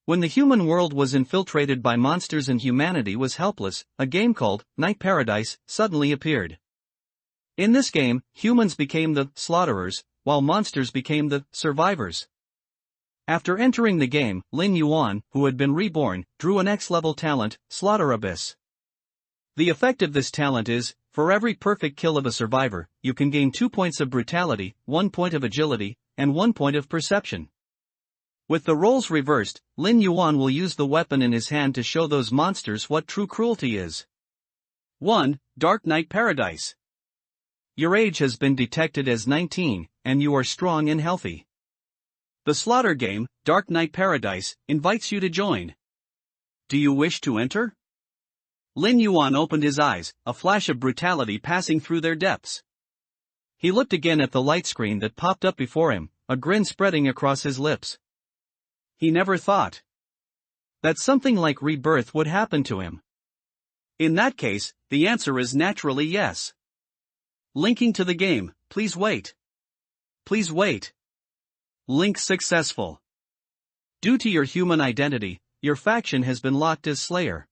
When the human world was infiltrated by monsters and humanity was helpless, a game called Night Paradise suddenly appeared. In this game, humans became the slaughterers, while monsters became the survivors. After entering the game, Lin Yuan, who had been reborn, drew an X-level talent, Slaughter Abyss. The effect of this talent is, for every perfect kill of a survivor, you can gain 2 points of brutality, 1 point of agility, and 1 point of perception. With the roles reversed, Lin Yuan will use the weapon in his hand to show those monsters what true cruelty is. 1. Dark Night Paradise. Your age has been detected as 19, and you are strong and healthy. The slaughter game, Dark Night Paradise, invites you to join. Do you wish to enter? Lin Yuan opened his eyes, a flash of brutality passing through their depths. He looked again at the light screen that popped up before him, a grin spreading across his lips. He never thought that something like rebirth would happen to him. In that case, the answer is naturally yes. Linking to the game, please wait. Please wait. Link successful. Due to your human identity, your faction has been locked as Slayer.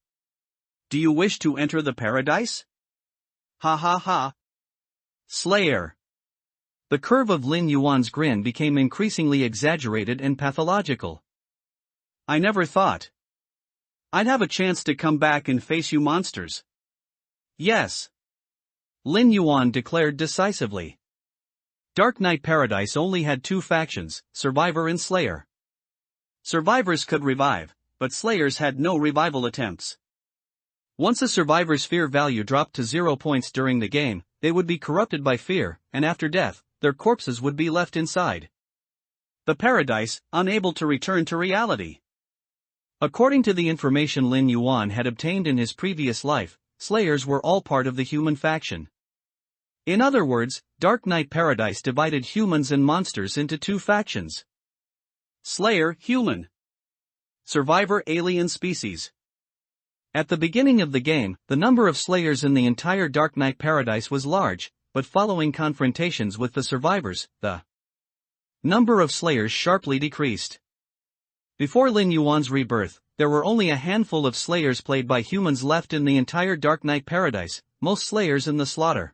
Do you wish to enter the paradise? Ha ha ha. Slayer. The curve of Lin Yuan's grin became increasingly exaggerated and pathological. I never thought I'd have a chance to come back and face you monsters. Yes. Lin Yuan declared decisively. Dark Night Paradise only had 2 factions, Survivor and Slayer. Survivors could revive, but Slayers had no revival attempts. Once a survivor's fear value dropped to 0 points during the game, they would be corrupted by fear, and after death, their corpses would be left inside the paradise, unable to return to reality. According to the information Lin Yuan had obtained in his previous life, Slayers were all part of the human faction. In other words, Dark Night Paradise divided humans and monsters into 2 factions. Slayer, human. Survivor, alien species. At the beginning of the game, the number of Slayers in the entire Dark Night Paradise was large, but following confrontations with the survivors, the number of Slayers sharply decreased. Before Lin Yuan's rebirth, there were only a handful of Slayers played by humans left in the entire Dark Night Paradise, most Slayers in the slaughter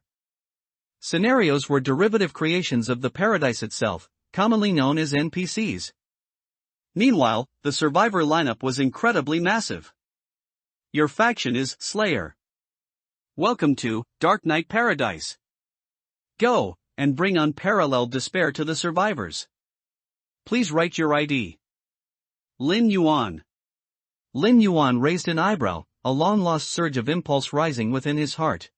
scenarios were derivative creations of the paradise itself, commonly known as NPCs. Meanwhile, the survivor lineup was incredibly massive. Your faction is Slayer. Welcome to Dark Night Paradise. Go, and bring unparalleled despair to the survivors. Please write your ID. Lin Yuan. Lin Yuan raised an eyebrow, a long-lost surge of impulse rising within his heart.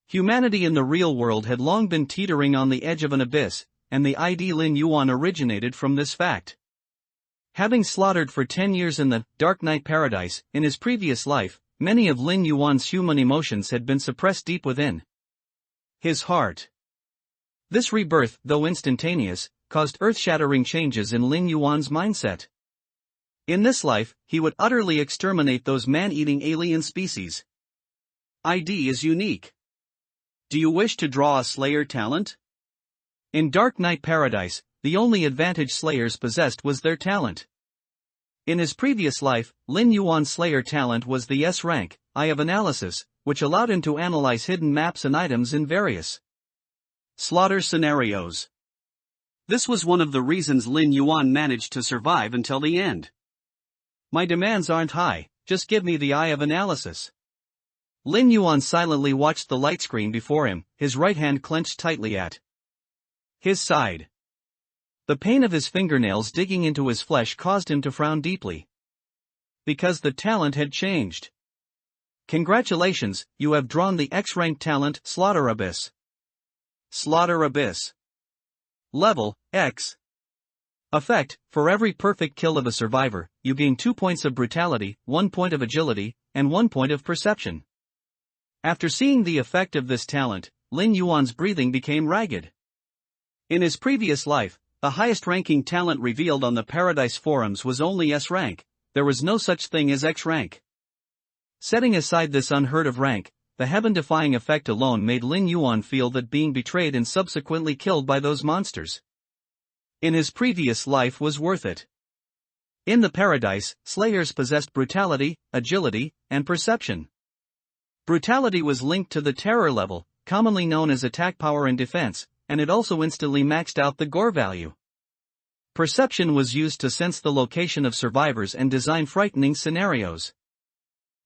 Humanity in the real world had long been teetering on the edge of an abyss, and the ID Lin Yuan originated from this fact. Having slaughtered for 10 years in the Dark Night Paradise, in his previous life, many of Lin Yuan's human emotions had been suppressed deep within his heart. This rebirth, though instantaneous, caused earth-shattering changes in Lin Yuan's mindset. In this life, he would utterly exterminate those man-eating alien species. ID is unique. Do you wish to draw a Slayer talent? In Dark Night Paradise, the only advantage Slayers possessed was their talent. In his previous life, Lin Yuan's Slayer talent was the S rank, Eye of Analysis, which allowed him to analyze hidden maps and items in various slaughter scenarios. This was one of the reasons Lin Yuan managed to survive until the end. My demands aren't high, just give me the Eye of Analysis. Lin Yuan silently watched the light screen before him, his right hand clenched tightly at his side. The pain of his fingernails digging into his flesh caused him to frown deeply. Because the talent had changed. Congratulations, you have drawn the X-rank talent, Slaughter Abyss. Slaughter Abyss. Level, X. Effect, for every perfect kill of a survivor, you gain 2 points of brutality, 1 point of agility, and 1 point of perception. After seeing the effect of this talent, Lin Yuan's breathing became ragged. In his previous life, the highest-ranking talent revealed on the Paradise forums was only S rank, there was no such thing as X rank. Setting aside this unheard-of rank, the heaven-defying effect alone made Lin Yuan feel that being betrayed and subsequently killed by those monsters in his previous life was worth it. In the Paradise, Slayers possessed brutality, agility, and perception. Brutality was linked to the terror level, commonly known as attack power and defense, and it also instantly maxed out the gore value. Perception was used to sense the location of survivors and design frightening scenarios.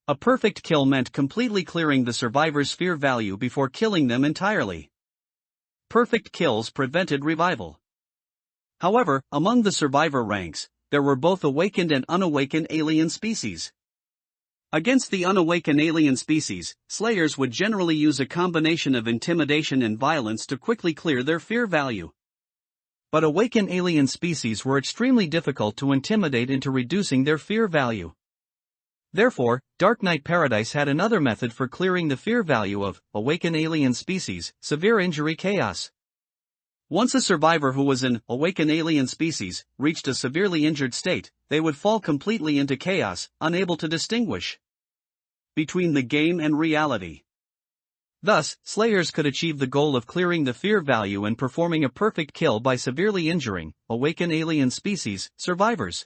A perfect kill meant completely clearing the survivor's fear value before killing them entirely. Perfect kills prevented revival. However, among the survivor ranks, there were both awakened and unawakened alien species. Against the unawakened alien species, Slayers would generally use a combination of intimidation and violence to quickly clear their fear value. But awakened alien species were extremely difficult to intimidate into reducing their fear value. Therefore, Dark Knight Paradise had another method for clearing the fear value of awakened alien species: severe injury chaos. Once a survivor who was an awakened alien species reached a severely injured state, they would fall completely into chaos, unable to distinguish between the game and reality. Thus, Slayers could achieve the goal of clearing the fear value and performing a perfect kill by severely injuring awakened alien species survivors.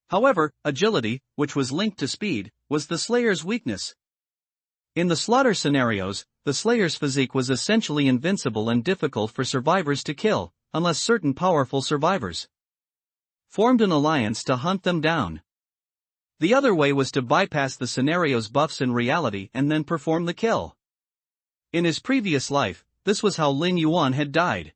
However, agility, which was linked to speed, was the Slayer's weakness. In the slaughter scenarios, the Slayer's physique was essentially invincible and difficult for survivors to kill, unless certain powerful survivors formed an alliance to hunt them down. The other way was to bypass the scenario's buffs in reality and then perform the kill. In his previous life, this was how Lin Yuan had died.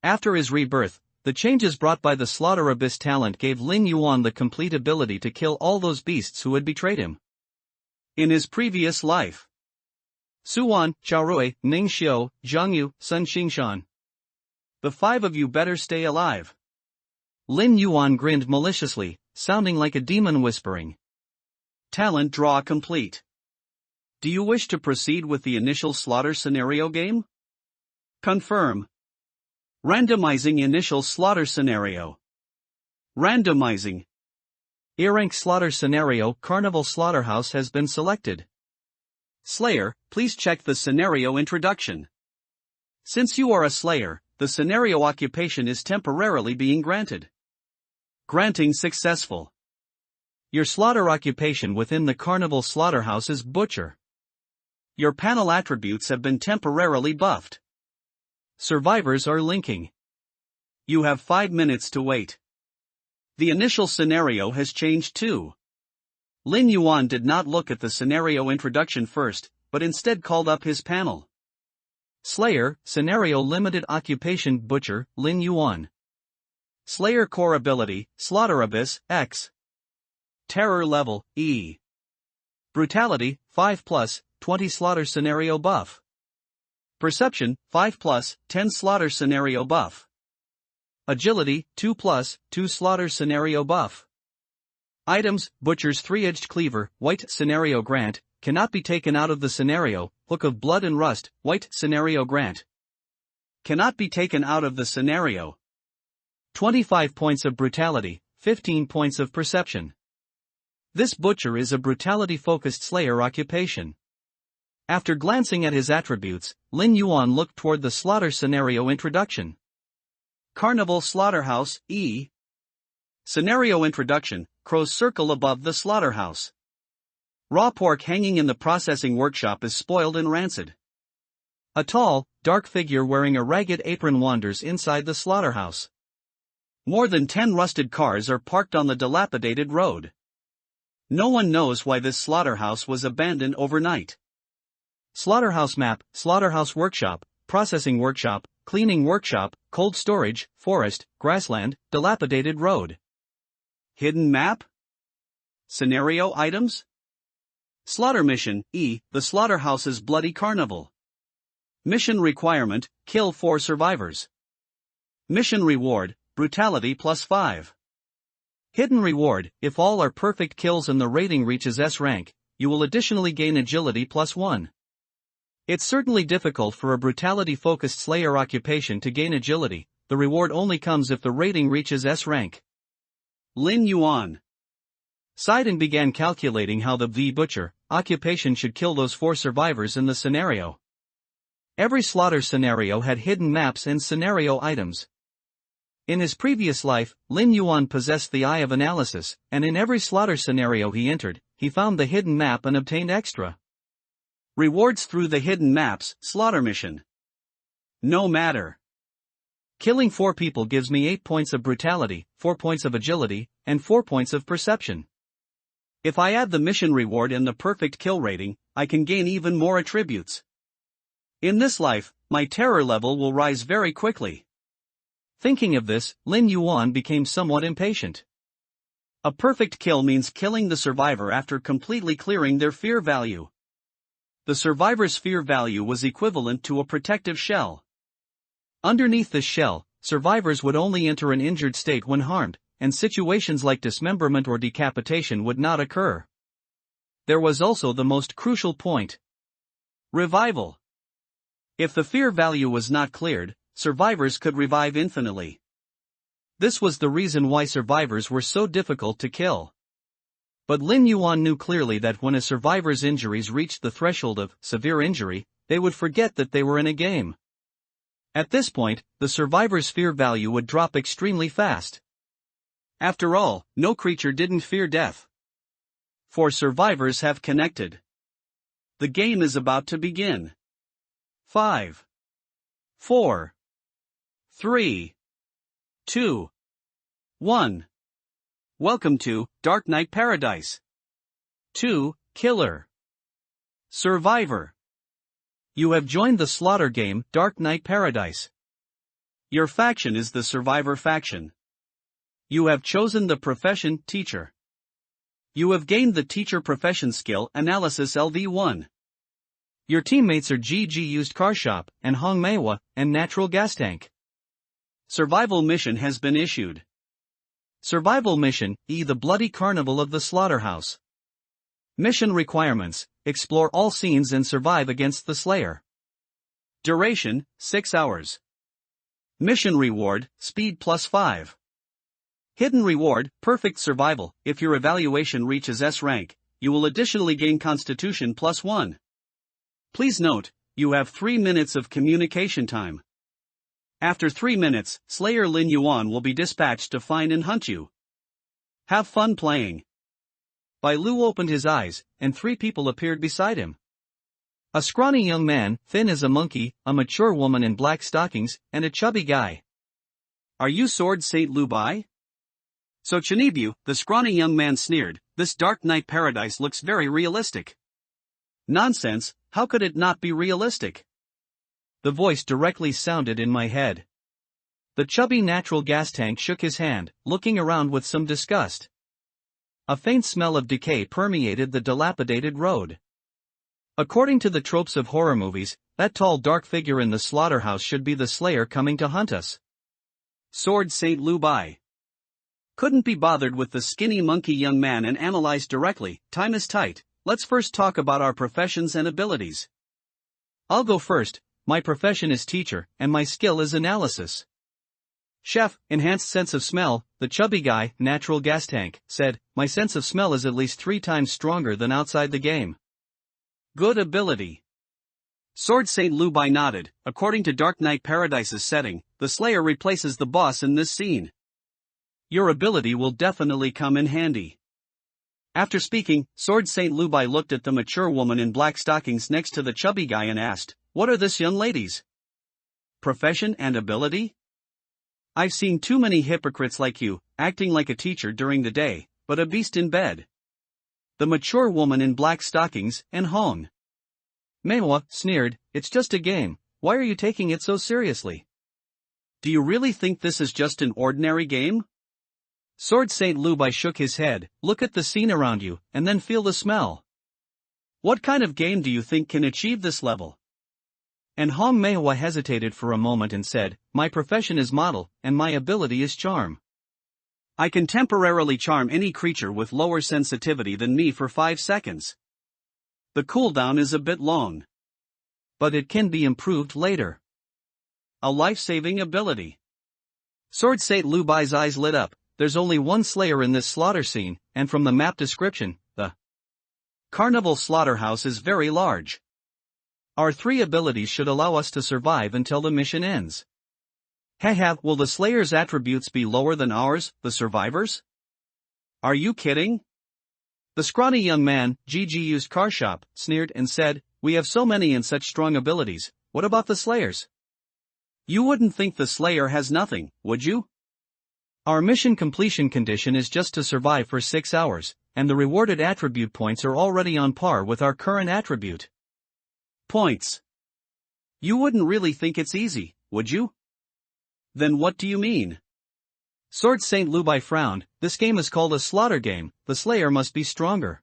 After his rebirth, the changes brought by the Slaughter Abyss talent gave Lin Yuan the complete ability to kill all those beasts who had betrayed him. In his previous life, Suwan, Xiaorui, Ning Xiu, Zhang Yu, Sun Xingshan. The five of you better stay alive. Lin Yuan grinned maliciously, sounding like a demon whispering. Talent draw complete. Do you wish to proceed with the initial slaughter scenario game? Confirm. Randomizing initial slaughter scenario. Randomizing. A-rank slaughter scenario Carnival Slaughterhouse has been selected. Slayer, please check the scenario introduction. Since you are a Slayer, the scenario occupation is temporarily being granted. Granting successful. Your slaughter occupation within the Carnival Slaughterhouse is Butcher. Your panel attributes have been temporarily buffed. Survivors are linking. You have 5 minutes to wait. The initial scenario has changed too. Lin Yuan did not look at the scenario introduction first, but instead called up his panel. Slayer, Scenario Limited Occupation Butcher, Lin Yuan. Slayer Core Ability, Slaughter Abyss, X. Terror Level, E. Brutality, 5+, 20 Slaughter Scenario Buff. Perception, 5+, 10 Slaughter Scenario Buff. Agility, 2+, 2 Slaughter Scenario Buff. Items: Butcher's 3-edged cleaver, white scenario grant, cannot be taken out of the scenario. Hook of blood and rust, white scenario grant. Cannot be taken out of the scenario. 25 points of brutality, 15 points of perception. This Butcher is a brutality-focused Slayer occupation. After glancing at his attributes, Lin Yuan looked toward the slaughter scenario introduction. Carnival Slaughterhouse, E. Scenario introduction, crow's circle above the slaughterhouse. Raw pork hanging in the processing workshop is spoiled and rancid. A tall, dark figure wearing a ragged apron wanders inside the slaughterhouse. More than 10 rusted cars are parked on the dilapidated road. No one knows why this slaughterhouse was abandoned overnight. Slaughterhouse map, slaughterhouse workshop, processing workshop, cleaning workshop, cold storage, forest, grassland, dilapidated road. Hidden map? Scenario items? Slaughter mission, E, the slaughterhouse's bloody carnival. Mission requirement, kill 4 survivors. Mission reward, brutality +5. Hidden reward, if all are perfect kills and the rating reaches S rank, you will additionally gain agility +1. It's certainly difficult for a brutality-focused Slayer occupation to gain agility. The reward only comes if the rating reaches S rank. Lin Yuan sighed and began calculating how the Butcher occupation should kill those 4 survivors in the scenario. Every slaughter scenario had hidden maps and scenario items. In his previous life, Lin Yuan possessed the eye of analysis, and in every slaughter scenario he entered, he found the hidden map and obtained extra rewards through the hidden map's slaughter mission. No matter. Killing 4 people gives me 8 points of brutality, 4 points of agility, and 4 points of perception. If I add the mission reward and the perfect kill rating, I can gain even more attributes. In this life, my terror level will rise very quickly. Thinking of this, Lin Yuan became somewhat impatient. A perfect kill means killing the survivor after completely clearing their fear value. The survivor's fear value was equivalent to a protective shell. Underneath this shell, survivors would only enter an injured state when harmed, and situations like dismemberment or decapitation would not occur. There was also the most crucial point: revival. If the fear value was not cleared, survivors could revive infinitely. This was the reason why survivors were so difficult to kill. But Lin Yuan knew clearly that when a survivor's injuries reached the threshold of severe injury, they would forget that they were in a game. At this point, the survivor's fear value would drop extremely fast. After all, no creature didn't fear death. 4 survivors have connected. The game is about to begin. 5, 4, 3, 2, 1. Welcome to Dark Knight Paradise. 2. Killer. Survivor. You have joined the slaughter game Dark Knight Paradise. Your faction is the Survivor faction. You have chosen the profession Teacher. You have gained the Teacher Profession Skill Analysis LV1. Your teammates are GG Used Car Shop and Hong Manhwa and Natural Gas Tank. Survival mission has been issued. Survival mission E. The Bloody Carnival of the Slaughterhouse. Mission requirements: explore all scenes and survive against the Slayer. Duration: 6 hours. Mission reward: speed +5. Hidden reward: perfect survival. If your evaluation reaches S rank, you will additionally gain Constitution +1. Please note, you have 3 minutes of communication time. After 3 minutes, Slayer Lin Yuan will be dispatched to find and hunt you. Have fun playing. Bai Lu opened his eyes, and 3 people appeared beside him. A scrawny young man, thin as a monkey, a mature woman in black stockings, and a chubby guy. Are you Sword Saint Lu Bai? So Chinibu, the scrawny young man sneered, this Dark Knight Paradise looks very realistic. Nonsense, how could it not be realistic? The voice directly sounded in my head. The chubby Natural Gas Tank shook his hand, looking around with some disgust. A faint smell of decay permeated the dilapidated road. According to the tropes of horror movies, that tall dark figure in the slaughterhouse should be the Slayer coming to hunt us. Sword Saint Lu Bai couldn't be bothered with the skinny monkey young man and analyzed directly. Time is tight, let's first talk about our professions and abilities. I'll go first. My profession is teacher, and my skill is analysis. Chef, enhanced sense of smell, the chubby guy, Natural Gas Tank, said, my sense of smell is at least 3 times stronger than outside the game. Good ability. Sword Saint Lu Bai nodded. According to Dark Knight Paradise's setting, the Slayer replaces the boss in this scene. Your ability will definitely come in handy. After speaking, Sword Saint Lu Bai looked at the mature woman in black stockings next to the chubby guy and asked, what are this young ladies' profession and ability? I've seen too many hypocrites like you, acting like a teacher during the day, but a beast in bed. The mature woman in black stockings and Hong Manhwa sneered, it's just a game, why are you taking it so seriously? Do you really think this is just an ordinary game? Sword Saint Lu Bai shook his head, look at the scene around you, and then feel the smell. What kind of game do you think can achieve this level? And Hong Manhwa hesitated for a moment and said, my profession is model, and my ability is charm. I can temporarily charm any creature with lower sensitivity than me for 5 seconds. The cooldown is a bit long. But it can be improved later. A life-saving ability. Sword Saint Lu Bai's eyes lit up, there's only one Slayer in this slaughter scene, and from the map description, the Carnival Slaughterhouse is very large. Our 3 abilities should allow us to survive until the mission ends. Haha, will the Slayer's attributes be lower than ours, the survivors? Are you kidding? The scrawny young man, GG used car shop, sneered and said, we have so many and such strong abilities, what about the Slayers? You wouldn't think the Slayer has nothing, would you? Our mission completion condition is just to survive for 6 hours, and the rewarded attribute points are already on par with our current attribute points. You wouldn't really think it's easy, would you? Then what do you mean? Sword Saint Lubai frowned, this game is called a slaughter game, the Slayer must be stronger.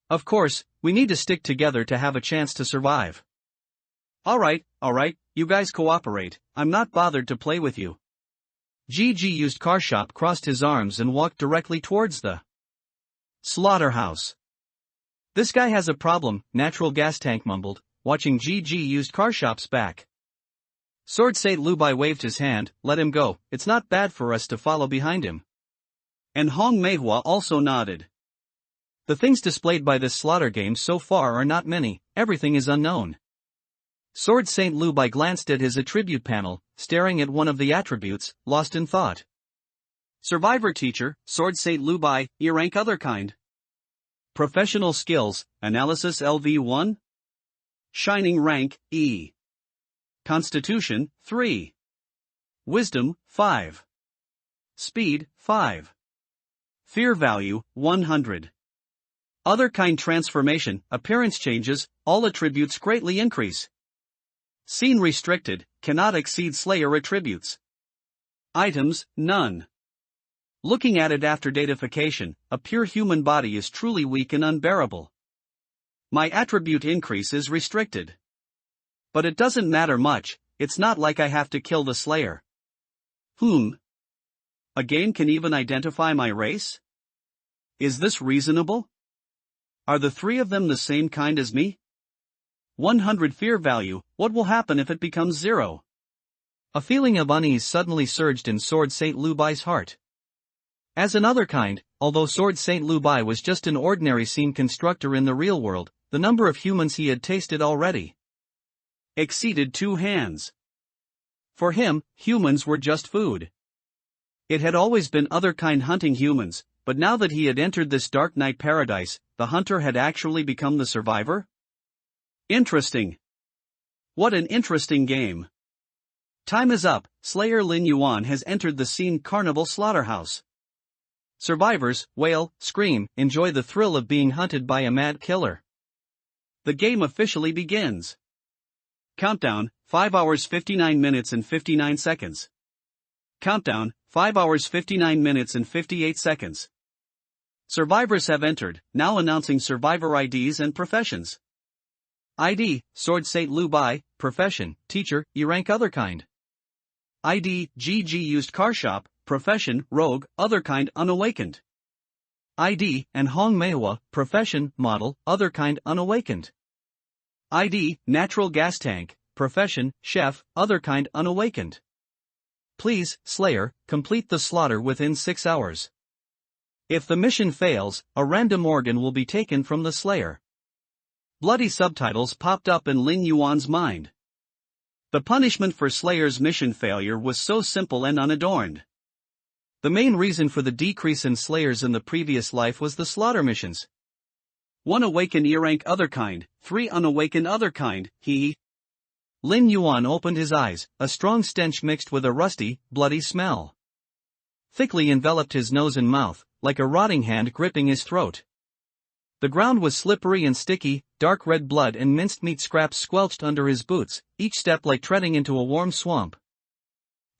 Of course, we need to stick together to have a chance to survive. Alright, you guys cooperate, I'm not bothered to play with you. GG used car shop crossed his arms and walked directly towards the slaughterhouse. This guy has a problem, natural gas tank mumbled, watching GG used car shop's back. Sword Saint Lubai waved his hand, let him go, it's not bad for us to follow behind him. And Hong Manhwa also nodded. The things displayed by this slaughter game so far are not many, everything is unknown. Sword Saint Lubai glanced at his attribute panel, staring at one of the attributes, lost in thought. Survivor teacher, Sword Saint Lubai, E rank other kind. Professional skills, analysis LV1. Shining rank, E. Constitution, 3. Wisdom, 5. Speed, 5. Fear value, 100. Other kind transformation, appearance changes, all attributes greatly increase. Scene restricted, cannot exceed Slayer attributes. Items, none. Looking at it after datafication, a pure human body is truly weak and unbearable. My attribute increase is restricted. But it doesn't matter much, it's not like I have to kill the Slayer. A game can even identify my race? Is this reasonable? Are the three of them the same kind as me? 100 fear value, what will happen if it becomes 0? A feeling of unease suddenly surged in Sword Saint Lubai's heart. As another kind, although Sword Saint Lubai was just an ordinary scene constructor in the real world, the number of humans he had tasted already exceeded 2 hands. For him, humans were just food. It had always been other kind hunting humans, but now that he had entered this dark night paradise, the hunter had actually become the survivor? Interesting. What an interesting game. Time is up, Slayer Lin Yuan has entered the scene carnival slaughterhouse. Survivors, wail, scream, enjoy the thrill of being hunted by a mad killer. The game officially begins. Countdown, 5 hours 59 minutes and 59 seconds. Countdown, 5 hours 59 minutes and 58 seconds. Survivors have entered, now announcing survivor IDs and professions. ID, Sword Saint Lubai, profession, teacher, E rank other kind. ID, GG used car shop, profession, rogue, other kind unawakened. ID, and Hong Manhwa, profession, model, other kind unawakened. ID, natural gas tank, profession, chef, other kind unawakened. Please, Slayer, complete the slaughter within 6 hours. If the mission fails, a random organ will be taken from the Slayer. Bloody subtitles popped up in Lin Yuan's mind. The punishment for Slayer's mission failure was so simple and unadorned. The main reason for the decrease in Slayers in the previous life was the slaughter missions. 1 awaken E rank other kind, 3 unawaken other kind, Lin Yuan opened his eyes, a strong stench mixed with a rusty, bloody smell thickly enveloped his nose and mouth, like a rotting hand gripping his throat. The ground was slippery and sticky, dark red blood and minced meat scraps squelched under his boots, each step like treading into a warm swamp.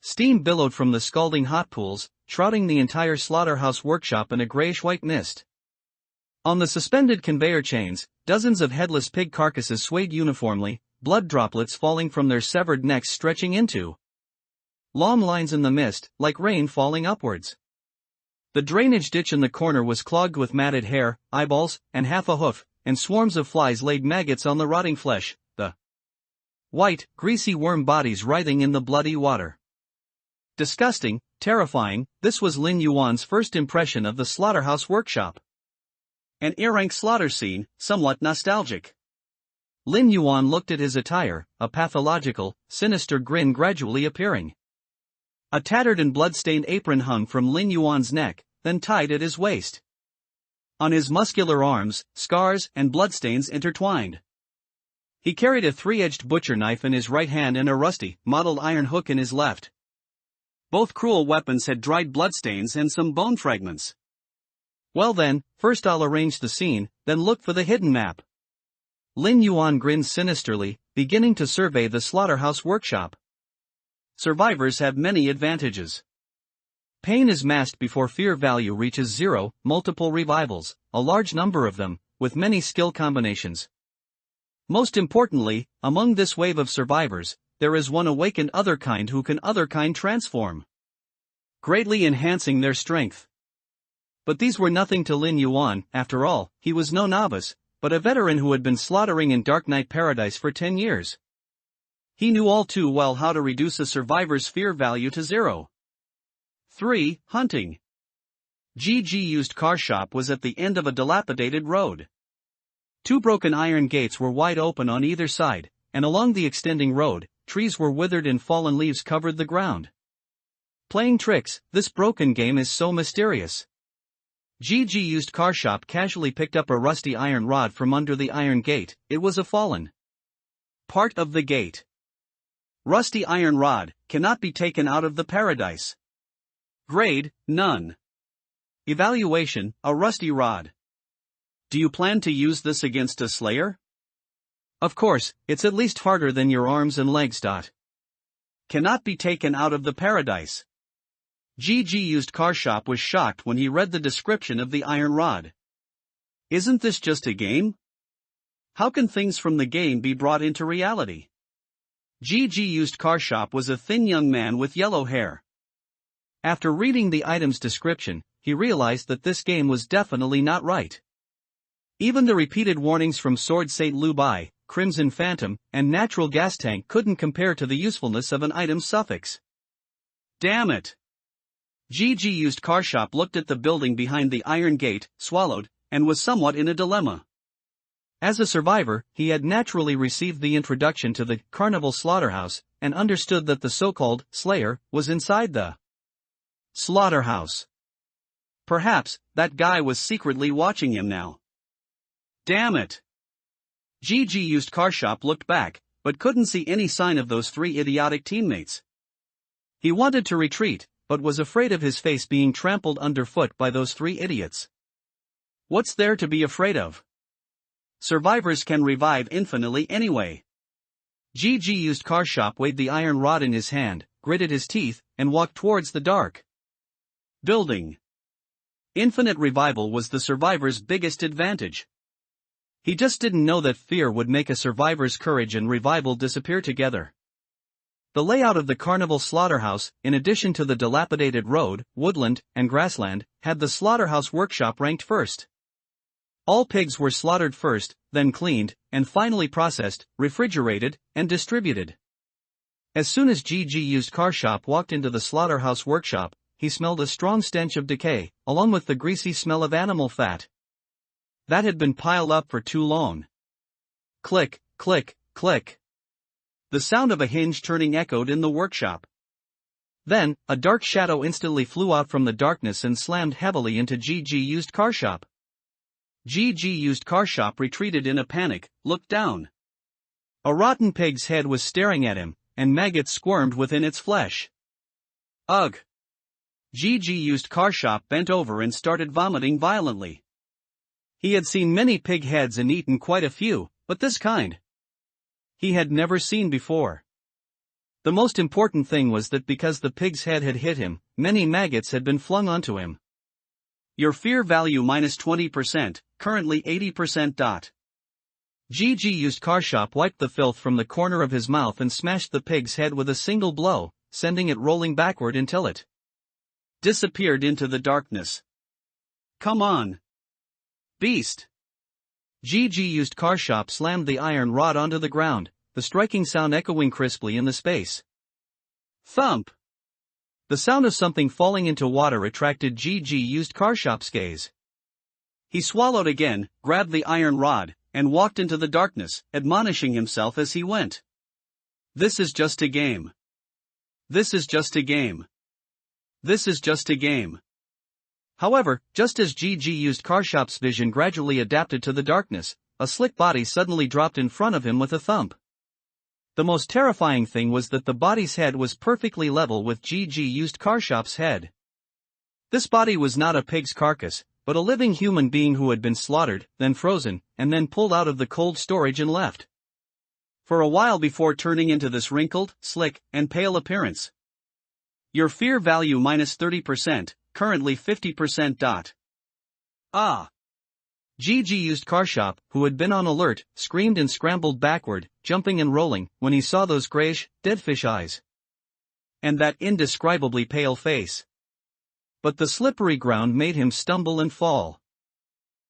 Steam billowed from the scalding hot pools, shrouding the entire slaughterhouse workshop in a grayish-white mist. On the suspended conveyor chains, dozens of headless pig carcasses swayed uniformly, blood droplets falling from their severed necks stretching into long lines in the mist, like rain falling upwards. The drainage ditch in the corner was clogged with matted hair, eyeballs, and half a hoof, and swarms of flies laid maggots on the rotting flesh, the white, greasy worm bodies writhing in the bloody water. Disgusting, terrifying, this was Lin Yuan's first impression of the slaughterhouse workshop. An A-rank slaughter scene, somewhat nostalgic. Lin Yuan looked at his attire, a pathological, sinister grin gradually appearing A tattered and blood-stained apron hung from Lin Yuan's neck, then tied at his waist. On his muscular arms, scars and bloodstains intertwined. He carried a three-edged butcher knife in his right hand and a rusty, mottled iron hook in his left. Both cruel weapons had dried bloodstains and some bone fragments. Well then, first I'll arrange the scene, then look for the hidden map. Lin Yuan grinned sinisterly, beginning to survey the slaughterhouse workshop. Survivors have many advantages. Pain is masked before fear value reaches 0, multiple revivals, a large number of them, with many skill combinations. Most importantly, among this wave of survivors, there is one awakened otherkind who can otherkind transform, greatly enhancing their strength. But these were nothing to Lin Yuan. After all, he was no novice, but a veteran who had been slaughtering in Dark Knight Paradise for 10 years. He knew all too well how to reduce a survivor's fear value to 0. 3. Hunting. GG Used Car Shop was at the end of a dilapidated road. Two broken iron gates were wide open on either side, and along the extending road, trees were withered and fallen leaves covered the ground. Playing tricks, this broken game is so mysterious. GG Used Car Shop casually picked up a rusty iron rod from under the iron gate. It was a fallen part of the gate. Rusty iron rod, cannot be taken out of the paradise. Grade, none. Evaluation, a rusty rod. Do you plan to use this against a slayer? Of course, it's at least harder than your arms and legs. Cannot be taken out of the paradise. GG Used Car Shop was shocked when he read the description of the iron rod. Isn't this just a game? How can things from the game be brought into reality? GG Used Car Shop was a thin young man with yellow hair. After reading the item's description, he realized that this game was definitely not right. Even the repeated warnings from Sword St. Lubai, Crimson Phantom, and Natural Gas Tank couldn't compare to the usefulness of an item's suffix. Damn it! GG Used Car Shop looked at the building behind the iron gate, swallowed, and was somewhat in a dilemma. As a survivor, he had naturally received the introduction to the Carnival Slaughterhouse, and understood that the so-called Slayer was inside the slaughterhouse. Perhaps, that guy was secretly watching him now. Damn it! GG Used Car Shop looked back, but couldn't see any sign of those three idiotic teammates. He wanted to retreat, but was afraid of his face being trampled underfoot by those three idiots. What's there to be afraid of? Survivors can revive infinitely anyway. GG Used Car Shop weighed the iron rod in his hand, gritted his teeth, and walked towards the dark building. Infinite revival was the survivor's biggest advantage. He just didn't know that fear would make a survivor's courage and revival disappear together. The layout of the Carnival Slaughterhouse, in addition to the dilapidated road, woodland, and grassland, had the slaughterhouse workshop ranked first. All pigs were slaughtered first, then cleaned, and finally processed, refrigerated, and distributed. As soon as GG Used Car Shop walked into the slaughterhouse workshop, he smelled a strong stench of decay, along with the greasy smell of animal fat that had been piled up for too long. Click, click, click. The sound of a hinge turning echoed in the workshop. Then, a dark shadow instantly flew out from the darkness and slammed heavily into GG Used Car Shop. GG Used Car Shop retreated in a panic, looked down. A rotten pig's head was staring at him, and maggots squirmed within its flesh. Ugh! GG Used Car Shop bent over and started vomiting violently. He had seen many pig heads and eaten quite a few, but this kind he had never seen before. The most important thing was that because the pig's head had hit him, many maggots had been flung onto him. Your fear value minus 20%, currently 80%. GG Used Car Shop wiped the filth from the corner of his mouth and smashed the pig's head with a single blow, sending it rolling backward until it disappeared into the darkness. Come on, beast! GG Used Car Shop slammed the iron rod onto the ground, the striking sound echoing crisply in the space. Thump! The sound of something falling into water attracted GG Used Car Shop's gaze. He swallowed again, grabbed the iron rod, and walked into the darkness, admonishing himself as he went. This is just a game. This is just a game. This is just a game. However, just as GG used Carshop's vision gradually adapted to the darkness, a slick body suddenly dropped in front of him with a thump. The most terrifying thing was that the body's head was perfectly level with GG used Carshop's head. This body was not a pig's carcass, but a living human being who had been slaughtered, then frozen, and then pulled out of the cold storage and left for a while before turning into this wrinkled, slick, and pale appearance. Your fear value minus 30%, currently 50%. Ah! GG used Carshop, who had been on alert, screamed and scrambled backward, jumping and rolling, when he saw those grayish, dead fish eyes. And that indescribably pale face. But the slippery ground made him stumble and fall.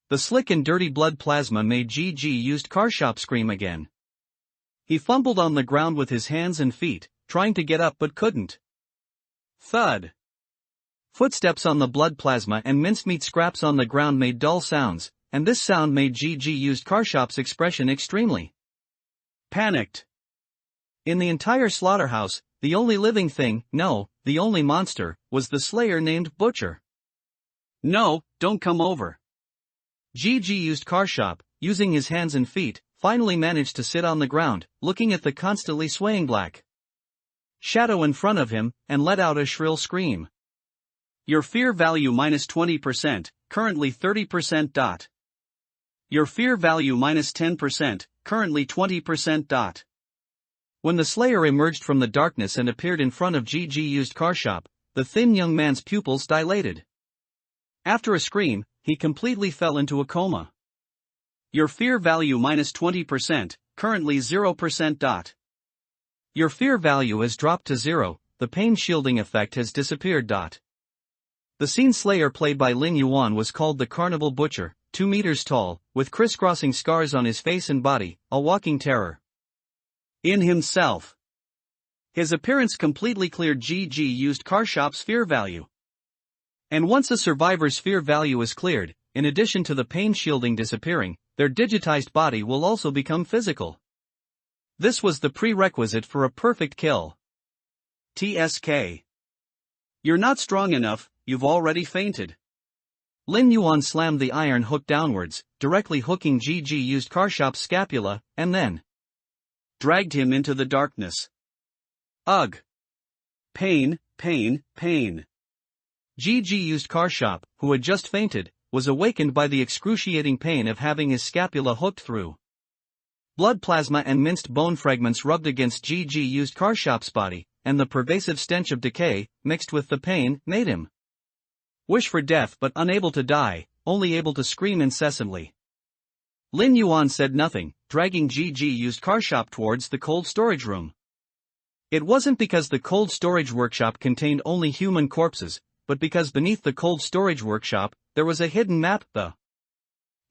The slick and dirty blood plasma made GG used Carshop scream again. He fumbled on the ground with his hands and feet, trying to get up but couldn't. Thud. Footsteps on the blood plasma and mincemeat scraps on the ground made dull sounds, and this sound made GG used Carshop's expression extremely panicked. In the entire slaughterhouse, the only living thing, no, the only monster, was the slayer named Butcher. No, don't come over. GG used Carshop, using his hands and feet, finally managed to sit on the ground, looking at the constantly swaying black shadow in front of him, and let out a shrill scream. Your fear value minus 20%, currently 30%. Your fear value minus 10%, currently 20%. When the slayer emerged from the darkness and appeared in front of GG used Carshop, the thin young man's pupils dilated. After a scream, he completely fell into a coma. Your fear value minus 20%, currently 0%. Your fear value has dropped to 0, the pain shielding effect has disappeared. The scene slayer played by Lin Yuan was called the Carnival Butcher, 2 meters tall, with crisscrossing scars on his face and body, a walking terror in himself. His appearance completely cleared GG used Carshop's fear value. And once a survivor's fear value is cleared, in addition to the pain shielding disappearing, their digitized body will also become physical. This was the prerequisite for a perfect kill. TSK. You're not strong enough, you've already fainted. Lin Yuan slammed the iron hook downwards, directly hooking GG used Carshop's scapula, and then dragged him into the darkness. Ugh! Pain, pain, pain. GG used Carshop, who had just fainted, was awakened by the excruciating pain of having his scapula hooked through. Blood plasma and minced bone fragments rubbed against GG used Carshop's body, and the pervasive stench of decay, mixed with the pain, made him wish for death but unable to die, only able to scream incessantly. Lin Yuan said nothing, dragging GG used Carshop towards the cold storage room. It wasn't because the cold storage workshop contained only human corpses, but because beneath the cold storage workshop, there was a hidden map, the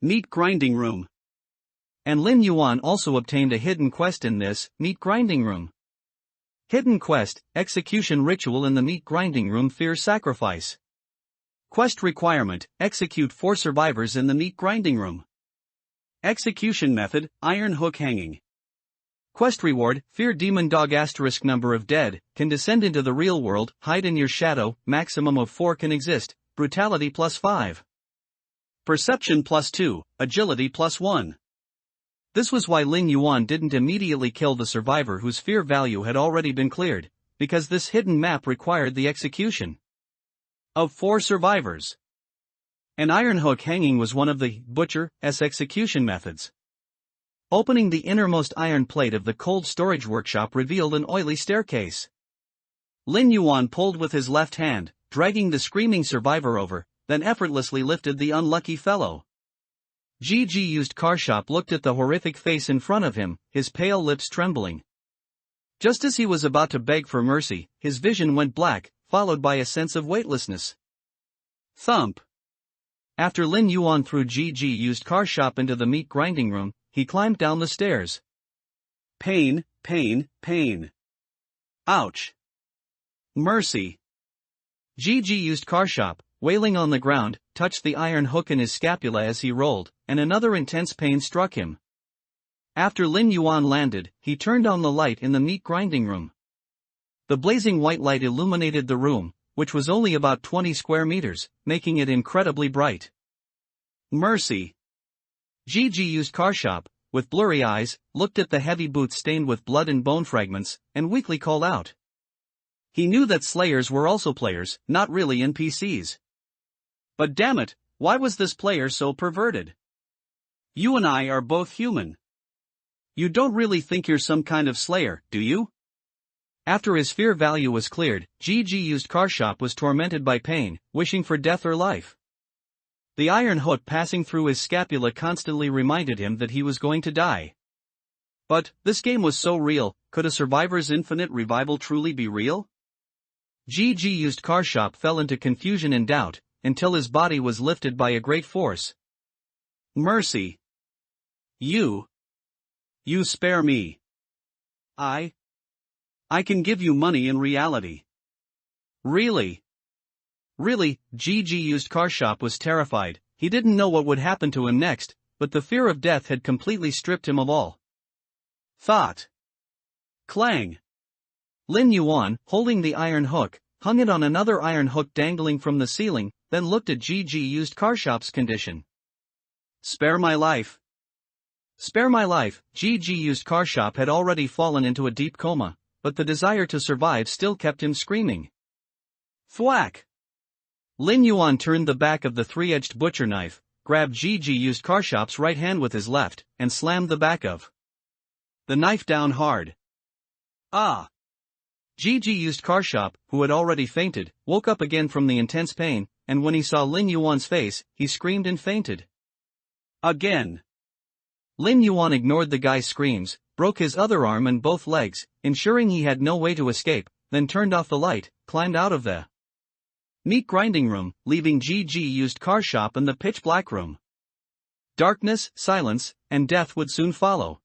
meat grinding room. And Lin Yuan also obtained a hidden quest in this meat grinding room. Hidden quest, execution ritual in the meat grinding room, fear sacrifice. Quest requirement, execute 4 survivors in the meat grinding room. Execution method, iron hook hanging. Quest reward, fear demon dog * number of dead, can descend into the real world, hide in your shadow, maximum of 4 can exist, brutality +5. Perception +2, agility +1. This was why Lin Yuan didn't immediately kill the survivor whose fear value had already been cleared, because this hidden map required the execution of 4 survivors. An iron hook hanging was one of the Butcher's execution methods. Opening the innermost iron plate of the cold storage workshop revealed an oily staircase. Lin Yuan pulled with his left hand, dragging the screaming survivor over, then effortlessly lifted the unlucky fellow. GG used Carshop looked at the horrific face in front of him, his pale lips trembling. Just as he was about to beg for mercy, his vision went black, followed by a sense of weightlessness. Thump! After Lin Yuan threw GG used Carshop into the meat grinding room, he climbed down the stairs. Pain, pain, pain. Ouch! Mercy! GG used Carshop, wailing on the ground, touched the iron hook in his scapula as he rolled, and another intense pain struck him. After Lin Yuan landed, he turned on the light in the meat grinding room. The blazing white light illuminated the room, which was only about 20 square meters, making it incredibly bright. Mercy! Gigi used car shop, with blurry eyes, looked at the heavy boots stained with blood and bone fragments, and weakly called out. He knew that slayers were also players, not really NPCs. But damn it, why was this player so perverted? You and I are both human. You don't really think you're some kind of slayer, do you? After his fear value was cleared, Gigi used car shop was tormented by pain, wishing for death or life. The iron hook passing through his scapula constantly reminded him that he was going to die. But, this game was so real, could a survivor's infinite revival truly be real? Gigi used car shop fell into confusion and doubt, until his body was lifted by a great force. Mercy! You spare me. I can give you money in reality. Really? Really, Gigi used car shop was terrified. He didn't know what would happen to him next, but the fear of death had completely stripped him of all thought. Clang! Lin Yuan, holding the iron hook, hung it on another iron hook dangling from the ceiling, then looked at Gigi used car shop's condition. Spare my life. Spare my life. Gigi used car shop had already fallen into a deep coma, but the desire to survive still kept him screaming. Thwack! Lin Yuan turned the back of the three-edged butcher knife, grabbed Gigi used car shop's right hand with his left, and slammed the back of the knife down hard. Ah! Gigi used car shop, who had already fainted, woke up again from the intense pain, and when he saw Lin Yuan's face, he screamed and fainted. Again. Lin Yuan ignored the guy's screams, broke his other arm and both legs, ensuring he had no way to escape, then turned off the light, climbed out of the meat grinding room, leaving Gigi used car shop in the pitch-black room. Darkness, silence, and death would soon follow.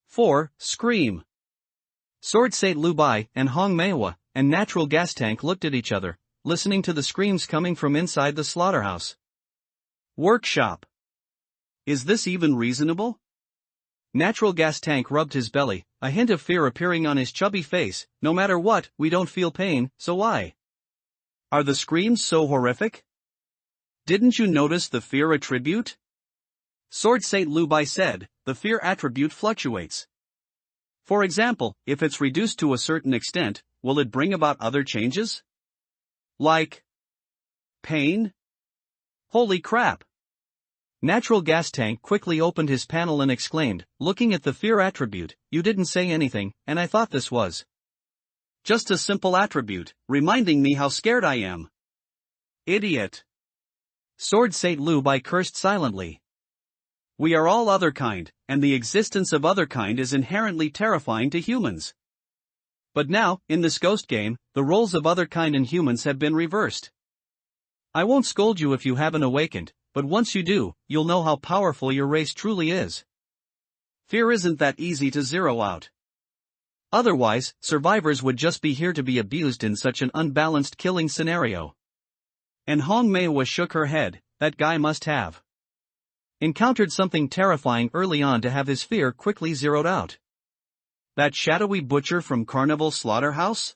4. Scream! Sword Sate Lubai and Hong Manhwa and Natural Gas Tank looked at each other, listening to the screams coming from inside the slaughterhouse. Workshop! Is this even reasonable? Natural Gas Tank rubbed his belly, a hint of fear appearing on his chubby face. No matter what, we don't feel pain, so why? Are the screams so horrific? Didn't you notice the fear attribute? Sword Sate Lubai said, the fear attribute fluctuates. For example, if it's reduced to a certain extent, will it bring about other changes? Like pain? Holy crap! Natural Gas Tank quickly opened his panel and exclaimed, looking at the fear attribute, you didn't say anything, and I thought this was just a simple attribute, reminding me how scared I am. Idiot! Sword Sate Lubai cursed silently. We are all otherkind, and the existence of otherkind is inherently terrifying to humans. But now, in this ghost game, the roles of otherkind and humans have been reversed. I won't scold you if you haven't awakened, but once you do, you'll know how powerful your race truly is. Fear isn't that easy to zero out. Otherwise, survivors would just be here to be abused in such an unbalanced killing scenario. And Hong Mei shook her head, that guy must have encountered something terrifying early on to have his fear quickly zeroed out. That shadowy butcher from Carnival Slaughterhouse?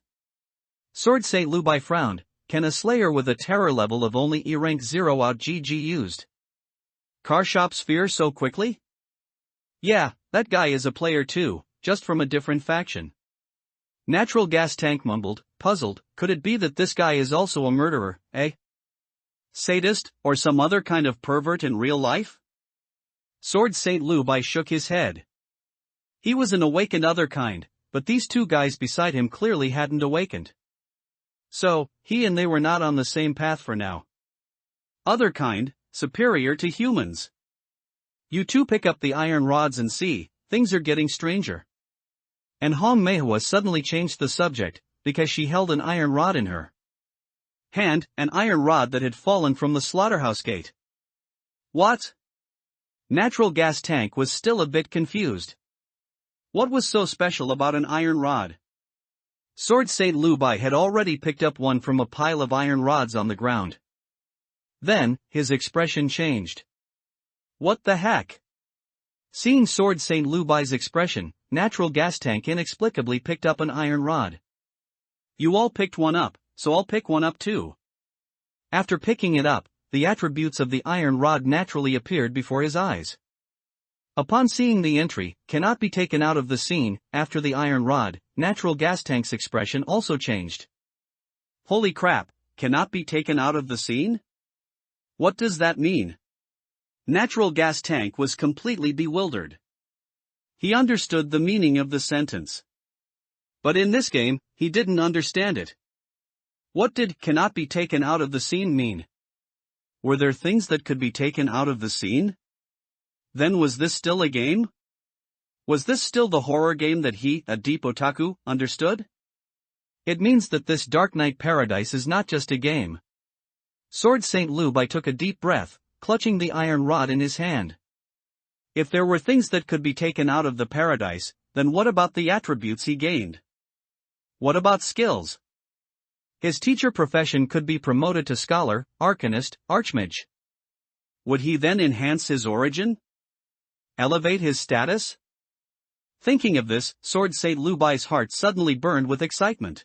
Sword Sate Lubai frowned. Can a slayer with a terror level of only E rank zero out GG used car shop's fear so quickly? Yeah, that guy is a player too, just from a different faction. Natural Gas Tank mumbled, puzzled, could it be that this guy is also a murderer, eh? Sadist, or some other kind of pervert in real life? Sword Sate Lubai shook his head. He was an awakened other kind, but these two guys beside him clearly hadn't awakened. So, he and they were not on the same path for now. Other kind, superior to humans. You two pick up the iron rods and see, things are getting stranger. And Hong Mei suddenly changed the subject, because she held an iron rod in her hand, an iron rod that had fallen from the slaughterhouse gate. What? Natural Gas Tank was still a bit confused. What was so special about an iron rod? Sword Sate Lubai had already picked up one from a pile of iron rods on the ground. Then, his expression changed. What the heck? Seeing Sword Sate Lubai's expression, Natural Gas Tank inexplicably picked up an iron rod. You all picked one up, so I'll pick one up too. After picking it up, the attributes of the iron rod naturally appeared before his eyes. Upon seeing the entry, cannot be taken out of the scene, after the iron rod, natural gas tank's expression also changed. Holy crap, cannot be taken out of the scene? What does that mean? Natural gas tank was completely bewildered. He understood the meaning of the sentence. But in this game, he didn't understand it. What did cannot be taken out of the scene mean? Were there things that could be taken out of the scene? Then was this still a game? Was this still the horror game that he, a deep otaku, understood? It means that this Dark Knight Paradise is not just a game. Sword Saint Lubai took a deep breath, clutching the iron rod in his hand. If there were things that could be taken out of the paradise, then what about the attributes he gained? What about skills? His teacher profession could be promoted to scholar, arcanist, archmage. Would he then enhance his origin? Elevate his status? Thinking of this, Sword Saint Lubai's heart suddenly burned with excitement.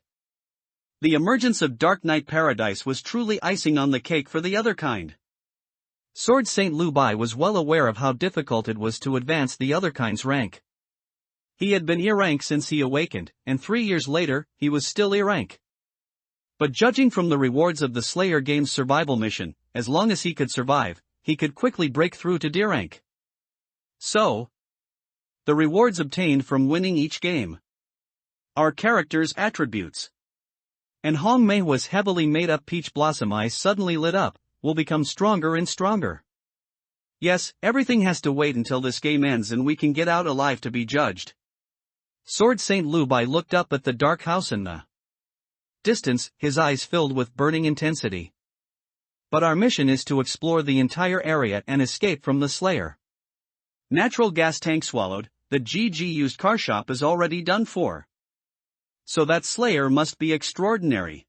The emergence of Dark Knight Paradise was truly icing on the cake for the other kind. Sword Saint Lubai was well aware of how difficult it was to advance the other kind's rank. He had been E-rank since he awakened, and 3 years later, he was still E-rank. But judging from the rewards of the Slayer game's survival mission, as long as he could survive, he could quickly break through to D-rank. So, the rewards obtained from winning each game. Our character's attributes. And Hong Manhwa's heavily made-up peach blossom eyes suddenly lit up, will become stronger and stronger. Yes, everything has to wait until this game ends and we can get out alive to be judged. Sword Saint Lubai looked up at the dark house in the distance, his eyes filled with burning intensity. But our mission is to explore the entire area and escape from the Slayer. Natural gas tank swallowed, the GG used car shop is already done for. So that Slayer must be extraordinary.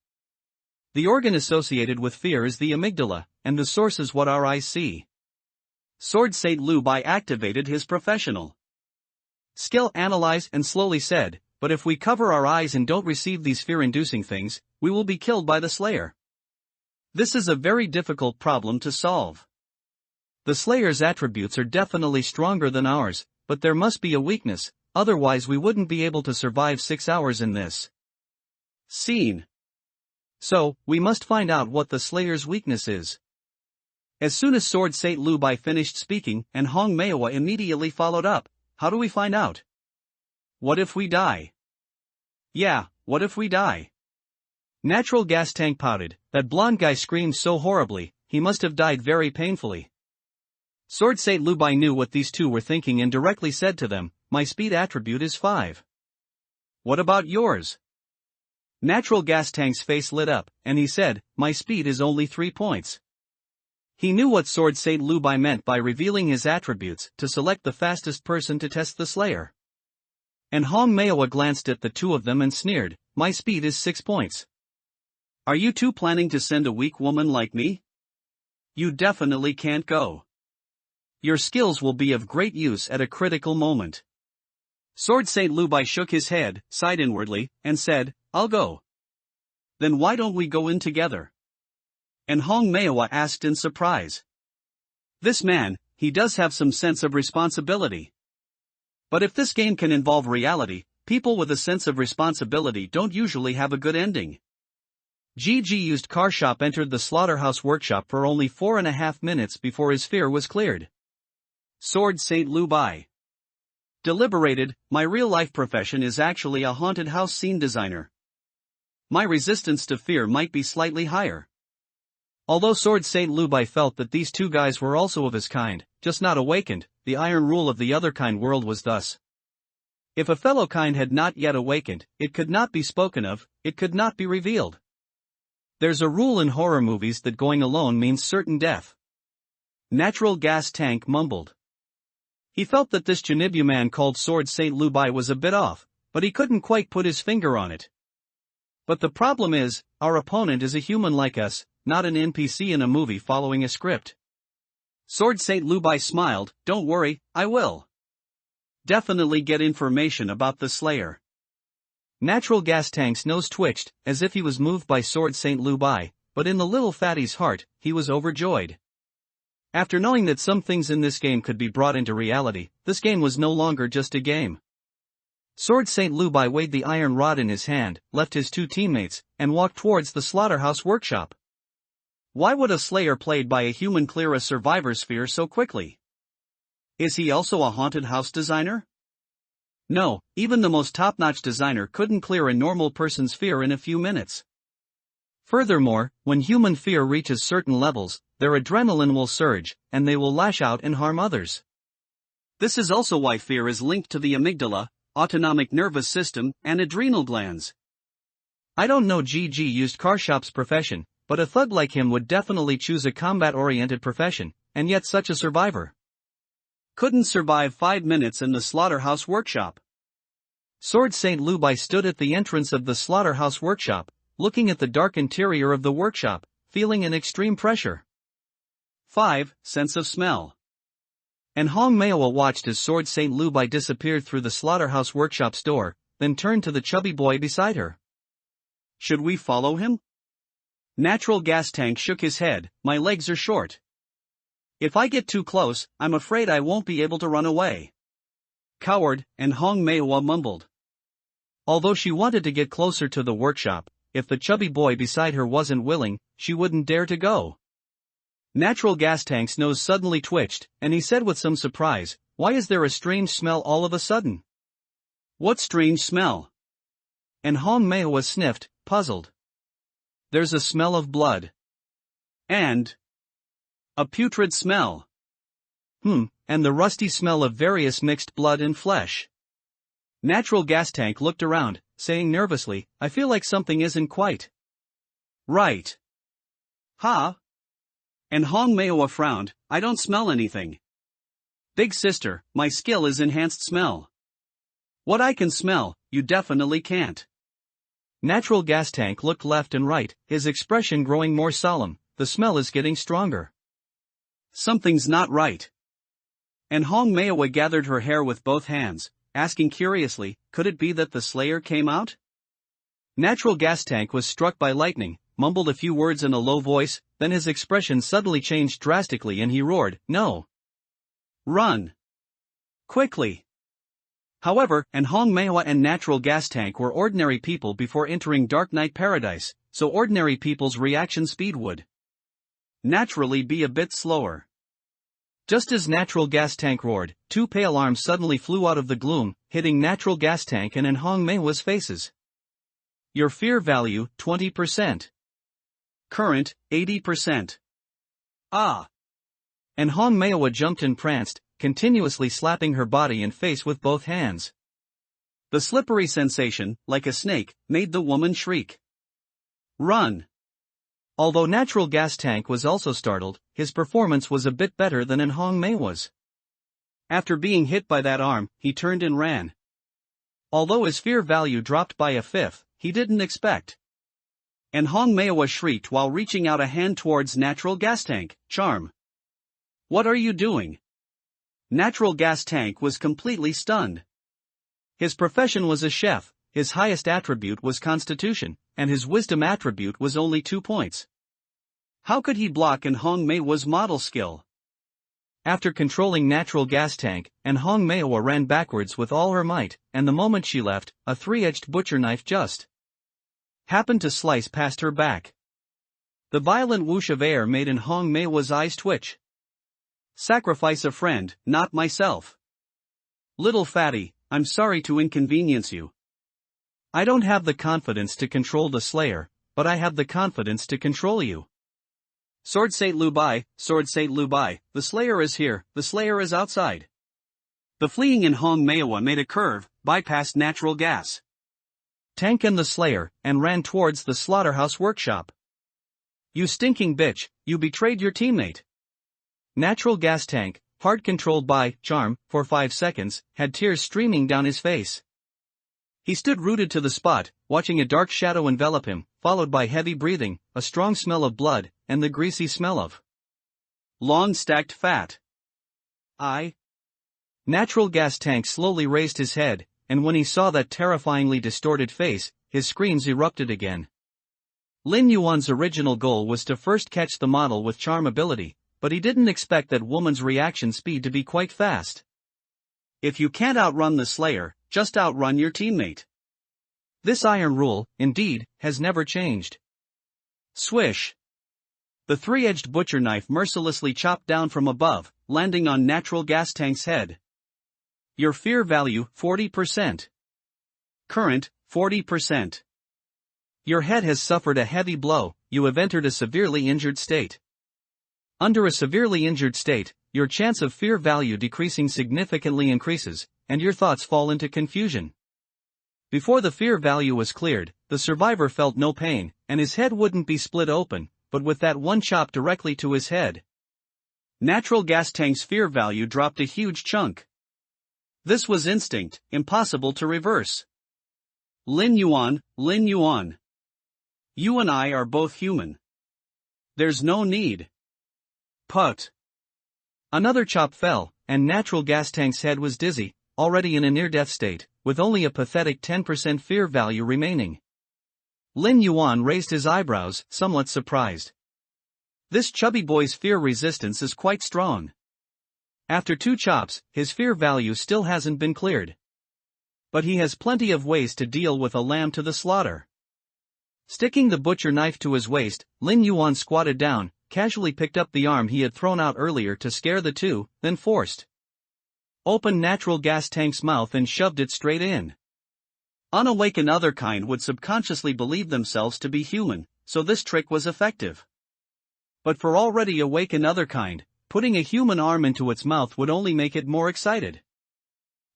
The organ associated with fear is the amygdala, and the source is what our eyes see. Sword Saint Lubai activated his professional skill analyze and slowly said, but if we cover our eyes and don't receive these fear-inducing things, we will be killed by the Slayer. This is a very difficult problem to solve. The Slayer's attributes are definitely stronger than ours, but there must be a weakness, otherwise we wouldn't be able to survive 6 hours in this scene. So, we must find out what the Slayer's weakness is. As soon as Sword Saint Lubai finished speaking and Hong Manhwa immediately followed up, how do we find out? What if we die? Yeah, what if we die? Natural gas tank pouted, that blonde guy screamed so horribly, he must have died very painfully. Sword Saint Lubai knew what these two were thinking and directly said to them, my speed attribute is 5. What about yours? Natural gas tank's face lit up, and he said, my speed is only 3 points. He knew what Sword Saint Lubai meant by revealing his attributes to select the fastest person to test the Slayer. And Hong Manhwa glanced at the two of them and sneered, my speed is 6 points. Are you two planning to send a weak woman like me? You definitely can't go. Your skills will be of great use at a critical moment. Sword Saint Lubai shook his head, sighed inwardly, and said, I'll go. Then why don't we go in together? And Hong Manhwa asked in surprise. This man, he does have some sense of responsibility. But if this game can involve reality, people with a sense of responsibility don't usually have a good ending. GG used car shop entered the slaughterhouse workshop for only 4.5 minutes before his fear was cleared. Sword Saint Lubai deliberated, my real-life profession is actually a haunted house scene designer. My resistance to fear might be slightly higher. Although Sword Saint Lubai felt that these two guys were also of his kind, just not awakened, the iron rule of the other kind world was thus. If a fellow kind had not yet awakened, it could not be spoken of, it could not be revealed. There's a rule in horror movies that going alone means certain death. Natural gas tank mumbled. He felt that this Janibu man called Sword Saint Lubai was a bit off, but he couldn't quite put his finger on it. But the problem is, our opponent is a human like us, not an NPC in a movie following a script. Sword Saint Lubai smiled, don't worry, I will definitely get information about the Slayer. Natural gas tank's nose twitched, as if he was moved by Sword Saint Lu Bai, but in the little fatty's heart, he was overjoyed. After knowing that some things in this game could be brought into reality, this game was no longer just a game. Sword Saint Lu Bai weighed the iron rod in his hand, left his two teammates, and walked towards the slaughterhouse workshop. Why would a slayer played by a human clear a survivor sphere so quickly? Is he also a haunted house designer? No, even the most top-notch designer couldn't clear a normal person's fear in a few minutes. Furthermore, when human fear reaches certain levels, their adrenaline will surge, and they will lash out and harm others. This is also why fear is linked to the amygdala, autonomic nervous system, and adrenal glands. I don't know GG used car shop's profession, but a thug like him would definitely choose a combat-oriented profession, and yet such a survivor couldn't survive 5 minutes in the slaughterhouse workshop. Sword Saint Lu Bai stood at the entrance of the slaughterhouse workshop, looking at the dark interior of the workshop, feeling an extreme pressure. 5. Sense of smell. And Hong Maowa watched as Sword Saint Lu Bai disappeared through the slaughterhouse workshop's door, then turned to the chubby boy beside her. Should we follow him? Natural gas tank shook his head. My legs are short. If I get too close, I'm afraid I won't be able to run away. Coward, and Hong Maowa mumbled. Although she wanted to get closer to the workshop, if the chubby boy beside her wasn't willing, she wouldn't dare to go. Natural gas tank's nose suddenly twitched, and he said with some surprise, "Why is there a strange smell all of a sudden?" "What strange smell?" And Hong Maowa sniffed, puzzled. "There's a smell of blood. And a putrid smell. And the rusty smell of various mixed blood and flesh." Natural gas tank looked around, saying nervously, "I feel like something isn't quite right." "Ha?" And Hong Maowa frowned, "I don't smell anything. Big sister, my skill is enhanced smell. What I can smell, you definitely can't." Natural gas tank looked left and right, his expression growing more solemn. "The smell is getting stronger. Something's not right." And Hong Maowa gathered her hair with both hands, asking curiously, could it be that the Slayer came out? Natural gas tank was struck by lightning, mumbled a few words in a low voice, then his expression suddenly changed drastically and he roared, "No! Run! Quickly!" However, and Hong Maowa and Natural gas tank were ordinary people before entering Dark Knight Paradise, so ordinary people's reaction speed would naturally be a bit slower. Just as Natural gas tank roared, two pale arms suddenly flew out of the gloom, hitting Natural gas tank and in Hong Maowa's faces. Your fear value, 20%. Current, 80%. Ah! And Hong Maowa jumped and pranced, continuously slapping her body and face with both hands. The slippery sensation, like a snake, made the woman shriek. "Run!" Although Natural gas tank was also startled, his performance was a bit better than in Hong Maowa's. After being hit by that arm, he turned and ran. Although his fear value dropped by a fifth, he didn't expect. And Hong Maowa shrieked while reaching out a hand towards Natural gas tank, "Charm! What are you doing?" Natural gas tank was completely stunned. His profession was a chef, his highest attribute was constitution, and his wisdom attribute was only 2 points. How could he block in Hong Maowa's model skill? After controlling Natural gas tank, and Hong Maowa ran backwards with all her might, and the moment she left, a 3-edged butcher knife just happened to slice past her back. The violent whoosh of air made in Hong Maowa's eyes twitch. "Sacrifice a friend, not myself. Little fatty, I'm sorry to inconvenience you. I don't have the confidence to control the Slayer, but I have the confidence to control you. Sword Saint Lu Bai, Sword Saint Lu Bai, the Slayer is here, the Slayer is outside." The fleeing in Hong Maowa made a curve, bypassed Natural gas tank and the Slayer, and ran towards the slaughterhouse workshop. "You stinking bitch, you betrayed your teammate." Natural gas tank, part controlled by charm, for 5 seconds, had tears streaming down his face. He stood rooted to the spot, watching a dark shadow envelop him, followed by heavy breathing, a strong smell of blood, and the greasy smell of long stacked fat. Natural gas tank slowly raised his head, and when he saw that terrifyingly distorted face, his screams erupted again. Lin Yuan's original goal was to first catch the model with charm ability, but he didn't expect that woman's reaction speed to be quite fast. If you can't outrun the Slayer, just outrun your teammate. This iron rule, indeed, has never changed. Swish! The three-edged butcher knife mercilessly chopped down from above, landing on Natural Gas Tank's head. Your fear value, 40%. Current, 40%. Your head has suffered a heavy blow, you have entered a severely injured state. Under a severely injured state, your chance of fear value decreasing significantly increases, and your thoughts fall into confusion. Before the fear value was cleared, the survivor felt no pain, and his head wouldn't be split open, but with that one chop directly to his head. Natural Gas Tank's fear value dropped a huge chunk. This was instinct, impossible to reverse. Lin Yuan, Lin Yuan. You and I are both human. There's no need. Put. Another chop fell, and Natural Gas Tank's head was dizzy, already in a near-death state, with only a pathetic 10% fear value remaining. Lin Yuan raised his eyebrows, somewhat surprised. This chubby boy's fear resistance is quite strong. After 2 chops, his fear value still hasn't been cleared. But he has plenty of ways to deal with a lamb to the slaughter. Sticking the butcher knife to his waist, Lin Yuan squatted down, casually picked up the arm he had thrown out earlier to scare the two, then forced open Natural Gas Tank's mouth and shoved it straight in. Unawakened otherkind would subconsciously believe themselves to be human, so this trick was effective. But for already awakened otherkind, putting a human arm into its mouth would only make it more excited.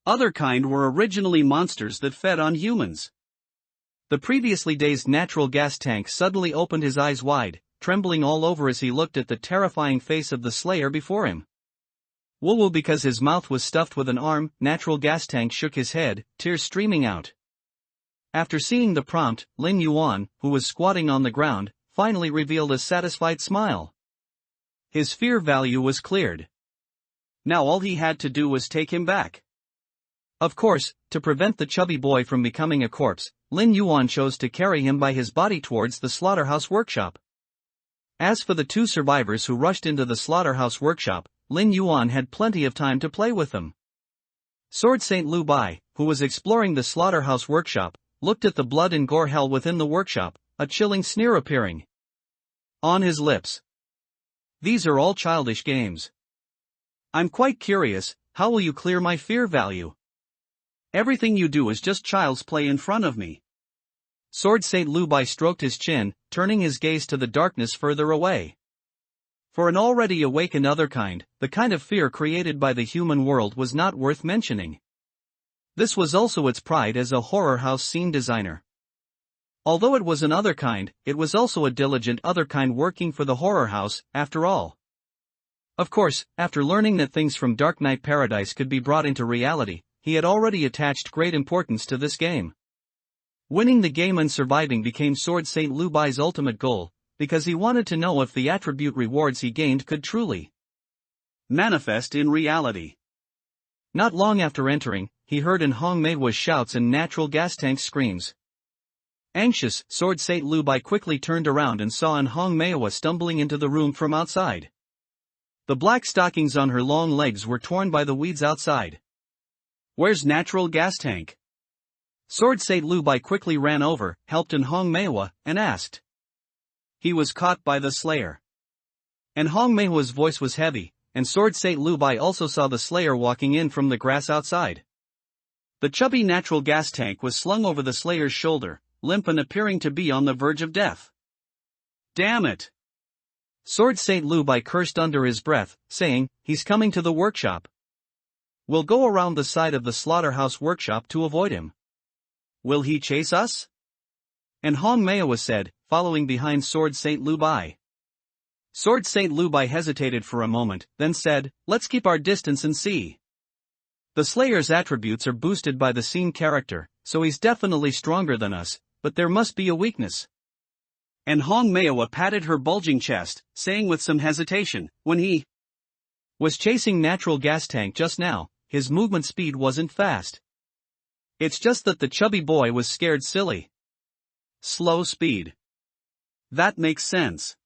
Otherkind were originally monsters that fed on humans. The previously dazed Natural Gas Tank suddenly opened his eyes wide, trembling all over as he looked at the terrifying face of the Slayer before him. Woo-woo, because his mouth was stuffed with an arm, Natural Gas Tank shook his head, tears streaming out. After seeing the prompt, Lin Yuan, who was squatting on the ground, finally revealed a satisfied smile. His fear value was cleared. Now all he had to do was take him back. Of course, to prevent the chubby boy from becoming a corpse, Lin Yuan chose to carry him by his body towards the slaughterhouse workshop. As for the 2 survivors who rushed into the slaughterhouse workshop, Lin Yuan had plenty of time to play with them. Sword Saint Lu Bai, who was exploring the slaughterhouse workshop, looked at the blood and gore hell within the workshop, a chilling sneer appearing on his lips. These are all childish games. I'm quite curious, how will you clear my fear value? Everything you do is just child's play in front of me. Sword Saint Lu Bai stroked his chin, turning his gaze to the darkness further away. For an already awakened otherkind, the kind of fear created by the human world was not worth mentioning. This was also its pride as a horror house scene designer. Although it was an otherkind, it was also a diligent otherkind working for the horror house, after all. Of course, after learning that things from Dark Knight Paradise could be brought into reality, he had already attached great importance to this game. Winning the game and surviving became Sword Saint Lu Bai's ultimate goal, because he wanted to know if the attribute rewards he gained could truly manifest in reality. Not long after entering, he heard in Hong Meiwa's shouts and Natural Gas Tank's screams. Anxious, Sword Saint Lu Bai quickly turned around and saw in Hong Meiwa stumbling into the room from outside. The black stockings on her long legs were torn by the weeds outside. Where's Natural Gas Tank? Sword Saint Lu Bai quickly ran over, helped in Hong Meiwa, and asked. He was caught by the Slayer. And Hong Meiwa's voice was heavy, and Sword Saint Lu Bai also saw the Slayer walking in from the grass outside. The chubby Natural Gas Tank was slung over the Slayer's shoulder, limp and appearing to be on the verge of death. Damn it! Sword Saint Lu Bai cursed under his breath, saying, he's coming to the workshop. We'll go around the side of the slaughterhouse workshop to avoid him. Will he chase us? And Hong Meiwa said, following behind Sword Saint Lu Bai. Sword Saint Lu Bai hesitated for a moment, then said, let's keep our distance and see. The Slayer's attributes are boosted by the scene character, so he's definitely stronger than us, but there must be a weakness. And Hong Meiwa patted her bulging chest, saying with some hesitation, when he was chasing Natural Gas Tank just now, his movement speed wasn't fast. It's just that the chubby boy was scared silly. Slow speed. That makes sense.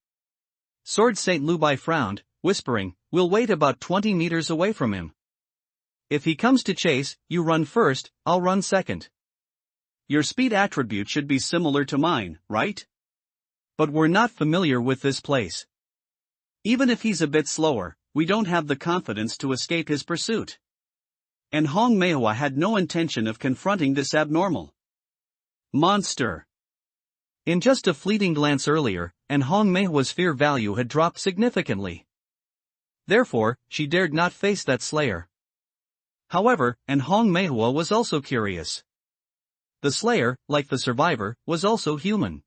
Sword Saint Lubai frowned, whispering, "We'll wait about 20 meters away from him. If he comes to chase, you run first, I'll run second. Your speed attribute should be similar to mine, right? But we're not familiar with this place. Even if he's a bit slower, we don't have the confidence to escape his pursuit." And Hong Manhwa had no intention of confronting this abnormal monster. In just a fleeting glance earlier, and Hong Manhwa's fear value had dropped significantly. Therefore, she dared not face that slayer. However, and Hong Manhwa was also curious. The slayer, like the survivor, was also human.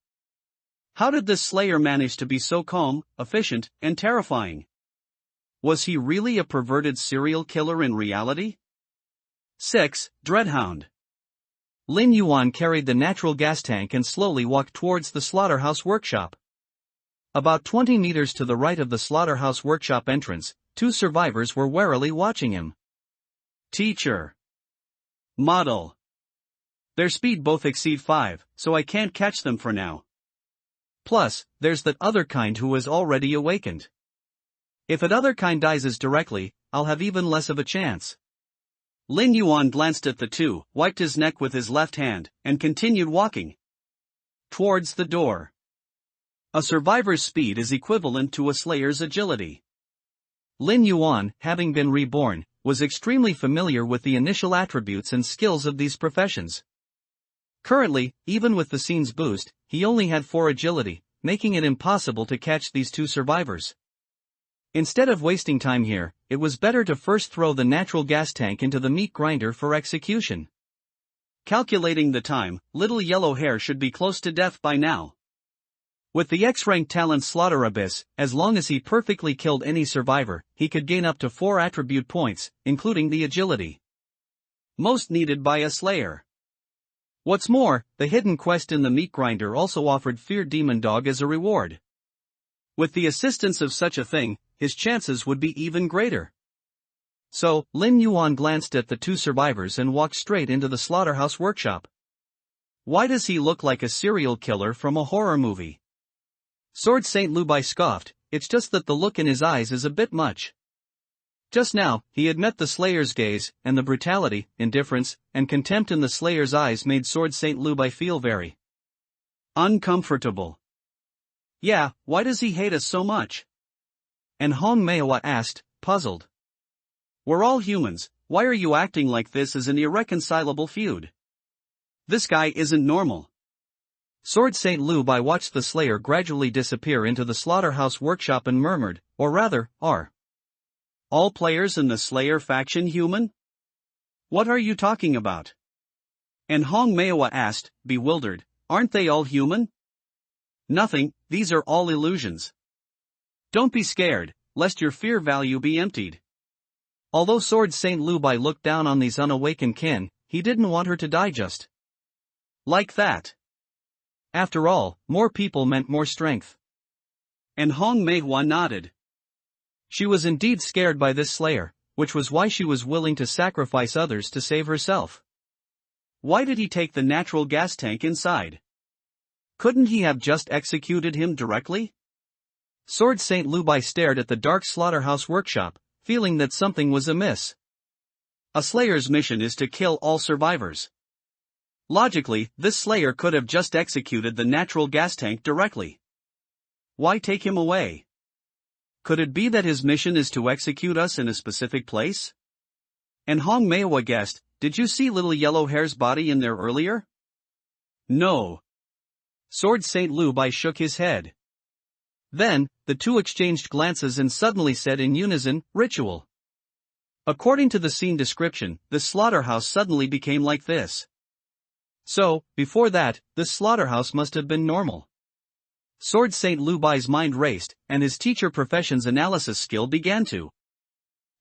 How did this slayer manage to be so calm, efficient, and terrifying? Was he really a perverted serial killer in reality? 6. Dreadhound. Lin Yuan carried the natural gas tank and slowly walked towards the slaughterhouse workshop. About 20 meters to the right of the slaughterhouse workshop entrance, 2 survivors were warily watching him. Teacher. Model. Their speed both exceed 5, so I can't catch them for now. Plus, there's that other kind who has already awakened. If that other kind dies directly, I'll have even less of a chance. Lin Yuan glanced at the 2, wiped his neck with his left hand, and continued walking towards the door. A survivor's speed is equivalent to a slayer's agility. Lin Yuan, having been reborn, was extremely familiar with the initial attributes and skills of these professions. Currently, even with the scene's boost, he only had 4 agility, making it impossible to catch these 2 survivors. Instead of wasting time here, it was better to first throw the natural gas tank into the meat grinder for execution. Calculating the time, little yellow hair should be close to death by now. With the X-rank talent Slaughter Abyss, as long as he perfectly killed any survivor, he could gain up to 4 attribute points, including the agility most needed by a slayer. What's more, the hidden quest in the meat grinder also offered Fear Demon Dog as a reward. With the assistance of such a thing, his chances would be even greater. So, Lin Yuan glanced at the 2 survivors and walked straight into the slaughterhouse workshop. Why does he look like a serial killer from a horror movie? Sword Saint Lubai scoffed, it's just that the look in his eyes is a bit much. Just now, he had met the Slayer's gaze, and the brutality, indifference, and contempt in the Slayer's eyes made Sword Saint Lubai feel very uncomfortable. Yeah, why does he hate us so much? And Hong Manhwa asked, puzzled. We're all humans, why are you acting like this is an irreconcilable feud? This guy isn't normal. Sword Saint Lubai watched the Slayer gradually disappear into the slaughterhouse workshop and murmured, or rather, are all players in the Slayer faction human? What are you talking about? And Hong Manhwa asked, bewildered, aren't they all human? Nothing, these are all illusions. Don't be scared, lest your fear value be emptied. Although Sword Saint Lubai looked down on these unawakened kin, he didn't want her to die just like that. After all, more people meant more strength. And Hong Manhwa nodded. She was indeed scared by this slayer, which was why she was willing to sacrifice others to save herself. Why did he take the natural gas tank inside? Couldn't he have just executed him directly? Sword Saint Lubai stared at the dark slaughterhouse workshop, feeling that something was amiss. A slayer's mission is to kill all survivors. Logically, this slayer could have just executed the natural gas tank directly. Why take him away? Could it be that his mission is to execute us in a specific place? And Hong Manhwa guessed, did you see little yellow hair's body in there earlier? No. Sword Saint Lubai shook his head. Then, the 2 exchanged glances and suddenly said in unison, ritual. According to the scene description, the slaughterhouse suddenly became like this. So, before that, this slaughterhouse must have been normal. Sword Saint Lubai's mind raced, and his teacher profession's analysis skill began to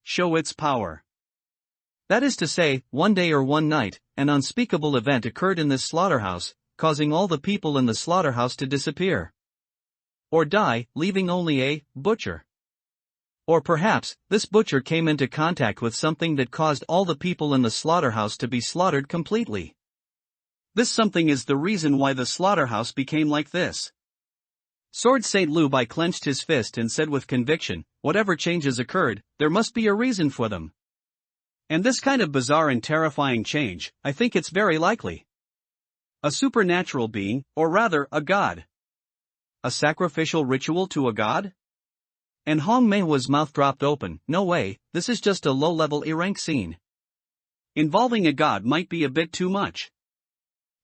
show its power. That is to say, one day or one night, an unspeakable event occurred in this slaughterhouse, causing all the people in the slaughterhouse to disappear. Or die, leaving only a butcher. Or perhaps, this butcher came into contact with something that caused all the people in the slaughterhouse to be slaughtered completely. This something is the reason why the slaughterhouse became like this. Sword St. Lubai clenched his fist and said with conviction, whatever changes occurred, there must be a reason for them. And this kind of bizarre and terrifying change, I think it's very likely. A supernatural being, or rather, a god. A sacrificial ritual to a god? And Hong Meihua's mouth dropped open. No way, this is just a low-level E-rank scene. Involving a god might be a bit too much.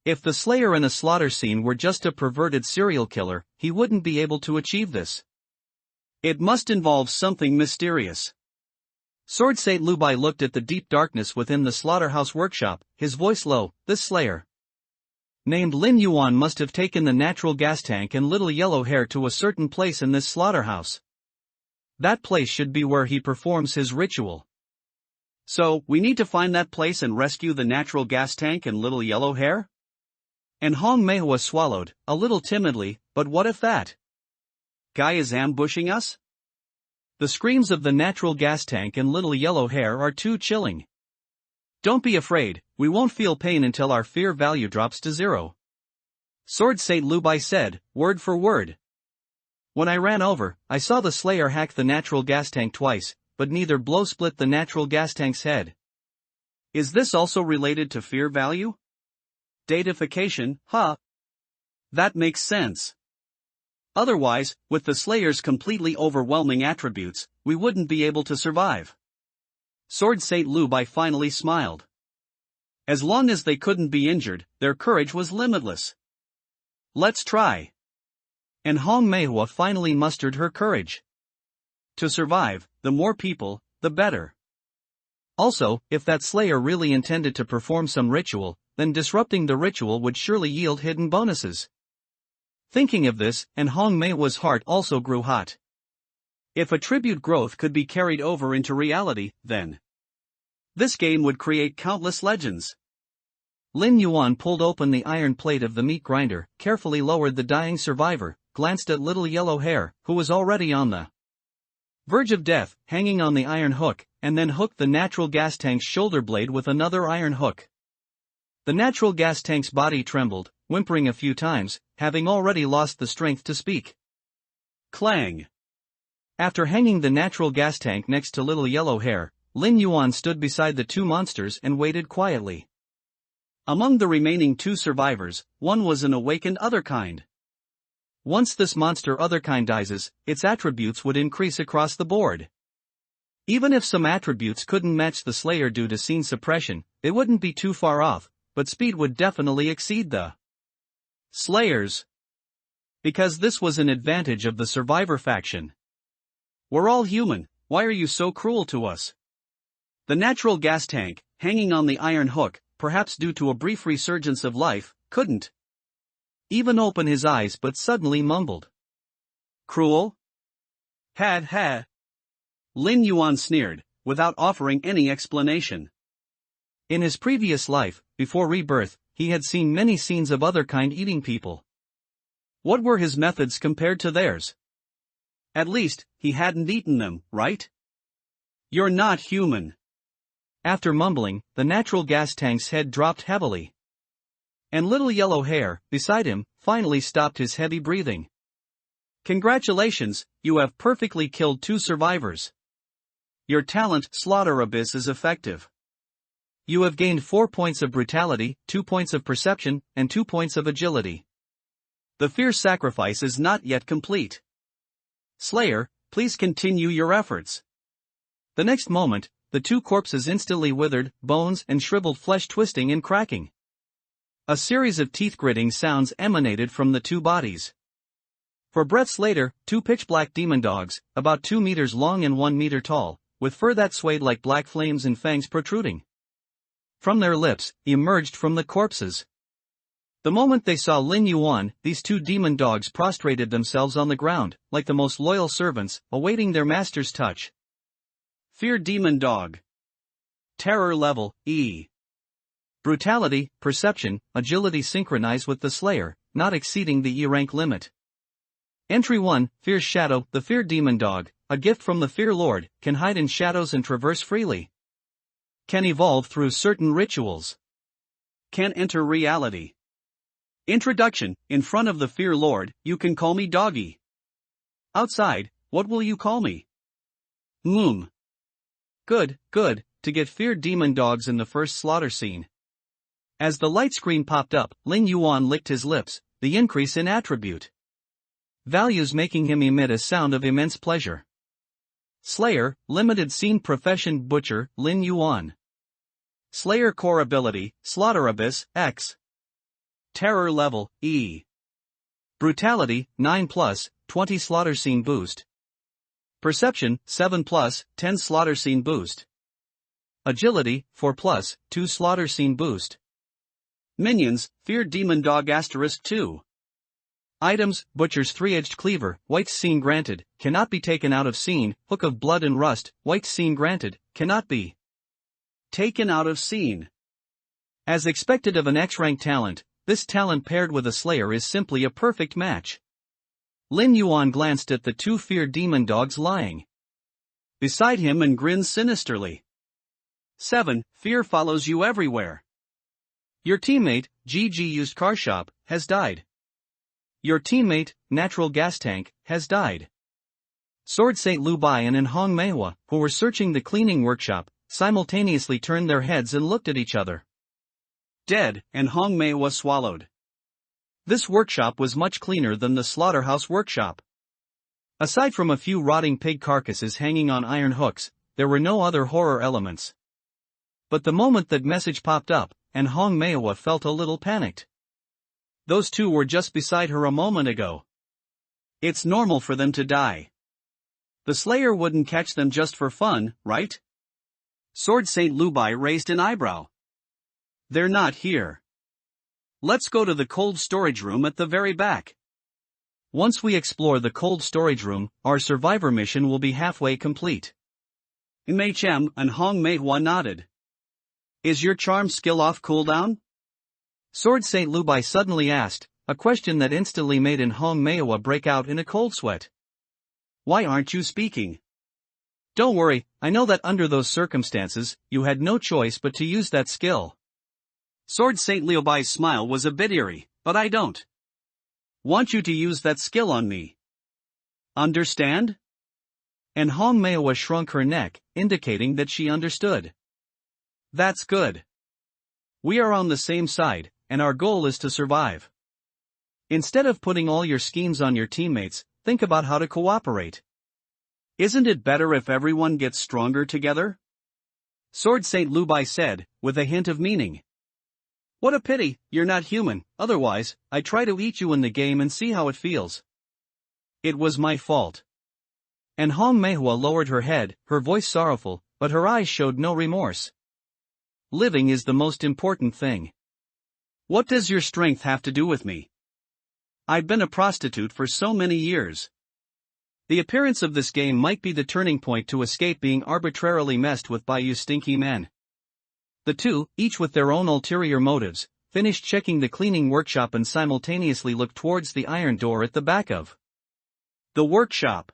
If the slayer in a slaughter scene were just a perverted serial killer, he wouldn't be able to achieve this. It must involve something mysterious. Sword St. Lubai looked at the deep darkness within the slaughterhouse workshop, his voice low. This slayer, named Lin Yuan, must have taken the natural gas tank and little yellow hair to a certain place in this slaughterhouse. That place should be where he performs his ritual. So, we need to find that place and rescue the natural gas tank and little yellow hair? And Hong Mehua swallowed, a little timidly, but what if that guy is ambushing us? The screams of the natural gas tank and little yellow hair are too chilling. Don't be afraid, we won't feel pain until our fear value drops to 0. Sword St. Lubai said, word for word. When I ran over, I saw the slayer hack the natural gas tank twice, but neither blow split the natural gas tank's head. Is this also related to fear value? Datification, huh? That makes sense. Otherwise, with the slayer's completely overwhelming attributes, we wouldn't be able to survive. Sword St. Lubai finally smiled. As long as they couldn't be injured, their courage was limitless. Let's try. And Hong Mehua finally mustered her courage. To survive, the more people, the better. Also, if that slayer really intended to perform some ritual, then disrupting the ritual would surely yield hidden bonuses. Thinking of this, and Hong Meihua's heart also grew hot. If attribute growth could be carried over into reality, then this game would create countless legends. Lin Yuan pulled open the iron plate of the meat grinder, carefully lowered the dying survivor, glanced at little yellow hair, who was already on the verge of death, hanging on the iron hook, and then hooked the natural gas tank's shoulder blade with another iron hook. The natural gas tank's body trembled, whimpering a few times, having already lost the strength to speak. Clang! After hanging the natural gas tank next to little yellow hair, Lin Yuan stood beside the two monsters and waited quietly. Among the remaining two survivors, one was an awakened otherkind. Once this monster otherkind dies, its attributes would increase across the board. Even if some attributes couldn't match the slayer due to scene suppression, it wouldn't be too far off, but speed would definitely exceed the slayers. Because this was an advantage of the survivor faction. We're all human, why are you so cruel to us? The natural gas tank, hanging on the iron hook, perhaps due to a brief resurgence of life, couldn't even open his eyes but suddenly mumbled. Cruel? Ha. Lin Yuan sneered, without offering any explanation. In his previous life, before rebirth, he had seen many scenes of otherkind eating people. What were his methods compared to theirs? At least, he hadn't eaten them, right? You're not human. After mumbling, the natural gas tank's head dropped heavily. And little yellow hair, beside him, finally stopped his heavy breathing. Congratulations, you have perfectly killed two survivors. Your talent, Slaughter Abyss, is effective. You have gained 4 points of brutality, 2 points of perception, and 2 points of agility. The fierce sacrifice is not yet complete. Slayer, please continue your efforts. The next moment, the two corpses instantly withered, bones and shriveled flesh twisting and cracking. A series of teeth-gritting sounds emanated from the two bodies. For breaths later, two pitch-black demon dogs, about 2 meters long and 1 meter tall, with fur that swayed like black flames and fangs protruding from their lips, emerged from the corpses. The moment they saw Lin Yuan, these two demon dogs prostrated themselves on the ground, like the most loyal servants, awaiting their master's touch. Fear Demon Dog. Terror Level, E. Brutality, Perception, Agility synchronized with the Slayer, not exceeding the E rank limit. Entry 1, Fierce Shadow. The Fear Demon Dog, a gift from the Fear Lord, can hide in shadows and traverse freely. Can evolve through certain rituals. Can enter reality. Introduction. In front of the Fear Lord, you can call me Doggy. Outside, what will you call me? Moom. Good, good, to get feared demon dogs in the first slaughter scene. As the light screen popped up, Lin Yuan licked his lips, the increase in attribute values making him emit a sound of immense pleasure. Slayer, limited scene profession Butcher, Lin Yuan. Slayer core ability, Slaughter Abyss, X. Terror level, E. Brutality, 9+, 20 slaughter scene boost. Perception, 7+, 10 slaughter scene boost. Agility, 4+, 2 slaughter scene boost. Minions, Fear Demon Dog *2. Items, Butcher's 3-edged cleaver, white scene granted, cannot be taken out of scene, Hook of Blood and Rust, white scene granted, cannot be taken out of scene. As expected of an X-rank talent, this talent paired with a Slayer is simply a perfect match. Lin Yuan glanced at the two feared demon dogs lying beside him and grinned sinisterly. 7. Fear follows you everywhere. Your teammate, GG Used Car Shop, has died. Your teammate, Natural Gas Tank, has died. Sword Saint Lu Bai and Hong Manhwa, who were searching the cleaning workshop, simultaneously turned their heads and looked at each other. Dead, and Hong Manhwa swallowed. This workshop was much cleaner than the slaughterhouse workshop. Aside from a few rotting pig carcasses hanging on iron hooks, there were no other horror elements. But the moment that message popped up, and Hong Manhwa felt a little panicked. Those two were just beside her a moment ago. It's normal for them to die. The Slayer wouldn't catch them just for fun, right? Sword Saint Lu Bai raised an eyebrow. They're not here. Let's go to the cold storage room at the very back. Once we explore the cold storage room, our survivor mission will be halfway complete. Mei Chem and Hong Manhwa nodded. Is your charm skill off cooldown? Sword Saint Lu Bai suddenly asked, a question that instantly made Hong Manhwa break out in a cold sweat. Why aren't you speaking? Don't worry, I know that under those circumstances, you had no choice but to use that skill. Sword Saint Liu Bai's smile was a bit eerie, but I don't want you to use that skill on me. Understand? And Hong Manhwa shrunk her neck, indicating that she understood. That's good. We are on the same side, and our goal is to survive. Instead of putting all your schemes on your teammates, think about how to cooperate. Isn't it better if everyone gets stronger together? Sword Saint Lu Bai said, with a hint of meaning. What a pity, you're not human, otherwise, I'd try to eat you in the game and see how it feels. It was my fault. And Hong Manhwa lowered her head, her voice sorrowful, but her eyes showed no remorse. Living is the most important thing. What does your strength have to do with me? I've been a prostitute for so many years. The appearance of this game might be the turning point to escape being arbitrarily messed with by you stinky men. The two, each with their own ulterior motives, finished checking the cleaning workshop and simultaneously looked towards the iron door at the back of the workshop.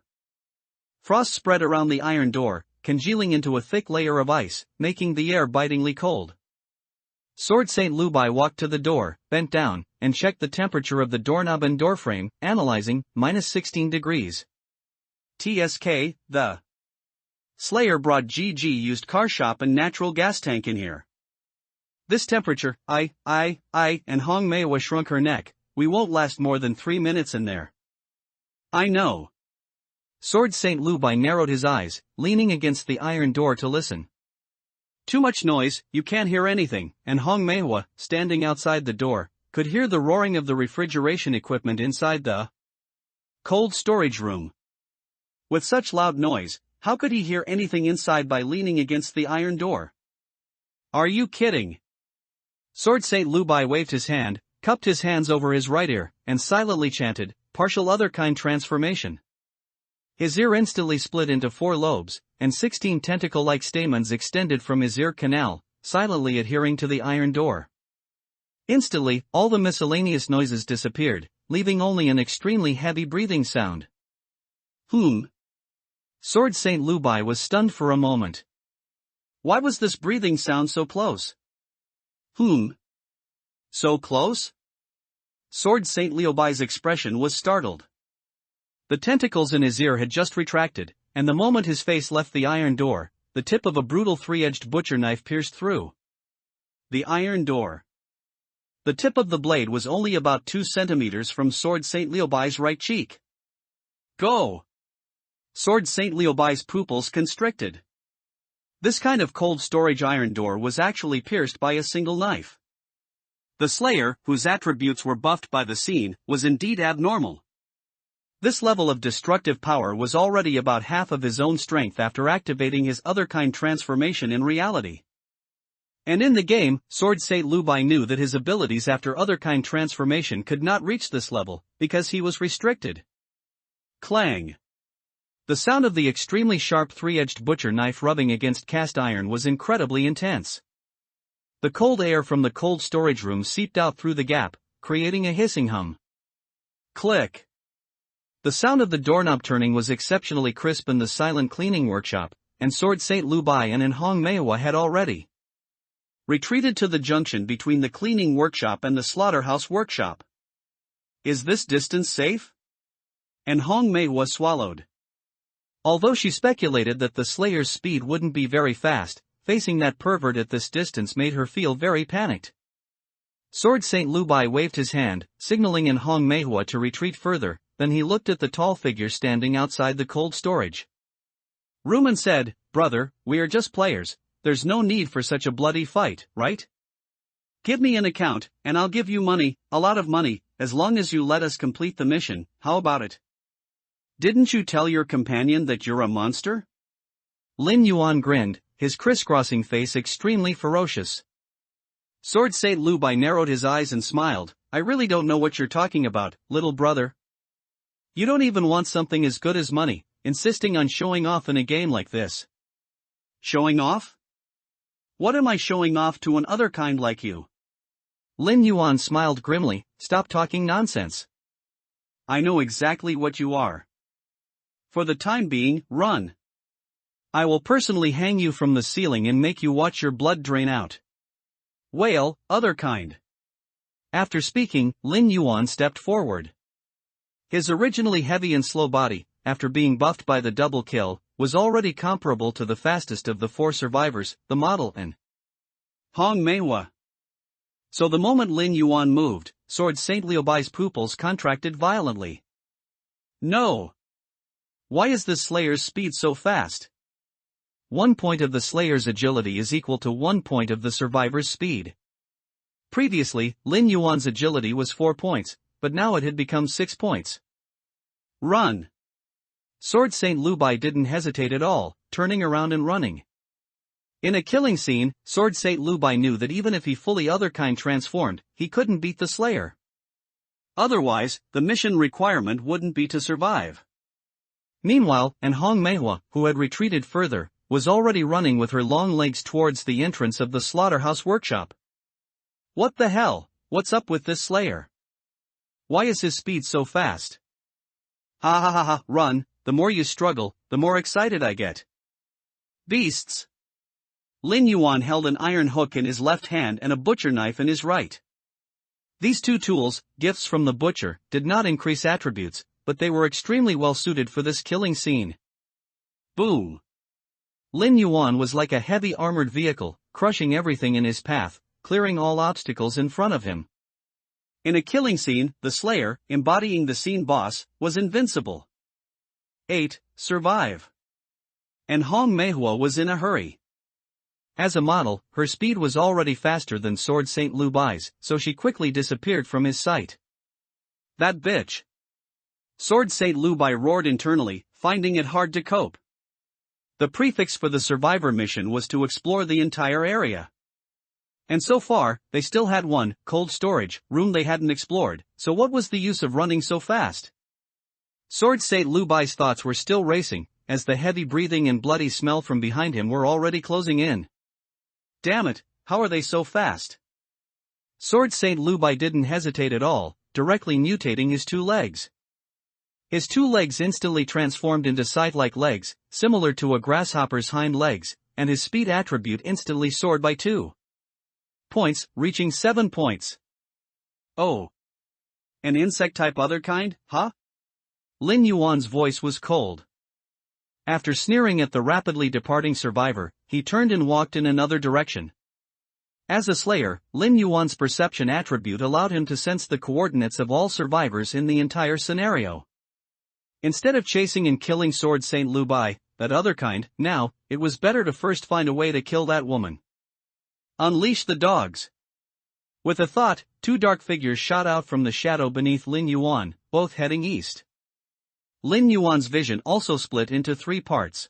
Frost spread around the iron door, congealing into a thick layer of ice, making the air bitingly cold. Sword Saint Lu Bai walked to the door, bent down, and checked the temperature of the doorknob and doorframe, analyzing, -16 degrees. TSK, the Slayer brought GG Used Car Shop and Natural Gas Tank in here. This temperature, and Hong Manhwa shrunk her neck, we won't last more than 3 minutes in there. I know. Sword Saint Lu Bai narrowed his eyes, leaning against the iron door to listen. Too much noise, you can't hear anything, and Hong Manhwa, standing outside the door, could hear the roaring of the refrigeration equipment inside the cold storage room. With such loud noise, how could he hear anything inside by leaning against the iron door? Are you kidding? Sword Saint Lu Bai waved his hand, cupped his hands over his right ear, and silently chanted, partial otherkind transformation. His ear instantly split into 4 lobes, and 16 tentacle-like stamens extended from his ear canal, silently adhering to the iron door. Instantly, all the miscellaneous noises disappeared, leaving only an extremely heavy breathing sound. Sword Saint Lu Bai was stunned for a moment. Why was this breathing sound so close? So close? Sword Saint Liubai's expression was startled. The tentacles in his ear had just retracted, and the moment his face left the iron door, the tip of a brutal three-edged butcher knife pierced through the iron door. The tip of the blade was only about 2 centimeters from Sword Saint Liubai's right cheek. Go! Sword Saint Liubai's pupils constricted. This kind of cold storage iron door was actually pierced by a single knife. The Slayer, whose attributes were buffed by the scene, was indeed abnormal. This level of destructive power was already about half of his own strength after activating his other-kind transformation in reality. And in the game, Sword Saint Liubai knew that his abilities after other-kind transformation could not reach this level, because he was restricted. Clang! The sound of the extremely sharp three-edged butcher knife rubbing against cast iron was incredibly intense. The cold air from the cold storage room seeped out through the gap, creating a hissing hum. Click! The sound of the doorknob turning was exceptionally crisp in the silent cleaning workshop, and Sword Saint Liubai and Hong Manhwa had already retreated to the junction between the cleaning workshop and the slaughterhouse workshop. Is this distance safe? And Hong Manhwa swallowed. Although she speculated that the Slayer's speed wouldn't be very fast, facing that pervert at this distance made her feel very panicked. Sword Saint Liubai waved his hand, signaling Hong Manhwa to retreat further. Then he looked at the tall figure standing outside the cold storage room and said, "Brother, we are just players, there's no need for such a bloody fight, right? Give me an account, and I'll give you money, a lot of money, as long as you let us complete the mission, how about it? Didn't you tell your companion that you're a monster?" Lin Yuan grinned, his crisscrossing face extremely ferocious. Sword Saint Liubai narrowed his eyes and smiled, "I really don't know what you're talking about, little brother. You don't even want something as good as money, insisting on showing off in a game like this." Showing off? What am I showing off to an other kind like you? Lin Yuan smiled grimly, "Stop talking nonsense. I know exactly what you are. For the time being, run. I will personally hang you from the ceiling and make you watch your blood drain out. Wail, other kind." After speaking, Lin Yuan stepped forward. His originally heavy and slow body, after being buffed by the double kill, was already comparable to the fastest of the 4 survivors, the model and Hong Manhwa. So the moment Lin Yuan moved, Sword Saint Liubai's pupils contracted violently. No! Why is this Slayer's speed so fast? 1 point of the Slayer's agility is equal to 1 point of the survivor's speed. Previously, Lin Yuan's agility was 4 points, but now it had become 6 points. Run! Sword Saint Liubai didn't hesitate at all, turning around and running. In a killing scene, Sword Saint Liubai knew that even if he fully otherkind transformed, he couldn't beat the Slayer. Otherwise, the mission requirement wouldn't be to survive. Meanwhile, Hong Manhwa, who had retreated further, was already running with her long legs towards the entrance of the slaughterhouse workshop. What the hell? What's up with this Slayer? Why is his speed so fast? Ha ha ha ha, run, the more you struggle, the more excited I get. Beasts! Lin Yuan held an iron hook in his left hand and a butcher knife in his right. These 2 tools, gifts from the butcher, did not increase attributes, but they were extremely well suited for this killing scene. Boom! Lin Yuan was like a heavy armored vehicle, crushing everything in his path, clearing all obstacles in front of him. In a killing scene, the Slayer, embodying the scene boss, was invincible. 8. Survive. And Hong Manhwa was in a hurry. As a model, her speed was already faster than Sword Saint Liubai's, so she quickly disappeared from his sight. That bitch! Sword Saint Liubai roared internally, finding it hard to cope. The prefix for the survivor mission was to explore the entire area. And so far, they still had 1 cold storage room they hadn't explored, so what was the use of running so fast? Sword Saint Liubai's thoughts were still racing, as the heavy breathing and bloody smell from behind him were already closing in. Damn it, how are they so fast? Sword Saint Liubai didn't hesitate at all, directly mutating his 2 legs. His 2 legs instantly transformed into scythe-like legs, similar to a grasshopper's hind legs, and his speed attribute instantly soared by 2 points, reaching 7 points. Oh! An insect-type other kind, huh? Lin Yuan's voice was cold. After sneering at the rapidly departing survivor, he turned and walked in another direction. As a slayer, Lin Yuan's perception attribute allowed him to sense the coordinates of all survivors in the entire scenario. Instead of chasing and killing Sword Saint Lu Bai, that other kind, now, it was better to first find a way to kill that woman. Unleash the dogs. With a thought, two dark figures shot out from the shadow beneath Lin Yuan, both heading east. Lin Yuan's vision also split into three parts.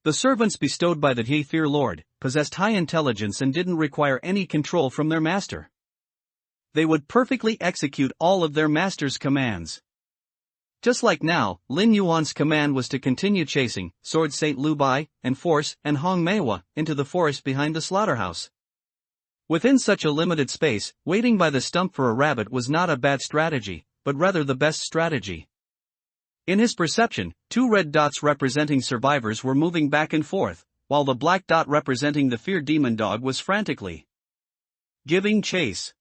The servants bestowed by the He Fear Lord possessed high intelligence and didn't require any control from their master. They would perfectly execute all of their master's commands. Just like now, Lin Yuan's command was to continue chasing Sword Saint Lu Bai and Force and Hong Manhwa into the forest behind the slaughterhouse. Within such a limited space, waiting by the stump for a rabbit was not a bad strategy, but rather the best strategy. In his perception, two red dots representing survivors were moving back and forth, while the black dot representing the fear demon dog was frantically giving chase.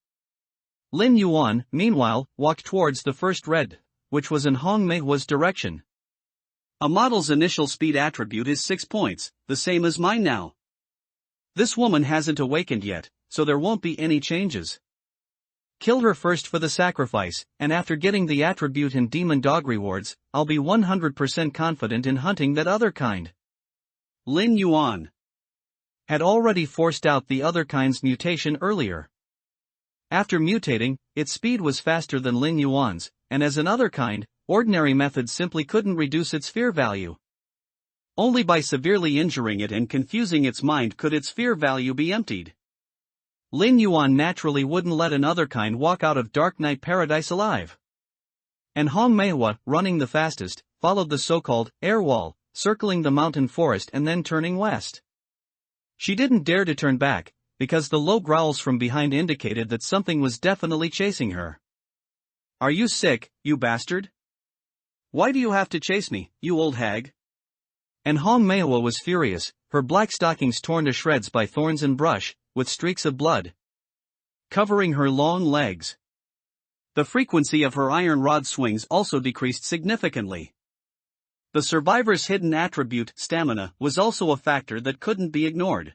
Lin Yuan, meanwhile, walked towards the first red, which was in Hong Manhwa's direction. A model's initial speed attribute is 6 points, the same as mine now. This woman hasn't awakened yet, so there won't be any changes. Kill her first for the sacrifice, and after getting the attribute and demon dog rewards, I'll be 100% confident in hunting that other kind. Lin Yuan had already forced out the other kind's mutation earlier. After mutating, its speed was faster than Lin Yuan's, and as an other kind, ordinary methods simply couldn't reduce its fear value. Only by severely injuring it and confusing its mind could its fear value be emptied. Lin Yuan naturally wouldn't let another kind walk out of Dark Night Paradise alive. And Hong Manhwa, running the fastest, followed the so-called air wall, circling the mountain forest and then turning west. She didn't dare to turn back, because the low growls from behind indicated that something was definitely chasing her. Are you sick, you bastard? Why do you have to chase me, you old hag? And Hong Manhwa was furious, her black stockings torn to shreds by thorns and brush, with streaks of blood covering her long legs. The frequency of her iron rod swings also decreased significantly. The survivor's hidden attribute, stamina, was also a factor that couldn't be ignored.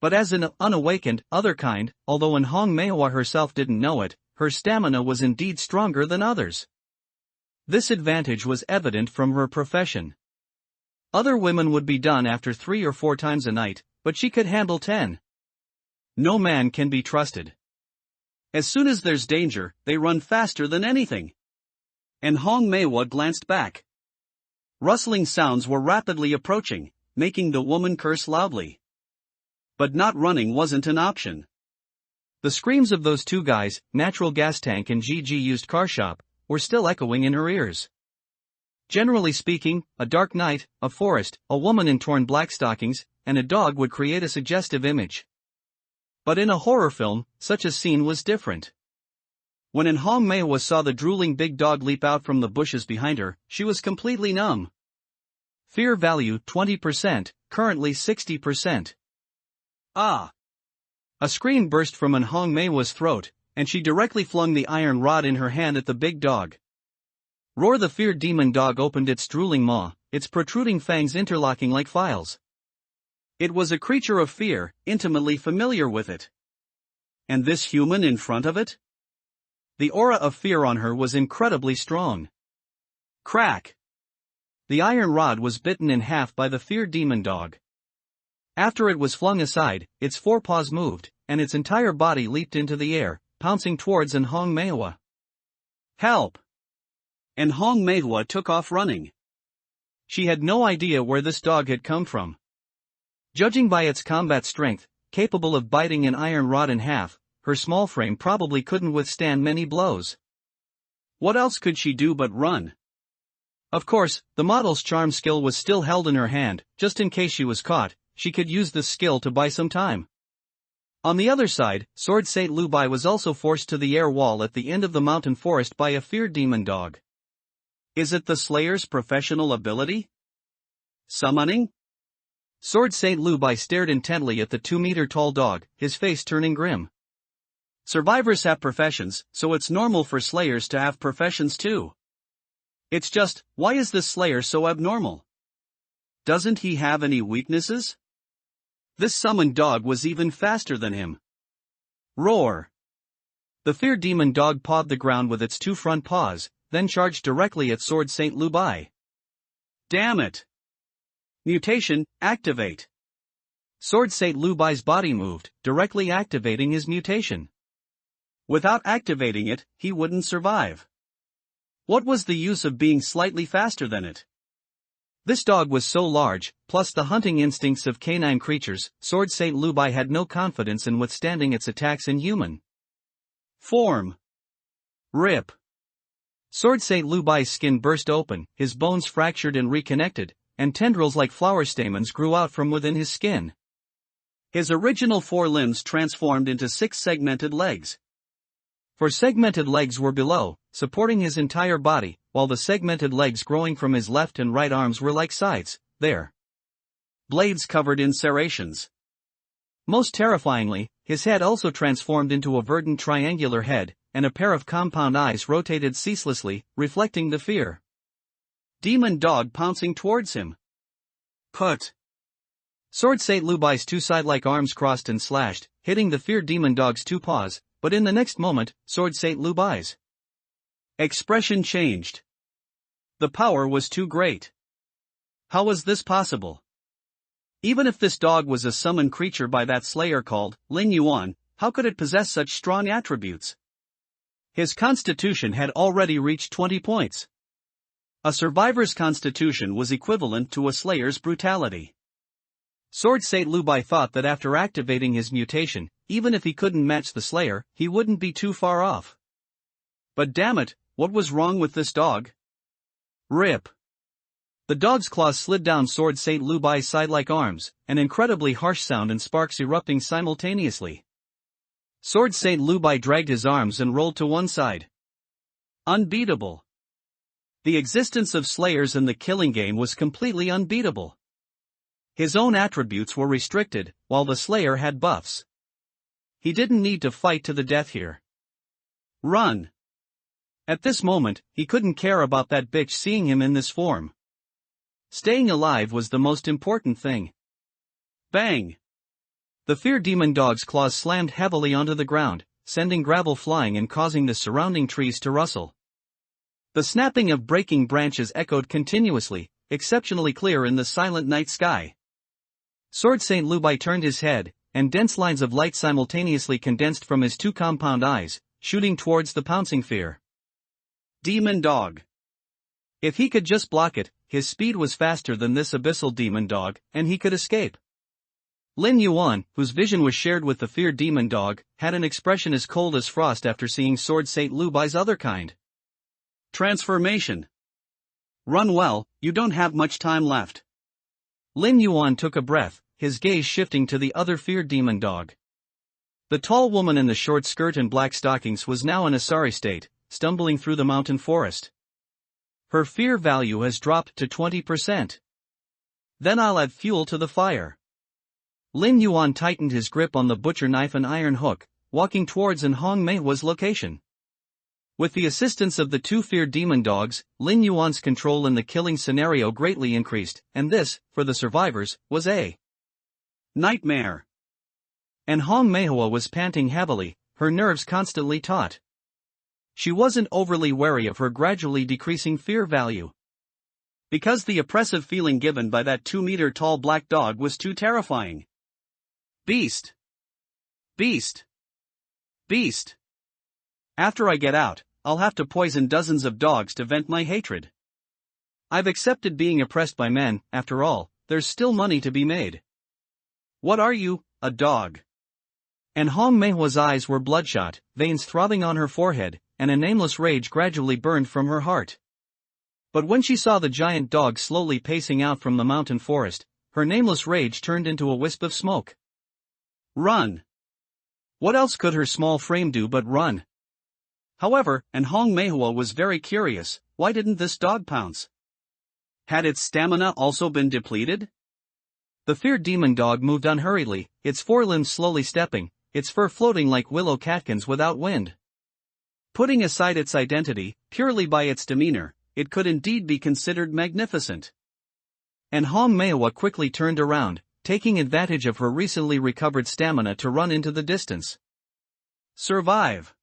But as an unawakened, other kind, although Hong Manhwa herself didn't know it, her stamina was indeed stronger than others. This advantage was evident from her profession. Other women would be done after 3 or 4 times a night, but she could handle 10. No man can be trusted. As soon as there's danger, they run faster than anything. And Hong Manhwa glanced back. Rustling sounds were rapidly approaching, making the woman curse loudly. But not running wasn't an option. The screams of those two guys, Natural Gas Tank and GG Used Car Shop, were still echoing in her ears. Generally speaking, a dark night, a forest, a woman in torn black stockings, and a dog would create a suggestive image. But in a horror film, such a scene was different. When Hong Manhwa saw the drooling big dog leap out from the bushes behind her, she was completely numb. Fear value 20%, currently 60%. Ah! A scream burst from Hong Manhwa's throat, and she directly flung the iron rod in her hand at the big dog. Roar the fear demon dog opened its drooling maw, its protruding fangs interlocking like files. It was a creature of fear, intimately familiar with it. And this human in front of it? The aura of fear on her was incredibly strong. Crack! The iron rod was bitten in half by the fear demon dog. After it was flung aside, its forepaws moved, and its entire body leaped into the air, pouncing towards Hong Manhwa. Help! And Hong Manhwa took off running. She had no idea where this dog had come from. Judging by its combat strength, capable of biting an iron rod in half, her small frame probably couldn't withstand many blows. What else could she do but run? Of course, the model's charm skill was still held in her hand, just in case she was caught. She could use this skill to buy some time. On the other side, Sword Saint Lu Bai was also forced to the air wall at the end of the mountain forest by a fear demon dog. Is it the Slayer's professional ability? Summoning? Sword Saint Lu Bai stared intently at the 2-meter-tall dog, his face turning grim. Survivors have professions, so it's normal for slayers to have professions too. It's just, why is this slayer so abnormal? Doesn't he have any weaknesses? This summoned dog was even faster than him. Roar! The fear demon dog pawed the ground with its 2 front paws, then charged directly at Sword Saint Lu Bai. Damn it! Mutation, activate! Sword Saint Lu Bai's body moved, directly activating his mutation. Without activating it, he wouldn't survive. What was the use of being slightly faster than it? This dog was so large, plus the hunting instincts of canine creatures, Sword Saint Lu Bai had no confidence in withstanding its attacks in human form. Rip! Sword Saint Lu Bai's skin burst open, his bones fractured and reconnected, and tendrils like flower stamens grew out from within his skin. His original 4 limbs transformed into 6 segmented legs. 4 segmented legs were below, supporting his entire body, while the segmented legs growing from his left and right arms were like sides, their blades covered in serrations. Most terrifyingly, his head also transformed into a verdant triangular head, and a pair of compound eyes rotated ceaselessly, reflecting the fear demon dog pouncing towards him. Put! Sword Saint Lu Bai's 2 side-like arms crossed and slashed, hitting the fear demon dog's 2 paws, but in the next moment, Sword Saint Lu Bai's expression changed. The power was too great. How was this possible? Even if this dog was a summoned creature by that slayer called Lin Yuan, how could it possess such strong attributes? His constitution had already reached 20 points. A survivor's constitution was equivalent to a slayer's brutality. Sword Saint Lu Bai thought that after activating his mutation, even if he couldn't match the slayer, he wouldn't be too far off. But damn it, what was wrong with this dog? Rip! The dog's claws slid down Sword Saint Lu Bai's side-like arms, an incredibly harsh sound and sparks erupting simultaneously. Sword Saint Lu Bai dragged his arms and rolled to one side. Unbeatable. The existence of slayers in the killing game was completely unbeatable. His own attributes were restricted, while the slayer had buffs. He didn't need to fight to the death here. Run! At this moment, he couldn't care about that bitch seeing him in this form. Staying alive was the most important thing. Bang! The fear demon dog's claws slammed heavily onto the ground, sending gravel flying and causing the surrounding trees to rustle. The snapping of breaking branches echoed continuously, exceptionally clear in the silent night sky. Sword Saint Lu Bai turned his head, and dense lines of light simultaneously condensed from his 2 compound eyes, shooting towards the pouncing fear demon dog. If he could just block it, his speed was faster than this abyssal demon dog, and he could escape. Lin Yuan, whose vision was shared with the fear demon dog, had an expression as cold as frost after seeing Sword Saint Lu Bai's other kind. Transformation. Run well, you don't have much time left. Lin Yuan took a breath, his gaze shifting to the other fear demon dog. The tall woman in the short skirt and black stockings was now in a sorry state, stumbling through the mountain forest. Her fear value has dropped to 20%. Then I'll add fuel to the fire. Lin Yuan tightened his grip on the butcher knife and iron hook, walking towards Hong Manhwa's location. With the assistance of the 2 fear demon dogs, Lin Yuan's control in the killing scenario greatly increased, and this, for the survivors, was a nightmare. Hong Manhwa was panting heavily, her nerves constantly taut. She wasn't overly wary of her gradually decreasing fear value. Because the oppressive feeling given by that 2-meter-tall black dog was too terrifying. Beast! Beast! Beast! After I get out, I'll have to poison dozens of dogs to vent my hatred. I've accepted being oppressed by men, after all, there's still money to be made. What are you, a dog? Hong Manhwa's eyes were bloodshot, veins throbbing on her forehead, and a nameless rage gradually burned from her heart. But when she saw the giant dog slowly pacing out from the mountain forest, her nameless rage turned into a wisp of smoke. Run! What else could her small frame do but run? However, Hong Manhwa was very curious, why didn't this dog pounce? Had its stamina also been depleted? The fear demon dog moved unhurriedly, its forelimbs slowly stepping, its fur floating like willow catkins without wind. Putting aside its identity, purely by its demeanor, it could indeed be considered magnificent. And Hong Manhwa quickly turned around, taking advantage of her recently recovered stamina to run into the distance. Survive.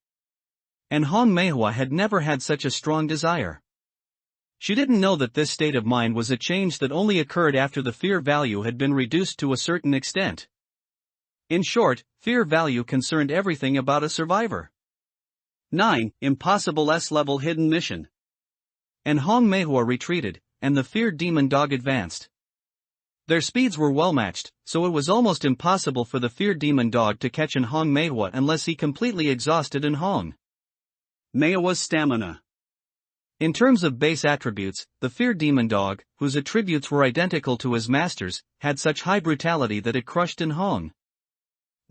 And Hong Manhwa had never had such a strong desire. She didn't know that this state of mind was a change that only occurred after the fear value had been reduced to a certain extent. In short, fear value concerned everything about a survivor. 9. Impossible S-level hidden mission. And Hong Manhwa retreated, and the feared demon dog advanced. Their speeds were well matched, so it was almost impossible for the feared demon dog to catch an Hong Manhwa unless he completely exhausted an Hong Manhwa's stamina. In terms of base attributes, the feared demon dog, whose attributes were identical to his master's, had such high brutality that it crushed an Hong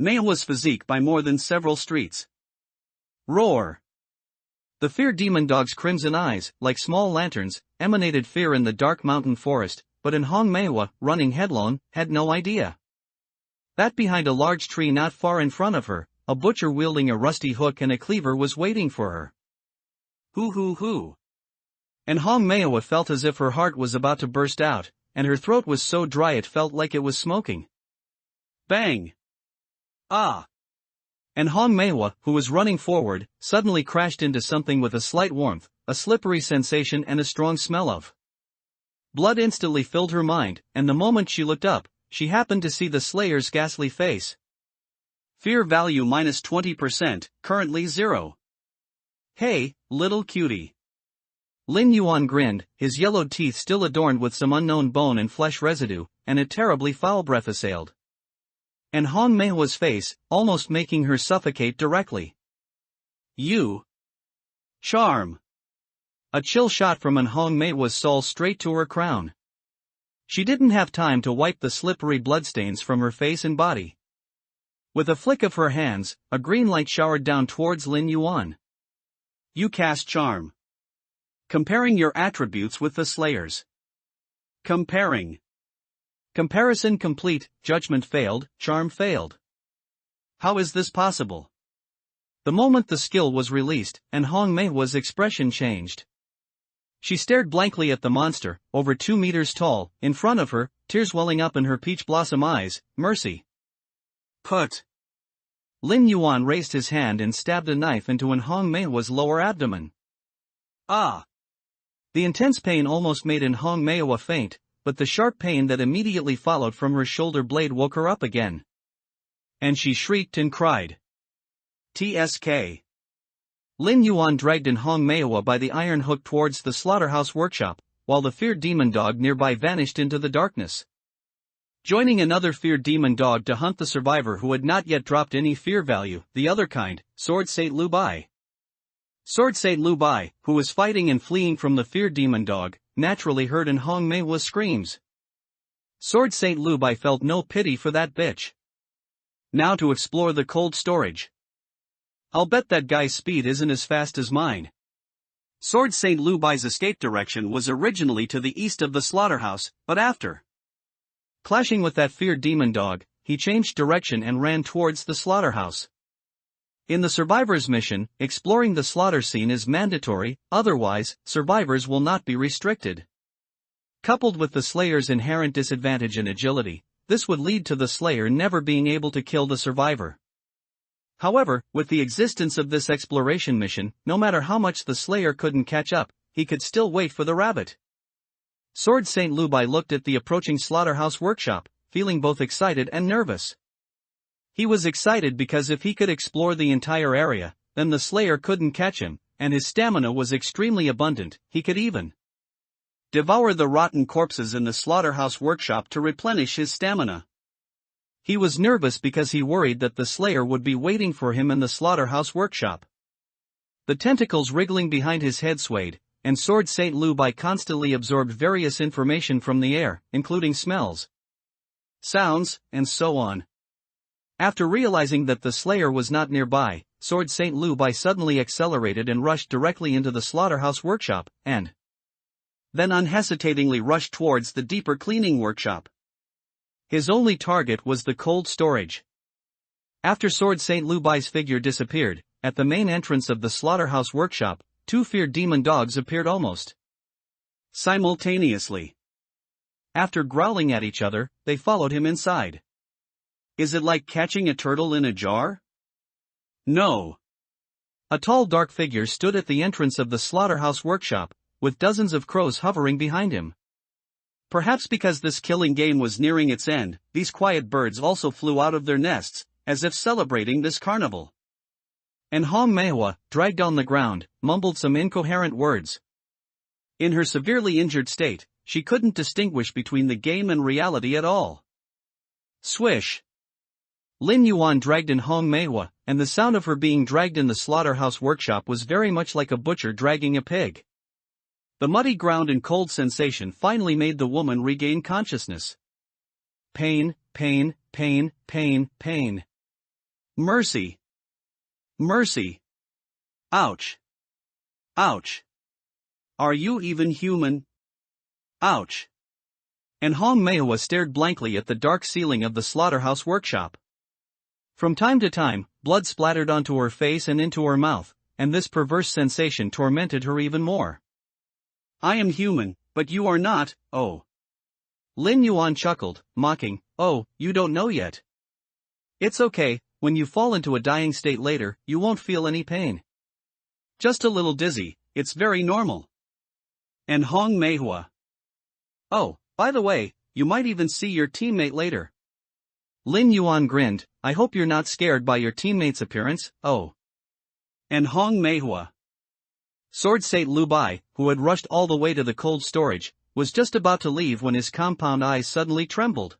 Manhwa's physique by more than several streets. Roar! The feared demon dog's crimson eyes, like small lanterns, emanated fear in the dark mountain forest, but in Hong Manhwa, running headlong, had no idea that behind a large tree not far in front of her, a butcher wielding a rusty hook and a cleaver was waiting for her. Hoo. And Hong Manhwa felt as if her heart was about to burst out, and her throat was so dry it felt like it was smoking. Bang! Ah! And Hong Manhwa, who was running forward, suddenly crashed into something with a slight warmth, a slippery sensation and a strong smell of blood instantly filled her mind, and the moment she looked up, she happened to see the Slayer's ghastly face. Fear value minus 20%, currently 0. Hey, little cutie. Lin Yuan grinned, his yellowed teeth still adorned with some unknown bone and flesh residue, and a terribly foul breath assailed and Hong Manhwa's face, almost making her suffocate directly. You. Charm. A chill shot from an Hong Manhwa's soul straight to her crown. She didn't have time to wipe the slippery bloodstains from her face and body. With a flick of her hands, a green light showered down towards Lin Yuan. You cast charm. Comparing your attributes with the Slayer's. Comparing. Comparison complete, judgment failed, charm failed. How is this possible? The moment the skill was released, and Hong Manhwa's expression changed. She stared blankly at the monster, over 2 meters tall, in front of her, tears welling up in her peach blossom eyes. Mercy. Put. Lin Yuan raised his hand and stabbed a knife into an Hong Manhwa's lower abdomen. Ah! The intense pain almost made an Hong Manhwa faint, but the sharp pain that immediately followed from her shoulder blade woke her up again. And she shrieked and cried. TSK. Lin Yuan dragged in Hong Manhwa by the iron hook towards the slaughterhouse workshop, while the feared demon dog nearby vanished into the darkness. Joining another feared demon dog to hunt the survivor who had not yet dropped any fear value, the other kind, Sword Saint Lu Bai. Sword Saint Lu Bai, who was fighting and fleeing from the feared demon dog, naturally heard in Hong Manhwa's screams. Sword Saint Lu Bai felt no pity for that bitch. Now to explore the cold storage. I'll bet that guy's speed isn't as fast as mine. Sword Saint Lu Bai's escape direction was originally to the east of the slaughterhouse, but after clashing with that feared demon dog, he changed direction and ran towards the slaughterhouse. In the survivor's mission, exploring the slaughter scene is mandatory, otherwise, survivors will not be restricted. Coupled with the Slayer's inherent disadvantage in agility, this would lead to the Slayer never being able to kill the survivor. However, with the existence of this exploration mission, no matter how much the Slayer couldn't catch up, he could still wait for the rabbit. Sword Saint Lu Bai looked at the approaching slaughterhouse workshop, feeling both excited and nervous. He was excited because if he could explore the entire area, then the Slayer couldn't catch him, and his stamina was extremely abundant. He could even devour the rotten corpses in the slaughterhouse workshop to replenish his stamina. He was nervous because he worried that the Slayer would be waiting for him in the slaughterhouse workshop. The tentacles wriggling behind his head swayed, and Sword Saint Lu Bai constantly absorbed various information from the air, including smells, sounds, and so on. After realizing that the Slayer was not nearby, Sword Saint Lu Bai suddenly accelerated and rushed directly into the slaughterhouse workshop, and then unhesitatingly rushed towards the deeper cleaning workshop. His only target was the cold storage. After Sword Saint Lu Bai's figure disappeared, at the main entrance of the slaughterhouse workshop, two feared demon dogs appeared almost simultaneously. After growling at each other, they followed him inside. Is it like catching a turtle in a jar? No. A tall dark figure stood at the entrance of the slaughterhouse workshop, with dozens of crows hovering behind him. Perhaps because this killing game was nearing its end, these quiet birds also flew out of their nests, as if celebrating this carnival. And Manhwa, dragged on the ground, mumbled some incoherent words. In her severely injured state, she couldn't distinguish between the game and reality at all. Swish! Lin Yuan dragged in Manhwa, and the sound of her being dragged in the slaughterhouse workshop was very much like a butcher dragging a pig. The muddy ground and cold sensation finally made the woman regain consciousness. Pain, pain, pain, pain, pain. Mercy! Mercy! Ouch! Ouch! Are you even human? Ouch! And Manhwa stared blankly at the dark ceiling of the slaughterhouse workshop. From time to time, blood splattered onto her face and into her mouth, and this perverse sensation tormented her even more. I am human, but you are not, oh. Lin Yuan chuckled, mocking, oh, you don't know yet. It's okay, when you fall into a dying state later, you won't feel any pain. Just a little dizzy, it's very normal. And Manhwa. Oh, by the way, you might even see your teammate later. Lin Yuan grinned, I hope you're not scared by your teammate's appearance, oh. And Manhwa. Sword Saint Lu Bai, who had rushed all the way to the cold storage, was just about to leave when his compound eyes suddenly trembled.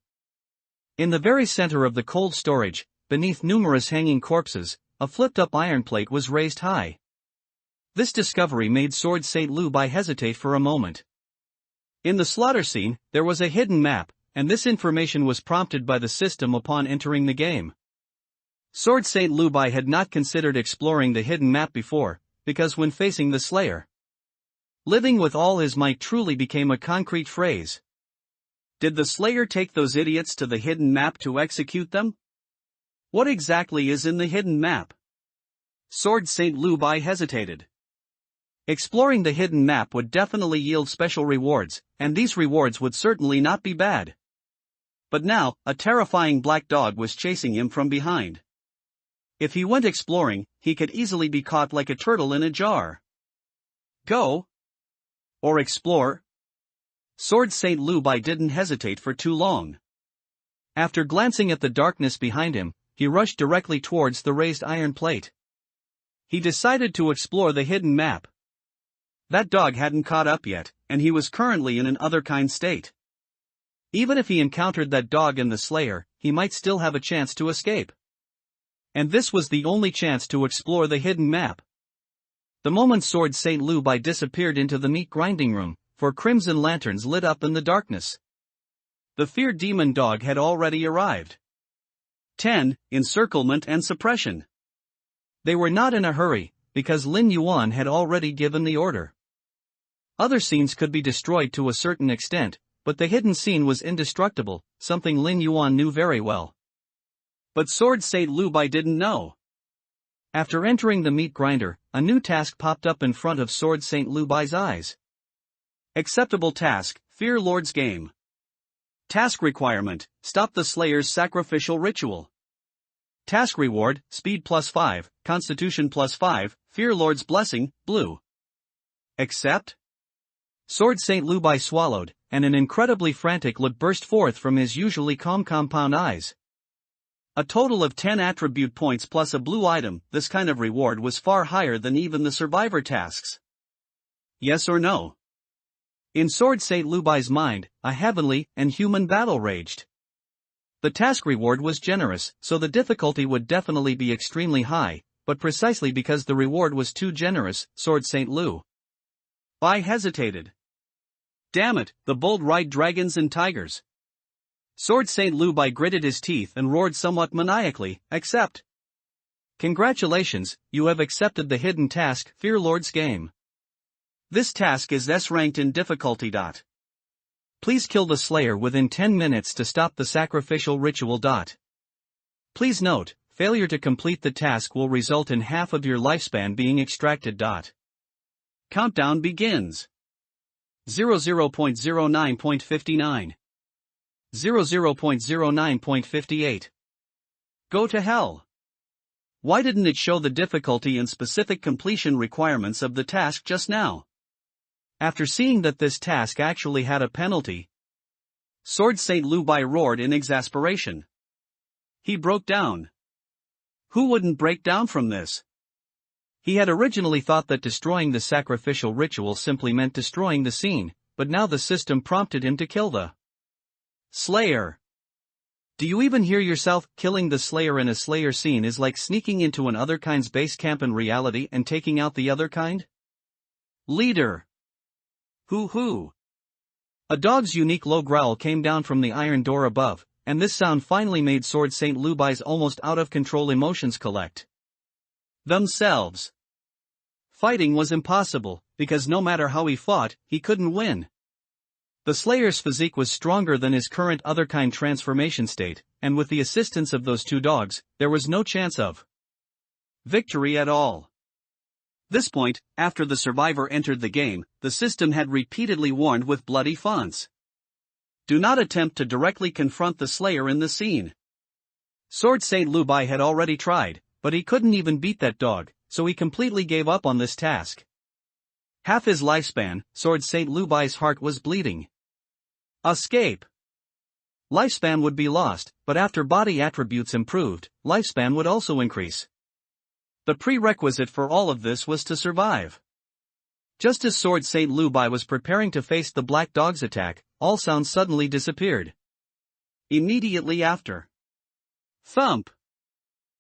In the very center of the cold storage, beneath numerous hanging corpses, a flipped-up iron plate was raised high. This discovery made Sword Saint Lu Bai hesitate for a moment. In the slaughter scene, there was a hidden map, and this information was prompted by the system upon entering the game. Sword Saint Lu Bai had not considered exploring the hidden map before, because when facing the Slayer, living with all his might truly became a concrete phrase. Did the Slayer take those idiots to the hidden map to execute them? What exactly is in the hidden map? Sword Saint Lu Bai hesitated. Exploring the hidden map would definitely yield special rewards, and these rewards would certainly not be bad. But now, a terrifying black dog was chasing him from behind. If he went exploring, he could easily be caught like a turtle in a jar. Go! Or explore? Sword Saint Lu Bai didn't hesitate for too long. After glancing at the darkness behind him, he rushed directly towards the raised iron plate. He decided to explore the hidden map. That dog hadn't caught up yet, and he was currently in an other-kind state. Even if he encountered that dog and the Slayer, he might still have a chance to escape. And this was the only chance to explore the hidden map. The moment Sword Saint Lu Bai disappeared into the meat grinding room, 4 crimson lanterns lit up in the darkness. The feared demon dog had already arrived. 10. Encirclement and suppression. They were not in a hurry, because Lin Yuan had already given the order. Other scenes could be destroyed to a certain extent, but the hidden scene was indestructible, something Lin Yuan knew very well. But Sword Saint Lu Bai didn't know. After entering the meat grinder, a new task popped up in front of Sword Saint Lu Bai's eyes. Acceptable task, Fear Lord's Game. Task requirement, stop the Slayer's sacrificial ritual. Task reward, Speed +5, Constitution +5, Fear Lord's Blessing, blue. Accept? Sword Saint Lu Bai swallowed, and an incredibly frantic look burst forth from his usually calm compound eyes. A total of 10 attribute points plus a blue item, this kind of reward was far higher than even the survivor tasks. Yes or no? In Sword Saint Lu Bai's mind, a heavenly and human battle raged. The task reward was generous, so the difficulty would definitely be extremely high, but precisely because the reward was too generous, Sword Saint Lu Bai hesitated. Damn it, the bold ride dragons and tigers. Sword Saint Lu Bai gritted his teeth and roared somewhat maniacally, accept. Congratulations, you have accepted the hidden task, Fear Lord's Game. This task is S-ranked in difficulty. Please kill the Slayer within 10 minutes to stop the sacrificial ritual. Please note, failure to complete the task will result in half of your lifespan being extracted. Countdown begins. 00.09.59. 00.09.58. Go to hell. Why didn't it show the difficulty and specific completion requirements of the task just now? After seeing that this task actually had a penalty, Sword Saint Lubai roared in exasperation. He broke down. Who wouldn't break down from this? He had originally thought that destroying the sacrificial ritual simply meant destroying the scene, but now the system prompted him to kill the Slayer. Do you even hear yourself? Killing the Slayer in a Slayer scene is like sneaking into an other kind's base camp in reality and taking out the other kind? Leader. Hoo. A dog's unique low growl came down from the iron door above, and this sound finally made Sword Saint Lubai's almost out-of-control emotions collect themselves. Fighting was impossible, because no matter how he fought, he couldn't win. The Slayer's physique was stronger than his current otherkind transformation state, and with the assistance of those two dogs, there was no chance of victory at all. This point, after the survivor entered the game, the system had repeatedly warned with bloody fonts. Do not attempt to directly confront the Slayer in the scene. Sword Saint Lubai had already tried, but he couldn't even beat that dog, so he completely gave up on this task. Half his lifespan, Sword Saint Lubai's heart was bleeding. Escape. Lifespan would be lost, but after body attributes improved, lifespan would also increase. The prerequisite for all of this was to survive. Just as Sword Saint Lubai was preparing to face the black dog's attack, all sounds suddenly disappeared. Immediately after, thump!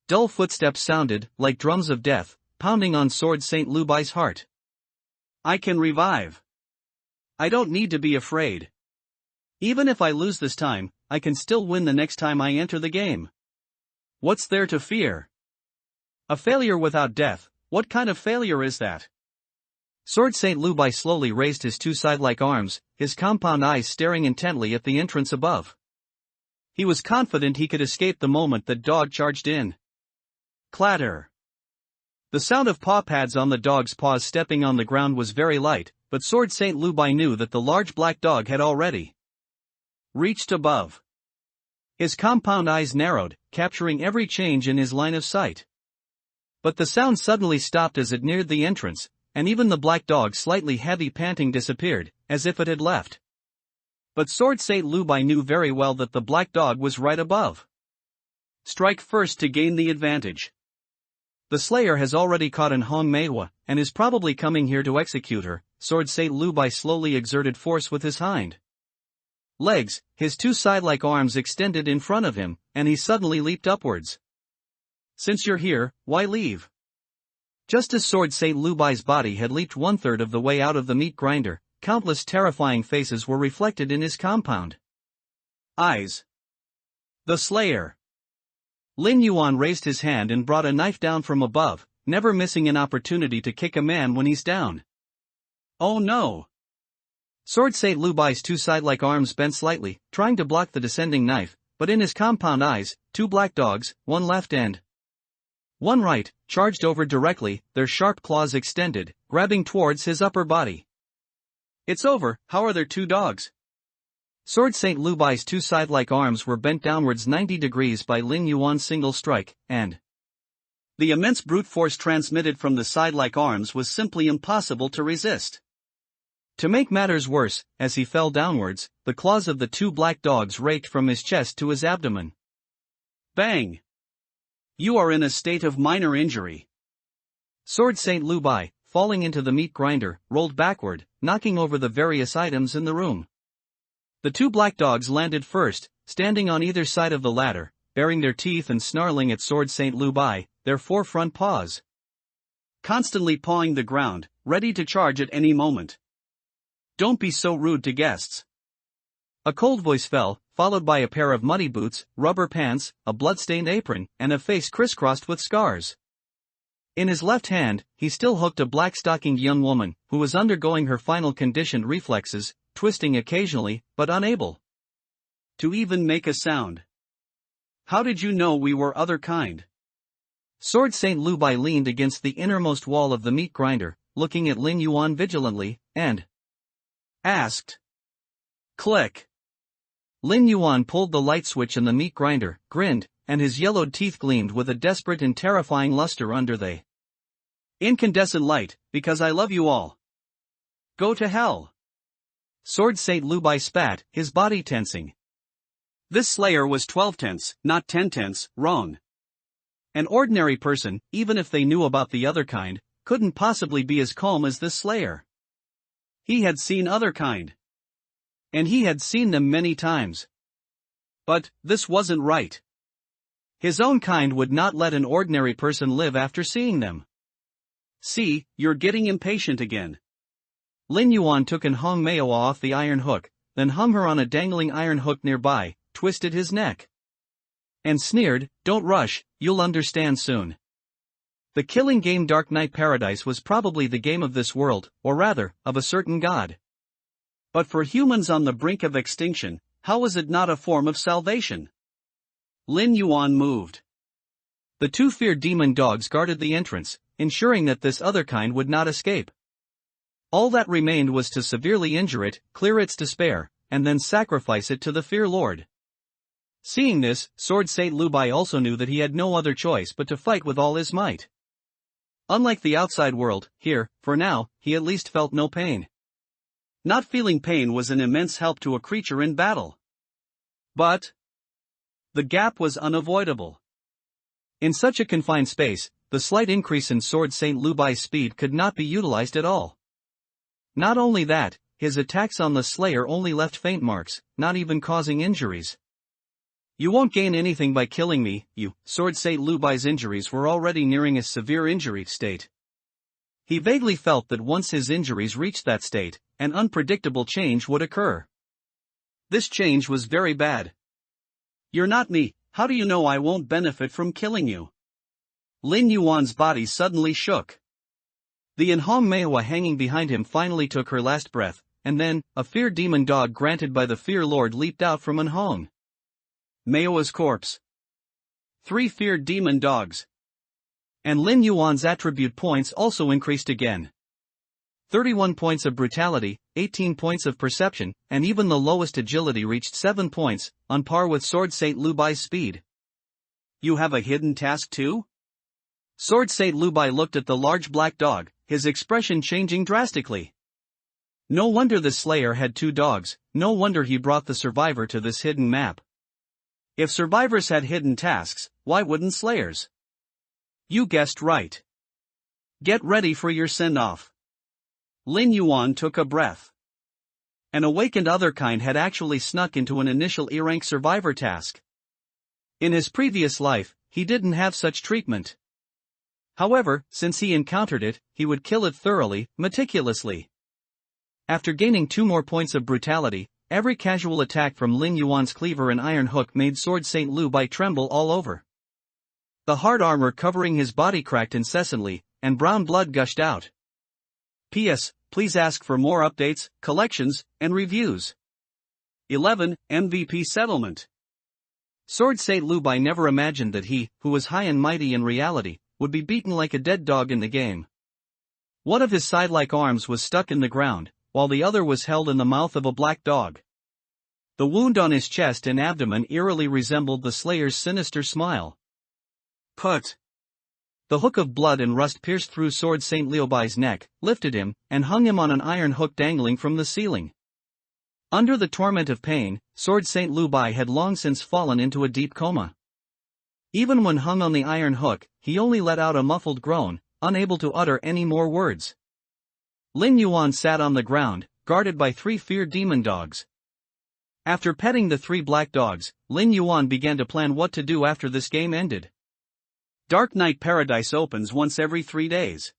Dull footsteps sounded, like drums of death, pounding on Sword Saint Lubai's heart. I can revive. I don't need to be afraid. Even if I lose this time, I can still win the next time I enter the game. What's there to fear? A failure without death, what kind of failure is that? Sword Saint Lubai slowly raised his two side-like arms, his compound eyes staring intently at the entrance above. He was confident he could escape the moment the dog charged in. Clatter. The sound of paw pads on the dog's paws stepping on the ground was very light, but Sword Saint Lubai knew that the large black dog had already reached above. His compound eyes narrowed, capturing every change in his line of sight. But the sound suddenly stopped as it neared the entrance, and even the black dog's slightly heavy panting disappeared, as if it had left. But Sword Saint Lubai knew very well that the black dog was right above. Strike first to gain the advantage. The Slayer has already caught an Hong Manhwa, and is probably coming here to execute her. Sword Saint Lubai slowly exerted force with his hind legs, his two side-like arms extended in front of him, and he suddenly leaped upwards. Since you're here, why leave? Just as Sword Saint Lubai's body had leaped 1/3 of the way out of the meat grinder, countless terrifying faces were reflected in his compound eyes. The Slayer. Lin Yuan raised his hand and brought a knife down from above, never missing an opportunity to kick a man when he's down. Oh no! Sword Saint Lubai's two side-like arms bent slightly, trying to block the descending knife, but in his compound eyes, two black dogs, one left and one right, charged over directly, their sharp claws extended, grabbing towards his upper body. It's over. How are there two dogs? Sword Saint Lubai's two side-like arms were bent downwards 90 degrees by Lin Yuan's single strike, and the immense brute force transmitted from the side-like arms was simply impossible to resist. To make matters worse, as he fell downwards, the claws of the two black dogs raked from his chest to his abdomen. Bang! You are in a state of minor injury. Sword Saint Lubai, falling into the meat grinder, rolled backward, knocking over the various items in the room. The two black dogs landed first, standing on either side of the ladder, baring their teeth and snarling at Sword Saint Lubai, their four front paws constantly pawing the ground, ready to charge at any moment. Don't be so rude to guests. A cold voice fell, followed by a pair of muddy boots, rubber pants, a blood-stained apron, and a face crisscrossed with scars. In his left hand, he still hooked a black-stockinged young woman, who was undergoing her final conditioned reflexes, twisting occasionally, but unable to even make a sound. How did you know we were other kind? Sword Saint Lubai leaned against the innermost wall of the meat grinder, looking at Lin Yuan vigilantly, and asked. Click. Lin Yuan pulled the light switch in the meat grinder, grinned, and his yellowed teeth gleamed with a desperate and terrifying luster under the incandescent light, because I love you all. Go to hell. Sword Saint Lubai spat, his body tensing. This slayer was 12 tenths, not 10 tenths, wrong. An ordinary person, even if they knew about the other kind, couldn't possibly be as calm as this slayer. He had seen other kind. And he had seen them many times. But this wasn't right. His own kind would not let an ordinary person live after seeing them. See, you're getting impatient again. Lin Yuan took and hung Manhwa off the iron hook, then hung her on a dangling iron hook nearby, twisted his neck, and sneered, "Don't rush, you'll understand soon." The killing game Dark Knight Paradise was probably the game of this world, or rather, of a certain god. But for humans on the brink of extinction, how was it not a form of salvation? Lin Yuan moved. The two feared demon dogs guarded the entrance, ensuring that this other kind would not escape. All that remained was to severely injure it, clear its despair, and then sacrifice it to the Fear Lord. Seeing this, Sword Saint Lubai also knew that he had no other choice but to fight with all his might. Unlike the outside world, here, for now, he at least felt no pain. Not feeling pain was an immense help to a creature in battle. But the gap was unavoidable. In such a confined space, the slight increase in Sword Saint Lubai's speed could not be utilized at all. Not only that, his attacks on the Slayer only left faint marks, not even causing injuries. You won't gain anything by killing me, you. Sword Saint Lubai's injuries were already nearing a severe injury state. He vaguely felt that once his injuries reached that state, an unpredictable change would occur. This change was very bad. You're not me, how do you know I won't benefit from killing you? Lin Yuan's body suddenly shook. The Inhong Manhwa hanging behind him finally took her last breath, and then, a fear demon dog granted by the Fear Lord leaped out from Inhong Manhwa's corpse. 3 feared demon dogs. And Lin Yuan's attribute points also increased again. 31 points of brutality, 18 points of perception, and even the lowest agility reached 7 points, on par with Sword Saint Lubai's speed. You have a hidden task too? Sword Saint Lubai looked at the large black dog, his expression changing drastically. No wonder the Slayer had 2 dogs, no wonder he brought the survivor to this hidden map. If survivors had hidden tasks, why wouldn't Slayers? You guessed right. Get ready for your send-off. Lin Yuan took a breath. An awakened other kind had actually snuck into an initial E-rank survivor task. In his previous life, he didn't have such treatment. However, since he encountered it, he would kill it thoroughly, meticulously. After gaining 2 more points of brutality, every casual attack from Lin Yuan's cleaver and iron hook made Sword Saint Lubai tremble all over. The hard armor covering his body cracked incessantly, and brown blood gushed out. P.S. Please ask for more updates, collections, and reviews. 11. MVP Settlement. Sword Saint Lubai never imagined that he, who was high and mighty in reality, would be beaten like a dead dog in the game. One of his side-like arms was stuck in the ground, while the other was held in the mouth of a black dog. The wound on his chest and abdomen eerily resembled the Slayer's sinister smile. Put. The hook of blood and rust pierced through Sword Saint Lubai's neck, lifted him, and hung him on an iron hook dangling from the ceiling. Under the torment of pain, Sword Saint Lubai had long since fallen into a deep coma. Even when hung on the iron hook, he only let out a muffled groan, unable to utter any more words. Lin Yuan sat on the ground, guarded by 3 feared demon dogs. After petting the 3 black dogs, Lin Yuan began to plan what to do after this game ended. Dark Knight Paradise opens once every 3 days.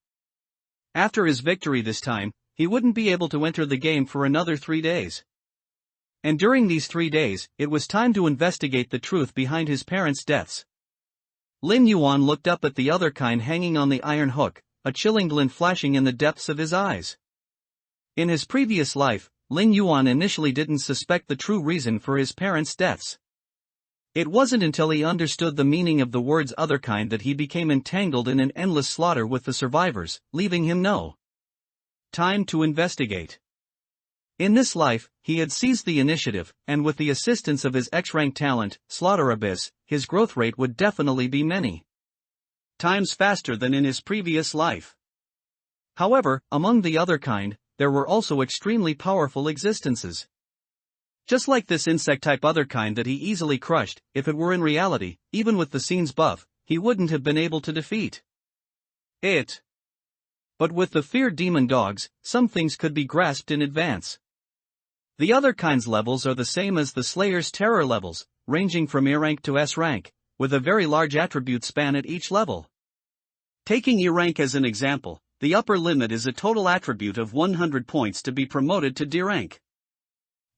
After his victory this time, he wouldn't be able to enter the game for another 3 days. And during these 3 days, it was time to investigate the truth behind his parents' deaths. Lin Yuan looked up at the other kind hanging on the iron hook, a chilling glint flashing in the depths of his eyes. In his previous life, Lin Yuan initially didn't suspect the true reason for his parents' deaths. It wasn't until he understood the meaning of the words otherkind that he became entangled in an endless slaughter with the survivors, leaving him no time to investigate. In this life, he had seized the initiative, and with the assistance of his X-rank talent, Slaughter Abyss, his growth rate would definitely be many times faster than in his previous life. However, among the other kind, there were also extremely powerful existences. Just like this insect-type other kind that he easily crushed, if it were in reality, even with the scene's buff, he wouldn't have been able to defeat it. But with the feared demon dogs, some things could be grasped in advance. The other kind's levels are the same as the Slayer's terror levels, ranging from E rank to S rank, with a very large attribute span at each level. Taking E rank as an example, the upper limit is a total attribute of 100 points to be promoted to D rank.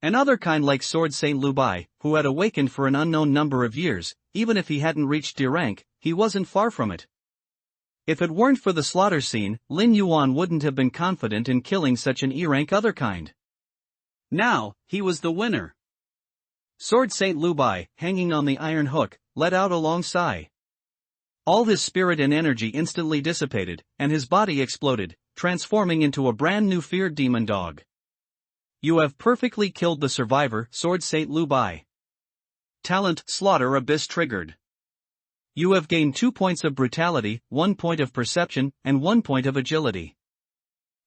Another kind like Sword Saint Lu Bai, who had awakened for an unknown number of years, even if he hadn't reached D rank, he wasn't far from it. If it weren't for the slaughter scene, Lin Yuan wouldn't have been confident in killing such an E rank other kind. Now, he was the winner. Sword Saint Lu Bai, hanging on the iron hook, let out a long sigh. All his spirit and energy instantly dissipated, and his body exploded, transforming into a brand new feared demon dog. You have perfectly killed the survivor, Sword Saint Lu Bai. Talent, Slaughter Abyss triggered. You have gained 2 points of brutality, 1 point of perception, and 1 point of agility.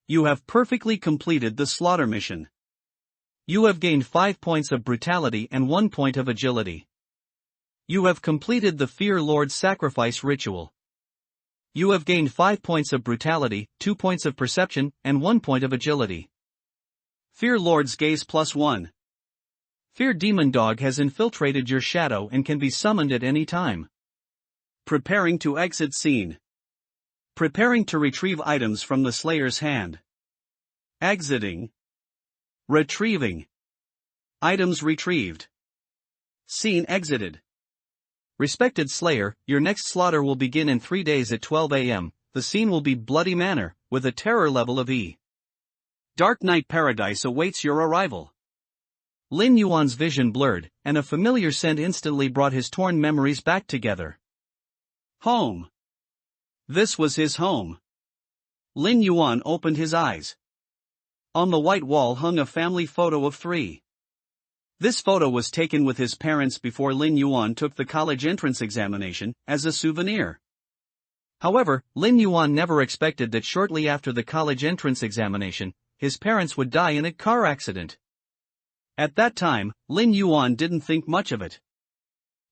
You have perfectly completed the slaughter mission. You have gained 5 points of brutality and 1 point of agility. You have completed the Fear Lord's sacrifice ritual. You have gained 5 points of brutality, 2 points of perception, and 1 point of agility. Fear Lord's gaze +1. Fear Demon Dog has infiltrated your shadow and can be summoned at any time. Preparing to exit scene. Preparing to retrieve items from the Slayer's hand. Exiting. Retrieving. Items retrieved. Scene exited. Respected Slayer, your next slaughter will begin in 3 days at 12 a.m. The scene will be Bloody Manor, with a terror level of E. Dark Knight Paradise awaits your arrival. Lin Yuan's vision blurred, and a familiar scent instantly brought his torn memories back together. Home. This was his home. Lin Yuan opened his eyes. On the white wall hung a family photo of 3. This photo was taken with his parents before Lin Yuan took the college entrance examination, as a souvenir. However, Lin Yuan never expected that shortly after the college entrance examination, his parents would die in a car accident. At that time, Lin Yuan didn't think much of it.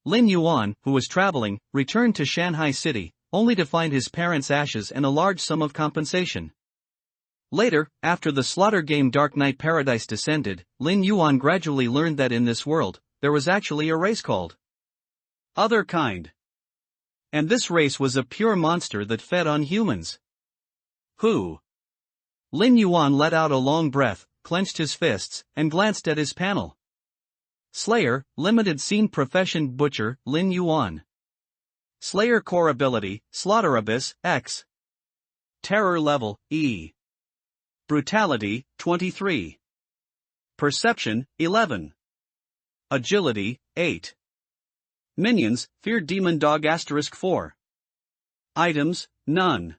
Lin Yuan, who was traveling, returned to Shanghai City, only to find his parents' ashes and a large sum of compensation. Later, after the slaughter game Dark Knight Paradise descended, Lin Yuan gradually learned that in this world, there was actually a race called Other Kind. And this race was a pure monster that fed on humans. Who? Lin Yuan let out a long breath, clenched his fists, and glanced at his panel. Slayer, limited scene profession Butcher, Lin Yuan. Slayer core ability, Slaughter Abyss, X. Terror level, E. Brutality, 23. Perception, 11. Agility, 8. Minions, Fear Demon Dog *4. Items, none.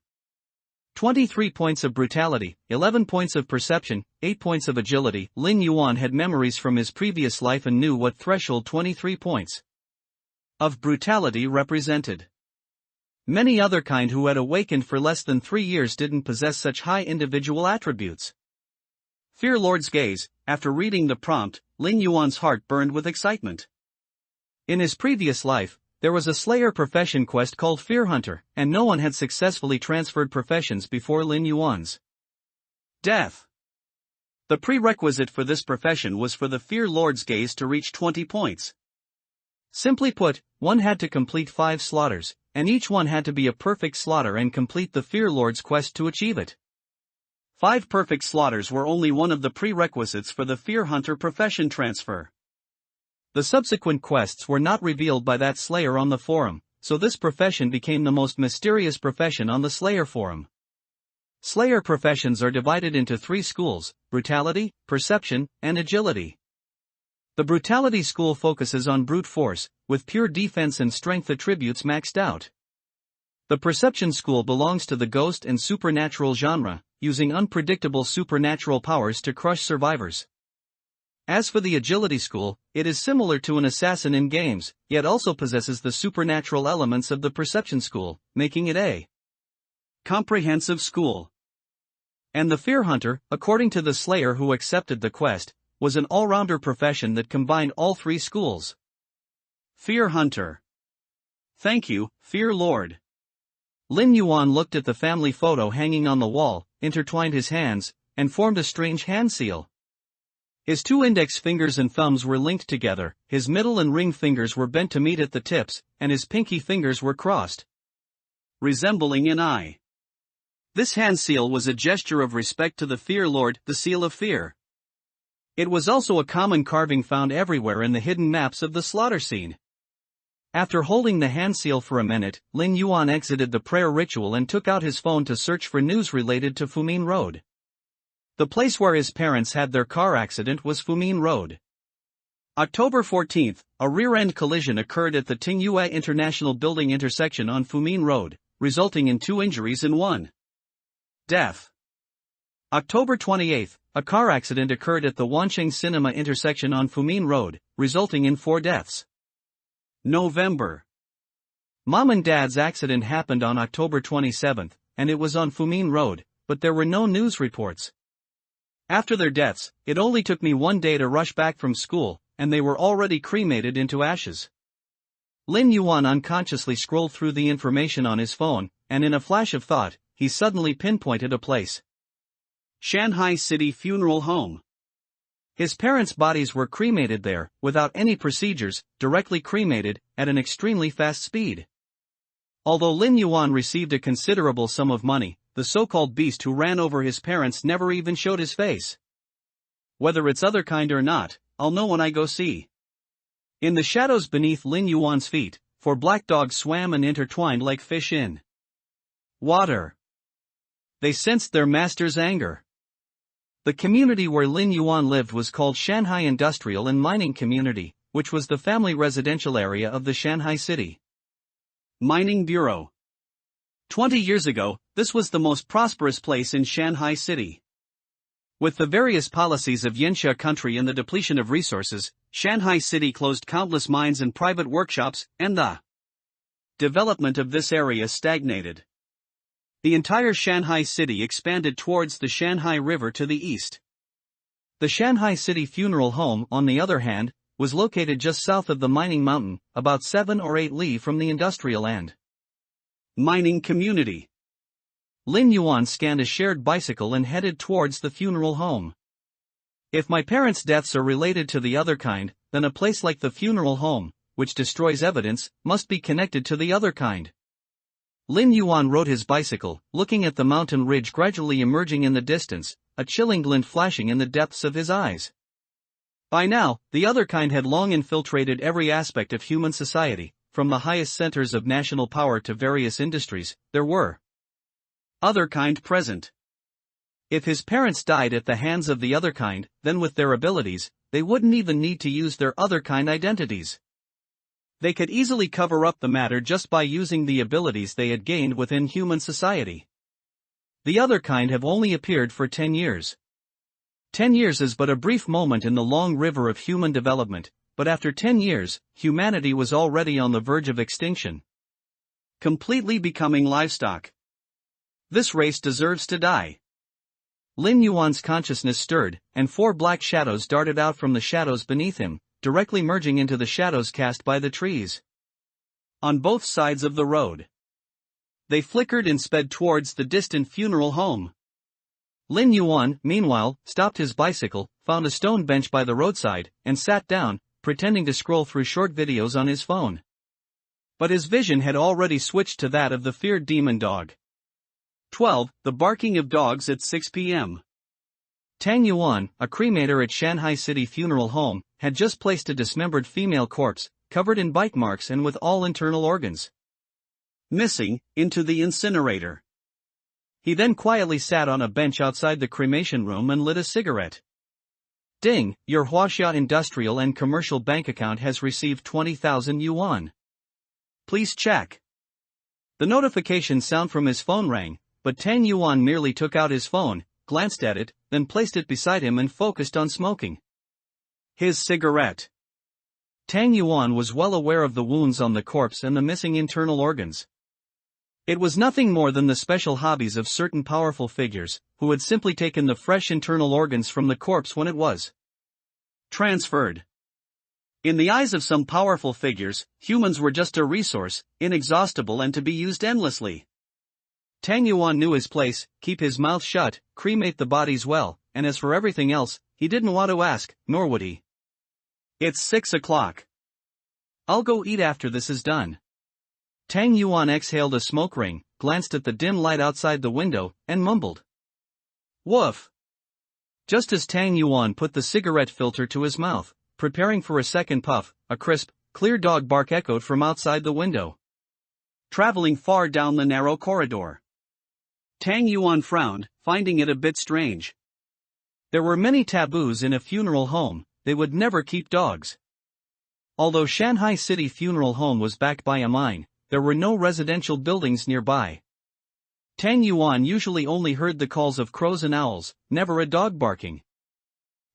23 points of brutality, 11 points of perception, 8 points of agility. Lin Yuan had memories from his previous life and knew what threshold 23 points of brutality represented. Many other kind who had awakened for less than 3 years didn't possess such high individual attributes. Fear Lord's gaze. After reading the prompt, Lin Yuan's heart burned with excitement. In his previous life, there was a Slayer profession quest called Fear Hunter, and no one had successfully transferred professions before Lin Yuan's death. The prerequisite for this profession was for the Fear Lord's gaze to reach 20 points. Simply put, one had to complete 5 slaughters, and each one had to be a perfect slaughter and complete the Fear Lord's quest to achieve it. 5 perfect slaughters were only one of the prerequisites for the Fear Hunter profession transfer. The subsequent quests were not revealed by that Slayer on the forum, so this profession became the most mysterious profession on the Slayer forum. Slayer professions are divided into 3 schools: Brutality, Perception, and Agility. The Brutality school focuses on brute force, with pure defense and strength attributes maxed out. The Perception School belongs to the ghost and supernatural genre, using unpredictable supernatural powers to crush survivors. As for the Agility School, it is similar to an assassin in games, yet also possesses the supernatural elements of the Perception School, making it a comprehensive school. And the Fear Hunter, according to the Slayer who accepted the quest, was an all-rounder profession that combined all three schools. Fear Hunter. Thank you, Fear Lord. Lin Yuan looked at the family photo hanging on the wall, intertwined his hands, and formed a strange hand seal. His two index fingers and thumbs were linked together, his middle and ring fingers were bent to meet at the tips, and his pinky fingers were crossed, resembling an eye. This hand seal was a gesture of respect to the Fear Lord, the Seal of Fear. It was also a common carving found everywhere in the hidden maps of the slaughter scene. After holding the hand seal for a minute, Lin Yuan exited the prayer ritual and took out his phone to search for news related to Fumin Road. The place where his parents had their car accident was Fumin Road. October 14, a rear-end collision occurred at the Tingyue International Building intersection on Fumin Road, resulting in 2 injuries and 1 death. October 28, a car accident occurred at the Wancheng Cinema intersection on Fumin Road, resulting in 4 deaths. November. Mom and Dad's accident happened on October 27, and it was on Fumin Road, but there were no news reports. After their deaths, it only took me 1 day to rush back from school, and they were already cremated into ashes. Lin Yuan unconsciously scrolled through the information on his phone, and in a flash of thought, he suddenly pinpointed a place. Shanghai City Funeral Home. His parents' bodies were cremated there, without any procedures, directly cremated, at an extremely fast speed. Although Lin Yuan received a considerable sum of money, the so-called beast who ran over his parents never even showed his face. Whether it's other kind or not, I'll know when I go see. In the shadows beneath Lin Yuan's feet, 4 black dogs swam and intertwined like fish in water. They sensed their master's anger. The community where Lin Yuan lived was called Shanghai Industrial and Mining Community, which was the family residential area of the Shanghai City Mining Bureau. 20 years ago, this was the most prosperous place in Shanghai City. With the various policies of Yanxia country and the depletion of resources, Shanghai City closed countless mines and private workshops, and the development of this area stagnated. The entire Shanghai City expanded towards the Shanghai River to the east. The Shanghai City Funeral Home, on the other hand, was located just south of the mining mountain, about 7 or 8 li from the industrial and mining community. Lin Yuan scanned a shared bicycle and headed towards the funeral home. If my parents' deaths are related to the other kind, then a place like the funeral home, which destroys evidence, must be connected to the other kind. Lin Yuan rode his bicycle, looking at the mountain ridge gradually emerging in the distance, a chilling glint flashing in the depths of his eyes. By now, the other kind had long infiltrated every aspect of human society, from the highest centers of national power to various industries. There were other kind present. If his parents died at the hands of the other kind, then with their abilities, they wouldn't even need to use their other kind identities. They could easily cover up the matter just by using the abilities they had gained within human society. The other kind have only appeared for 10 years. 10 years is but a brief moment in the long river of human development, but after 10 years, humanity was already on the verge of extinction, completely becoming livestock. This race deserves to die. Lin Yuan's consciousness stirred, and 4 black shadows darted out from the shadows beneath him, directly merging into the shadows cast by the trees on both sides of the road. They flickered and sped towards the distant funeral home. Lin Yuan, meanwhile, stopped his bicycle, found a stone bench by the roadside, and sat down, pretending to scroll through short videos on his phone. But his vision had already switched to that of the feared demon dog. 12. The barking of dogs at 6 p.m. Tang Yuan, a cremator at Shanghai City Funeral Home, had just placed a dismembered female corpse, covered in bite marks and with all internal organs missing, into the incinerator. He then quietly sat on a bench outside the cremation room and lit a cigarette. Ding, your Huaxia industrial and commercial bank account has received 20,000 yuan. Please check. The notification sound from his phone rang, but Tang Yuan merely took out his phone, glanced at it, then placed it beside him and focused on smoking his cigarette. Tang Yuan was well aware of the wounds on the corpse and the missing internal organs. It was nothing more than the special hobbies of certain powerful figures, who had simply taken the fresh internal organs from the corpse when it was transferred. In the eyes of some powerful figures, humans were just a resource, inexhaustible and to be used endlessly. Tang Yuan knew his place: keep his mouth shut, cremate the bodies well, and as for everything else, he didn't want to ask, nor would he. It's 6 o'clock. I'll go eat after this is done. Tang Yuan exhaled a smoke ring, glanced at the dim light outside the window, and mumbled, "Woof." Just as Tang Yuan put the cigarette filter to his mouth, preparing for a second puff, a crisp, clear dog bark echoed from outside the window, traveling far down the narrow corridor. Tang Yuan frowned, finding it a bit strange. There were many taboos in a funeral home. They would never keep dogs. Although Shanghai City Funeral Home was backed by a mine, there were no residential buildings nearby. Tang Yuan usually only heard the calls of crows and owls, never a dog barking.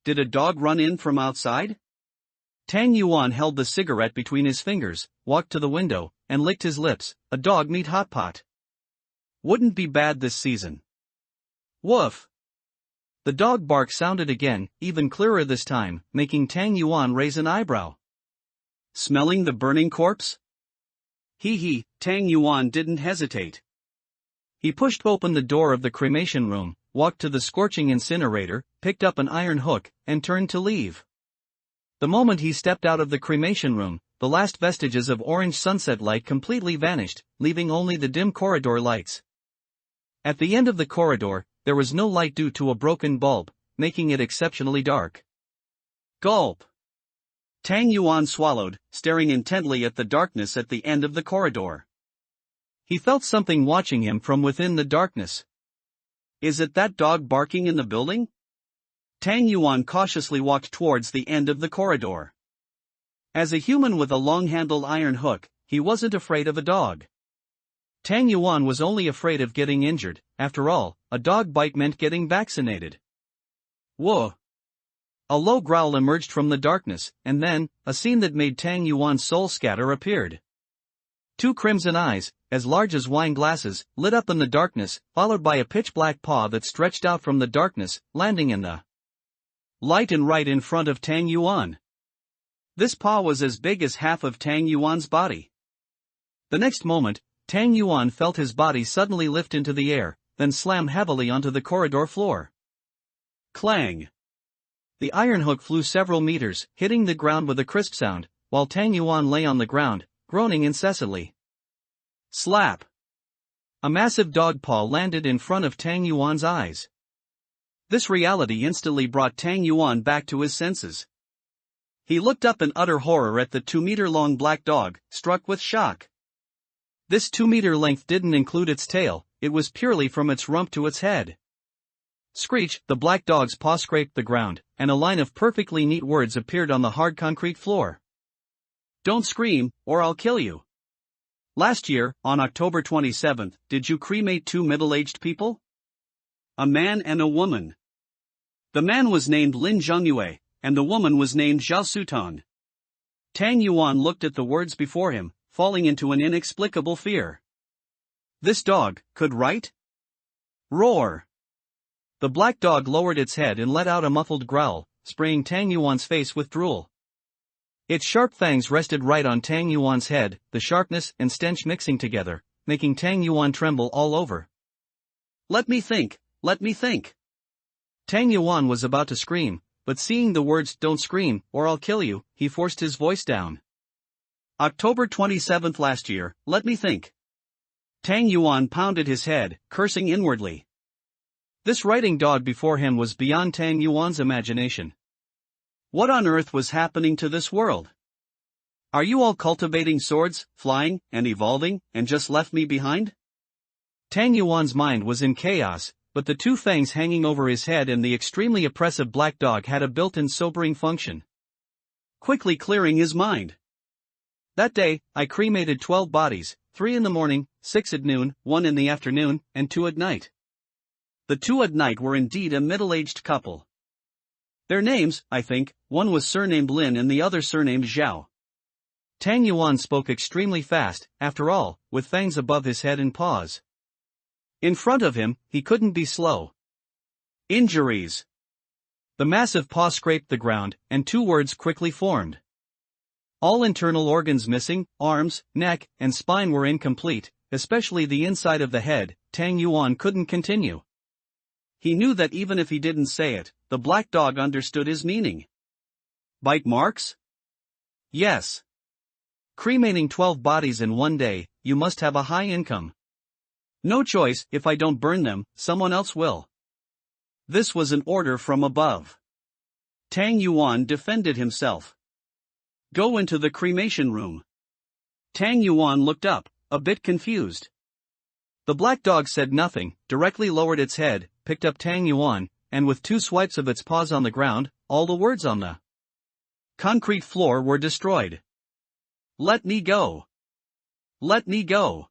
Did a dog run in from outside? Tang Yuan held the cigarette between his fingers, walked to the window, and licked his lips. A dog meat hot pot. Wouldn't be bad this season. Woof. The dog bark sounded again, even clearer this time, making Tang Yuan raise an eyebrow. Smelling the burning corpse? He, Tang Yuan didn't hesitate. He pushed open the door of the cremation room, walked to the scorching incinerator, picked up an iron hook, and turned to leave. The moment he stepped out of the cremation room, the last vestiges of orange sunset light completely vanished, leaving only the dim corridor lights. At the end of the corridor, there was no light due to a broken bulb, making it exceptionally dark. Gulp. Tang Yuan swallowed, staring intently at the darkness at the end of the corridor. He felt something watching him from within the darkness. Is it that dog barking in the building? Tang Yuan cautiously walked towards the end of the corridor. As a human with a long-handled iron hook, he wasn't afraid of a dog. Tang Yuan was only afraid of getting injured. After all, a dog bite meant getting vaccinated. Whoa! A low growl emerged from the darkness, and then, a scene that made Tang Yuan's soul scatter appeared. Two crimson eyes, as large as wine glasses, lit up in the darkness, followed by a pitch-black paw that stretched out from the darkness, landing in the light and right in front of Tang Yuan. This paw was as big as half of Tang Yuan's body. The next moment, Tang Yuan felt his body suddenly lift into the air, then slam heavily onto the corridor floor. Clang! The iron hook flew several meters, hitting the ground with a crisp sound, while Tang Yuan lay on the ground, groaning incessantly. Slap! A massive dog paw landed in front of Tang Yuan's eyes. This reality instantly brought Tang Yuan back to his senses. He looked up in utter horror at the 2-meter-long black dog, struck with shock. This 2-meter length didn't include its tail, it was purely from its rump to its head. Screech! The black dog's paw scraped the ground, and a line of perfectly neat words appeared on the hard concrete floor. Don't scream, or I'll kill you. Last year, on October 27th, did you cremate 2 middle-aged people? A man and a woman. The man was named Lin Yuan, and the woman was named Zhao Sutong. Tang Yuan looked at the words before him, falling into an inexplicable fear. This dog could write? Roar! The black dog lowered its head and let out a muffled growl, spraying Tang Yuan's face with drool. Its sharp fangs rested right on Tang Yuan's head, the sharpness and stench mixing together, making Tang Yuan tremble all over. Let me think, let me think. Tang Yuan was about to scream, but seeing the words "don't scream, or I'll kill you," he forced his voice down. October 27th last year, let me think. Tang Yuan pounded his head, cursing inwardly. This writing dog before him was beyond Tang Yuan's imagination. What on earth was happening to this world? Are you all cultivating swords, flying, and evolving, and just left me behind? Tang Yuan's mind was in chaos. but the two fangs hanging over his head and the extremely oppressive black dog had a built-in sobering function, quickly clearing his mind. That day, I cremated 12 bodies, 3 in the morning, 6 at noon, 1 in the afternoon, and 2 at night. The 2 at night were indeed a middle-aged couple. Their names, I think, one was surnamed Lin and the other surnamed Zhao. Tang Yuan spoke extremely fast, after all, with fangs above his head and paws. In front of him, he couldn't be slow. Injuries. The massive paw scraped the ground, and 2 words quickly formed. All internal organs missing, arms, neck, and spine were incomplete, especially the inside of the head. Tang Yuan couldn't continue. He knew that even if he didn't say it, the black dog understood his meaning. Bite marks? Yes. Cremating 12 bodies in one day, you must have a high income. No choice, if I don't burn them, someone else will. This was an order from above. Tang Yuan defended himself. Go into the cremation room. Tang Yuan looked up, a bit confused. The black dog said nothing, directly lowered its head, picked up Tang Yuan, and with 2 swipes of its paws on the ground, all the words on the concrete floor were destroyed. Let me go. Let me go.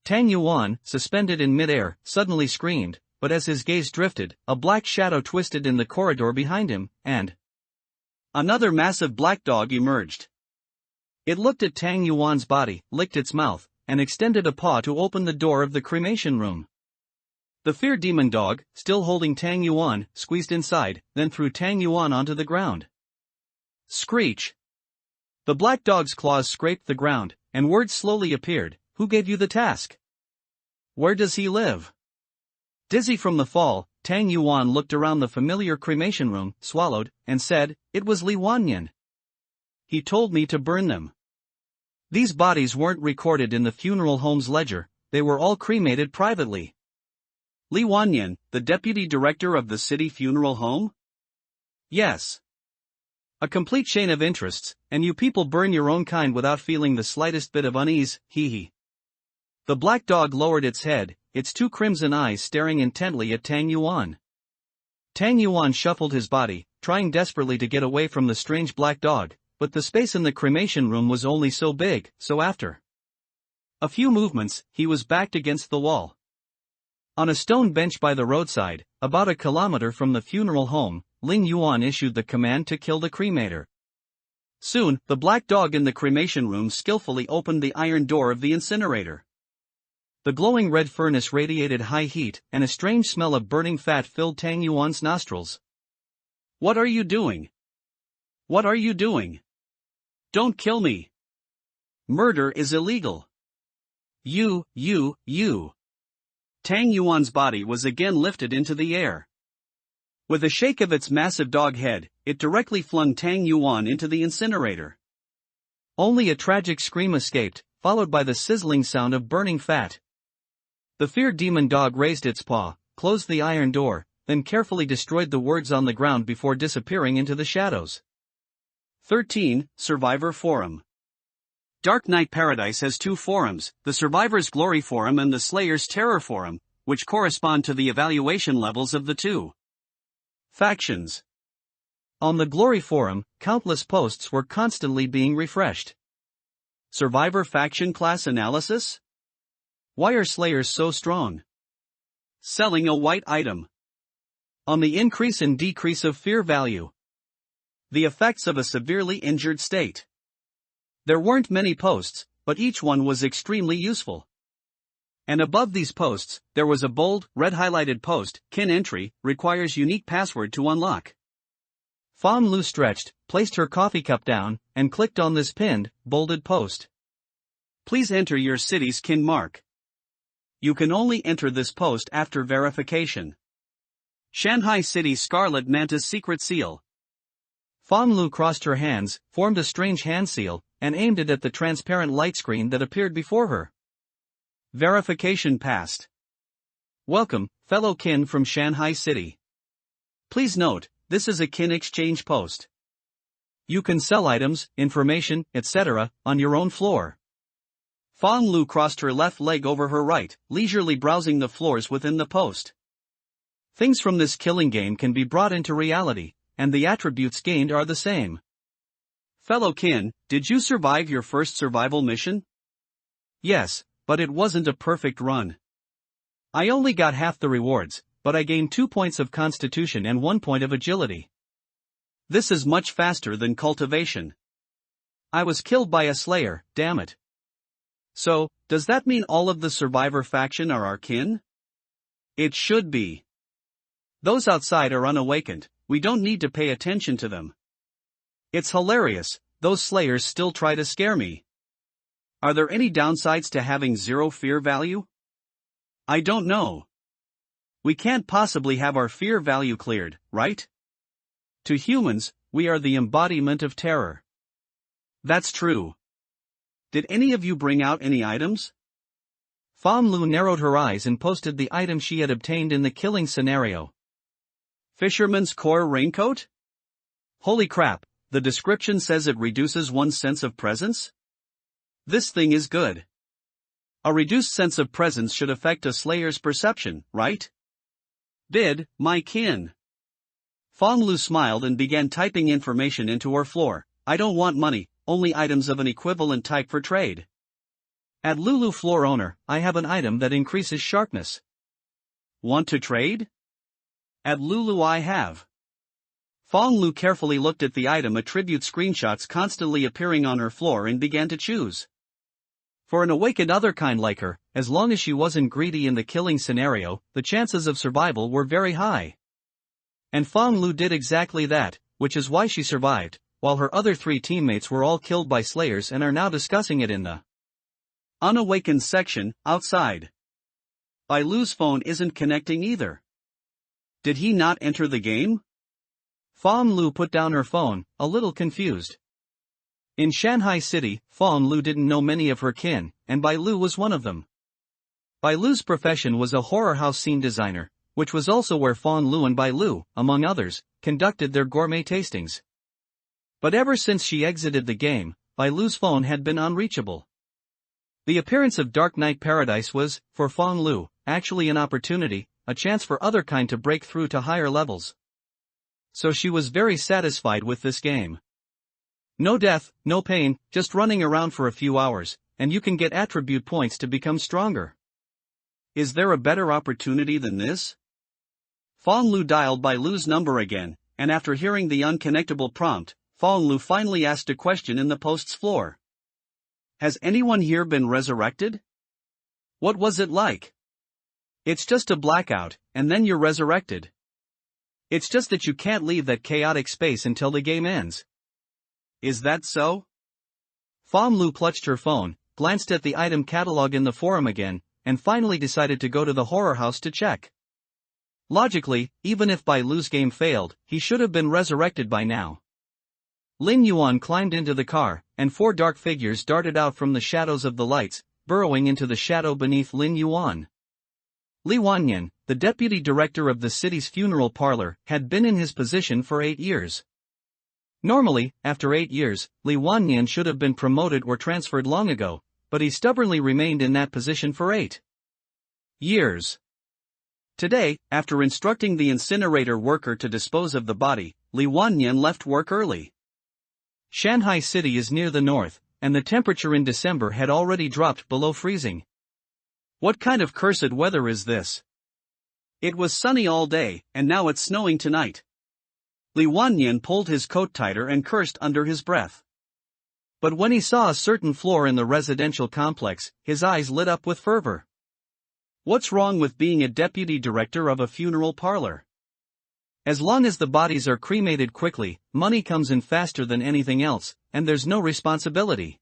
Tang Yuan, suspended in midair, suddenly screamed, but as his gaze drifted, a black shadow twisted in the corridor behind him, and another massive black dog emerged. It looked at Tang Yuan's body, licked its mouth, and extended a paw to open the door of the cremation room. The fear demon dog, still holding Tang Yuan, squeezed inside, then threw Tang Yuan onto the ground. Screech. The black dog's claws scraped the ground, and words slowly appeared. Who gave you the task? Where does he live? Dizzy from the fall, Tang Yuan looked around the familiar cremation room, swallowed, and said, "It was Lin Yuan. He told me to burn them." These bodies weren't recorded in the funeral home's ledger, they were all cremated privately. Lin Yuan, the deputy director of the city funeral home? Yes. A complete chain of interests, and you people burn your own kind without feeling the slightest bit of unease, hee. The black dog lowered its head, its 2 crimson eyes staring intently at Tang Yuan. Tang Yuan shuffled his body, trying desperately to get away from the strange black dog, but the space in the cremation room was only so big, so after a few movements, he was backed against the wall. On a stone bench by the roadside, about a kilometer from the funeral home, Lin Yuan issued the command to kill the cremator. Soon, the black dog in the cremation room skillfully opened the iron door of the incinerator. The glowing red furnace radiated high heat, and a strange smell of burning fat filled Tang Yuan's nostrils. What are you doing? What are you doing? Don't kill me. Murder is illegal. You. Tang Yuan's body was again lifted into the air. With a shake of its massive dog head, it directly flung Tang Yuan into the incinerator. Only a tragic scream escaped, followed by the sizzling sound of burning fat. The fear demon dog raised its paw, closed the iron door, then carefully destroyed the words on the ground before disappearing into the shadows. 13. Survivor Forum. Dark Knight Paradise has 2 forums, the Survivor's Glory Forum and the Slayer's Terror Forum, which correspond to the evaluation levels of the 2 factions. On the Glory Forum, countless posts were constantly being refreshed. Survivor Faction Class Analysis? Why are Slayers so strong? Selling a white item. On the increase and decrease of fear value. The effects of a severely injured state. There weren't many posts, but each one was extremely useful. And above these posts, there was a bold, red-highlighted post, Kin entry, requires unique password to unlock. Fan Lu stretched, placed her coffee cup down, and clicked on this pinned, bolded post. Please enter your city's kin mark. You can only enter this post after verification. Shanghai City Scarlet Manta's secret seal. Fan Lu crossed her hands, formed a strange hand seal, and aimed it at the transparent light screen that appeared before her. Verification passed. Welcome, fellow kin from Shanghai City. Please note, this is a kin exchange post. You can sell items, information, etc., on your own floor. Fan Lu crossed her left leg over her right, leisurely browsing the floors within the post. Things from this killing game can be brought into reality, and the attributes gained are the same. Fellow kin, did you survive your first survival mission? Yes, but it wasn't a perfect run. I only got half the rewards, but I gained 2 points of constitution and 1 point of agility. This is much faster than cultivation. I was killed by a slayer, damn it. So, does that mean all of the survivor faction are our kin? It should be. Those outside are unawakened, we don't need to pay attention to them. It's hilarious, those slayers still try to scare me. Are there any downsides to having 0 fear value? I don't know. We can't possibly have our fear value cleared, right? To humans, we are the embodiment of terror. That's true. Did any of you bring out any items? Fong Lu narrowed her eyes and posted the item she had obtained in the killing scenario. Fisherman's core raincoat? Holy crap, the description says it reduces one's sense of presence? This thing is good. A reduced sense of presence should affect a slayer's perception, right? Did, my kin. Fong Lu smiled and began typing information into her floor. I don't want money, only items of an equivalent type for trade. At Lulu floor owner, I have an item that increases sharpness. Want to trade? At Lulu I have. Fong Lu carefully looked at the item attribute screenshots constantly appearing on her floor and began to choose. For an awakened otherkind like her, as long as she wasn't greedy in the killing scenario, the chances of survival were very high. And Fong Lu did exactly that, which is why she survived, while her other 3 teammates were all killed by slayers and are now discussing it in the unawakened section, outside. Bai Lu's phone isn't connecting either. Did he not enter the game? Fong Lu put down her phone, a little confused. In Shanghai City, Fong Lu didn't know many of her kin, and Bai Lu was one of them. Bai Lu's profession was a horror house scene designer, which was also where Fong Lu and Bai Lu, among others, conducted their gourmet tastings. But ever since she exited the game, Bai Lu's phone had been unreachable. The appearance of Dark Knight Paradise was, for Fong Lu, actually an opportunity, a chance for otherkind to break through to higher levels. So she was very satisfied with this game. No death, no pain, just running around for a few hours, and you can get attribute points to become stronger. Is there a better opportunity than this? Fong Lu dialed Bai Lu's number again, and after hearing the unconnectable prompt, Fong Lu finally asked a question in the post's floor. Has anyone here been resurrected? What was it like? It's just a blackout, and then you're resurrected. It's just that you can't leave that chaotic space until the game ends. Is that so? Fong Lu clutched her phone, glanced at the item catalog in the forum again, and finally decided to go to the horror house to check. Logically, even if Bai Lu's game failed, he should have been resurrected by now. Lin Yuan climbed into the car, and 4 dark figures darted out from the shadows of the lights, burrowing into the shadow beneath Lin Yuan. Li Wanyan, the deputy director of the city's funeral parlor, had been in his position for 8 years. Normally, after 8 years, Li Wanyan should have been promoted or transferred long ago, but he stubbornly remained in that position for 8 years. Today, after instructing the incinerator worker to dispose of the body, Li Wanyan left work early. Shanghai City is near the north, and the temperature in December had already dropped below freezing. What kind of cursed weather is this? It was sunny all day, and now it's snowing tonight. Li Wanyan pulled his coat tighter and cursed under his breath. But when he saw a certain floor in the residential complex, his eyes lit up with fervor. What's wrong with being a deputy director of a funeral parlor? As long as the bodies are cremated quickly, money comes in faster than anything else, and there's no responsibility.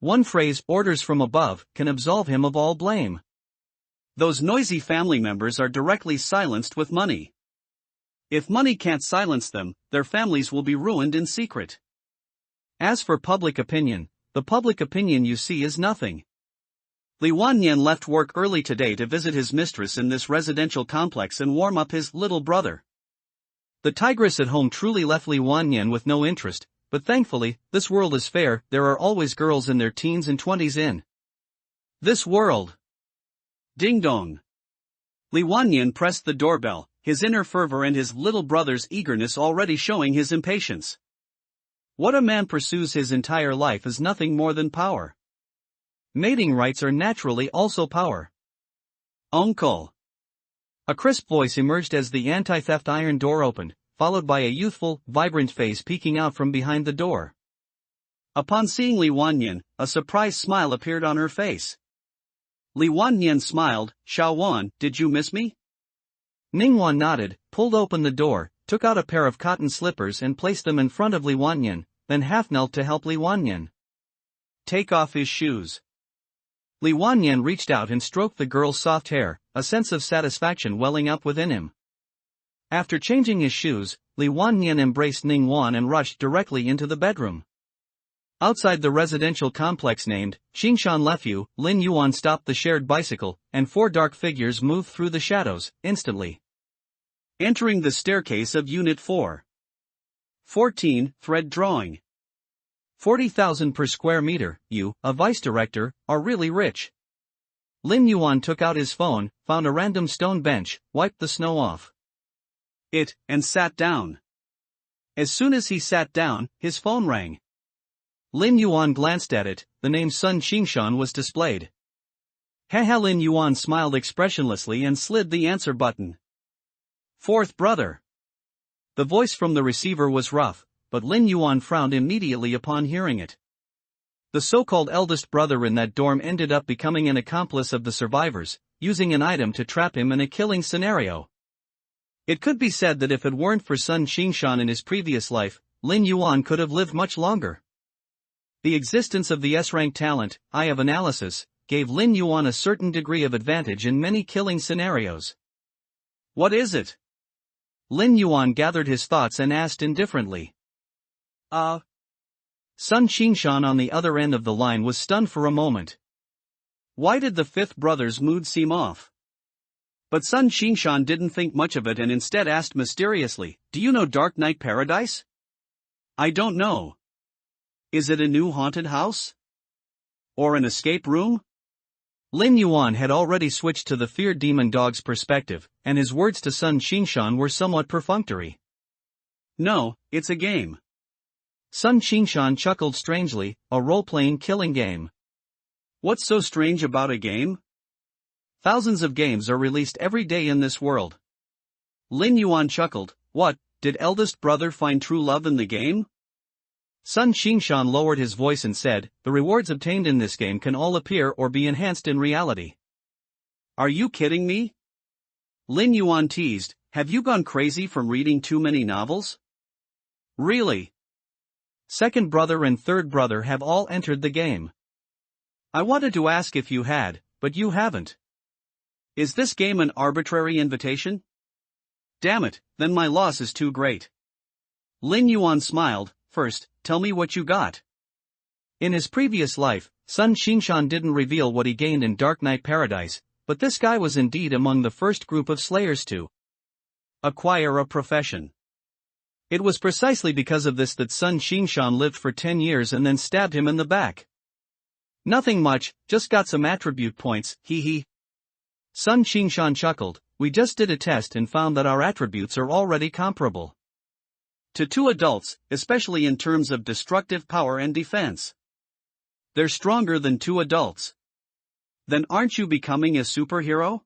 One phrase, orders from above, can absolve him of all blame. Those noisy family members are directly silenced with money. If money can't silence them, their families will be ruined in secret. As for public opinion, the public opinion you see is nothing. Li Wanyan left work early today to visit his mistress in this residential complex and warm up his little brother. The tigress at home truly left Li Wanyan with no interest, but thankfully, this world is fair, there are always girls in their teens and 20s in this world. Ding dong. Li Wanyan pressed the doorbell, his inner fervor and his little brother's eagerness already showing his impatience. What a man pursues his entire life is nothing more than power. Mating rights are naturally also power. Uncle. A crisp voice emerged as the anti-theft iron door opened, followed by a youthful, vibrant face peeking out from behind the door. Upon seeing Li Wanyan, a surprised smile appeared on her face. Li Wanyan smiled. "Xiao Wan, did you miss me?" Ning Yuan nodded, pulled open the door, took out a pair of cotton slippers and placed them in front of Li Wanyan, then half-knelt to help Li Wanyan take off his shoes. Li Wanyan reached out and stroked the girl's soft hair, a sense of satisfaction welling up within him. After changing his shoes, Li Wanyan embraced Ning Yuan and rushed directly into the bedroom. Outside the residential complex named Xingshan Lefu, Lin Yuan stopped the shared bicycle, and 4 dark figures moved through the shadows, instantly entering the staircase of Unit 4. 14, Thread Drawing. 40,000 per square meter. You, a vice director, are really rich. Lin Yuan took out his phone, found a random stone bench, wiped the snow off it, and sat down. As soon as he sat down, his phone rang. Lin Yuan glanced at it, the name Sun Xingshan was displayed. Haha. Lin Yuan smiled expressionlessly and slid the answer button. "Fourth brother." The voice from the receiver was rough, but Lin Yuan frowned immediately upon hearing it. The so-called eldest brother in that dorm ended up becoming an accomplice of the survivors, using an item to trap him in a killing scenario. It could be said that if it weren't for Sun Xingshan in his previous life, Lin Yuan could have lived much longer. The existence of the S-rank talent, Eye of Analysis, gave Lin Yuan a certain degree of advantage in many killing scenarios. "What is it?" Lin Yuan gathered his thoughts and asked indifferently. Sun Xingshan on the other end of the line was stunned for a moment. Why did the 5th brother's mood seem off? But Sun Xingshan didn't think much of it and instead asked mysteriously, "Do you know Dark Knight Paradise?" "I don't know. Is it a new haunted house? Or an escape room?" Lin Yuan had already switched to the feared demon dog's perspective, and his words to Sun Xingshan were somewhat perfunctory. "No, it's a game." Sun Xingshan chuckled strangely. "A role-playing killing game." "What's so strange about a game? Thousands of games are released every day in this world." Lin Yuan chuckled. "What, did eldest brother find true love in the game?" Sun Xingshan lowered his voice and said, "The rewards obtained in this game can all appear or be enhanced in reality." "Are you kidding me?" Lin Yuan teased. "Have you gone crazy from reading too many novels?" "Really? Second brother and third brother have all entered the game." "I wanted to ask if you had, but you haven't. Is this game an arbitrary invitation?" "Damn it, then my loss is too great." Lin Yuan smiled. "First, tell me what you got." In his previous life, Sun Xingshan didn't reveal what he gained in Dark Knight Paradise, but this guy was indeed among the first group of slayers to acquire a profession. It was precisely because of this that Sun Xingshan lived for 10 years and then stabbed him in the back. "Nothing much, just got some attribute points, hee." Sun Xingshan chuckled. "We just did a test and found that our attributes are already comparable to 2 adults, especially in terms of destructive power and defense. They're stronger than 2 adults. Then aren't you becoming a superhero?"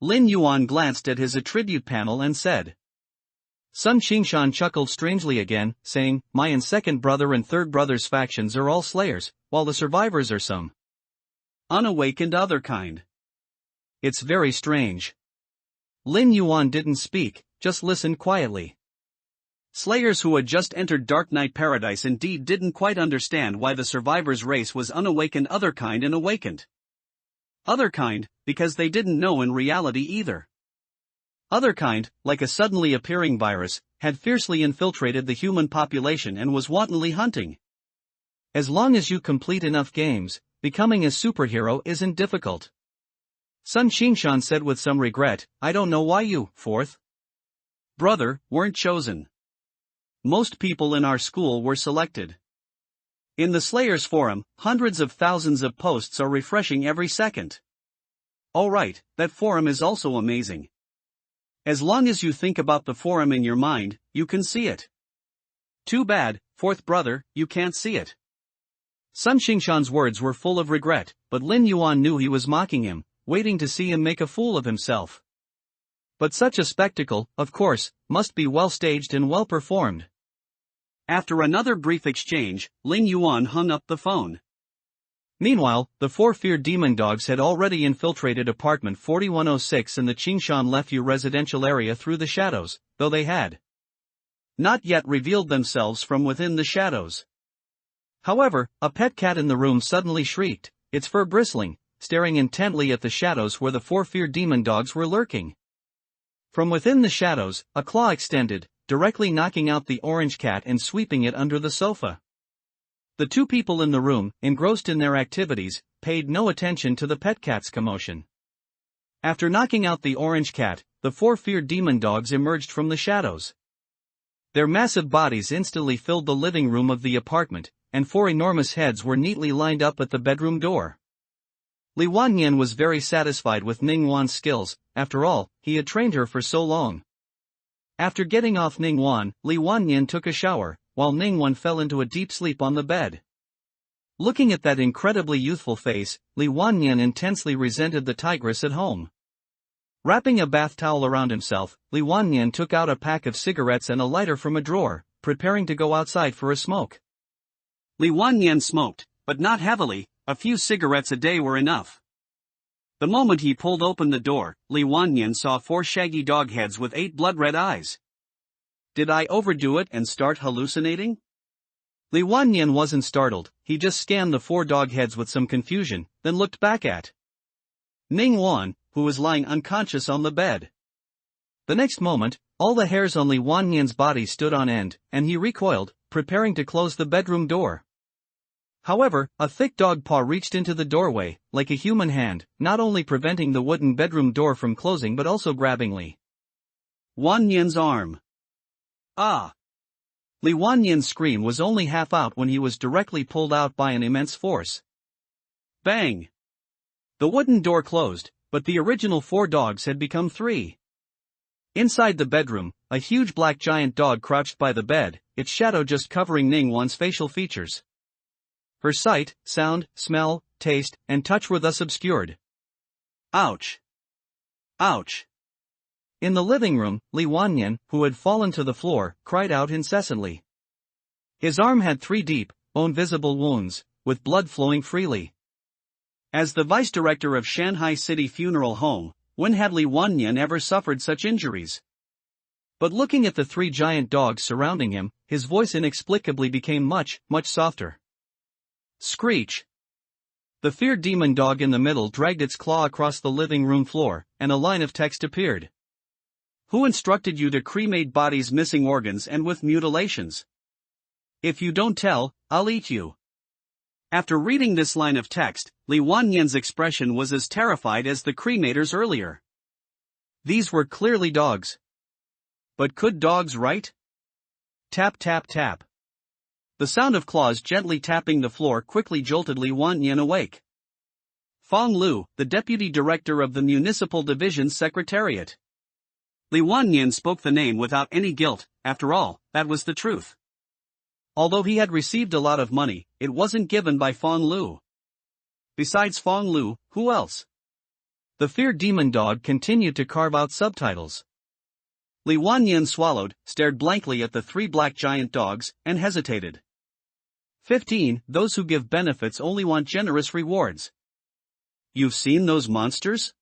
Lin Yuan glanced at his attribute panel and said. Sun Xingshan chuckled strangely again, saying, "My and second brother and third brother's factions are all slayers, while the survivors are some unawakened other kind. It's very strange." Lin Yuan didn't speak, just listened quietly. Slayers who had just entered Dark Knight Paradise indeed didn't quite understand why the survivors' race was unawakened other kind and awakened other kind, because they didn't know in reality either. Other kind, like a suddenly appearing virus, had fiercely infiltrated the human population and was wantonly hunting. As long as you complete enough games, becoming a superhero isn't difficult. Sun Xingshan said with some regret, "I don't know why you, 4th brother, weren't chosen. Most people in our school were selected. In the Slayers Forum, hundreds of thousands of posts are refreshing every second. oh right, that forum is also amazing. As long as you think about the forum in your mind, you can see it. Too bad, fourth brother, you can't see it. Sun Xingshan's words were full of regret, but Lin Yuan knew he was mocking him, waiting to see him make a fool of himself. But such a spectacle, of course, must be well staged and well performed. After another brief exchange, Lin Yuan hung up the phone. Meanwhile, the four feared demon dogs had already infiltrated apartment 4106 in the Qingshan Lefeu residential area through the shadows, though they had not yet revealed themselves from within the shadows. However, a pet cat in the room suddenly shrieked, its fur bristling, staring intently at the shadows where the four feared demon dogs were lurking. From within the shadows, a claw extended, directly knocking out the orange cat and sweeping it under the sofa. The two people in the room, engrossed in their activities, paid no attention to the pet cat's commotion. After knocking out the orange cat, the four feared demon dogs emerged from the shadows. Their massive bodies instantly filled the living room of the apartment, and four enormous heads were neatly lined up at the bedroom door. Li Wanyan was very satisfied with Ning Wan's skills. After all, he had trained her for so long. After getting off Ning Wan, Li Wanyan took a shower, while Ning Wan fell into a deep sleep on the bed. Looking at that incredibly youthful face, Li Wanyan intensely resented the tigress at home. Wrapping a bath towel around himself, Li Wanyan took out a pack of cigarettes and a lighter from a drawer, preparing to go outside for a smoke. Li Wanyan smoked, but not heavily. A few cigarettes a day were enough. The moment he pulled open the door, Li Wanyan saw four shaggy dog heads with 8 blood-red eyes. Did I overdo it and start hallucinating? Li Wanyan wasn't startled, he just scanned the 4 dog heads with some confusion, then looked back at Ning Wan, who was lying unconscious on the bed. The next moment, all the hairs on Li Wanyan's body stood on end, and he recoiled, preparing to close the bedroom door. However, a thick dog paw reached into the doorway, like a human hand, not only preventing the wooden bedroom door from closing but also grabbing Li Wanyan's arm. Ah! Li Wanyan's scream was only half out when he was directly pulled out by an immense force. Bang! The wooden door closed, but the original 4 dogs had become 3. Inside the bedroom, a huge black giant dog crouched by the bed, its shadow just covering Ning Wan's facial features. Her sight, sound, smell, taste, and touch were thus obscured. Ouch! Ouch! In the living room, Li Wanyan, who had fallen to the floor, cried out incessantly. His arm had 3 deep, invisible wounds, with blood flowing freely. As the vice director of Shanghai City Funeral Home, when had Li Wanyan ever suffered such injuries? But looking at the 3 giant dogs surrounding him, his voice inexplicably became much, much softer. Screech! The feared demon dog in the middle dragged its claw across the living room floor, and a line of text appeared. Who instructed you to cremate bodies missing organs and with mutilations? If you don't tell, I'll eat you. After reading this line of text, Li Wanyan's expression was as terrified as the cremators earlier. These were clearly dogs. But could dogs write? Tap tap tap. The sound of claws gently tapping the floor quickly jolted Li Wanyan awake. Fong Lu, the deputy director of the municipal division's secretariat. Li Wanyan spoke the name without any guilt. After all, that was the truth. Although he had received a lot of money, it wasn't given by Fong Lu. Besides Fong Lu, who else? The feared demon dog continued to carve out subtitles. Li Wanyan swallowed, stared blankly at the 3 black giant dogs, and hesitated. 15. Those who give benefits only want generous rewards. You've seen those monsters?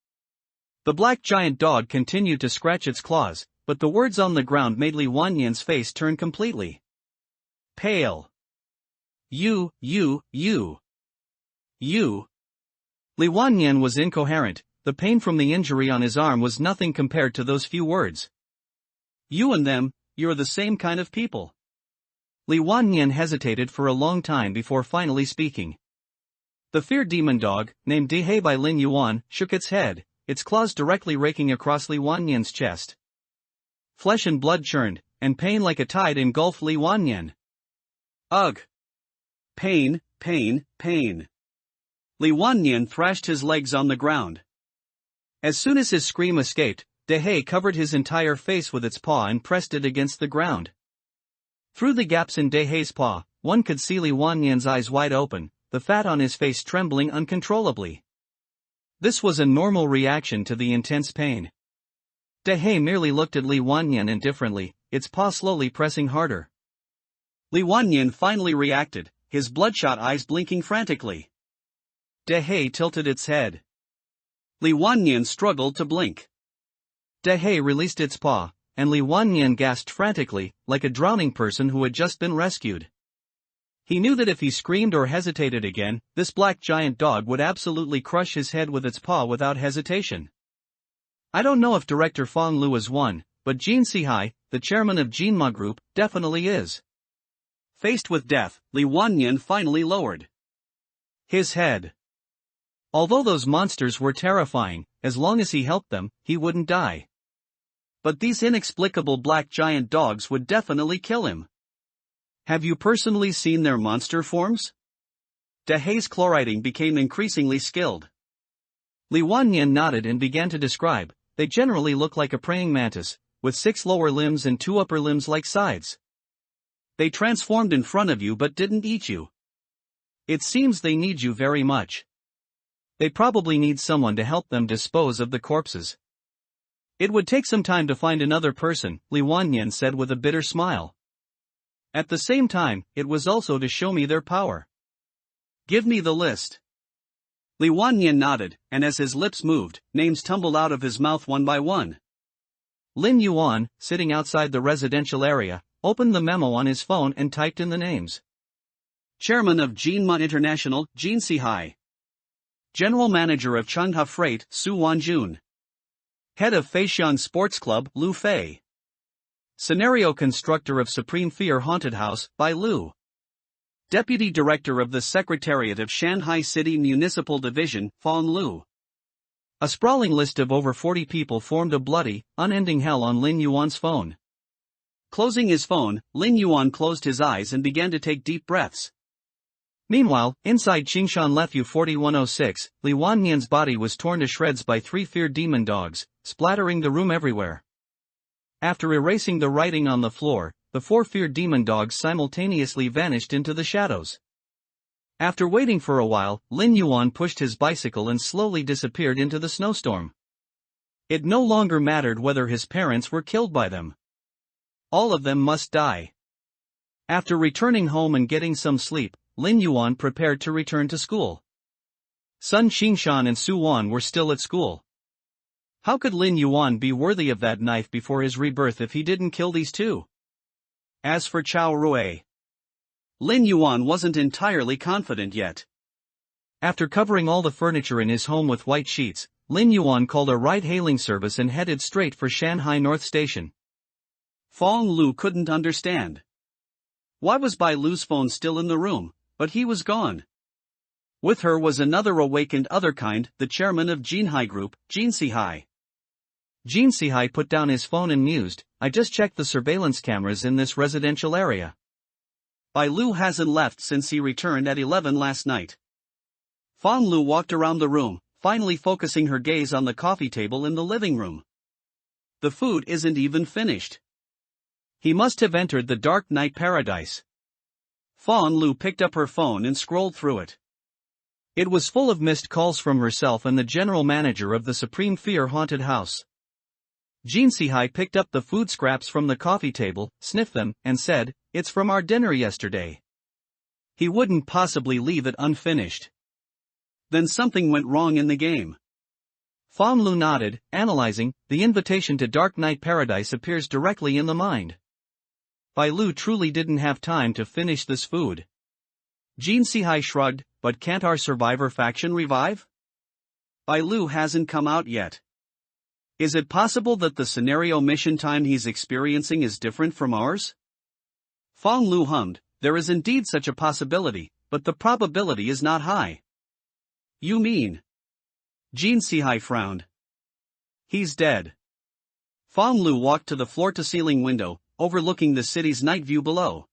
The black giant dog continued to scratch its claws, but the words on the ground made Li Wanyan's face turn completely pale. You. Li Wanyan was incoherent. The pain from the injury on his arm was nothing compared to those few words. You and them, you're the same kind of people. Li Wanyan hesitated for a long time before finally speaking. The feared demon dog, named Dihei by Lin Yuan, shook its head, its claws directly raking across Li Wanyan's chest. Flesh and blood churned, and pain like a tide engulfed Li Wanyan. Ugh! Pain, pain, pain. Li Wanyan thrashed his legs on the ground. As soon as his scream escaped, Dehe covered his entire face with its paw and pressed it against the ground. Through the gaps in Dehe's paw, one could see Li Yuan's eyes wide open, the fat on his face trembling uncontrollably. This was a normal reaction to the intense pain. Dehe merely looked at Li Yuan indifferently, its paw slowly pressing harder. Li Yuan finally reacted, his bloodshot eyes blinking frantically. Dehe tilted its head. Li Yuan struggled to blink. Dehe released its paw, and Li Yuan gasped frantically, like a drowning person who had just been rescued. He knew that if he screamed or hesitated again, this black giant dog would absolutely crush his head with its paw without hesitation. I don't know if director Fong Lu is one, but Jin Sihai, the chairman of Jinma Group, definitely is. Faced with death, Li Yuan finally lowered his head. Although those monsters were terrifying, as long as he helped them, he wouldn't die. But these inexplicable black giant dogs would definitely kill him. Have you personally seen their monster forms? Dehe's chloriding became increasingly skilled. Li Yuan nodded and began to describe. They generally look like a praying mantis, with 6 lower limbs and 2 upper limbs like sides. They transformed in front of you but didn't eat you. It seems they need you very much. They probably need someone to help them dispose of the corpses. It would take some time to find another person, Li Yuan said with a bitter smile. At the same time, it was also to show me their power. Give me the list. Li Yuan nodded, and as his lips moved, names tumbled out of his mouth one by one. Lin Yuan, sitting outside the residential area, opened the memo on his phone and typed in the names. Chairman of Jinma International, Jin Sihai. General Manager of Chengha Freight, Su Wanjun. Head of Feixian Sports Club, Lu Fei. Scenario Constructor of Supreme Fear Haunted House, Bai Lu. Deputy Director of the Secretariat of Shanghai City Municipal Division, Fong Lu. A sprawling list of over 40 people formed a bloody, unending hell on Lin Yuan's phone. Closing his phone, Lin Yuan closed his eyes and began to take deep breaths. Meanwhile, inside Qingshan Lefu 4106, Li Yuan's body was torn to shreds by 3 feared demon dogs, splattering the room everywhere. After erasing the writing on the floor, the 4 feared demon dogs simultaneously vanished into the shadows. After waiting for a while, Lin Yuan pushed his bicycle and slowly disappeared into the snowstorm. It no longer mattered whether his parents were killed by them. All of them must die. After returning home and getting some sleep, Lin Yuan prepared to return to school. Sun Qingshan and Su Wan were still at school. How could Lin Yuan be worthy of that knife before his rebirth if he didn't kill these two? As for Chao Rui, Lin Yuan wasn't entirely confident yet. After covering all the furniture in his home with white sheets, Lin Yuan called a ride-hailing service and headed straight for Shanghai North Station. Fong Lu couldn't understand. Why was Bai Lu's phone still in the room, but he was gone? With her was another awakened otherkind, the chairman of Jinhai Group, Jin Sihai. Jin Sihai put down his phone and mused, I just checked the surveillance cameras in this residential area. Bai Lu hasn't left since he returned at 11 last night. Fong Lu walked around the room, finally focusing her gaze on the coffee table in the living room. The food isn't even finished. He must have entered the dark night paradise. Fong Lu picked up her phone and scrolled through it. It was full of missed calls from herself and the general manager of the Supreme Fear Haunted House. Jin Sihai picked up the food scraps from the coffee table, sniffed them, and said, It's from our dinner yesterday. He wouldn't possibly leave it unfinished. Then something went wrong in the game. Fong Lu nodded, analyzing, the invitation to Dark Night Paradise appears directly in the mind. Bai Lu truly didn't have time to finish this food. Jin Sihai shrugged, but can't our survivor faction revive? Bai Lu hasn't come out yet. Is it possible that the scenario mission time he's experiencing is different from ours? Fong Lu hummed, there is indeed such a possibility, but the probability is not high. You mean? Jin Sihai frowned. He's dead. Fong Lu walked to the floor-to-ceiling window, overlooking the city's night view below.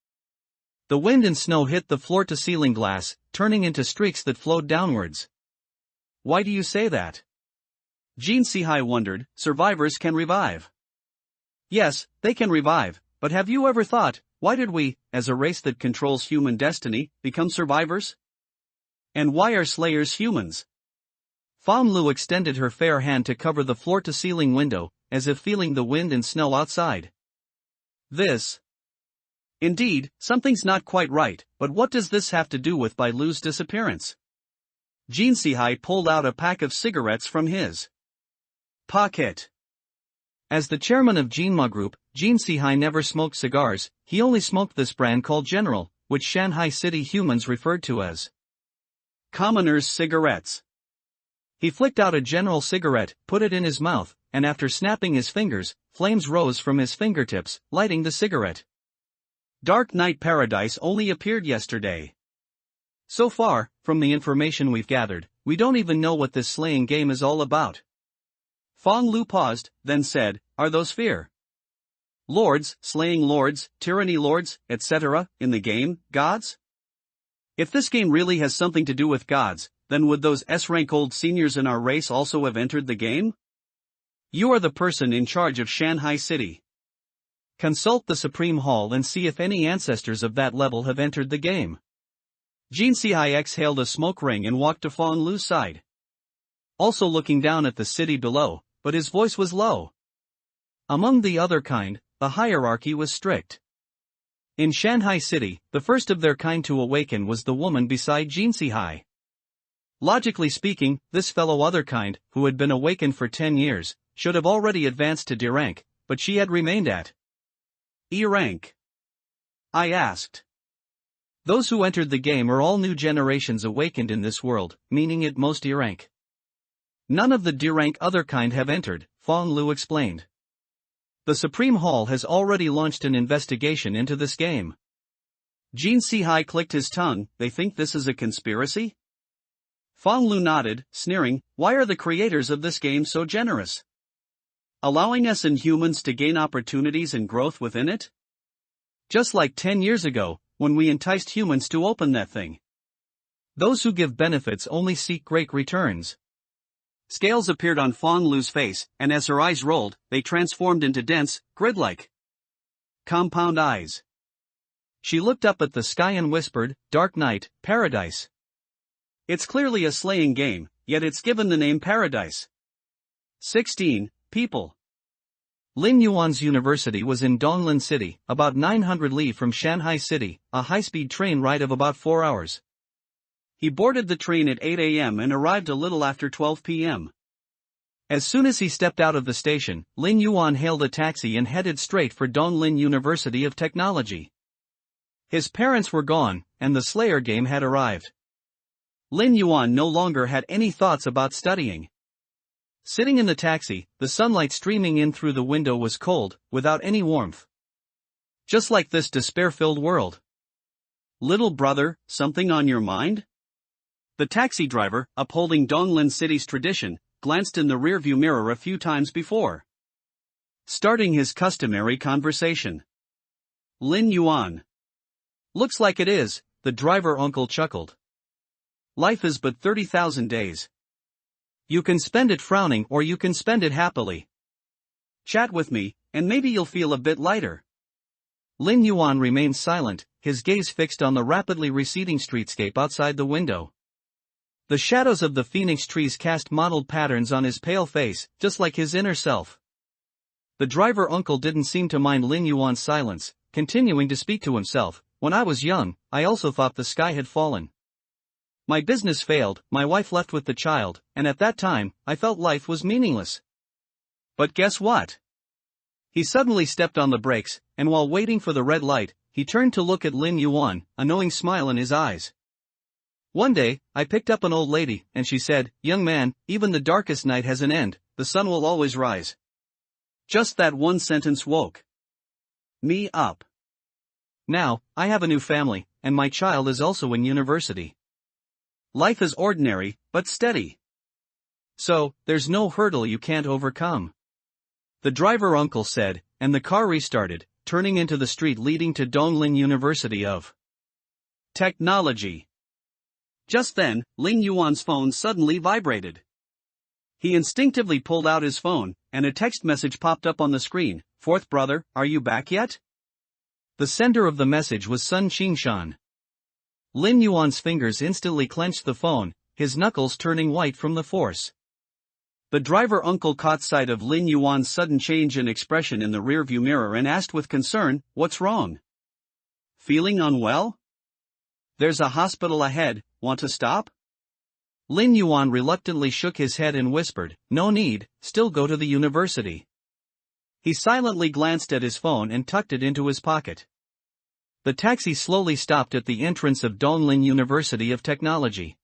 The wind and snow hit the floor-to-ceiling glass, turning into streaks that flowed downwards. Why do you say that? Jin Sihai wondered, survivors can revive. Yes, they can revive, but have you ever thought, why did we, as a race that controls human destiny, become survivors? And why are slayers humans? Fang Lu extended her fair hand to cover the floor-to-ceiling window, as if feeling the wind and snow outside. This. Indeed, something's not quite right, but what does this have to do with Bai Lu's disappearance? Jin Sihai pulled out a pack of cigarettes from his pocket. As the chairman of Jinma Group, Jin Sihai never smoked cigars, he only smoked this brand called General, which Shanghai City humans referred to as commoners' cigarettes. He flicked out a General cigarette, put it in his mouth, and after snapping his fingers, flames rose from his fingertips, lighting the cigarette. Dark Knight Paradise only appeared yesterday. So far, from the information we've gathered, we don't even know what this slaying game is all about. Fang Lu paused, then said, are those fear lords, slaying lords, tyranny lords, etc., in the game, gods? If this game really has something to do with gods, then would those S-rank old seniors in our race also have entered the game? You are the person in charge of Shanghai City. Consult the Supreme Hall and see if any ancestors of that level have entered the game. Jin Sihai exhaled a smoke ring and walked to Fang Lu's side. Also looking down at the city below, but his voice was low. Among the other kind, the hierarchy was strict. In Shanghai City, the first of their kind to awaken was the woman beside Jin Sihai. Logically speaking, this fellow other kind, who had been awakened for 10 years, should have already advanced to D rank, but she had remained at E rank. I asked. Those who entered the game are all new generations awakened in this world, meaning at most E rank. None of the D rank other kind have entered, Fang Lu explained. The Supreme Hall has already launched an investigation into this game. Jin Sihai clicked his tongue, they think this is a conspiracy? Fang Lu nodded, sneering, why are the creators of this game so generous? Allowing us Inhumans to gain opportunities and growth within it? Just like 10 years ago, when we enticed humans to open that thing. Those who give benefits only seek great returns. Scales appeared on Fang Lu's face, and as her eyes rolled, they transformed into dense, grid-like compound eyes. She looked up at the sky and whispered, Dark Knight, Paradise. It's clearly a slaying game, yet it's given the name Paradise. 16 people. Lin Yuan's university was in Donglin City, about 900 li from Shanghai City, a high-speed train ride of about 4 hours. He boarded the train at 8 a.m. and arrived a little after 12 p.m. As soon as he stepped out of the station, Lin Yuan hailed a taxi and headed straight for Donglin University of Technology. His parents were gone, and the Slayer game had arrived. Lin Yuan no longer had any thoughts about studying. Sitting in the taxi, the sunlight streaming in through the window was cold, without any warmth. Just like this despair-filled world. Little brother, something on your mind? The taxi driver, upholding Donglin City's tradition, glanced in the rearview mirror a few times before starting his customary conversation. Lin Yuan. Looks like it is, the driver uncle chuckled. Life is but 30,000 days. You can spend it frowning or you can spend it happily. Chat with me, and maybe you'll feel a bit lighter. Lin Yuan remained silent, his gaze fixed on the rapidly receding streetscape outside the window. The shadows of the phoenix trees cast mottled patterns on his pale face, just like his inner self. The driver uncle didn't seem to mind Lin Yuan's silence, continuing to speak to himself. When I was young, I also thought the sky had fallen. My business failed, my wife left with the child, and at that time, I felt life was meaningless. But guess what? He suddenly stepped on the brakes, and while waiting for the red light, he turned to look at Lin Yuan, a knowing smile in his eyes. One day, I picked up an old lady, and she said, young man, even the darkest night has an end, the sun will always rise. Just that one sentence woke me up. Now, I have a new family, and my child is also in university. Life is ordinary, but steady. So, there's no hurdle you can't overcome. The driver uncle said, and the car restarted, turning into the street leading to Donglin University of Technology. Just then, Lin Yuan's phone suddenly vibrated. He instinctively pulled out his phone, and a text message popped up on the screen. "Fourth brother, are you back yet?" The sender of the message was Sun Qingshan. Lin Yuan's fingers instantly clenched the phone, his knuckles turning white from the force. The driver uncle caught sight of Lin Yuan's sudden change in expression in the rearview mirror and asked with concern, "What's wrong? Feeling unwell? There's a hospital ahead, want to stop?" Lin Yuan reluctantly shook his head and whispered, "No need, still go to the university." He silently glanced at his phone and tucked it into his pocket. The taxi slowly stopped at the entrance of Donglin University of Technology.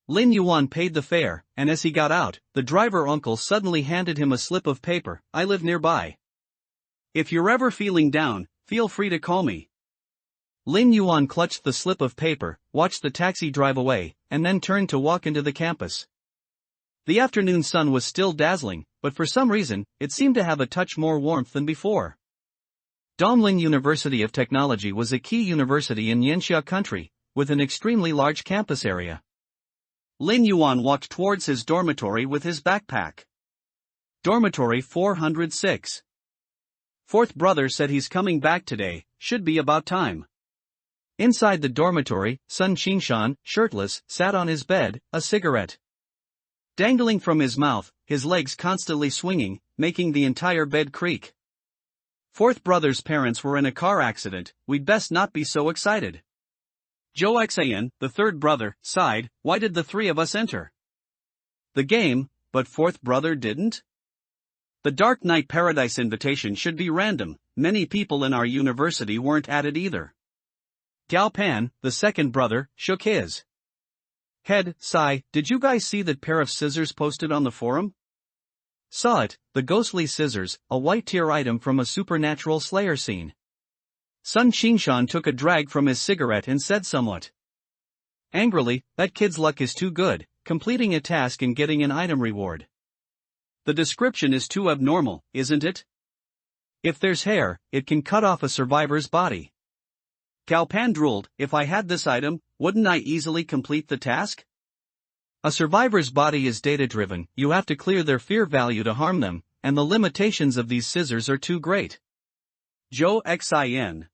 Lin Yuan paid the fare, and as he got out, the driver uncle suddenly handed him a slip of paper. "I live nearby. If you're ever feeling down, feel free to call me." Lin Yuan clutched the slip of paper, watched the taxi drive away, and then turned to walk into the campus. The afternoon sun was still dazzling, but for some reason, it seemed to have a touch more warmth than before. Donglin University of Technology was a key university in Yanxia country, with an extremely large campus area. Lin Yuan walked towards his dormitory with his backpack. Dormitory 406. Fourth brother said he's coming back today, should be about time. Inside the dormitory, Sun Qingshan, shirtless, sat on his bed, a cigarette dangling from his mouth, his legs constantly swinging, making the entire bed creak. "Fourth brother's parents were in a car accident, we'd best not be so excited." Zhou Xian, the third brother, sighed, "Why did the three of us enter the game, but fourth brother didn't? The Dark Knight Paradise invitation should be random, many people in our university weren't at it either." Gao Pan, the second brother, shook his head, sigh, "Did you guys see that pair of scissors posted on the forum?" Saw it, the ghostly scissors, a white tier item from a supernatural slayer scene. Sun Qingshan took a drag from his cigarette and said somewhat angrily, "That kid's luck is too good, completing a task and getting an item reward. The description is too abnormal, isn't it? If there's hair, it can cut off a survivor's body." Gao Pan drooled, "If I had this item, wouldn't I easily complete the task?" A survivor's body is data-driven, you have to clear their fear value to harm them, and the limitations of these scissors are too great. Zhou Xian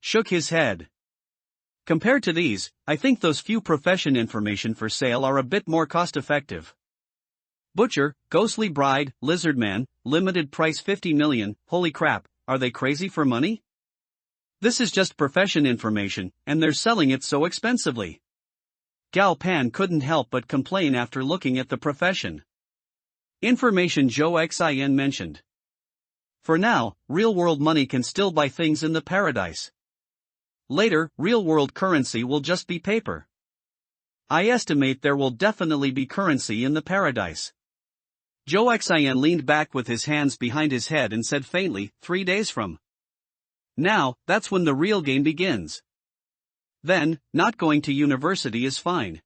shook his head. "Compared to these, I think those few profession information for sale are a bit more cost-effective. Butcher, ghostly bride, lizard man, limited price 50 million, holy crap, are they crazy for money? This is just profession information, and they're selling it so expensively." Gao Pan couldn't help but complain after looking at the profession information Zhou Xian mentioned. For now, real-world money can still buy things in the paradise. Later, real-world currency will just be paper. I estimate there will definitely be currency in the paradise. Zhou Xian leaned back with his hands behind his head and said faintly, 3 days from now, that's when the real game begins. Then, not going to university is fine.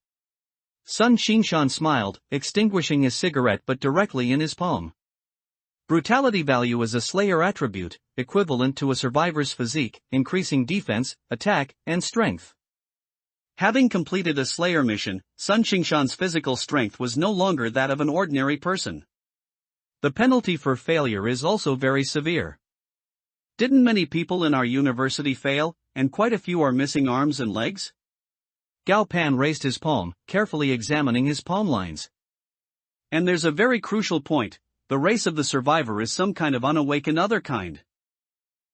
Sun Qingshan smiled, extinguishing his cigarette but directly in his palm. Brutality value is a slayer attribute, equivalent to a survivor's physique, increasing defense, attack, and strength. Having completed a slayer mission, Sun Qingshan's physical strength was no longer that of an ordinary person. The penalty for failure is also very severe. Didn't many people in our university fail, and quite a few are missing arms and legs? Gao Pan raised his palm, carefully examining his palm lines. And there's a very crucial point, the race of the survivor is some kind of unawakened other kind.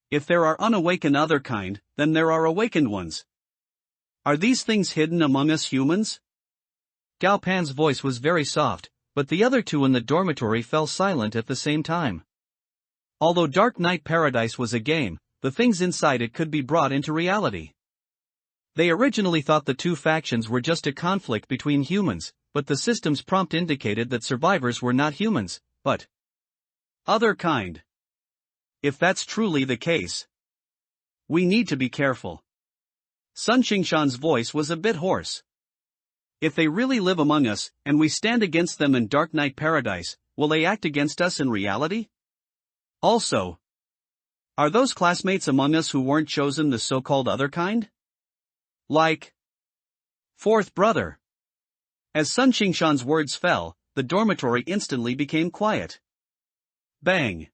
If there are unawakened other kind, then there are awakened ones. Are these things hidden among us humans? Gao Pan's voice was very soft, but the other two in the dormitory fell silent at the same time. Although Dark Knight Paradise was a game, the things inside it could be brought into reality. They originally thought the two factions were just a conflict between humans, but the system's prompt indicated that survivors were not humans, but other kind. If that's truly the case, we need to be careful. Sun Qingshan's voice was a bit hoarse. If they really live among us, and we stand against them in Dark Knight Paradise, will they act against us in reality? Also, are those classmates among us who weren't chosen the so-called other kind? Like fourth brother. As Sun Qingshan's words fell, the dormitory instantly became quiet. Bang!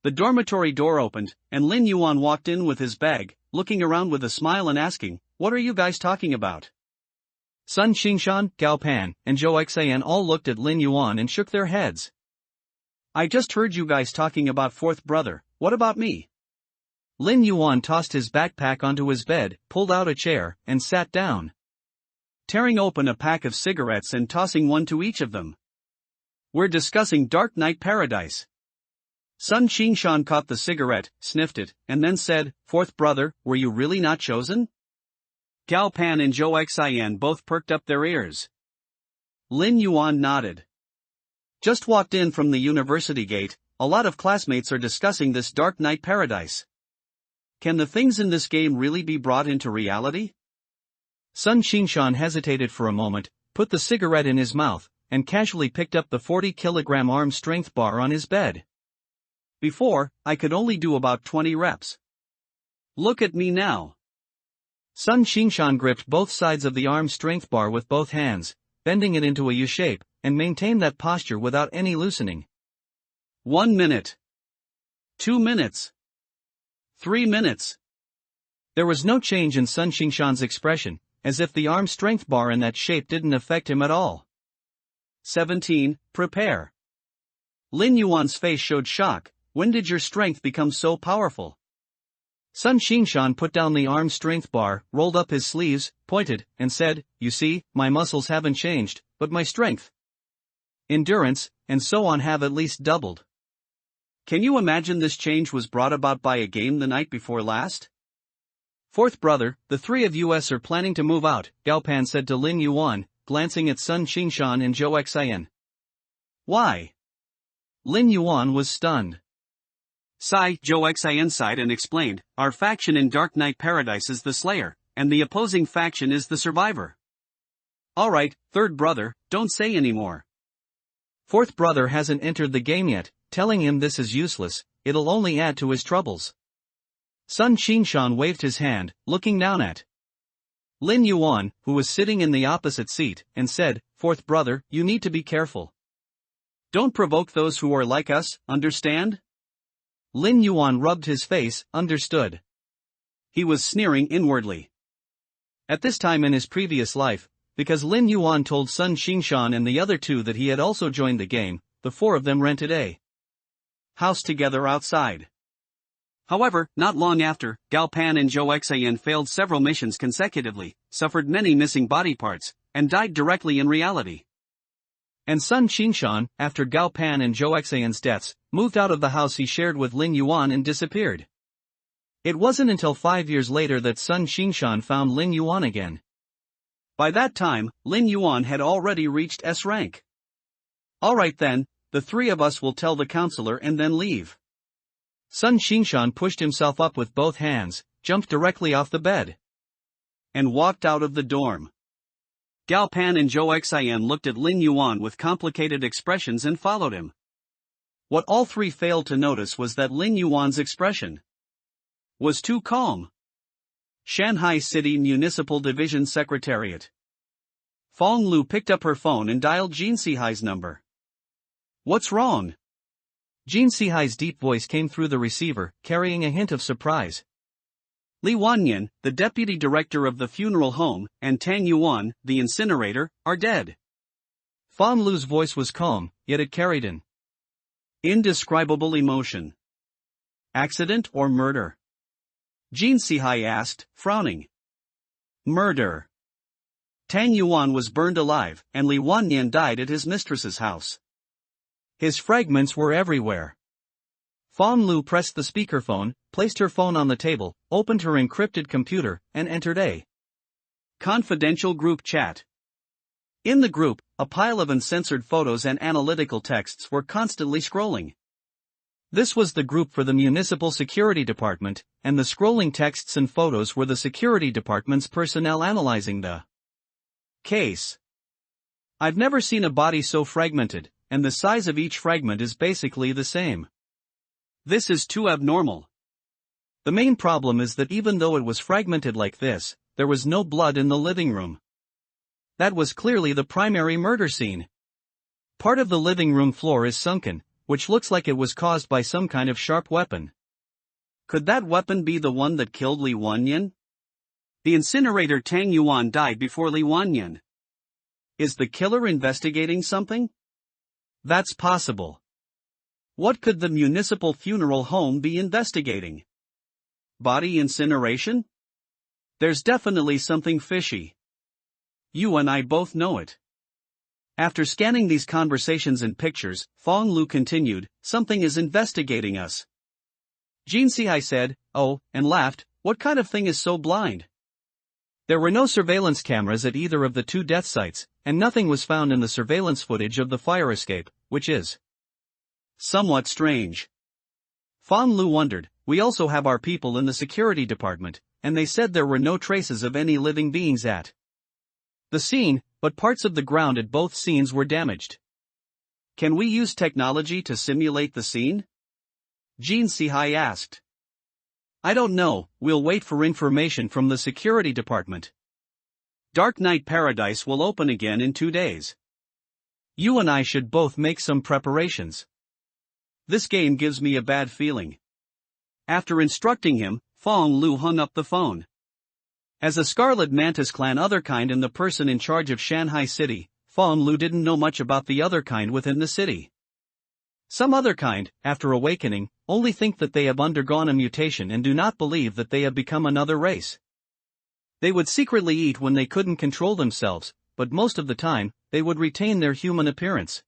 The dormitory door opened, and Lin Yuan walked in with his bag, looking around with a smile and asking, "What are you guys talking about?" Sun Xingshan, Gao Pan, and Zhou Xian all looked at Lin Yuan and shook their heads. "I just heard you guys talking about fourth brother, what about me?" Lin Yuan tossed his backpack onto his bed, pulled out a chair, and sat down, tearing open a pack of cigarettes and tossing one to each of them. "We're discussing Dark Knight Paradise." Sun Xingshan caught the cigarette, sniffed it, and then said, "Fourth brother, were you really not chosen?" Gao Pan and Zhou Xian both perked up their ears. Lin Yuan nodded. "Just walked in from the university gate, a lot of classmates are discussing this Dark Knight Paradise. Can the things in this game really be brought into reality?" Sun Xingshan hesitated for a moment, put the cigarette in his mouth, and casually picked up the 40-kilogram arm strength bar on his bed. "Before, I could only do about 20 reps. Look at me now." Sun Xingshan gripped both sides of the arm strength bar with both hands, bending it into a U shape, and maintained that posture without any loosening. 1 minute. 2 minutes. 3 minutes. There was no change in Sun Xingshan's expression, as if the arm strength bar in that shape didn't affect him at all. 17, prepare. Lin Yuan's face showed shock. "When did your strength become so powerful?" Sun Xingshan put down the arm strength bar, rolled up his sleeves, pointed, and said, "You see, my muscles haven't changed, but my strength, endurance, and so on have at least doubled." Can you imagine this change was brought about by a game the night before last? "Fourth brother, the three of us are planning to move out," Gao Pan said to Lin Yuan, glancing at Sun Xingshan and Zhou Xian. "Why?" Lin Yuan was stunned. Zhou Xian sighed and explained, "Our faction in Dark Knight Paradise is the Slayer, and the opposing faction is the Survivor." "Alright, third brother, don't say any more." "Fourth brother hasn't entered the game yet, telling him this is useless, it'll only add to his troubles." Sun Xingshan waved his hand, looking down at Lin Yuan, who was sitting in the opposite seat, and said, "Fourth brother, you need to be careful. Don't provoke those who are like us, understand?" Lin Yuan rubbed his face, understood. He was sneering inwardly. At this time in his previous life, because Lin Yuan told Sun Xingshan and the other two that he had also joined the game, the four of them rented a house together outside. However, not long after, Gao Pan and Zhou Xian failed several missions consecutively, suffered many missing body parts, and died directly in reality. And Sun Xingshan, after Gao Pan and Zhou Xian's deaths, moved out of the house he shared with Lin Yuan and disappeared. It wasn't until 5 years later that Sun Xingshan found Lin Yuan again. By that time, Lin Yuan had already reached S rank. "Alright then, the three of us will tell the counselor and then leave." Sun Xingshan pushed himself up with both hands, jumped directly off the bed, and walked out of the dorm. Gao Pan and Zhou Xian looked at Lin Yuan with complicated expressions and followed him. What all three failed to notice was that Lin Yuan's expression was too calm. Shanghai City Municipal Division Secretariat. Fong Lu picked up her phone and dialed Jin Sihai's number. "What's wrong?" Jin Sihai's deep voice came through the receiver, carrying a hint of surprise. "Li Wanyan, the deputy director of the funeral home, and Tang Yuan, the incinerator, are dead." Fong Lu's voice was calm, yet it carried an indescribable emotion. "Accident or murder?" Jin Sihai asked, frowning. "Murder. Tang Yuan was burned alive, and Li Wanyan died at his mistress's house. His fragments were everywhere." Fong Lu pressed the speakerphone, placed her phone on the table, opened her encrypted computer, and entered a confidential group chat. In the group, a pile of uncensored photos and analytical texts were constantly scrolling. This was the group for the Municipal Security Department, and the scrolling texts and photos were the Security Department's personnel analyzing the case. "I've never seen a body so fragmented, and the size of each fragment is basically the same. This is too abnormal. The main problem is that even though it was fragmented like this, there was no blood in the living room. That was clearly the primary murder scene. Part of the living room floor is sunken, which looks like it was caused by some kind of sharp weapon. Could that weapon be the one that killed Li Yuan? The incinerator Tang Yuan died before Li Yuan. Is the killer investigating something? That's possible. What could the municipal funeral home be investigating? Body incineration? There's definitely something fishy. You and I both know it. After scanning these conversations and pictures, Fong Lu continued, something is investigating us. Jin Sihai said, oh, and laughed, what kind of thing is so blind? There were no surveillance cameras at either of the two death sites, and nothing was found in the surveillance footage of the fire escape, which is somewhat strange. Fong Lu wondered, we also have our people in the security department, and they said there were no traces of any living beings at the scene, but parts of the ground at both scenes were damaged. Can we use technology to simulate the scene? Jin Sihai asked. I don't know, we'll wait for information from the security department. Dark Knight Paradise will open again in 2 days. You and I should both make some preparations. This game gives me a bad feeling. After instructing him, Fong Lu hung up the phone. As a Scarlet Mantis clan otherkind and the person in charge of Shanghai City, Fong Lu didn't know much about the otherkind within the city. Some otherkind, after awakening, only think that they have undergone a mutation and do not believe that they have become another race. They would secretly eat when they couldn't control themselves, but most of the time, they would retain their human appearance.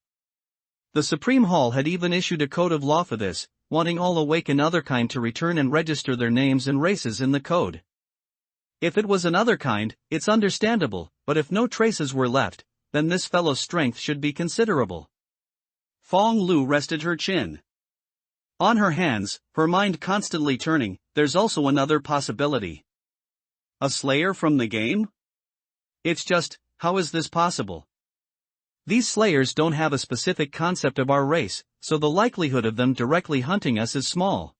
The Supreme Hall had even issued a code of law for this, wanting all awakened otherkind to return and register their names and races in the code. If it was an otherkind, it's understandable, but if no traces were left, then this fellow's strength should be considerable. Fong Lu rested her chin. On her hands, her mind constantly turning, there's also another possibility. A slayer from the game? It's just, how is this possible? These slayers don't have a specific concept of our race, so the likelihood of them directly hunting us is small.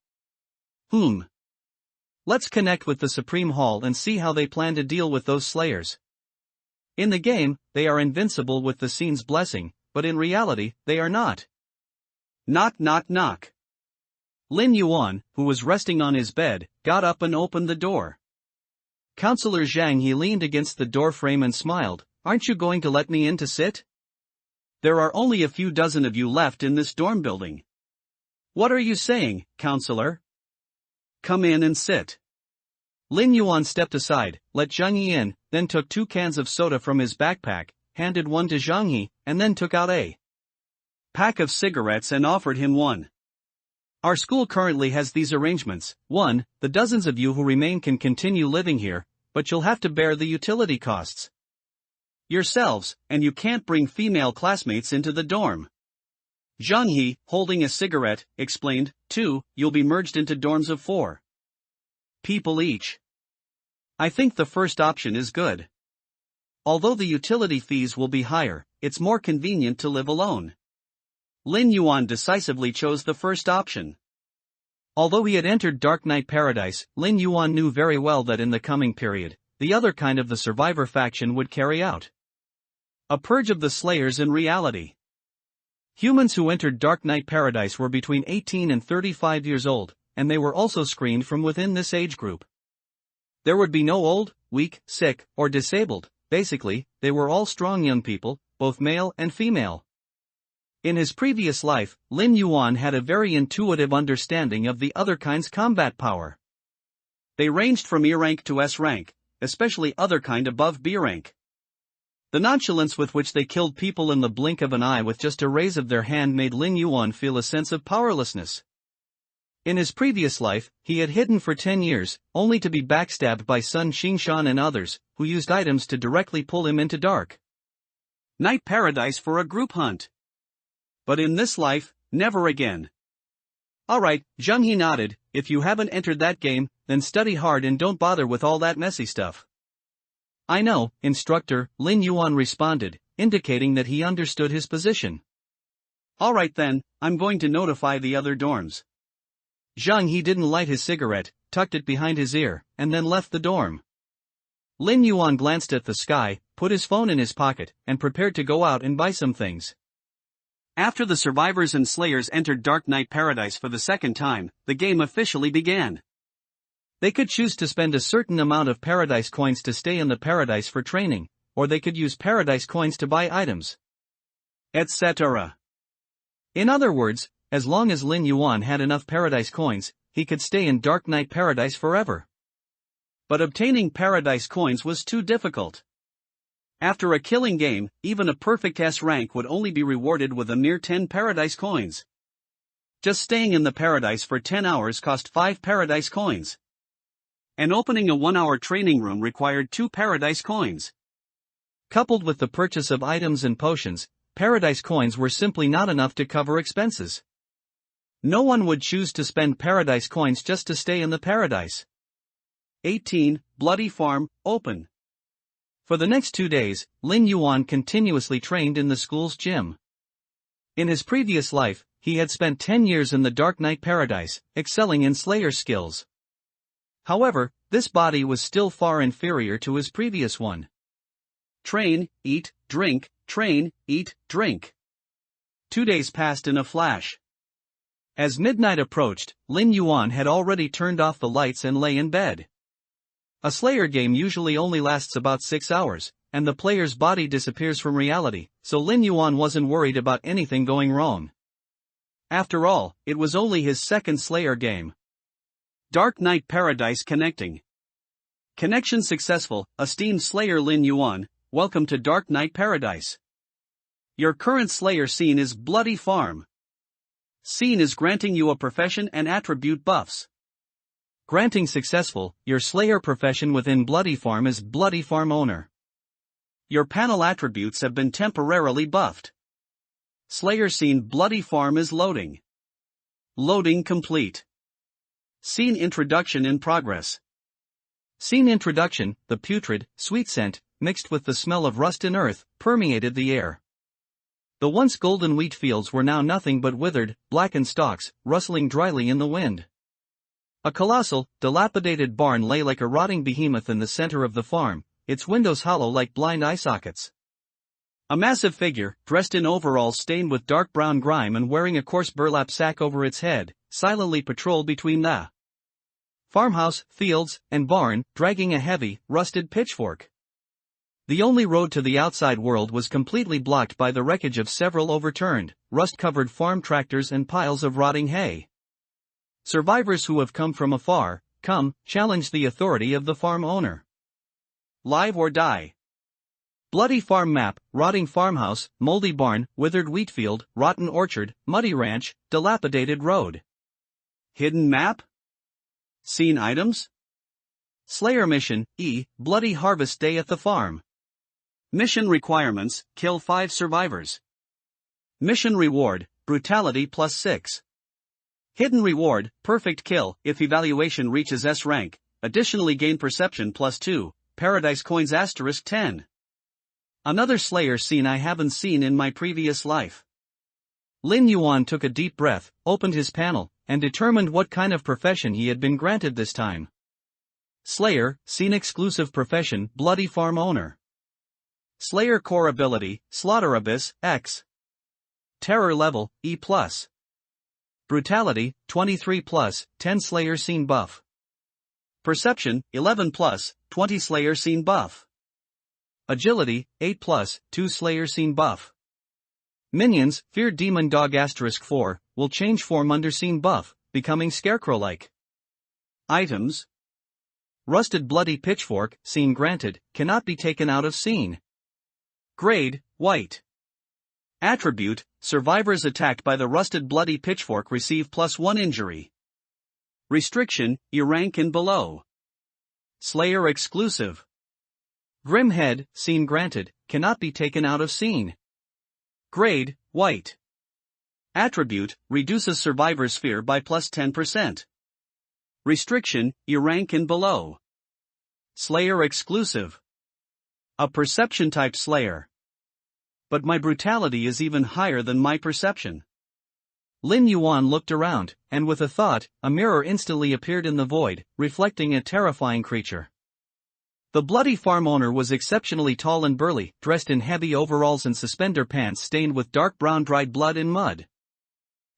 Let's connect with the Supreme Hall and see how they plan to deal with those slayers. In the game, they are invincible with the scene's blessing, but in reality, they are not. Knock knock knock. Lin Yuan, who was resting on his bed, got up and opened the door. Counselor Zhang He leaned against the door frame and smiled, aren't you going to let me in to sit? There are only a few dozen of you left in this dorm building. What are you saying, counselor? Come in and sit. Lin Yuan stepped aside, let Zhang He in, then took 2 cans of soda from his backpack, handed one to Zhang He, and then took out a pack of cigarettes and offered him one. Our school currently has these arrangements. 1, the dozens of you who remain can continue living here, but you'll have to bear the utility costs yourselves, and you can't bring female classmates into the dorm. Zhang He, holding a cigarette, explained. 2, you'll be merged into dorms of 4 people each. I think the first option is good. Although the utility fees will be higher, it's more convenient to live alone. Lin Yuan decisively chose the first option. Although he had entered Dark Knight Paradise, Lin Yuan knew very well that in the coming period, the other kind of the survivor faction would carry out a purge of the slayers in reality. Humans who entered Dark Knight Paradise were between 18 and 35 years old, and they were also screened from within this age group. There would be no old, weak, sick, or disabled. Basically, they were all strong young people, both male and female. In his previous life, Lin Yuan had a very intuitive understanding of the other kind's combat power. They ranged from E rank to S rank, especially other kind above B rank. The nonchalance with which they killed people in the blink of an eye with just a raise of their hand made Lin Yuan feel a sense of powerlessness. In his previous life, he had hidden for 10 years, only to be backstabbed by Sun Xingshan and others, who used items to directly pull him into Dark Knight Paradise for a group hunt. But in this life, never again. Alright, Zhang He nodded, if you haven't entered that game, then study hard and don't bother with all that messy stuff. I know, instructor, Lin Yuan responded, indicating that he understood his position. Alright then, I'm going to notify the other dorms. Zhang He didn't light his cigarette, tucked it behind his ear, and then left the dorm. Lin Yuan glanced at the sky, put his phone in his pocket, and prepared to go out and buy some things. After the survivors and slayers entered Dark Knight Paradise for the second time, the game officially began. They could choose to spend a certain amount of paradise coins to stay in the paradise for training, or they could use paradise coins to buy items, etc. In other words, as long as Lin Yuan had enough paradise coins, he could stay in Dark Knight Paradise forever. But obtaining paradise coins was too difficult. After a killing game, even a perfect S rank would only be rewarded with a mere 10 paradise coins. Just staying in the paradise for 10 hours cost 5 paradise coins. And opening a 1-hour training room required 2 paradise coins. Coupled with the purchase of items and potions, paradise coins were simply not enough to cover expenses. No one would choose to spend paradise coins just to stay in the paradise. 18. Bloody Farm, Open. For the next 2 days, Lin Yuan continuously trained in the school's gym. In his previous life, he had spent 10 years in the Dark Knight Paradise, excelling in Slayer skills. However, this body was still far inferior to his previous one. Train, eat, drink, train, eat, drink. 2 days passed in a flash. As midnight approached, Lin Yuan had already turned off the lights and lay in bed. A Slayer game usually only lasts about 6 hours, and the player's body disappears from reality, so Lin Yuan wasn't worried about anything going wrong. After all, it was only his second Slayer game. Dark Knight Paradise connecting. Connection successful. Esteemed Slayer Lin Yuan, welcome to Dark Knight Paradise. Your current Slayer scene is Bloody Farm. Scene is granting you a profession and attribute buffs. Granting successful, your Slayer profession within Bloody Farm is Bloody Farm Owner. Your panel attributes have been temporarily buffed. Slayer scene Bloody Farm is loading. Loading complete. Scene introduction in progress. Scene introduction. The putrid, sweet scent, mixed with the smell of rust and earth, permeated the air. The once golden wheat fields were now nothing but withered, blackened stalks, rustling dryly in the wind. A colossal, dilapidated barn lay like a rotting behemoth in the center of the farm, its windows hollow like blind eye sockets. A massive figure, dressed in overalls stained with dark brown grime and wearing a coarse burlap sack over its head, silently patrolled between the farmhouse, fields, and barn, dragging a heavy, rusted pitchfork. The only road to the outside world was completely blocked by the wreckage of several overturned, rust-covered farm tractors and piles of rotting hay. Survivors who have come from afar, challenge the authority of the farm owner. Live or die. Bloody farm map, rotting farmhouse, moldy barn, withered wheat field, rotten orchard, muddy ranch, dilapidated road. Hidden map? Scene items? Slayer mission, Bloody Harvest Day at the farm. Mission requirements, kill 5 survivors. Mission reward, Brutality +6. Hidden reward, perfect kill, if evaluation reaches S rank, additionally gain perception +2, paradise coins *10. Another Slayer scene I haven't seen in my previous life. Lin Yuan took a deep breath, opened his panel, and determined what kind of profession he had been granted this time. Slayer, scene exclusive profession, Bloody Farm Owner. Slayer core ability, Slaughter Abyss, X. Terror level, E+. Brutality, 23+, 10 Slayer scene buff. Perception, 11+, 20 Slayer scene buff. Agility, 8+, 2 Slayer scene buff. Minions, Fear Demon Dog *4, will change form under scene buff, becoming Scarecrow-like. Items. Rusted Bloody Pitchfork, scene granted, cannot be taken out of scene. Grade, White. Attribute, survivors attacked by the rusted bloody pitchfork receive +1 injury. Restriction, E rank and below. Slayer exclusive. Grim Head, scene granted, cannot be taken out of scene. Grade, White. Attribute, reduces survivor's fear by +10%. Restriction, E rank and below. Slayer exclusive. A perception type Slayer. But my brutality is even higher than my perception. Lin Yuan looked around, and with a thought, a mirror instantly appeared in the void, reflecting a terrifying creature. The bloody farm owner was exceptionally tall and burly, dressed in heavy overalls and suspender pants stained with dark brown dried blood and mud.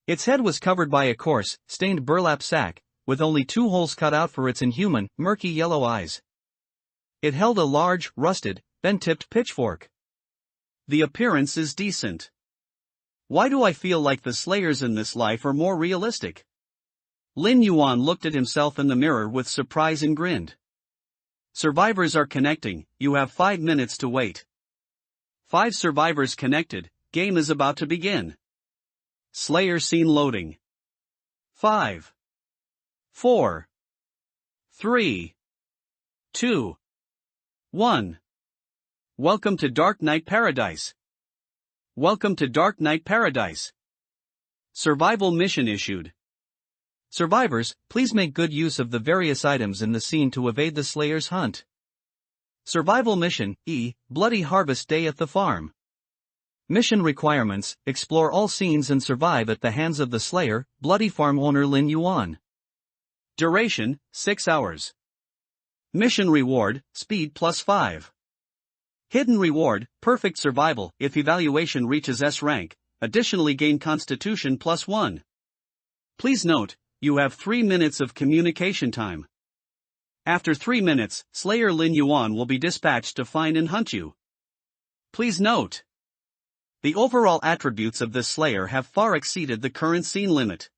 Its head was covered by a coarse, stained burlap sack, with only 2 holes cut out for its inhuman, murky yellow eyes. It held a large, rusted, bent-tipped pitchfork. The appearance is decent. Why do I feel like the slayers in this life are more realistic? Lin Yuan looked at himself in the mirror with surprise and grinned. Survivors are connecting, you have 5 minutes to wait. 5 survivors connected, game is about to begin. Slayer scene loading. 5, 4, 3, 2, 1. Welcome to Dark Knight Paradise. Welcome to Dark Knight Paradise. Survival mission issued. Survivors, please make good use of the various items in the scene to evade the Slayer's hunt. Survival mission, Bloody Harvest Day at the Farm. Mission requirements, explore all scenes and survive at the hands of the Slayer, bloody farm owner Lin Yuan. Duration, 6 hours. Mission reward, speed +5. Hidden reward, perfect survival if evaluation reaches S rank, additionally gain constitution +1. Please note, you have 3 minutes of communication time. After 3 minutes, Slayer Lin Yuan will be dispatched to find and hunt you. Please note, the overall attributes of this Slayer have far exceeded the current scene limit.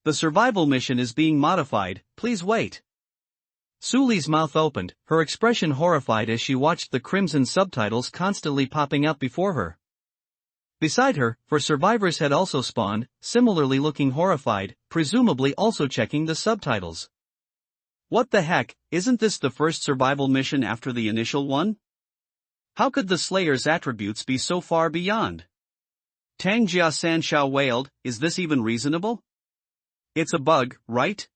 The survival mission is being modified, please wait. Suli's mouth opened, her expression horrified as she watched the crimson subtitles constantly popping up before her. Beside her, 4 survivors had also spawned, similarly looking horrified, presumably also checking the subtitles. What the heck, isn't this the first survival mission after the initial one? How could the Slayer's attributes be so far beyond? Tang Jia-san Xiao wailed, is this even reasonable? It's a bug, right?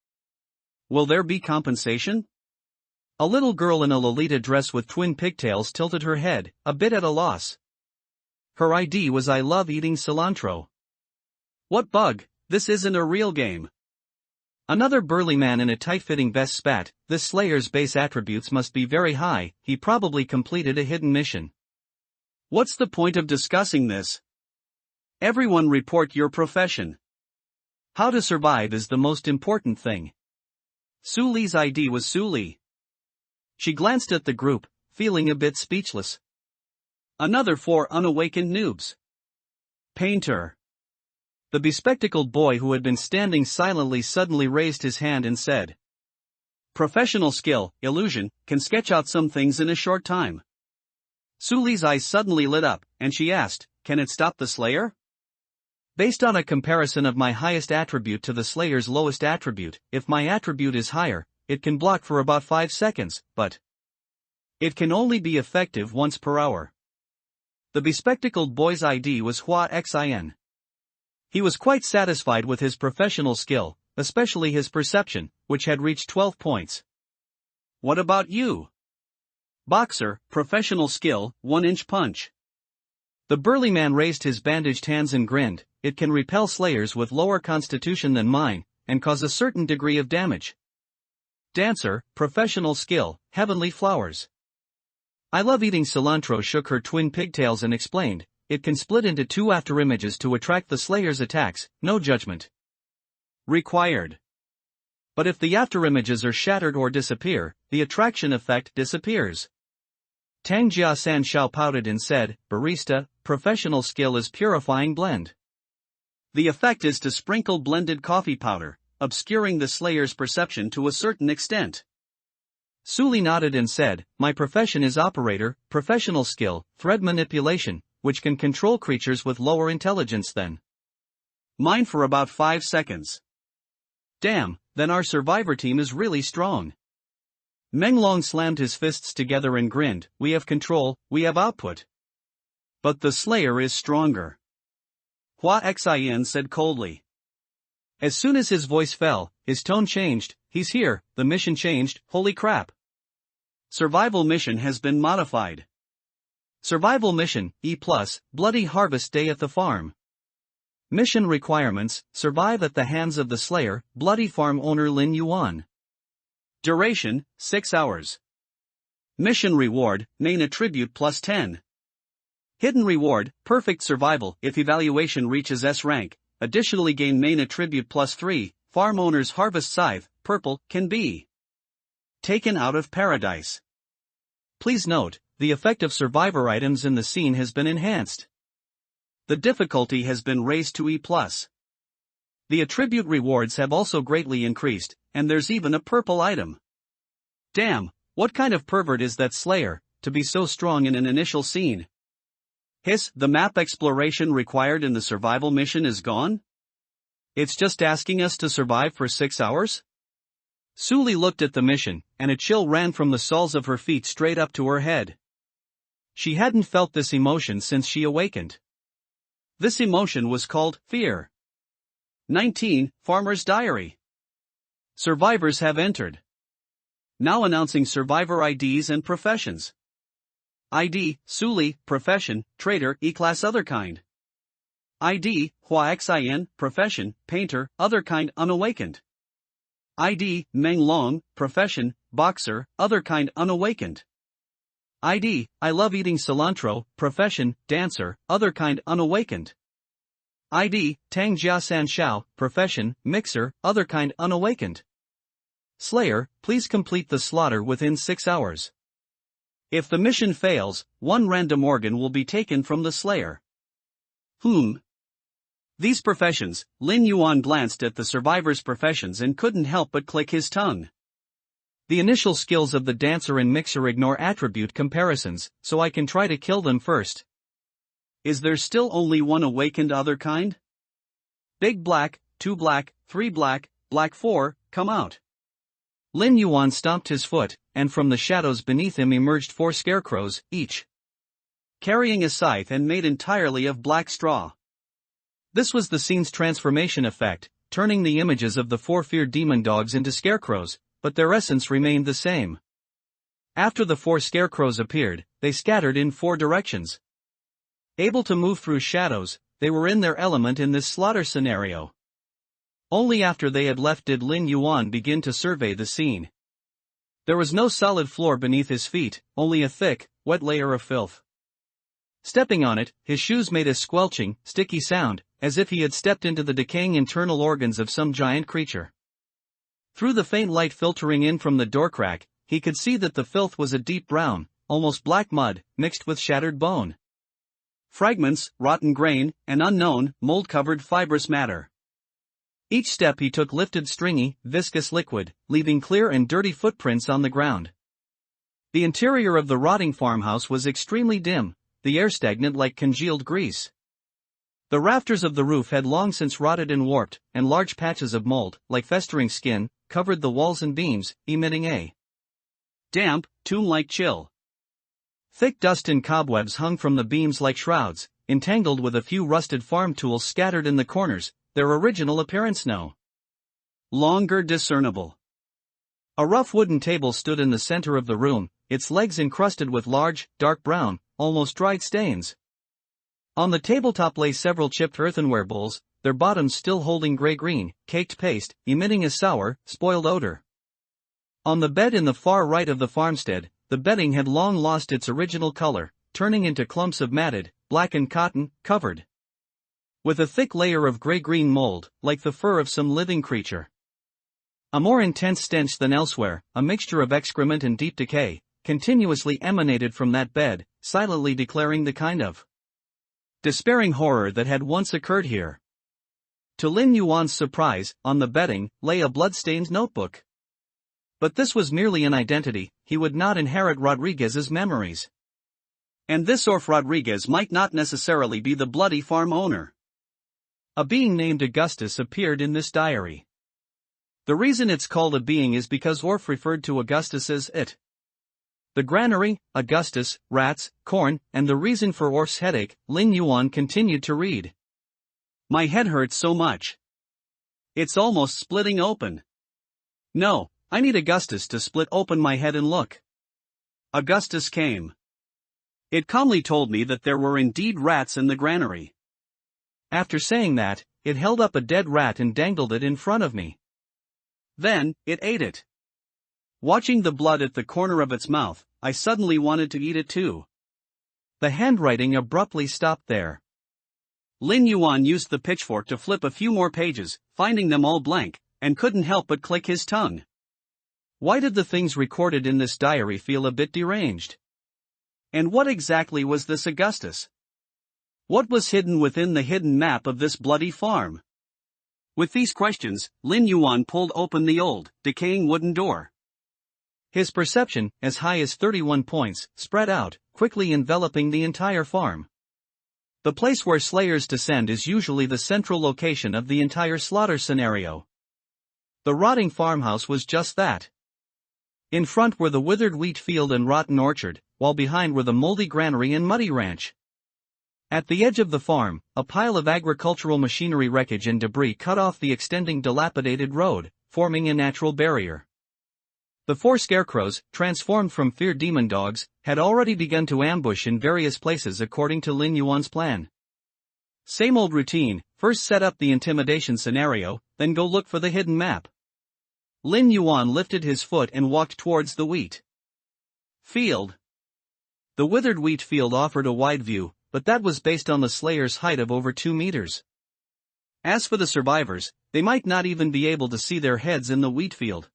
Will there be compensation? A little girl in a Lolita dress with twin pigtails tilted her head, a bit at a loss. Her ID was I love eating cilantro. What bug, this isn't a real game. Another burly man in a tight-fitting vest spat, this Slayer's base attributes must be very high, he probably completed a hidden mission. What's the point of discussing this? Everyone report your profession. How to survive is the most important thing. Suli's ID was Suli. She glanced at the group, feeling a bit speechless. Another 4 unawakened noobs. Painter. The bespectacled boy who had been standing silently suddenly raised his hand and said, Professional skill, illusion, can sketch out some things in a short time. Suli's eyes suddenly lit up, and she asked, can it stop the Slayer? Based on a comparison of my highest attribute to the Slayer's lowest attribute, if my attribute is higher, it can block for about 5 seconds, but it can only be effective once per hour. The bespectacled boy's ID was Hua Xin. He was quite satisfied with his professional skill, especially his perception, which had reached 12 points. What about you? Boxer, professional skill, 1-inch punch. The burly man raised his bandaged hands and grinned, it can repel Slayers with lower constitution than mine, and cause a certain degree of damage. Dancer, professional skill, heavenly flowers. I love eating cilantro shook her twin pigtails and explained, it can split into 2 afterimages to attract the Slayer's attacks, no judgment required. But if the afterimages are shattered or disappear, the attraction effect disappears. Tang Jia-san Xiao pouted and said, barista, professional skill is purifying blend. The effect is to sprinkle blended coffee powder, obscuring the Slayer's perception to a certain extent. Suli nodded and said, my profession is operator, professional skill, thread manipulation, which can control creatures with lower intelligence than mine for about 5 seconds. Damn, then our survivor team is really strong. Meng Long slammed his fists together and grinned, we have control, we have output. But the Slayer is stronger. Hua Xin said coldly. As soon as his voice fell, his tone changed, he's here, the mission changed, holy crap. Survival mission has been modified. Survival mission, E+, Bloody Harvest Day at the Farm. Mission requirements, survive at the hands of the Slayer, bloody farm owner Lin Yuan. Duration, 6 hours. Mission reward, main attribute plus 10. Hidden reward, perfect survival if evaluation reaches S rank. Additionally gain main attribute plus 3, farm owner's harvest scythe, purple, can be taken out of paradise. Please note, the effect of survivor items in the scene has been enhanced. The difficulty has been raised to E+. The attribute rewards have also greatly increased, and there's even a purple item. Damn, what kind of pervert is that Slayer, to be so strong in an initial scene? Hiss, the map exploration required in the survival mission is gone? It's just asking us to survive for 6 hours? Suli looked at the mission, and a chill ran from the soles of her feet straight up to her head. She hadn't felt this emotion since she awakened. This emotion was called fear. 19. Farmer's Diary. Survivors have entered. Now announcing survivor IDs and professions. ID, Suli, profession, trader, E-class other kind. ID, Hua Xin, profession, painter, other kind unawakened. ID, Meng Long, profession, boxer, other kind unawakened. ID, I love eating cilantro, profession, dancer, other kind unawakened. ID, Tang Jia San Shao, profession, mixer, other kind unawakened. Slayer, please complete the slaughter within 6 hours. If the mission fails, one random organ will be taken from the Slayer. These professions, Lin Yuan glanced at the survivors' professions and couldn't help but click his tongue. The initial skills of the dancer and mixer ignore attribute comparisons, so I can try to kill them first. Is there still only one awakened other kind? Big black, 2 black, 3 black, black 4, come out. Lin Yuan stomped his foot, and from the shadows beneath him emerged 4 scarecrows, each carrying a scythe and made entirely of black straw. This was the scene's transformation effect, turning the images of the 4 feared demon dogs into scarecrows, but their essence remained the same. After the 4 scarecrows appeared, they scattered in 4 directions. Able to move through shadows, they were in their element in this slaughter scenario. Only after they had left did Lin Yuan begin to survey the scene. There was no solid floor beneath his feet, only a thick, wet layer of filth. Stepping on it, his shoes made a squelching, sticky sound, as if he had stepped into the decaying internal organs of some giant creature. Through the faint light filtering in from the door crack, he could see that the filth was a deep brown, almost black mud, mixed with shattered bone. Fragments, rotten grain, and unknown, mold-covered fibrous matter. Each step he took lifted stringy, viscous liquid, leaving clear and dirty footprints on the ground. The interior of the rotting farmhouse was extremely dim, the air stagnant like congealed grease. The rafters of the roof had long since rotted and warped, and large patches of mold, like festering skin, covered the walls and beams, emitting a damp, tomb-like chill. Thick dust and cobwebs hung from the beams like shrouds, entangled with a few rusted farm tools scattered in the corners, their original appearance no longer discernible. A rough wooden table stood in the center of the room, its legs encrusted with large, dark brown, almost dried stains. On the tabletop lay several chipped earthenware bowls, their bottoms still holding gray-green, caked paste, emitting a sour, spoiled odor. On the bed in the far right of the farmstead, the bedding had long lost its original color, turning into clumps of matted, blackened cotton, covered with a thick layer of gray-green mold, like the fur of some living creature. A more intense stench than elsewhere, a mixture of excrement and deep decay, continuously emanated from that bed, silently declaring the kind of despairing horror that had once occurred here. To Lin Yuan's surprise, on the bedding, lay a blood-stained notebook. But this was merely an identity, he would not inherit Rodriguez's memories. And this Orf Rodriguez might not necessarily be the bloody farm owner. A being named Augustus appeared in this diary. The reason it's called a being is because Orf referred to Augustus as it. The granary, Augustus, rats, corn, and the reason for Orf's headache, Lin Yuan continued to read. My head hurts so much. It's almost splitting open. No, I need Augustus to split open my head and look. Augustus came. It calmly told me that there were indeed rats in the granary. After saying that, it held up a dead rat and dangled it in front of me. Then, it ate it. Watching the blood at the corner of its mouth, I suddenly wanted to eat it too. The handwriting abruptly stopped there. Lin Yuan used the pitchfork to flip a few more pages, finding them all blank, and couldn't help but click his tongue. Why did the things recorded in this diary feel a bit deranged? And what exactly was this Augustus? What was hidden within the hidden map of this bloody farm? With these questions, Lin Yuan pulled open the old, decaying wooden door. His perception, as high as 31 points, spread out, quickly enveloping the entire farm. The place where slayers descend is usually the central location of the entire slaughter scenario. The rotting farmhouse was just that. In front were the withered wheat field and rotten orchard, while behind were the moldy granary and muddy ranch. At the edge of the farm, a pile of agricultural machinery wreckage and debris cut off the extending dilapidated road, forming a natural barrier. The 4 scarecrows, transformed from fear demon dogs, had already begun to ambush in various places according to Lin Yuan's plan. Same old routine, first set up the intimidation scenario, then go look for the hidden map. Lin Yuan lifted his foot and walked towards the wheat field. The withered wheat field offered a wide view, but that was based on the slayer's height of over 2 meters. As for the survivors, they might not even be able to see their heads in the wheat field.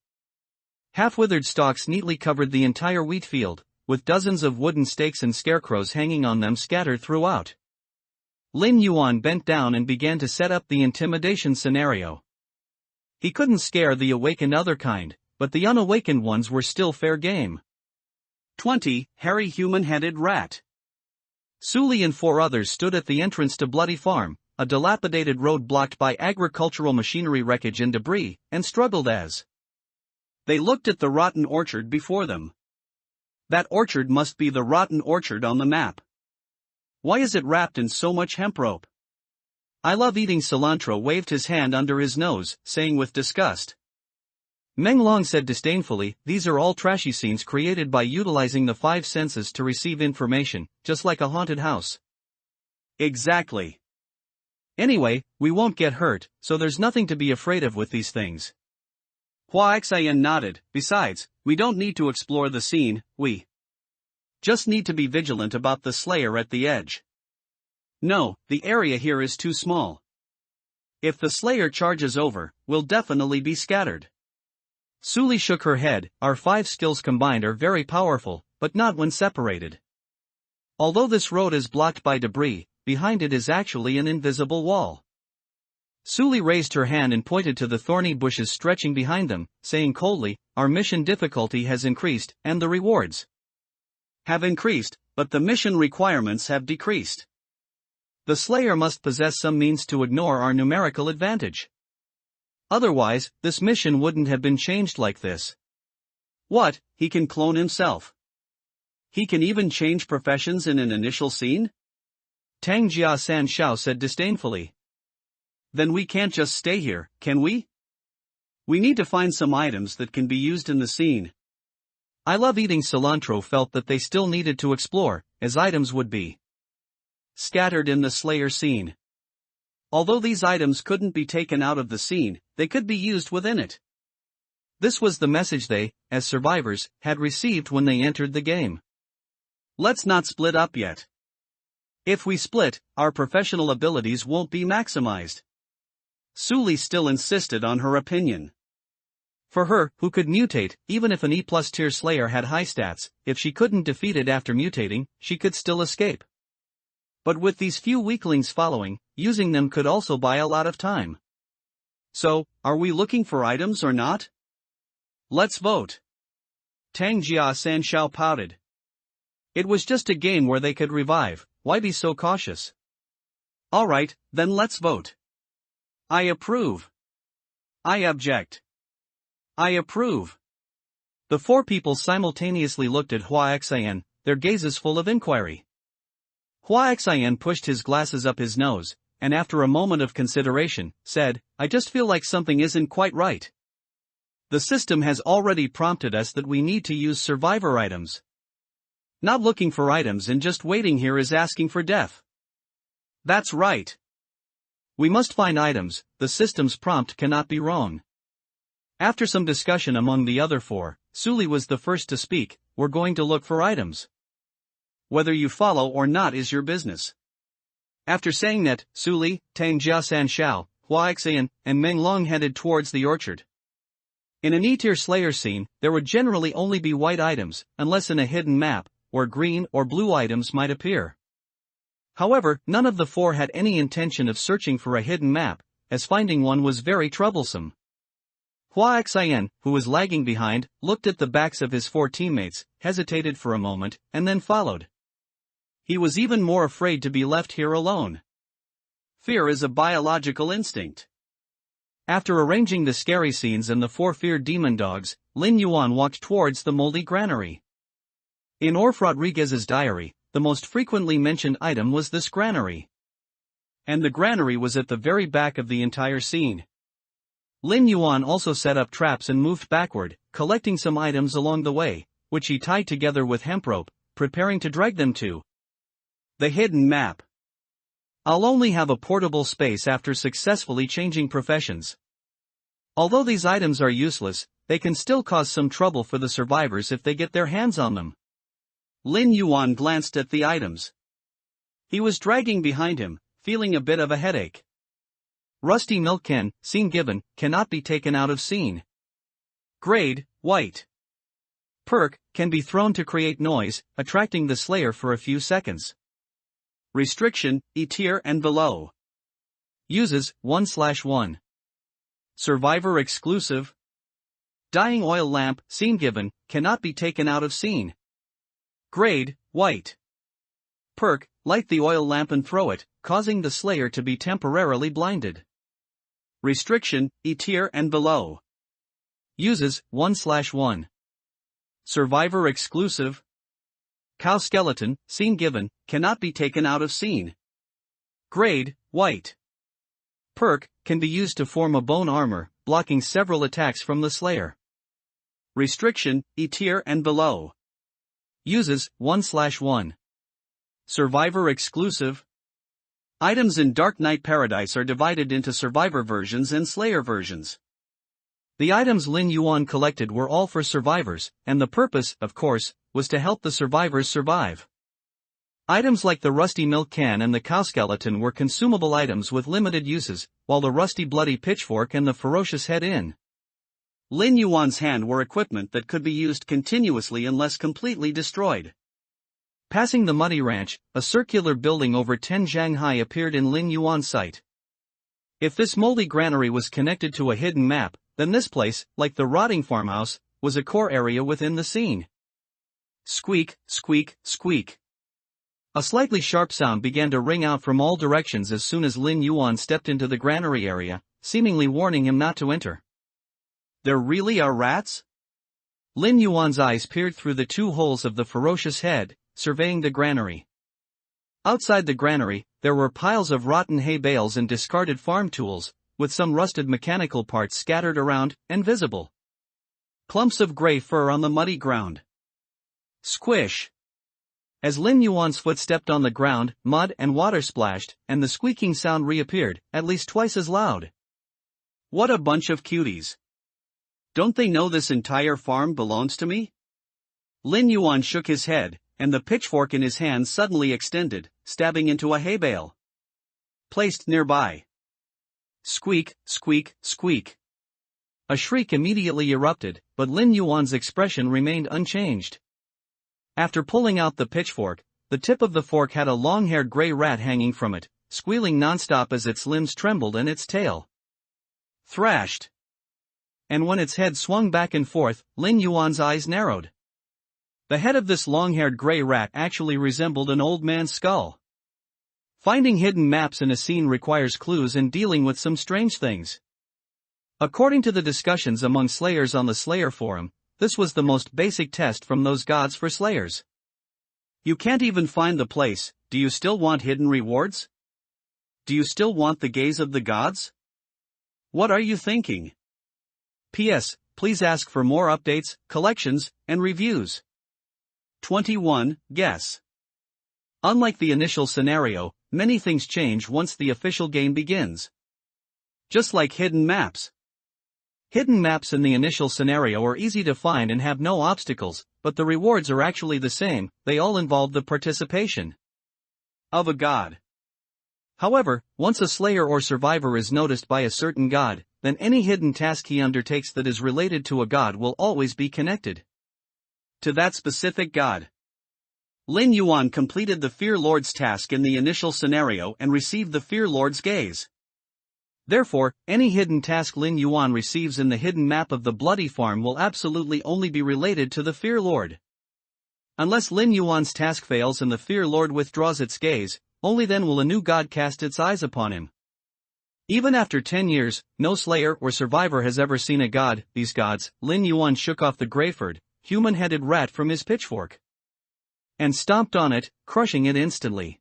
Half-withered stalks neatly covered the entire wheat field, with dozens of wooden stakes and scarecrows hanging on them scattered throughout. Lin Yuan bent down and began to set up the intimidation scenario. He couldn't scare the awakened other kind, but the unawakened ones were still fair game. 20, hairy human-headed rat. Suli and 4 others stood at the entrance to Bloody Farm, a dilapidated road blocked by agricultural machinery wreckage and debris, and struggled as they looked at the rotten orchard before them. That orchard must be the rotten orchard on the map. Why is it wrapped in so much hemp rope? I love eating cilantro waved his hand under his nose, saying with disgust. Meng Long said disdainfully, these are all trashy scenes created by utilizing the 5 senses to receive information, just like a haunted house. Exactly. Anyway, we won't get hurt, so there's nothing to be afraid of with these things. Hua Xian nodded. Besides, we don't need to explore the scene, we just need to be vigilant about the slayer at the edge. No, the area here is too small. If the slayer charges over, we'll definitely be scattered. Suli shook her head. Our 5 skills combined are very powerful, but not when separated. Although this road is blocked by debris, behind it is actually an invisible wall. Suli raised her hand and pointed to the thorny bushes stretching behind them, saying coldly, our mission difficulty has increased, and the rewards have increased, but the mission requirements have decreased. The slayer must possess some means to ignore our numerical advantage. Otherwise, this mission wouldn't have been changed like this. What, he can clone himself? He can even change professions in an initial scene? Tang Jia San Shao said disdainfully. Then we can't just stay here, can we? We need to find some items that can be used in the scene. I love eating cilantro felt that they still needed to explore, as items would be scattered in the slayer scene. Although these items couldn't be taken out of the scene, they could be used within it. This was the message they, as survivors, had received when they entered the game. Let's not split up yet. If we split, our professional abilities won't be maximized. Suli still insisted on her opinion. For her, who could mutate, even if an E+ tier slayer had high stats, if she couldn't defeat it after mutating, she could still escape. But with these few weaklings following, using them could also buy a lot of time. So, are we looking for items or not? Let's vote. Tang Jia San Shao pouted. It was just a game where they could revive, why be so cautious? Alright, then let's vote. I approve. I object. I approve. The 4 people simultaneously looked at Hua Xian, their gazes full of inquiry. Hua Xian pushed his glasses up his nose, and after a moment of consideration, said, I just feel like something isn't quite right. The system has already prompted us that we need to use survivor items. Not looking for items and just waiting here is asking for death. That's right. We must find items, the system's prompt cannot be wrong. After some discussion among the other four, Suli was the first to speak. We're going to look for items. Whether you follow or not is your business. After saying that, Suli, Tang Jiasan Shao, Hua Xian, and Meng Long headed towards the orchard. In an E-tier Slayer scene, there would generally only be white items, unless in a hidden map, where green or blue items might appear. However, none of the four had any intention of searching for a hidden map, as finding one was very troublesome. Hua Xian, who was lagging behind, looked at the backs of his four teammates, hesitated for a moment, and then followed. He was even more afraid to be left here alone. Fear is a biological instinct. After arranging the scary scenes and the four feared demon dogs, Lin Yuan walked towards the moldy granary. In Orf Rodriguez's diary, the most frequently mentioned item was this granary. And the granary was at the very back of the entire scene. Lin Yuan also set up traps and moved backward, collecting some items along the way, which he tied together with hemp rope, preparing to drag them to the hidden map. I'll only have a portable space after successfully changing professions. Although these items are useless, they can still cause some trouble for the survivors if they get their hands on them. Lin Yuan glanced at the items. He was dragging behind him, feeling a bit of a headache. Rusty milk can, scene given, cannot be taken out of scene. Grade, white. Perk, can be thrown to create noise, attracting the Slayer for a few seconds. Restriction, E-tier and below. Uses, 1/1. Survivor exclusive. Dying oil lamp, scene given, cannot be taken out of scene. Grade, white. Perk, light the oil lamp and throw it, causing the Slayer to be temporarily blinded. Restriction, E-tier and below. Uses, 1/1. Survivor exclusive. Cow skeleton, scene given, cannot be taken out of scene. Grade, white. Perk, can be used to form a bone armor, blocking several attacks from the Slayer. Restriction, E-tier and below. Uses, 1/1. Survivor exclusive. Items in Dark Knight Paradise are divided into Survivor versions and Slayer versions. The items Lin Yuan collected were all for survivors, and the purpose, of course, was to help the survivors survive. Items like the rusty milk can and the cow skeleton were consumable items with limited uses, while the rusty bloody pitchfork and the ferocious head-in Lin Yuan's hand were equipment that could be used continuously unless completely destroyed. Passing the muddy ranch, a circular building over 10 zhang high appeared in Lin Yuan's sight. If this moldy granary was connected to a hidden map, then this place, like the rotting farmhouse, was a core area within the scene. Squeak, squeak, squeak. A slightly sharp sound began to ring out from all directions as soon as Lin Yuan stepped into the granary area, seemingly warning him not to enter. There really are rats? Lin Yuan's eyes peered through the two holes of the ferocious head, surveying the granary. Outside the granary, there were piles of rotten hay bales and discarded farm tools, with some rusted mechanical parts scattered around, and visible. Clumps of gray fur on the muddy ground. Squish. As Lin Yuan's foot stepped on the ground, mud and water splashed, and the squeaking sound reappeared, at least twice as loud. What a bunch of cuties. Don't they know this entire farm belongs to me? Lin Yuan shook his head, and the pitchfork in his hand suddenly extended, stabbing into a hay bale placed nearby. Squeak, squeak, squeak. A shriek immediately erupted, but Lin Yuan's expression remained unchanged. After pulling out the pitchfork, the tip of the fork had a long-haired gray rat hanging from it, squealing nonstop as its limbs trembled and its tail thrashed. And when its head swung back and forth, Lin Yuan's eyes narrowed. The head of this long-haired gray rat actually resembled an old man's skull. Finding hidden maps in a scene requires clues and dealing with some strange things. According to the discussions among Slayers on the Slayer forum, this was the most basic test from those gods for Slayers. You can't even find the place, do you still want hidden rewards? Do you still want the gaze of the gods? What are you thinking? P.S. Please ask for more updates, collections, and reviews. 21. Guess. Unlike the initial scenario, many things change once the official game begins. Just like hidden maps. Hidden maps in the initial scenario are easy to find and have no obstacles, but the rewards are actually the same. They all involve the participation of a god. However, once a slayer or survivor is noticed by a certain god, then any hidden task he undertakes that is related to a god will always be connected to that specific god. Lin Yuan completed the Fear Lord's task in the initial scenario and received the Fear Lord's gaze. Therefore, any hidden task Lin Yuan receives in the hidden map of the Bloody Farm will absolutely only be related to the Fear Lord. Unless Lin Yuan's task fails and the Fear Lord withdraws its gaze, only then will a new god cast its eyes upon him. Even after 10 years, no slayer or survivor has ever seen a god. These gods, Lin Yuan shook off the Greyford, human-headed rat from his pitchfork and stomped on it, crushing it instantly.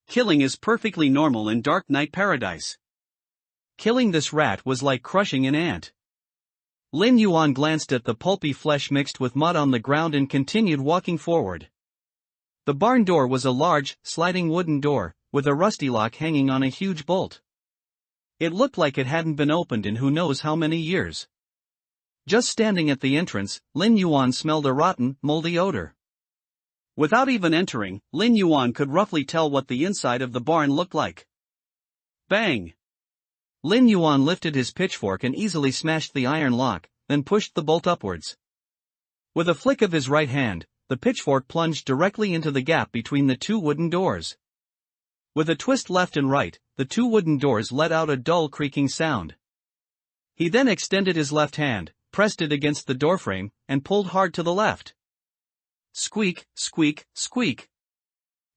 Killing is perfectly normal in Dark Knight Paradise. Killing this rat was like crushing an ant. Lin Yuan glanced at the pulpy flesh mixed with mud on the ground and continued walking forward. The barn door was a large, sliding wooden door, with a rusty lock hanging on a huge bolt. It looked like it hadn't been opened in who knows how many years. Just standing at the entrance, Lin Yuan smelled a rotten, moldy odor. Without even entering, Lin Yuan could roughly tell what the inside of the barn looked like. Bang! Lin Yuan lifted his pitchfork and easily smashed the iron lock, then pushed the bolt upwards. With a flick of his right hand, the pitchfork plunged directly into the gap between the two wooden doors. With a twist left and right, the two wooden doors let out a dull creaking sound. He then extended his left hand, pressed it against the doorframe, and pulled hard to the left. Squeak, squeak, squeak.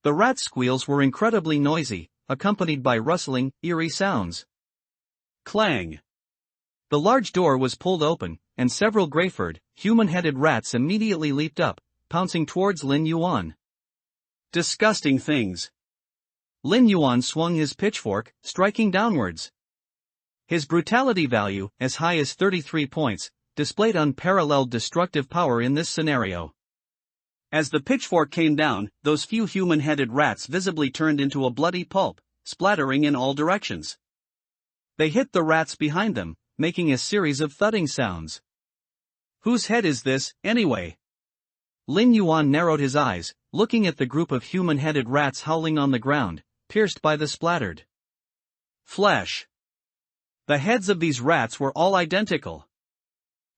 The rat's squeals were incredibly noisy, accompanied by rustling, eerie sounds. Clang. The large door was pulled open, and several Greyford, human-headed rats immediately leaped up, pouncing towards Lin Yuan. Disgusting things. Lin Yuan swung his pitchfork, striking downwards. His brutality value, as high as 33 points, displayed unparalleled destructive power in this scenario. As the pitchfork came down, those few human-headed rats visibly turned into a bloody pulp, splattering in all directions. They hit the rats behind them, making a series of thudding sounds. Whose head is this, anyway? Lin Yuan narrowed his eyes, looking at the group of human-headed rats howling on the ground, pierced by the splattered flesh. The heads of these rats were all identical.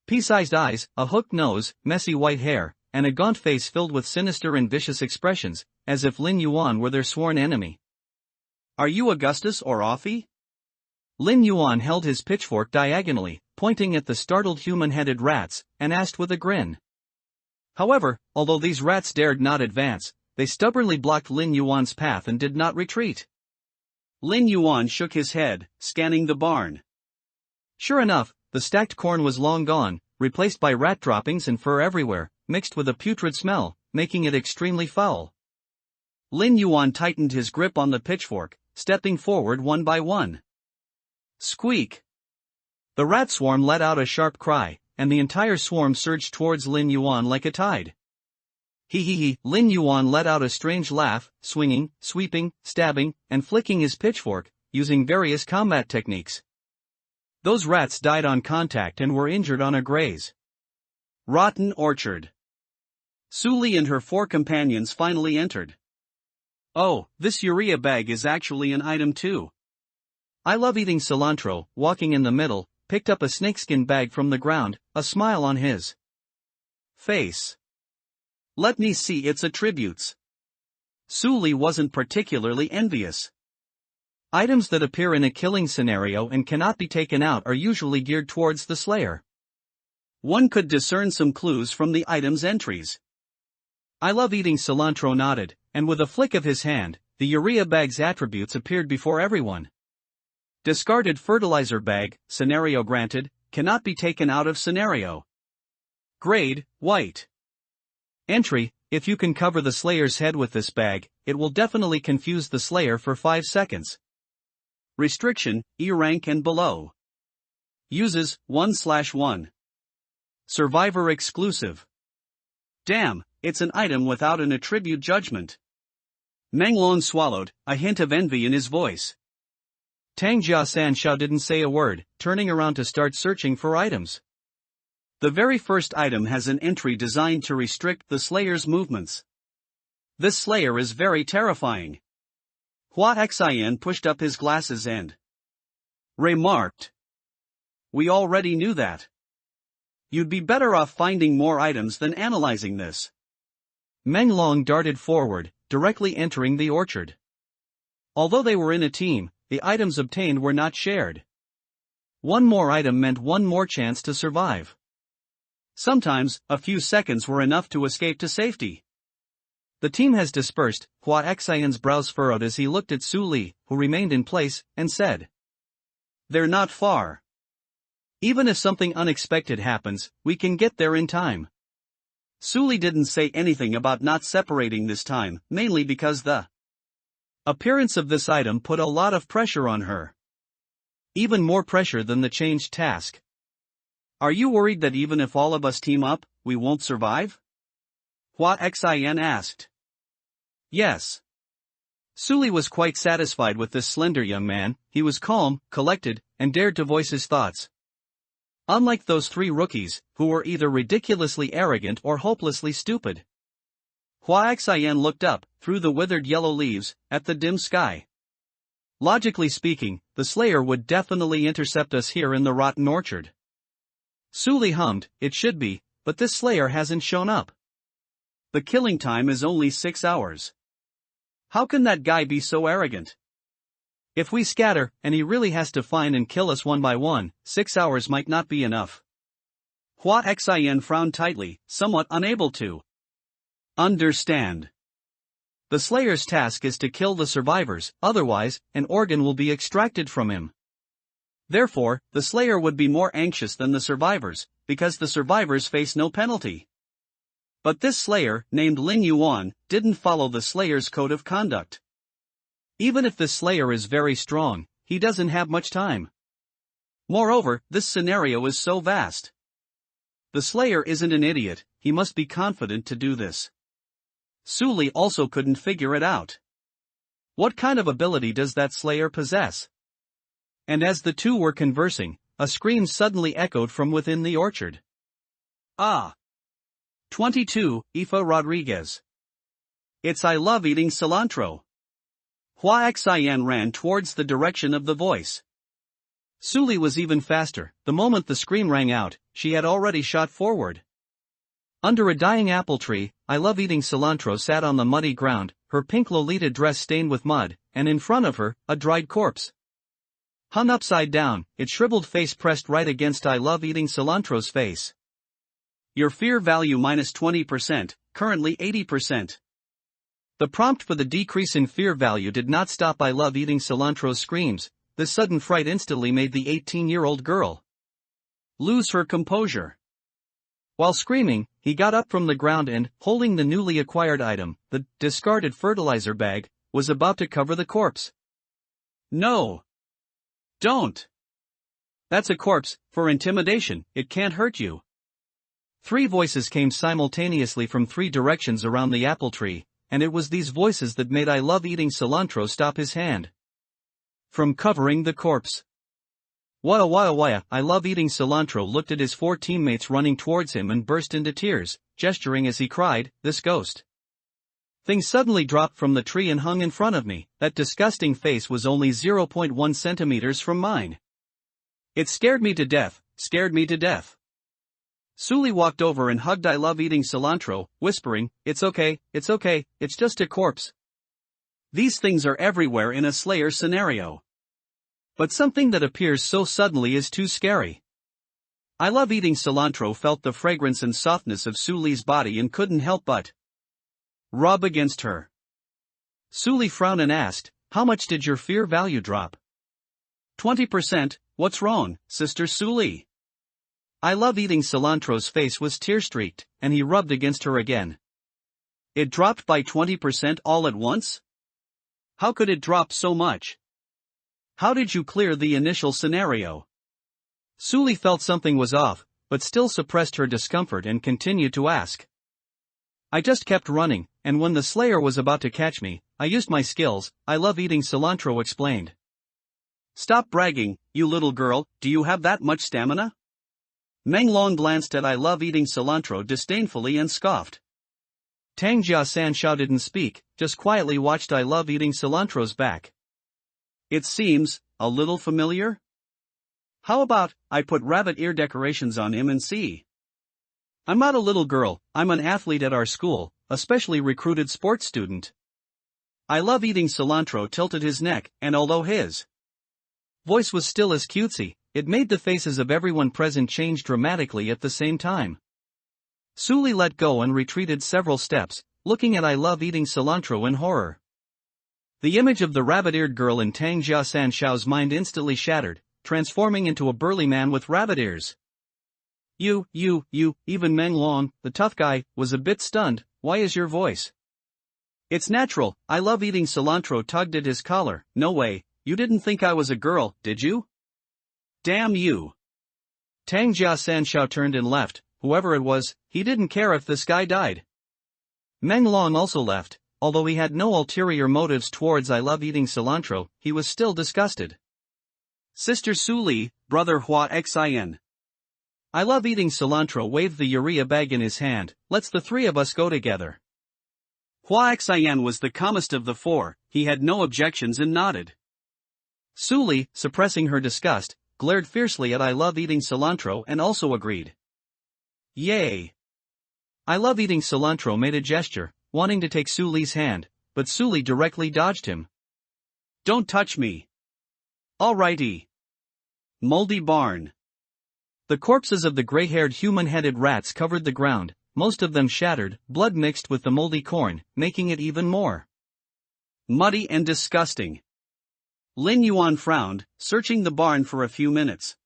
Pea-sized eyes, a hooked nose, messy white hair, and a gaunt face filled with sinister and vicious expressions, as if Lin Yuan were their sworn enemy. Are you Augustus or Offie? Lin Yuan held his pitchfork diagonally, pointing at the startled human-headed rats, and asked with a grin. However, although these rats dared not advance, they stubbornly blocked Lin Yuan's path and did not retreat. Lin Yuan shook his head, scanning the barn. Sure enough, the stacked corn was long gone, replaced by rat droppings and fur everywhere, mixed with a putrid smell, making it extremely foul. Lin Yuan tightened his grip on the pitchfork, stepping forward one by one. Squeak! The rat swarm let out a sharp cry, and the entire swarm surged towards Lin Yuan like a tide. Hee. Lin Yuan let out a strange laugh, swinging, sweeping, stabbing, and flicking his pitchfork, using various combat techniques. Those rats died on contact and were injured on a graze. Rotten orchard. Suli and her 4 companions finally entered. Oh, this urea bag is actually an item too. I love eating cilantro. Walking in the middle, picked up a snakeskin bag from the ground, a smile on his face. Let me see its attributes. Suli wasn't particularly envious. Items that appear in a killing scenario and cannot be taken out are usually geared towards the slayer. One could discern some clues from the item's entries. I love eating cilantro nodded, and with a flick of his hand, the urea bag's attributes appeared before everyone. Discarded fertilizer bag, scenario granted, cannot be taken out of scenario. Grade, white. Entry, if you can cover the slayer's head with this bag, it will definitely confuse the slayer for 5 seconds. Restriction, E rank and below. Uses, 1/1. Survivor exclusive. Damn, it's an item without an attribute judgment. Menglong swallowed, a hint of envy in his voice. Tang Jia Xiao didn't say a word, turning around to start searching for items. The very first item has an entry designed to restrict the Slayer's movements. This Slayer is very terrifying. Hua Xian pushed up his glasses and remarked. We already knew that. You'd be better off finding more items than analyzing this. Meng Long darted forward, directly entering the orchard. Although they were in a team, the items obtained were not shared. One more item meant one more chance to survive. Sometimes, a few seconds were enough to escape to safety. The team has dispersed. Hua Xian's brows furrowed as he looked at Su Li, who remained in place, and said, They're not far. Even if something unexpected happens, we can get there in time. Su Li didn't say anything about not separating this time, mainly because the appearance of this item put a lot of pressure on her. Even more pressure than the changed task. Are you worried that even if all of us team up, we won't survive? Hua Xian asked. Yes. Su Li was quite satisfied with this slender young man. He was calm, collected, and dared to voice his thoughts. Unlike those three rookies, who were either ridiculously arrogant or hopelessly stupid. Hua Xian looked up, through the withered yellow leaves, at the dim sky. Logically speaking, the Slayer would definitely intercept us here in the rotten orchard. Su Li hummed, it should be, but this Slayer hasn't shown up. The killing time is only 6 hours. How can that guy be so arrogant? If we scatter, and he really has to find and kill us one by one, 6 hours might not be enough. Hua Xian frowned tightly, somewhat unable to understand. The Slayer's task is to kill the survivors, otherwise, an organ will be extracted from him. Therefore, the Slayer would be more anxious than the survivors, because the survivors face no penalty. But this Slayer, named Lin Yuan, didn't follow the Slayer's code of conduct. Even if the Slayer is very strong, he doesn't have much time. Moreover, this scenario is so vast. The Slayer isn't an idiot, he must be confident to do this. Su Li also couldn't figure it out. What kind of ability does that Slayer possess? And as the two were conversing, a scream suddenly echoed from within the orchard. Ah! 22, Aoife Rodriguez. It's I love eating cilantro. Hua Xian ran towards the direction of the voice. Su Li was even faster. The moment the scream rang out, she had already shot forward. Under a dying apple tree, I love eating cilantro sat on the muddy ground, her pink Lolita dress stained with mud, and in front of her, a dried corpse. Hung upside down, its shriveled face pressed right against I love eating cilantro's face. Your fear value minus 20%, currently 80%. The prompt for the decrease in fear value did not stop I love eating cilantro's screams. This sudden fright instantly made the 18-year-old girl lose her composure. While screaming, he got up from the ground and, holding the newly acquired item, the discarded fertilizer bag, was about to cover the corpse. No! Don't! That's a corpse, for intimidation, it can't hurt you. 3 voices came simultaneously from 3 directions around the apple tree, and it was these voices that made I love eating cilantro stop his hand from covering the corpse. Waya, I love eating cilantro looked at his 4 teammates running towards him and burst into tears, gesturing as he cried, this ghost thing suddenly dropped from the tree and hung in front of me. That disgusting face was only 0.1 centimeters from mine. It scared me to death, Su Li walked over and hugged I love eating cilantro, whispering, it's okay, it's just a corpse. These things are everywhere in a Slayer scenario. But something that appears so suddenly is too scary. I love eating cilantro felt the fragrance and softness of Su Li's body and couldn't help but rub against her. Su Li frowned and asked, how much did your fear value drop? 20%, what's wrong, Sister Su Li? I love eating cilantro's face was tear-streaked, and he rubbed against her again. It dropped by 20% all at once? How could it drop so much? How did you clear the initial scenario? Su Li felt something was off, but still suppressed her discomfort and continued to ask. I just kept running, and when the Slayer was about to catch me, I used my skills. I love eating cilantro explained. Stop bragging, you little girl, do you have that much stamina? Meng Long glanced at I love eating cilantro disdainfully and scoffed. Tang Jia-san didn't speak, just quietly watched I love eating cilantro's back. It seems a little familiar? How about I put rabbit ear decorations on him and see? I'm not a little girl, I'm an athlete at our school, a specially recruited sports student. I love eating cilantro tilted his neck, and although his voice was still as cutesy, it made the faces of everyone present change dramatically at the same time. Suli let go and retreated several steps, looking at I love eating cilantro in horror. The image of the rabbit-eared girl in Tang Jia-san Xiao's mind instantly shattered, transforming into a burly man with rabbit ears. Even Meng Long, the tough guy, was a bit stunned. Why is your voice? It's natural, I love eating cilantro tugged at his collar. No way, you didn't think I was a girl, did you? Damn you. Tang Jia-san Xiao turned and left. Whoever it was, he didn't care if this guy died. Meng Long also left. Although he had no ulterior motives towards I love eating cilantro, he was still disgusted. Sister Su Li, brother Hua Xin. I love eating cilantro waved the urea bag in his hand. Let's the three of us go together. Hua Xin was the calmest of the four, he had no objections and nodded. Su Li, suppressing her disgust, glared fiercely at I love eating cilantro and also agreed. Yay! I love eating cilantro made a gesture, wanting to take Su Li's hand, but Su Li directly dodged him. Don't touch me. Alrighty. Moldy barn. The corpses of the gray-haired human-headed rats covered the ground, most of them shattered, blood mixed with the moldy corn, making it even more muddy and disgusting. Lin Yuan frowned, searching the barn for a few minutes.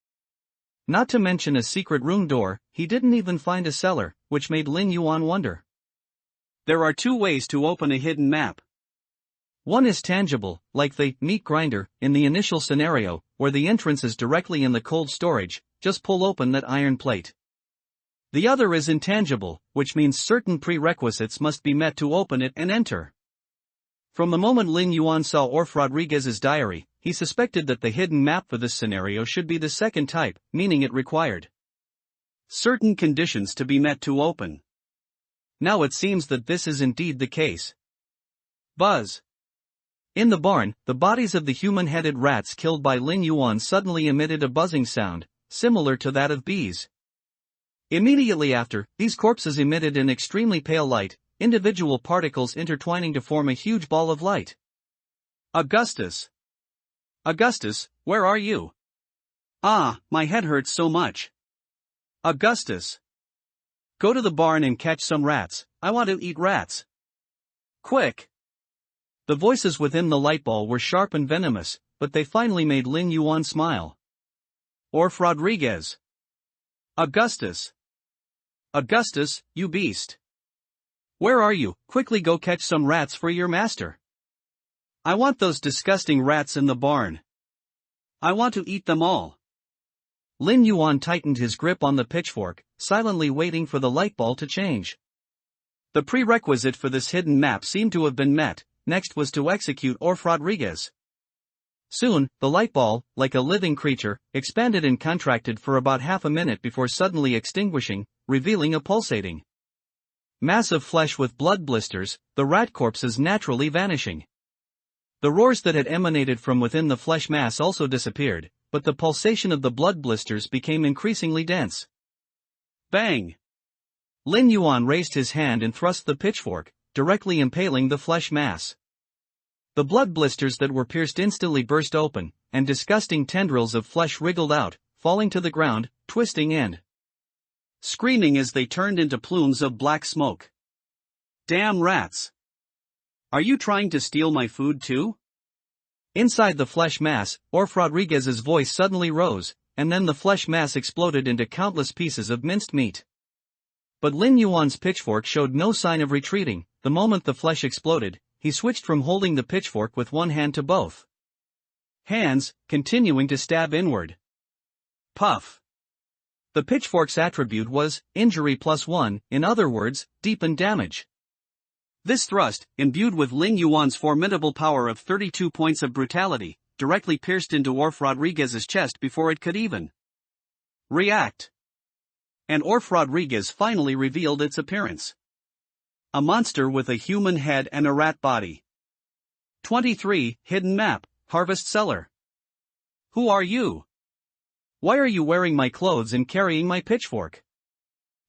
Not to mention a secret room door, he didn't even find a cellar, which made Lin Yuan wonder. There are two ways to open a hidden map. One is tangible, like the meat grinder, in the initial scenario, where the entrance is directly in the cold storage, just pull open that iron plate. The other is intangible, which means certain prerequisites must be met to open it and enter. From the moment Lin Yuan saw Orf Rodriguez's diary, he suspected that the hidden map for this scenario should be the second type, meaning it required certain conditions to be met to open. Now it seems that this is indeed the case. Buzz. In the barn, the bodies of the human-headed rats killed by Lin Yuan suddenly emitted a buzzing sound, similar to that of bees. Immediately after, these corpses emitted an extremely pale light, individual particles intertwining to form a huge ball of light. Augustus. Augustus, where are you? Ah, my head hurts so much. Augustus. Go to the barn and catch some rats, I want to eat rats. Quick. The voices within the light ball were sharp and venomous, but they finally made Lin Yuan smile. Orf Rodriguez. Augustus. Augustus, you beast. Where are you? Quickly go catch some rats for your master. I want those disgusting rats in the barn. I want to eat them all. Lin Yuan tightened his grip on the pitchfork, silently waiting for the light ball to change. The prerequisite for this hidden map seemed to have been met. Next was to execute Orf Rodriguez. Soon, the light ball, like a living creature, expanded and contracted for about half a minute before suddenly extinguishing, revealing a pulsating mass of flesh with blood blisters, the rat corpses naturally vanishing. The roars that had emanated from within the flesh mass also disappeared, but the pulsation of the blood blisters became increasingly dense. Bang! Lin Yuan raised his hand and thrust the pitchfork, directly impaling the flesh mass. The blood blisters that were pierced instantly burst open, and disgusting tendrils of flesh wriggled out, falling to the ground, twisting and screaming as they turned into plumes of black smoke. Damn rats! Are you trying to steal my food too? Inside the flesh mass, Orf Rodriguez's voice suddenly rose, and then the flesh mass exploded into countless pieces of minced meat. But Lin Yuan's pitchfork showed no sign of retreating. The moment the flesh exploded, he switched from holding the pitchfork with one hand to both hands, continuing to stab inward. Puff. The pitchfork's attribute was injury +1, in other words, deepen damage. This thrust, imbued with Lin Yuan's formidable power of 32 points of brutality, directly pierced into Orf Rodriguez's chest before it could even react. And Orf Rodriguez finally revealed its appearance. A monster with a human head and a rat body. 23. Hidden Map, Harvest Cellar. Who are you? Why are you wearing my clothes and carrying my pitchfork?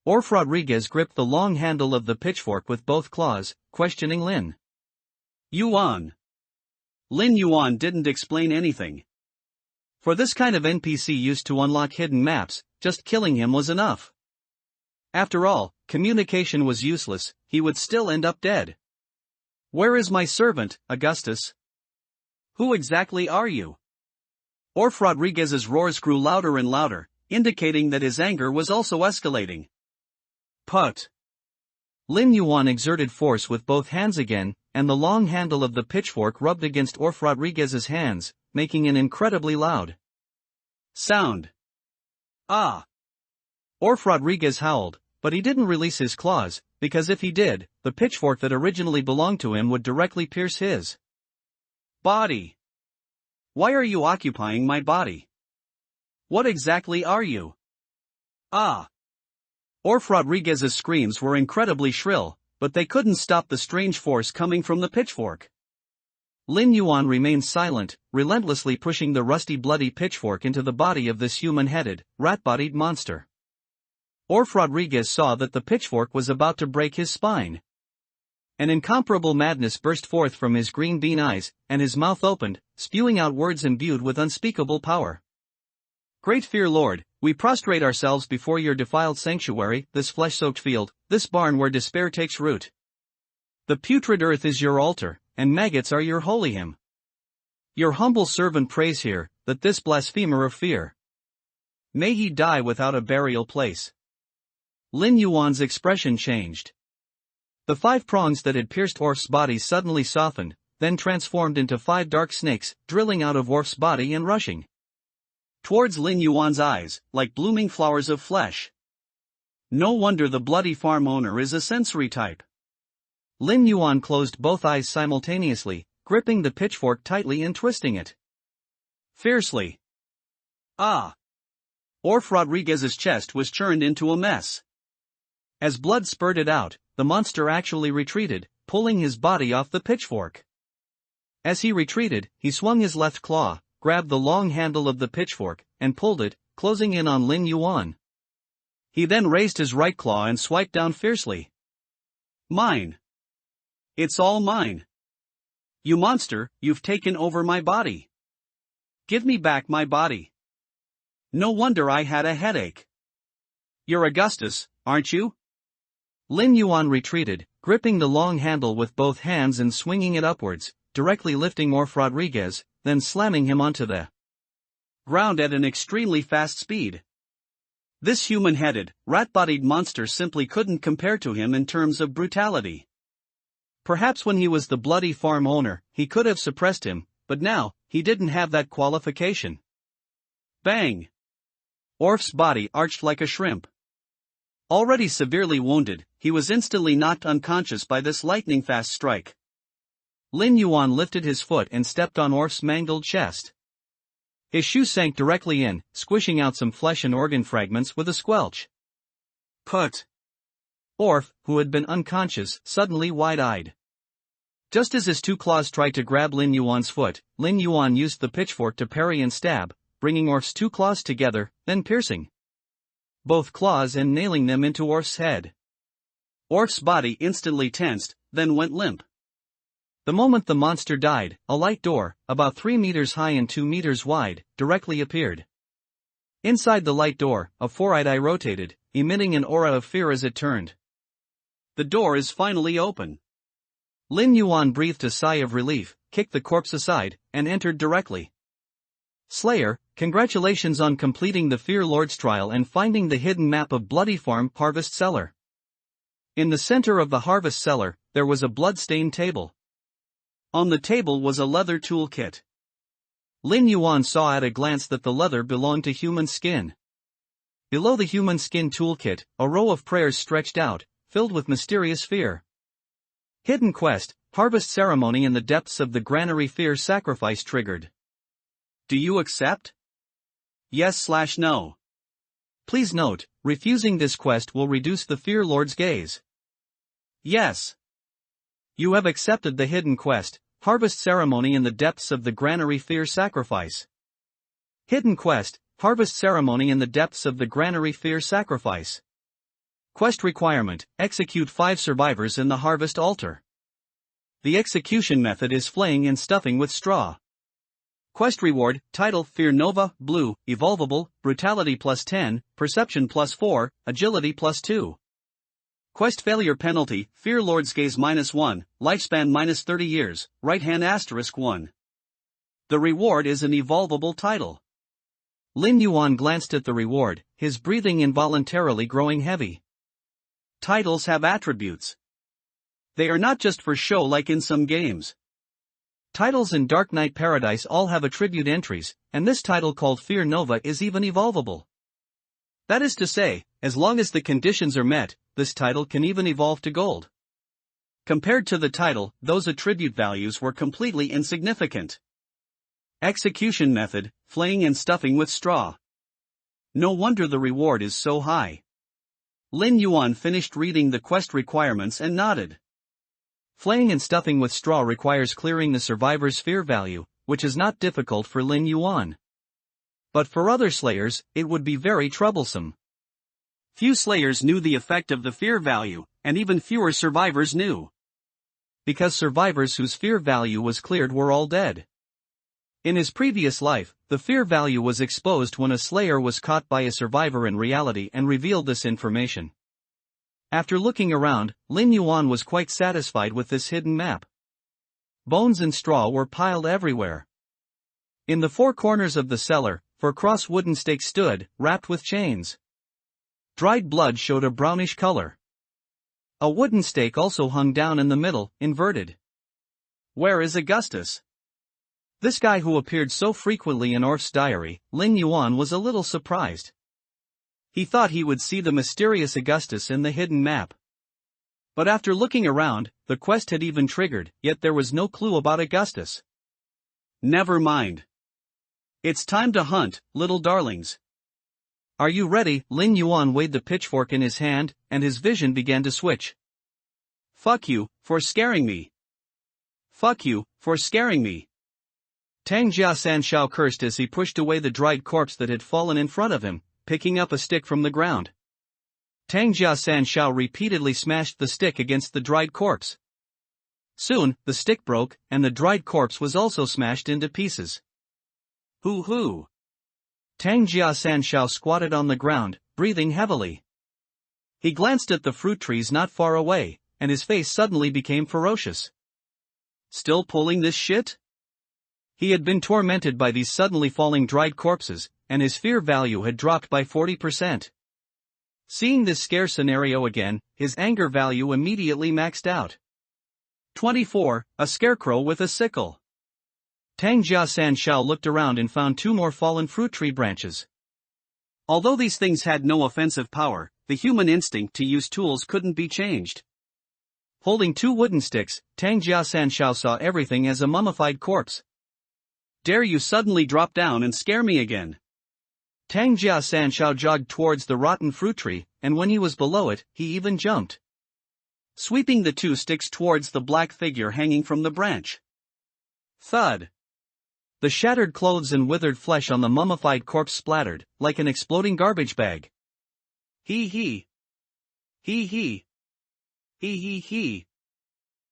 Orf Rodriguez gripped the long handle of the pitchfork with both claws, questioning Lin Yuan. Lin Yuan didn't explain anything. For this kind of NPC used to unlock hidden maps, just killing him was enough. After all, communication was useless, he would still end up dead. Where is my servant, Augustus? Who exactly are you? Orf Rodriguez's roars grew louder and louder, indicating that his anger was also escalating. Put! Lin Yuan exerted force with both hands again, and the long handle of the pitchfork rubbed against Orf Rodriguez's hands, making an incredibly loud sound. Ah! Orf Rodriguez howled, but he didn't release his claws, because if he did, the pitchfork that originally belonged to him would directly pierce his body. Why are you occupying my body? What exactly are you? Ah! Orf Rodriguez's screams were incredibly shrill, but they couldn't stop the strange force coming from the pitchfork. Lin Yuan remained silent, relentlessly pushing the rusty bloody pitchfork into the body of this human-headed, rat-bodied monster. Orf Rodriguez saw that the pitchfork was about to break his spine. An incomparable madness burst forth from his green bean eyes, and his mouth opened, spewing out words imbued with unspeakable power. Great Fear Lord, we prostrate ourselves before your defiled sanctuary, this flesh-soaked field, this barn where despair takes root. The putrid earth is your altar, and maggots are your holy hymn. Your humble servant prays here, that this blasphemer of fear, may he die without a burial place. Lin Yuan's expression changed. The 5 prongs that had pierced Orf's body suddenly softened, then transformed into 5 dark snakes, drilling out of Orf's body and rushing towards Lin Yuan's eyes, like blooming flowers of flesh. No wonder the bloody farm owner is a sensory type. Lin Yuan closed both eyes simultaneously, gripping the pitchfork tightly and twisting it fiercely. Ah! Orf Rodriguez's chest was churned into a mess. As blood spurted out, the monster actually retreated, pulling his body off the pitchfork. As he retreated, he swung his left claw, grabbed the long handle of the pitchfork, and pulled it, closing in on Lin Yuan. He then raised his right claw and swiped down fiercely. Mine! It's all mine! You monster, you've taken over my body! Give me back my body! No wonder I had a headache! You're Augustus, aren't you? Lin Yuan retreated, gripping the long handle with both hands and swinging it upwards, directly lifting Orf Rodriguez, then slamming him onto the ground at an extremely fast speed. This human-headed, rat-bodied monster simply couldn't compare to him in terms of brutality. Perhaps when he was the bloody farm owner, he could have suppressed him, but now, he didn't have that qualification. Bang! Orf's body arched like a shrimp. Already severely wounded, he was instantly knocked unconscious by this lightning-fast strike. Lin Yuan lifted his foot and stepped on Orf's mangled chest. His shoe sank directly in, squishing out some flesh and organ fragments with a squelch. Put! Orf, who had been unconscious, suddenly wide-eyed. Just as his 2 claws tried to grab Lin Yuan's foot, Lin Yuan used the pitchfork to parry and stab, bringing Orf's 2 claws together, then piercing both claws and nailing them into Orf's head. Orf's body instantly tensed, then went limp. The moment the monster died, a light door, about 3 meters high and 2 meters wide, directly appeared. Inside the light door, a 4-eyed eye rotated, emitting an aura of fear as it turned. The door is finally open. Lin Yuan breathed a sigh of relief, kicked the corpse aside, and entered directly. Slayer, congratulations on completing the Fear Lord's trial and finding the hidden map of Bloody Farm Harvest Cellar. In the center of the Harvest Cellar, there was a blood-stained table. On the table was a leather toolkit. Lin Yuan saw at a glance that the leather belonged to human skin. Below the human skin toolkit, a row of prayers stretched out, filled with mysterious fear. Hidden quest, harvest ceremony in the depths of the granary, fear sacrifice triggered. Do you accept? Yes/no. Please note, refusing this quest will reduce the Fear Lord's gaze. Yes. You have accepted the hidden quest, Harvest Ceremony in the Depths of the Granary Fear Sacrifice. Hidden quest, Harvest Ceremony in the Depths of the Granary Fear Sacrifice. Quest requirement, execute 5 survivors in the Harvest Altar. The execution method is flaying and stuffing with straw. Quest reward, title, Fear Nova, Blue, Evolvable, Brutality +10, Perception +4, Agility +2. Quest failure penalty, Fear Lord's Gaze -1, Lifespan -30 years, right hand *1. The reward is an evolvable title. Lin Yuan glanced at the reward, his breathing involuntarily growing heavy. Titles have attributes. They are not just for show like in some games. Titles in Dark Knight Paradise all have attribute entries, and this title called Fear Nova is even evolvable. That is to say, as long as the conditions are met, this title can even evolve to gold. Compared to the title, those attribute values were completely insignificant. Execution method, flaying and stuffing with straw. No wonder the reward is so high. Lin Yuan finished reading the quest requirements and nodded. Flaying and stuffing with straw requires clearing the survivor's fear value, which is not difficult for Lin Yuan. But for other slayers, it would be very troublesome. Few slayers knew the effect of the fear value, and even fewer survivors knew. Because survivors whose fear value was cleared were all dead. In his previous life, the fear value was exposed when a slayer was caught by a survivor in reality and revealed this information. After looking around, Lin Yuan was quite satisfied with this hidden map. Bones and straw were piled everywhere. In the 4 corners of the cellar, 4 cross wooden stakes stood, wrapped with chains. Dried blood showed a brownish color. A wooden stake also hung down in the middle, inverted. Where is Augustus? This guy who appeared so frequently in Orph's diary, Lin Yuan was a little surprised. He thought he would see the mysterious Augustus in the hidden map. But after looking around, the quest had even triggered, yet there was no clue about Augustus. Never mind. It's time to hunt, little darlings. Are you ready? Lin Yuan weighed the pitchfork in his hand, and his vision began to switch. Fuck you, for scaring me. Fuck you, for scaring me. Tang Jia Sanshao cursed as he pushed away the dried corpse that had fallen in front of him, picking up a stick from the ground. Tang Jia Sanshao repeatedly smashed the stick against the dried corpse. Soon, the stick broke, and the dried corpse was also smashed into pieces. Hoo-hoo. Tang Jia Sanshao squatted on the ground, breathing heavily. He glanced at the fruit trees not far away, and his face suddenly became ferocious. Still pulling this shit? He had been tormented by these suddenly falling dried corpses, and his fear value had dropped by 40%. Seeing this scare scenario again, his anger value immediately maxed out. 24, a scarecrow with a sickle. Tang Jia Sanshao looked around and found 2 more fallen fruit tree branches. Although these things had no offensive power, the human instinct to use tools couldn't be changed. Holding 2 wooden sticks, Tang Jia Sanshao saw everything as a mummified corpse. Dare you suddenly drop down and scare me again? Tang Jia Sanshao jogged towards the rotten fruit tree, and when he was below it, he even jumped. Sweeping the 2 sticks towards the black figure hanging from the branch. Thud. The shattered clothes and withered flesh on the mummified corpse splattered, like an exploding garbage bag. Hee hee. Hee hee. Hee hee hee.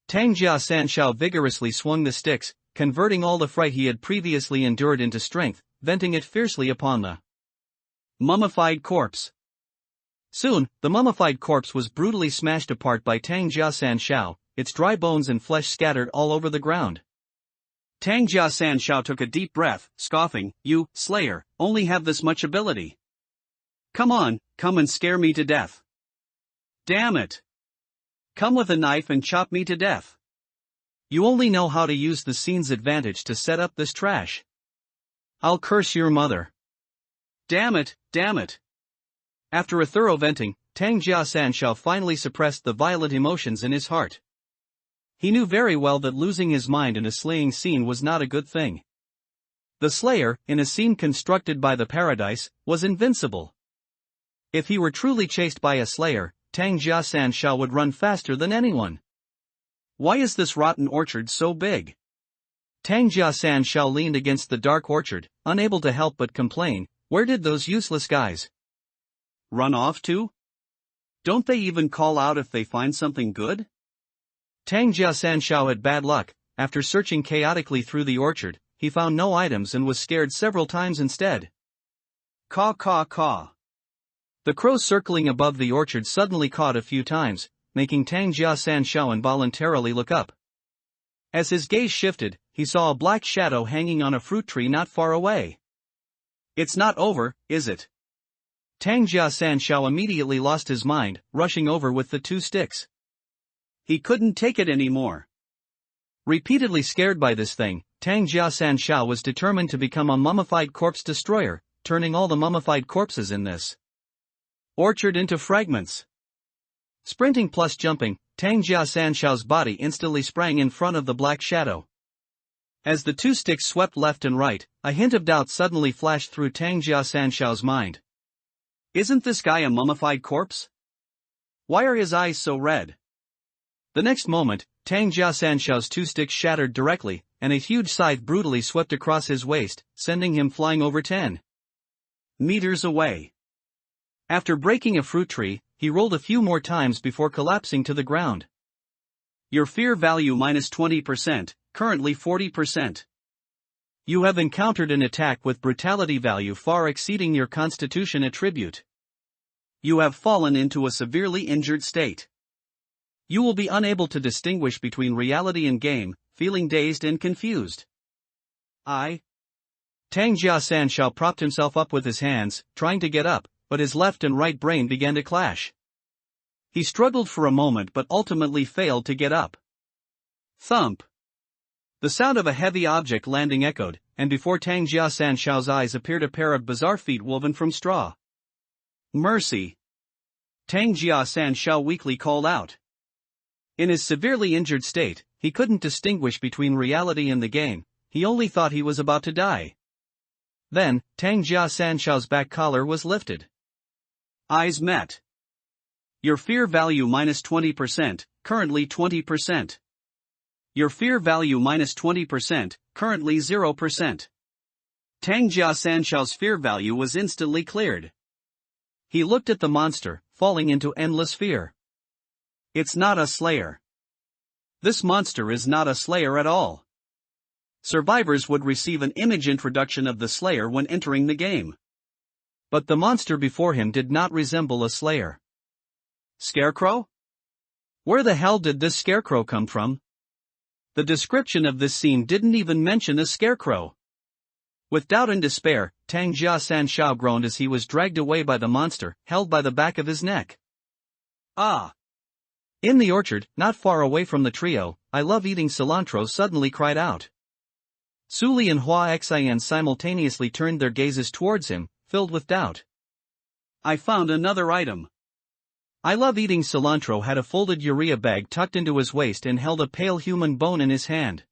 Tang Jia Sanshao vigorously swung the sticks, converting all the fright he had previously endured into strength, venting it fiercely upon the mummified corpse. Soon, the mummified corpse was brutally smashed apart by Tang Jia Sanshao, its dry bones and flesh scattered all over the ground. Tang Jia Sanshao took a deep breath, scoffing, "You, Slayer, only have this much ability. Come on, come and scare me to death. Damn it. Come with a knife and chop me to death. You only know how to use the scene's advantage to set up this trash. I'll curse your mother. Damn it, damn it." After a thorough venting, Tang Jia Sanshao finally suppressed the violent emotions in his heart. He knew very well that losing his mind in a slaying scene was not a good thing. The Slayer, in a scene constructed by the Paradise, was invincible. If he were truly chased by a Slayer, Tang Jiasan Shao would run faster than anyone. Why is this rotten orchard so big? Tang Jiasan Shao leaned against the dark orchard, unable to help but complain, where did those useless guys run off to? Don't they even call out if they find something good? Tang Jiasan Shao had bad luck. After searching chaotically through the orchard, he found no items and was scared several times instead. Caw caw caw. The crows circling above the orchard suddenly cawed a few times, making Tang Jiasan Shao involuntarily look up. As his gaze shifted, he saw a black shadow hanging on a fruit tree not far away. It's not over, is it? Tang Jiasan Shao immediately lost his mind, rushing over with the 2 sticks. He couldn't take it anymore. Repeatedly scared by this thing, Tang Jiasan Shao was determined to become a mummified corpse destroyer, turning all the mummified corpses in this orchard into fragments. Sprinting plus jumping, Tang Jiasan Shao's body instantly sprang in front of the black shadow. As the 2 sticks swept left and right, a hint of doubt suddenly flashed through Tang Jiasan Shao's mind. Isn't this guy a mummified corpse? Why are his eyes so red? The next moment, Tang Jiasan Shao's 2 sticks shattered directly, and a huge scythe brutally swept across his waist, sending him flying over 10 meters away. After breaking a fruit tree, he rolled a few more times before collapsing to the ground. Your fear value minus 20%, currently 40%. You have encountered an attack with brutality value far exceeding your constitution attribute. You have fallen into a severely injured state. You will be unable to distinguish between reality and game, feeling dazed and confused. Tang Jiasan Shao propped himself up with his hands, trying to get up, but his left and right brain began to clash. He struggled for a moment but ultimately failed to get up. Thump! The sound of a heavy object landing echoed, and before Tang Jiasan Shao's eyes appeared a pair of bizarre feet woven from straw. Mercy! Tang Jiasan Shao weakly called out. In his severely injured state, he couldn't distinguish between reality and the game, he only thought he was about to die. Then, Tang Jiasan Shao's back collar was lifted. Eyes met. Your fear value minus 20%, currently 20%. Your fear value minus 20%, currently 0%. Tang Jiasan Shao's fear value was instantly cleared. He looked at the monster, falling into endless fear. It's not a slayer. This monster is not a slayer at all. Survivors would receive an image introduction of the slayer when entering the game. But the monster before him did not resemble a slayer. Scarecrow? Where the hell did this scarecrow come from? The description of this scene didn't even mention a scarecrow. With doubt and despair, Tang Jiasan Shao groaned as he was dragged away by the monster, held by the back of his neck. Ah! In the orchard, not far away from the trio, I love eating cilantro suddenly cried out. Suli and Hua Xian simultaneously turned their gazes towards him, filled with doubt. I found another item. I love eating cilantro had a folded urea bag tucked into his waist and held a pale human bone in his hand.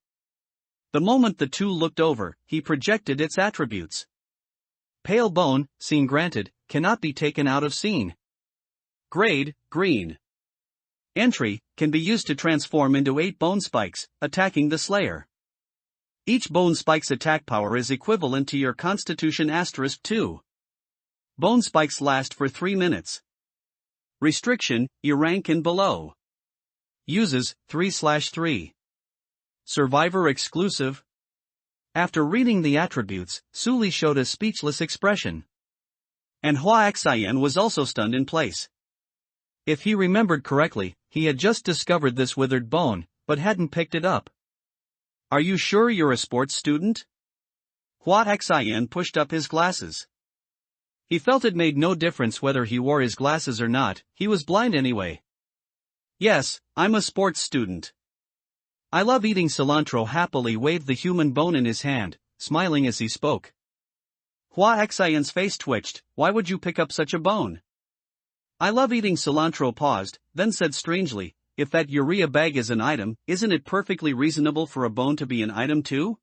The moment the two looked over, he projected its attributes. Pale bone, scene granted, cannot be taken out of scene. Grade, green. Entry, can be used to transform into 8 bone spikes, attacking the slayer. Each bone spike's attack power is equivalent to your constitution *2. Bone spikes last for 3 minutes. Restriction, E rank and below. Uses, 3/3. Survivor exclusive. After reading the attributes, Suli showed a speechless expression. And Hua Xian was also stunned in place. If he remembered correctly, he had just discovered this withered bone, but hadn't picked it up. Are you sure you're a sports student? Hua Xian pushed up his glasses. He felt it made no difference whether he wore his glasses or not, he was blind anyway. Yes, I'm a sports student. I love eating cilantro happily waved the human bone in his hand, smiling as he spoke. Hua Xian's face twitched, why would you pick up such a bone? I love eating cilantro paused, then said strangely, if that urea bag is an item, isn't it perfectly reasonable for a bone to be an item too?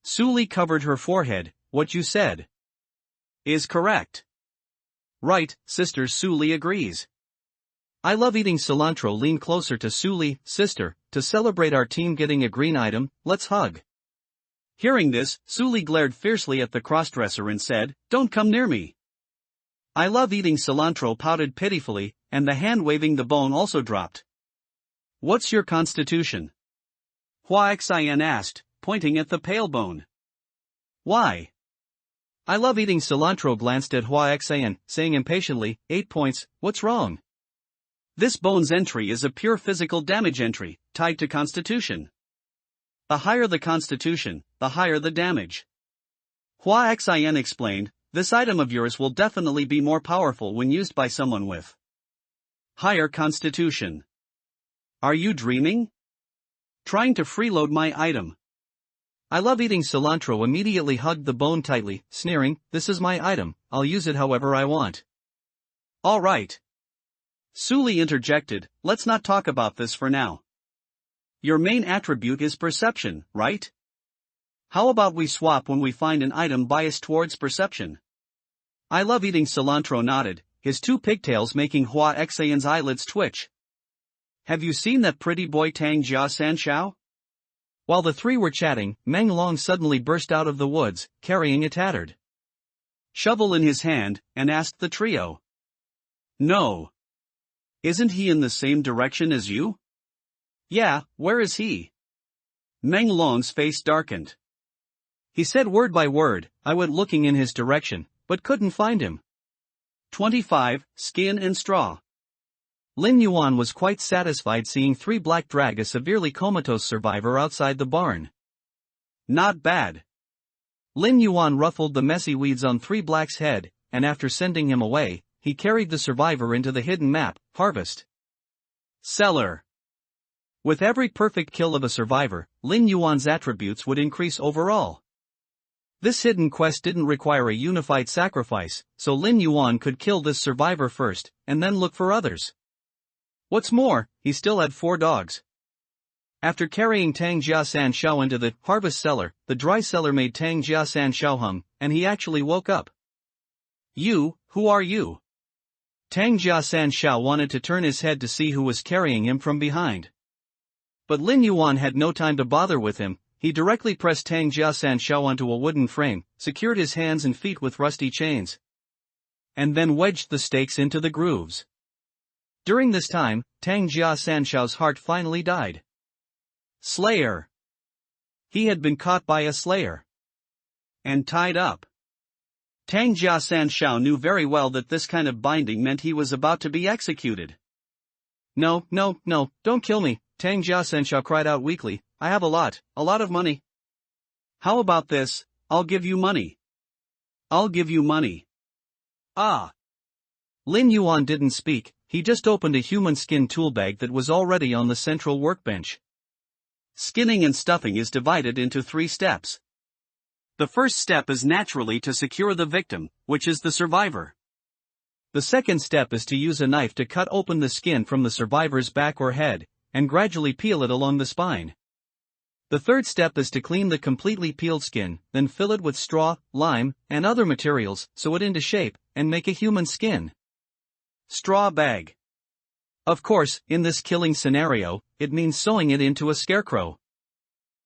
Su covered her forehead. What you said is correct. Right, sister, Su agrees. I love eating cilantro. Lean closer to Su. Sister, to celebrate our team getting a green item, let's hug. Hearing this, Su glared fiercely at the crossdresser and said, don't come near me. I love eating cilantro, pouted pitifully, and the hand waving the bone also dropped. What's your constitution? Hua Xian asked, pointing at the pale bone. Why? I love eating cilantro. Glanced at Hua Xian, saying impatiently, 8 points, what's wrong? This bone's entry is a pure physical damage entry, tied to constitution. The higher the constitution, the higher the damage. Hua Xian explained, this item of yours will definitely be more powerful when used by someone with higher constitution. Are you dreaming? Trying to freeload my item. I love eating cilantro. Immediately hugged the bone tightly, sneering, this is my item, I'll use it however I want. All right. Su interjected, let's not talk about this for now. Your main attribute is perception, right? How about we swap when we find an item biased towards perception? I love eating cilantro nodded, his two pigtails making Hua Xian's eyelids twitch. Have you seen that pretty boy Tang Jia Sanshao? While the three were chatting, Meng Long suddenly burst out of the woods, carrying a tattered shovel in his hand, and asked the trio. No. Isn't he in the same direction as you? Yeah, where is he? Meng Long's face darkened. He said word by word, I went looking in his direction, but couldn't find him. 25, skin and straw. Lin Yuan was quite satisfied seeing three black drag a severely comatose survivor outside the barn. Not bad. Lin Yuan ruffled the messy weeds on three black's head, and after sending him away, he carried the survivor into the hidden map, Harvest Cellar. With every perfect kill of a survivor, Lin Yuan's attributes would increase overall. This hidden quest didn't require a unified sacrifice, so Lin Yuan could kill this survivor first, and then look for others. What's more, he still had 4 dogs. After carrying Tang Jia Sanshao into the harvest cellar, the dry cellar made Tang Jia Sanshao hum, and he actually woke up. You, who are you? Tang Jia Sanshao wanted to turn his head to see who was carrying him from behind. But Lin Yuan had no time to bother with him. He directly pressed Tang Jia Sanshao onto a wooden frame, secured his hands and feet with rusty chains, and then wedged the stakes into the grooves. During this time, Tang Jia Sanshao's heart finally died. Slayer. He had been caught by a slayer and tied up. Tang Jia Sanshao knew very well that this kind of binding meant he was about to be executed. No, don't kill me, Tang Jia Sanshao cried out weakly, I have a lot of money. How about this, I'll give you money. I'll give you money. Ah. Lin Yuan didn't speak, he just opened a human skin tool bag that was already on the central workbench. Skinning and stuffing is divided into 3 steps. The first step is naturally to secure the victim, which is the survivor. The second step is to use a knife to cut open the skin from the survivor's back or head, and gradually peel it along the spine. The third step is to clean the completely peeled skin, then fill it with straw, lime, and other materials, sew it into shape, and make a human skin straw bag. Of course, in this killing scenario, it means sewing it into a scarecrow.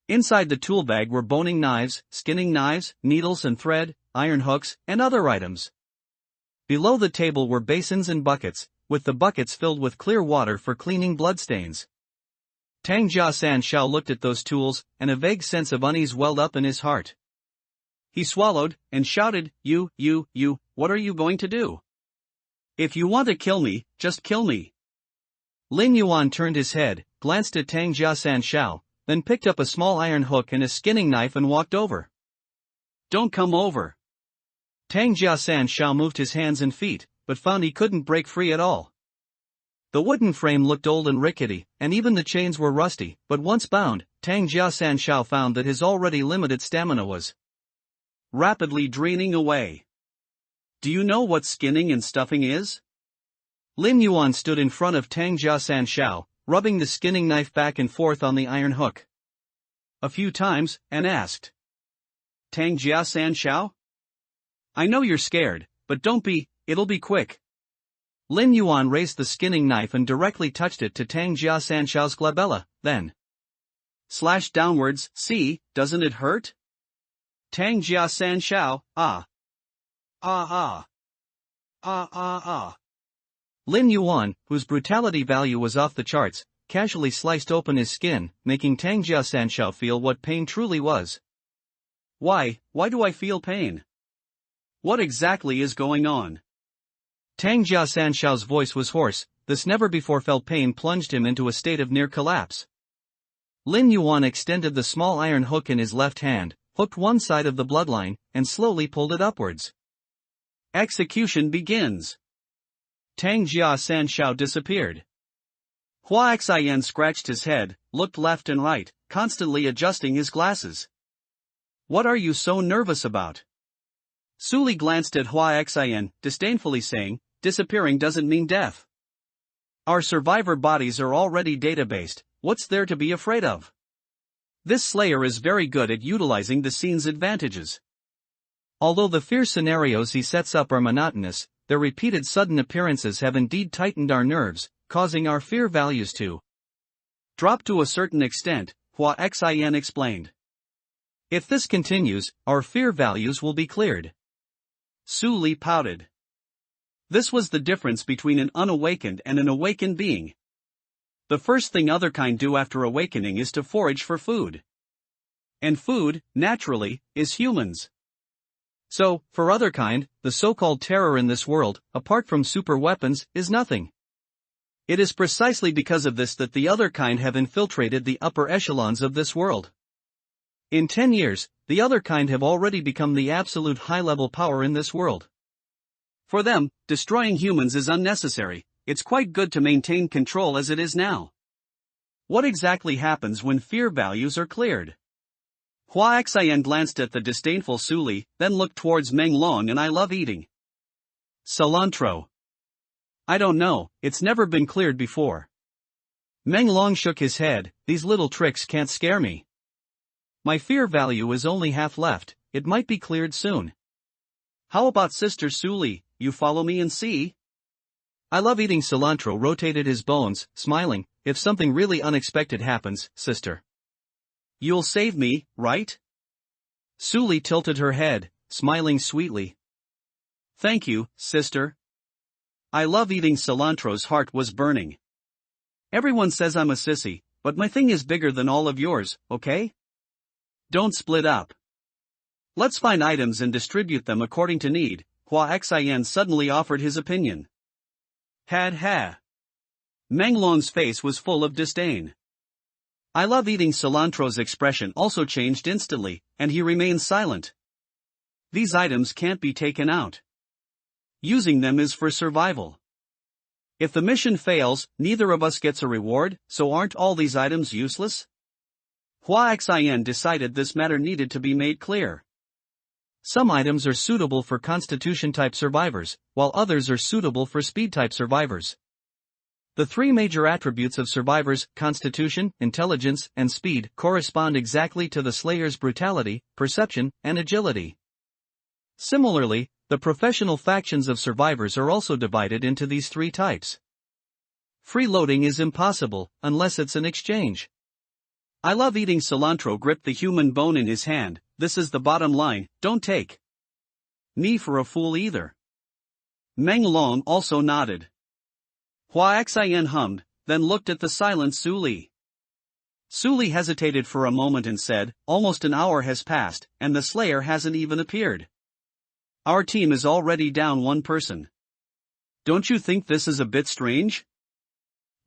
Inside the tool bag were boning knives, skinning knives, needles and thread, iron hooks, and other items. Below the table were basins and buckets, with the buckets filled with clear water for cleaning bloodstains. Tang Jia Sanshao looked at those tools, and a vague sense of unease welled up in his heart. He swallowed, and shouted, You, what are you going to do? If you want to kill me, just kill me. Lin Yuan turned his head, glanced at Tang Jia Sanshao, then picked up a small iron hook and a skinning knife and walked over. Don't come over. Tang Jia Sanshao moved his hands and feet, but found he couldn't break free at all. The wooden frame looked old and rickety, and even the chains were rusty, but once bound, Tang Jia Sanshao found that his already limited stamina was rapidly draining away. Do you know what skinning and stuffing is? Lin Yuan stood in front of Tang Jia Sanshao, rubbing the skinning knife back and forth on the iron hook a few times, and asked, Tang Jia San Xiao? I know you're scared, but don't be, it'll be quick. Lin Yuan raised the skinning knife and directly touched it to Tang Jia San Xiao's glabella, then slashed downwards. See, doesn't it hurt? Tang Jia San Xiao, ah. Ah ah. Ah ah ah. Lin Yuan, whose brutality value was off the charts, casually sliced open his skin, making Tang Jia San Xiao feel what pain truly was. Why do I feel pain? What exactly is going on? Tang Jia San Xiao's voice was hoarse. This never-before-felt pain plunged him into a state of near collapse. Lin Yuan extended the small iron hook in his left hand, hooked one side of the bloodline, and slowly pulled it upwards. Execution begins. Tang Jia San Xiao disappeared. Hua Xian scratched his head, looked left and right, constantly adjusting his glasses. What are you so nervous about? Su Li glanced at Hua Xian, disdainfully saying, disappearing doesn't mean death. Our survivor bodies are already databased, what's there to be afraid of? This Slayer is very good at utilizing the scene's advantages. Although the fear scenarios he sets up are monotonous, their repeated sudden appearances have indeed tightened our nerves, causing our fear values to drop to a certain extent, Hua Xian explained. If this continues, our fear values will be cleared. Su Li pouted. This was the difference between an unawakened and an awakened being. The first thing other kind do after awakening is to forage for food. And food, naturally, is humans. So, for other kind, the so-called terror in this world, apart from super weapons, is nothing. It is precisely because of this that the other kind have infiltrated the upper echelons of this world. In 10 years, the other kind have already become the absolute high-level power in this world. For them, destroying humans is unnecessary, it's quite good to maintain control as it is now. What exactly happens when fear values are cleared? Hua Xian glanced at the disdainful Su Li, then looked towards Meng Long and I love eating cilantro. I don't know, it's never been cleared before. Meng Long shook his head, these little tricks can't scare me. My fear value is only half left, it might be cleared soon. How about Sister Su Li, you follow me and see? I love eating cilantro rotated his bones, smiling, if something really unexpected happens, sister. You'll save me, right? Su Li tilted her head, smiling sweetly. Thank you, sister. I love eating cilantro's heart was burning. Everyone says I'm a sissy, but my thing is bigger than all of yours, okay? Don't split up. Let's find items and distribute them according to need, Hua Xian suddenly offered his opinion. Ha. Meng Long's face was full of disdain. I love eating cilantro's expression also changed instantly, and he remained silent. These items can't be taken out. Using them is for survival. If the mission fails, neither of us gets a reward, so aren't all these items useless? Hua Xian decided this matter needed to be made clear. Some items are suitable for Constitution-type survivors, while others are suitable for Speed-type survivors. The three major attributes of survivors, Constitution, Intelligence, and Speed, correspond exactly to the Slayer's brutality, perception, and agility. Similarly, the professional factions of survivors are also divided into these three types. Freeloading is impossible, unless it's an exchange. I love eating cilantro gripped the human bone in his hand, this is the bottom line, don't take me for a fool either. Meng Long also nodded. Hua Xian hummed, then looked at the silent Su Li. Su Li hesitated for a moment and said, almost an hour has passed, and the Slayer hasn't even appeared. Our team is already down one person. Don't you think this is a bit strange?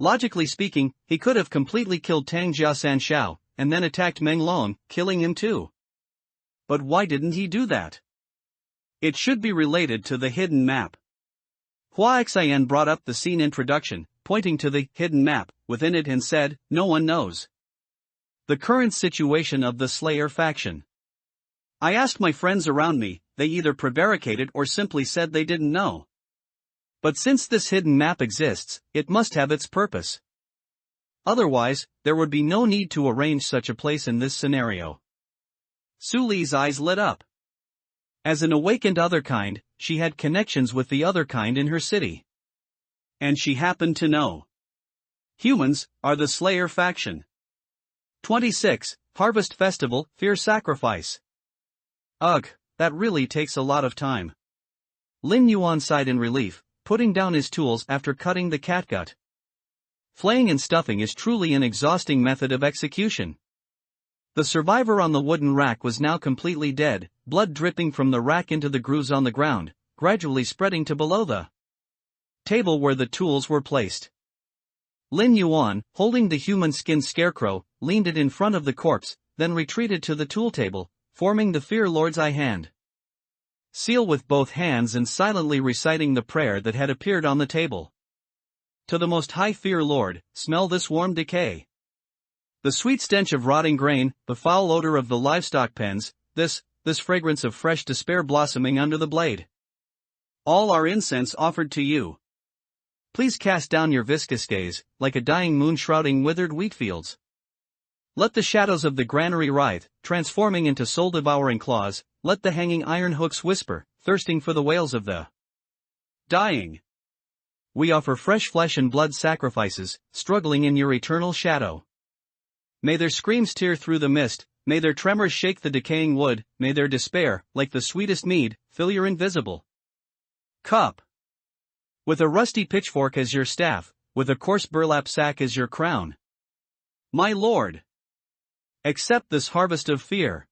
Logically speaking, he could have completely killed Tang Jia San Xiao, and then attacked Meng Long, killing him too. But why didn't he do that? It should be related to the hidden map. Hua Xian brought up the scene introduction, pointing to the hidden map within it and said, no one knows the current situation of the Slayer faction. I asked my friends around me, they either prevaricated or simply said they didn't know. But since this hidden map exists, it must have its purpose. Otherwise, there would be no need to arrange such a place in this scenario. Su Li's eyes lit up. As an awakened otherkind, she had connections with the otherkind in her city. And she happened to know. Humans are the Slayer faction. 26. Harvest Festival, Fear Sacrifice. Ugh, that really takes a lot of time. Lin Yuan sighed in relief, putting down his tools after cutting the catgut. Flaying and stuffing is truly an exhausting method of execution. The survivor on the wooden rack was now completely dead, blood dripping from the rack into the grooves on the ground, gradually spreading to below the table where the tools were placed. Lin Yuan, holding the human skin scarecrow, leaned it in front of the corpse, then retreated to the tool table, forming the Fear Lord's eye hand. Seal with both hands and silently reciting the prayer that had appeared on the table. To the most high Fear Lord, smell this warm decay. The sweet stench of rotting grain, the foul odor of the livestock pens, this fragrance of fresh despair blossoming under the blade. All are incense offered to you. Please cast down your viscous gaze, like a dying moon shrouding withered wheat fields. Let the shadows of the granary writhe, transforming into soul-devouring claws, let the hanging iron hooks whisper, thirsting for the wails of the dying. We offer fresh flesh and blood sacrifices, struggling in your eternal shadow. May their screams tear through the mist, may their tremors shake the decaying wood, may their despair, like the sweetest mead, fill your invisible cup. With a rusty pitchfork as your staff, with a coarse burlap sack as your crown. My lord, accept this harvest of fear.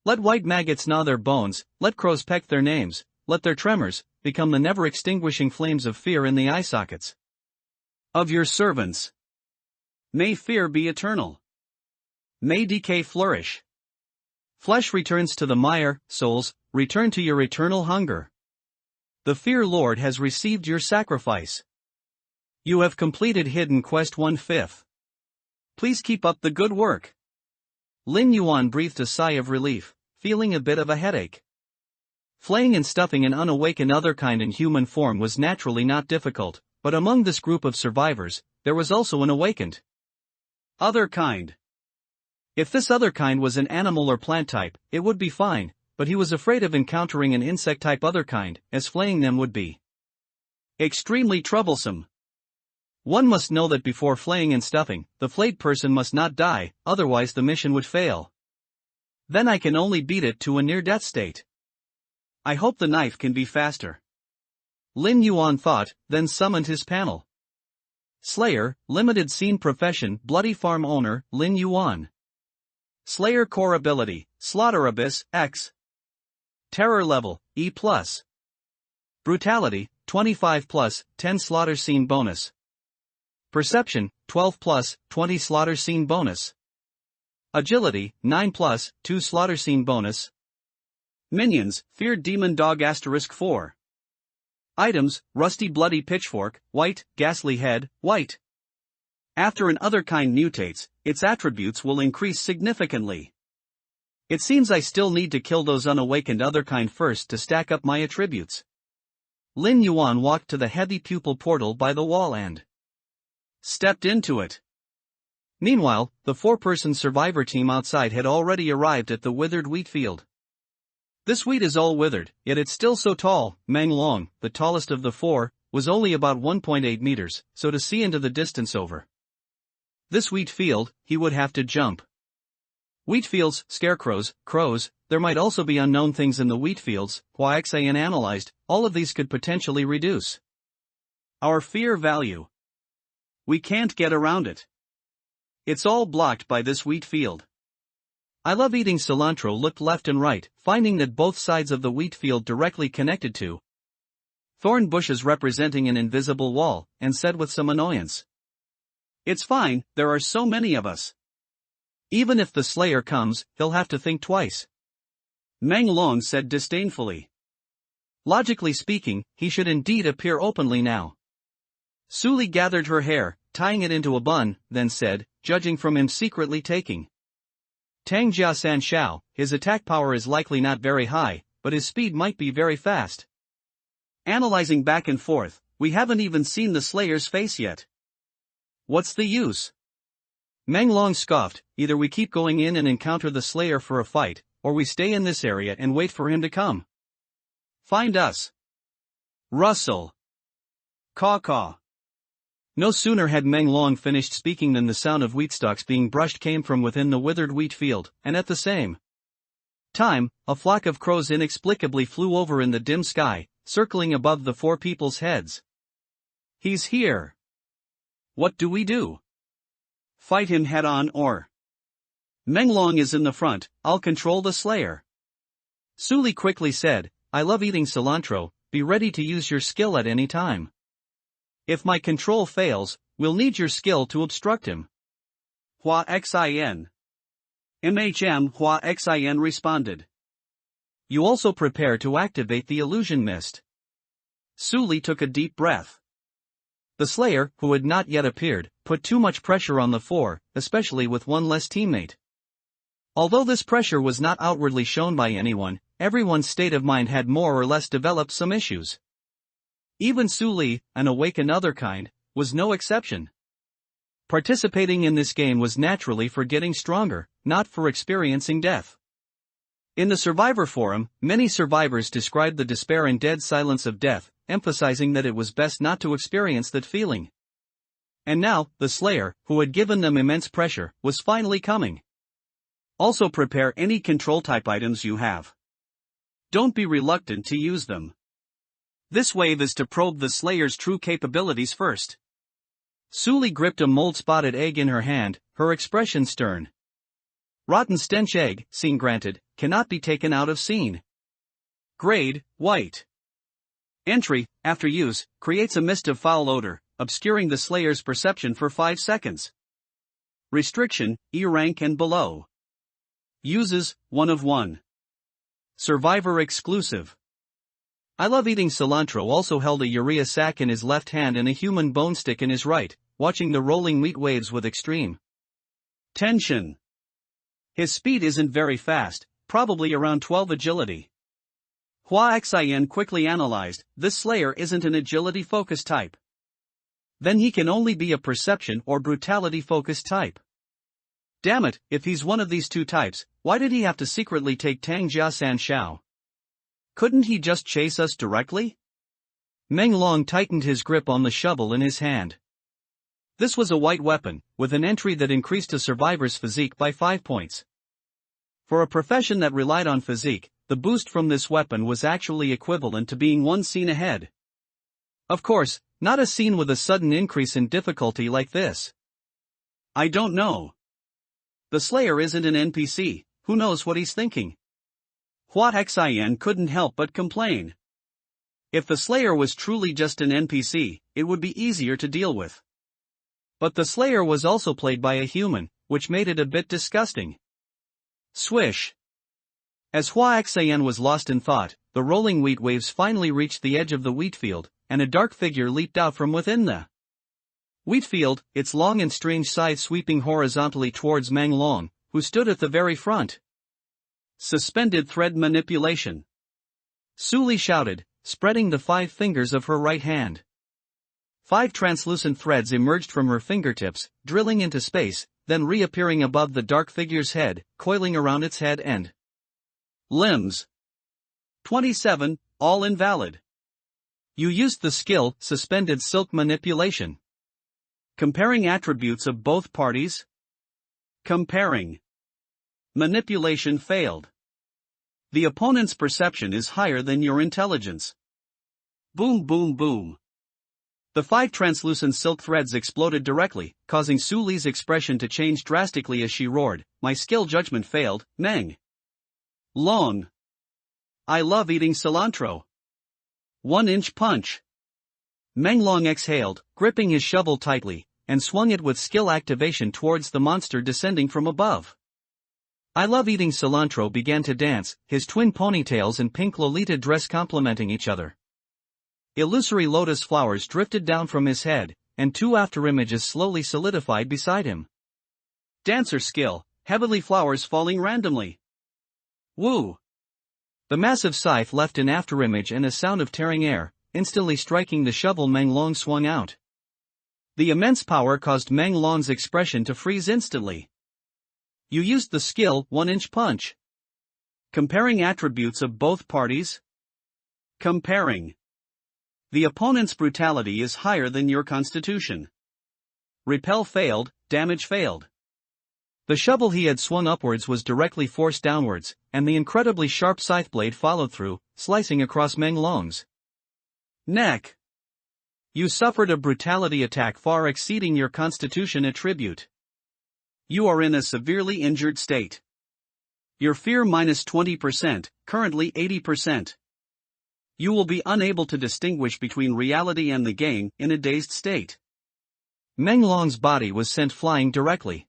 Let white maggots gnaw their bones, let crows peck their names, let their tremors become the never-extinguishing flames of fear in the eye sockets of your servants. May fear be eternal. May decay flourish. Flesh returns to the mire, souls, return to your eternal hunger. The Fear Lord has received your sacrifice. You have completed Hidden Quest 1/5. Please keep up the good work. Lin Yuan breathed a sigh of relief, feeling a bit of a headache. Flaying and stuffing an unawakened otherkind in human form was naturally not difficult, but among this group of survivors, there was also an awakened otherkind. If this otherkind was an animal or plant type, it would be fine, but he was afraid of encountering an insect-type otherkind, as flaying them would be extremely troublesome. One must know that before flaying and stuffing, the flayed person must not die, otherwise the mission would fail. Then I can only beat it to a near-death state. I hope the knife can be faster. Lin Yuan thought, then summoned his panel. Slayer, Limited Scene Profession, Bloody Farm Owner, Lin Yuan. Slayer Core Ability, Slaughter Abyss, X. Terror Level, E+. Brutality, 25+, 10 Slaughter Scene Bonus. Perception, 12+, 20 Slaughter Scene Bonus. Agility, 9+, 2 Slaughter Scene Bonus. Minions, Feared Demon Dog *4. Items, Rusty Bloody Pitchfork, white, Ghastly Head, white. After an otherkind mutates, its attributes will increase significantly. It seems I still need to kill those unawakened otherkind first to stack up my attributes. Lin Yuan walked to the heavy pupil portal by the wall and stepped into it. Meanwhile, the 4-person survivor team outside had already arrived at the withered wheat field. This wheat is all withered, yet it's still so tall. Meng Long, the tallest of the 4, was only about 1.8 meters, so to see into the distance over this wheat field, he would have to jump. Wheat fields, scarecrows, crows, there might also be unknown things in the wheat fields, Huaxan analyzed, all of these could potentially reduce our fear value. We can't get around it. It's all blocked by this wheat field. I love eating cilantro. Looked left and right, finding that both sides of the wheat field directly connected to thorn bushes representing an invisible wall, and said with some annoyance, "It's fine, there are so many of us. Even if the Slayer comes, he'll have to think twice." Meng Long said disdainfully. Logically speaking, he should indeed appear openly now. Su Li gathered her hair, tying it into a bun, then said, judging from him secretly taking Tang Jiasan Shao, his attack power is likely not very high, but his speed might be very fast. Analyzing back and forth, we haven't even seen the Slayer's face yet. What's the use? Meng Long scoffed, either we keep going in and encounter the Slayer for a fight, or we stay in this area and wait for him to come. Find us. Rustle. Caw caw. No sooner had Meng Long finished speaking than the sound of wheat stalks being brushed came from within the withered wheat field, and at the same time, a flock of crows inexplicably flew over in the dim sky, circling above the four people's heads. He's here. What do we do? Fight him head on or? Meng Long is in the front, I'll control the Slayer. Su Li quickly said, I love eating cilantro, be ready to use your skill at any time. If my control fails, we'll need your skill to obstruct him. Hua Xin. Hua Xin responded. You also prepare to activate the illusion mist. Su Li took a deep breath. The Slayer, who had not yet appeared, put too much pressure on the four, especially with one less teammate. Although this pressure was not outwardly shown by anyone, everyone's state of mind had more or less developed some issues. Even Su Li, an awakened other kind, was no exception. Participating in this game was naturally for getting stronger, not for experiencing death. In the Survivor Forum, many survivors described the despair and dead silence of death, emphasizing that it was best not to experience that feeling. And now, the Slayer, who had given them immense pressure, was finally coming. Also prepare any control-type items you have. Don't be reluctant to use them. This wave is to probe the Slayer's true capabilities first. Su Li gripped a mold-spotted egg in her hand, her expression stern. Rotten stench egg, scene granted, cannot be taken out of scene. Grade, white. Entry, after use, creates a mist of foul odor, obscuring the Slayer's perception for 5 seconds. Restriction, E rank and below. Uses, 1 of 1. Survivor exclusive. I love eating cilantro also held a urea sack in his left hand and a human bone stick in his right, watching the rolling wheat waves with extreme tension. His speed isn't very fast, probably around 12 agility. Hua Xin quickly analyzed, this Slayer isn't an agility-focused type. Then he can only be a perception or brutality-focused type. Damn it, if he's one of these two types, why did he have to secretly take Tang Jia San Shao? Couldn't he just chase us directly? Meng Long tightened his grip on the shovel in his hand. This was a white weapon, with an entry that increased a survivor's physique by 5 points. For a profession that relied on physique, the boost from this weapon was actually equivalent to being 1 scene ahead. Of course, not a scene with a sudden increase in difficulty like this. I don't know. The Slayer isn't an NPC, who knows what he's thinking? Hua Xin couldn't help but complain. If the Slayer was truly just an NPC, it would be easier to deal with. But the Slayer was also played by a human, which made it a bit disgusting. Swish. As Hua Xin was lost in thought, the rolling wheat waves finally reached the edge of the wheat field, and a dark figure leaped out from within the wheat field, its long and strange scythe sweeping horizontally towards Meng Long, who stood at the very front. Suspended thread manipulation. Su Li shouted, spreading the 5 fingers of her right hand. 5 translucent threads emerged from her fingertips, drilling into space, then reappearing above the dark figure's head, coiling around its head and limbs. 27, all invalid. You used the skill, suspended silk manipulation. Comparing attributes of both parties? Comparing. Manipulation failed. The opponent's perception is higher than your intelligence. Boom boom boom. The 5 translucent silk threads exploded directly, causing Su Li's expression to change drastically as she roared, my skill judgment failed, Meng Long. I love eating cilantro. 1-inch punch. Meng Long exhaled, gripping his shovel tightly, and swung it with skill activation towards the monster descending from above. I love eating cilantro began to dance, his twin ponytails and pink Lolita dress complementing each other. Illusory lotus flowers drifted down from his head, and 2 afterimages slowly solidified beside him. Dancer skill, heavenly flowers falling randomly. Woo! The massive scythe left an afterimage and a sound of tearing air, instantly striking the shovel Meng Long swung out. The immense power caused Meng Long's expression to freeze instantly. You used the skill 1-inch punch. Comparing attributes of both parties? Comparing. The opponent's brutality is higher than your constitution. Repel failed, damage failed. The shovel he had swung upwards was directly forced downwards, and the incredibly sharp scythe blade followed through, slicing across Meng Long's neck. You suffered a brutality attack far exceeding your constitution attribute. You are in a severely injured state. Your fear minus 20%, currently 80%. You will be unable to distinguish between reality and the game in a dazed state. Meng Long's body was sent flying directly.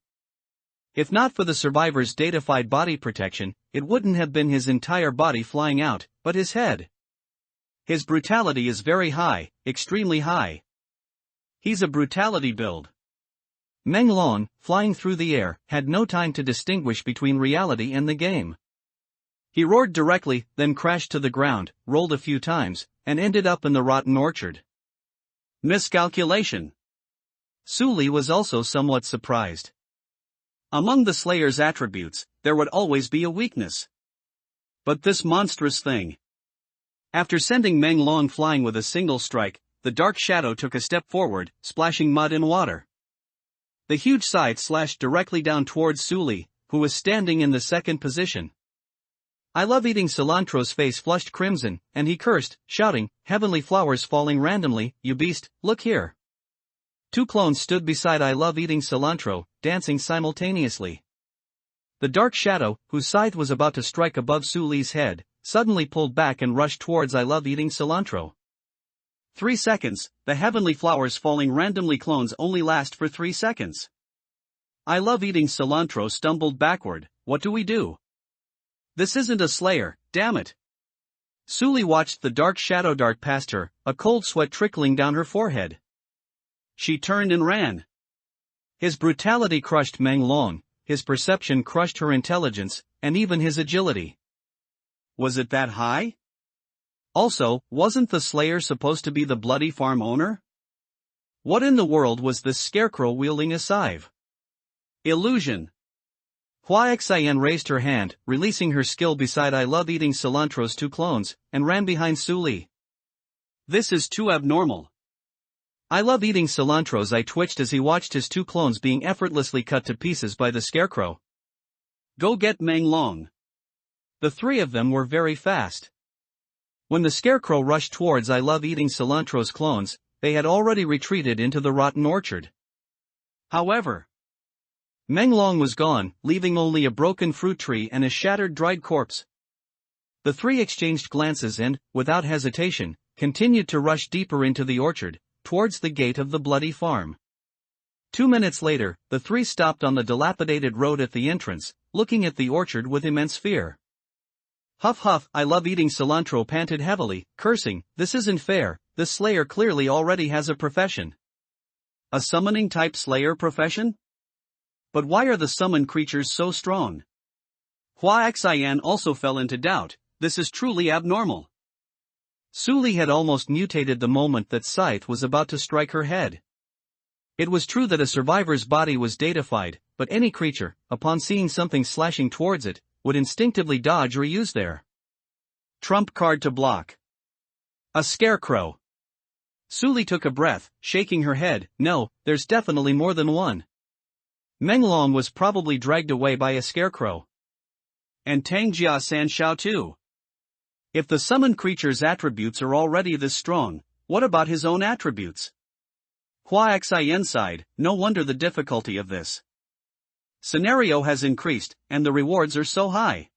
If not for the survivor's datafied body protection, it wouldn't have been his entire body flying out, but his head. His brutality is very high, extremely high. He's a brutality build. Meng Long, flying through the air, had no time to distinguish between reality and the game. He roared directly, then crashed to the ground, rolled a few times, and ended up in the rotten orchard. Miscalculation. Su Li was also somewhat surprised. Among the Slayer's attributes, there would always be a weakness. But this monstrous thing. After sending Meng Long flying with a single strike, the dark shadow took a step forward, splashing mud and water. The huge scythe slashed directly down towards Su Li, who was standing in the second position. I Love Eating Cilantro's face flushed crimson, and he cursed, shouting, "Heavenly flowers falling randomly, you beast, look here." Two clones stood beside I Love Eating Cilantro, dancing simultaneously. The dark shadow, whose scythe was about to strike above Su Li's head, suddenly pulled back and rushed towards I Love Eating Cilantro. 3 seconds, the heavenly flowers falling randomly clones only last for 3 seconds. I Love Eating Cilantro stumbled backward. What do we do? This isn't a Slayer, damn it. Su Li watched the dark shadow dart past her, a cold sweat trickling down her forehead. She turned and ran. His brutality crushed Meng Long, his perception crushed her intelligence, and even his agility. Was it that high? Also, wasn't the Slayer supposed to be the bloody farm owner? What in the world was this scarecrow wielding a scythe? Illusion. Hua Xian raised her hand, releasing her skill beside I Love Eating Cilantro's two clones, and ran behind Su Li. This is too abnormal. I Love Eating Cilantro's eye twitched as he watched his two clones being effortlessly cut to pieces by the scarecrow. Go get Meng Long. The three of them were very fast. When the scarecrow rushed towards I Love Eating Cilantro's clones, they had already retreated into the rotten orchard. However, Meng Long was gone, leaving only a broken fruit tree and a shattered dried corpse. The three exchanged glances and, without hesitation, continued to rush deeper into the orchard, towards the gate of the bloody farm. 2 minutes later, the three stopped on the dilapidated road at the entrance, looking at the orchard with immense fear. Huff huff, I Love Eating Cilantro panted heavily, cursing, this isn't fair, this Slayer clearly already has a profession. A summoning type Slayer profession? But why are the summoned creatures so strong? Hua Xian also fell into doubt, this is truly abnormal. Su Li had almost mutated the moment that Scythe was about to strike her head. It was true that a survivor's body was datafied, but any creature, upon seeing something slashing towards it, would instinctively dodge or use their trump card to block. A scarecrow. Su Li took a breath, shaking her head, no, there's definitely more than one. Meng Long was probably dragged away by a scarecrow. And Tang Jia San Shao too. If the summoned creature's attributes are already this strong, what about his own attributes? Hua Xian sighed, no wonder the difficulty of this scenario has increased, and the rewards are so high.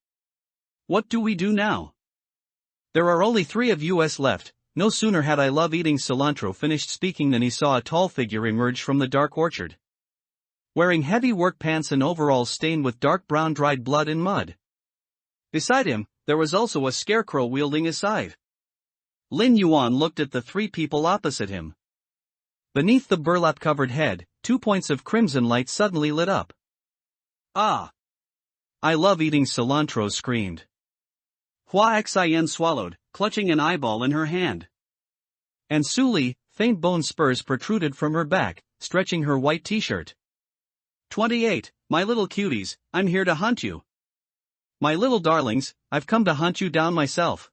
What do we do now? There are only 3 of us left. No sooner had I Love Eating Cilantro finished speaking than he saw a tall figure emerge from the dark orchard. Wearing heavy work pants and overalls stained with dark brown dried blood and mud. Beside him, there was also a scarecrow wielding a scythe. Lin Yuan looked at the 3 people opposite him. Beneath the burlap-covered head, 2 points of crimson light suddenly lit up. Ah! I Love Eating Cilantro screamed. Hua Xian swallowed, clutching an eyeball in her hand. And Su Li, faint bone spurs protruded from her back, stretching her white t-shirt. 28, my little cuties, I'm here to hunt you. My little darlings, I've come to hunt you down myself.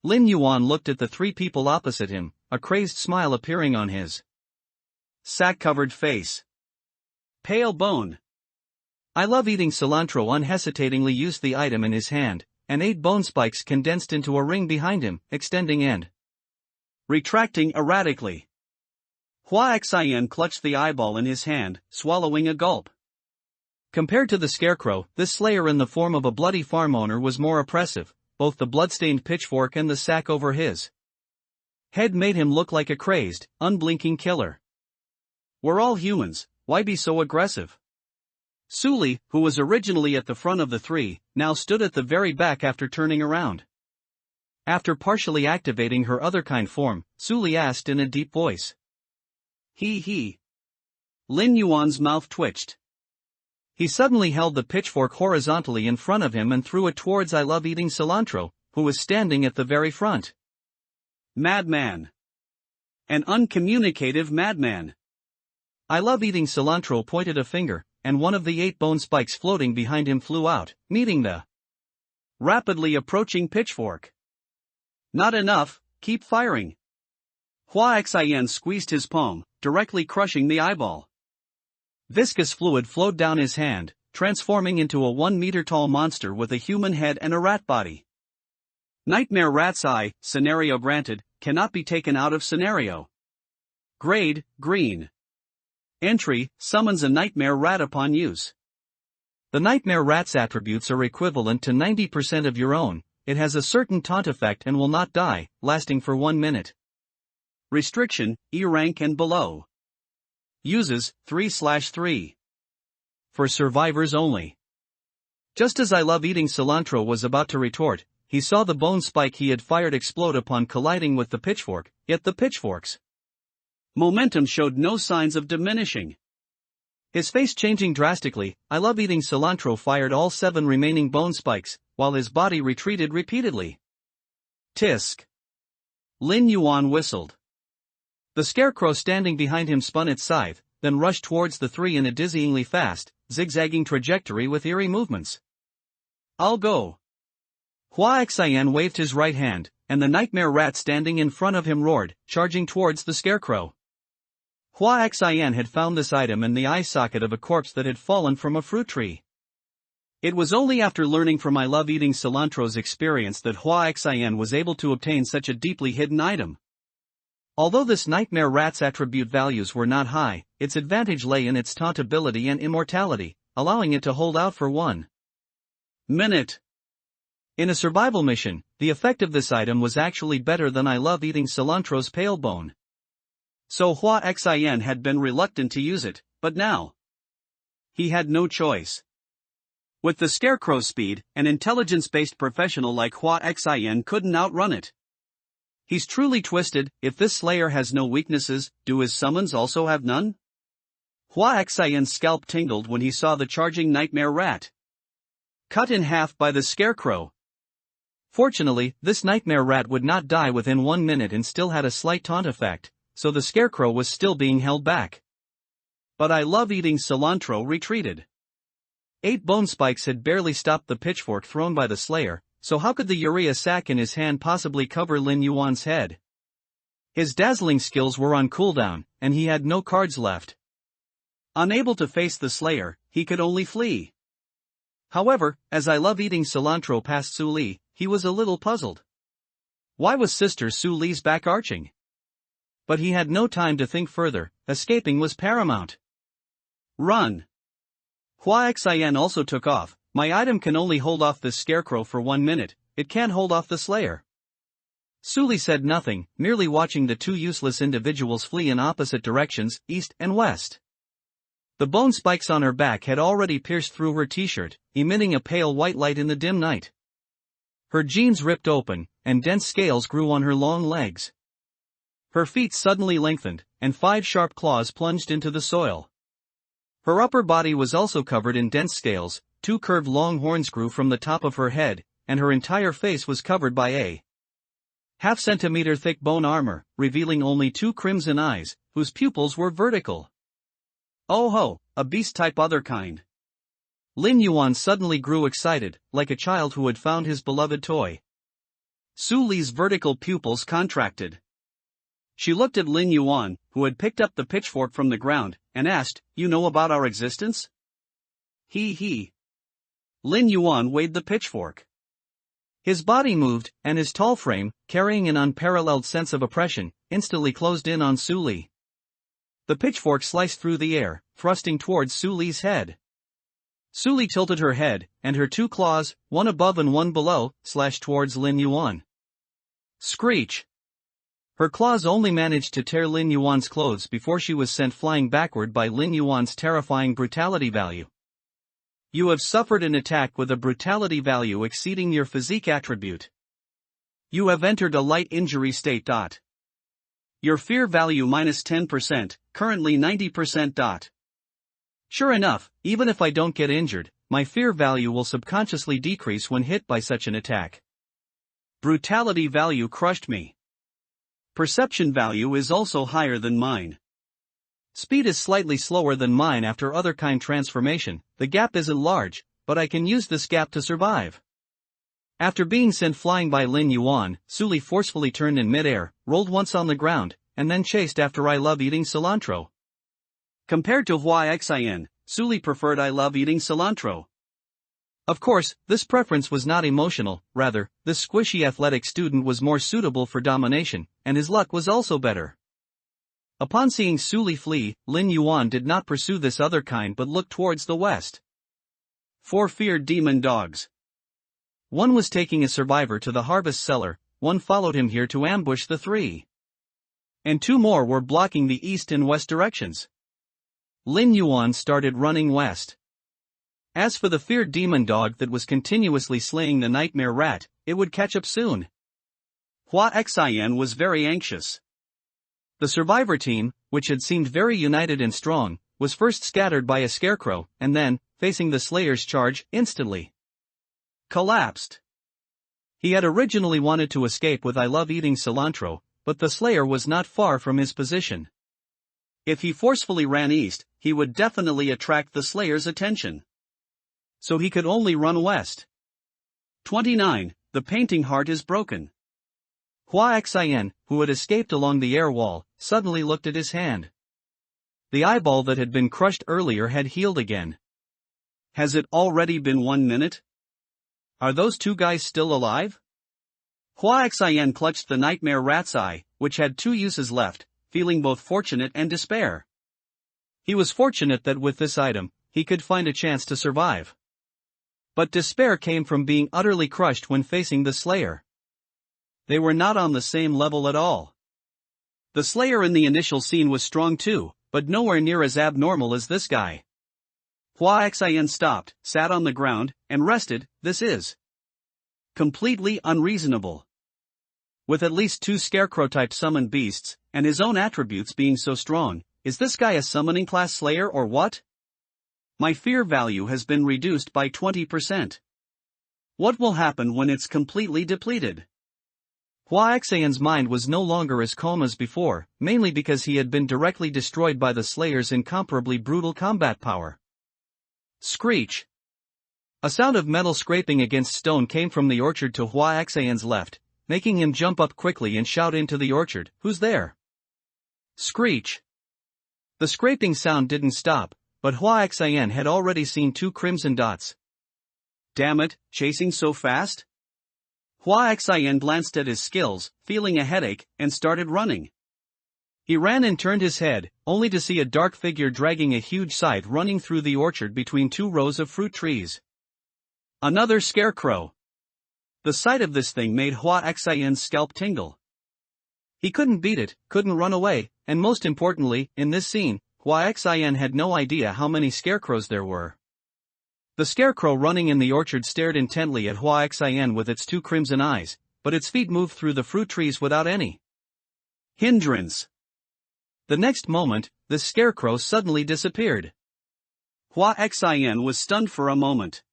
Lin Yuan looked at the three people opposite him, a crazed smile appearing on his sack-covered face. Pale bone. I love eating cilantro unhesitatingly used the item in his hand, and 8 bone spikes condensed into a ring behind him, extending and retracting erratically. Hua Xian clutched the eyeball in his hand, swallowing a gulp. Compared to the scarecrow, this slayer in the form of a bloody farm owner was more oppressive. Both the blood-stained pitchfork and the sack over his head made him look like a crazed, unblinking killer. We're all humans, why be so aggressive? Suli, who was originally at the front of the three, now stood at the very back after turning around. After partially activating her other-kind form, Suli asked in a deep voice. He. Lin Yuan's mouth twitched. He suddenly held the pitchfork horizontally in front of him and threw it towards I Love Eating Cilantro, who was standing at the very front. Madman. An uncommunicative madman. I Love Eating Cilantro pointed a finger, and one of the 8 bone spikes floating behind him flew out, meeting the rapidly approaching pitchfork. Not enough, keep firing. Hua Xian squeezed his palm, directly crushing the eyeball. Viscous fluid flowed down his hand, transforming into a 1-meter-tall monster with a human head and a rat body. Nightmare Rat's Eye, scenario granted, cannot be taken out of scenario. Grade, green. Entry, summons a Nightmare Rat upon use. The Nightmare Rat's attributes are equivalent to 90% of your own. It has a certain taunt effect and will not die, lasting for 1 minute. Restriction, E rank and below. Uses, 3/3. For survivors only. Just as I Love Eating Cilantro was about to retort, he saw the bone spike he had fired explode upon colliding with the pitchfork, yet the pitchfork's momentum showed no signs of diminishing. His face changing drastically, I Love Eating Cilantro fired all 7 remaining bone spikes, while his body retreated repeatedly. Tisk. Lin Yuan whistled. The scarecrow standing behind him spun its scythe, then rushed towards the three in a dizzyingly fast, zigzagging trajectory with eerie movements. I'll go. Hua Xian waved his right hand, and the nightmare rat standing in front of him roared, charging towards the scarecrow. Hua Xian had found this item in the eye socket of a corpse that had fallen from a fruit tree. It was only after learning from I Love Eating Cilantro's experience that Hua Xian was able to obtain such a deeply hidden item. Although this nightmare rat's attribute values were not high, its advantage lay in its taunt ability and immortality, allowing it to hold out for 1 minute. In a survival mission, the effect of this item was actually better than I Love Eating Cilantro's pale bone. So Hua Xian had been reluctant to use it, but now he had no choice. With the scarecrow's speed, an intelligence-based professional like Hua Xian couldn't outrun it. He's truly twisted. If this slayer has no weaknesses, do his summons also have none? Hua Xian's scalp tingled when he saw the charging nightmare rat cut in half by the scarecrow. Fortunately, this nightmare rat would not die within 1 minute and still had a slight taunt effect, so the scarecrow was still being held back. But I Love Eating Cilantro retreated. 8 bone spikes had barely stopped the pitchfork thrown by the slayer, so how could the urea sac in his hand possibly cover Lin Yuan's head? His dazzling skills were on cooldown, and he had no cards left. Unable to face the slayer, he could only flee. However, as I Love Eating Cilantro passed Su Li, he was a little puzzled. Why was Sister Su Li's back arching? But he had no time to think further, escaping was paramount. Run! Hua Xian also took off. My item can only hold off this scarecrow for 1 minute, it can't hold off the slayer. Su Li said nothing, merely watching the 2 useless individuals flee in opposite directions, east and west. The bone spikes on her back had already pierced through her t-shirt, emitting a pale white light in the dim night. Her jeans ripped open, and dense scales grew on her long legs. Her feet suddenly lengthened, and 5 sharp claws plunged into the soil. Her upper body was also covered in dense scales, 2 curved long horns grew from the top of her head, and her entire face was covered by a half-centimeter thick bone armor, revealing only 2 crimson eyes, whose pupils were vertical. Oh ho, a beast type other kind. Lin Yuan suddenly grew excited, like a child who had found his beloved toy. Su Li's vertical pupils contracted. She looked at Lin Yuan, who had picked up the pitchfork from the ground, and asked, "You know about our existence?" He. Lin Yuan weighed the pitchfork. His body moved, and his tall frame, carrying an unparalleled sense of oppression, instantly closed in on Su Li. The pitchfork sliced through the air, thrusting towards Su Li's head. Su Li tilted her head, and her two claws, one above and one below, slashed towards Lin Yuan. Screech! Her claws only managed to tear Lin Yuan's clothes before she was sent flying backward by Lin Yuan's terrifying brutality value. You have suffered an attack with a brutality value exceeding your physique attribute. You have entered a light injury state. Your fear value minus 10%, currently 90%. Sure enough, even if I don't get injured, my fear value will subconsciously decrease when hit by such an attack. Brutality value crushed me. Perception value is also higher than mine. Speed is slightly slower than mine after other kind transformation. The gap isn't large, but I can use this gap to survive. After being sent flying by Lin Yuan, Su Li forcefully turned in midair, rolled once on the ground, and then chased after I love eating cilantro. Compared to Hua Xian, Su Li preferred I love eating cilantro. Of course, this preference was not emotional, rather, this squishy athletic student was more suitable for domination, and his luck was also better. Upon seeing Su Li flee, Lin Yuan did not pursue this other kind but looked towards the west. 4 feared demon dogs. One was taking a survivor to the harvest cellar, one followed him here to ambush the 3. And 2 more were blocking the east and west directions. Lin Yuan started running west. As for the feared demon dog that was continuously slaying the nightmare rat, it would catch up soon. Hua Xian was very anxious. The survivor team, which had seemed very united and strong, was first scattered by a scarecrow, and then, facing the Slayer's charge, instantly collapsed. He had originally wanted to escape with I love eating cilantro, but the Slayer was not far from his position. If he forcefully ran east, he would definitely attract the Slayer's attention. So he could only run west. 29. The painting heart is broken. Hua Xian, who had escaped along the air wall, suddenly looked at his hand. The eyeball that had been crushed earlier had healed again. Has it already been 1 minute? Are those 2 guys still alive? Hua Xian clutched the nightmare rat's eye, which had 2 uses left, feeling both fortunate and despair. He was fortunate that with this item, he could find a chance to survive. But despair came from being utterly crushed when facing the Slayer. They were not on the same level at all. The Slayer in the initial scene was strong too, but nowhere near as abnormal as this guy. Hua Xian stopped, sat on the ground, and rested. This is completely unreasonable. With at least 2 scarecrow-type summoned beasts, and his own attributes being so strong, is this guy a summoning class Slayer or what? My fear value has been reduced by 20%. What will happen when it's completely depleted? Hua Xian's mind was no longer as calm as before, mainly because he had been directly destroyed by the Slayer's incomparably brutal combat power. Screech! A sound of metal scraping against stone came from the orchard to Hua Xian's left, making him jump up quickly and shout into the orchard, "Who's there?" Screech! The scraping sound didn't stop, but Hua Xian had already seen 2 crimson dots. Damn it, chasing so fast? Hua Xian glanced at his skills, feeling a headache, and started running. He ran and turned his head, only to see a dark figure dragging a huge scythe running through the orchard between 2 rows of fruit trees. Another scarecrow. The sight of this thing made Hua Xian's scalp tingle. He couldn't beat it, couldn't run away, and most importantly, in this scene, Hua Xian had no idea how many scarecrows there were. The scarecrow running in the orchard stared intently at Hua Xian with its 2 crimson eyes, but its feet moved through the fruit trees without any hindrance. The next moment, the scarecrow suddenly disappeared. Hua Xian was stunned for a moment.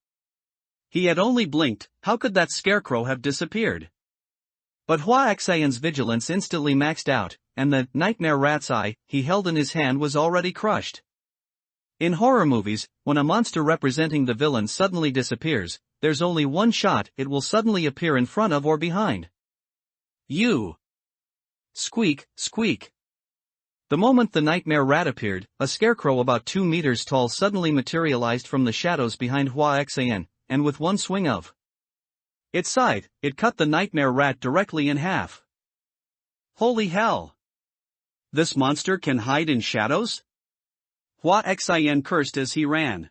He had only blinked. How could that scarecrow have disappeared? But Hua Xian's vigilance instantly maxed out, and the nightmare rat's eye he held in his hand was already crushed. In horror movies, when a monster representing the villain suddenly disappears, there's only one shot it will suddenly appear in front of or behind you. Squeak, squeak. The moment the nightmare rat appeared, a scarecrow about 2 meters tall suddenly materialized from the shadows behind Hua Xan, and with one swing of its side, it cut the nightmare rat directly in half. Holy hell! This monster can hide in shadows? Hua Xian cursed as he ran.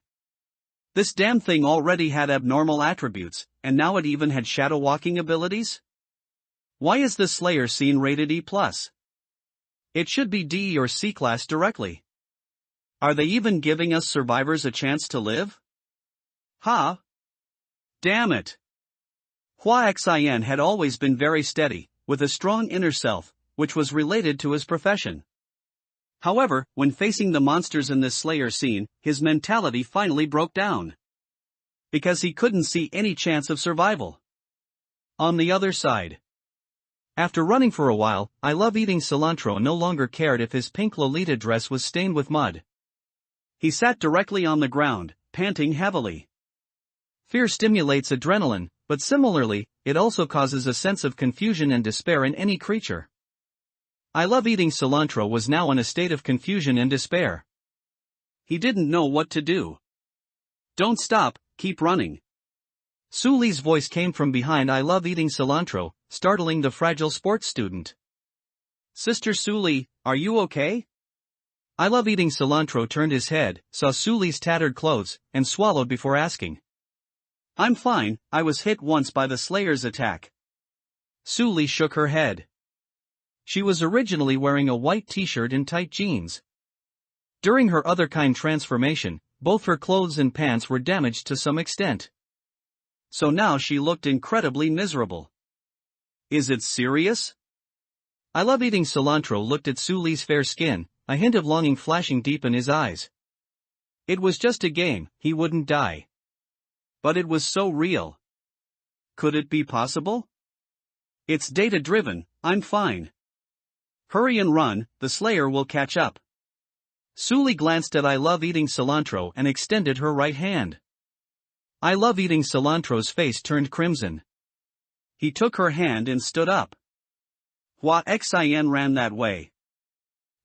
This damn thing already had abnormal attributes, and now it even had shadow walking abilities? Why is this Slayer scene rated E+? It should be D or C class directly. Are they even giving us survivors a chance to live? Ha! Damn it! Hua Xian had always been very steady, with a strong inner self, which was related to his profession. However, when facing the monsters in this Slayer scene, his mentality finally broke down. Because he couldn't see any chance of survival. On the other side, after running for a while, I Love Eating Cilantro no longer cared if his pink Lolita dress was stained with mud. He sat directly on the ground, panting heavily. Fear stimulates adrenaline, but similarly, it also causes a sense of confusion and despair in any creature. I Love Eating Cilantro was now in a state of confusion and despair. He didn't know what to do. Don't stop, keep running. Su Li's voice came from behind I Love Eating Cilantro, startling the fragile sports student. Sister Su Li, are you okay? I Love Eating Cilantro turned his head, saw Su Li's tattered clothes, and swallowed before asking. I'm fine, I was hit once by the Slayer's attack. Su Li shook her head. She was originally wearing a white t-shirt and tight jeans. During her other kind transformation, both her clothes and pants were damaged to some extent. So now she looked incredibly miserable. Is it serious? I Love Eating Cilantro looked at Su Li's fair skin, a hint of longing flashing deep in his eyes. It was just a game, he wouldn't die. But it was so real. Could it be possible? It's data-driven, I'm fine. Hurry and run, the Slayer will catch up. Su Li glanced at I Love Eating Cilantro and extended her right hand. I Love Eating Cilantro's face turned crimson. He took her hand and stood up. Hua Xian ran that way.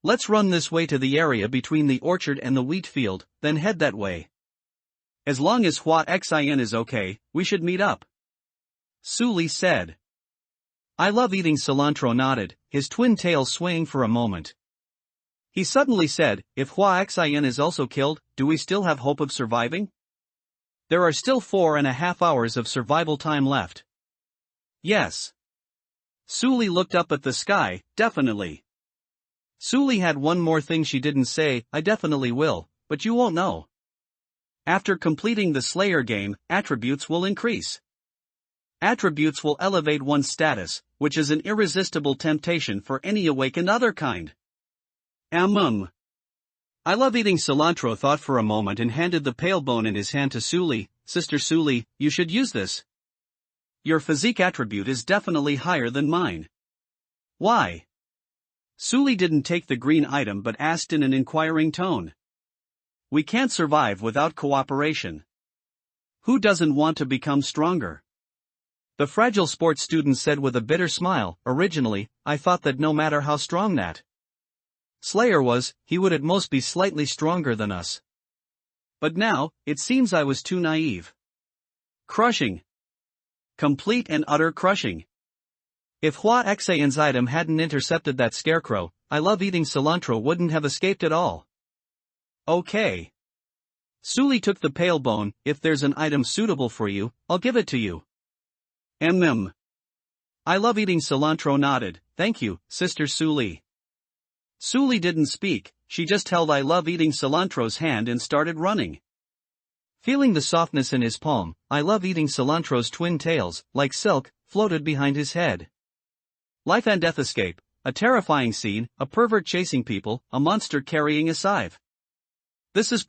Let's run this way to the area between the orchard and the wheat field, then head that way. As long as Hua Xian is okay, we should meet up. Su Li said. I Love Eating Cilantro nodded, his twin tails swaying for a moment. He suddenly said, if Hua Xian is also killed, do we still have hope of surviving? There are still 4.5 hours of survival time left. Yes. Su Li looked up at the sky, definitely. Su Li had one more thing she didn't say, I definitely will, but you won't know. After completing the Slayer game, attributes will increase. Attributes will elevate one's status, which is an irresistible temptation for any awakened other kind. I Love Eating Cilantro thought for a moment and handed the pale bone in his hand to Su Li. Sister Su Li, you should use this. Your physique attribute is definitely higher than mine. Why? Su Li didn't take the green item but asked in an inquiring tone. We can't survive without cooperation. Who doesn't want to become stronger? The fragile sports student said with a bitter smile, originally, I thought that no matter how strong that Slayer was, he would at most be slightly stronger than us. But now, it seems I was too naive. Crushing. Complete and utter crushing. If Hua Xian's item hadn't intercepted that scarecrow, I Love Eating Cilantro wouldn't have escaped at all. Okay. Su Li took the pale bone, if there's an item suitable for you, I'll give it to you. I Love Eating Cilantro nodded, thank you, Sister Su Li. Su Li didn't speak, she just held I Love Eating Cilantro's hand and started running. Feeling the softness in his palm, I Love Eating Cilantro's twin tails, like silk, floated behind his head. Life and death escape, a terrifying scene, a pervert chasing people, a monster carrying a scythe. This is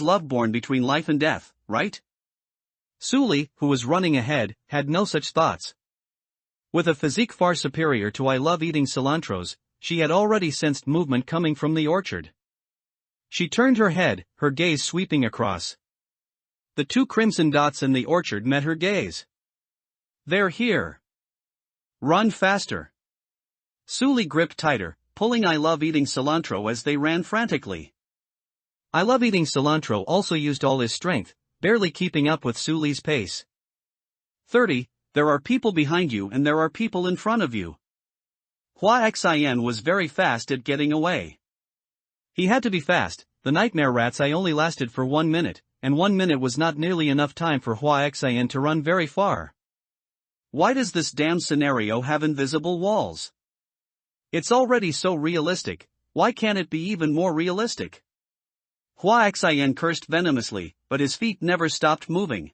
love born between life and death, right? Su Li, who was running ahead, had no such thoughts. With a physique far superior to I Love Eating Cilantro's, she had already sensed movement coming from the orchard. She turned her head, her gaze sweeping across. The two crimson dots in the orchard met her gaze. They're here. Run faster. Suli gripped tighter, pulling I love eating cilantro as they ran frantically. I love eating cilantro also used all his strength, barely keeping up with Suli's pace. 30, there are people behind you and there are people in front of you. Hua Xin was very fast at getting away. He had to be fast, the nightmare rats I only lasted for 1 minute, and 1 minute was not nearly enough time for Hua Xin to run very far. Why does this damn scenario have invisible walls? It's already so realistic, why can't it be even more realistic? Hua Xin cursed venomously, but his feet never stopped moving.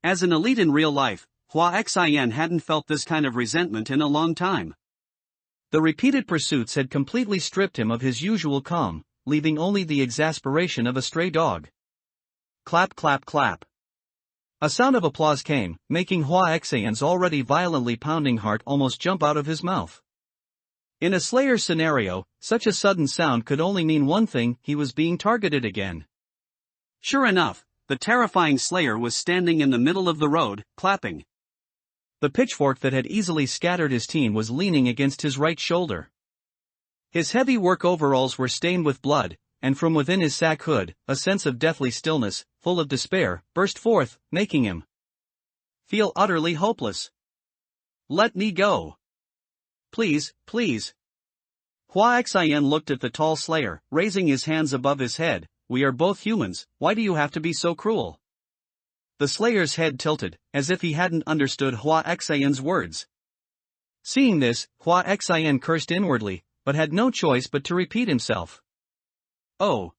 As an elite in real life, Hua Xin hadn't felt this kind of resentment in a long time. The repeated pursuits had completely stripped him of his usual calm, leaving only the exasperation of a stray dog. Clap clap clap. A sound of applause came, making Hua Xian's already violently pounding heart almost jump out of his mouth. In a Slayer scenario, such a sudden sound could only mean one thing: he was being targeted again. Sure enough, the terrifying Slayer was standing in the middle of the road, clapping. The pitchfork that had easily scattered his team was leaning against his right shoulder. His heavy work overalls were stained with blood, and from within his sack hood, a sense of deathly stillness, full of despair, burst forth, making him feel utterly hopeless. Let me go. Please, please. Hua Xian looked at the tall Slayer, raising his hands above his head. We are both humans, why do you have to be so cruel? The Slayer's head tilted, as if he hadn't understood Hua Xian's words. Seeing this, Hua Xian cursed inwardly, but had no choice but to repeat himself. Oh.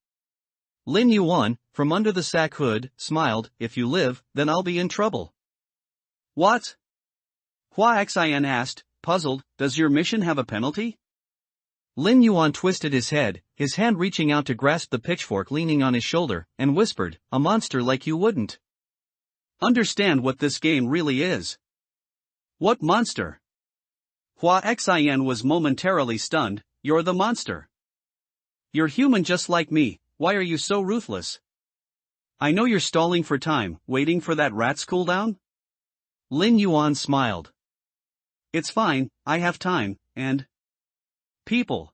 Lin Yuan, from under the sack hood, smiled. If you live, then I'll be in trouble. What? Hua Xian asked, puzzled. Does your mission have a penalty? Lin Yuan twisted his head, his hand reaching out to grasp the pitchfork leaning on his shoulder, and whispered, a monster like you wouldn't understand what this game really is. What monster? Hua Xian was momentarily stunned. You're the monster. You're human just like me, why are you so ruthless? I know you're stalling for time, waiting for that rat's cooldown? Lin Yuan smiled. It's fine, I have time, and people.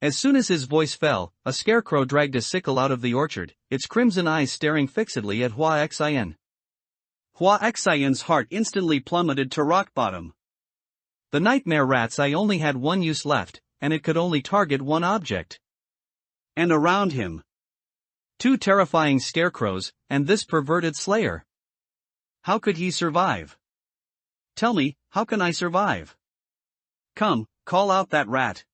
As soon as his voice fell, a scarecrow dragged a sickle out of the orchard, its crimson eyes staring fixedly at Hua Xian. Hua Xian's heart instantly plummeted to rock bottom. The nightmare rat's eye only had one use left, and it could only target one object. And around him, two terrifying scarecrows, and this perverted Slayer. How could he survive? Tell me, how can I survive? Come, call out that rat.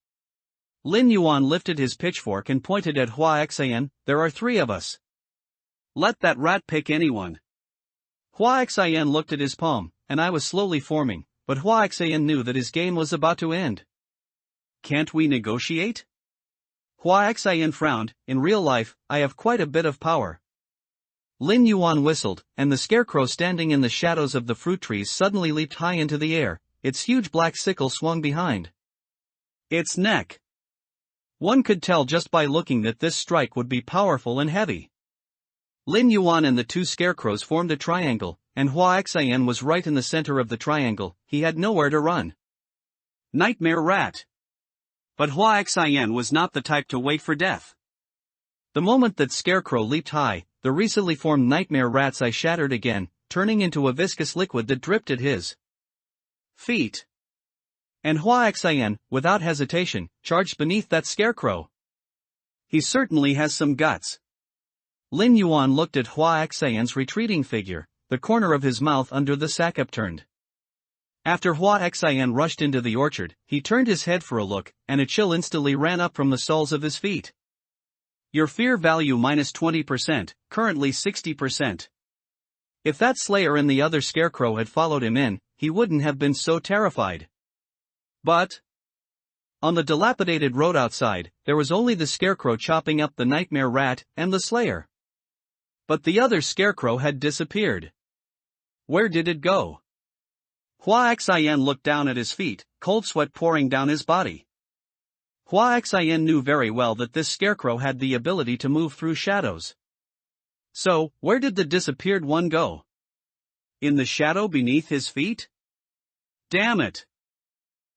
Lin Yuan lifted his pitchfork and pointed at Hua Xian. There are 3 of us. Let that rat pick anyone. Hua Xian looked at his palm, an eye was slowly forming, but Hua Xian knew that his game was about to end. Can't we negotiate? Hua Xian frowned. In real life, I have quite a bit of power. Lin Yuan whistled, and the scarecrow standing in the shadows of the fruit trees suddenly leaped high into the air, its huge black sickle swung behind its neck. One could tell just by looking that this strike would be powerful and heavy. Lin Yuan and the 2 scarecrows formed a triangle, and Hua Xian was right in the center of the triangle. He had nowhere to run. Nightmare rat. But Hua Xian was not the type to wait for death. The moment that scarecrow leaped high, the recently formed nightmare rat's eye shattered again, turning into a viscous liquid that dripped at his feet. And Hua Xian, without hesitation, charged beneath that scarecrow. He certainly has some guts. Lin Yuan looked at Hua Xian's retreating figure, the corner of his mouth under the sack upturned. After Hua Xian rushed into the orchard, he turned his head for a look, and a chill instantly ran up from the soles of his feet. Your fear value minus 20%, currently 60%. If that Slayer and the other scarecrow had followed him in, he wouldn't have been so terrified. But on the dilapidated road outside, there was only the scarecrow chopping up the nightmare rat and the Slayer. But the other scarecrow had disappeared. Where did it go? Hua Xian looked down at his feet, cold sweat pouring down his body. Hua Xin knew very well that this scarecrow had the ability to move through shadows. So, where did the disappeared one go? In the shadow beneath his feet? Damn it!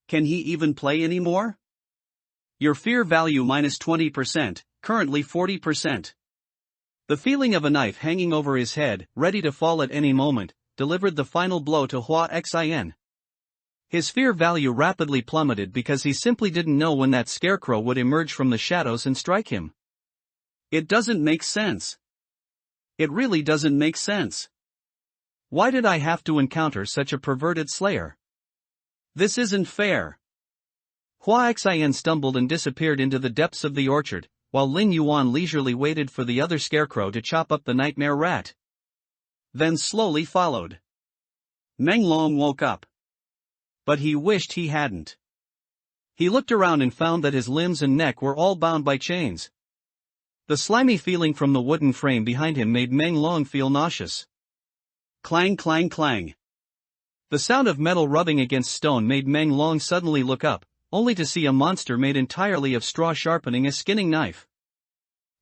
Can he even play anymore? Your fear value minus 20%, currently 40%. The feeling of a knife hanging over his head, ready to fall at any moment, delivered the final blow to Hua Xin. His fear value rapidly plummeted because he simply didn't know when that scarecrow would emerge from the shadows and strike him. It doesn't make sense. It really doesn't make sense. Why did I have to encounter such a perverted slayer? This isn't fair. Hua Xin stumbled and disappeared into the depths of the orchard, while Lin Yuan leisurely waited for the other scarecrow to chop up the nightmare rat. Then slowly followed. Meng Long woke up. But he wished he hadn't. He looked around and found that his limbs and neck were all bound by chains. The slimy feeling from the wooden frame behind him made Meng Long feel nauseous. Clang clang clang. The sound of metal rubbing against stone made Meng Long suddenly look up, only to see a monster made entirely of straw sharpening a skinning knife.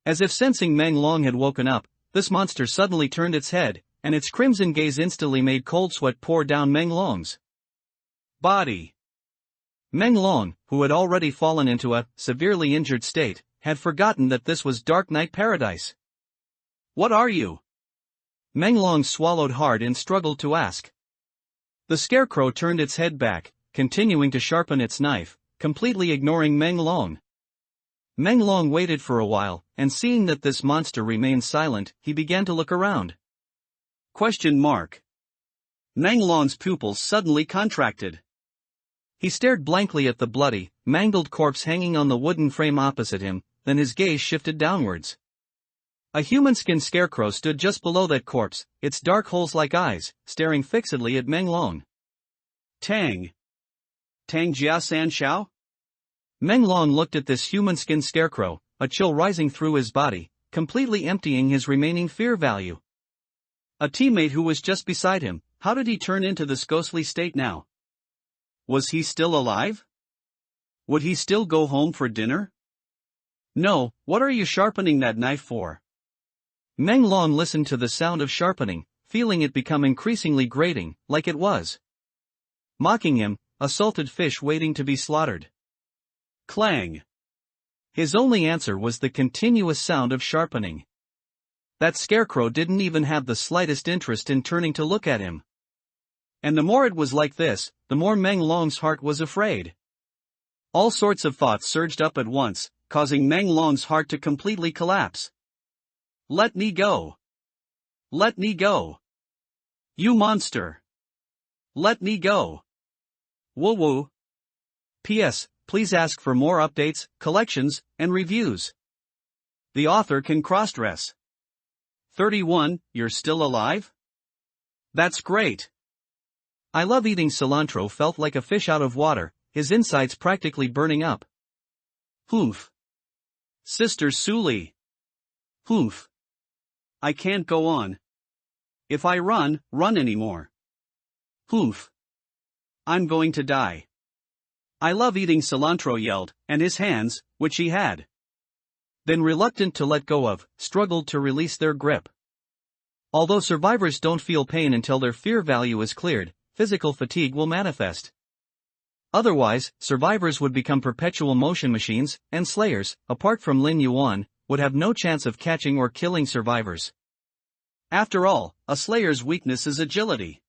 As if sensing Meng Long had woken up, this monster suddenly turned its head, and its crimson gaze instantly made cold sweat pour down Meng Long's body. Meng Long, who had already fallen into a severely injured state, had forgotten that this was Dark Knight Paradise. What are you? Meng Long swallowed hard and struggled to ask. The scarecrow turned its head back, continuing to sharpen its knife, completely ignoring Meng Long. Meng Long waited for a while, and seeing that this monster remained silent, he began to look around. Question mark. Meng Long's pupils suddenly contracted. He stared blankly at the bloody, mangled corpse hanging on the wooden frame opposite him, then his gaze shifted downwards. A human-skinned scarecrow stood just below that corpse, its dark holes-like eyes, staring fixedly at Meng Long. Tang. Tang Jia San Xiao? Meng Long looked at this human-skinned scarecrow, a chill rising through his body, completely emptying his remaining fear value. A teammate who was just beside him, how did he turn into this ghostly state now? Was he still alive? Would he still go home for dinner? No, what are you sharpening that knife for? Meng Long listened to the sound of sharpening, feeling it become increasingly grating, like it was mocking him, a salted fish waiting to be slaughtered. Clang. His only answer was the continuous sound of sharpening. That scarecrow didn't even have the slightest interest in turning to look at him. And the more it was like this, the more Meng Long's heart was afraid. All sorts of thoughts surged up at once, causing Meng Long's heart to completely collapse. Let me go. Let me go. You monster. Let me go. Woo woo. P.S. Please ask for more updates, collections, and reviews. The author can cross-dress. 31, you're still alive? That's great. I love eating cilantro felt like a fish out of water, his insides practically burning up. Humph. Sister Suli. Humph. I can't go on. If I run anymore. Humph. I'm going to die. I love eating cilantro yelled, and his hands, which he had been reluctant to let go of, struggled to release their grip. Although survivors don't feel pain until their fear value is cleared, physical fatigue will manifest. Otherwise, survivors would become perpetual motion machines, and slayers, apart from Lin Yuan, would have no chance of catching or killing survivors. After all, a slayer's weakness is agility.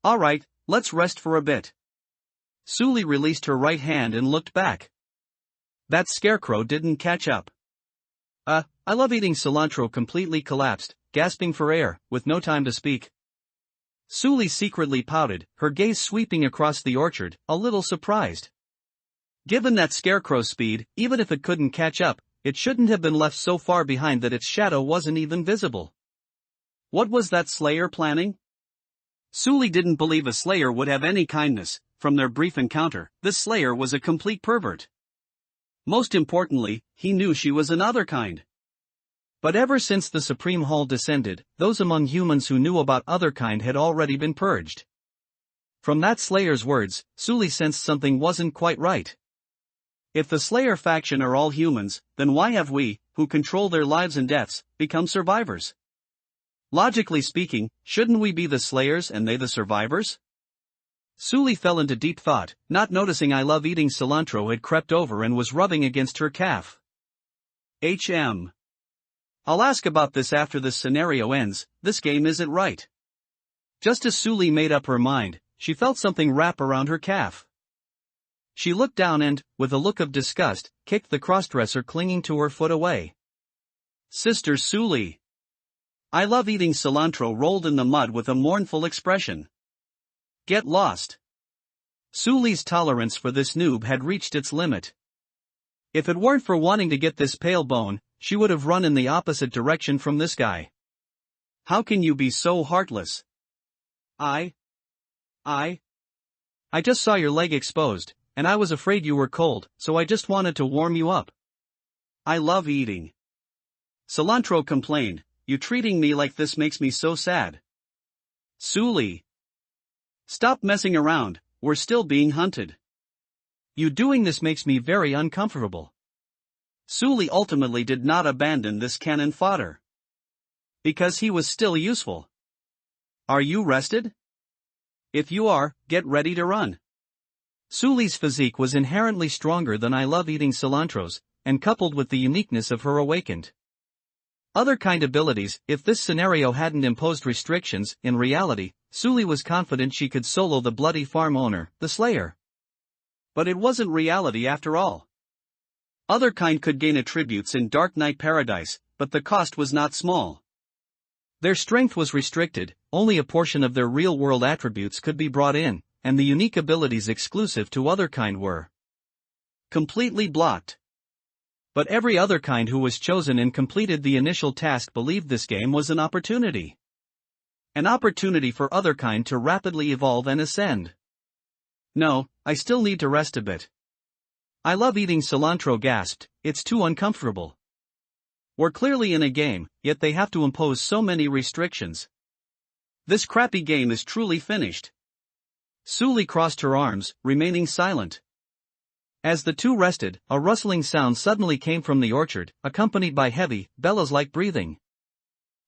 Alright, let's rest for a bit. Suli released her right hand and looked back. That scarecrow didn't catch up. I love eating cilantro completely collapsed, gasping for air, with no time to speak. Suli secretly pouted, her gaze sweeping across the orchard, a little surprised. Given that scarecrow's speed, even if it couldn't catch up, it shouldn't have been left so far behind that its shadow wasn't even visible. What was that slayer planning? Suli didn't believe a slayer would have any kindness. From their brief encounter, this slayer was a complete pervert. Most importantly, he knew she was another kind. But ever since the Supreme Hall descended, those among humans who knew about other kind had already been purged. From that slayer's words, Suli sensed something wasn't quite right. If the Slayer faction are all humans, then why have we, who control their lives and deaths, become survivors? Logically speaking, shouldn't we be the Slayers and they the survivors? Suli fell into deep thought, not noticing I Love Eating Cilantro had crept over and was rubbing against her calf. I'll ask about this after this scenario ends. This game isn't right. Just as Suli made up her mind, she felt something wrap around her calf. She looked down and, with a look of disgust, kicked the crossdresser clinging to her foot away. Sister Suli. I Love Eating Cilantro rolled in the mud with a mournful expression. Get lost. Suli's tolerance for this noob had reached its limit. If it weren't for wanting to get this pale bone, she would have run in the opposite direction from this guy. How can you be so heartless? I just saw your leg exposed, and I was afraid you were cold, so I just wanted to warm you up. I love eating. Cilantro complained, you treating me like this makes me so sad. Suli. Stop messing around, we're still being hunted. You doing this makes me very uncomfortable. Suli ultimately did not abandon this cannon fodder. Because he was still useful. Are you rested? If you are, get ready to run. Suli's physique was inherently stronger than I Love Eating Cilantro's, and coupled with the uniqueness of her awakened other kind abilities, if this scenario hadn't imposed restrictions, in reality, Suli was confident she could solo the bloody farm owner, the Slayer. But it wasn't reality after all. Other kind could gain attributes in Dark Knight Paradise, but the cost was not small. Their strength was restricted, only a portion of their real-world attributes could be brought in, and the unique abilities exclusive to other kind were completely blocked. But every other kind who was chosen and completed the initial task believed this game was an opportunity. An opportunity for other kind to rapidly evolve and ascend. No, I still need to rest a bit. I Love Eating Cilantro gasped, it's too uncomfortable. We're clearly in a game, yet they have to impose so many restrictions. This crappy game is truly finished. Suli crossed her arms, remaining silent. As the two rested, a rustling sound suddenly came from the orchard, accompanied by heavy, bellows-like breathing.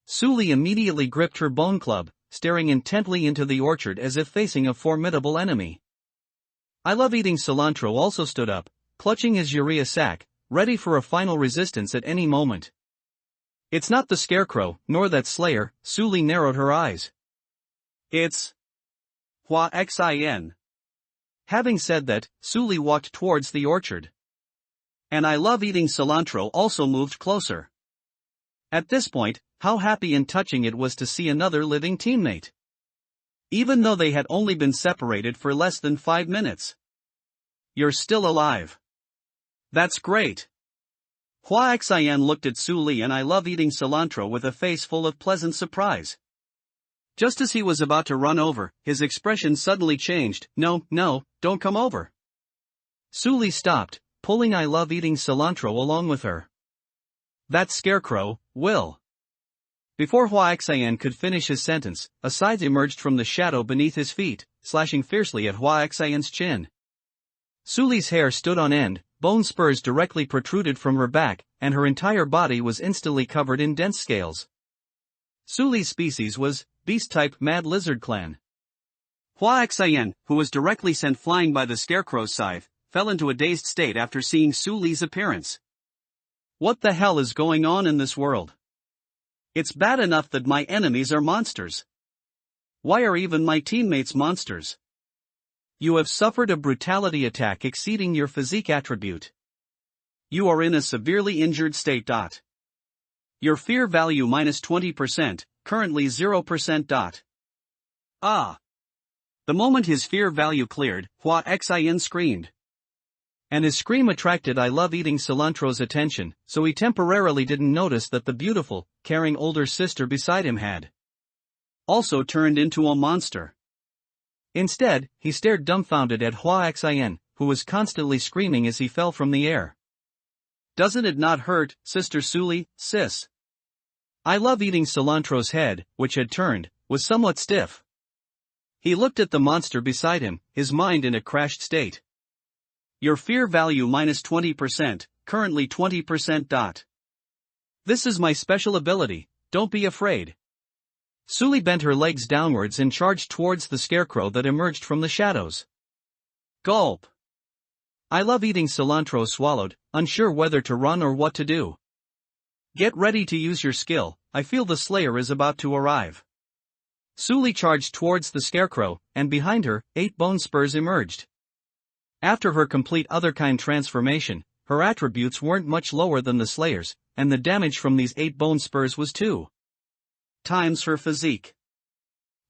Suli immediately gripped her bone club, staring intently into the orchard as if facing a formidable enemy. I Love Eating Cilantro also stood up, clutching his urea sack, ready for a final resistance at any moment. It's not the scarecrow, nor that Slayer, Suli narrowed her eyes. It's Hua Xin. Having said that, Suli walked towards the orchard. And I Love Eating Cilantro also moved closer. At this point, how happy and touching it was to see another living teammate. Even though they had only been separated for less than 5 minutes. You're still alive. That's great. Hua Xin looked at Suli and I Love Eating Cilantro with a face full of pleasant surprise. Just as he was about to run over, his expression suddenly changed. No, don't come over. Suli stopped, pulling I Love Eating Cilantro along with her. That scarecrow will. Before Hua Xin could finish his sentence, a scythe emerged from the shadow beneath his feet, slashing fiercely at Hua Xin's chin. Suli's hair stood on end, bone spurs directly protruded from her back, and her entire body was instantly covered in dense scales. Suli's species was beast-type Mad Lizard Clan. Hua Xin, who was directly sent flying by the scarecrow's scythe, fell into a dazed state after seeing Suli's appearance. What the hell is going on in this world? It's bad enough that my enemies are monsters. Why are even my teammates monsters? You have suffered a brutality attack exceeding your physique attribute. You are in a severely injured state. Your fear value minus 20%, currently 0%. The moment his fear value cleared, Hua Xin screamed. And his scream attracted I Love Eating Cilantro's attention, so he temporarily didn't notice that the beautiful, caring older sister beside him had also turned into a monster. Instead, he stared dumbfounded at Hua Xin, who was constantly screaming as he fell from the air. Doesn't it not hurt, Sister Suli, sis? I Love Eating Cilantro's head, which had turned, was somewhat stiff. He looked at the monster beside him, his mind in a crashed state. Your fear value minus 20%, currently 20%. This is my special ability, don't be afraid. Suli bent her legs downwards and charged towards the scarecrow that emerged from the shadows. Gulp. I love eating cilantro swallowed, unsure whether to run or what to do. Get ready to use your skill, I feel the Slayer is about to arrive. Suli charged towards the scarecrow, and behind her, 8 bone spurs emerged. After her complete otherkind transformation, her attributes weren't much lower than the Slayer's, and the damage from these 8 bone spurs was 2 times her physique.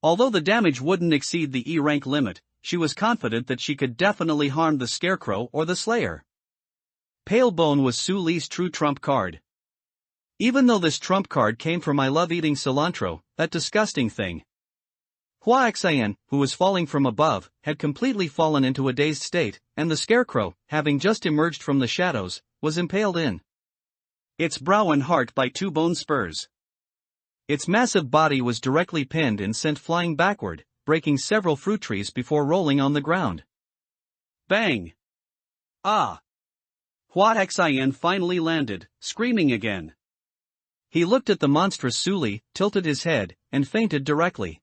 Although the damage wouldn't exceed the E rank limit, she was confident that she could definitely harm the scarecrow or the Slayer. Pale Bone was Suli's true trump card. Even though this trump card came from I love eating cilantro, that disgusting thing. Hua Xian, who was falling from above, had completely fallen into a dazed state, and the scarecrow, having just emerged from the shadows, was impaled in its brow and heart by 2 bone spurs. Its massive body was directly pinned and sent flying backward, breaking several fruit trees before rolling on the ground. Bang! Ah! Hua Xian finally landed, screaming again. He looked at the monstrous Suli, tilted his head, and fainted directly.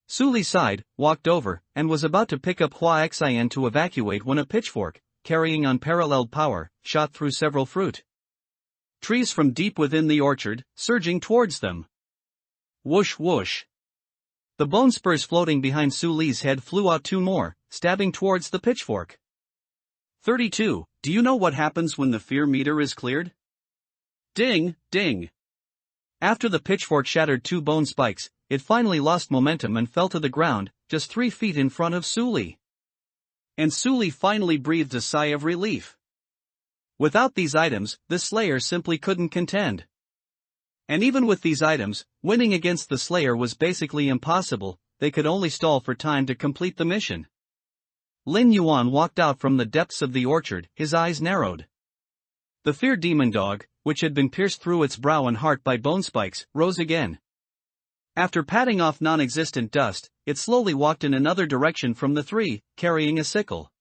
Suli sighed, walked over, and was about to pick up Hua Xian to evacuate when a pitchfork, carrying unparalleled power, shot through several fruit trees from deep within the orchard, surging towards them. Whoosh whoosh. The bone spurs floating behind Suli's head flew out 2 more, stabbing towards the pitchfork. 32. Do you know what happens when the fear meter is cleared? Ding, ding. After the pitchfork shattered 2 bone spikes, it finally lost momentum and fell to the ground, just 3 feet in front of Suli. And Suli finally breathed a sigh of relief. Without these items, the Slayer simply couldn't contend. And even with these items, winning against the Slayer was basically impossible, they could only stall for time to complete the mission. Lin Yuan walked out from the depths of the orchard, his eyes narrowed. The fear demon dog, which had been pierced through its brow and heart by bone spikes, rose again. After patting off non-existent dust, it slowly walked in another direction from the 3, carrying a sickle.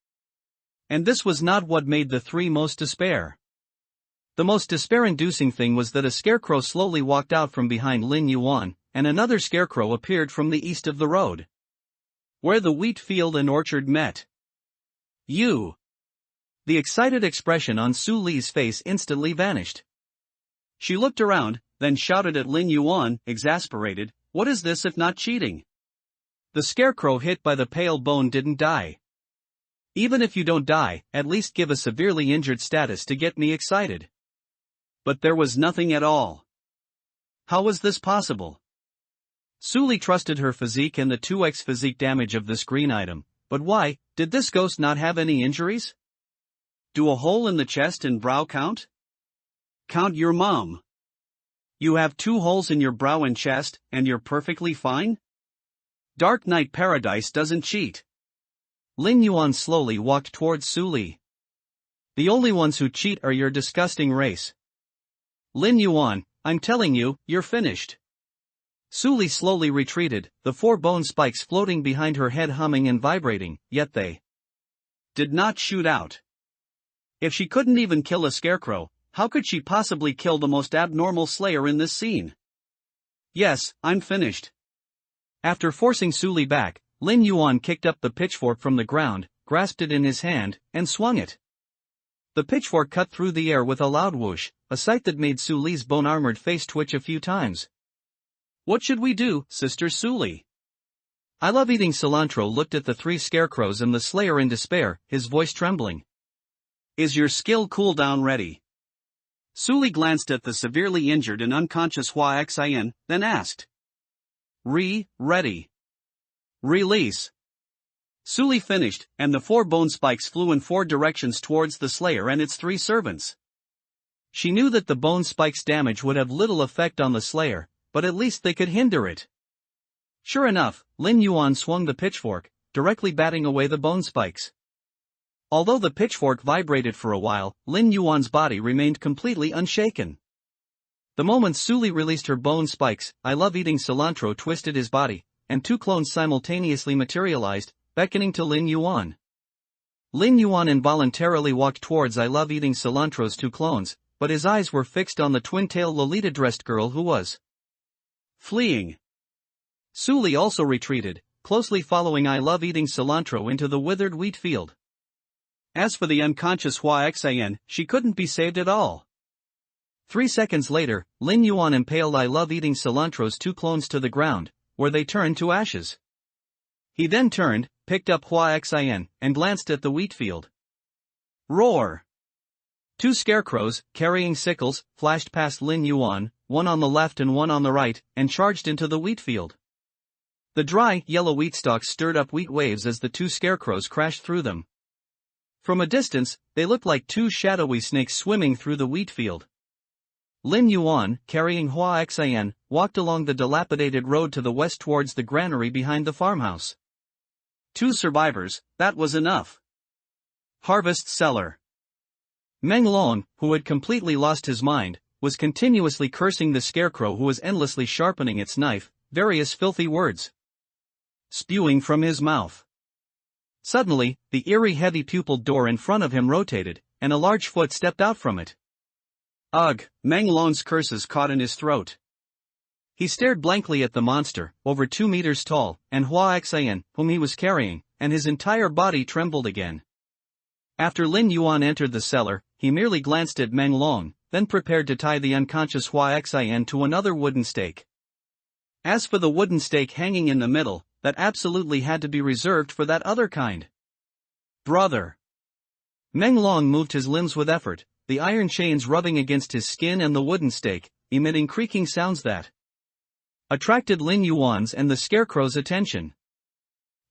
And this was not what made the 3 most despair. The most despair-inducing thing was that a scarecrow slowly walked out from behind Lin Yuan, and another scarecrow appeared from the east of the road, where the wheat field and orchard met. You! The excited expression on Suli's face instantly vanished. She looked around, then shouted at Lin Yuan, exasperated, "What is this if not cheating? The scarecrow hit by the pale bone didn't die. Even if you don't die, at least give a severely injured status to get me excited." But there was nothing at all. How was this possible? Suli trusted her physique and the 2x physique damage of this green item, but why, did this ghost not have any injuries? Do a hole in the chest and brow count? Count your mom. You have 2 holes in your brow and chest, and you're perfectly fine? Dark Knight Paradise doesn't cheat. Lin Yuan slowly walked towards Suli. The only ones who cheat are your disgusting race. Lin Yuan, I'm telling you, you're finished. Suli slowly retreated, the 4 bone spikes floating behind her head humming and vibrating, yet they did not shoot out. If she couldn't even kill a scarecrow, how could she possibly kill the most abnormal Slayer in this scene? Yes, I'm finished. After forcing Suli back, Lin Yuan kicked up the pitchfork from the ground, grasped it in his hand, and swung it. The pitchfork cut through the air with a loud whoosh, a sight that made Suli's bone-armored face twitch a few times. What should we do, Sister Suli? I love eating cilantro looked at the 3 scarecrows and the Slayer in despair, his voice trembling. Is your skill cooldown ready? Suli glanced at the severely injured and unconscious Hua Xian, then asked. Ready. Release. Suli finished, and the 4 bone spikes flew in 4 directions towards the Slayer and its 3 servants. She knew that the bone spikes' damage would have little effect on the Slayer, but at least they could hinder it. Sure enough, Lin Yuan swung the pitchfork, directly batting away the bone spikes. Although the pitchfork vibrated for a while, Lin Yuan's body remained completely unshaken. The moment Suli released her bone spikes, I love eating cilantro twisted his body, and 2 clones simultaneously materialized, beckoning to Lin Yuan. Lin Yuan involuntarily walked towards I Love Eating Cilantro's two clones, but his eyes were fixed on the twin-tail Lolita-dressed girl who was fleeing. Su Li also retreated, closely following I Love Eating Cilantro into the withered wheat field. As for the unconscious Hua Xian, she couldn't be saved at all. 3 seconds later, Lin Yuan impaled I Love Eating Cilantro's two clones to the ground, where they turned to ashes. He then turned, picked up Hua Xian, and glanced at the wheat field. Roar! 2 scarecrows, carrying sickles, flashed past Lin Yuan, one on the left and one on the right, and charged into the wheat field. The dry, yellow wheat stalks stirred up wheat waves as the 2 scarecrows crashed through them. From a distance, they looked like 2 shadowy snakes swimming through the wheat field. Lin Yuan, carrying Hua Xian, walked along the dilapidated road to the west towards the granary behind the farmhouse. 2 survivors, that was enough. Harvest cellar. Meng Long, who had completely lost his mind, was continuously cursing the scarecrow who was endlessly sharpening its knife, various filthy words spewing from his mouth. Suddenly, the eerie heavy-pupiled door in front of him rotated, and a large foot stepped out from it. Ugh! Meng Long's curses caught in his throat. He stared blankly at the monster, over 2 meters tall, and Hua Xian, whom he was carrying, and his entire body trembled again. After Lin Yuan entered the cellar, he merely glanced at Meng Long, then prepared to tie the unconscious Hua Xian to another wooden stake. As for the wooden stake hanging in the middle, that absolutely had to be reserved for that other kind. Brother! Meng Long moved his limbs with effort, the iron chains rubbing against his skin and the wooden stake, emitting creaking sounds that attracted Lin Yuan's and the scarecrow's attention.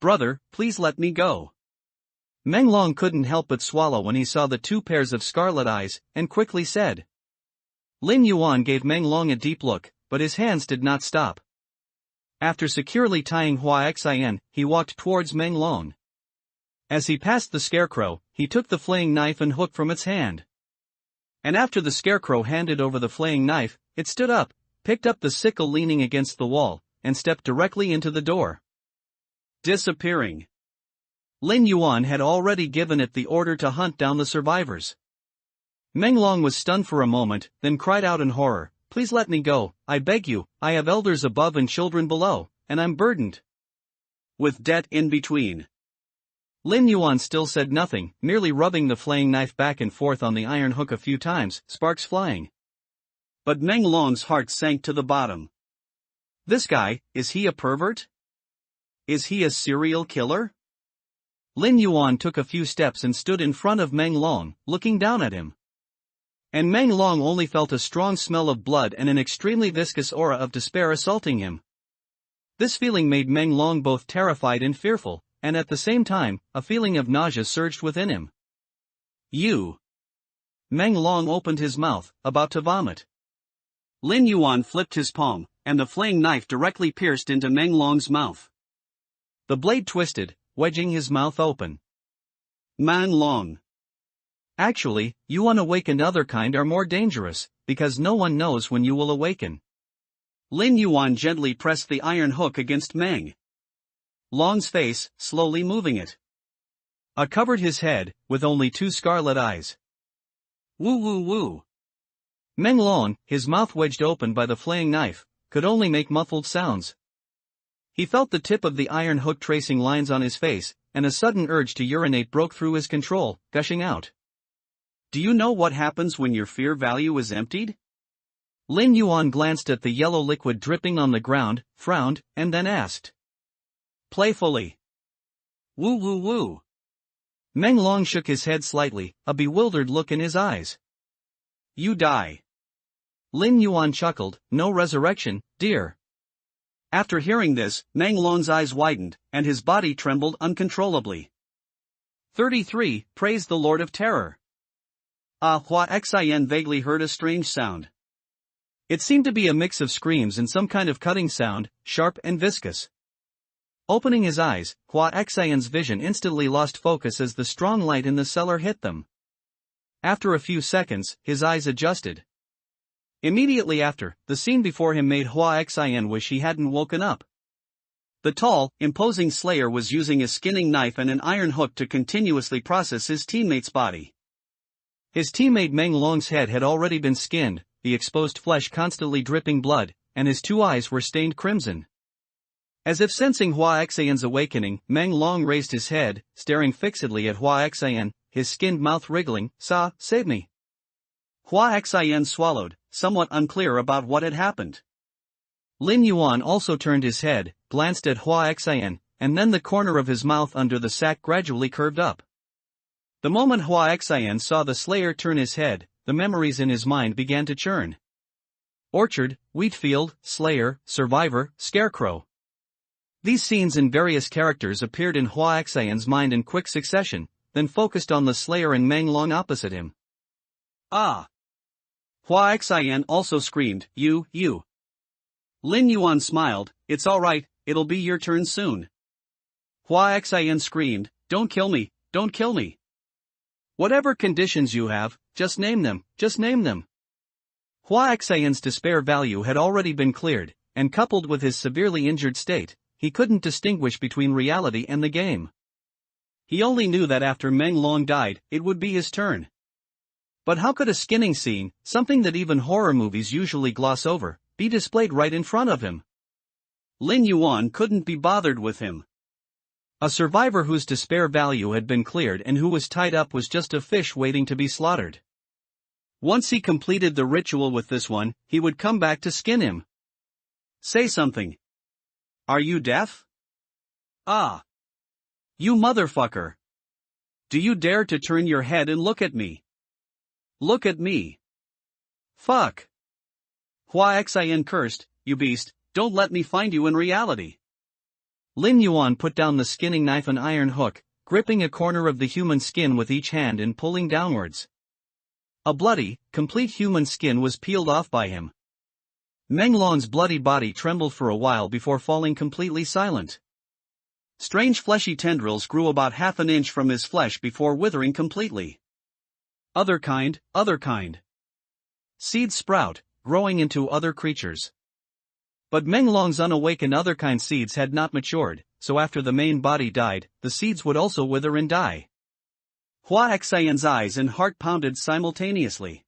Brother, please let me go. Meng Long couldn't help but swallow when he saw the 2 pairs of scarlet eyes, and quickly said. Lin Yuan gave Meng Long a deep look, but his hands did not stop. After securely tying Hua Xian, he walked towards Meng Long. As he passed the scarecrow, he took the flaying knife and hook from its hand. And after the scarecrow handed over the flaying knife, it stood up, picked up the sickle leaning against the wall, and stepped directly into the door. Disappearing. Lin Yuan had already given it the order to hunt down the survivors. Meng Long was stunned for a moment, then cried out in horror, Please let me go, I beg you, I have elders above and children below, and I'm burdened with debt in between. Lin Yuan still said nothing, merely rubbing the flaying knife back and forth on the iron hook a few times, sparks flying. But Meng Long's heart sank to the bottom. This guy, is he a pervert? Is he a serial killer? Lin Yuan took a few steps and stood in front of Meng Long, looking down at him. And Meng Long only felt a strong smell of blood and an extremely viscous aura of despair assaulting him. This feeling made Meng Long both terrified and fearful, and at the same time, a feeling of nausea surged within him. You! Meng Long opened his mouth, about to vomit. Lin Yuan flipped his palm, and the flaying knife directly pierced into Meng Long's mouth. The blade twisted, wedging his mouth open. Meng Long. Actually, you unawakened other kind are more dangerous, because no one knows when you will awaken. Lin Yuan gently pressed the iron hook against Meng Long's face, slowly moving it. Covered his head, with only 2 scarlet eyes. Woo woo woo. Meng Long, his mouth wedged open by the flaying knife, could only make muffled sounds. He felt the tip of the iron hook tracing lines on his face, and a sudden urge to urinate broke through his control, gushing out. Do you know what happens when your fear value is emptied? Lin Yuan glanced at the yellow liquid dripping on the ground, frowned, and then asked. Playfully. Woo woo woo. Meng Long shook his head slightly, a bewildered look in his eyes. You die. Lin Yuan chuckled, no resurrection, dear. After hearing this, Meng Long's eyes widened, and his body trembled uncontrollably. 33. Praise the Lord of Terror. Hua Xian vaguely heard a strange sound. It seemed to be a mix of screams and some kind of cutting sound, sharp and viscous. Opening his eyes, Hua Xian's vision instantly lost focus as the strong light in the cellar hit them. After a few seconds, his eyes adjusted. Immediately after, the scene before him made Hua Xian wish he hadn't woken up. The tall, imposing slayer was using a skinning knife and an iron hook to continuously process his teammate's body. His teammate Meng Long's head had already been skinned, the exposed flesh constantly dripping blood, and his two eyes were stained crimson. As if sensing Hua Xian's awakening, Meng Long raised his head, staring fixedly at Hua Xian, his skinned mouth wriggling. Save me. Hua Xian swallowed, somewhat unclear about what had happened. Lin Yuan also turned his head, glanced at Hua Xian, and then the corner of his mouth under the sack gradually curved up. The moment Hua Xian saw the slayer turn his head, the memories in his mind began to churn. Orchard, wheat field, slayer, survivor, scarecrow. These scenes and various characters appeared in Hua Xian's mind in quick succession, then focused on the slayer and Meng Long opposite him. Ah! Hua Xian also screamed, You. Lin Yuan smiled, It's alright, it'll be your turn soon. Hua Xian screamed, Don't kill me. Whatever conditions you have, just name them. Hua Xian's despair value had already been cleared, and coupled with his severely injured state, he couldn't distinguish between reality and the game. He only knew that after Meng Long died, it would be his turn. But how could a skinning scene, something that even horror movies usually gloss over, be displayed right in front of him? Lin Yuan couldn't be bothered with him. A survivor whose despair value had been cleared and who was tied up was just a fish waiting to be slaughtered. Once he completed the ritual with this one, he would come back to skin him. Say something. Are you deaf? Ah! You motherfucker! Do you dare to turn your head and look at me? Look at me! Fuck! Hua Xian cursed, You beast, don't let me find you in reality. Lin Yuan put down the skinning knife and iron hook, gripping a corner of the human skin with each hand and pulling downwards. A bloody, complete human skin was peeled off by him. Meng Long's bloody body trembled for a while before falling completely silent. Strange fleshy tendrils grew about half an inch from his flesh before withering completely. Other kind. Seeds sprout, growing into other creatures. But Meng Long's unawakened other-kind seeds had not matured, so after the main body died, the seeds would also wither and die. Hua Xian's eyes and heart pounded simultaneously.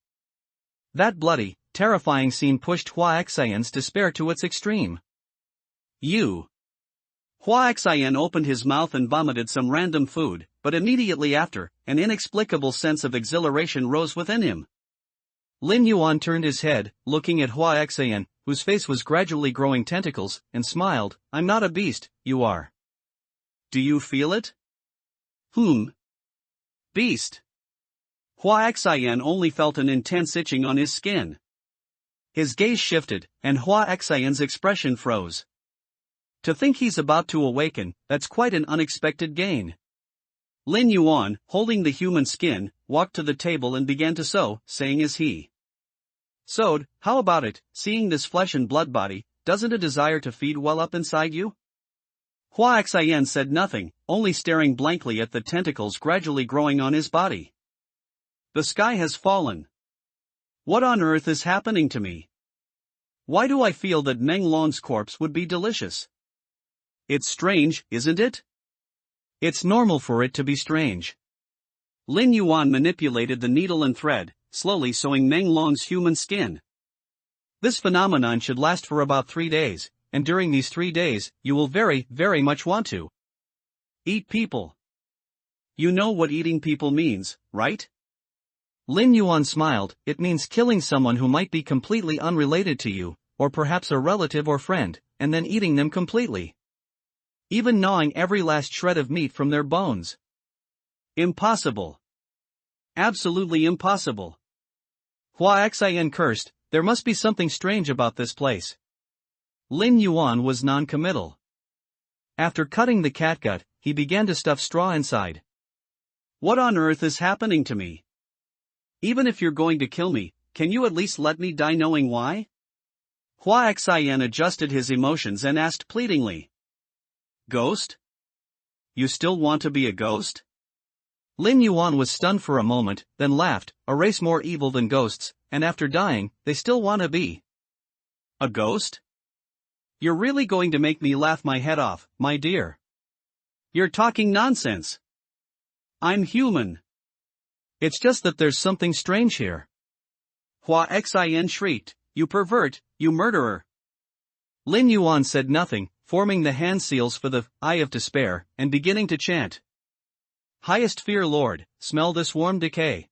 That bloody, terrifying scene pushed Hua Xian's despair to its extreme. You. Hua Xian opened his mouth and vomited some random food, but immediately after, an inexplicable sense of exhilaration rose within him. Lin Yuan turned his head, looking at Hua Xian, whose face was gradually growing tentacles, and smiled, I'm not a beast, you are. Do you feel it? Beast. Hua Xian only felt an intense itching on his skin. His gaze shifted, and Hua Xian's expression froze. To think he's about to awaken, that's quite an unexpected gain. Lin Yuan, holding the human skin, walked to the table and began to sew, saying as he sewed, How about it, seeing this flesh and blood body, doesn't a desire to feed well up inside you? Hua Xian said nothing, only staring blankly at the tentacles gradually growing on his body. The sky has fallen. What on earth is happening to me? Why do I feel that Meng Long's corpse would be delicious? It's strange, isn't it? It's normal for it to be strange. Lin Yuan manipulated the needle and thread, slowly sewing Meng Long's human skin. This phenomenon should last for about 3 days, and during these 3 days, you will very, very much want to eat people. You know what eating people means, right? Lin Yuan smiled, It means killing someone who might be completely unrelated to you, or perhaps a relative or friend, and then eating them completely. Even gnawing every last shred of meat from their bones. Impossible. Absolutely impossible. Hua Xian cursed, There must be something strange about this place. Lin Yuan was non-committal. After cutting the catgut, he began to stuff straw inside. What on earth is happening to me? Even if you're going to kill me, can you at least let me die knowing why? Hua Xian adjusted his emotions and asked pleadingly. Ghost? You still want to be a ghost? Lin Yuan was stunned for a moment, then laughed, A race more evil than ghosts, and after dying, they still want to be a ghost? You're really going to make me laugh my head off, my dear. You're talking nonsense. I'm human. It's just that there's something strange here. Hua Xin shrieked, you pervert, you murderer. Lin Yuan said nothing, forming the hand seals for the Eye of Despair, and beginning to chant. Highest fear Lord, smell this warm decay.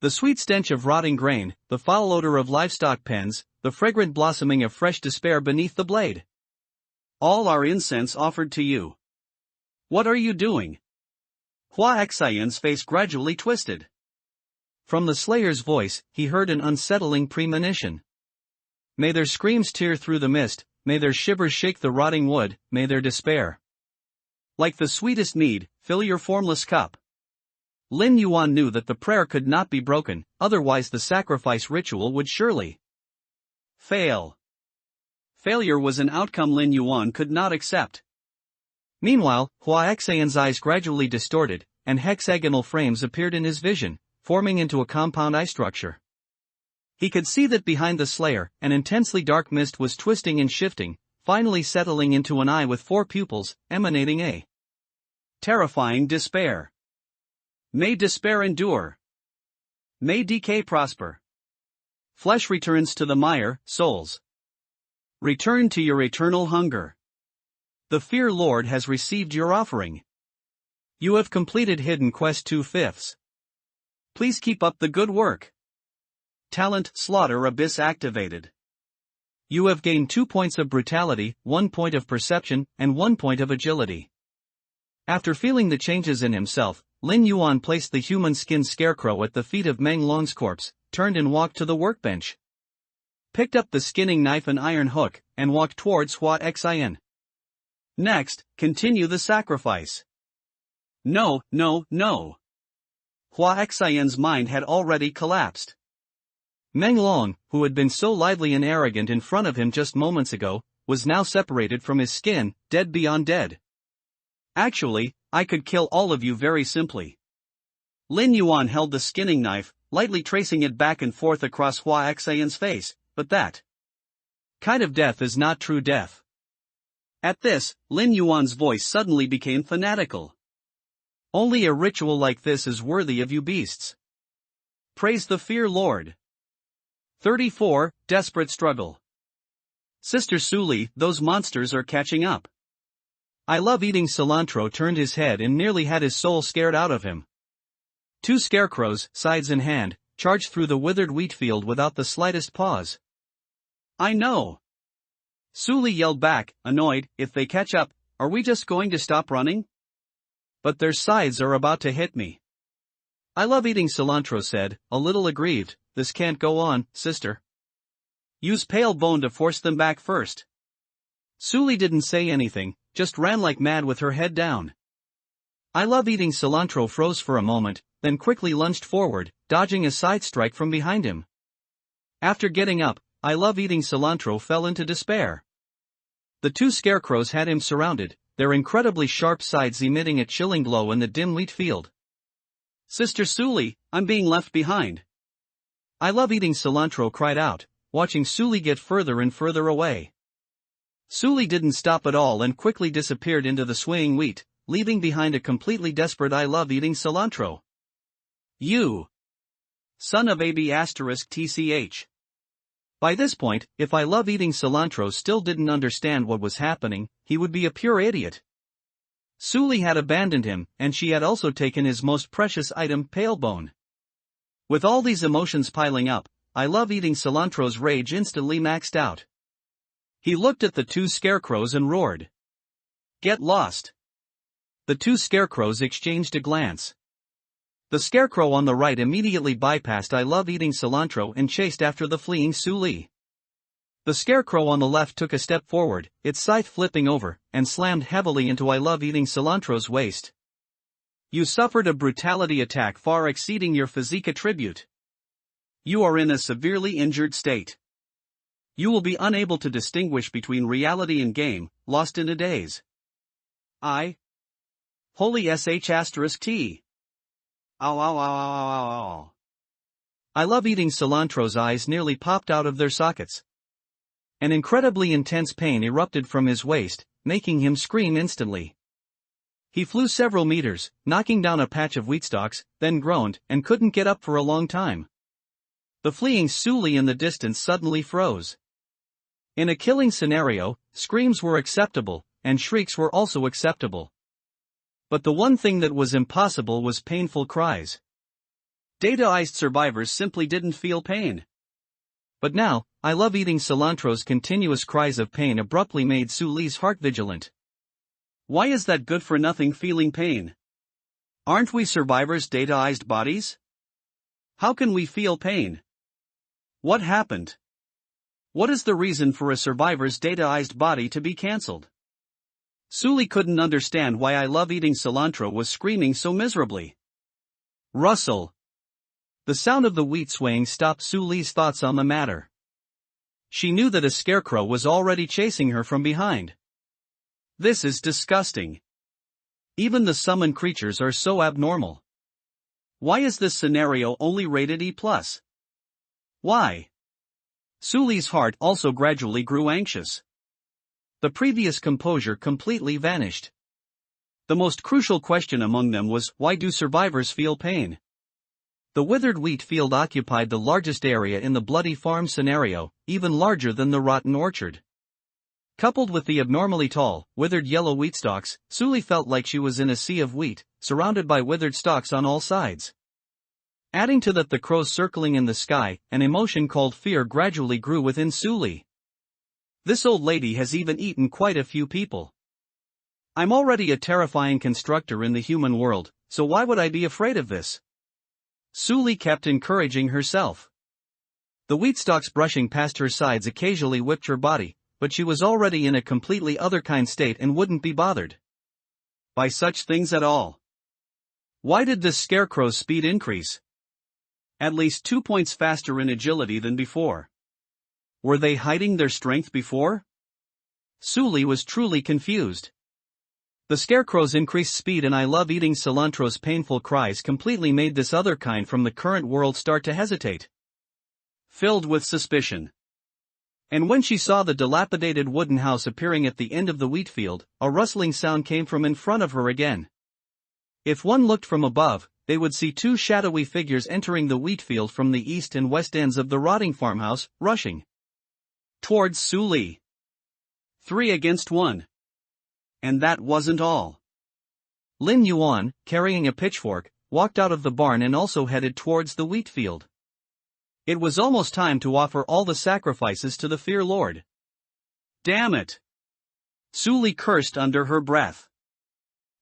The sweet stench of rotting grain, the foul odor of livestock pens, the fragrant blossoming of fresh despair beneath the blade. All are incense offered to you. What are you doing? Hua Xion's face gradually twisted. From the Slayer's voice, he heard an unsettling premonition. May their screams tear through the mist, may their shivers shake the rotting wood, may their despair. Like the sweetest mead, fill your formless cup. Lin Yuan knew that the prayer could not be broken, otherwise the sacrifice ritual would surely fail. Failure was an outcome Lin Yuan could not accept. Meanwhile, Hua Xion's eyes gradually distorted, and hexagonal frames appeared in his vision, forming into a compound eye structure. He could see that behind the Slayer, an intensely dark mist was twisting and shifting, finally settling into an eye with 4 pupils, emanating a terrifying despair. May despair endure. May decay prosper. Flesh returns to the mire, souls. Return to your eternal hunger. The Fear Lord has received your offering. You have completed Hidden Quest 2/5. Please keep up the good work. Talent Slaughter Abyss activated. You have gained 2 points of brutality, 1 point of perception, and 1 point of agility. After feeling the changes in himself, Lin Yuan placed the human skin scarecrow at the feet of Meng Long's corpse, turned and walked to the workbench. Picked up the skinning knife and iron hook, and walked towards Hua Xian. Next, continue the sacrifice. No, no, no. Hua Xian's mind had already collapsed. Meng Long, who had been so lively and arrogant in front of him just moments ago, was now separated from his skin, dead beyond dead. Actually, I could kill all of you very simply. Lin Yuan held the skinning knife, lightly tracing it back and forth across Hua Xian's face, but that kind of death is not true death. At this, Lin Yuan's voice suddenly became fanatical. Only a ritual like this is worthy of you beasts. Praise the Fear Lord. 34, Desperate Struggle. Sister Suli, those monsters are catching up. I Love Eating Cilantro turned his head and nearly had his soul scared out of him. 2 scarecrows, sides in hand, charged through the withered wheat field without the slightest pause. I know. Suli yelled back, annoyed, if they catch up, are we just going to stop running? But their scythes are about to hit me. I Love Eating Cilantro said, a little aggrieved, this can't go on, sister. Use pale bone to force them back first. Suli didn't say anything, just ran like mad with her head down. I Love Eating Cilantro froze for a moment, then quickly lunged forward, dodging a side strike from behind him. After getting up, I Love Eating Cilantro fell into despair. The 2 scarecrows had him surrounded, their incredibly sharp sides emitting a chilling glow in the dim wheat field. Sister Suli, I'm being left behind. I Love Eating Cilantro cried out, watching Suli get further and further away. Suli didn't stop at all and quickly disappeared into the swaying wheat, leaving behind a completely desperate I Love Eating Cilantro. You son of AB *TCH. By this point, if I Love Eating Cilantro still didn't understand what was happening, he would be a pure idiot. Suli had abandoned him, and she had also taken his most precious item, pale bone. With all these emotions piling up, I Love Eating Cilantro's rage instantly maxed out. He looked at the 2 scarecrows and roared. Get lost! The 2 scarecrows exchanged a glance. The scarecrow on the right immediately bypassed I Love Eating Cilantro and chased after the fleeing Suli. The scarecrow on the left took a step forward, its scythe flipping over, and slammed heavily into I Love Eating Cilantro's waist. You suffered a brutality attack far exceeding your physique attribute. You are in a severely injured state. You will be unable to distinguish between reality and game, lost in a daze. Holy *T. Ow ow ow ow ow ow. I Love Eating Cilantro's eyes nearly popped out of their sockets. An incredibly intense pain erupted from his waist, making him scream instantly. He flew several meters, knocking down a patch of wheat stalks, then groaned, and couldn't get up for a long time. The fleeing Suli in the distance suddenly froze. In a killing scenario, screams were acceptable, and shrieks were also acceptable. But the one thing that was impossible was painful cries. Data-ized survivors simply didn't feel pain. But now, I love eating cilantro's continuous cries of pain abruptly made Suli's heart vigilant. Why is that good-for-nothing feeling pain? Aren't we survivors' data-ized bodies? How can we feel pain? What happened? What is the reason for a survivor's data-ized body to be cancelled? Suli couldn't understand why I love eating cilantro was screaming so miserably. Rustle. The sound of the wheat swaying stopped Suli's thoughts on the matter. She knew that a scarecrow was already chasing her from behind. This is disgusting. Even the summoned creatures are so abnormal. Why is this scenario only rated E+? Why? Suli's heart also gradually grew anxious. The previous composure completely vanished. The most crucial question among them was, why do survivors feel pain? The withered wheat field occupied the largest area in the bloody farm scenario, even larger than the rotten orchard. Coupled with the abnormally tall, withered yellow wheat stalks, Suli felt like she was in a sea of wheat, surrounded by withered stalks on all sides. Adding to that the crows circling in the sky, an emotion called fear gradually grew within Suli. This old lady has even eaten quite a few people. I'm already a terrifying constructor in the human world, so why would I be afraid of this? Suli kept encouraging herself. The wheat stalks brushing past her sides occasionally whipped her body, but she was already in a completely other-kind state and wouldn't be bothered by such things at all. Why did this scarecrow's speed increase? At least 2 points faster in agility than before. Were they hiding their strength before? Suli was truly confused. The scarecrow's increased speed and I love eating cilantro's painful cries completely made this other kind from the current world start to hesitate. Filled with suspicion. And when she saw the dilapidated wooden house appearing at the end of the wheat field, a rustling sound came from in front of her again. If one looked from above, they would see two shadowy figures entering the wheat field from the east and west ends of the rotting farmhouse, rushing towards Suli. 3 against 1. And that wasn't all. Lin Yuan, carrying a pitchfork, walked out of the barn and also headed towards the wheat field. It was almost time to offer all the sacrifices to the Fear Lord. Damn it! Suli cursed under her breath.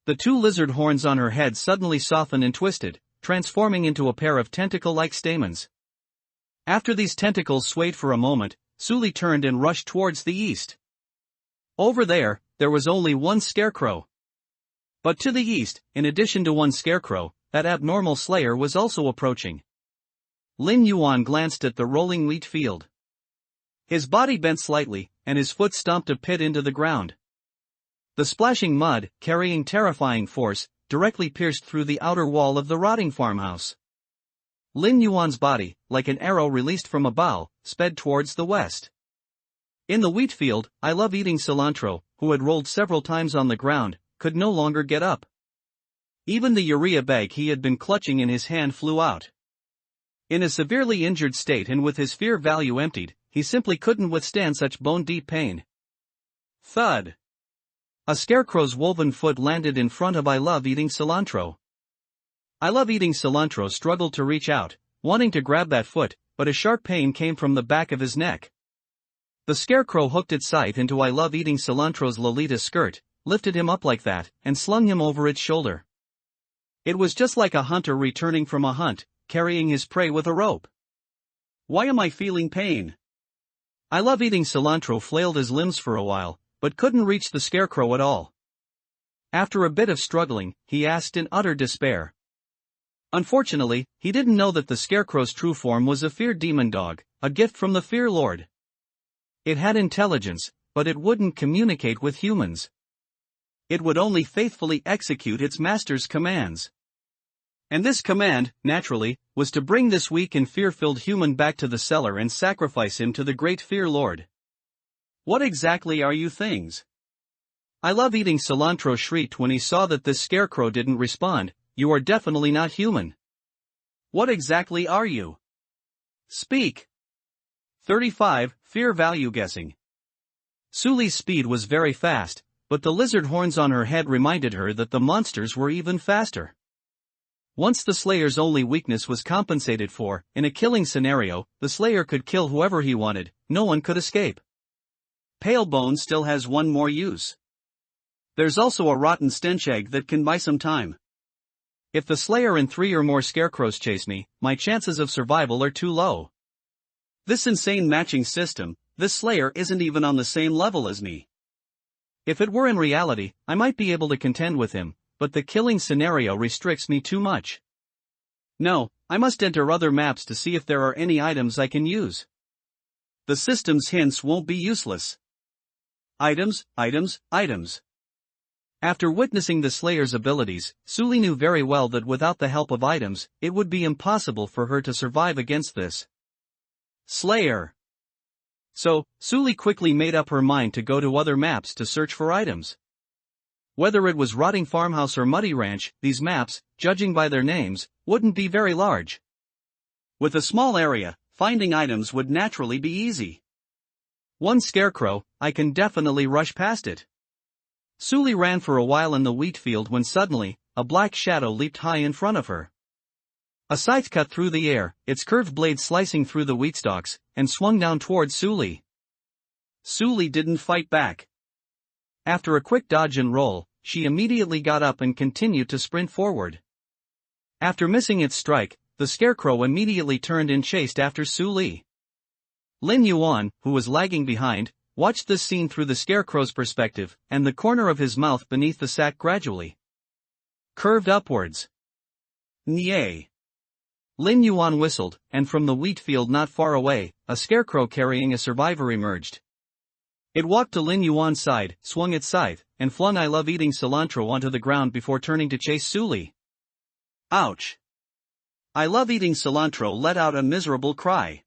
The 2 lizard horns on her head suddenly softened and twisted, transforming into a pair of tentacle-like stamens. After these tentacles swayed for a moment, Suli turned and rushed towards the east. Over there was only one scarecrow. But to the east, in addition to one scarecrow, that abnormal slayer was also approaching. Lin Yuan glanced at the rolling wheat field. His body bent slightly, and his foot stomped a pit into the ground. The splashing mud, carrying terrifying force, directly pierced through the outer wall of the rotting farmhouse. Lin Yuan's body, like an arrow released from a bow, sped towards the west. In the wheat field, I love eating cilantro, who had rolled several times on the ground, could no longer get up. Even the urea bag he had been clutching in his hand flew out. In a severely injured state and with his fear value emptied, he simply couldn't withstand such bone-deep pain. Thud! A scarecrow's woven foot landed in front of I love eating cilantro. I love eating cilantro struggled to reach out, wanting to grab that foot, but a sharp pain came from the back of his neck. The scarecrow hooked its scythe into I love eating cilantro's Lolita skirt, lifted him up like that, and slung him over its shoulder. It was just like a hunter returning from a hunt, carrying his prey with a rope. Why am I feeling pain? I love eating cilantro flailed his limbs for a while, but couldn't reach the scarecrow at all. After a bit of struggling, he asked in utter despair. Unfortunately, he didn't know that the scarecrow's true form was a fear demon dog, a gift from the Fear Lord. It had intelligence, but it wouldn't communicate with humans. It would only faithfully execute its master's commands. And this command, naturally, was to bring this weak and fear-filled human back to the cellar and sacrifice him to the great Fear Lord. What exactly are you things? I love eating cilantro shrieked when he saw that this scarecrow didn't respond. You are definitely not human. What exactly are you? Speak. 35. Fear value guessing. Suli's speed was very fast, but the lizard horns on her head reminded her that the monsters were even faster. Once the Slayer's only weakness was compensated for, in a killing scenario, the Slayer could kill whoever he wanted, no one could escape. Pale Bone still has one more use. There's also a rotten stench egg that can buy some time. If the Slayer and 3 or more scarecrows chase me, my chances of survival are too low. This insane matching system, this Slayer isn't even on the same level as me. If it were in reality, I might be able to contend with him, but the killing scenario restricts me too much. No, I must enter other maps to see if there are any items I can use. The system's hints won't be useless. Items, items, items. After witnessing the Slayer's abilities, Suli knew very well that without the help of items, it would be impossible for her to survive against this Slayer. So, Suli quickly made up her mind to go to other maps to search for items. Whether it was Rotting Farmhouse or Muddy Ranch, these maps, judging by their names, wouldn't be very large. With a small area, finding items would naturally be easy. One scarecrow, I can definitely rush past it. Suli ran for a while in the wheat field when suddenly, a black shadow leaped high in front of her. A scythe cut through the air, its curved blade slicing through the wheat stalks, and swung down towards Suli. Suli didn't fight back. After a quick dodge and roll, she immediately got up and continued to sprint forward. After missing its strike, the scarecrow immediately turned and chased after Suli. Lin Yuan, who was lagging behind, watched this scene through the scarecrow's perspective, and the corner of his mouth beneath the sack gradually curved upwards. Nye. Lin Yuan whistled, and from the wheat field not far away, a scarecrow carrying a survivor emerged. It walked to Lin Yuan's side, swung its scythe, and flung I love eating cilantro onto the ground before turning to chase Suli. Ouch! I love eating cilantro let out a miserable cry.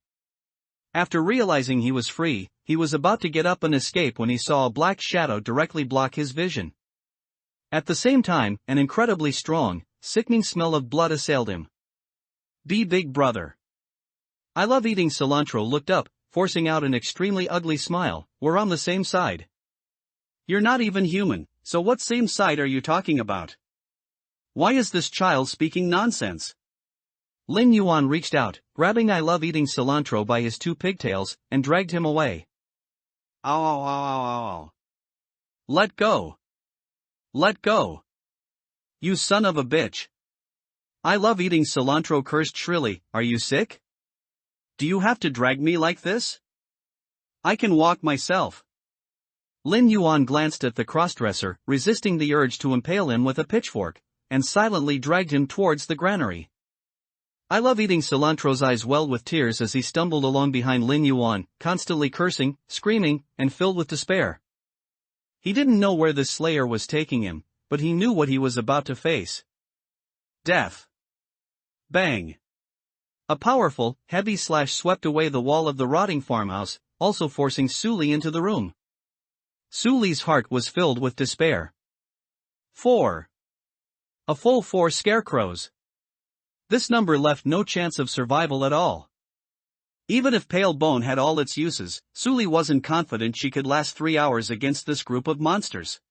After realizing he was free, he was about to get up and escape when he saw a black shadow directly block his vision. At the same time, an incredibly strong, sickening smell of blood assailed him. Big brother. I love eating cilantro looked up, forcing out an extremely ugly smile. We're on the same side. You're not even human, so what same side are you talking about? Why is this child speaking nonsense? Lin Yuan reached out, grabbing I love eating cilantro by his 2 pigtails, and dragged him away. Ow ow ow ow ow ow. Let go. Let go. You son of a bitch. I love eating cilantro cursed shrilly. Are you sick? Do you have to drag me like this? I can walk myself. Lin Yuan glanced at the crossdresser, resisting the urge to impale him with a pitchfork, and silently dragged him towards the granary. I love eating cilantro's eyes welled with tears as he stumbled along behind Lin Yuan, constantly cursing, screaming, and filled with despair. He didn't know where this Slayer was taking him, but he knew what he was about to face. Death. Bang. A powerful, heavy slash swept away the wall of the rotting farmhouse, also forcing Suli into the room. Suli's heart was filled with despair. 4. A full 4 scarecrows. This number left no chance of survival at all. Even if Pale Bone had all its uses, Suli wasn't confident she could last 3 hours against this group of monsters.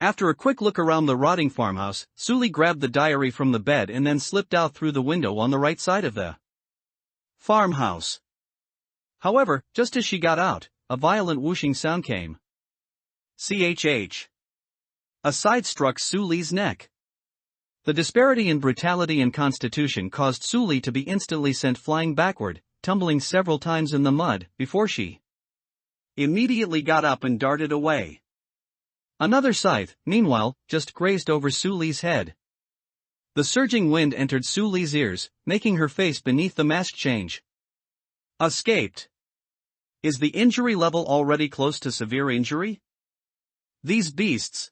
After a quick look around the rotting farmhouse, Suli grabbed the diary from the bed and then slipped out through the window on the right side of the farmhouse. However, just as she got out, a violent whooshing sound came. CHH. A side struck Suli's neck. The disparity in brutality and constitution caused Suli to be instantly sent flying backward, tumbling several times in the mud, before she immediately got up and darted away. Another scythe, meanwhile, just grazed over Suli's head. The surging wind entered Suli's ears, making her face beneath the mask change. Escaped. Is the injury level already close to severe injury? These beasts.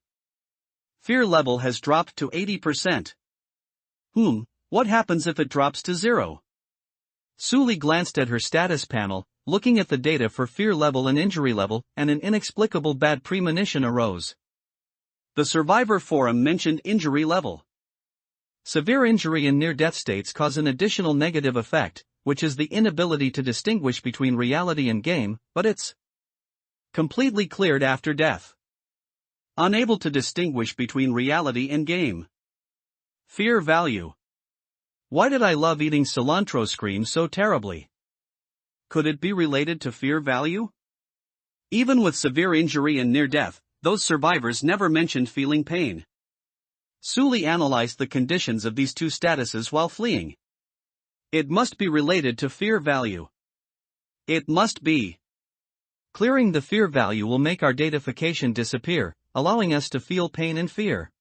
Fear level has dropped to 80%. What happens if it drops to 0? Suli glanced at her status panel, looking at the data for fear level and injury level, and an inexplicable bad premonition arose. The Survivor Forum mentioned injury level. Severe injury in near-death states cause an additional negative effect, which is the inability to distinguish between reality and game, but it's completely cleared after death. Unable to distinguish between reality and game. Fear value. Why did I love eating cilantro scream so terribly? Could it be related to fear value? Even with severe injury and near death, those survivors never mentioned feeling pain. Suli analyzed the conditions of these two statuses while fleeing. It must be related to fear value. It must be. Clearing the fear value will make our datafication disappear, allowing us to feel pain and fear.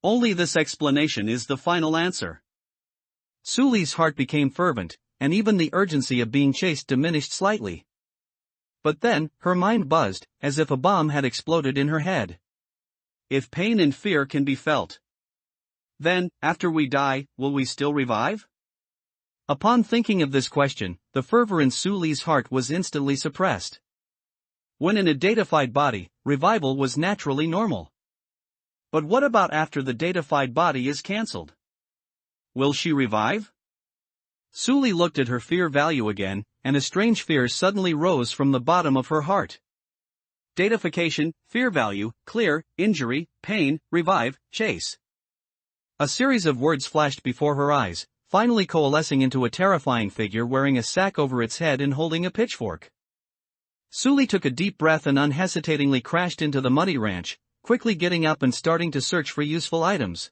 Only this explanation is the final answer. Suli's heart became fervent, and even the urgency of being chased diminished slightly. But then, her mind buzzed, as if a bomb had exploded in her head. If pain and fear can be felt, then, after we die, will we still revive? Upon thinking of this question, the fervor in Suli's heart was instantly suppressed. When in a datafied body, revival was naturally normal. But what about after the datafied body is cancelled? Will she revive? Suli looked at her fear value again, and a strange fear suddenly rose from the bottom of her heart. Datafication, fear value, clear, injury, pain, revive, chase. A series of words flashed before her eyes, finally coalescing into a terrifying figure wearing a sack over its head and holding a pitchfork. Suli took a deep breath and unhesitatingly crashed into the Muddy Ranch, quickly getting up and starting to search for useful items.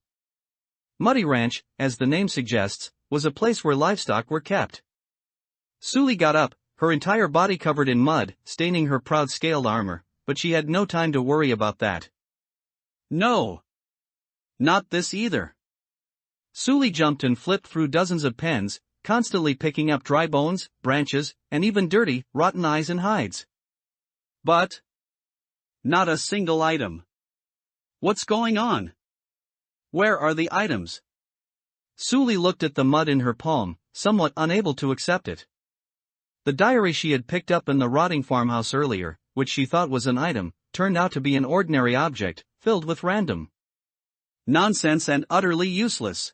Muddy Ranch, as the name suggests, was a place where livestock were kept. Suli got up, her entire body covered in mud, staining her proud scaled armor, but she had no time to worry about that. No. Not this either. Suli jumped and flipped through dozens of pens, constantly picking up dry bones, branches, and even dirty, rotten eyes and hides. But not a single item. What's going on? Where are the items? Suli looked at the mud in her palm, somewhat unable to accept it. The diary she had picked up in the rotting farmhouse earlier, which she thought was an item, turned out to be an ordinary object, filled with random nonsense and utterly useless.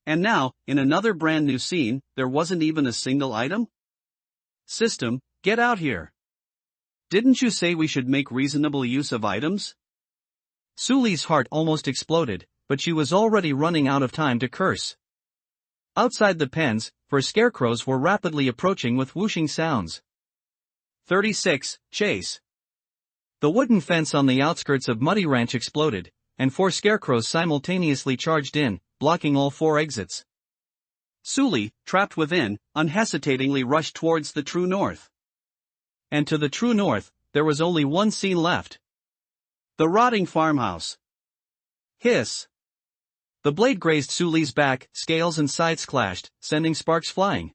And now, in another brand new scene, there wasn't even a single item? System, get out here. Didn't you say we should make reasonable use of items? Suli's heart almost exploded, but she was already running out of time to curse. Outside the pens, scarecrows were rapidly approaching with whooshing sounds. 36, chase. The wooden fence on the outskirts of Muddy Ranch exploded, and 4 scarecrows simultaneously charged in, blocking all 4 exits. Suli, trapped within, unhesitatingly rushed towards the true north. And to the true north, there was only one scene left. The rotting farmhouse. Hiss. The blade grazed Suli's back, scales and sides clashed, sending sparks flying.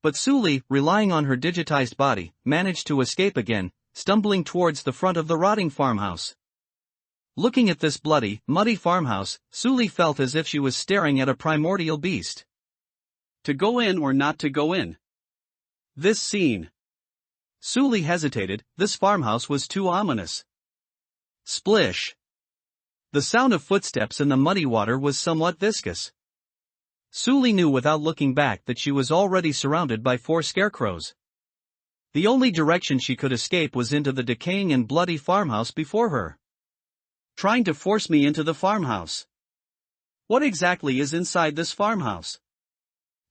But Suli, relying on her digitized body, managed to escape again, stumbling towards the front of the rotting farmhouse. Looking at this bloody, muddy farmhouse, Suli felt as if she was staring at a primordial beast. To go in or not to go in? This scene. Suli hesitated, this farmhouse was too ominous. Splish. The sound of footsteps in the muddy water was somewhat viscous. Suli knew without looking back that she was already surrounded by 4 scarecrows. The only direction she could escape was into the decaying and bloody farmhouse before her. Trying to force me into the farmhouse. What exactly is inside this farmhouse?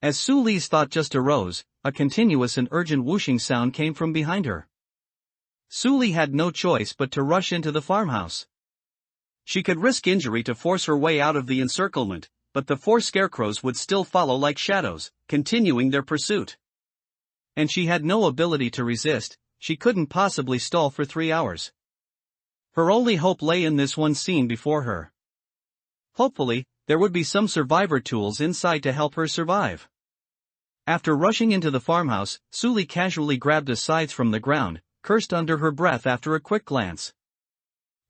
As Suli's thought just arose, a continuous and urgent whooshing sound came from behind her. Suli had no choice but to rush into the farmhouse. She could risk injury to force her way out of the encirclement, but the 4 scarecrows would still follow like shadows, continuing their pursuit. And she had no ability to resist, she couldn't possibly stall for 3 hours. Her only hope lay in this one scene before her. Hopefully, there would be some survivor tools inside to help her survive. After rushing into the farmhouse, Suli casually grabbed a scythe from the ground, cursed under her breath after a quick glance.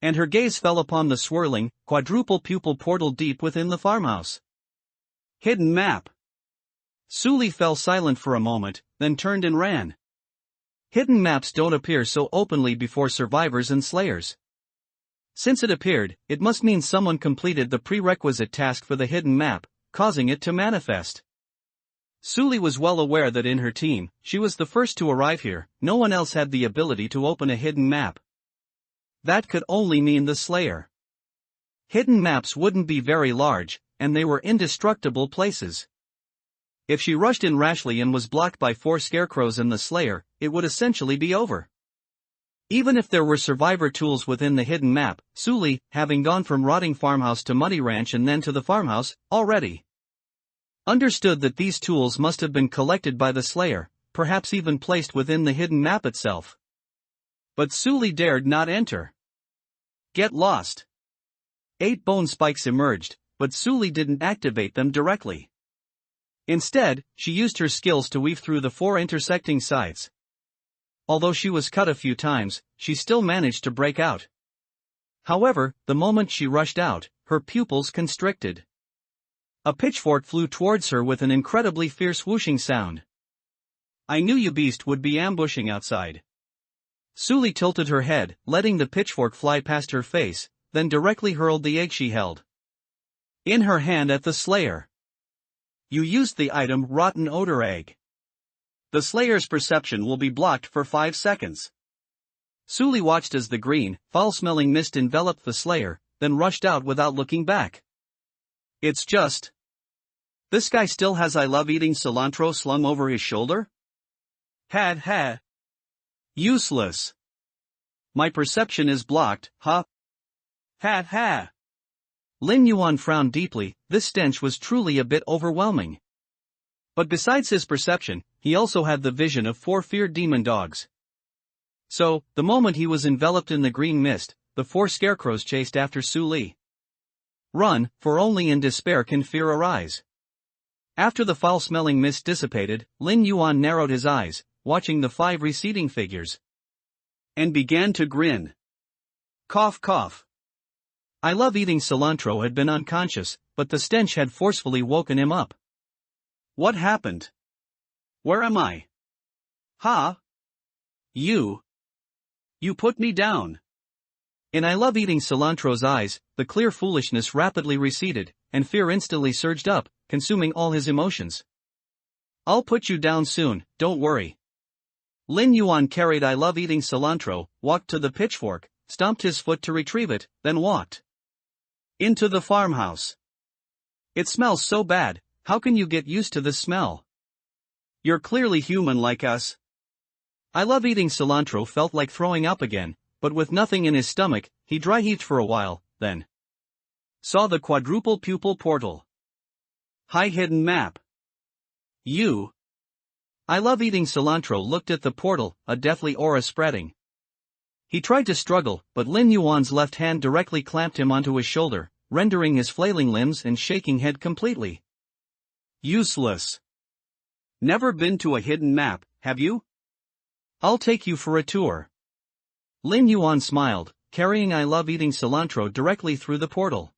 And her gaze fell upon the swirling, quadruple pupil portal deep within the farmhouse. Hidden map. Suli fell silent for a moment, then turned and ran. Hidden maps don't appear so openly before survivors and slayers. Since it appeared, it must mean someone completed the prerequisite task for the hidden map, causing it to manifest. Suli was well aware that in her team, she was the first to arrive here. No one else had the ability to open a hidden map. That could only mean the Slayer. Hidden maps wouldn't be very large, and they were indestructible places. If she rushed in rashly and was blocked by 4 scarecrows and the Slayer, it would essentially be over. Even if there were survivor tools within the hidden map, Suli, having gone from rotting farmhouse to muddy ranch and then to the farmhouse, already understood that these tools must have been collected by the Slayer, perhaps even placed within the hidden map itself. But Suli dared not enter. Get lost. 8 bone spikes emerged, but Suli didn't activate them directly. Instead, she used her skills to weave through the 4 intersecting sides. Although she was cut a few times, she still managed to break out. However, the moment she rushed out, her pupils constricted. A pitchfork flew towards her with an incredibly fierce whooshing sound. I knew you beast would be ambushing outside. Suli tilted her head, letting the pitchfork fly past her face, then directly hurled the egg she held in her hand at the Slayer. You used the item Rotten Odor Egg. The Slayer's perception will be blocked for 5 seconds. Suli watched as the green, foul-smelling mist enveloped the Slayer, then rushed out without looking back. It's just. This guy still has I love eating cilantro slung over his shoulder? Ha. Useless. My perception is blocked, huh? Ha. Lin Yuan frowned deeply. This stench was truly a bit overwhelming. But besides his perception, he also had the vision of 4 feared demon dogs. So, the moment he was enveloped in the green mist, the 4 scarecrows chased after Suli. Run, for only in despair can fear arise. After the foul-smelling mist dissipated, Lin Yuan narrowed his eyes, watching the 5 receding figures, and began to grin. Cough. I love eating cilantro had been unconscious, but the stench had forcefully woken him up. What happened? Where am I? Ha? You put me down. In I love eating cilantro's eyes, the clear foolishness rapidly receded, and fear instantly surged up, consuming all his emotions. I'll put you down soon, don't worry. Lin Yuan carried I love eating cilantro, walked to the pitchfork, stomped his foot to retrieve it, then walked into the farmhouse. It smells so bad, how can you get used to this smell? You're clearly human like us. I love eating cilantro felt like throwing up again, but with nothing in his stomach, he dry-heaved for a while, then saw the quadruple pupil portal. High hidden map. I love eating cilantro looked at the portal, a deathly aura spreading. He tried to struggle, but Lin Yuan's left hand directly clamped him onto his shoulder, rendering his flailing limbs and shaking head completely useless. Never been to a hidden map, have you? I'll take you for a tour. Lin Yuan smiled, carrying I love eating cilantro directly through the portal.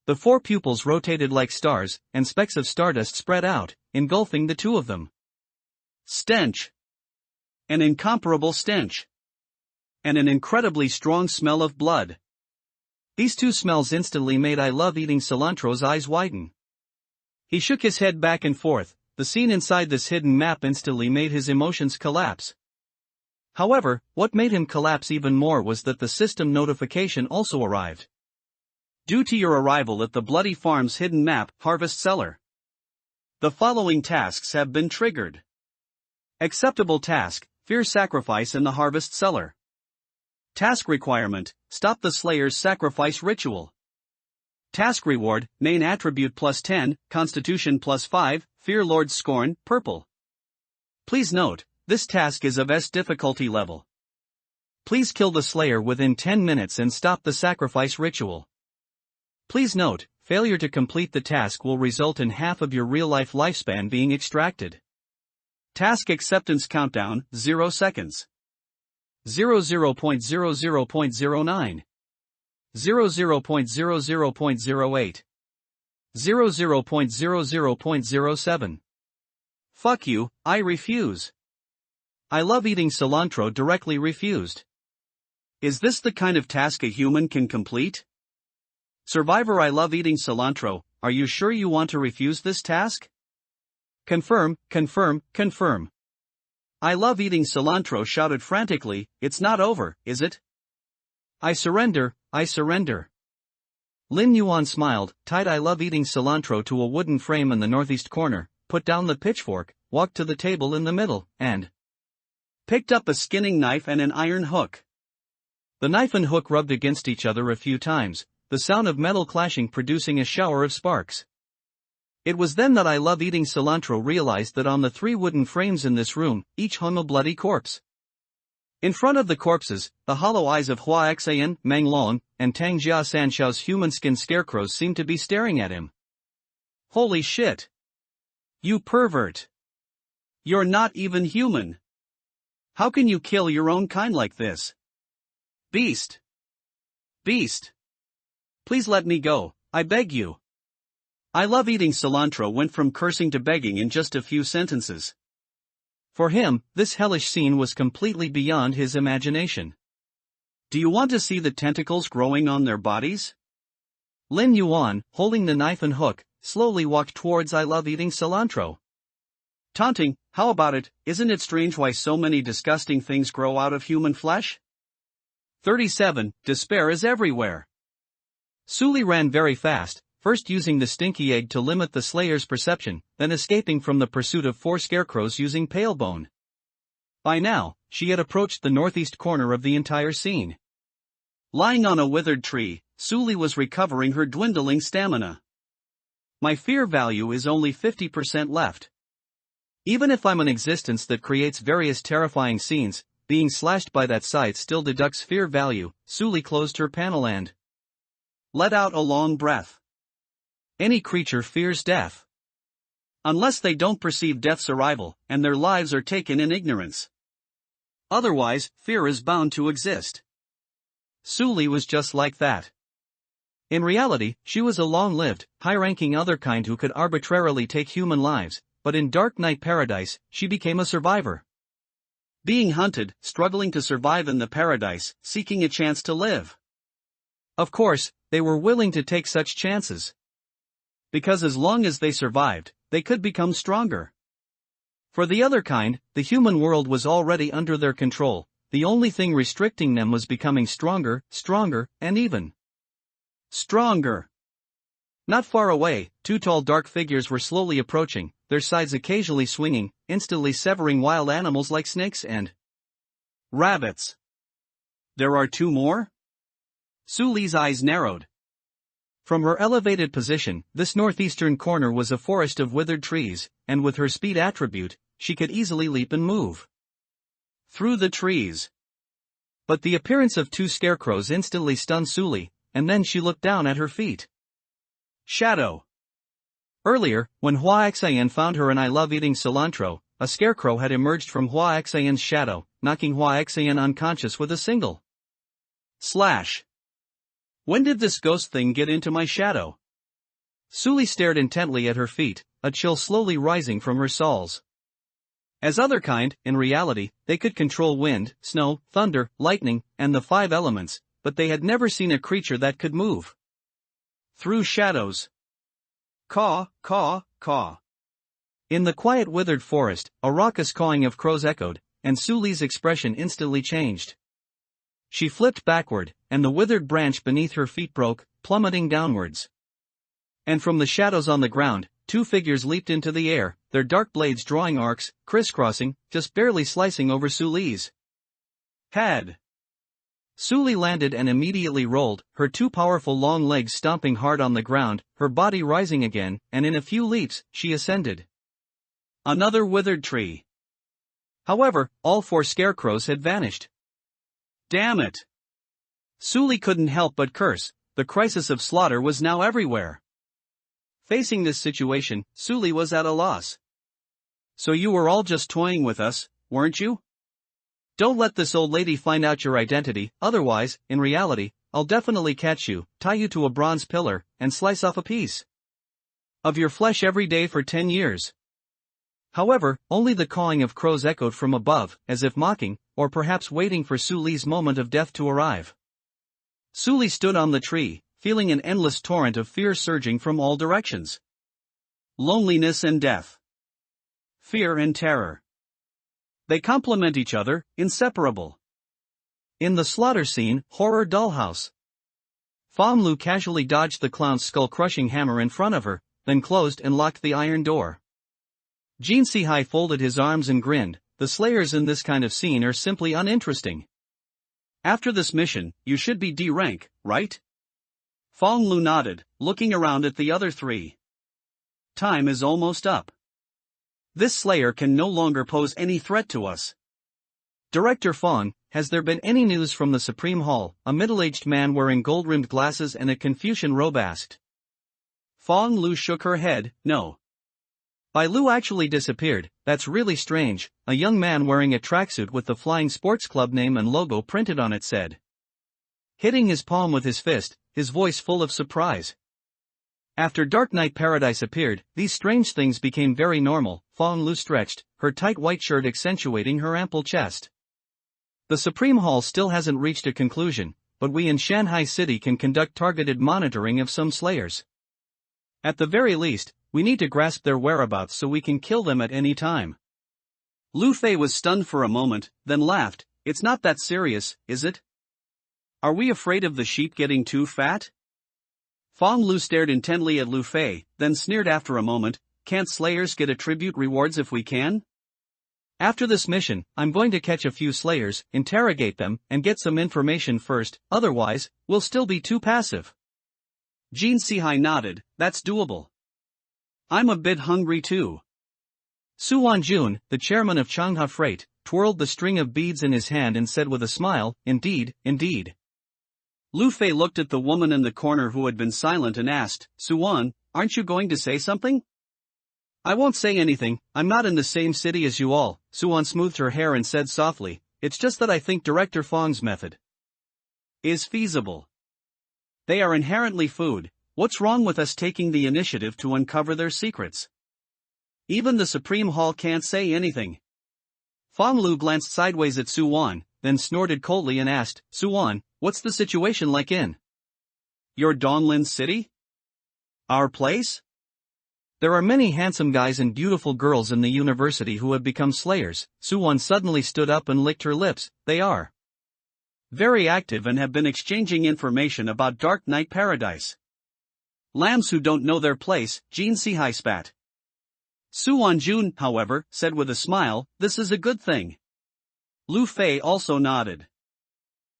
The 4 pupils rotated like stars, and specks of stardust spread out, engulfing the 2 of them. Stench. An incomparable stench. And an incredibly strong smell of blood. These 2 smells instantly made I love eating cilantro's eyes widen. He shook his head back and forth. The scene inside this hidden map instantly made his emotions collapse. However, what made him collapse even more was that the system notification also arrived. Due to your arrival at the Bloody Farm's hidden map, Harvest Cellar, the following tasks have been triggered. Acceptable task, fear sacrifice in the Harvest Cellar. Task requirement, stop the Slayer's sacrifice ritual. Task reward, main attribute +10, constitution +5, fear Lord's scorn, purple. Please note, this task is of S difficulty level. Please kill the Slayer within 10 minutes and stop the sacrifice ritual. Please note, failure to complete the task will result in half of your real-life lifespan being extracted. Task acceptance countdown, 0 seconds. 00.00.09 00.00.08 00.00.07 Fuck you, I refuse. I love eating cilantro directly refused. Is this the kind of task a human can complete? Survivor, I love eating cilantro, are you sure you want to refuse this task? Confirm, confirm, confirm. I love eating cilantro shouted frantically, it's not over, is it? I surrender, I surrender. Lin Yuan smiled, tied I love eating cilantro to a wooden frame in the northeast corner, put down the pitchfork, walked to the table in the middle, and picked up a skinning knife and an iron hook. The knife and hook rubbed against each other a few times, the sound of metal clashing producing a shower of sparks. It was then that I love eating cilantro realized that on the 3 wooden frames in this room, each hung a bloody corpse. In front of the corpses, the hollow eyes of Hua Xian, Meng Long, and Tang Jia Sanshao's human-skin scarecrows seemed to be staring at him. Holy shit! You pervert! You're not even human! How can you kill your own kind like this? Beast! Beast! Please let me go, I beg you. I love eating cilantro went from cursing to begging in just a few sentences. For him, this hellish scene was completely beyond his imagination. Do you want to see the tentacles growing on their bodies? Lin Yuan, holding the knife and hook, slowly walked towards I love eating cilantro. Taunting, how about it, isn't it strange why so many disgusting things grow out of human flesh? 37, despair is everywhere. Suli ran very fast, first using the stinky egg to limit the Slayer's perception, then escaping from the pursuit of 4 scarecrows using pale bone. By now, she had approached the northeast corner of the entire scene. Lying on a withered tree, Suli was recovering her dwindling stamina. My fear value is only 50% left. Even if I'm an existence that creates various terrifying scenes, being slashed by that sight still deducts fear value. Suli closed her panel and let out a long breath. Any creature fears death. Unless they don't perceive death's arrival, and their lives are taken in ignorance. Otherwise, fear is bound to exist. Suli was just like that. In reality, she was a long-lived, high-ranking otherkind who could arbitrarily take human lives, but in Dark Knight Paradise, she became a survivor. Being hunted, struggling to survive in the paradise, seeking a chance to live. Of course, they were willing to take such chances. Because as long as they survived, they could become stronger. For the other kind, the human world was already under their control, the only thing restricting them was becoming stronger, stronger, and even stronger. Not far away, 2 tall dark figures were slowly approaching, their sides occasionally swinging, instantly severing wild animals like snakes and rabbits. There are 2 more? Suli's eyes narrowed. From her elevated position, this northeastern corner was a forest of withered trees, and with her speed attribute, she could easily leap and move through the trees. But the appearance of 2 scarecrows instantly stunned Suli, and then she looked down at her feet. Shadow. Earlier, when Hua Xian found her in I love eating cilantro, a scarecrow had emerged from Hua Xian's shadow, knocking Hua Xian unconscious with a single slash. When did this ghost thing get into my shadow? Suli stared intently at her feet, a chill slowly rising from her soles. As otherkind, in reality, they could control wind, snow, thunder, lightning, and the 5 elements, but they had never seen a creature that could move through shadows. Caw, caw, caw. In the quiet withered forest, a raucous cawing of crows echoed, and Suli's expression instantly changed. She flipped backward, and the withered branch beneath her feet broke, plummeting downwards. And from the shadows on the ground, 2 figures leaped into the air, their dark blades drawing arcs, crisscrossing, just barely slicing over Suli's head. Suli landed and immediately rolled, her 2 powerful long legs stomping hard on the ground, her body rising again, and in a few leaps, she ascended another withered tree. However, all 4 scarecrows had vanished. Damn it! Suli couldn't help but curse, the crisis of slaughter was now everywhere. Facing this situation, Suli was at a loss. So you were all just toying with us, weren't you? Don't let this old lady find out your identity, otherwise, in reality, I'll definitely catch you, tie you to a bronze pillar, and slice off a piece of your flesh every day for 10 years. However, only the cawing of crows echoed from above, as if mocking, or perhaps waiting for Su Li's moment of death to arrive. Su Li stood on the tree, feeling an endless torrent of fear surging from all directions. Loneliness and death. Fear and terror. They complement each other, inseparable. In the slaughter scene, horror dollhouse. Fong Lu casually dodged the clown's skull-crushing hammer in front of her, then closed and locked the iron door. Jin Sihai folded his arms and grinned. The slayers in this kind of scene are simply uninteresting. After this mission, you should be D rank, right? Fong Lu nodded, looking around at the other three. Time is almost up. This slayer can no longer pose any threat to us. Director Fong, has there been any news from the Supreme Hall? A middle-aged man wearing gold-rimmed glasses and a Confucian robe asked. Fong Lu shook her head, no. Bai Lu actually disappeared. That's really strange, a young man wearing a tracksuit with the Flying Sports Club name and logo printed on it said. Hitting his palm with his fist, his voice full of surprise. After Dark Knight Paradise appeared, these strange things became very normal. Fong Lu stretched, her tight white shirt accentuating her ample chest. The Supreme Hall still hasn't reached a conclusion, but we in Shanghai City can conduct targeted monitoring of some slayers. At the very least, we need to grasp their whereabouts so we can kill them at any time. Lu Fei was stunned for a moment, then laughed. It's not that serious, is it? Are we afraid of the sheep getting too fat? Fong Lu stared intently at Lu Fei, then sneered after a moment. Can't slayers get attribute rewards if we can? After this mission, I'm going to catch a few slayers, interrogate them, and get some information first, otherwise, we'll still be too passive. Jin Sihai nodded. That's doable. I'm a bit hungry too. Su Wanjun, the chairman of Changhua Freight, twirled the string of beads in his hand and said with a smile, indeed, indeed. Lu Fei looked at the woman in the corner who had been silent and asked, Suwan, aren't you going to say something? I won't say anything, I'm not in the same city as you all. Suwan smoothed her hair and said softly, it's just that I think Director Fong's method is feasible. They are inherently food. What's wrong with us taking the initiative to uncover their secrets? Even the Supreme Hall can't say anything. Fong Lu glanced sideways at Su Wan, then snorted coldly and asked, Su Wan, what's the situation like in your Donglin city? Our place? There are many handsome guys and beautiful girls in the university who have become slayers. Su Wan suddenly stood up and licked her lips. They are very active and have been exchanging information about Dark Knight Paradise. Lambs who don't know their place, Jin Sihai spat. Su Wanjun, however, said with a smile, this is a good thing. Lu Fei also nodded.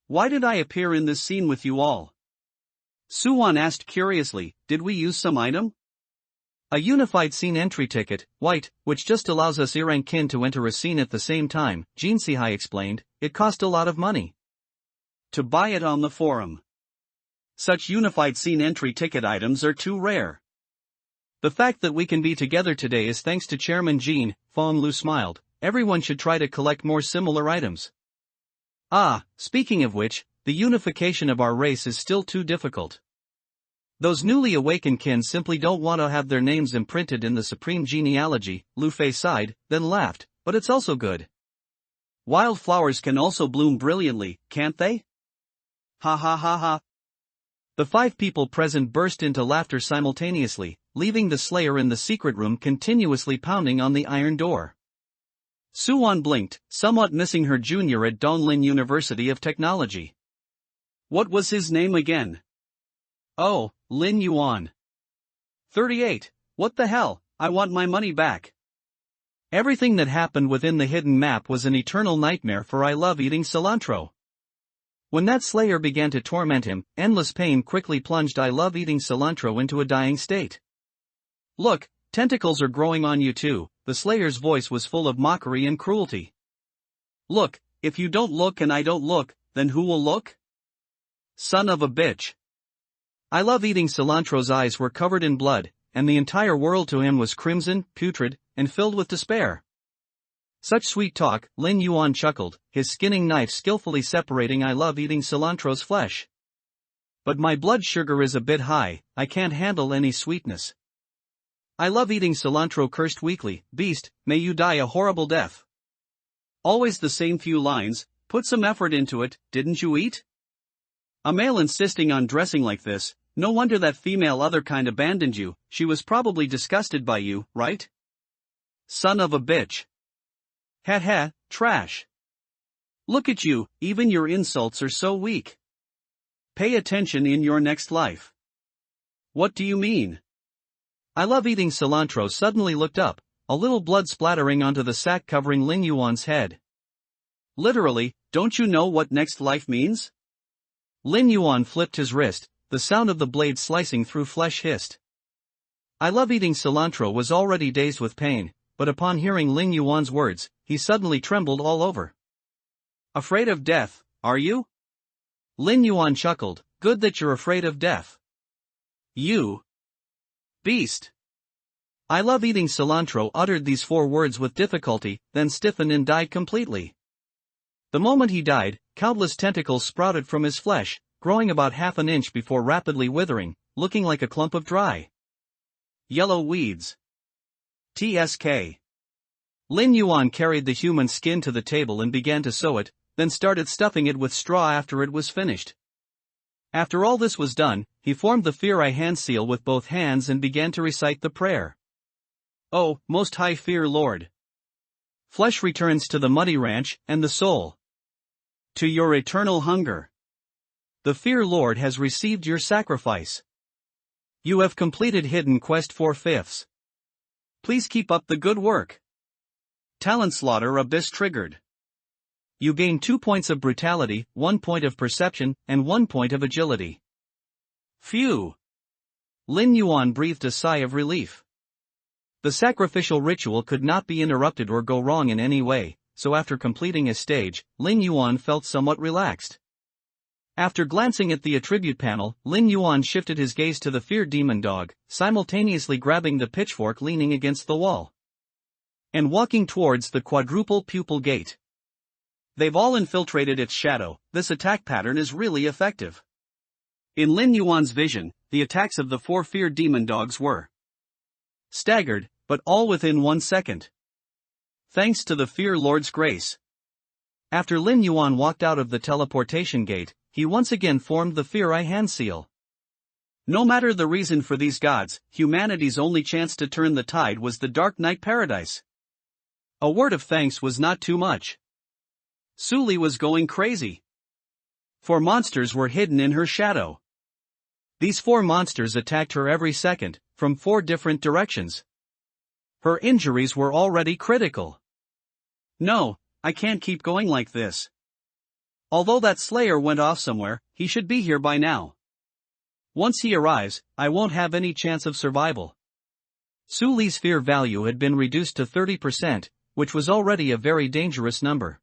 Why did I appear in this scene with you all? Su Wan asked curiously, did we use some item? A unified scene entry ticket, white, which just allows us Irang kin to enter a scene at the same time, Jin Sihai explained. It cost a lot of money to buy it on the forum. Such unified scene entry ticket items are too rare. The fact that we can be together today is thanks to Chairman Jin, Fong Lu smiled. Everyone should try to collect more similar items. Ah, speaking of which, the unification of our race is still too difficult. Those newly awakened kin simply don't want to have their names imprinted in the supreme genealogy. Lu Fei sighed, then laughed, but it's also good. Wildflowers can also bloom brilliantly, can't they? Ha ha ha ha. The 5 people present burst into laughter simultaneously, leaving the slayer in the secret room continuously pounding on the iron door. Su Wan blinked, somewhat missing her junior at Donglin University of Technology. What was his name again? Oh, Lin Yuan. 38. What the hell, I want my money back. Everything that happened within the hidden map was an eternal nightmare for I love eating cilantro. When that slayer began to torment him, endless pain quickly plunged I love eating cilantro into a dying state. Look, tentacles are growing on you too. The slayer's voice was full of mockery and cruelty. Look, if you don't look and I don't look, then who will look? Son of a bitch. I love eating cilantro's eyes were covered in blood, and the entire world to him was crimson, putrid, and filled with despair. Such sweet talk, Lin Yuan chuckled, his skinning knife skillfully separating I love eating cilantro's flesh. But my blood sugar is a bit high, I can't handle any sweetness. I love eating cilantro, cursed weekly, beast, may you die a horrible death. Always the same few lines, put some effort into it, didn't you eat? A male insisting on dressing like this, no wonder that female other kind abandoned you, she was probably disgusted by you, right? Son of a bitch. Ha ha, trash. Look at you, even your insults are so weak. Pay attention in your next life. What do you mean? I love eating cilantro suddenly looked up, a little blood splattering onto the sack covering Lin Yuan's head. Literally, don't you know what next life means? Lin Yuan flipped his wrist, the sound of the blade slicing through flesh hissed. I love eating cilantro was already dazed with pain, but upon hearing Lin Yuan's words, he suddenly trembled all over. Afraid of death, are you? Lin Yuan chuckled, good that you're afraid of death. You beast. I love eating cilantro uttered these 4 words with difficulty, then stiffened and died completely. The moment he died, countless tentacles sprouted from his flesh, growing about half an inch before rapidly withering, looking like a clump of dry yellow weeds. TSK. Lin Yuan carried the human skin to the table and began to sew it, then started stuffing it with straw after it was finished. After all this was done, he formed the Fear I hand seal with both hands and began to recite the prayer. Oh, most high Fear Lord. Flesh returns to the muddy ranch, and the soul to your eternal hunger. The Fear Lord has received your sacrifice. You have completed Hidden Quest 4/5. Please keep up the good work. Talent slaughter abyss triggered. You gain 2 points of brutality, 1 point of perception, and 1 point of agility. Phew. Lin Yuan breathed a sigh of relief. The sacrificial ritual could not be interrupted or go wrong in any way, so after completing a stage, Lin Yuan felt somewhat relaxed. After glancing at the attribute panel, Lin Yuan shifted his gaze to the Fear Demon Dog, simultaneously grabbing the pitchfork leaning against the wall and walking towards the quadruple pupil gate. They've all infiltrated its shadow. This attack pattern is really effective. In Lin Yuan's vision, the attacks of the 4 Fear Demon Dogs were staggered, but all within 1 second. Thanks to the Fear Lord's grace. After Lin Yuan walked out of the teleportation gate, he once again formed the Fear I hand seal. No matter the reason for these gods, humanity's only chance to turn the tide was the Dark Knight Paradise. A word of thanks was not too much. Su Li was going crazy. 4 monsters were hidden in her shadow. These 4 monsters attacked her every second, from 4 different directions. Her injuries were already critical. No, I can't keep going like this. Although that Slayer went off somewhere, he should be here by now. Once he arrives, I won't have any chance of survival. Su Li's fear value had been reduced to 30%, which was already a very dangerous number.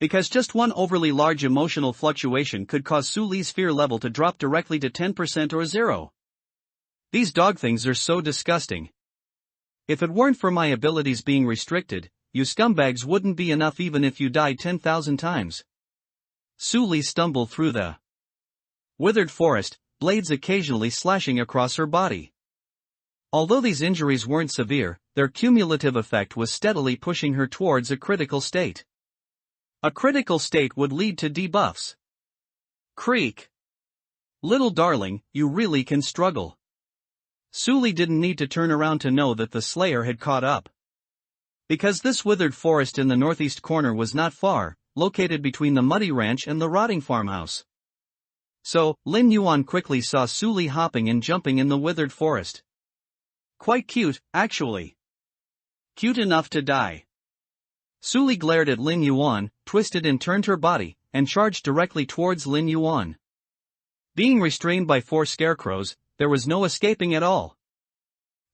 Because just one overly large emotional fluctuation could cause Su Li's fear level to drop directly to 10% or 0. These dog things are so disgusting. If it weren't for my abilities being restricted, you scumbags wouldn't be enough even if you died 10,000 times. Su Li stumbled through the withered forest, blades occasionally slashing across her body. Although these injuries weren't severe, their cumulative effect was steadily pushing her towards a critical state. A critical state would lead to debuffs. Creak. Little darling, you really can struggle. Su Li didn't need to turn around to know that the Slayer had caught up. Because this withered forest in the northeast corner was not far, located between the muddy ranch and the rotting farmhouse. So, Lin Yuan quickly saw Su Li hopping and jumping in the withered forest. Quite cute, actually. Cute enough to die. Su Li glared at Lin Yuan, twisted and turned her body, and charged directly towards Lin Yuan. Being restrained by 4 scarecrows, there was no escaping at all.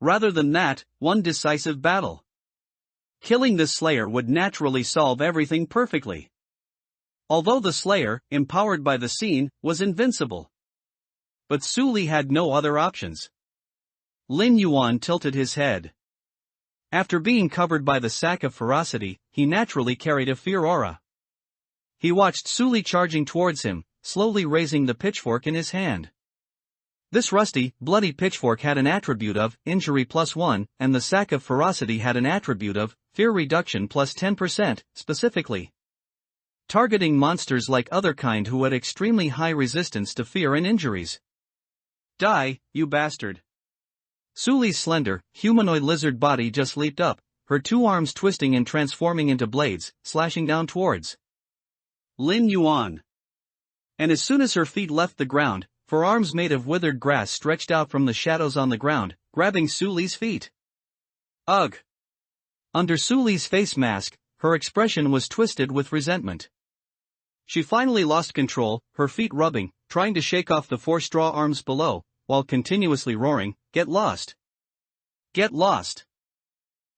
Rather than that, one decisive battle. Killing this Slayer would naturally solve everything perfectly. Although the Slayer, empowered by the scene, was invincible. But Su Li had no other options. Lin Yuan tilted his head. After being covered by the sack of ferocity, he naturally carried a fear aura. He watched Su Li charging towards him, slowly raising the pitchfork in his hand. This rusty, bloody pitchfork had an attribute of injury +1, and the sack of ferocity had an attribute of fear reduction +10%, specifically targeting monsters like other kind who had extremely high resistance to fear and injuries. Die, you bastard. Suli's slender, humanoid lizard body just leaped up, her two arms twisting and transforming into blades, slashing down towards Lin Yuan. And as soon as her feet left the ground, forearms made of withered grass stretched out from the shadows on the ground, grabbing Suli's feet. Ugh! Under Suli's face mask, her expression was twisted with resentment. She finally lost control, her feet rubbing, trying to shake off the four straw arms below, while continuously roaring, "Get lost! Get lost!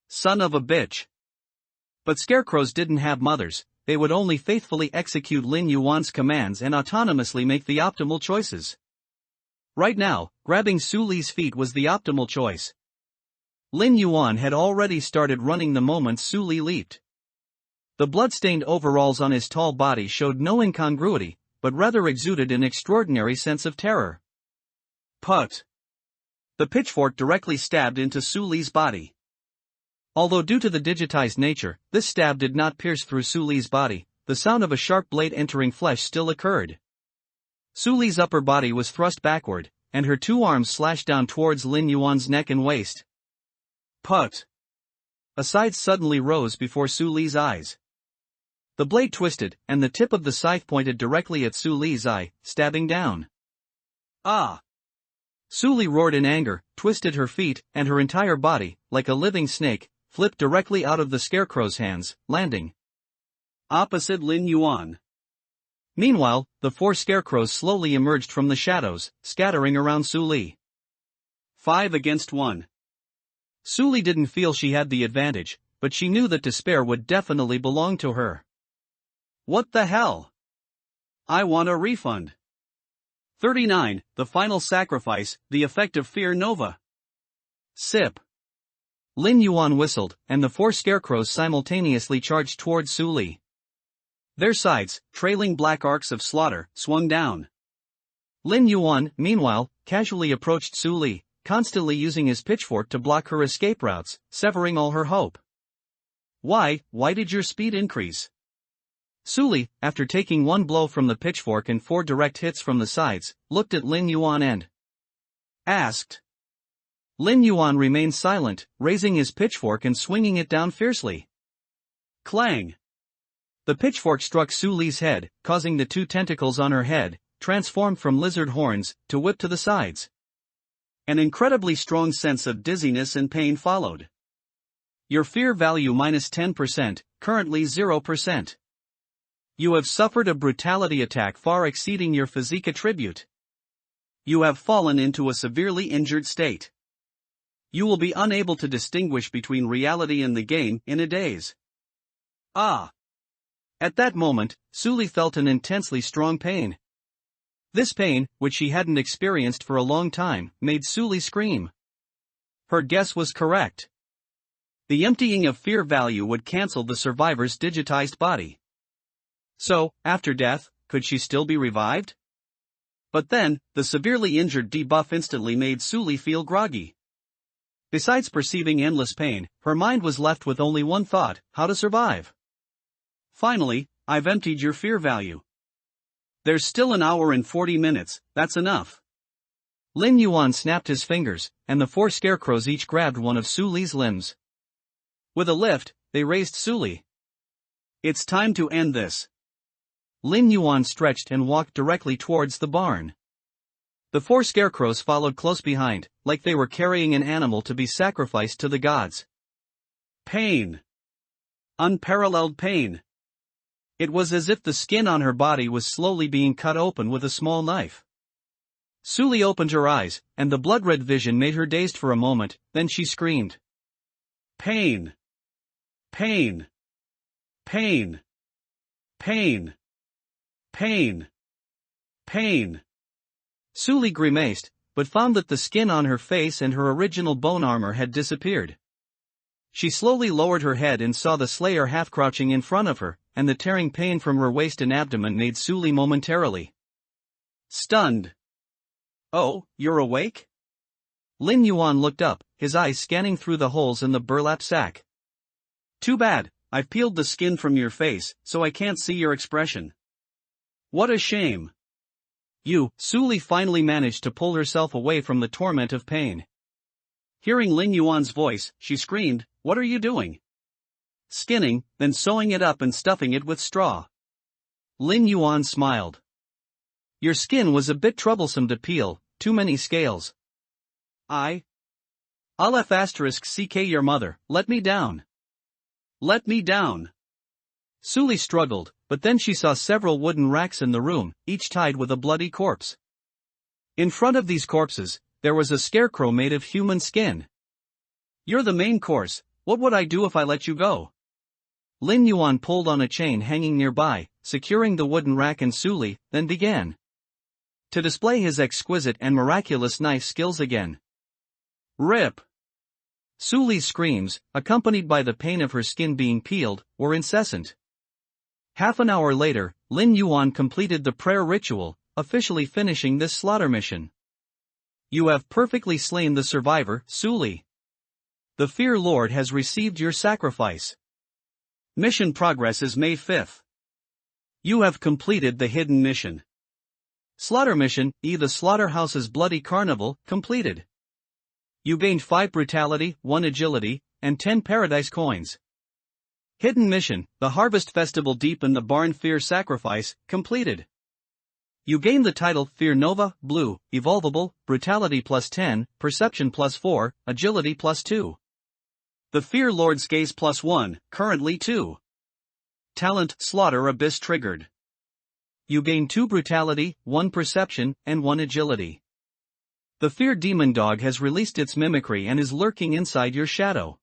Son of a bitch!" But scarecrows didn't have mothers, they would only faithfully execute Lin Yuan's commands and autonomously make the optimal choices. Right now, grabbing Suli's feet was the optimal choice. Lin Yuan had already started running the moment Suli leaped. The blood-stained overalls on his tall body showed no incongruity, but rather exuded an extraordinary sense of terror. Put! The pitchfork directly stabbed into Suli's body. Although due to the digitized nature, this stab did not pierce through Suli's body, the sound of a sharp blade entering flesh still occurred. Suli's upper body was thrust backward, and her two arms slashed down towards Lin Yuan's neck and waist. Put! A sight suddenly rose before Suli's eyes. The blade twisted, and the tip of the scythe pointed directly at Suli's eye, stabbing down. Ah! Suli roared in anger, twisted her feet, and her entire body, like a living snake, flipped directly out of the scarecrow's hands, landing opposite Lin Yuan. Meanwhile, the four scarecrows slowly emerged from the shadows, scattering around Suli. 5 against 1. Suli didn't feel she had the advantage, but she knew that despair would definitely belong to her. What the hell? I want a refund. 39, the final sacrifice, the effect of fear nova. Sip. Lin Yuan whistled, and the four scarecrows simultaneously charged towards Suli. Their sides, trailing black arcs of slaughter, swung down. Lin Yuan, meanwhile, casually approached Suli, constantly using his pitchfork to block her escape routes, severing all her hope. Why did your speed increase? Suli, after taking one blow from the pitchfork and 4 direct hits from the sides, looked at Lin Yuan and asked. Lin Yuan remained silent, raising his pitchfork and swinging it down fiercely. Clang! The pitchfork struck Suli's head, causing the 2 tentacles on her head, transformed from lizard horns, to whip to the sides. An incredibly strong sense of dizziness and pain followed. Your fear value -10%, currently 0%. You have suffered a brutality attack far exceeding your physique attribute. You have fallen into a severely injured state. You will be unable to distinguish between reality and the game in a daze. Ah! At that moment, Suli felt an intensely strong pain. This pain, which she hadn't experienced for a long time, made Suli scream. Her guess was correct. The emptying of fear value would cancel the survivor's digitized body. So, after death, could she still be revived? But then, the severely injured debuff instantly made Suli feel groggy. Besides perceiving endless pain, her mind was left with only one thought: how to survive. Finally, I've emptied your fear value. There's still an hour and 40 minutes, that's enough. Lin Yuan snapped his fingers, and the 4 scarecrows each grabbed one of Suli's limbs. With a lift, they raised Suli. It's time to end this. Lin Yuan stretched and walked directly towards the barn. The 4 scarecrows followed close behind, like they were carrying an animal to be sacrificed to the gods. Pain. Unparalleled pain. It was as if the skin on her body was slowly being cut open with a small knife. Suli opened her eyes, and the blood-red vision made her dazed for a moment, then she screamed. Pain. Pain. Pain. Pain. Pain. Pain. Suli grimaced, but found that the skin on her face and her original bone armor had disappeared. She slowly lowered her head and saw the Slayer half-crouching in front of her, and the tearing pain from her waist and abdomen made Suli momentarily stunned. Oh, you're awake? Lin Yuan looked up, his eyes scanning through the holes in the burlap sack. Too bad, I've peeled the skin from your face, so I can't see your expression. What a shame. Suli finally managed to pull herself away from the torment of pain. Hearing Lin Yuan's voice, she screamed, "What are you doing?" Skinning, then sewing it up and stuffing it with straw. Lin Yuan smiled. Your skin was a bit troublesome to peel, too many scales. I'll *CK your mother, let me down. Let me down. Suli struggled, but then she saw several wooden racks in the room, each tied with a bloody corpse. In front of these corpses, there was a scarecrow made of human skin. You're the main course, what would I do if I let you go? Lin Yuan pulled on a chain hanging nearby, securing the wooden rack and Suli, then began to display his exquisite and miraculous knife skills again. Rip! Suli's screams, accompanied by the pain of her skin being peeled, were incessant. Half an hour later, Lin Yuan completed the prayer ritual, officially finishing this slaughter mission. You have perfectly slain the survivor, Suli. The Fear Lord has received your sacrifice. Mission progress is May 5th. You have completed the hidden mission. Slaughter mission, the Slaughterhouse's Bloody Carnival, completed. You gained 5 brutality, 1 agility, and 10 paradise coins. Hidden mission, the Harvest Festival deep in the barn Fear Sacrifice, completed. You gained the title Fear Nova, Blue, Evolvable, Brutality +10, Perception +4, Agility +2. The Fear Lord's Gaze +1, currently 2. Talent Slaughter Abyss triggered. You gain 2 brutality, 1 perception, and 1 agility. The Fear Demon Dog has released its mimicry and is lurking inside your shadow.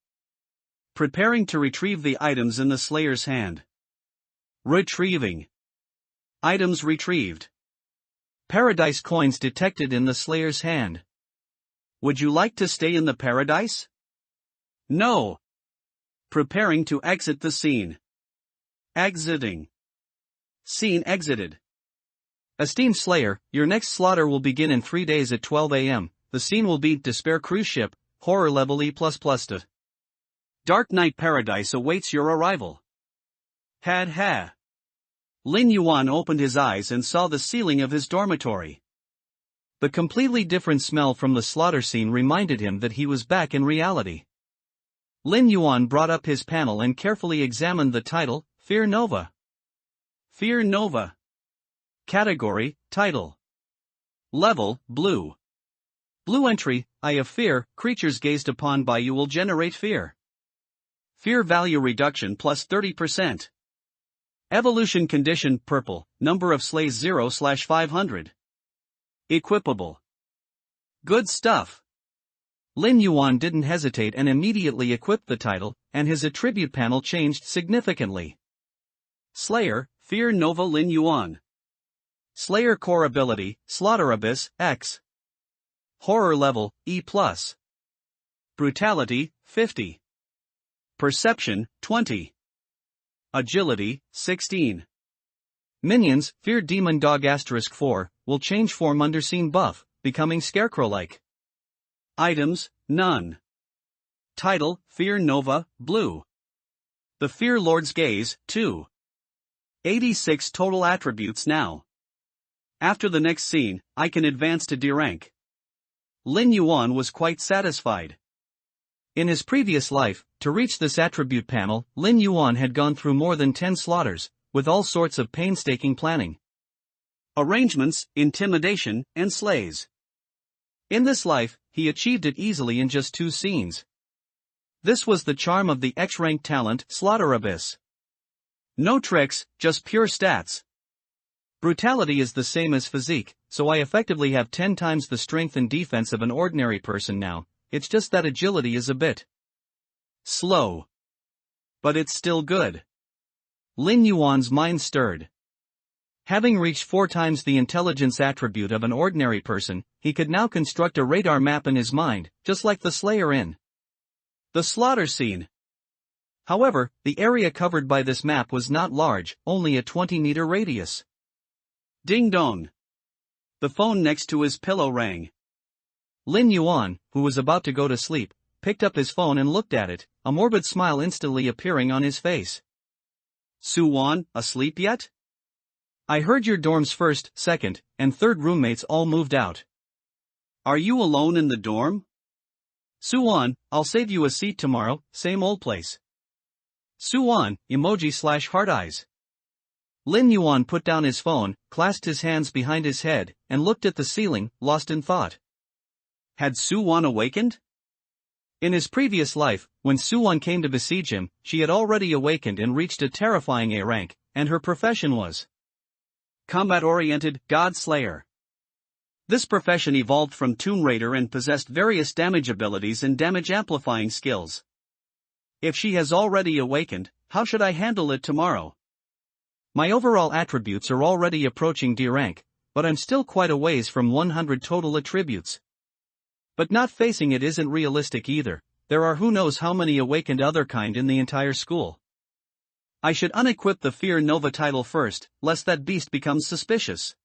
Preparing to retrieve the items in the Slayer's hand. Retrieving. Items retrieved. Paradise coins detected in the Slayer's hand. Would you like to stay in the paradise? No. Preparing to exit the scene. Exiting. Scene exited. Esteemed Slayer, your next slaughter will begin in 3 days at 12 a.m. The scene will be Despair Cruise Ship, Horror Level E++. Dark Knight Paradise awaits your arrival. Ha. Lin Yuan opened his eyes and saw the ceiling of his dormitory. The completely different smell from the slaughter scene reminded him that he was back in reality. Lin Yuan brought up his panel and carefully examined the title, Fear Nova. Fear Nova. Category, Title. Level, Blue. Blue entry, Eye of Fear, creatures gazed upon by you will generate fear. Fear value reduction +30%. Evolution condition, Purple, number of slays 0/500. Equipable. Good stuff. Lin Yuan didn't hesitate and immediately equipped the title, and his attribute panel changed significantly. Slayer, Fear Nova Lin Yuan. Slayer core ability, Slaughter Abyss, X. Horror level, E+. Brutality, 50. Perception, 20. Agility, 16. Minions, Fear Demon Dog *4, will change form under scene buff, becoming Scarecrow-like. Items, none. Title, Fear Nova, Blue. The Fear Lord's Gaze, 2. 86 total attributes now. After the next scene, I can advance to D rank. Lin Yuan was quite satisfied. In his previous life, to reach this attribute panel, Lin Yuan had gone through more than 10 slaughters, with all sorts of painstaking planning. Arrangements, intimidation, and slays. In this life, he achieved it easily in just 2 scenes. This was the charm of the X-rank talent, Slaughter Abyss. No tricks, just pure stats. Brutality is the same as physique, so I effectively have 10 times the strength and defense of an ordinary person now, it's just that agility is a bit slow. But it's still good. Lin Yuan's mind stirred. Having reached 4 times the intelligence attribute of an ordinary person, he could now construct a radar map in his mind, just like the Slayer in the slaughter scene. However, the area covered by this map was not large, only a 20-meter radius. Ding dong. The phone next to his pillow rang. Lin Yuan, who was about to go to sleep, picked up his phone and looked at it, a morbid smile instantly appearing on his face. Su-won, asleep yet? I heard your dorm's first, second, and third roommates all moved out. Are you alone in the dorm? Su-won, I'll save you a seat tomorrow, same old place. Su-won, emoji/heart eyes. Lin Yuan put down his phone, clasped his hands behind his head, and looked at the ceiling, lost in thought. Had Su-won awakened? In his previous life, when Su-won came to besiege him, she had already awakened and reached a terrifying A rank, and her profession was combat-oriented, God Slayer. This profession evolved from Tomb Raider and possessed various damage abilities and damage-amplifying skills. If she has already awakened, how should I handle it tomorrow? My overall attributes are already approaching D rank, but I'm still quite a ways from 100 total attributes. But not facing it isn't realistic either, there are who knows how many awakened otherkind in the entire school. I should unequip the Fear Nova title first, lest that beast becomes suspicious.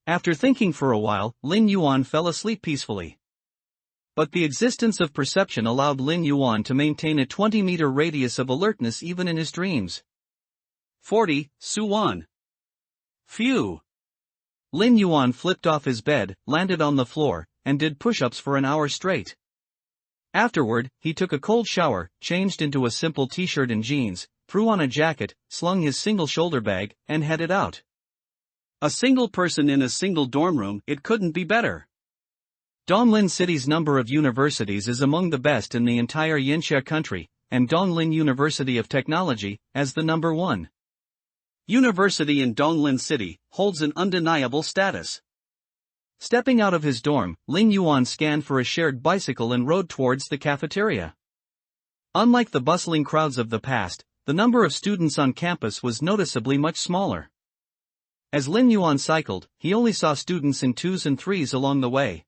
After thinking for a while, Lin Yuan fell asleep peacefully. But the existence of perception allowed Lin Yuan to maintain a 20-meter radius of alertness even in his dreams. 40, Su-won. Phew. Lin Yuan flipped off his bed, landed on the floor, and did push-ups for an hour straight. Afterward, he took a cold shower, changed into a simple t-shirt and jeans, threw on a jacket, slung his single shoulder bag, and headed out. A single person in a single dorm room, it couldn't be better. Donglin City's number of universities is among the best in the entire Yinxia country, and Donglin University of Technology, as the number 1 university in Donglin City, holds an undeniable status. Stepping out of his dorm, Lin Yuan scanned for a shared bicycle and rode towards the cafeteria. Unlike the bustling crowds of the past, the number of students on campus was noticeably much smaller. As Lin Yuan cycled, he only saw students in 2s and 3s along the way.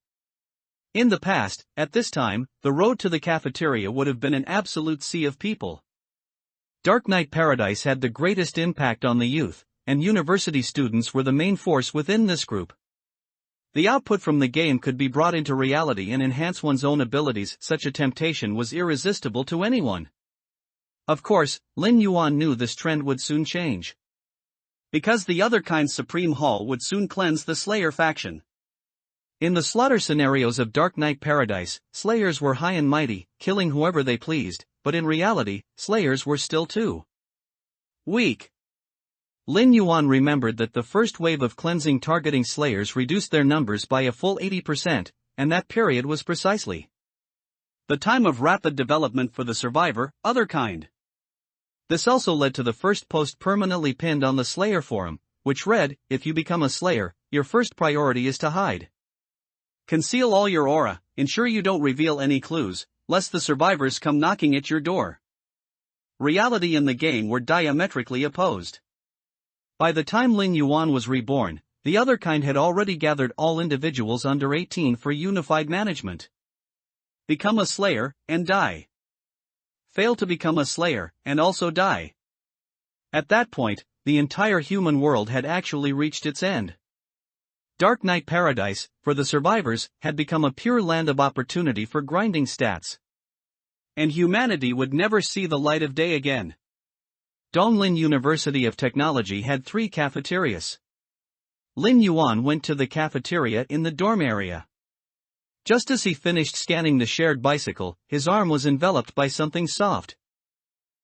In the past, at this time, the road to the cafeteria would have been an absolute sea of people. Dark Knight Paradise had the greatest impact on the youth, and university students were the main force within this group. The output from the game could be brought into reality and enhance one's own abilities. Such a temptation was irresistible to anyone. Of course, Lin Yuan knew this trend would soon change. Because the otherkind's Supreme Hall would soon cleanse the Slayer faction. In the slaughter scenarios of Dark Knight Paradise, Slayers were high and mighty, killing whoever they pleased, but in reality, Slayers were still too weak. Lin Yuan remembered that the first wave of cleansing targeting Slayers reduced their numbers by a full 80%, and that period was precisely the time of rapid development for the survivor, otherkind. This also led to the first post permanently pinned on the Slayer forum, which read, "If you become a Slayer, your first priority is to hide. Conceal all your aura, ensure you don't reveal any clues, lest the survivors come knocking at your door." Reality and the game were diametrically opposed. By the time Lin Yuan was reborn, the otherkind had already gathered all individuals under 18 for unified management. Become a Slayer, and die. Fail to become a Slayer, and also die. At that point, the entire human world had actually reached its end. Dark Knight Paradise, for the survivors, had become a pure land of opportunity for grinding stats. And humanity would never see the light of day again. Donglin University of Technology had 3 cafeterias. Lin Yuan went to the cafeteria in the dorm area. Just as he finished scanning the shared bicycle, his arm was enveloped by something soft.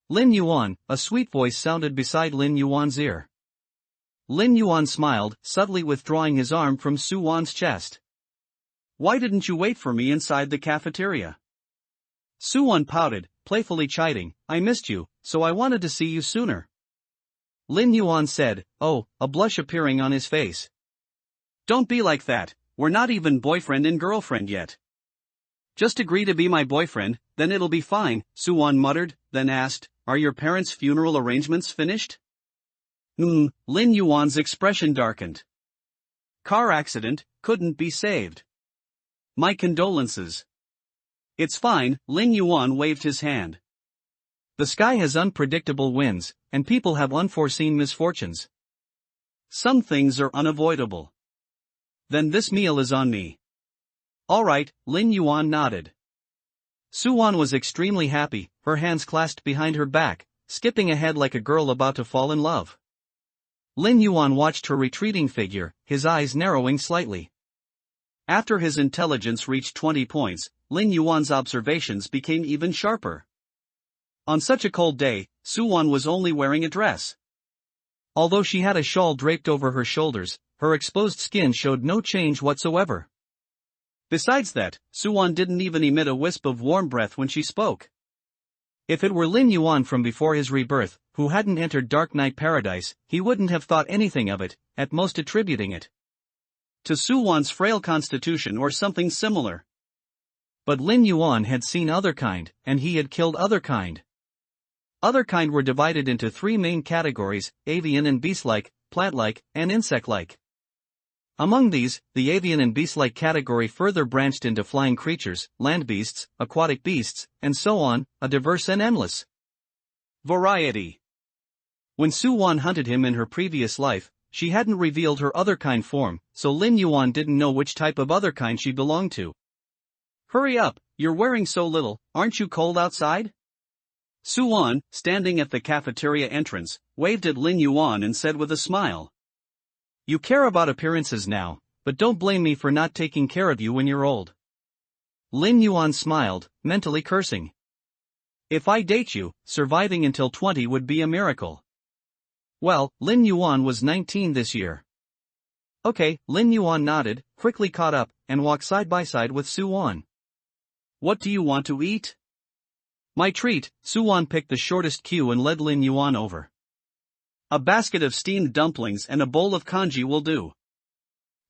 Lin Yuan, a sweet voice sounded beside Lin Yuan's ear. Lin Yuan smiled, subtly withdrawing his arm from Su-won's chest. "Why didn't you wait for me inside the cafeteria?" Su-won pouted, playfully chiding, "I missed you, so I wanted to see you sooner." Lin Yuan said, a blush appearing on his face. "Don't be like that, we're not even boyfriend and girlfriend yet." "Just agree to be my boyfriend, then it'll be fine," Su-won muttered, then asked, "Are your parents' funeral arrangements finished?" Lin Yuan's expression darkened. "Car accident, couldn't be saved. My condolences." "It's fine," Lin Yuan waved his hand. "The sky has unpredictable winds, and people have unforeseen misfortunes. Some things are unavoidable. Then this meal is on me. Alright, Lin Yuan nodded. Suwon was extremely happy, her hands clasped behind her back, skipping ahead like a girl about to fall in love. Lin Yuan watched her retreating figure, his eyes narrowing slightly. After his intelligence reached 20 points, Lin Yuan's observations became even sharper. On such a cold day, Suwon was only wearing a dress. Although she had a shawl draped over her shoulders, her exposed skin showed no change whatsoever. Besides that, Suwon didn't even emit a wisp of warm breath when she spoke. If it were Lin Yuan from before his rebirth, who hadn't entered Dark Knight Paradise, he wouldn't have thought anything of it, at most attributing it to Suwon's frail constitution or something similar. But Lin Yuan had seen other kind, and he had killed other kind. Other kind were divided into three main categories: avian and beast-like, plant-like, and insect-like. Among these, the avian and beast-like category further branched into flying creatures, land beasts, aquatic beasts, and so on, a diverse and endless variety. When Suwon hunted him in her previous life, she hadn't revealed her other kind form, so Lin Yuan didn't know which type of other kind she belonged to. Hurry up, you're wearing so little, aren't you cold outside? Suwon, standing at the cafeteria entrance, waved at Lin Yuan and said with a smile. You care about appearances now, but don't blame me for not taking care of you when you're old. Lin Yuan smiled, mentally cursing. If I date you, surviving until 20 would be a miracle. Well, Lin Yuan was 19 this year. Okay, Lin Yuan nodded, quickly caught up, and walked side by side with Suwon. What do you want to eat? My treat. Suwon picked the shortest queue and led Lin Yuan over. A basket of steamed dumplings and a bowl of congee will do.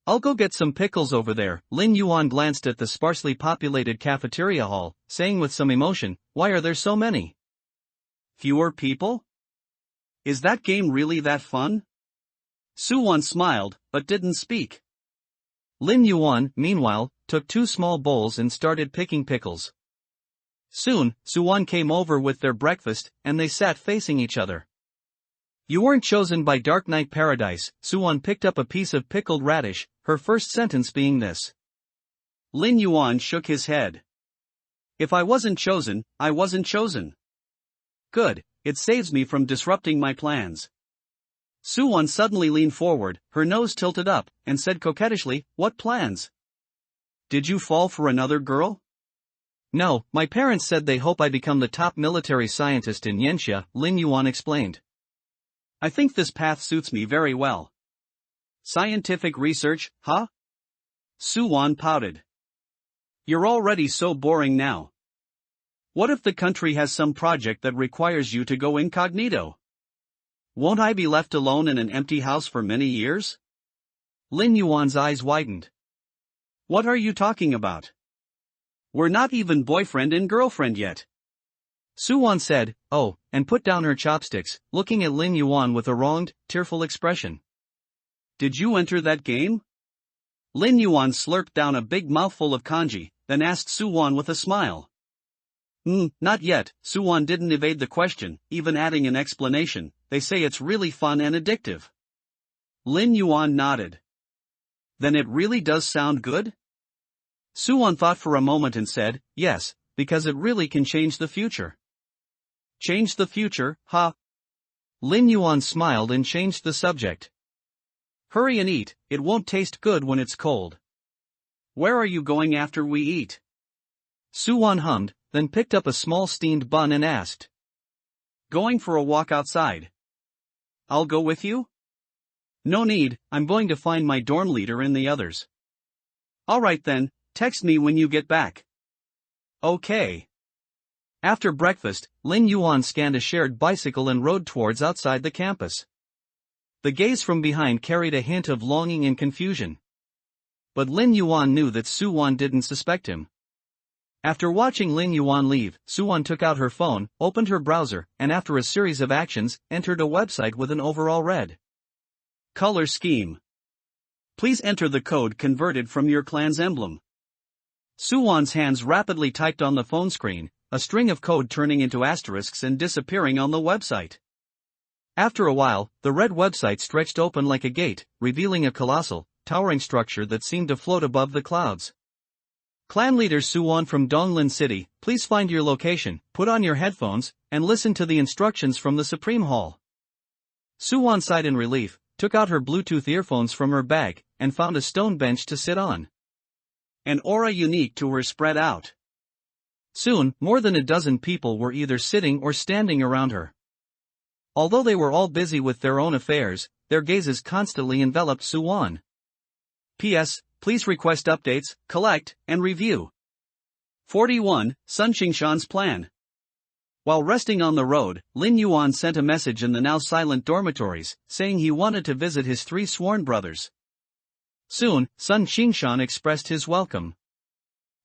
I'll go get some pickles over there. Lin Yuan glanced at the sparsely populated cafeteria hall, saying with some emotion, why are there so many? Fewer people? Is that game really that fun? Suwon smiled, but didn't speak. Lin Yuan, meanwhile, took two small bowls and started picking pickles. Soon, Suwon came over with their breakfast, and they sat facing each other. You weren't chosen by Dark Knight Paradise. Suwon picked up a piece of pickled radish, her first sentence being this. Lin Yuan shook his head. If I wasn't chosen, I wasn't chosen. Good, it saves me from disrupting my plans. Suwon suddenly leaned forward, her nose tilted up, and said coquettishly, what plans? Did you fall for another girl? No, my parents said they hope I become the top military scientist in Yenxia, Lin Yuan explained. I think this path suits me very well. Scientific research, huh? Suwon pouted. You're already so boring now. What if the country has some project that requires you to go incognito? Won't I be left alone in an empty house for many years? Lin Yuan's eyes widened. What are you talking about? We're not even boyfriend and girlfriend yet. Suwon said, oh, and put down her chopsticks, looking at Lin Yuan with a wronged, tearful expression. Did you enter that game? Lin Yuan slurped down a big mouthful of congee, then asked Suwon with a smile. Not yet. Suwon didn't evade the question, even adding an explanation. They say it's really fun and addictive. Lin Yuan nodded. Then it really does sound good? Suwon thought for a moment and said, yes, because it really can change the future. Change the future, huh? Lin Yuan smiled and changed the subject. Hurry and eat, it won't taste good when it's cold. Where are you going after we eat? Suwon hummed, then picked up a small steamed bun and asked. Going for a walk outside. I'll go with you? No need, I'm going to find my dorm leader and the others. Alright then, text me when you get back. Okay. After breakfast, Lin Yuan scanned a shared bicycle and rode towards outside the campus. The gaze from behind carried a hint of longing and confusion. But Lin Yuan knew that Suwon didn't suspect him. After watching Lin Yuan leave, Suwon took out her phone, opened her browser, and after a series of actions, entered a website with an overall red color scheme. Please enter the code converted from your clan's emblem. Suwon's hands rapidly typed on the phone screen, a string of code turning into asterisks and disappearing on the website. After a while, the red website stretched open like a gate, revealing a colossal, towering structure that seemed to float above the clouds. Clan leader Suwon from Donglin City, please find your location, put on your headphones, and listen to the instructions from the Supreme Hall. Suwon sighed in relief, took out her Bluetooth earphones from her bag, and found a stone bench to sit on. An aura unique to her spread out. Soon, more than a dozen people were either sitting or standing around her. Although they were all busy with their own affairs, their gazes constantly enveloped Suwon. P.S. Please request updates, collect, and review. 41. Sun Xingshan's plan. While resting on the road, Lin Yuan sent a message in the now silent dormitories, saying he wanted to visit his 3 sworn brothers. Soon, Sun Xingshan expressed his welcome.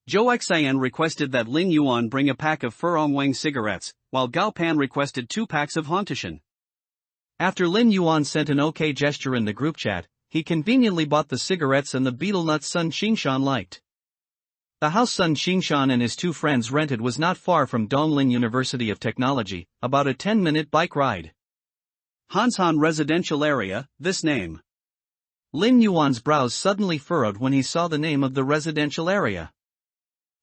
Zhou Xian requested that Lin Yuan bring a pack of Furongwang cigarettes, while Gao Pan requested 2 packs of Hontishan. After Lin Yuan sent an OK gesture in the group chat, he conveniently bought the cigarettes and the betel nuts Sun Xingshan liked. The house Sun Xingshan and his 2 friends rented was not far from Donglin University of Technology, about a 10-minute bike ride. Hanshan Residential Area, this name. Lin Yuan's brows suddenly furrowed when he saw the name of the residential area.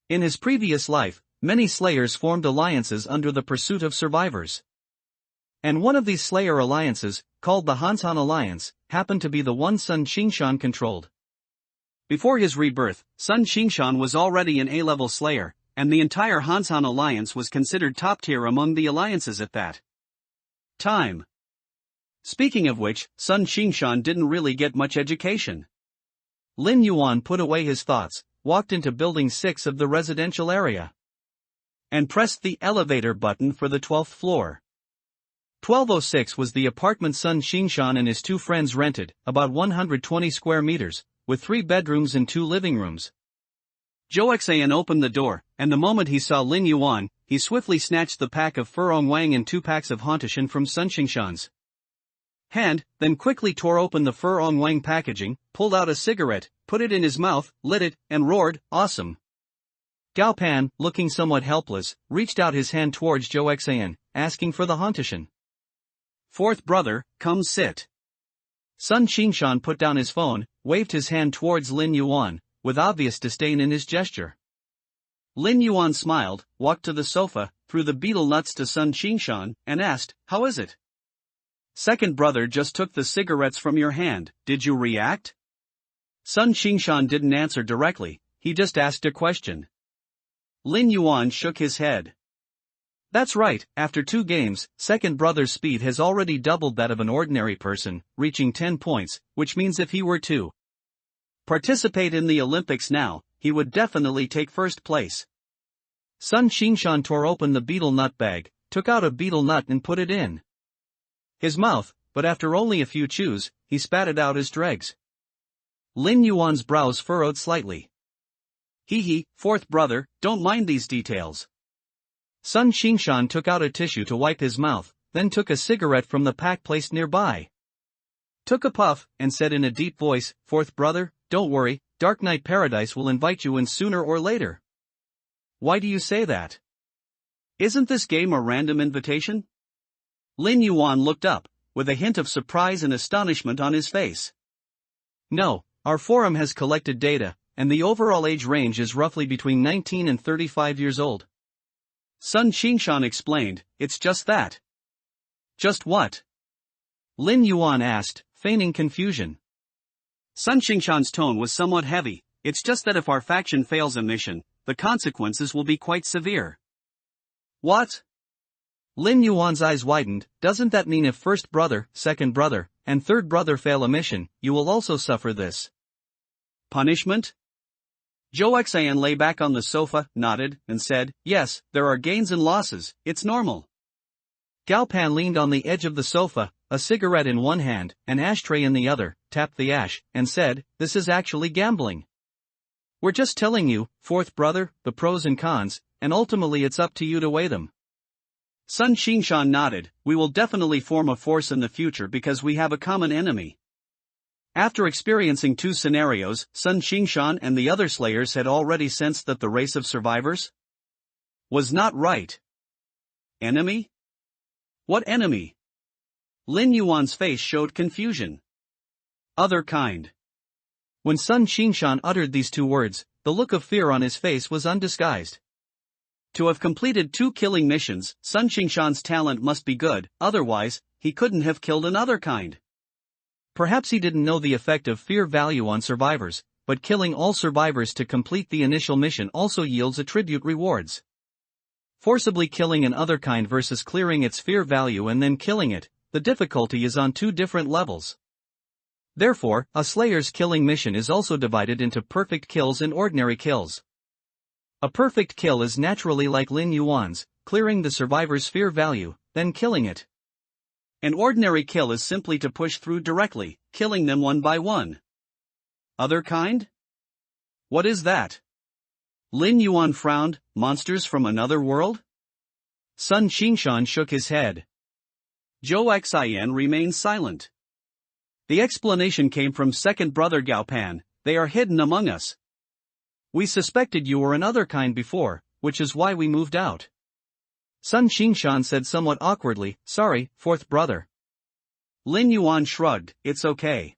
In his previous life, many slayers formed alliances under the pursuit of survivors. And one of these slayer alliances, called the Hanshan Alliance, happened to be the one Sun Xingshan controlled. Before his rebirth, Sun Xingshan was already an A-level slayer, and the entire Hanshan Alliance was considered top tier among the alliances at that time. Speaking of which, Sun Xingshan didn't really get much education. Lin Yuan put away his thoughts, walked into Building 6 of the residential area, and pressed the elevator button for the 12th floor. 1206 was the apartment Sun Xingshan and his 2 friends rented, about 120 square meters, with 3 bedrooms and 2 living rooms. Zhou Xian opened the door, and the moment he saw Lin Yuan, he swiftly snatched the pack of Furongwang and 2 packs of Hontishan from Sun Xingshan's hand, then quickly tore open the Furongwang packaging, pulled out a cigarette, put it in his mouth, lit it, and roared, "Awesome!" Gao Pan, looking somewhat helpless, reached out his hand towards Zhou Xian, asking for the Hontishan. "4th brother, come sit." Sun Xingshan put down his phone, waved his hand towards Lin Yuan, with obvious disdain in his gesture. Lin Yuan smiled, walked to the sofa, threw the betel nuts to Sun Xingshan, and asked, "How is it?" "2nd brother just took the cigarettes from your hand, did you react?" Sun Xingshan didn't answer directly, he just asked a question. Lin Yuan shook his head. "That's right, after 2 games, 2nd brother's speed has already doubled that of an ordinary person, reaching 10 points, which means if he were to participate in the Olympics now, he would definitely take 1st place." Sun Xingshan tore open the betel nut bag, took out a betel nut and put it in his mouth, but after only a few chews, he spat it out as dregs. Lin Yuan's brows furrowed slightly. "Hee, 4th brother, don't mind these details." Sun Xingshan took out a tissue to wipe his mouth, then took a cigarette from the pack placed nearby. Took a puff, and said in a deep voice, "4th brother, don't worry, Dark Knight Paradise will invite you in sooner or later." "Why do you say that? Isn't this game a random invitation?" Lin Yuan looked up, with a hint of surprise and astonishment on his face. "No, our forum has collected data, and the overall age range is roughly between 19 and 35 years old. Sun Xingshan explained, "It's just that." "Just what?" Lin Yuan asked, feigning confusion. Sun Xingshan's tone was somewhat heavy. "It's just that if our faction fails a mission, the consequences will be quite severe." "What?" Lin Yuan's eyes widened. "Doesn't that mean if 1st brother, 2nd brother, and 3rd brother fail a mission, you will also suffer this punishment?" Zhou Xian lay back on the sofa, nodded, and said, "Yes, there are gains and losses, it's normal." Gao Pan leaned on the edge of the sofa, a cigarette in one hand, an ashtray in the other, tapped the ash, and said, "This is actually gambling. We're just telling you, 4th brother, the pros and cons, and ultimately it's up to you to weigh them." Sun Xingshan nodded. "We will definitely form a force in the future because we have a common enemy." After experiencing 2 scenarios, Sun Xingshan and the other slayers had already sensed that the race of survivors was not right. Enemy? What enemy? Lin Yuan's face showed confusion. Other kind. When Sun Xingshan uttered these two words, the look of fear on his face was undisguised. To have completed 2 killing missions, Sun Xingshan's talent must be good, otherwise, he couldn't have killed another kind. Perhaps he didn't know the effect of fear value on survivors, but killing all survivors to complete the initial mission also yields attribute rewards. Forcibly killing an other kind versus clearing its fear value and then killing it, the difficulty is on 2 different levels. Therefore, a Slayer's killing mission is also divided into perfect kills and ordinary kills. A perfect kill is naturally like Lin Yuan's, clearing the survivor's fear value, then killing it. An ordinary kill is simply to push through directly, killing them one by one. Other kind? What is that? Lin Yuan frowned. Monsters from another world? Sun Xingshan shook his head. Zhou Xian remained silent. The explanation came from second brother Gao Pan. They are hidden among us. We suspected you were another kind before, which is why we moved out. Sun Xingshan said somewhat awkwardly, sorry, fourth brother. Lin Yuan shrugged, it's okay.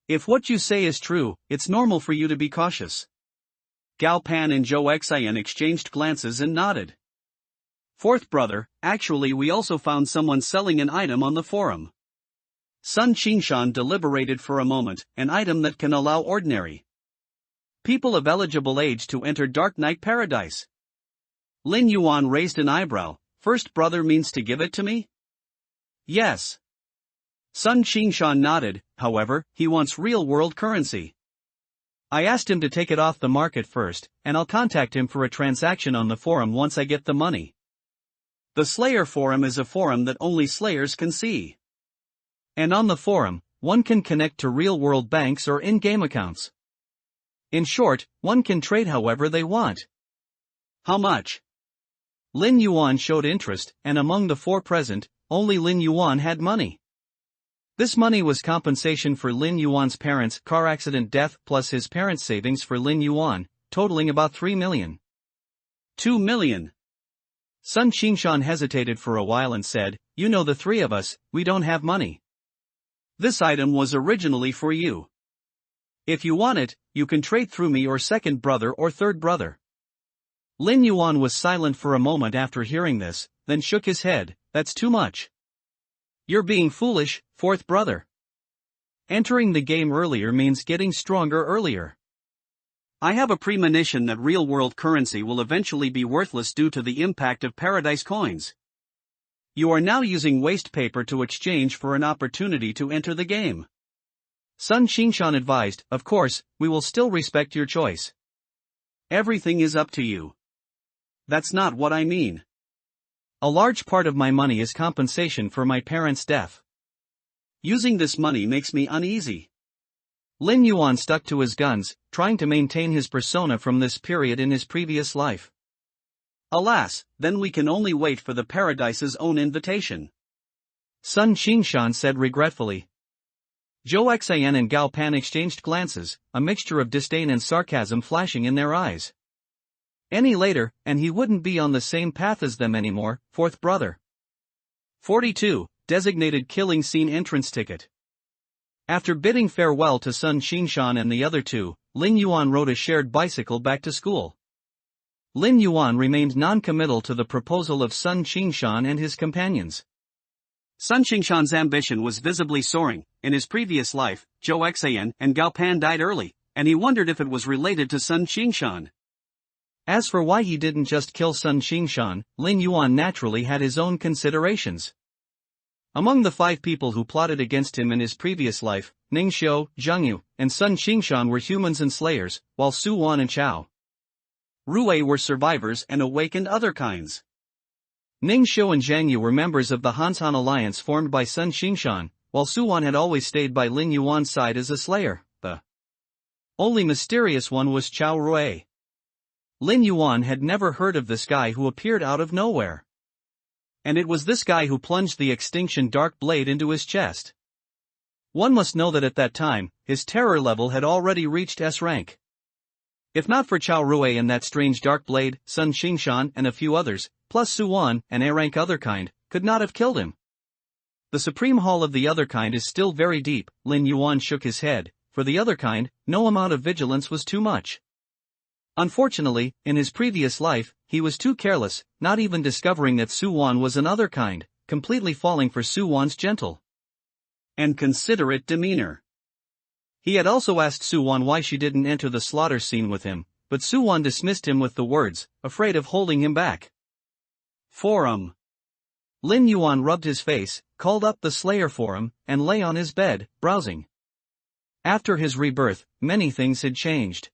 If what you say is true, it's normal for you to be cautious. Gao Pan and Zhou Xian exchanged glances and nodded. Fourth brother, actually we also found someone selling an item on the forum. Sun Xingshan deliberated for a moment, an item that can allow ordinary people of eligible age to enter Dark Knight Paradise. Lin Yuan raised an eyebrow. First brother means to give it to me? Yes. Sun Xingshan nodded, however, he wants real-world currency. I asked him to take it off the market first, and I'll contact him for a transaction on the forum once I get the money. The Slayer forum is a forum that only Slayers can see. And on the forum, one can connect to real-world banks or in-game accounts. In short, one can trade however they want. How much? Lin Yuan showed interest, and among the 4 present, only Lin Yuan had money. This money was compensation for Lin Yuan's parents' car accident death plus his parents' savings for Lin Yuan, totaling about 3 million. 2 million. Sun Xingshan hesitated for a while and said, you know the 3 of us, we don't have money. This item was originally for you. If you want it, you can trade through me or second brother or third brother. Lin Yuan was silent for a moment after hearing this, then shook his head, that's too much. You're being foolish, fourth brother. Entering the game earlier means getting stronger earlier. I have a premonition that real-world currency will eventually be worthless due to the impact of paradise coins. You are now using waste paper to exchange for an opportunity to enter the game. Sun Xingshan advised, of course, we will still respect your choice. Everything is up to you. That's not what I mean. A large part of my money is compensation for my parents' death. Using this money makes me uneasy. Lin Yuan stuck to his guns, trying to maintain his persona from this period in his previous life. Alas, then we can only wait for the Paradise's own invitation. Sun Xingshan said regretfully. Zhou Xian and Gao Pan exchanged glances, a mixture of disdain and sarcasm flashing in their eyes. Any later, and he wouldn't be on the same path as them anymore, fourth brother. 42. Designated killing scene entrance ticket. After bidding farewell to Sun Xingshan and the other 2, Lin Yuan rode a shared bicycle back to school. Lin Yuan remained non-committal to the proposal of Sun Xingshan and his companions. Sun Xingshan's ambition was visibly soaring. In his previous life, Zhou Xian and Gao Pan died early, and he wondered if it was related to Sun Xingshan. As for why he didn't just kill Sun Xingshan, Lin Yuan naturally had his own considerations. Among the 5 people who plotted against him in his previous life, Ning Xiu, Zheng Yu, and Sun Xingshan were humans and slayers, while Su Wan and Chao Rui were survivors and awakened other kinds. Ning Xiu and Zheng Yu were members of the Hanshan alliance formed by Sun Xingshan, while Su Wan had always stayed by Lin Yuan's side as a slayer. The only mysterious one was Chao Rui. Lin Yuan had never heard of this guy who appeared out of nowhere. And it was this guy who plunged the extinction dark blade into his chest. One must know that at that time, his terror level had already reached S rank. If not for Chao Rui and that strange dark blade, Sun Xingshan and a few others, plus Su Wan, an A rank other kind, could not have killed him. The supreme hall of the other kind is still very deep, Lin Yuan shook his head, for the other kind, no amount of vigilance was too much. Unfortunately, in his previous life, he was too careless, not even discovering that Su Wan was another kind, completely falling for Su Wan's gentle and considerate demeanor. He had also asked Su Wan why she didn't enter the slaughter scene with him, but Su Wan dismissed him with the words, afraid of holding him back. Forum. Lin Yuan rubbed his face, called up the Slayer forum, and lay on his bed, browsing. After his rebirth, many things had changed.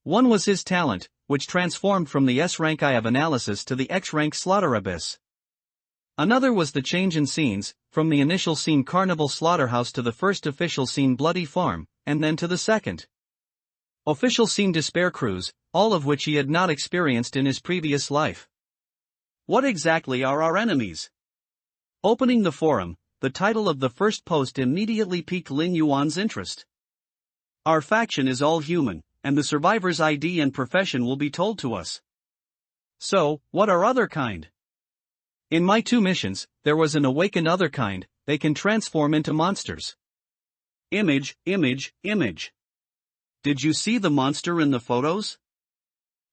One was his talent, which transformed from the S-rank Eye of Analysis to the X-rank Slaughter Abyss. Another was the change in scenes, from the initial scene Carnival Slaughterhouse to the first official scene Bloody Farm, and then to the second official scene Despair Cruise, all of which he had not experienced in his previous life. What exactly are our enemies? Opening the forum, the title of the first post immediately piqued Lin Yuan's interest. Our faction is all human, and the survivor's ID and profession will be told to us. So, what are other kind? In my 2 missions, there was an awakened other kind. They can transform into monsters. Image. Did you see the monster in the photos?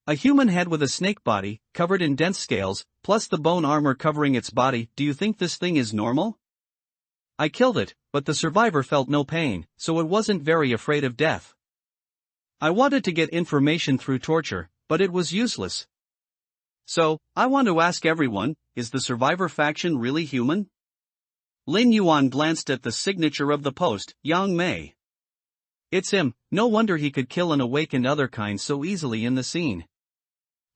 A human head with a snake body, covered in dense scales, plus the bone armor covering its body. Do you think this thing is normal? I killed it, but the survivor felt no pain, so it wasn't very afraid of death. I wanted to get information through torture, but it was useless. So, I want to ask everyone, is the survivor faction really human? Lin Yuan glanced at the signature of the post, Yang Mei. It's him, no wonder he could kill an awakened other kind so easily in the scene.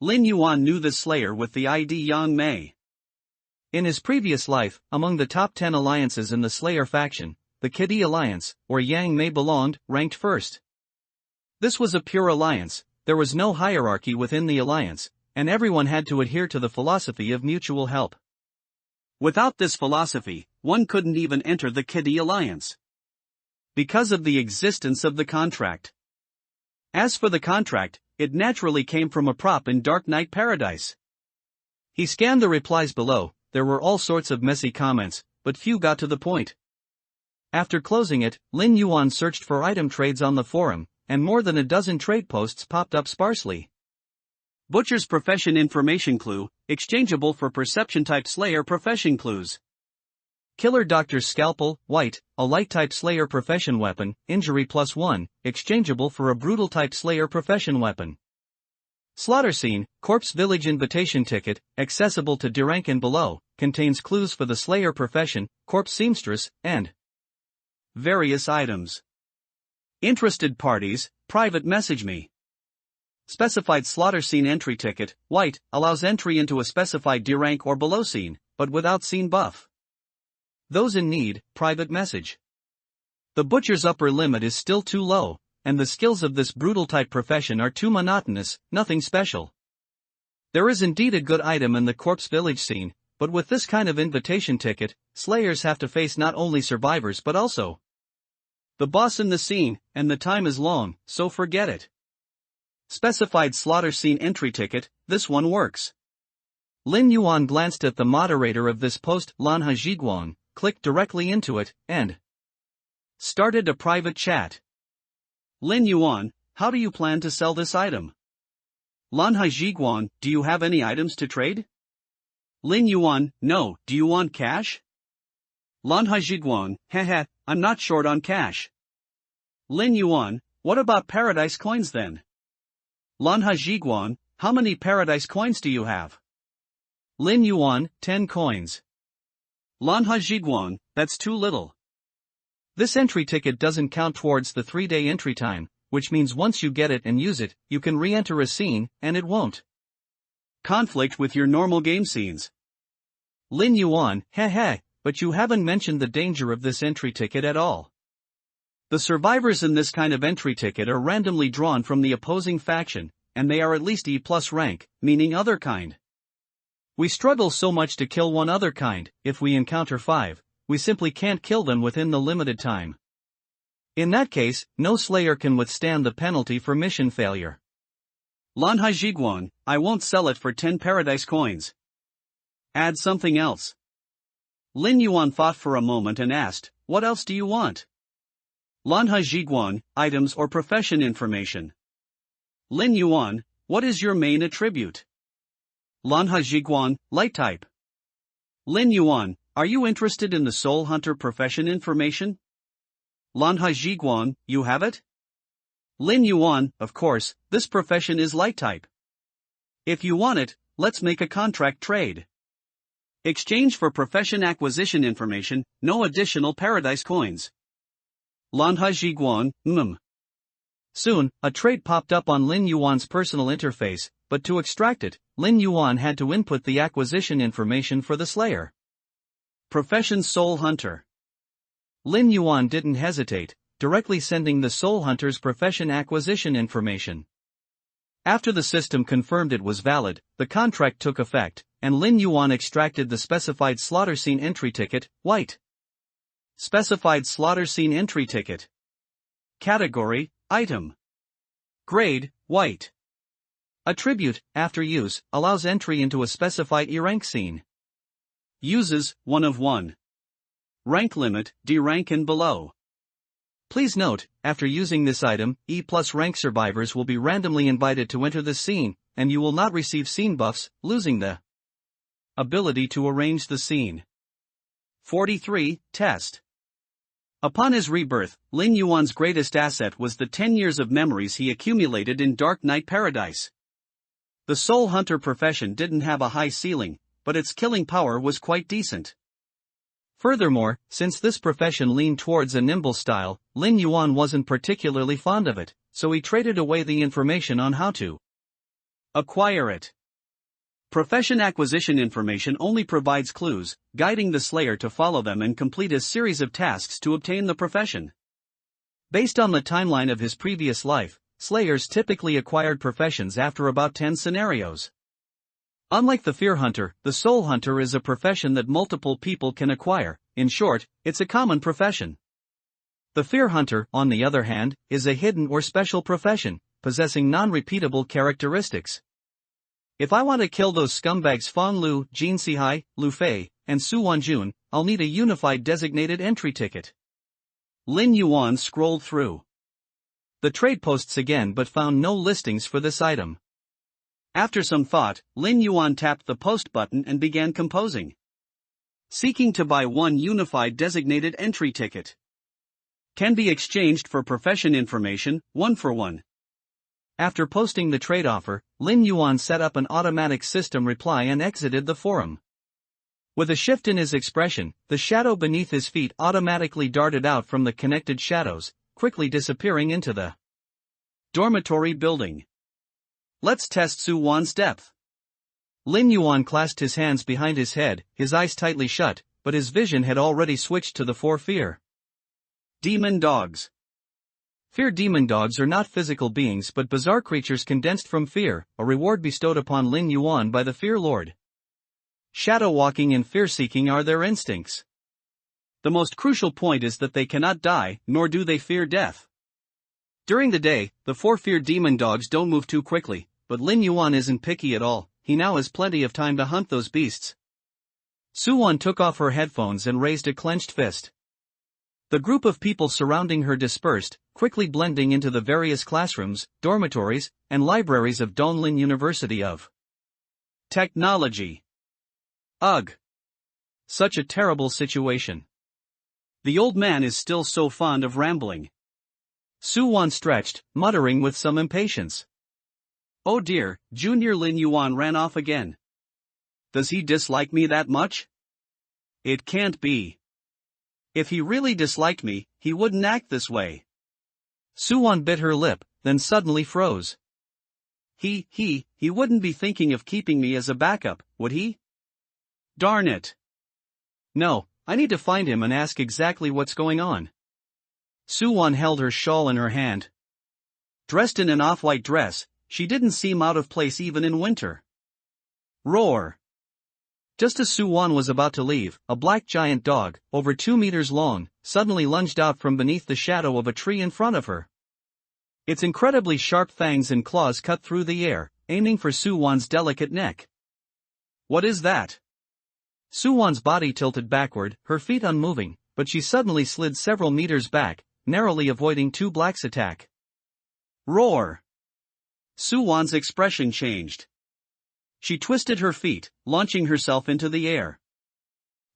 Lin Yuan knew the Slayer with the ID Yang Mei. In his previous life, among the top 10 alliances in the Slayer faction, the Kidi Alliance, where Yang Mei belonged, ranked first. This was a pure alliance, there was no hierarchy within the alliance, and everyone had to adhere to the philosophy of mutual help. Without this philosophy, one couldn't even enter the Kidi Alliance, because of the existence of the contract. As for the contract, it naturally came from a prop in Dark Knight Paradise. He scanned the replies below. There were all sorts of messy comments, but few got to the point. After closing it, Lin Yuan searched for item trades on the forum, and more than a dozen trade posts popped up sparsely. Butcher's profession information clue, exchangeable for perception-type Slayer profession clues. Killer Doctor's scalpel, white, a light-type Slayer profession weapon, injury +1, exchangeable for a brutal-type Slayer profession weapon. Slaughter scene, corpse village invitation ticket, accessible to D rank and below, contains clues for the Slayer profession, corpse seamstress, and various items. Interested parties, private message me. Specified slaughter scene entry ticket, white, allows entry into a specified D rank or below scene, but without scene buff. Those in need, private message. The butcher's upper limit is still too low, and the skills of this brutal type profession are too monotonous, nothing special. There is indeed a good item in the corpse village scene, but with this kind of invitation ticket, slayers have to face not only survivors but also the boss in the scene, and the time is long, so forget it. Specified slaughter scene entry ticket, this one works. Lin Yuan glanced at the moderator of this post, Lanha Jiguang, clicked directly into it, and started a private chat. Lin Yuan, how do you plan to sell this item? Lanha Jiguang, do you have any items to trade? Lin Yuan, no, do you want cash? Lanha Jiguang, heh, I'm not short on cash. Lin Yuan, what about paradise coins then? Lanha Jiguang, how many paradise coins do you have? Lin Yuan, 10 coins. Lanha Jiguang, that's too little. This entry ticket doesn't count towards the 3-day entry time, which means once you get it and use it, you can re-enter a scene, and it won't conflict with your normal game scenes. Lin Yuan, heh, but you haven't mentioned the danger of this entry ticket at all. The survivors in this kind of entry ticket are randomly drawn from the opposing faction, and they are at least E+ rank, meaning other kind. We struggle so much to kill one other kind. If we encounter 5, we simply can't kill them within the limited time. In that case, no slayer can withstand the penalty for mission failure. Lanha Jiguang, I won't sell it for 10 paradise coins. Add something else. Lin Yuan thought for a moment and asked, what else do you want? Lanha Zhiguan, items or profession information. Lin Yuan, what is your main attribute? Lanha Zhiguan, light type. Lin Yuan, are you interested in the soul hunter profession information? Lanha Zhiguan, you have it? Lin Yuan, of course, this profession is light type. If you want it, let's make a contract trade. Exchange for profession acquisition information, no additional paradise coins. Lanha Zhiguan, Soon, a trade popped up on Lin Yuan's personal interface, but to extract it, Lin Yuan had to input the acquisition information for the Slayer. Profession Soul Hunter. Lin Yuan didn't hesitate, directly sending the Soul Hunter's profession acquisition information. After the system confirmed it was valid, the contract took effect, and Lin Yuan extracted the specified slaughter scene entry ticket, white. Specified slaughter scene entry ticket. Category, item. Grade, white. Attribute, after use, allows entry into a specified E-rank scene. Uses, 1 of 1. Rank limit, D rank and below. Please note, after using this item, E+ rank survivors will be randomly invited to enter the scene, and you will not receive scene buffs, losing the ability to arrange the scene. 43. Test. Upon his rebirth, Lin Yuan's greatest asset was the 10 years of memories he accumulated in Dark Knight Paradise. The Soul Hunter profession didn't have a high ceiling, but its killing power was quite decent. Furthermore, since this profession leaned towards a nimble style, Lin Yuan wasn't particularly fond of it, so he traded away the information on how to acquire it. Profession acquisition information only provides clues, guiding the Slayer to follow them and complete a series of tasks to obtain the profession. Based on the timeline of his previous life, Slayers typically acquired professions after about 10 scenarios. Unlike the Fear Hunter, the Soul Hunter is a profession that multiple people can acquire. In short, it's a common profession. The Fear Hunter, on the other hand, is a hidden or special profession, possessing non-repeatable characteristics. If I want to kill those scumbags Fang Lu, Jin Sihai, Lu Fei, and Su Wanjun, I'll need a unified designated entry ticket. Lin Yuan scrolled through the trade posts again but found no listings for this item. After some thought, Lin Yuan tapped the post button and began composing. Seeking to buy one unified designated entry ticket. Can be exchanged for profession information, 1 for 1. After posting the trade offer, Lin Yuan set up an automatic system reply and exited the forum. With a shift in his expression, the shadow beneath his feet automatically darted out from the connected shadows, quickly disappearing into the dormitory building. Let's test Su Wan's depth. Lin Yuan clasped his hands behind his head, his eyes tightly shut, but his vision had already switched to the 4 fear demon dogs. Fear demon dogs are not physical beings but bizarre creatures condensed from fear, a reward bestowed upon Lin Yuan by the Fear Lord. Shadow walking and fear-seeking are their instincts. The most crucial point is that they cannot die, nor do they fear death. During the day, the 4 fear demon dogs don't move too quickly, but Lin Yuan isn't picky at all. He now has plenty of time to hunt those beasts. Su Wan took off her headphones and raised a clenched fist. The group of people surrounding her dispersed, quickly blending into the various classrooms, dormitories, and libraries of Donglin University of Technology. Ugh. Such a terrible situation. The old man is still so fond of rambling. Su Wan stretched, muttering with some impatience. Oh dear, Junior Lin Yuan ran off again. Does he dislike me that much? It can't be. If he really disliked me, he wouldn't act this way. Su Wan bit her lip, then suddenly froze. He wouldn't be thinking of keeping me as a backup, would he? Darn it. No, I need to find him and ask exactly what's going on. Su Wan held her shawl in her hand. Dressed in an off-white dress, she didn't seem out of place even in winter. Roar. Just as Su Wan was about to leave, a black giant dog, over 2 meters long, suddenly lunged out from beneath the shadow of a tree in front of her. Its incredibly sharp fangs and claws cut through the air, aiming for Su Wan's delicate neck. What is that? Su Wan's body tilted backward, her feet unmoving, but she suddenly slid several meters back, narrowly avoiding two blacks' attack. Roar! Su-won's expression changed. She twisted her feet, launching herself into the air.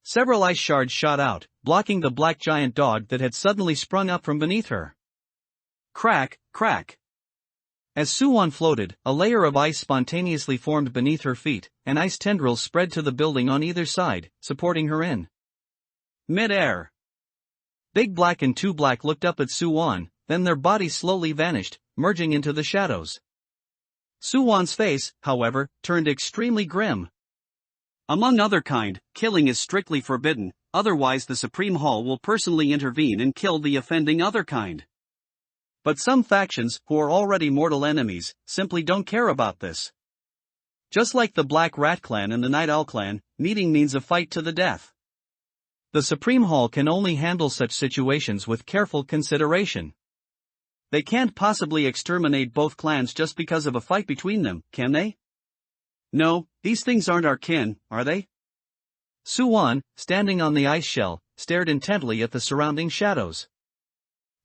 Several ice shards shot out, blocking the black giant dog that had suddenly sprung up from beneath her. Crack, crack. As Su-won floated, a layer of ice spontaneously formed beneath her feet, and ice tendrils spread to the building on either side, supporting her in mid-air. Big Black and Two Black looked up at Su-won, then their bodies slowly vanished, merging into the shadows. Su-won's face, however, turned extremely grim. Among other kind, killing is strictly forbidden, otherwise the Supreme Hall will personally intervene and kill the offending other kind. But some factions, who are already mortal enemies, simply don't care about this. Just like the Black Rat Clan and the Night Owl Clan, meeting means a fight to the death. The Supreme Hall can only handle such situations with careful consideration. They can't possibly exterminate both clans just because of a fight between them, can they? No, these things aren't our kin, are they? Su-won, standing on the ice shell, stared intently at the surrounding shadows.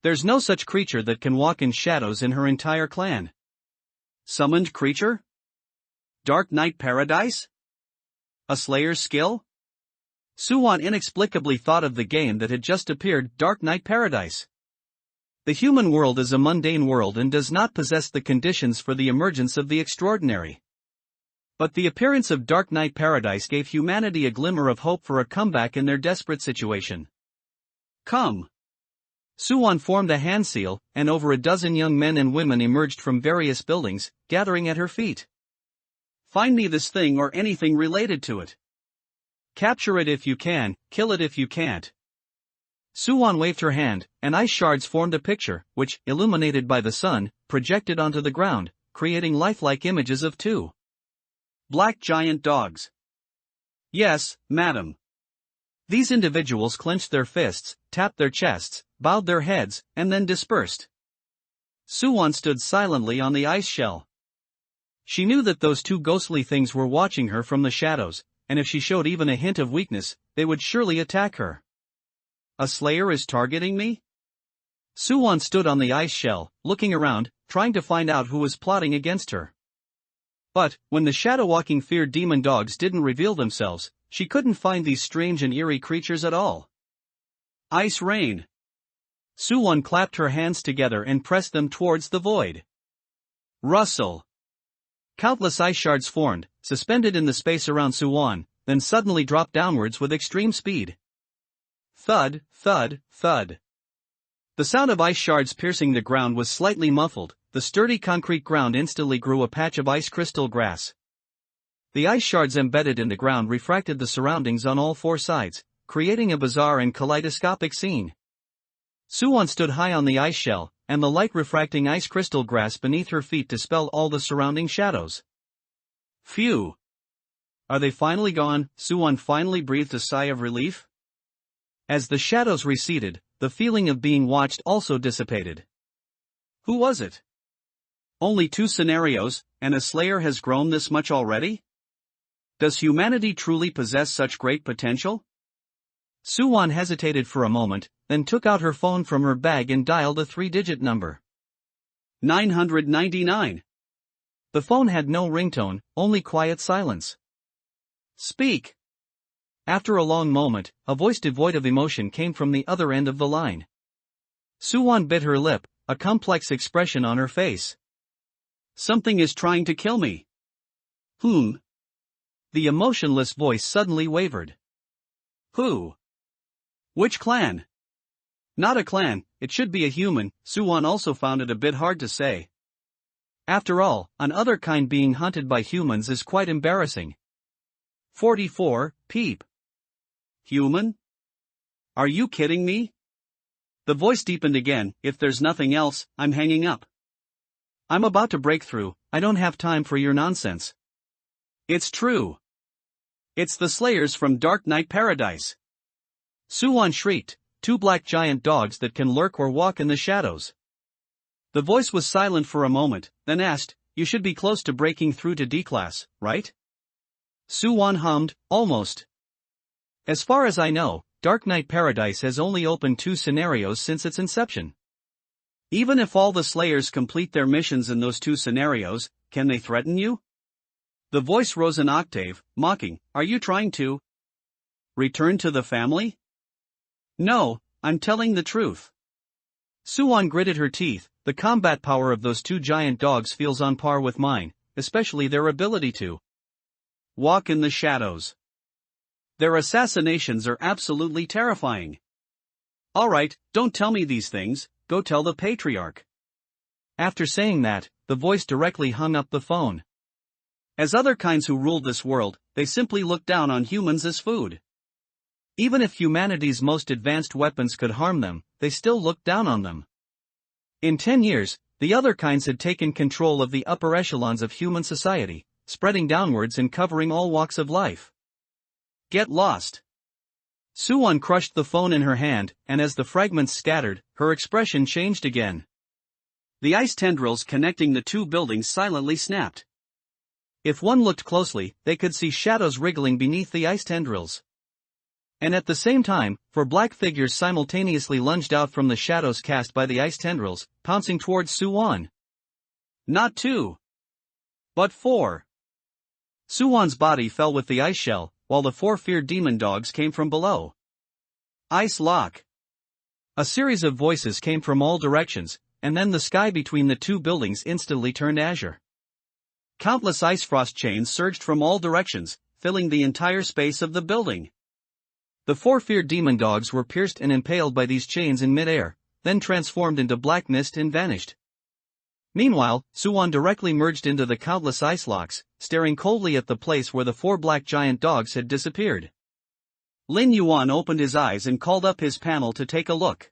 There's no such creature that can walk in shadows in her entire clan. Summoned creature? Dark Knight Paradise? A slayer's skill? Su-won inexplicably thought of the game that had just appeared, Dark Knight Paradise. The human world is a mundane world and does not possess the conditions for the emergence of the extraordinary. But the appearance of Dark Knight Paradise gave humanity a glimmer of hope for a comeback in their desperate situation. Come! Su-won formed a hand seal, and over a dozen young men and women emerged from various buildings, gathering at her feet. Find me this thing or anything related to it. Capture it if you can, kill it if you can't. Su-won waved her hand, and ice shards formed a picture, which, illuminated by the sun, projected onto the ground, creating lifelike images of two black giant dogs. Yes, madam. These individuals clenched their fists, tapped their chests, bowed their heads, and then dispersed. Su-won stood silently on the ice shell. She knew that those two ghostly things were watching her from the shadows, and if she showed even a hint of weakness, they would surely attack her. A slayer is targeting me? Su-won stood on the ice shell, looking around, trying to find out who was plotting against her. But, when the shadow-walking fear demon dogs didn't reveal themselves, she couldn't find these strange and eerie creatures at all. Ice rain. Su-won clapped her hands together and pressed them towards the void. Rustle. Countless ice shards formed, suspended in the space around Su-won, then suddenly dropped downwards with extreme speed. Thud, thud, thud. The sound of ice shards piercing the ground was slightly muffled. The sturdy concrete ground instantly grew a patch of ice crystal grass. The ice shards embedded in the ground refracted the surroundings on all four sides, creating a bizarre and kaleidoscopic scene. Su-won stood high on the ice shell, and the light-refracting ice crystal grass beneath her feet dispelled all the surrounding shadows. Phew! Are they finally gone? Su-won finally breathed a sigh of relief. As the shadows receded, the feeling of being watched also dissipated. Who was it? Only 2 scenarios, and a slayer has grown this much already? Does humanity truly possess such great potential? Su-won hesitated for a moment, then took out her phone from her bag and dialed a 3-digit number. 999. The phone had no ringtone, only quiet silence. Speak. After a long moment, a voice devoid of emotion came from the other end of the line. Su-won bit her lip, a complex expression on her face. Something is trying to kill me. Whom? The emotionless voice suddenly wavered. Who? Which clan? Not a clan, it should be a human. Su-won also found it a bit hard to say. After all, an other kind being hunted by humans is quite embarrassing. 44, peep. Human? Are you kidding me? The voice deepened again. If there's nothing else, I'm hanging up. I'm about to break through, I don't have time for your nonsense. It's true. It's the slayers from Dark Knight Paradise. Su-won shrieked, 2 black giant dogs that can lurk or walk in the shadows. The voice was silent for a moment, then asked, you should be close to breaking through to D-class, right? Su-won hummed, almost. As far as I know, Dark Knight Paradise has only opened 2 scenarios since its inception. Even if all the Slayers complete their missions in those 2 scenarios, can they threaten you? The voice rose an octave, mocking, are you trying to return to the family? No, I'm telling the truth. Suwon gritted her teeth. The combat power of those 2 giant dogs feels on par with mine, especially their ability to walk in the shadows. Their assassinations are absolutely terrifying. Alright, don't tell me these things, go tell the patriarch. After saying that, the voice directly hung up the phone. As other kinds who ruled this world, they simply looked down on humans as food. Even if humanity's most advanced weapons could harm them, they still looked down on them. In 10 years, the other kinds had taken control of the upper echelons of human society, spreading downwards and covering all walks of life. Get lost. Suwon crushed the phone in her hand, and as the fragments scattered, her expression changed again. The ice tendrils connecting the 2 buildings silently snapped. If one looked closely, they could see shadows wriggling beneath the ice tendrils. And at the same time, 4 black figures simultaneously lunged out from the shadows cast by the ice tendrils, pouncing towards Suwon. Not 2, but 4. Suwon's body fell with the ice shell, while the 4 feared demon dogs came from below. Ice lock. A series of voices came from all directions, and then the sky between the 2 buildings instantly turned azure. Countless ice frost chains surged from all directions, filling the entire space of the building. The 4 feared demon dogs were pierced and impaled by these chains in midair, then transformed into black mist and vanished. Meanwhile, Suwon directly merged into the countless ice locks, staring coldly at the place where the 4 black giant dogs had disappeared. Lin Yuan opened his eyes and called up his panel to take a look.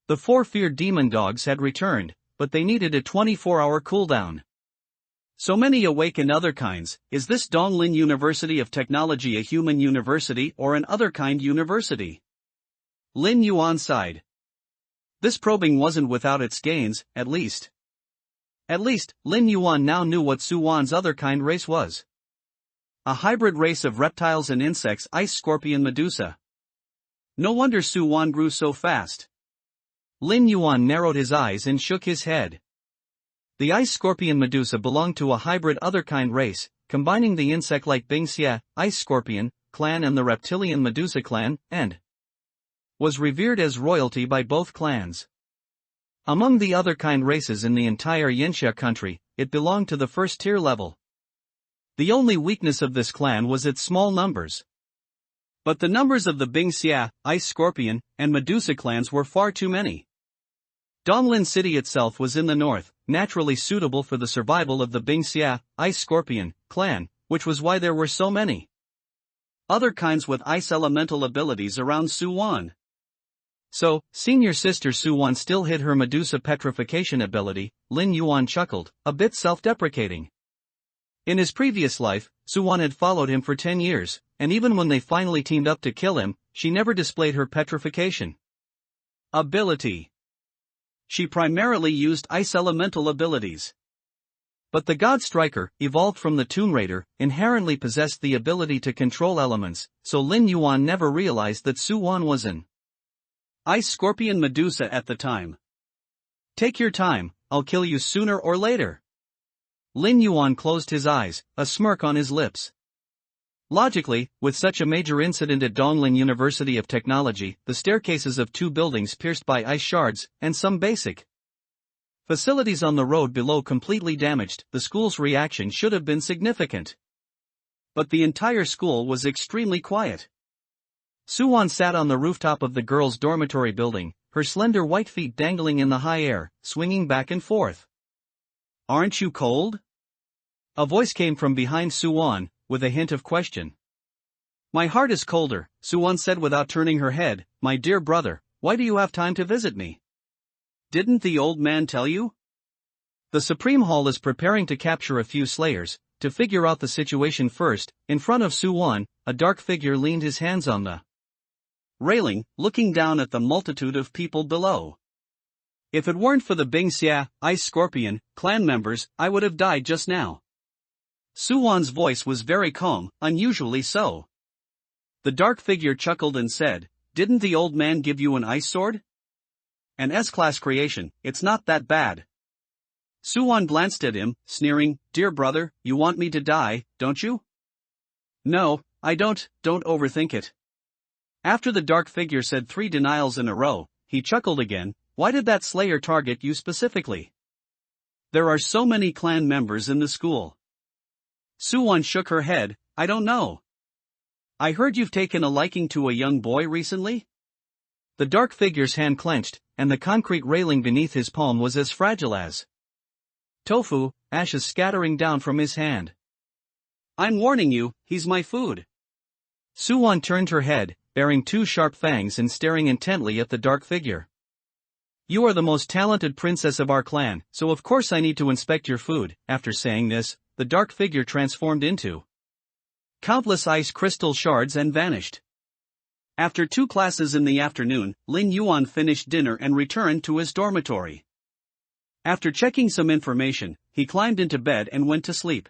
The 4 feared demon dogs had returned, but they needed a 24-hour cooldown. So many awakened other kinds. Is this Donglin University of Technology a human university or an other kind university? Lin Yuan sighed. This probing wasn't without its gains, at least. Lin Yuan now knew what Suwon's other kind race was. A hybrid race of reptiles and insects, ice scorpion Medusa. No wonder Suwon grew so fast. Lin Yuan narrowed his eyes and shook his head. The ice scorpion Medusa belonged to a hybrid otherkind race, combining the insect-like Bingxia, ice scorpion, clan and the reptilian Medusa clan, and was revered as royalty by both clans. Among the otherkind races in the entire Yanxia country, it belonged to the first-tier level. The only weakness of this clan was its small numbers. But the numbers of the Bingxia, ice scorpion, and Medusa clans were far too many. Donglin City itself was in the north, naturally suitable for the survival of the Bingxia, ice scorpion, clan, which was why there were so many other kinds with ice elemental abilities around Suwon. So, senior sister Suwon still hid her Medusa petrification ability. Lin Yuan chuckled, a bit self-deprecating. In his previous life, Suwon had followed him for 10 years, and even when they finally teamed up to kill him, she never displayed her petrification ability. She primarily used ice elemental abilities. But the God Striker, evolved from the Tomb Raider, inherently possessed the ability to control elements, so Lin Yuan never realized that Suwon was an ice scorpion Medusa at the time. Take your time, I'll kill you sooner or later. Lin Yuan closed his eyes, a smirk on his lips. Logically, with such a major incident at Donglin University of Technology, the staircases of 2 buildings pierced by ice shards, and some basic facilities on the road below completely damaged, the school's reaction should have been significant. But the entire school was extremely quiet. Suwon sat on the rooftop of the girls' dormitory building, her slender white feet dangling in the high air, swinging back and forth. Aren't you cold? A voice came from behind Suwon, with a hint of question. My heart is colder, Suwon said without turning her head. My dear brother, why do you have time to visit me? Didn't the old man tell you? The Supreme Hall is preparing to capture a few slayers. To figure out the situation first, in front of Suwon, a dark figure leaned his hands on the railing, looking down at the multitude of people below. If it weren't for the Bingxia, ice scorpion, clan members, I would have died just now. Suwon's voice was very calm, unusually so. The dark figure chuckled and said, didn't the old man give you an ice sword? An S-class creation, it's not that bad. Suwon glanced at him, sneering, dear brother, you want me to die, don't you? No, I don't overthink it. After the dark figure said 3 denials in a row, he chuckled again, why did that slayer target you specifically? There are so many clan members in the school. Suwon shook her head, I don't know. I heard you've taken a liking to a young boy recently? The dark figure's hand clenched, and the concrete railing beneath his palm was as fragile as tofu, ashes scattering down from his hand. I'm warning you, he's my food. Suwon turned her head, baring 2 sharp fangs and staring intently at the dark figure. You are the most talented princess of our clan, so of course I need to inspect your food. After saying this, the dark figure transformed into countless ice crystal shards and vanished. After 2 classes in the afternoon, Lin Yuan finished dinner and returned to his dormitory. After checking some information, he climbed into bed and went to sleep.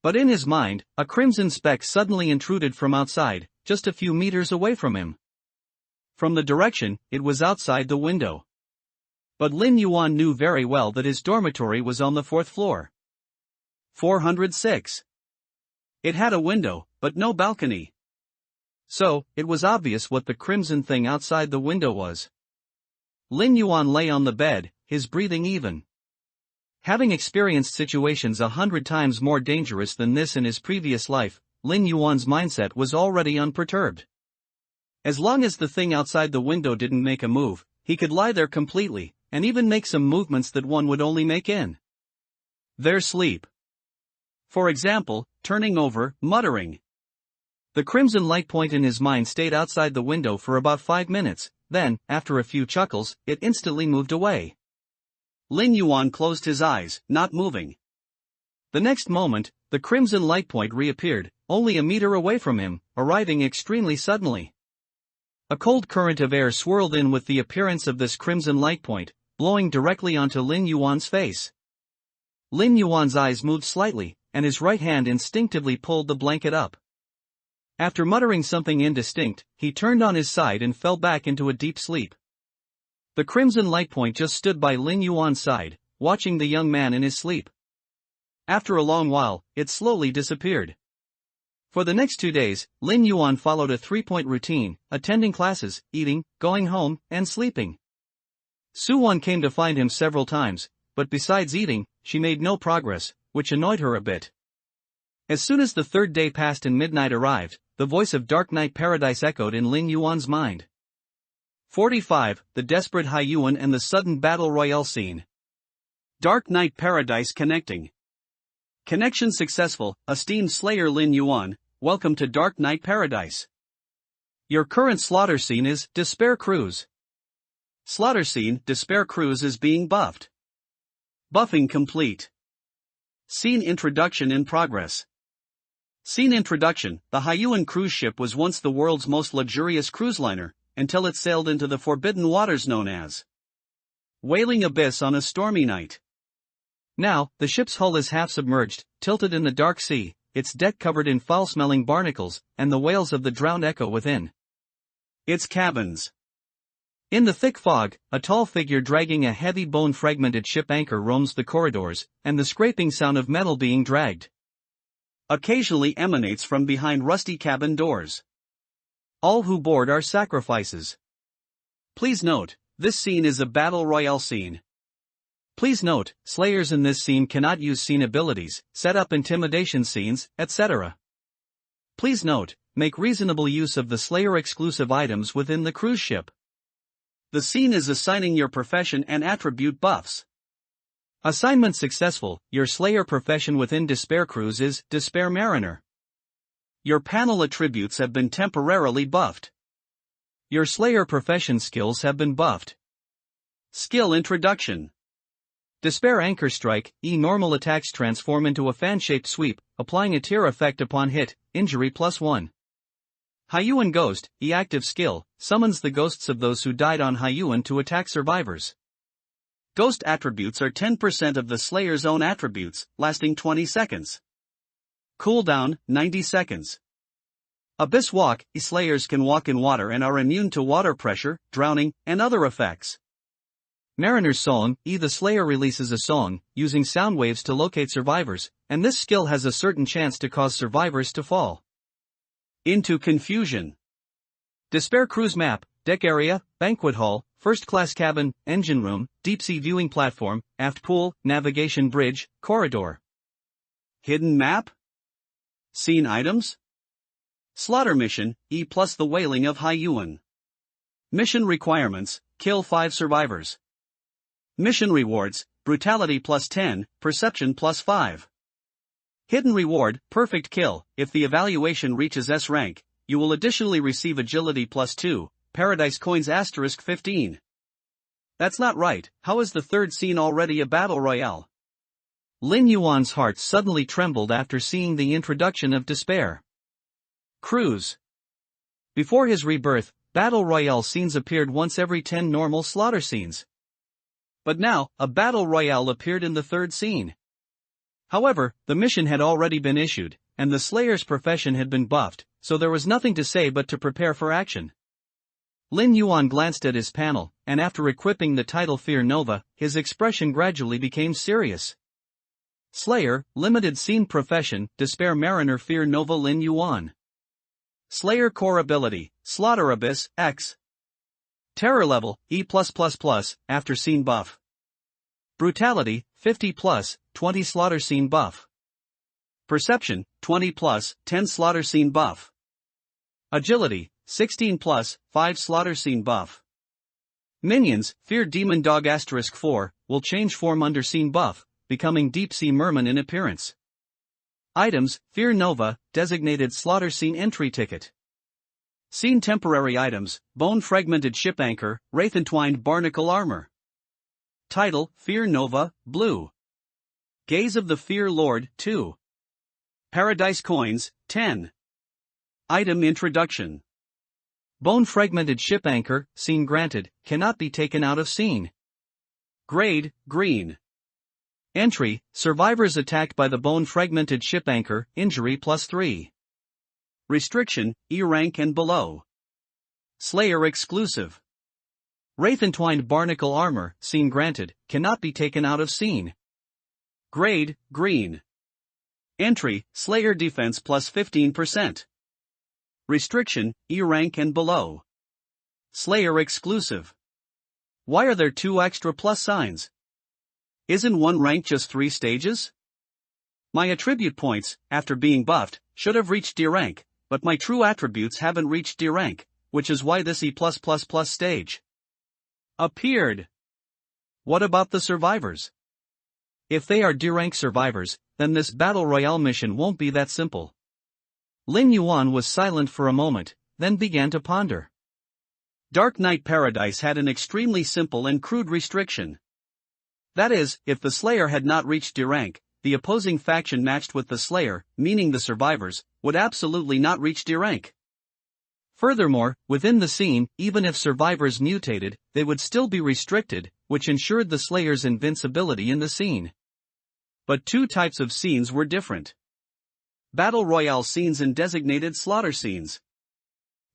But in his mind, a crimson speck suddenly intruded from outside, just a few meters away from him. From the direction, it was outside the window. But Lin Yuan knew very well that his dormitory was on the 4th floor. 406. It had a window, but no balcony. So, it was obvious what the crimson thing outside the window was. Lin Yuan lay on the bed, his breathing even. Having experienced situations 100 times more dangerous than this in his previous life, Lin Yuan's mindset was already unperturbed. As long as the thing outside the window didn't make a move, he could lie there completely, and even make some movements that one would only make in their sleep. For example, turning over, muttering. The crimson light point in his mind stayed outside the window for about 5 minutes, then, after a few chuckles, it instantly moved away. Lin Yuan closed his eyes, not moving. The next moment, the crimson light point reappeared, only a meter away from him, arriving extremely suddenly. A cold current of air swirled in with the appearance of this crimson light point, blowing directly onto Lin Yuan's face. Lin Yuan's eyes moved slightly, and his right hand instinctively pulled the blanket up. After muttering something indistinct, he turned on his side and fell back into a deep sleep. The crimson light point just stood by Lin Yuan's side, watching the young man in his sleep. After a long while, it slowly disappeared. For the next 2 days, Lin Yuan followed a 3-point routine, attending classes, eating, going home, and sleeping. Suwon came to find him several times, but besides eating, she made no progress, which annoyed her a bit. As soon as the 3rd day passed and midnight arrived, the voice of Dark Knight Paradise echoed in Lin Yuan's mind. 45. The Desperate Hyuan and the Sudden Battle Royale Scene. Dark Knight Paradise connecting. Connection successful, esteemed Slayer Lin Yuan, welcome to Dark Knight Paradise. Your current slaughter scene is Despair Cruise. Slaughter scene, Despair Cruise is being buffed. Buffing complete. Scene introduction in progress. Scene introduction. The Hyuan cruise ship was once the world's most luxurious cruise liner, until it sailed into the forbidden waters known as Wailing Abyss on a stormy night. Now, the ship's hull is half submerged, tilted in the dark sea, its deck covered in foul-smelling barnacles, and the wails of the drowned echo within its cabins. In the thick fog, a tall figure dragging a heavy bone-fragmented ship anchor roams the corridors, and the scraping sound of metal being dragged occasionally emanates from behind rusty cabin doors. All who board are sacrifices. Please note, this scene is a battle royale scene. Please note, slayers in this scene cannot use scene abilities, set up intimidation scenes, etc. Please note, make reasonable use of the slayer exclusive items within the cruise ship. The scene is assigning your profession and attribute buffs. Assignment successful, your slayer profession within Despair Cruise is Despair Mariner. Your panel attributes have been temporarily buffed. Your slayer profession skills have been buffed. Skill introduction. Despair Anchor Strike, normal attacks transform into a fan-shaped sweep, applying a tear effect upon hit, injury +1. Hyuan Ghost, active skill, summons the ghosts of those who died on Hyuan to attack survivors. Ghost attributes are 10% of the Slayer's own attributes, lasting 20 seconds. Cooldown, 90 seconds. Abyss Walk, Slayers can walk in water and are immune to water pressure, drowning, and other effects. Mariner's Song, the Slayer releases a song, using sound waves to locate survivors, and this skill has a certain chance to cause survivors to fall into confusion. Despair Cruise Map, Deck Area, Banquet Hall, First Class Cabin, Engine Room, Deep Sea Viewing Platform, Aft Pool, Navigation Bridge, Corridor. Hidden Map? Scene Items? Slaughter Mission, plus the Wailing of Lin Yuan. Mission Requirements, kill 5 survivors. Mission Rewards, Brutality plus 10, Perception plus 5. Hidden Reward, Perfect Kill. If the evaluation reaches S rank, you will additionally receive Agility plus 2, Paradise Coins * 15. That's not right. How is the third scene already a battle royale? Lin Yuan's heart suddenly trembled after seeing the introduction of Despair Cruise. Before his rebirth, battle royale scenes appeared once every 10 normal slaughter scenes. But now, a battle royale appeared in the third scene. However, the mission had already been issued, and the Slayer's profession had been buffed, so there was nothing to say but to prepare for action. Lin Yuan glanced at his panel, and after equipping the title Fear Nova, his expression gradually became serious. Slayer, Limited Scene Profession, Despair Mariner Fear Nova Lin Yuan. Slayer Core Ability, Slaughter Abyss, X. Terror Level, E+++, After Scene Buff. Brutality, 50+, 20 Slaughter Scene Buff. Perception, 20+, 10 Slaughter Scene Buff. Agility, 16+, 5 Slaughter Scene Buff. Minions, Fear Demon Dog * 4, will change form under Scene Buff, becoming Deep Sea Merman in appearance. Items, Fear Nova, Designated Slaughter Scene Entry Ticket. Scene Temporary Items, Bone Fragmented Ship Anchor, Wraith Entwined Barnacle Armor. Title, Fear Nova, Blue. Gaze of the Fear Lord, 2. Paradise Coins, 10. Item Introduction. Bone Fragmented Ship Anchor, Scene Granted, cannot be taken out of scene. Grade, Green. Entry, survivors attacked by the Bone Fragmented Ship Anchor, injury +3. Restriction, E rank and below. Slayer exclusive. Wraith Entwined Barnacle Armor, Scene Granted, cannot be taken out of scene. Grade, Green. Entry, Slayer defense +15%. Restriction, E rank and below. Slayer exclusive. Why are there 2 extra plus signs? Isn't one rank just 3 stages? My attribute points, after being buffed, should have reached D rank, but my true attributes haven't reached D rank, which is why this E+++ stage appeared. What about the survivors? If they are D rank survivors, then this battle royale mission won't be that simple. Lin Yuan was silent for a moment, then began to ponder. Dark Knight Paradise had an extremely simple and crude restriction. That is, if the Slayer had not reached D rank, the opposing faction matched with the Slayer, meaning the survivors, would absolutely not reach D rank. Furthermore, within the scene, even if survivors mutated, they would still be restricted, which ensured the Slayer's invincibility in the scene. But 2 types of scenes were different. Battle Royale scenes and designated slaughter scenes.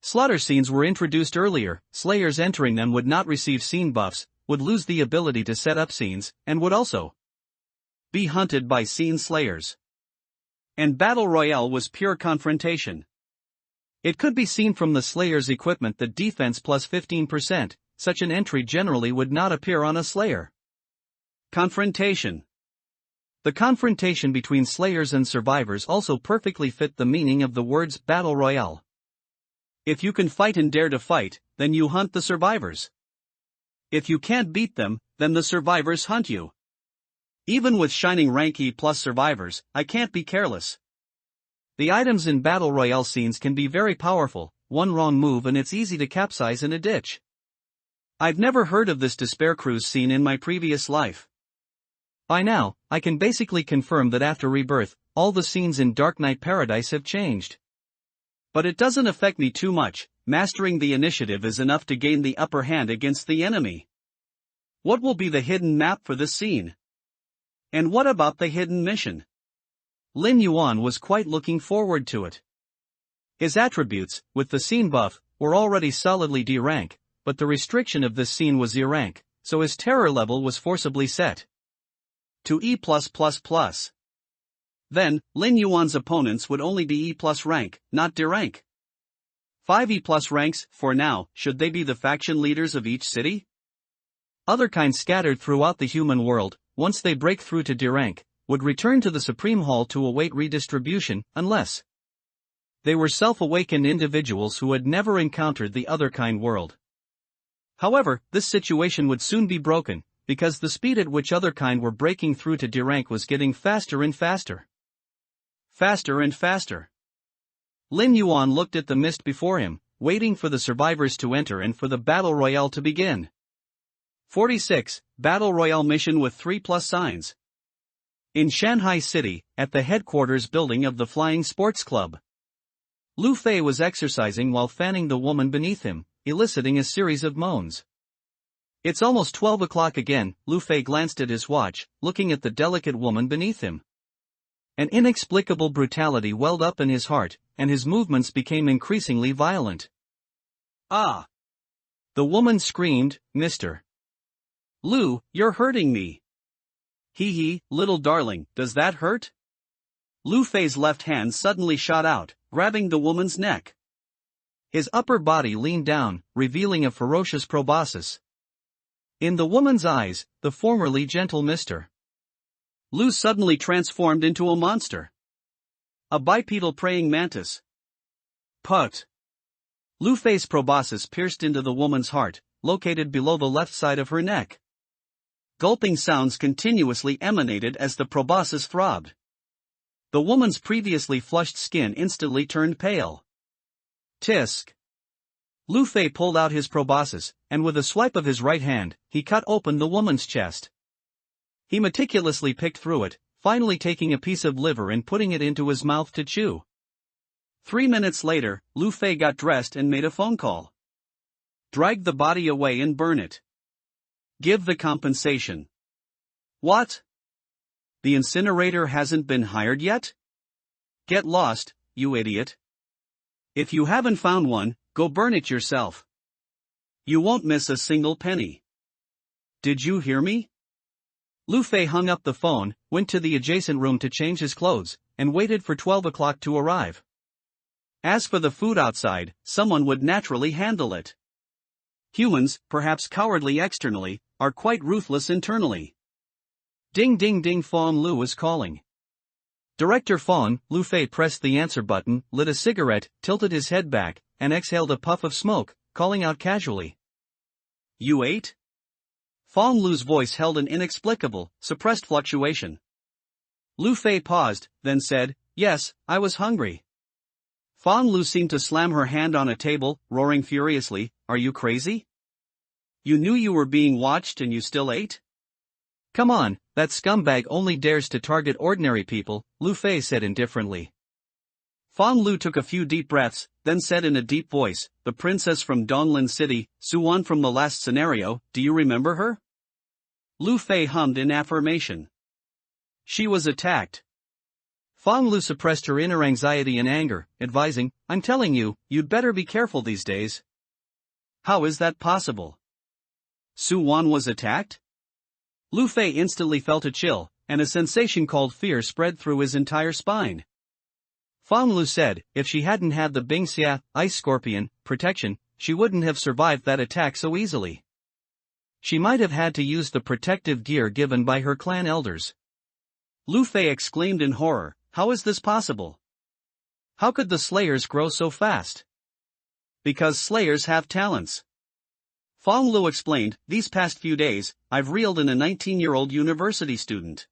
Slaughter scenes were introduced earlier. Slayers entering them would not receive scene buffs, would lose the ability to set up scenes, and would also be hunted by scene slayers. And Battle Royale was pure confrontation. It could be seen from the Slayer's equipment that defense +15%, such an entry generally would not appear on a Slayer. Confrontation. The confrontation between Slayers and survivors also perfectly fit the meaning of the words Battle Royale. If you can fight and dare to fight, then you hunt the survivors. If you can't beat them, then the survivors hunt you. Even with shining rank E+ survivors, I can't be careless. The items in Battle Royale scenes can be very powerful. One wrong move and it's easy to capsize in a ditch. I've never heard of this Despair Cruise scene in my previous life. By now, I can basically confirm that after rebirth, all the scenes in Dark Knight Paradise have changed. But it doesn't affect me too much. Mastering the initiative is enough to gain the upper hand against the enemy. What will be the hidden map for this scene? And what about the hidden mission? Lin Yuan was quite looking forward to it. His attributes, with the scene buff, were already solidly D rank, but the restriction of this scene was E rank, so his terror level was forcibly set to E+++. Then, Lin Yuan's opponents would only be E+ rank, not D rank. 5 E+ ranks, for now. Should they be the faction leaders of each city? Other kinds scattered throughout the human world, once they break through to D rank, would return to the Supreme Hall to await redistribution, unless they were self-awakened individuals who had never encountered the other kind world. However, this situation would soon be broken, because the speed at which other kind were breaking through to D rank was getting faster and faster. Faster and faster. Lin Yuan looked at the mist before him, waiting for the survivors to enter and for the Battle Royale to begin. 46. Battle Royale mission with 3+ signs. In Shanghai City, at the headquarters building of the Flying Sports Club, Lu Fei was exercising while fanning the woman beneath him, eliciting a series of moans. It's almost 12 o'clock again. Lu Fei glanced at his watch, looking at the delicate woman beneath him. An inexplicable brutality welled up in his heart, and his movements became increasingly violent. Ah! The woman screamed, "Mr. Lu, you're hurting me." Hee, little darling, does that hurt? Lu Fei's left hand suddenly shot out, grabbing the woman's neck. His upper body leaned down, revealing a ferocious proboscis. In the woman's eyes, the formerly gentle Mr. Lu suddenly transformed into a monster. A bipedal praying mantis. Put. Lu Fei's proboscis pierced into the woman's heart, located below the left side of her neck. Gulping sounds continuously emanated as the proboscis throbbed. The woman's previously flushed skin instantly turned pale. Tisk. Lu Fei pulled out his proboscis, and with a swipe of his right hand, he cut open the woman's chest. He meticulously picked through it, finally taking a piece of liver and putting it into his mouth to chew. 3 minutes later, Lu Fei got dressed and made a phone call. Drag the body away and burn it. Give the compensation. What? The incinerator hasn't been hired yet? Get lost, you idiot. If you haven't found one, go burn it yourself. You won't miss a single penny. Did you hear me? Lu Fei hung up the phone, went to the adjacent room to change his clothes, and waited for 12 o'clock to arrive. As for the food outside, someone would naturally handle it. Humans, perhaps cowardly externally, are quite ruthless internally. Ding ding ding, Fawn Lu was calling. Director Fawn. Lu Fei pressed the answer button, lit a cigarette, tilted his head back, and exhaled a puff of smoke, calling out casually. You ate? Fawn Lu's voice held an inexplicable, suppressed fluctuation. Lu Fei paused, then said, yes, I was hungry. Fawn Lu seemed to slam her hand on a table, roaring furiously, are you crazy? You knew you were being watched and you still ate? Come on, that scumbag only dares to target ordinary people, Lu Fei said indifferently. Fawn Lu took a few deep breaths, then said in a deep voice, the princess from Donglin City, Suwan from the last scenario, do you remember her? Lu Fei hummed in affirmation. She was attacked. Fawn Lu suppressed her inner anxiety and anger, advising, I'm telling you, you'd better be careful these days. How is that possible? Suwan was attacked? Lu Fei instantly felt a chill, and a sensation called fear spread through his entire spine. Fawn Lu said, if she hadn't had the Bingxia, ice scorpion, protection, she wouldn't have survived that attack so easily. She might have had to use the protective gear given by her clan elders. Lu Fei exclaimed in horror, how is this possible? How could the Slayers grow so fast? Because Slayers have talents. Fawn Lu explained, these past few days, I've reeled in a 19-year-old university student.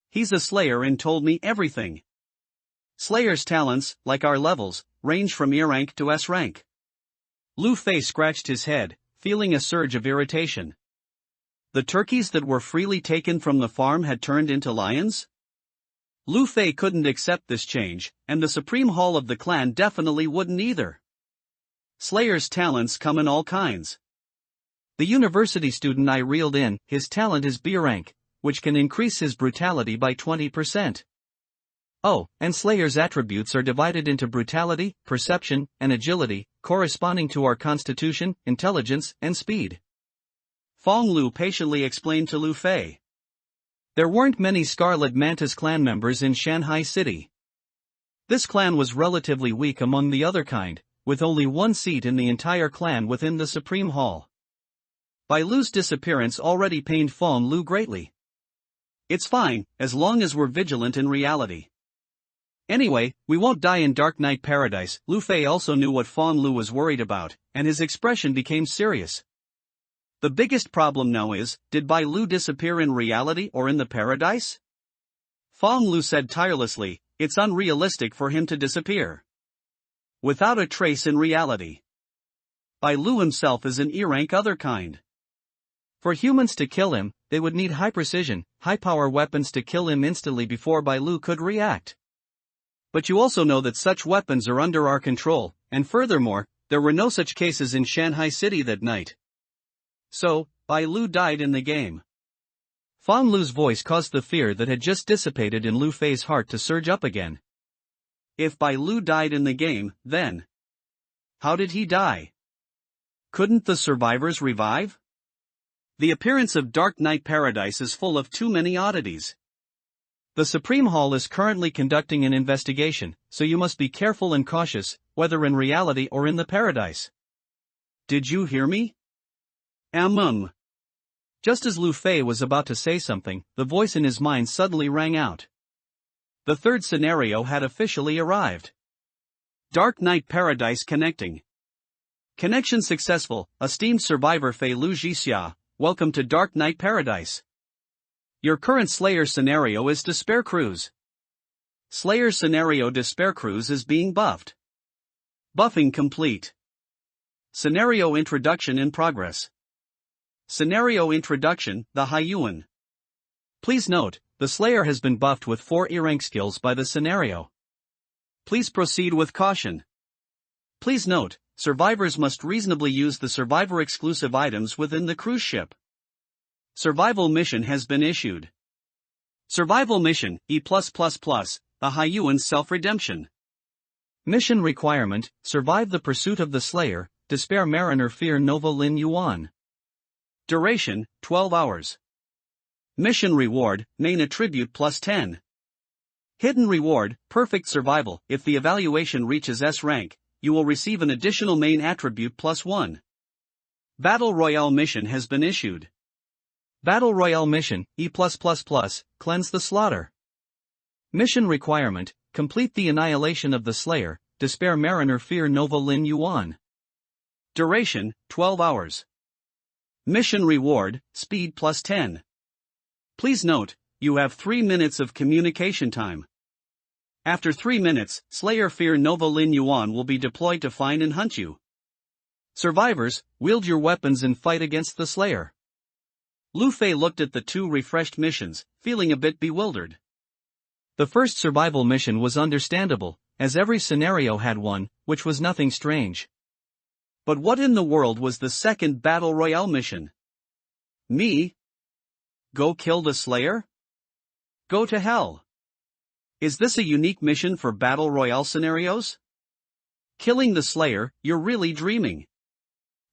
He's a Slayer and told me everything. Slayers' talents, like our levels, range from E rank to S rank. Lu Fei scratched his head, feeling a surge of irritation. The turkeys that were freely taken from the farm had turned into lions? Lu Fei couldn't accept this change, and the Supreme Hall of the clan definitely wouldn't either. Slayers' talents come in all kinds. The university student I reeled in, his talent is B rank, which can increase his brutality by 20%. Oh, and Slayer's attributes are divided into brutality, perception, and agility, corresponding to our constitution, intelligence, and speed. Fong Lu patiently explained to Lu Fei. There weren't many Scarlet Mantis clan members in Shanghai City. This clan was relatively weak among the other kind, with only one seat in the entire clan within the Supreme Hall. Bai Lu's disappearance already pained Fong Lu greatly. It's fine, as long as we're vigilant in reality. Anyway, we won't die in Dark Knight Paradise. Lu Fei also knew what Fong Lu was worried about, and his expression became serious. The biggest problem now is, did Bai Lu disappear in reality or in the paradise? Fong Lu said tirelessly, it's unrealistic for him to disappear without a trace in reality. Bai Lu himself is an E-rank other kind. For humans to kill him, they would need high-precision, high-power weapons to kill him instantly before Bai Lu could react. But you also know that such weapons are under our control, and furthermore, there were no such cases in Shanghai City that night. So, Bai Lu died in the game. Fong Lu's voice caused the fear that had just dissipated in Lu Fei's heart to surge up again. If Bai Lu died in the game, then how did he die? Couldn't the survivors revive? The appearance of Dark Knight Paradise is full of too many oddities. The Supreme Hall is currently conducting an investigation, so you must be careful and cautious, whether in reality or in the paradise. Did you hear me? Just as Lu Fei was about to say something, the voice in his mind suddenly rang out. The third scenario had officially arrived. Dark Knight Paradise connecting. Connection successful, esteemed survivor Fei Lu Jixia, welcome to Dark Knight Paradise. Your current Slayer scenario is Despair Cruise. Slayer scenario Despair Cruise is being buffed. Buffing complete. Scenario introduction in progress. Scenario introduction, the Hai Yuan. Please note, the Slayer has been buffed with 4 E-rank skills by the scenario. Please proceed with caution. Please note, survivors must reasonably use the survivor exclusive items within the cruise ship. Survival mission has been issued. Survival mission, E++, the Hai Yuan self-redemption. Mission requirement, survive the pursuit of the Slayer, Despair Mariner Fear Nova Lin Yuan. Duration, 12 hours. Mission reward, main attribute +10. Hidden reward, perfect survival. If the evaluation reaches S rank, you will receive an additional main attribute +1. Battle Royale mission has been issued. Battle Royale mission, E++, cleanse the slaughter. Mission requirement, complete the annihilation of the Slayer, Despair Mariner Fear Nova Lin Yuan. Duration, 12 hours. Mission reward, speed +10. Please note, you have 3 minutes of communication time. After 3 minutes, Slayer Fear Nova Lin Yuan will be deployed to find and hunt you. Survivors, wield your weapons and fight against the Slayer. Lu Fei looked at the 2 refreshed missions, feeling a bit bewildered. The first survival mission was understandable, as every scenario had one, which was nothing strange. But what in the world was the second Battle Royale mission? Me? Go kill the Slayer? Go to hell. Is this a unique mission for Battle Royale scenarios? Killing the Slayer, you're really dreaming.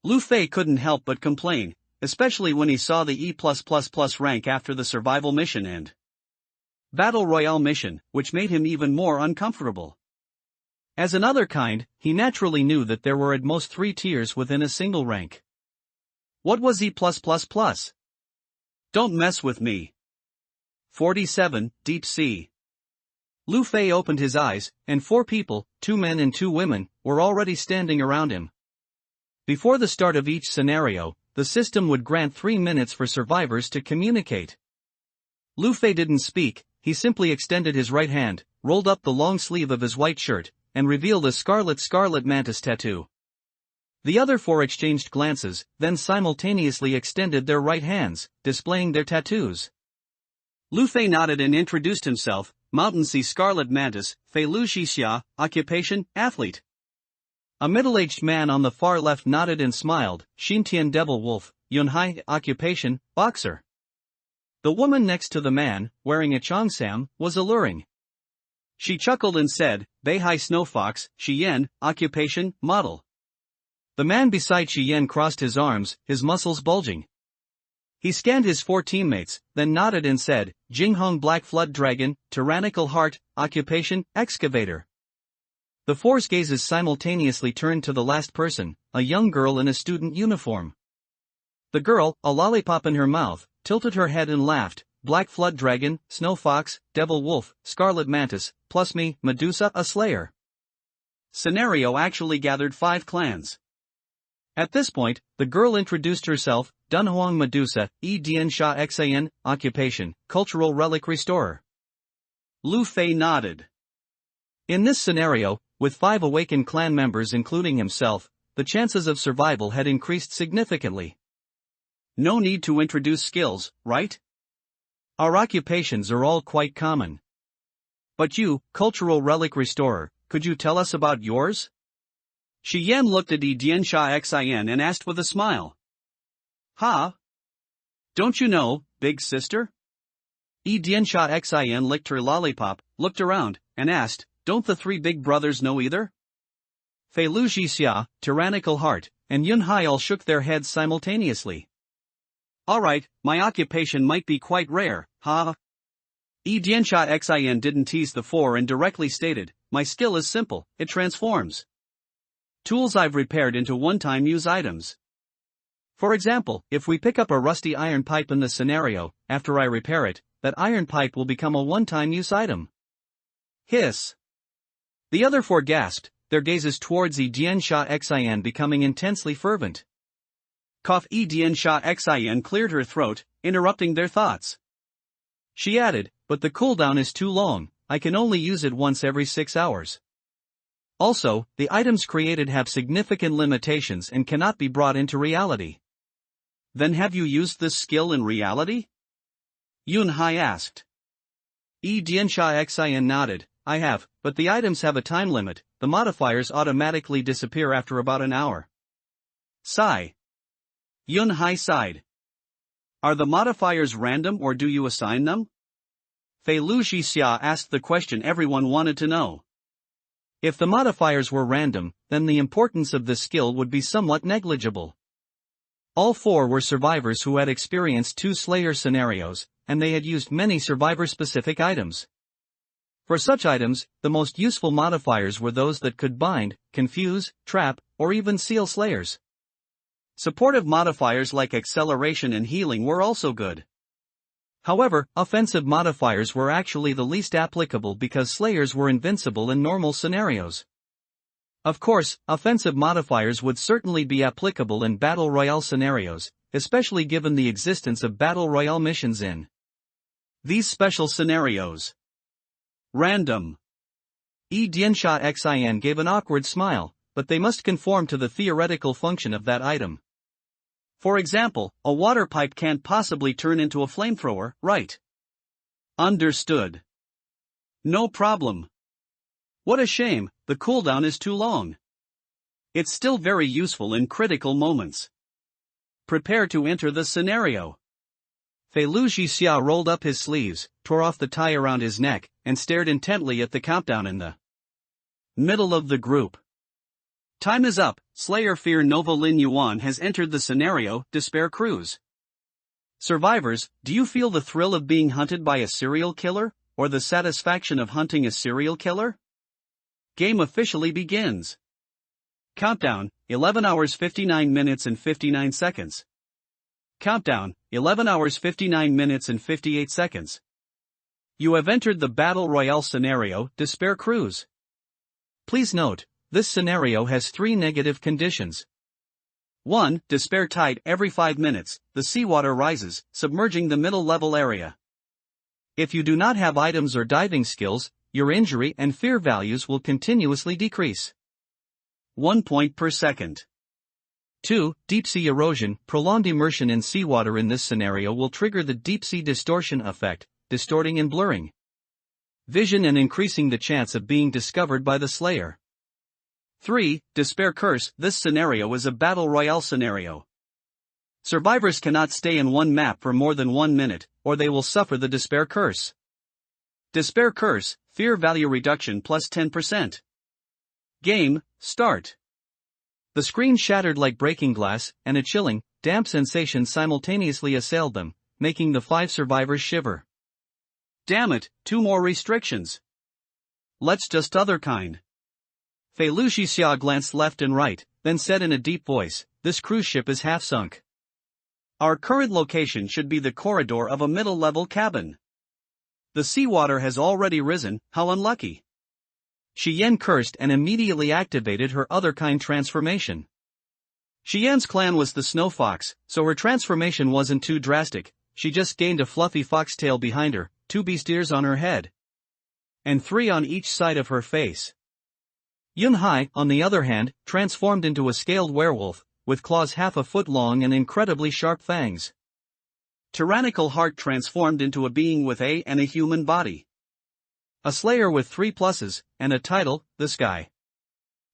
Lu Fei couldn't help but complain, especially when he saw the E+++ rank after the survival mission and Battle Royale mission, which made him even more uncomfortable. As another kind, he naturally knew that there were at most 3 tiers within a single rank. What was E+++? Don't mess with me. 47, Deep Sea. Lu Fei opened his eyes, and 4 people, 2 men and 2 women, were already standing around him. Before the start of each scenario, the system would grant 3 minutes for survivors to communicate. Lu Fei didn't speak, he simply extended his right hand, rolled up the long sleeve of his white shirt, and revealed a scarlet mantis tattoo. The other 4 exchanged glances, then simultaneously extended their right hands, displaying their tattoos. Lu Fei nodded and introduced himself, Mountain Sea Scarlet Mantis, Fei Lu Jixia, occupation, athlete. A middle-aged man on the far left nodded and smiled, Xintian Devil Wolf, Yunhai, occupation, boxer. The woman next to the man, wearing a cheongsam, was alluring. She chuckled and said, Beihai Snowfox, Shiyen, occupation, model. The man beside Shiyen crossed his arms, his muscles bulging. He scanned his 4 teammates, then nodded and said, Jinghong Black Flood Dragon, tyrannical heart, occupation, excavator. The 4's gazes simultaneously turned to the last person, a young girl in a student uniform. The girl, a lollipop in her mouth, tilted her head and laughed. Black Flood Dragon, Snow Fox, Devil Wolf, Scarlet Mantis, plus me, Medusa, a Slayer. Scenario actually gathered 5 clans. At this point, the girl introduced herself, Dunhuang Medusa, Dian Sha Xan, occupation, cultural relic restorer. Lu Fei nodded. In this scenario, with 5 awakened clan members including himself, the chances of survival had increased significantly. No need to introduce skills, right? Our occupations are all quite common. But you, cultural relic restorer, could you tell us about yours? Shiyen looked at Diansha Xin and asked with a smile. Ha? Don't you know, big sister? Diansha Xin licked her lollipop, looked around, and asked, don't the 3 big brothers know either? Fei Lu Jixia, tyrannical heart, and Yun Hai all shook their heads simultaneously. Alright, my occupation might be quite rare, ha. Diansha Xin didn't tease the 4 and directly stated, my skill is simple, it transforms tools I've repaired into one-time use items. For example, if we pick up a rusty iron pipe in the scenario, after I repair it, that iron pipe will become a one-time use item. Hiss. The other 4 gasped, their gazes towards Diansha Xin becoming intensely fervent. Cough. Diansha Xin cleared her throat, interrupting their thoughts. She added, but the cooldown is too long, I can only use it once every 6 hours. Also, the items created have significant limitations and cannot be brought into reality. Then have you used this skill in reality? Yun Hai asked. Diansha Xin nodded, I have, but the items have a time limit, the modifiers automatically disappear after about an hour. Sigh. Yun Hai sighed. Are the modifiers random or do you assign them? Fei Lu Jixia asked the question everyone wanted to know. If the modifiers were random, then the importance of the skill would be somewhat negligible. All 4 were survivors who had experienced 2 Slayer scenarios, and they had used many survivor-specific items. For such items, the most useful modifiers were those that could bind, confuse, trap, or even seal Slayers. Supportive modifiers like acceleration and healing were also good. However, offensive modifiers were actually the least applicable because Slayers were invincible in normal scenarios. Of course, offensive modifiers would certainly be applicable in Battle Royale scenarios, especially given the existence of Battle Royale missions in these special scenarios. Random. Diansha Xin gave an awkward smile, but they must conform to the theoretical function of that item. For example, a water pipe can't possibly turn into a flamethrower, right? Understood. No problem. What a shame, the cooldown is too long. It's still very useful in critical moments. Prepare to enter the scenario. Fei Lu Jixia rolled up his sleeves, tore off the tie around his neck, and stared intently at the countdown in the middle of the group. Time is up. Slayer Fear Nova Lin Yuan has entered the scenario, Despair Cruise. Survivors, do you feel the thrill of being hunted by a serial killer, or the satisfaction of hunting a serial killer? Game officially begins. Countdown, 11 hours 59 minutes and 59 seconds. Countdown, 11 hours 59 minutes and 58 seconds. You have entered the Battle Royale scenario, Despair Cruise. Please note, this scenario has 3 negative conditions. 1. Despair tide. Every 5 minutes, the seawater rises, submerging the middle level area. If you do not have items or diving skills, your injury and fear values will continuously decrease. 1 point per second. 2. Deep sea erosion. Prolonged immersion in seawater in this scenario will trigger the deep sea distortion effect, distorting and blurring vision and increasing the chance of being discovered by the Slayer. 3. Despair curse. This scenario is a battle royale scenario. Survivors cannot stay in one map for more than 1 minute, or they will suffer the despair curse. Despair Curse, Fear Value Reduction plus 10%. Game, start. The screen shattered like breaking glass, and a chilling, damp sensation simultaneously assailed them, making the 5 survivors shiver. Damn it, 2 more restrictions. Let's just other kind. Fei Luxia glanced left and right, then said in a deep voice, "This cruise ship is half sunk. Our current location should be the corridor of a middle-level cabin. The seawater has already risen, how unlucky." Shi Yan cursed and immediately activated her other kind transformation. Shi Yan's clan was the Snow Fox, so her transformation wasn't too drastic. She just gained a fluffy foxtail behind her, 2 beast ears on her head, and 3 on each side of her face. Yun Hai, on the other hand, transformed into a scaled werewolf, with claws half a foot long and incredibly sharp fangs. Tyrannical Heart transformed into a being with a human body. A slayer with 3 pluses, and a title, the Sky.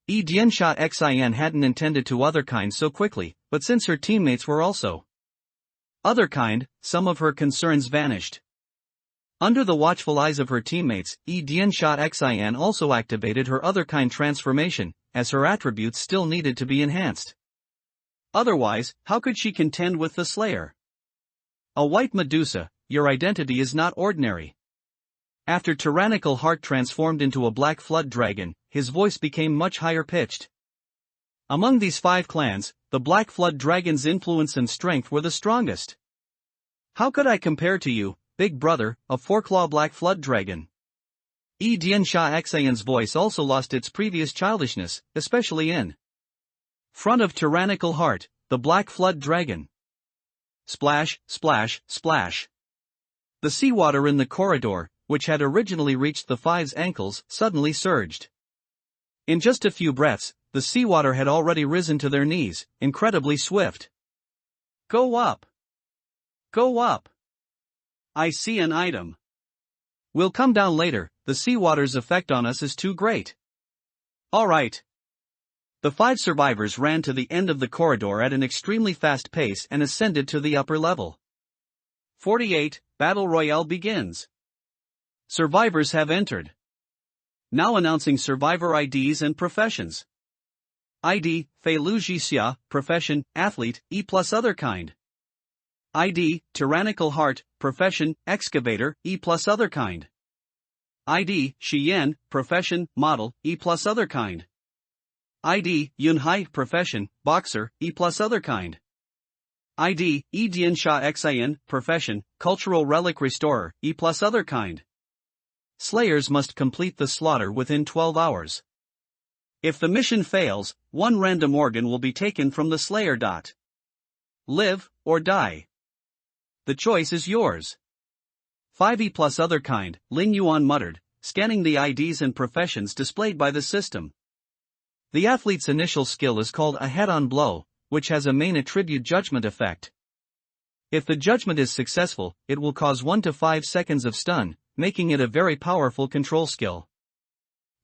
Diansha Xin hadn't intended to otherkind so quickly, but since her teammates were also otherkind, some of her concerns vanished. Under the watchful eyes of her teammates, Diansha Xin also activated her otherkind transformation, as her attributes still needed to be enhanced. Otherwise, how could she contend with the Slayer? A white Medusa, your identity is not ordinary. After Tyrannical Heart transformed into a black flood dragon, his voice became much higher pitched. Among these 5 clans, the Black Flood Dragon's influence and strength were the strongest. How could I compare to you, big brother, a 4-claw Black Flood Dragon? Diansha Xian's voice also lost its previous childishness, especially in front of Tyrannical Heart, the Black Flood Dragon. Splash, splash, splash. The seawater in the corridor, which had originally reached the 5's ankles, suddenly surged. In just a few breaths, the seawater had already risen to their knees, incredibly swift. Go up! Go up! I see an item. We'll come down later, the seawater's effect on us is too great. Alright. The 5 survivors ran to the end of the corridor at an extremely fast pace and ascended to the upper level. 48, Battle Royale begins. Survivors have entered. Now announcing survivor IDs and professions. ID, Fei Luxia, profession, athlete, E plus other kind. ID, Tyrannical Heart, profession, excavator, E plus other kind. ID, Shi Yan, profession, model, E plus other kind. ID, Yun Hai, profession, boxer, E plus other kind. ID, Diansha Xin, profession, cultural relic restorer, E plus other kind. Slayers must complete the slaughter within 12 hours. If the mission fails, 1 random organ will be taken from the Slayer. Live, or die. The choice is yours. 5E plus other kind, Lin Yuan muttered, scanning the IDs and professions displayed by the system. The athlete's initial skill is called a head-on blow, which has a main attribute judgment effect. If the judgment is successful, it will cause 1 to 5 seconds of stun, making it a very powerful control skill.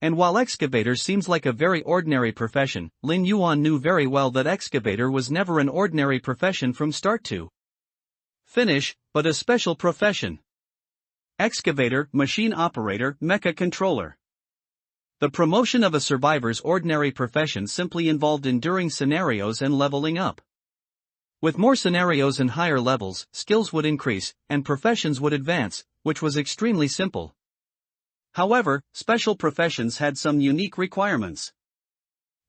And while excavator seems like a very ordinary profession, Lin Yuan knew very well that excavator was never an ordinary profession from start to finish, but a special profession. Excavator, machine operator, mecha controller. The promotion of a survivor's ordinary profession simply involved enduring scenarios and leveling up. With more scenarios and higher levels, skills would increase, and professions would advance, which was extremely simple. However, special professions had some unique requirements.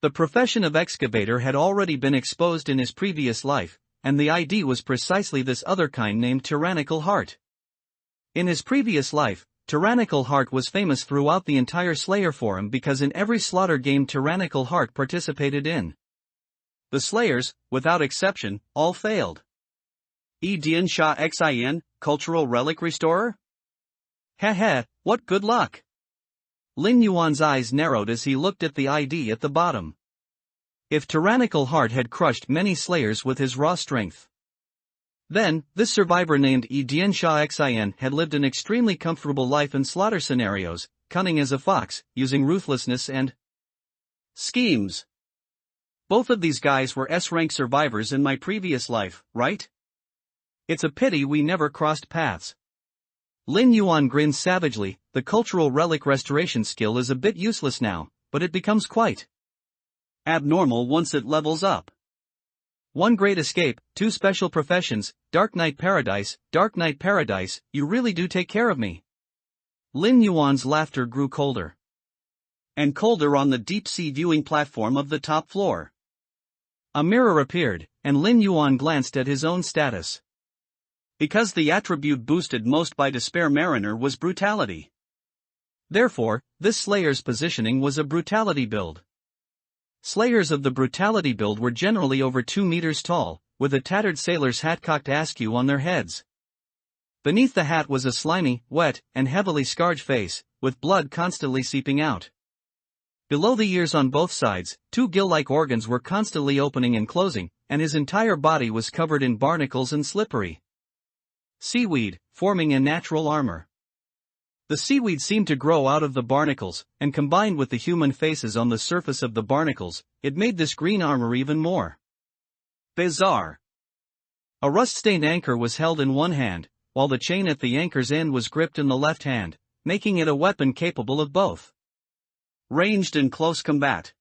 The profession of excavator had already been exposed in his previous life, and the ID was precisely this other kind named Tyrannical Heart. In his previous life, Tyrannical Heart was famous throughout the entire Slayer Forum because in every slaughter game Tyrannical Heart participated in. The Slayers, without exception, all failed. Diansha Xin, cultural relic restorer? Heh, what good luck! Lin Yuan's eyes narrowed as he looked at the ID at the bottom. If Tyrannical Heart had crushed many Slayers with his raw strength, then, this survivor named Diansha Xin had lived an extremely comfortable life in slaughter scenarios, cunning as a fox, using ruthlessness and schemes. Both of these guys were S-rank survivors in my previous life, right? It's a pity we never crossed paths. Lin Yuan grinned savagely. The cultural relic restoration skill is a bit useless now, but it becomes quite abnormal once it levels up. One great escape, two special professions, Dark Knight Paradise, you really do take care of me. Lin Yuan's laughter grew colder and colder on the deep-sea viewing platform of the top floor. A mirror appeared, and Lin Yuan glanced at his own status. Because the attribute boosted most by Despair Mariner was Brutality. Therefore, this Slayer's positioning was a Brutality build. Slayers of the Brutality build were generally over 2 meters tall, with a tattered sailor's hat cocked askew on their heads. Beneath the hat was a slimy, wet, and heavily scarred face, with blood constantly seeping out. Below the ears on both sides, two gill-like organs were constantly opening and closing, and his entire body was covered in barnacles and slippery seaweed, forming a natural armor. The seaweed seemed to grow out of the barnacles, and combined with the human faces on the surface of the barnacles, it made this green armor even more bizarre. A rust-stained anchor was held in one hand, while the chain at the anchor's end was gripped in the left hand, making it a weapon capable of both ranged and close combat.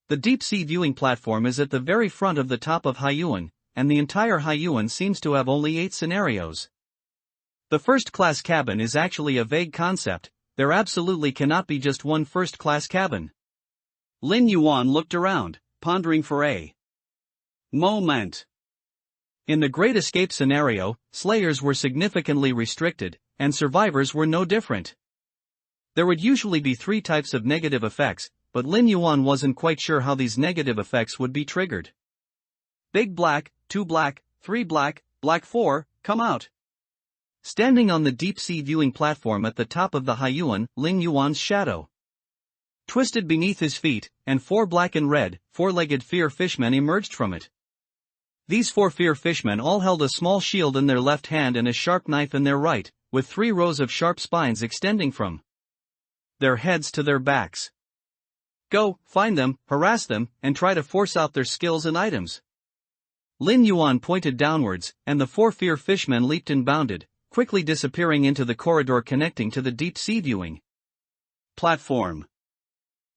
The deep-sea viewing platform is at the very front of the top of Haiyuan, and the entire Haiyuan seems to have only 8 scenarios. The first-class cabin is actually a vague concept. There absolutely cannot be just one first-class cabin. Lin Yuan looked around, pondering for a moment. In the Great Escape scenario, Slayers were significantly restricted, and survivors were no different. There would usually be 3 types of negative effects, but Lin Yuan wasn't quite sure how these negative effects would be triggered. Big black, 2 black, 3 black, black 4, come out. Standing on the deep-sea viewing platform at the top of the Haiyuan, Lin Yuan's shadow twisted beneath his feet, and 4 black and red, 4-legged fear fishmen emerged from it. These 4 fear fishmen all held a small shield in their left hand and a sharp knife in their right, with 3 rows of sharp spines extending from their heads to their backs. Go, find them, harass them, and try to force out their skills and items. Lin Yuan pointed downwards, and the 4 fear fishmen leaped and bounded, quickly disappearing into the corridor connecting to the deep-sea viewing platform.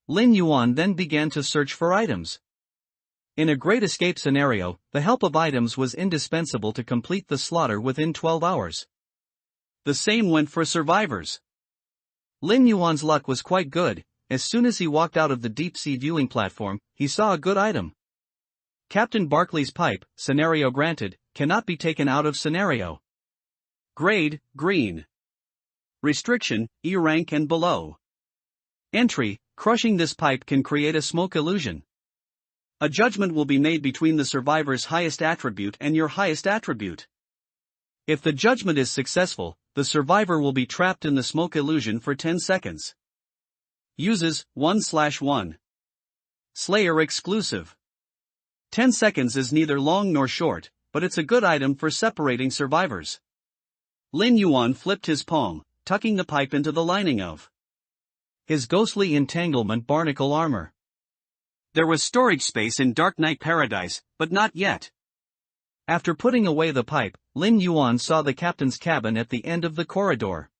Lin Yuan then began to search for items. In a Great Escape scenario, the help of items was indispensable to complete the slaughter within 12 hours. The same went for survivors. Lin Yuan's luck was quite good. As soon as he walked out of the deep-sea viewing platform, he saw a good item. Captain Barclay's pipe, scenario granted, cannot be taken out of scenario. Grade, green. Restriction, E rank and below. Entry, crushing this pipe can create a smoke illusion. A judgment will be made between the survivor's highest attribute and your highest attribute. If the judgment is successful, the survivor will be trapped in the smoke illusion for 10 seconds. Uses 1/1. Slayer exclusive. 10 seconds is neither long nor short, but it's a good item for separating survivors. Lin Yuan flipped his palm, tucking the pipe into the lining of his ghostly entanglement barnacle armor. There was storage space in Dark Knight Paradise, but not yet. After putting away the pipe, Lin Yuan saw the captain's cabin at the end of the corridor.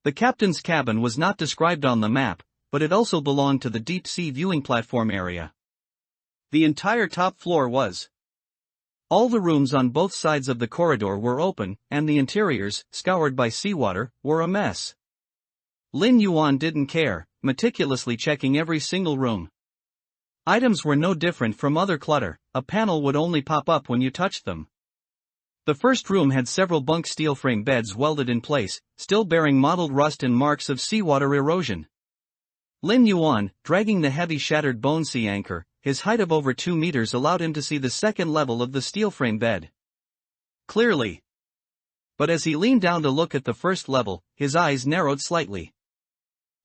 The captain's cabin was not described on the map, but it also belonged to the deep-sea viewing platform area. The entire top floor was. All the rooms on both sides of the corridor were open, and the interiors, scoured by seawater, were a mess. Lin Yuan didn't care, meticulously checking every single room. Items were no different from other clutter. A panel would only pop up when you touched them. The first room had several bunk steel frame beds welded in place, still bearing mottled rust and marks of seawater erosion. Lin Yuan, dragging the heavy shattered bone sea anchor, his height of over 2 meters allowed him to see the second level of the steel frame bed clearly. But as he leaned down to look at the first level, his eyes narrowed slightly.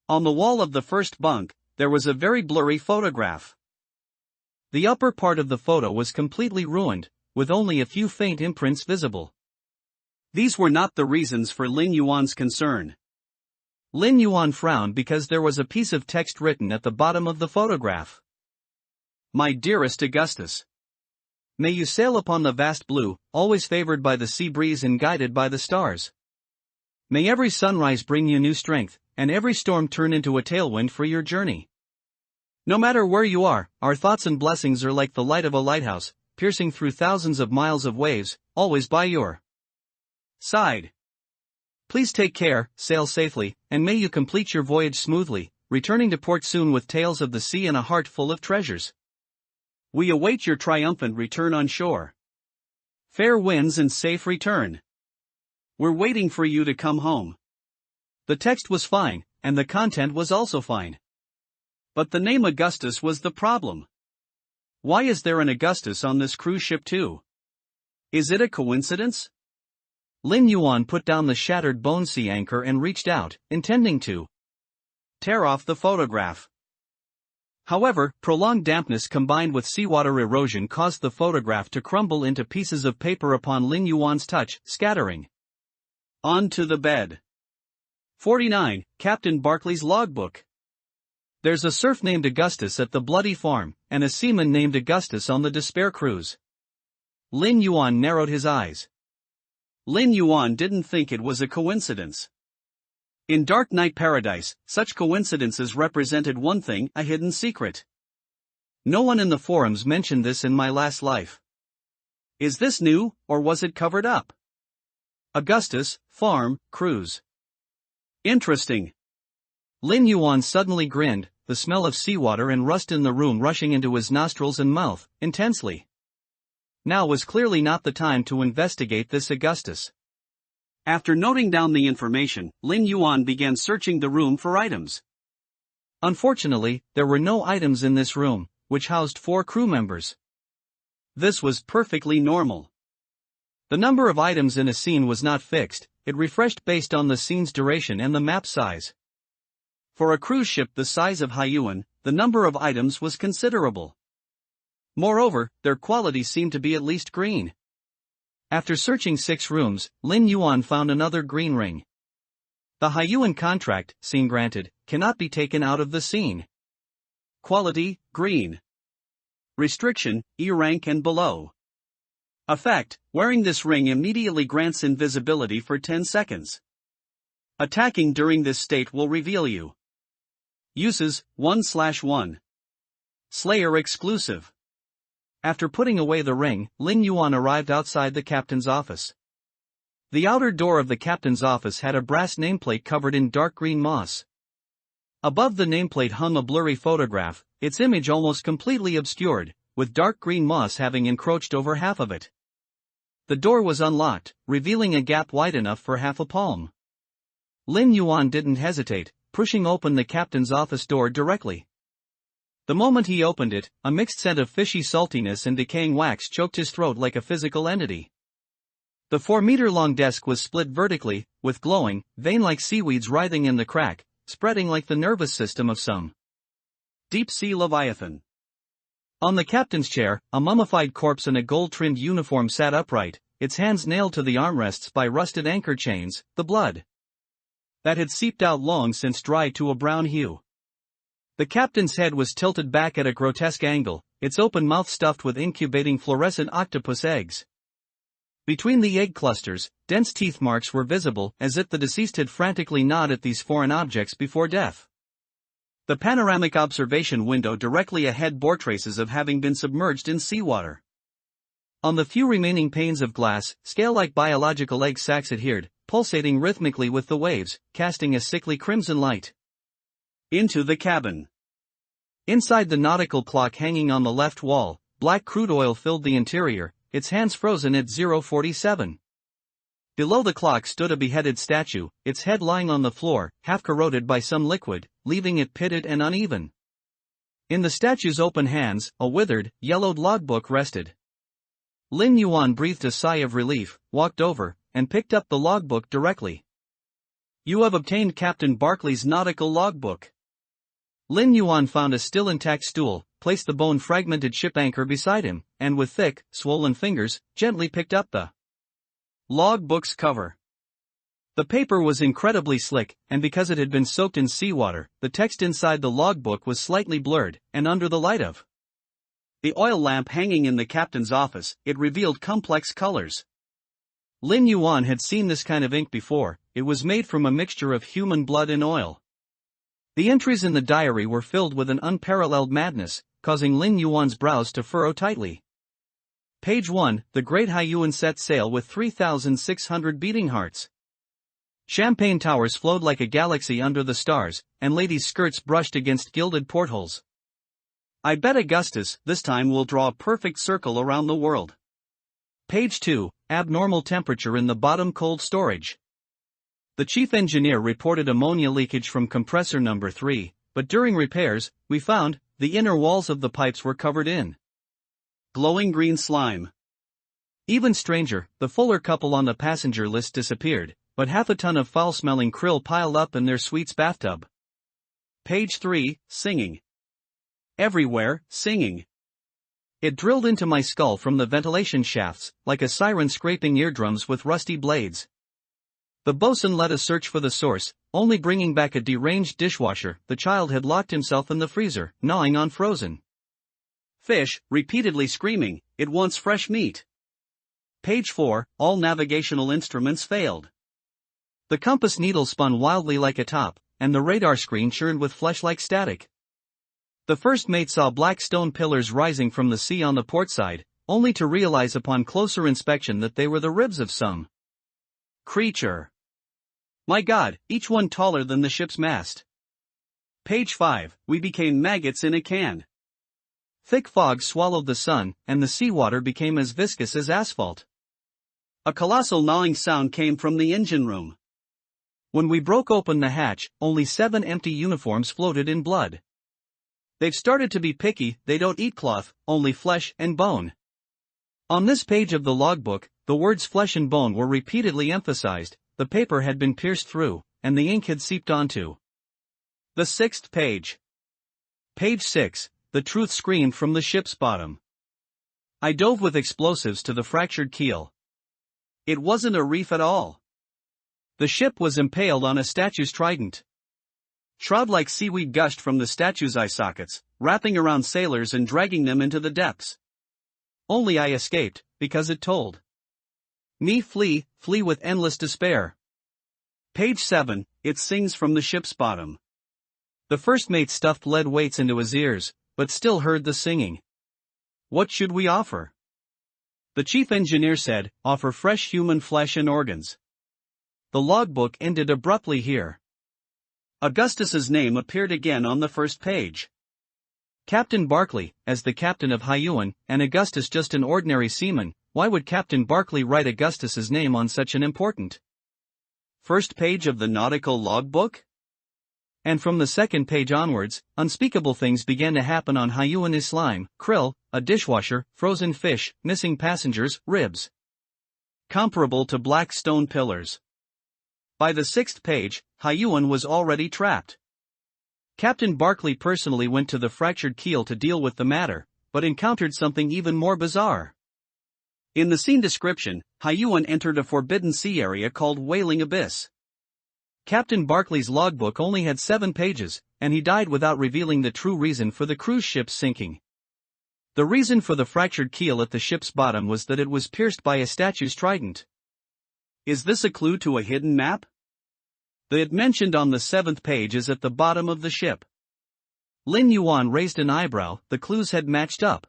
On the wall of the first bunk, there was a very blurry photograph. The upper part of the photo was completely ruined, with only a few faint imprints visible. These were not the reasons for Lin Yuan's concern. Lin Yuan frowned because there was a piece of text written at the bottom of the photograph. My dearest Augustus. May you sail upon the vast blue, always favored by the sea breeze and guided by the stars. May every sunrise bring you new strength, and every storm turn into a tailwind for your journey. No matter where you are, our thoughts and blessings are like the light of a lighthouse, piercing through thousands of miles of waves, always by your side. Please take care, sail safely, and may you complete your voyage smoothly, returning to port soon with tales of the sea and a heart full of treasures. We await your triumphant return on shore. Fair winds and safe return. We're waiting for you to come home. The text was fine, and the content was also fine. But the name Augustus was the problem. Why is there an Augustus on this cruise ship too? Is it a coincidence? Lin Yuan put down the shattered bone sea anchor and reached out, intending to tear off the photograph. However, prolonged dampness combined with seawater erosion caused the photograph to crumble into pieces of paper upon Lin Yuan's touch, scattering onto the bed. 49. Captain Barclay's logbook. There's a serf named Augustus at the Bloody Farm, and a seaman named Augustus on the Despair cruise. Lin Yuan narrowed his eyes. Lin Yuan didn't think it was a coincidence. In Dark Knight Paradise, such coincidences represented one thing, a hidden secret. No one in the forums mentioned this in my last life. Is this new, or was it covered up? Augustus, Farm, Cruise. Interesting. Lin Yuan suddenly grinned, the smell of seawater and rust in the room rushing into his nostrils and mouth, intensely. Now was clearly not the time to investigate this Augustus. After noting down the information, Lin Yuan began searching the room for items. Unfortunately, there were no items in this room, which housed 4 crew members. This was perfectly normal. The number of items in a scene was not fixed, it refreshed based on the scene's duration and the map size. For a cruise ship the size of Yuan, the number of items was considerable. Moreover, their quality seemed to be at least green. After searching 6 rooms, Lin Yuan found another green ring. The Yuan contract, scene granted, cannot be taken out of the scene. Quality, green. Restriction, E rank and below. Effect, wearing this ring immediately grants invisibility for 10 seconds. Attacking during this state will reveal you. Uses, 1/1. Slayer exclusive. After putting away the ring, Lin Yuan arrived outside the captain's office. The outer door of the captain's office had a brass nameplate covered in dark green moss. Above the nameplate hung a blurry photograph, its image almost completely obscured, with dark green moss having encroached over half of it. The door was unlocked, revealing a gap wide enough for half a palm. Lin Yuan didn't hesitate, pushing open the captain's office door directly. The moment he opened it, a mixed scent of fishy saltiness and decaying wax choked his throat like a physical entity. The 4-meter-long desk was split vertically, with glowing, vein-like seaweeds writhing in the crack, spreading like the nervous system of some deep-sea leviathan. On the captain's chair, a mummified corpse in a gold-trimmed uniform sat upright, its hands nailed to the armrests by rusted anchor chains, the blood that had seeped out long since dried to a brown hue. The captain's head was tilted back at a grotesque angle, its open mouth stuffed with incubating fluorescent octopus eggs. Between the egg clusters, dense teeth marks were visible, as if the deceased had frantically gnawed at these foreign objects before death. The panoramic observation window directly ahead bore traces of having been submerged in seawater. On the few remaining panes of glass, scale-like biological egg sacs adhered, pulsating rhythmically with the waves, casting a sickly crimson light into the cabin. Inside the nautical clock hanging on the left wall, black crude oil filled the interior, its hands frozen at 0:47. Below the clock stood a beheaded statue, its head lying on the floor, half corroded by some liquid, leaving it pitted and uneven. In the statue's open hands, a withered, yellowed logbook rested. Lin Yuan breathed a sigh of relief, walked over, and picked up the logbook directly. You have obtained Captain Barclay's nautical logbook. Lin Yuan found a still intact stool, placed the bone-fragmented ship anchor beside him, and with thick, swollen fingers, gently picked up the logbook's cover. The paper was incredibly slick, and because it had been soaked in seawater, the text inside the logbook was slightly blurred, and under the light of the oil lamp hanging in the captain's office, it revealed complex colors. Lin Yuan had seen this kind of ink before. It was made from a mixture of human blood and oil. The entries in the diary were filled with an unparalleled madness, causing Lin Yuan's brows to furrow tightly. Page 1, the great Haiyuan set sail with 3,600 beating hearts. Champagne towers flowed like a galaxy under the stars, and ladies' skirts brushed against gilded portholes. I bet Augustus this time will draw a perfect circle around the world. Page 2, abnormal temperature in the bottom cold storage. The chief engineer reported ammonia leakage from compressor number 3, but during repairs, we found, the inner walls of the pipes were covered in glowing green slime. Even stranger, the Fuller couple on the passenger list disappeared, but half a ton of foul-smelling krill piled up in their suite's bathtub. Page 3, singing. Everywhere, singing. It drilled into my skull from the ventilation shafts, like a siren scraping eardrums with rusty blades. The bosun led us search for the source, only bringing back a deranged dishwasher. The child had locked himself in the freezer, gnawing on frozen fish, repeatedly screaming, "It wants fresh meat." Page 4, all navigational instruments failed. The compass needle spun wildly like a top, and the radar screen churned with flesh-like static. The first mate saw black stone pillars rising from the sea on the port side, only to realize upon closer inspection that they were the ribs of some creature. My God, each one taller than the ship's mast. Page 5, we became maggots in a can. Thick fog swallowed the sun, and the seawater became as viscous as asphalt. A colossal gnawing sound came from the engine room. When we broke open the hatch, only 7 empty uniforms floated in blood. They've started to be picky, they don't eat cloth, only flesh and bone. On this page of the logbook, the words flesh and bone were repeatedly emphasized. The paper had been pierced through, and the ink had seeped onto the 6th page. Page 6, the truth screamed from the ship's bottom. I dove with explosives to the fractured keel. It wasn't a reef at all. The ship was impaled on a statue's trident. Shroud-like seaweed gushed from the statue's eye sockets, wrapping around sailors and dragging them into the depths. Only I escaped, because it told me flee with endless despair. Page 7, it sings from the ship's bottom. The first mate stuffed lead weights into his ears, but still heard the singing. What should we offer? The chief engineer said, offer fresh human flesh and organs. The logbook ended abruptly here. Augustus's name appeared again on the first page. Captain Barclay, as the captain of Haiyuan, and Augustus just an ordinary seaman. Why would Captain Barclay write Augustus's name on such an important first page of the nautical logbook? And from the second page onwards, unspeakable things began to happen on Haiyuan Islam: krill, a dishwasher, frozen fish, missing passengers, ribs comparable to black stone pillars. By the 6th page, Haiyuan was already trapped. Captain Barclay personally went to the fractured keel to deal with the matter, but encountered something even more bizarre. In the scene description, Haiyuan entered a forbidden sea area called Wailing Abyss. Captain Barclay's logbook only had 7 pages, and he died without revealing the true reason for the cruise ship's sinking. The reason for the fractured keel at the ship's bottom was that it was pierced by a statue's trident. Is this a clue to a hidden map? The it mentioned on the 7th page is at the bottom of the ship. Lin Yuan raised an eyebrow. The clues had matched up.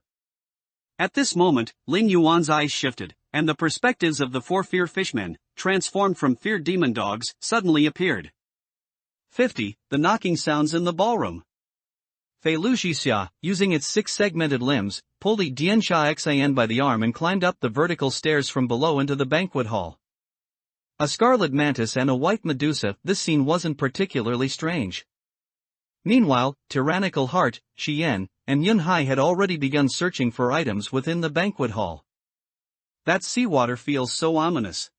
At this moment, Lin Yuan's eyes shifted, and the perspectives of the 4 fear fishmen, transformed from fear demon dogs, suddenly appeared. 50. The knocking sounds in the ballroom. Fei Luxia, using its 6 segmented limbs, pulled Yi Diansha Xin by the arm and climbed up the vertical stairs from below into the banquet hall. A scarlet mantis and a white medusa. This scene wasn't particularly strange. Meanwhile, Tyrannical Heart, Xian, and Yunhai had already begun searching for items within the banquet hall. That seawater feels so ominous.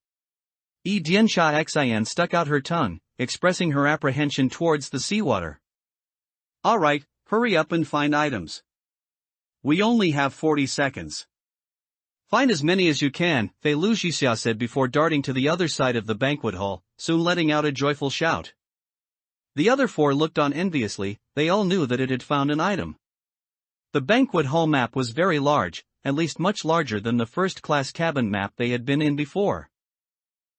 Yi Diansha Xian stuck out her tongue, expressing her apprehension towards the seawater. All right, hurry up and find items. We only have 40 seconds. Find as many as you can, Fei Luxia said before darting to the other side of the banquet hall, soon letting out a joyful shout. The other 4 looked on enviously. They all knew that it had found an item. The banquet hall map was very large, at least much larger than the first-class cabin map they had been in before.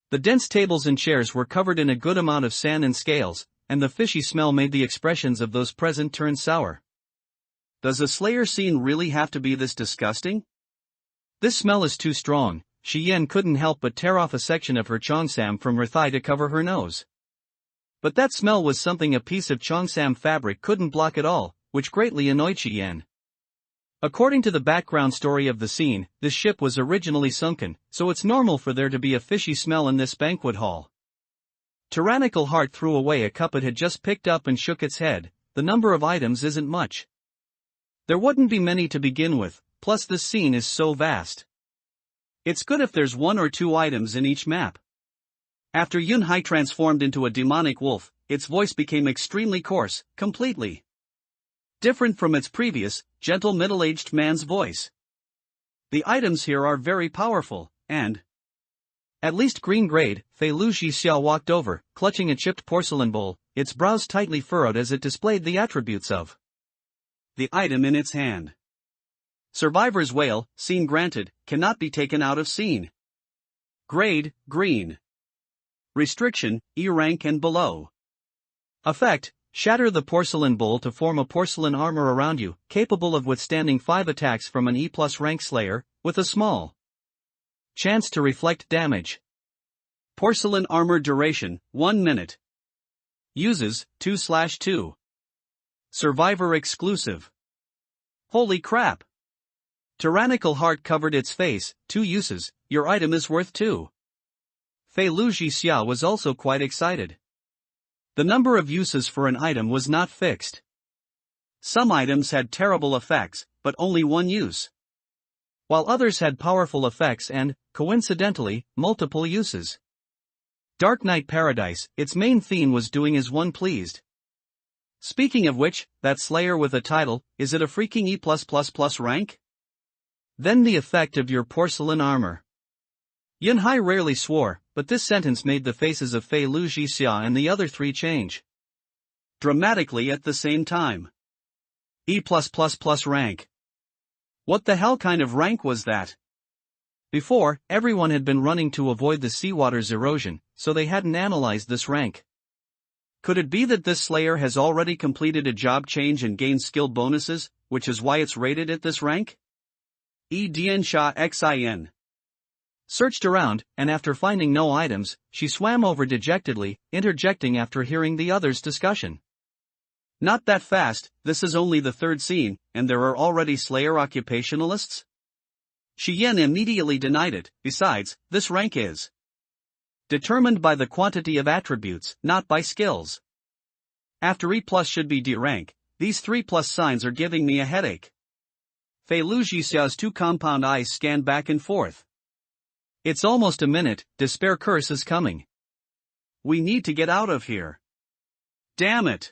The dense tables and chairs were covered in a good amount of sand and scales, and the fishy smell made the expressions of those present turn sour. Does a Slayer scene really have to be this disgusting? This smell is too strong. Shi Yan couldn't help but tear off a section of her cheongsam from her thigh to cover her nose. But that smell was something a piece of cheongsam fabric couldn't block at all, which greatly annoyed Shi Yan. According to the background story of the scene, this ship was originally sunken, so it's normal for there to be a fishy smell in this banquet hall. Tyrannical Heart threw away a cup it had just picked up and shook its head. The number of items isn't much. There wouldn't be many to begin with, plus this scene is so vast. It's good if there's 1 or 2 items in each map. After Yunhai transformed into a demonic wolf, its voice became extremely coarse, completely different from its previous, gentle middle-aged man's voice. The items here are very powerful, and at least green grade. Fei Lu Xiao walked over, clutching a chipped porcelain bowl, its brows tightly furrowed as it displayed the attributes of the item in its hand. Survivor's Wail, scene granted, cannot be taken out of scene. Grade, green. Restriction, E rank and below. Effect, shatter the porcelain bowl to form a porcelain armor around you, capable of withstanding 5 attacks from an E+ rank Slayer, with a small chance to reflect damage. Porcelain armor duration, 1 minute. Uses, 2/2. Survivor exclusive. Holy crap! Tyrannical Heart covered its face. 2 uses, your item is worth 2. Fei Lu Xiao was also quite excited. The number of uses for an item was not fixed. Some items had terrible effects, but only 1 use, while others had powerful effects and, coincidentally, multiple uses. Dark Knight Paradise, its main theme was doing as one pleased. Speaking of which, that Slayer with a title, is it a freaking E+++ rank? Then the effect of your porcelain armor. Yunhai rarely swore, but this sentence made the faces of Fei Lu Xia and the other 3 change dramatically at the same time. E+++ rank. What the hell kind of rank was that? Before, everyone had been running to avoid the seawater's erosion, so they hadn't analyzed this rank. Could it be that this Slayer has already completed a job change and gained skill bonuses, which is why it's rated at this rank? E Dian Sha Xin searched around, and after finding no items, she swam over dejectedly, interjecting after hearing the others' discussion. Not that fast, this is only the 3rd scene, and there are already Slayer occupationalists? Shi Yan immediately denied it. Besides, this rank is determined by the quantity of attributes, not by skills. After E+ should be D rank, these 3+ signs are giving me a headache. Fei Lu Xiao's 2 compound eyes scanned back and forth. It's almost a minute, despair curse is coming. We need to get out of here. Damn it!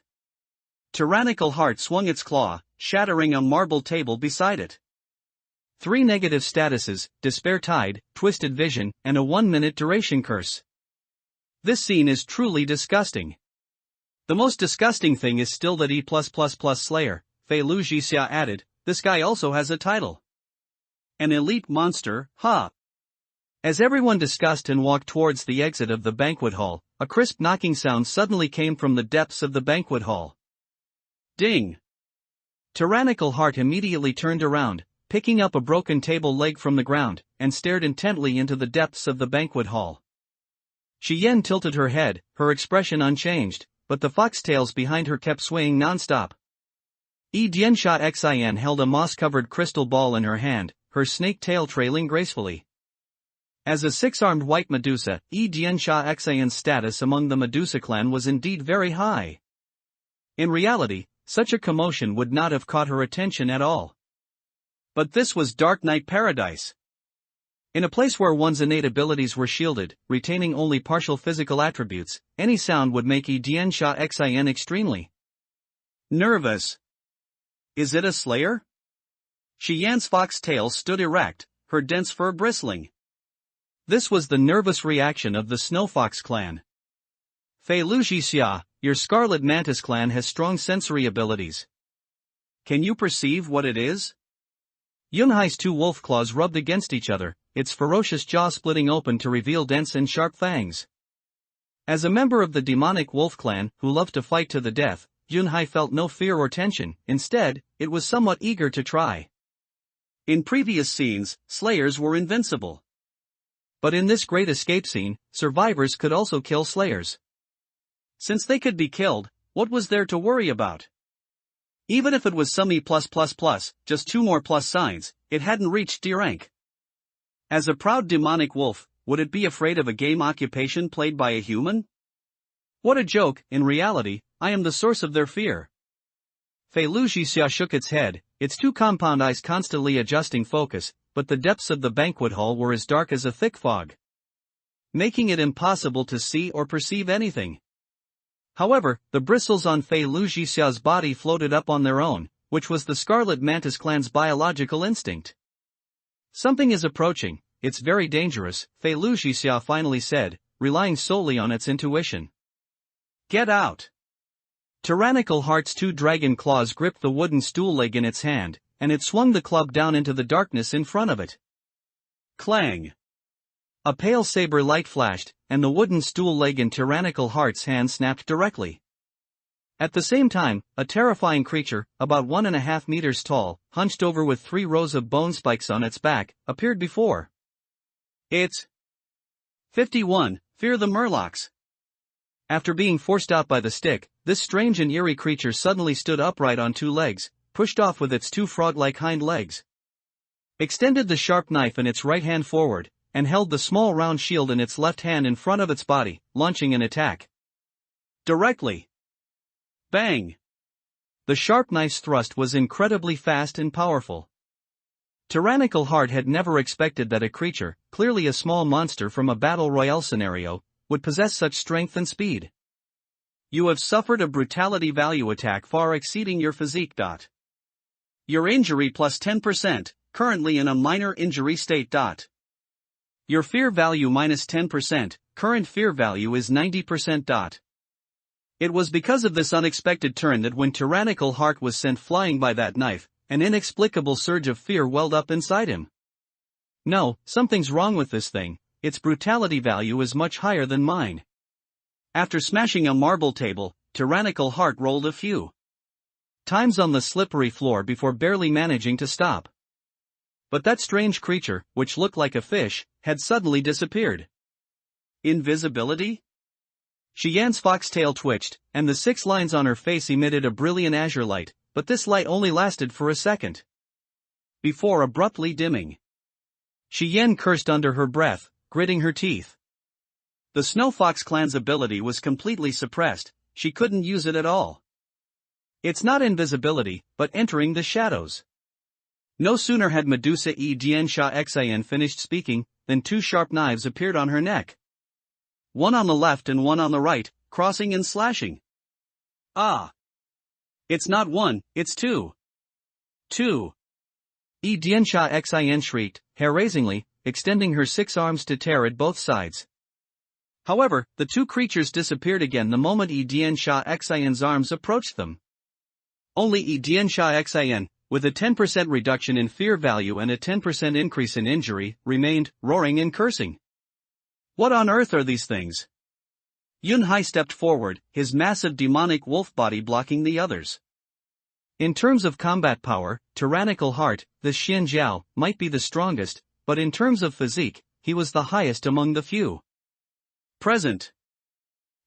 Tyrannical Heart swung its claw, shattering a marble table beside it. 3 negative statuses, Despair Tide, Twisted Vision, and a 1-minute duration curse. This scene is truly disgusting. The most disgusting thing is still that E+++ Slayer, Fei Lu Xia added, this guy also has a title. An elite monster, huh? As everyone discussed and walked towards the exit of the banquet hall, a crisp knocking sound suddenly came from the depths of the banquet hall. Ding! Tyrannical Heart immediately turned around, picking up a broken table leg from the ground, and stared intently into the depths of the banquet hall. Shi Yan tilted her head, her expression unchanged, but the foxtails behind her kept swaying non-stop. Yi Diansha Xin held a moss-covered crystal ball in her hand, her snake tail trailing gracefully. As a 6-armed white Medusa, Yi Diansha Xin's status among the Medusa clan was indeed very high. In reality, such a commotion would not have caught her attention at all. But this was Dark Knight Paradise. In a place where one's innate abilities were shielded, retaining only partial physical attributes, any sound would make Yi Diansha Xin extremely nervous. Is it a Slayer? Shi Yan's fox tail stood erect, her dense fur bristling. This was the nervous reaction of the Snowfox clan. Fei Lu Xia, your Scarlet Mantis clan has strong sensory abilities. Can you perceive what it is? Yunhai's 2 wolf claws rubbed against each other, its ferocious jaw splitting open to reveal dense and sharp fangs. As a member of the demonic wolf clan who loved to fight to the death, Yunhai felt no fear or tension. Instead, it was somewhat eager to try. In previous scenes, slayers were invincible. But in this great escape scene, survivors could also kill slayers. Since they could be killed, what was there to worry about? Even if it was some E+++, just 2 more plus signs, it hadn't reached D rank. As a proud demonic wolf, would it be afraid of a game occupation played by a human? What a joke! In reality, I am the source of their fear. Fei Lu Jixia shook its head, its 2 compound eyes constantly adjusting focus, but the depths of the banquet hall were as dark as a thick fog, making it impossible to see or perceive anything. However, the bristles on Fei Lu Jixia's body floated up on their own, which was the Scarlet Mantis clan's biological instinct. Something is approaching, it's very dangerous, Fei Lu Jixia finally said, relying solely on its intuition. Get out! Tyrannical Heart's 2 dragon claws gripped the wooden stool leg in its hand, and it swung the club down into the darkness in front of it. Clang! A pale saber light flashed, and the wooden stool leg in Tyrannical Heart's hand snapped directly. At the same time, a terrifying creature, about 1.5 meters tall, hunched over with 3 rows of bone spikes on its back, appeared before. It's 51, Fear the Murlocs. After being forced out by the stick, this strange and eerie creature suddenly stood upright on 2 legs, pushed off with its 2 frog-like hind legs, extended the sharp knife in its right hand forward, and held the small round shield in its left hand in front of its body, launching an attack. Directly. Bang! The sharp knife's thrust was incredibly fast and powerful. Tyrannical Heart had never expected that a creature, clearly a small monster from a battle royale scenario, would possess such strength and speed. You have suffered a brutality value attack far exceeding your physique. Your injury plus 10%, currently in a minor injury state. Your fear value minus 10%, current fear value is 90%. It was because of this unexpected turn that when Tyrannical Heart was sent flying by that knife, an inexplicable surge of fear welled up inside him. No, something's wrong with this thing, its brutality value is much higher than mine. After smashing a marble table, Tyrannical Heart rolled a few times on the slippery floor before barely managing to stop. But that strange creature, which looked like a fish, had suddenly disappeared. Invisibility? Xian's foxtail twitched, and the 6 lines on her face emitted a brilliant azure light, but this light only lasted for a second, before abruptly dimming. Xian cursed under her breath, gritting her teeth. The Snow Fox clan's ability was completely suppressed, she couldn't use it at all. It's not invisibility, but entering the shadows. No sooner had Medusa E Diansha Xian finished speaking, than 2 sharp knives appeared on her neck. One on the left and one on the right, crossing and slashing. Ah! It's not 1, it's 2. 2. E Diansha Xian shrieked, hair-raisingly, extending her 6 arms to tear at both sides. However, the 2 creatures disappeared again the moment E Diansha Xian's arms approached them. Only E Diansha Xian, with a 10% reduction in fear value and a 10% increase in injury, remained, roaring and cursing. What on earth are these things? Yunhai stepped forward, his massive demonic wolf body blocking the others. In terms of combat power, Tyrannical Heart, the Xian Jiao, might be the strongest, but in terms of physique, he was the highest among the few present.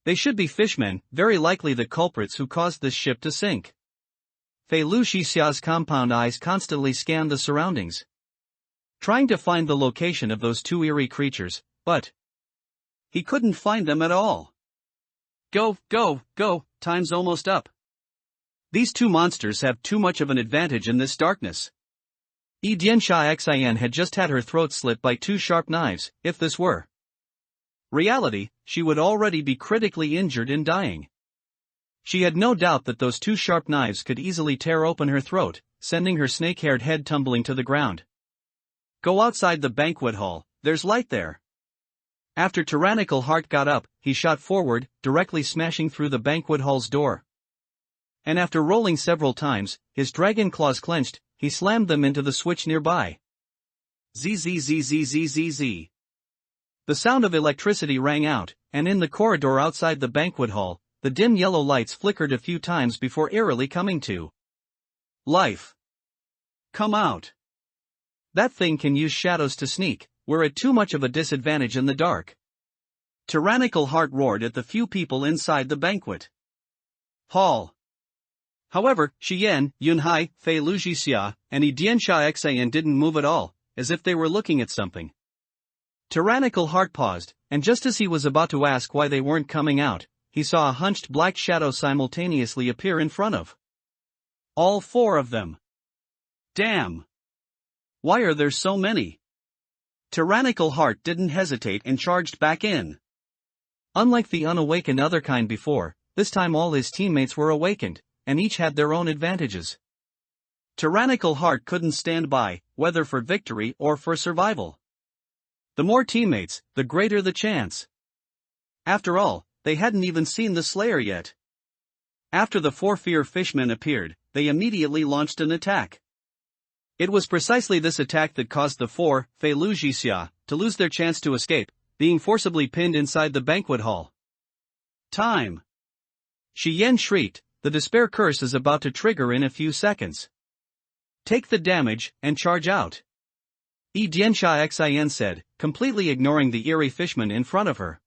They should be fishmen, very likely the culprits who caused this ship to sink. Fei Lu Xixia's compound eyes constantly scanned the surroundings, trying to find the location of those 2 eerie creatures, but he couldn't find them at all. Go, go, go, time's almost up. These 2 monsters have too much of an advantage in this darkness. E Diansha Xian had just had her throat slit by 2 sharp knives. If this were reality, she would already be critically injured and dying. She had no doubt that those 2 sharp knives could easily tear open her throat, sending her snake-haired head tumbling to the ground. Go outside the banquet hall, there's light there. After Tyrannical Heart got up, he shot forward, directly smashing through the banquet hall's door. And after rolling several times, his dragon claws clenched, he slammed them into the switch nearby. Zzzzzzzzz. The sound of electricity rang out, and in the corridor outside the banquet hall, the dim yellow lights flickered a few times before eerily coming to life. Come out. That thing can use shadows to sneak, we're at too much of a disadvantage in the dark. Tyrannical Heart roared at the few people inside the banquet hall. However, Xian, Yunhai, Fei Lujixia, and Dianxia Xan didn't move at all, as if they were looking at something. Tyrannical Heart paused, and just as he was about to ask why they weren't coming out, he saw a hunched black shadow simultaneously appear in front of all four of them. Damn! Why are there so many? Tyrannical Heart didn't hesitate and charged back in. Unlike the unawakened otherkind before, this time all his teammates were awakened, and each had their own advantages. Tyrannical Heart couldn't stand by, whether for victory or for survival. The more teammates, the greater the chance. After all, they hadn't even seen the Slayer yet. After the four Fear Fishmen appeared, they immediately launched an attack. It was precisely this attack that caused the four, Fei Lujixia, to lose their chance to escape, being forcibly pinned inside the banquet hall. Time! Shi Yan shrieked, the despair curse is about to trigger in a few seconds. Take the damage, and charge out. Dianxia Xin said, completely ignoring the eerie fishman in front of her.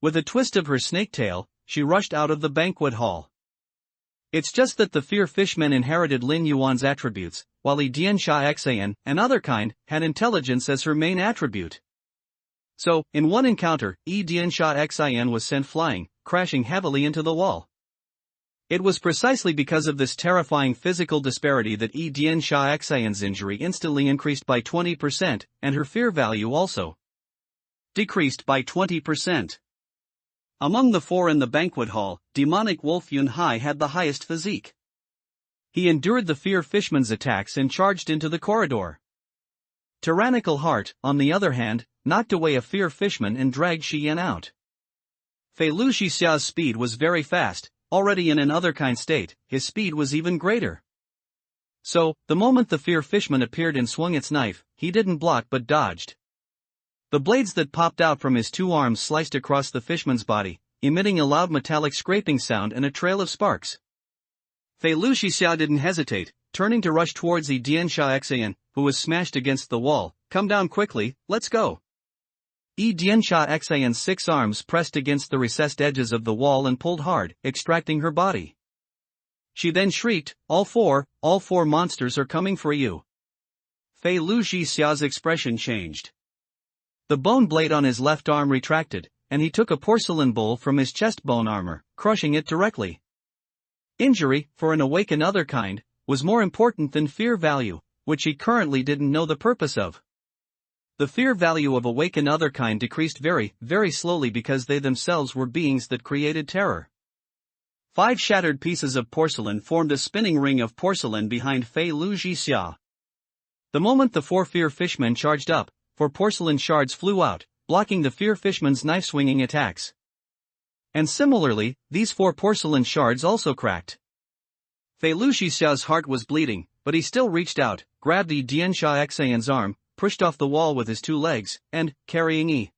With a twist of her snake tail, she rushed out of the banquet hall. It's just that the Fear Fishmen inherited Lin Yuan's attributes, while Dianxia Xin, and other kind, had intelligence as her main attribute. So, in one encounter, Dianxia Xin was sent flying, crashing heavily into the wall. It was precisely because of this terrifying physical disparity that Dianxia Xin's injury instantly increased by 20%, and her fear value also decreased by 20%. Among the four in the banquet hall, demonic wolf Yunhai had the highest physique. He endured the Fear Fishman's attacks and charged into the corridor. Tyrannical Heart, on the other hand, knocked away a Fear Fishman and dragged Xian out. Fei Luxixia's speed was very fast. Already in an otherkind state, his speed was even greater. So, the moment the Fear Fishman appeared and swung its knife, he didn't block but dodged. The blades that popped out from his two arms sliced across the fishman's body, emitting a loud metallic scraping sound and a trail of sparks. Fei Luxixia didn't hesitate, turning to rush towards Dianxia Xian, who was smashed against the wall. Come down quickly, let's go. Dianxia Xian's 6 arms pressed against the recessed edges of the wall and pulled hard, extracting her body. She then shrieked, all four monsters are coming for you. Fei Luxixia's expression changed. The bone blade on his left arm retracted, and he took a porcelain bowl from his chest bone armor, crushing it directly. Injury, for an awakened otherkind, was more important than fear value, which he currently didn't know the purpose of. The fear value of awakened otherkind decreased very, very slowly because they themselves were beings that created terror. 5 shattered pieces of porcelain formed a spinning ring of porcelain behind Fei Luxixia. The moment the 4 Fear Fishmen charged up, 4 porcelain shards flew out, blocking the Fear Fishman's knife-swinging attacks. And similarly, these 4 porcelain shards also cracked. Fei Luxixia's heart was bleeding, but he still reached out, grabbed Dianxia Xian's arm, pushed off the wall with his 2 legs, and, carrying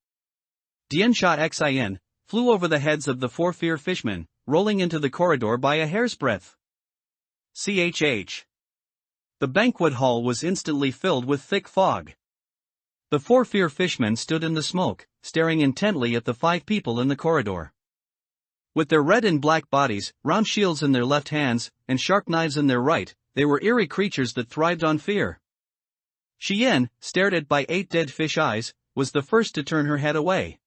Dianxia Xin, flew over the heads of the 4 Fear Fishmen, rolling into the corridor by a hair's breadth. CHH. The banquet hall was instantly filled with thick fog. The 4 Fear Fishmen stood in the smoke, staring intently at the 5 people in the corridor. With their red and black bodies, round shields in their left hands, and sharp knives in their right, they were eerie creatures that thrived on fear. Xian, stared at by 8 dead fish eyes, was the first to turn her head away.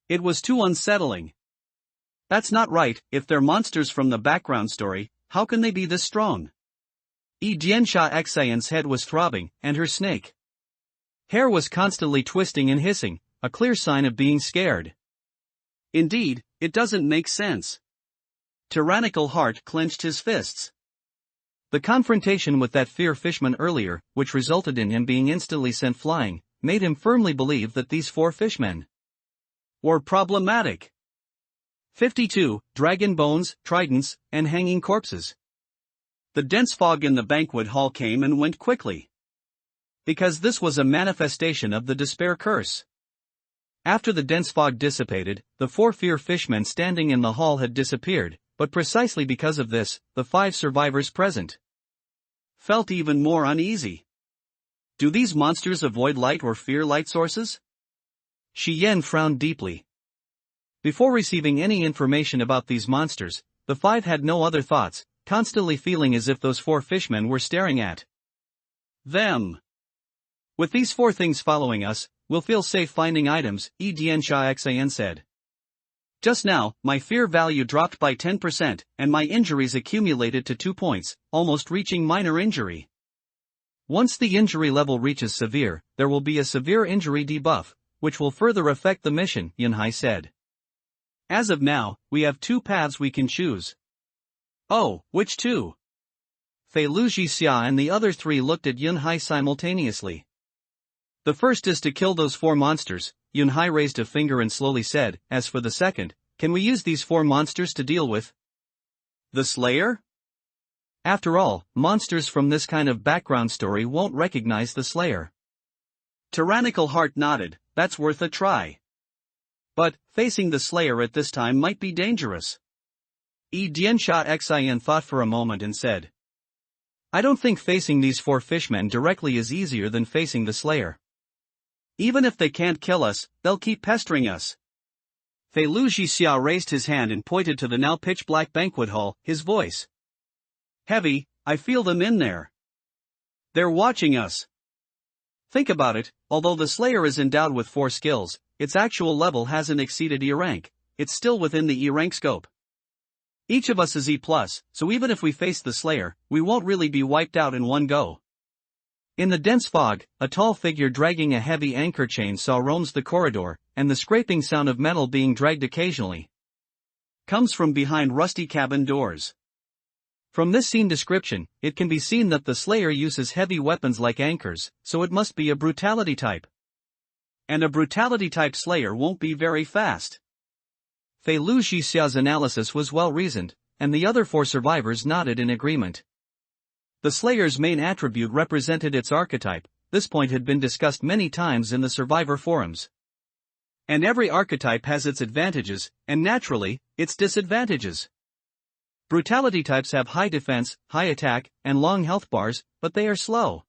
It was too unsettling. That's not right, if they're monsters from the background story, how can they be this strong? Dianxia Xian's head was throbbing, and her snake hair was constantly twisting and hissing, a clear sign of being scared. Indeed, it doesn't make sense. Tyrannical Heart clenched his fists. The confrontation with that Fear Fishman earlier, which resulted in him being instantly sent flying, made him firmly believe that these 4 fishmen were problematic. 52. Dragon bones, tridents, and hanging corpses. The dense fog in the banquet hall came and went quickly. Because this was a manifestation of the despair curse. After the dense fog dissipated, the 4 fear fishmen standing in the hall had disappeared, but precisely because of this, the 5 survivors present felt even more uneasy. Do these monsters avoid light or fear light sources? Shi Yan frowned deeply. Before receiving any information about these monsters, the 5 had no other thoughts, constantly feeling as if those 4 fishmen were staring at them. With these 4 things following us, we'll feel safe finding items, Edian Sha Xan said. Just now, my fear value dropped by 10%, and my injuries accumulated to 2 points, almost reaching minor injury. Once the injury level reaches severe, there will be a severe injury debuff, which will further affect the mission, Yunhai said. As of now, we have 2 paths we can choose. Oh, which 2? Fei Lu Jixia and the other 3 looked at Yunhai simultaneously. The first is to kill those 4 monsters, Yunhai raised a finger and slowly said. As for the second, can we use these 4 monsters to deal with the Slayer? After all, monsters from this kind of background story won't recognize the Slayer. Tyrannical Heart nodded. That's worth a try. But, facing the Slayer at this time might be dangerous. Diansha Xian thought for a moment and said, I don't think facing these 4 fishmen directly is easier than facing the Slayer. Even if they can't kill us, they'll keep pestering us. Fei Lu Jixia raised his hand and pointed to the now pitch-black banquet hall, his voice heavy. I feel them in there. They're watching us. Think about it, although the Slayer is endowed with 4 skills, its actual level hasn't exceeded E rank, it's still within the E rank scope. Each of us is E+, so even if we face the Slayer, we won't really be wiped out in one go. In the dense fog, a tall figure dragging a heavy anchor chainsaw roams the corridor, and the scraping sound of metal being dragged occasionally comes from behind rusty cabin doors. From this scene description, it can be seen that the Slayer uses heavy weapons like anchors, so it must be a brutality type. And a brutality type Slayer won't be very fast. Fei Lu Jixia's analysis was well reasoned, and the other 4 survivors nodded in agreement. The Slayer's main attribute represented its archetype. This point had been discussed many times in the survivor forums. And every archetype has its advantages, and naturally, its disadvantages. Brutality types have high defense, high attack, and long health bars, but they are slow.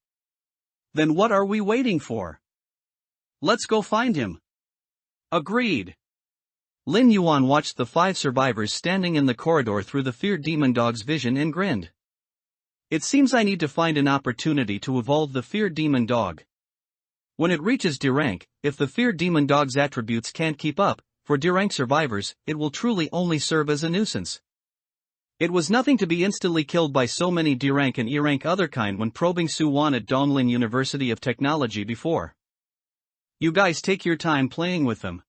Then what are we waiting for? Let's go find him. Agreed. Lin Yuan watched the 5 survivors standing in the corridor through the feared demon dog's vision and grinned. It seems I need to find an opportunity to evolve the feared demon dog. When it reaches D rank, if the feared demon dog's attributes can't keep up, for D rank survivors, it will truly only serve as a nuisance. It was nothing to be instantly killed by so many D rank and E rank other kind when probing Su Wan at Donglin University of Technology before. You guys take your time playing with them.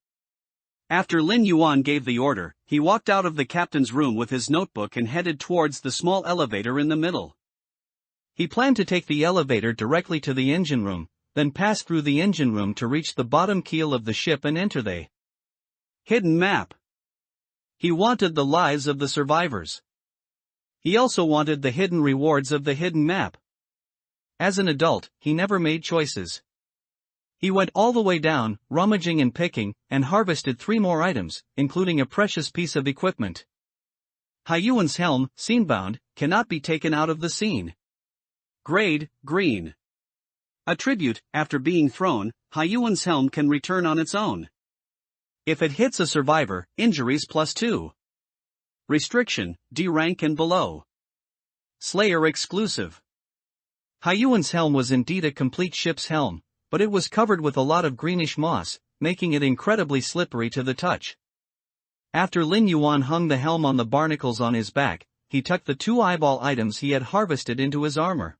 After Lin Yuan gave the order, he walked out of the captain's room with his notebook and headed towards the small elevator in the middle. He planned to take the elevator directly to the engine room, then pass through the engine room to reach the bottom keel of the ship and enter the hidden map. He wanted the lives of the survivors. He also wanted the hidden rewards of the hidden map. As an adult, he never made choices. He went all the way down, rummaging and picking, and harvested 3 more items, including a precious piece of equipment. Haiyuan's helm, scene-bound, cannot be taken out of the scene. Grade, green. Attribute, after being thrown, Haiyuan's helm can return on its own. If it hits a survivor, injuries +2. Restriction, D rank and below. Slayer exclusive. Haiyuan's helm was indeed a complete ship's helm, but it was covered with a lot of greenish moss, making it incredibly slippery to the touch. After Lin Yuan hung the helm on the barnacles on his back, he tucked the 2 eyeball items he had harvested into his armor.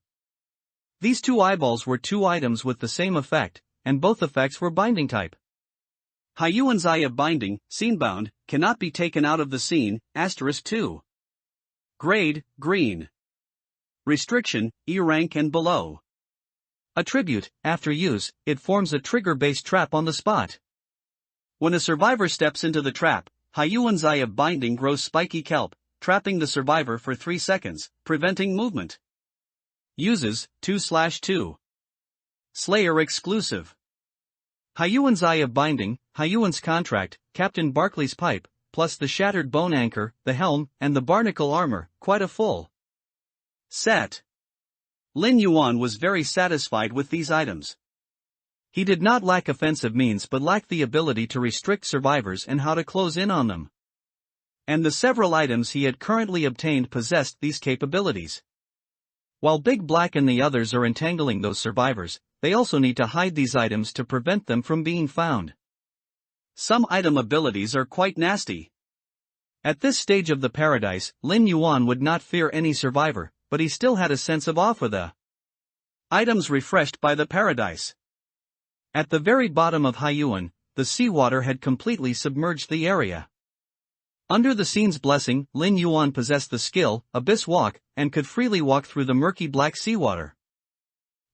These 2 eyeballs were 2 items with the same effect, and both effects were binding type. Haiyuan's Eye of Binding, scene-bound, cannot be taken out of the scene, *2. Grade, green. Restriction, E rank and below. Attribute, after use, it forms a trigger-based trap on the spot. When a survivor steps into the trap, Haiyuan's Eye of Binding grows spiky kelp, trapping the survivor for 3 seconds, preventing movement. Uses, 2/2. Slayer exclusive. Hyuan's Eye of Binding, Hyuan's Contract, Captain Barclay's Pipe, plus the shattered bone anchor, the helm, and the barnacle armor, quite a full set. Lin Yuan was very satisfied with these items. He did not lack offensive means but lacked the ability to restrict survivors and how to close in on them. And the several items he had currently obtained possessed these capabilities. While Big Black and the others are entangling those survivors, they also need to hide these items to prevent them from being found. Some item abilities are quite nasty. At this stage of the paradise, Lin Yuan would not fear any survivor, but he still had a sense of awe for the items refreshed by the paradise. At the very bottom of Hyuan, the seawater had completely submerged the area. Under the scene's blessing, Lin Yuan possessed the skill, Abyss Walk, and could freely walk through the murky black seawater.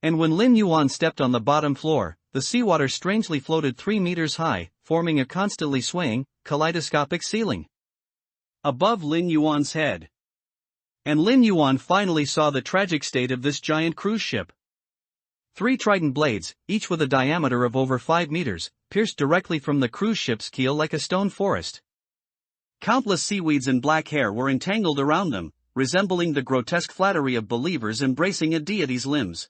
And when Lin Yuan stepped on the bottom floor, the seawater strangely floated 3 meters high, forming a constantly swaying, kaleidoscopic ceiling above Lin Yuan's head. And Lin Yuan finally saw the tragic state of this giant cruise ship. 3 trident blades, each with a diameter of over 5 meters, pierced directly from the cruise ship's keel like a stone forest. Countless seaweeds and black hair were entangled around them, resembling the grotesque flattery of believers embracing a deity's limbs.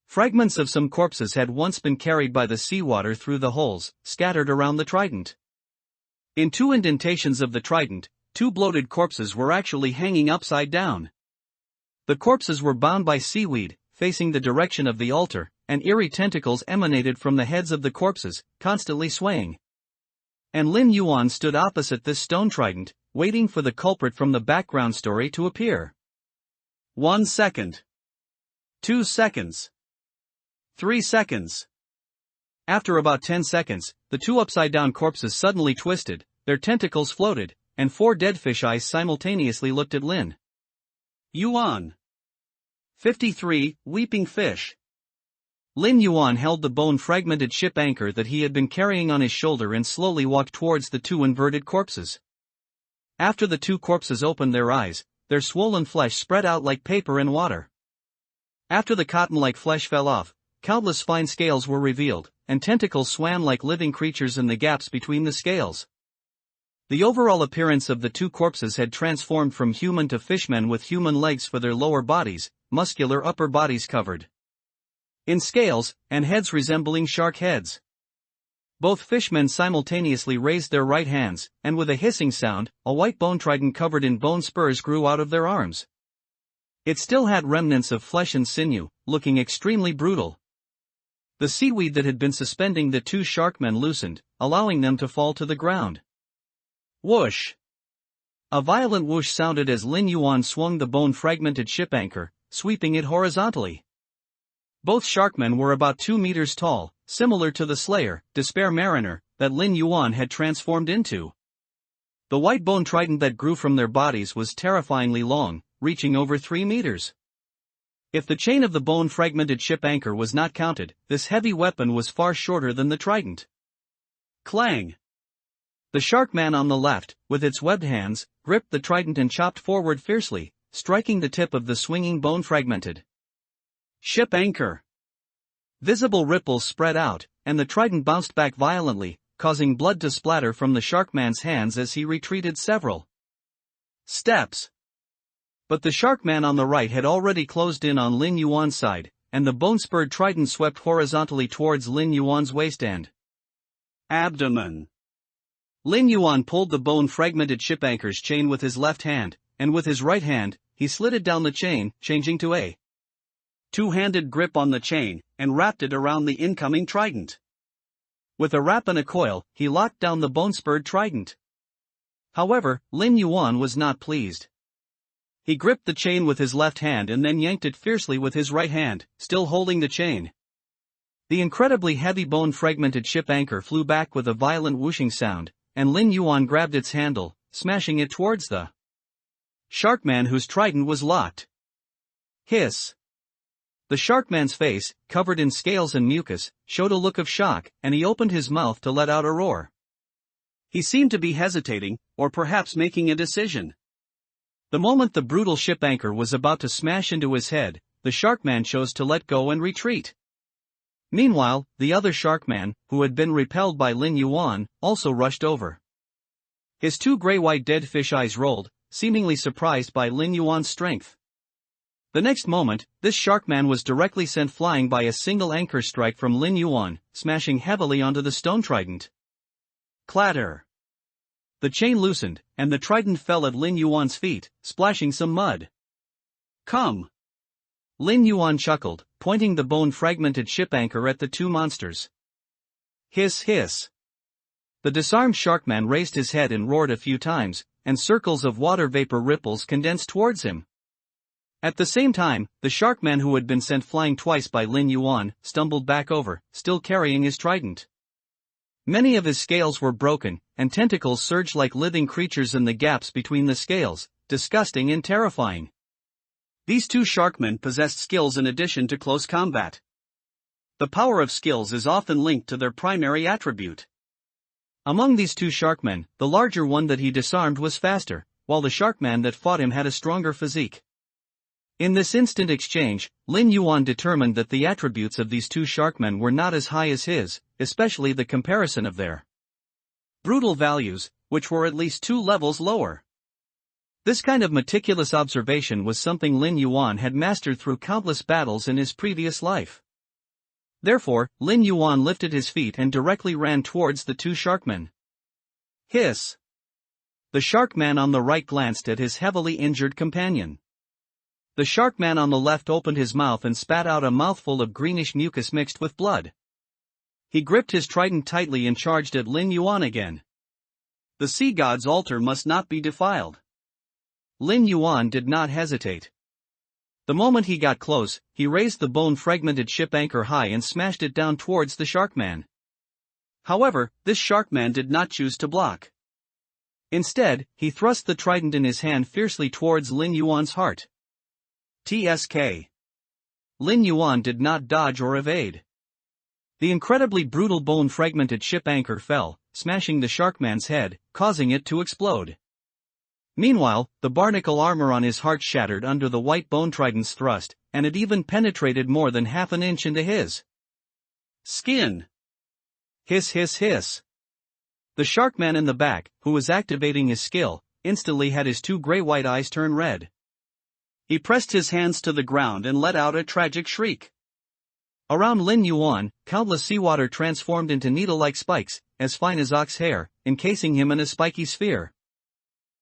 Fragments of some corpses had once been carried by the seawater through the holes, scattered around the trident. In 2 indentations of the trident, 2 bloated corpses were actually hanging upside down. The corpses were bound by seaweed, facing the direction of the altar, and eerie tentacles emanated from the heads of the corpses, constantly swaying. And Lin Yuan stood opposite this stone trident, waiting for the culprit from the background story to appear. 1 second. 2 seconds. 3 seconds. After about 10 seconds, the 2 upside-down corpses suddenly twisted, their tentacles floated, and 4 dead fish eyes simultaneously looked at Lin Yuan. 53, Weeping Fish. Lin Yuan held the bone-fragmented ship anchor that he had been carrying on his shoulder and slowly walked towards the 2 inverted corpses. After the 2 corpses opened their eyes, their swollen flesh spread out like paper and water. After the cotton-like flesh fell off, countless fine scales were revealed, and tentacles swam like living creatures in the gaps between the scales. The overall appearance of the 2 corpses had transformed from human to fishmen with human legs for their lower bodies, muscular upper bodies covered in scales, and heads resembling shark heads. Both fishmen simultaneously raised their right hands, and with a hissing sound, a white bone trident covered in bone spurs grew out of their arms. It still had remnants of flesh and sinew, looking extremely brutal. The seaweed that had been suspending the 2 sharkmen loosened, allowing them to fall to the ground. Whoosh! A violent whoosh sounded as Lin Yuan swung the bone-fragmented ship anchor, sweeping it horizontally. Both sharkmen were about 2 meters tall, similar to the Slayer, Despair Mariner, that Lin Yuan had transformed into. The white bone trident that grew from their bodies was terrifyingly long, reaching over 3 meters. If the chain of the bone-fragmented ship anchor was not counted, this heavy weapon was far shorter than the trident. Clang! The sharkman on the left, with its webbed hands, gripped the trident and chopped forward fiercely, striking the tip of the swinging bone-fragmented ship anchor. Visible ripples spread out, and the trident bounced back violently, causing blood to splatter from the sharkman's hands as he retreated several steps. But the sharkman on the right had already closed in on Lin Yuan's side, and the bone-spurred trident swept horizontally towards Lin Yuan's waist and abdomen. Lin Yuan pulled the bone-fragmented ship anchor's chain with his left hand, and with his right hand, he slid it down the chain, changing to a 2-handed grip on the chain, and wrapped it around the incoming trident. With a wrap and a coil, he locked down the bone-spurred trident. However, Lin Yuan was not pleased. He gripped the chain with his left hand and then yanked it fiercely with his right hand, still holding the chain. The incredibly heavy bone-fragmented ship anchor flew back with a violent whooshing sound, and Lin Yuan grabbed its handle, smashing it towards the sharkman whose trident was locked. Hiss! The sharkman's face, covered in scales and mucus, showed a look of shock, and he opened his mouth to let out a roar. He seemed to be hesitating, or perhaps making a decision. The moment the brutal ship anchor was about to smash into his head, the sharkman chose to let go and retreat. Meanwhile, the other Sharkman, who had been repelled by Lin Yuan, also rushed over. His two gray-white dead fish eyes rolled, seemingly surprised by Lin Yuan's strength. The next moment, this Sharkman was directly sent flying by a single anchor strike from Lin Yuan, smashing heavily onto the stone trident. Clatter! The chain loosened, and the trident fell at Lin Yuan's feet, splashing some mud. Come! Lin Yuan chuckled, pointing the bone-fragmented ship anchor at the two monsters. Hiss hiss! The disarmed Sharkman raised his head and roared a few times, and circles of water vapor ripples condensed towards him. At the same time, the Sharkman who had been sent flying twice by Lin Yuan, stumbled back over, still carrying his trident. Many of his scales were broken, and tentacles surged like living creatures in the gaps between the scales, disgusting and terrifying. These two Sharkmen possessed skills in addition to close combat. The power of skills is often linked to their primary attribute. Among these two Sharkmen, the larger one that he disarmed was faster, while the Sharkman that fought him had a stronger physique. In this instant exchange, Lin Yuan determined that the attributes of these two Sharkmen were not as high as his, especially the comparison of their brutal values, which were at least 2 levels lower. This kind of meticulous observation was something Lin Yuan had mastered through countless battles in his previous life. Therefore, Lin Yuan lifted his feet and directly ran towards the two Sharkmen. Hiss! The Sharkman on the right glanced at his heavily injured companion. The Sharkman on the left opened his mouth and spat out a mouthful of greenish mucus mixed with blood. He gripped his trident tightly and charged at Lin Yuan again. The sea god's altar must not be defiled. Lin Yuan did not hesitate. The moment he got close, he raised the bone-fragmented ship anchor high and smashed it down towards the Sharkman. However, this Sharkman did not choose to block. Instead, he thrust the trident in his hand fiercely towards Lin Yuan's heart. TSK. Lin Yuan did not dodge or evade. The incredibly brutal bone-fragmented ship anchor fell, smashing the Sharkman's head, causing it to explode. Meanwhile, the barnacle armor on his heart shattered under the white bone trident's thrust, and it even penetrated more than half an inch into his skin. Hiss hiss hiss. The Sharkman in the back, who was activating his skill, instantly had his two gray-white eyes turn red. He pressed his hands to the ground and let out a tragic shriek. Around Lin Yuan, countless seawater transformed into needle-like spikes, as fine as ox hair, encasing him in a spiky sphere.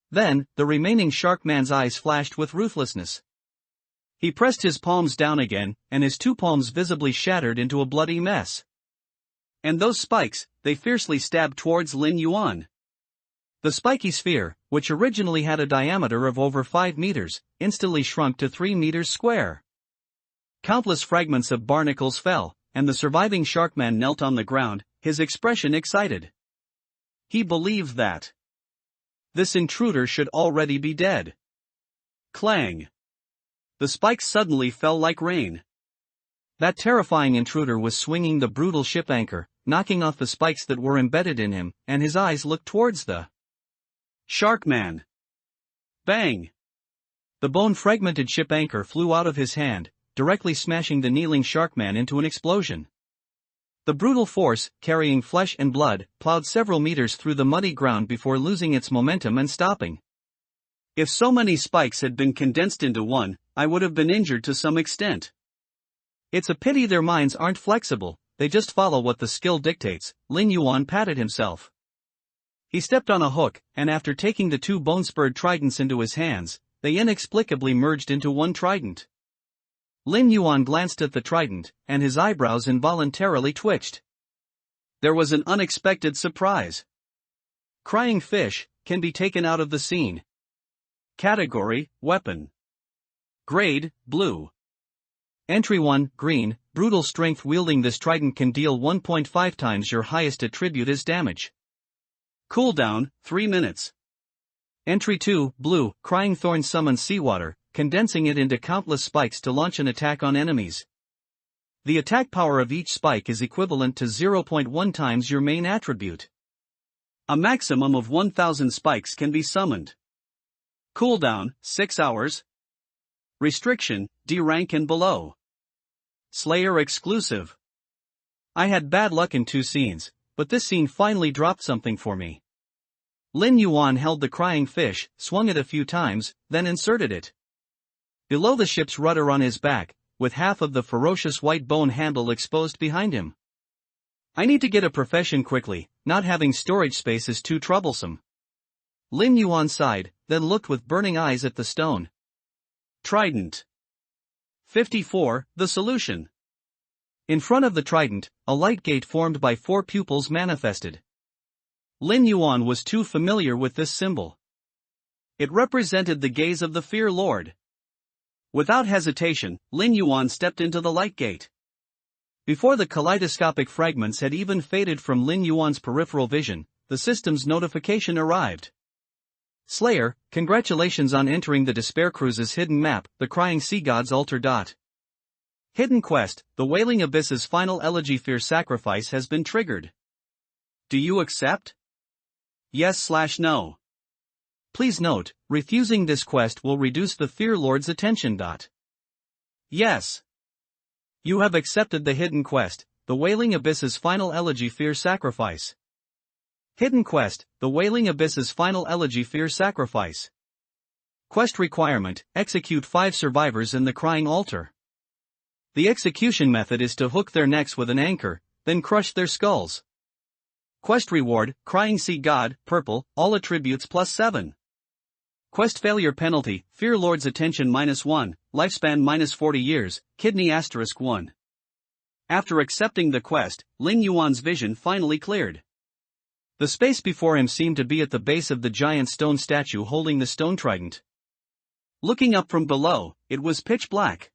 Then, the remaining Sharkman's eyes flashed with ruthlessness. He pressed his palms down again, and his two palms visibly shattered into a bloody mess. And those spikes, they fiercely stabbed towards Lin Yuan. The spiky sphere, which originally had a diameter of over 5 meters, instantly shrunk to 3 meters square. Countless fragments of barnacles fell, and the surviving Sharkman knelt on the ground, his expression excited. He believed that this intruder should already be dead. Clang! The spikes suddenly fell like rain. That terrifying intruder was swinging the brutal ship anchor, knocking off the spikes that were embedded in him, and his eyes looked towards the Sharkman. Bang! The bone-fragmented ship anchor flew out of his hand, directly smashing the kneeling Sharkman into an explosion. The brutal force, carrying flesh and blood, plowed several meters through the muddy ground before losing its momentum and stopping. If so many spikes had been condensed into one, I would have been injured to some extent. It's a pity their minds aren't flexible, they just follow what the skill dictates. Lin Yuan patted himself. He stepped on a hook, and after taking the two bone-spurred tridents into his hands, they inexplicably merged into one trident. Lin Yuan glanced at the trident, and his eyebrows involuntarily twitched. There was an unexpected surprise. Crying fish can be taken out of the scene. Category: Weapon. Grade: Blue. Entry 1: Green. Brutal strength. Wielding this trident can deal 1.5 times your highest attribute as damage. Cooldown: 3 minutes. Entry 2: Blue. Crying thorn summons seawater, condensing it into countless spikes to launch an attack on enemies. The attack power of each spike is equivalent to 0.1 times your main attribute. A maximum of 1,000 spikes can be summoned. Cooldown: 6 hours. Restriction: D rank and below. Slayer exclusive. I had bad luck in 2 scenes, but this scene finally dropped something for me. Lin Yuan held the crying fish, swung it a few times, then inserted it below the ship's rudder on his back, with half of the ferocious white bone handle exposed behind him. I need to get a profession quickly, not having storage space is too troublesome. Lin Yuan sighed, then looked with burning eyes at the stone trident. 54. The solution. In front of the trident, a light gate formed by 4 pupils manifested. Lin Yuan was too familiar with this symbol. It represented the gaze of the Fear Lord. Without hesitation, Lin Yuan stepped into the light gate. Before the kaleidoscopic fragments had even faded from Lin Yuan's peripheral vision, the system's notification arrived. Slayer, congratulations on entering the Despair Cruise's hidden map, the Crying Sea God's altar. Hidden quest, the Wailing Abyss's final elegy fear sacrifice has been triggered. Do you accept? Yes/no. Please note, refusing this quest will reduce the Fear Lord's attention. Yes. You have accepted the hidden quest, the Wailing Abyss's final elegy fear sacrifice. Hidden quest, the Wailing Abyss's final elegy fear sacrifice. Quest requirement, execute 5 survivors in the Crying Altar. The execution method is to hook their necks with an anchor, then crush their skulls. Quest reward, Crying Sea God, purple, all attributes +7. Quest failure penalty, Fear Lord's attention -1, lifespan -40 years, kidney *1. After accepting the quest, Lin Yuan's vision finally cleared. The space before him seemed to be at the base of the giant stone statue holding the stone trident. Looking up from below, it was pitch black.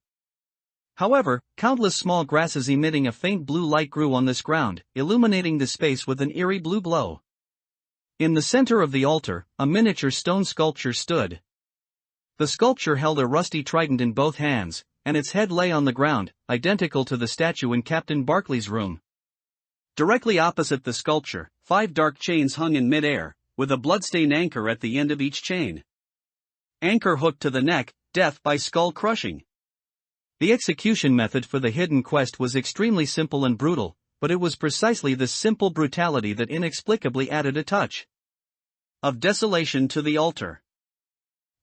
However, countless small grasses emitting a faint blue light grew on this ground, illuminating the space with an eerie blue glow. In the center of the altar, a miniature stone sculpture stood. The sculpture held a rusty trident in both hands, and its head lay on the ground, identical to the statue in Captain Barclay's room. Directly opposite the sculpture, 5 dark chains hung in mid-air, with a bloodstained anchor at the end of each chain. Anchor hooked to the neck, death by skull crushing. The execution method for the hidden quest was extremely simple and brutal, but it was precisely this simple brutality that inexplicably added a touch of desolation to the altar.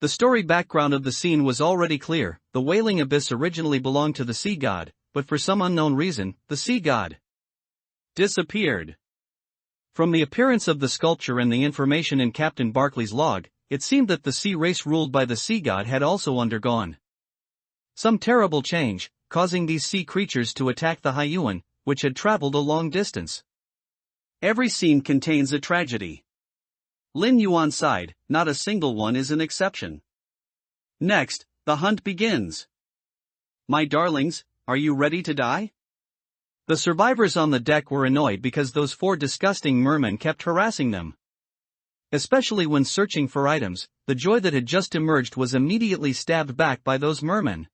The story background of the scene was already clear. The Wailing Abyss originally belonged to the sea god, but for some unknown reason, the sea god disappeared. From the appearance of the sculpture and the information in Captain Barclay's log, it seemed that the sea race ruled by the sea god had also undergone some terrible change, causing these sea creatures to attack the Hyuan, which had traveled a long distance. Every scene contains a tragedy. Lin Yuan sighed, not a single one is an exception. Next, the hunt begins. My darlings, are you ready to die? The survivors on the deck were annoyed because those 4 disgusting mermen kept harassing them. Especially when searching for items, the joy that had just emerged was immediately stabbed back by those mermen.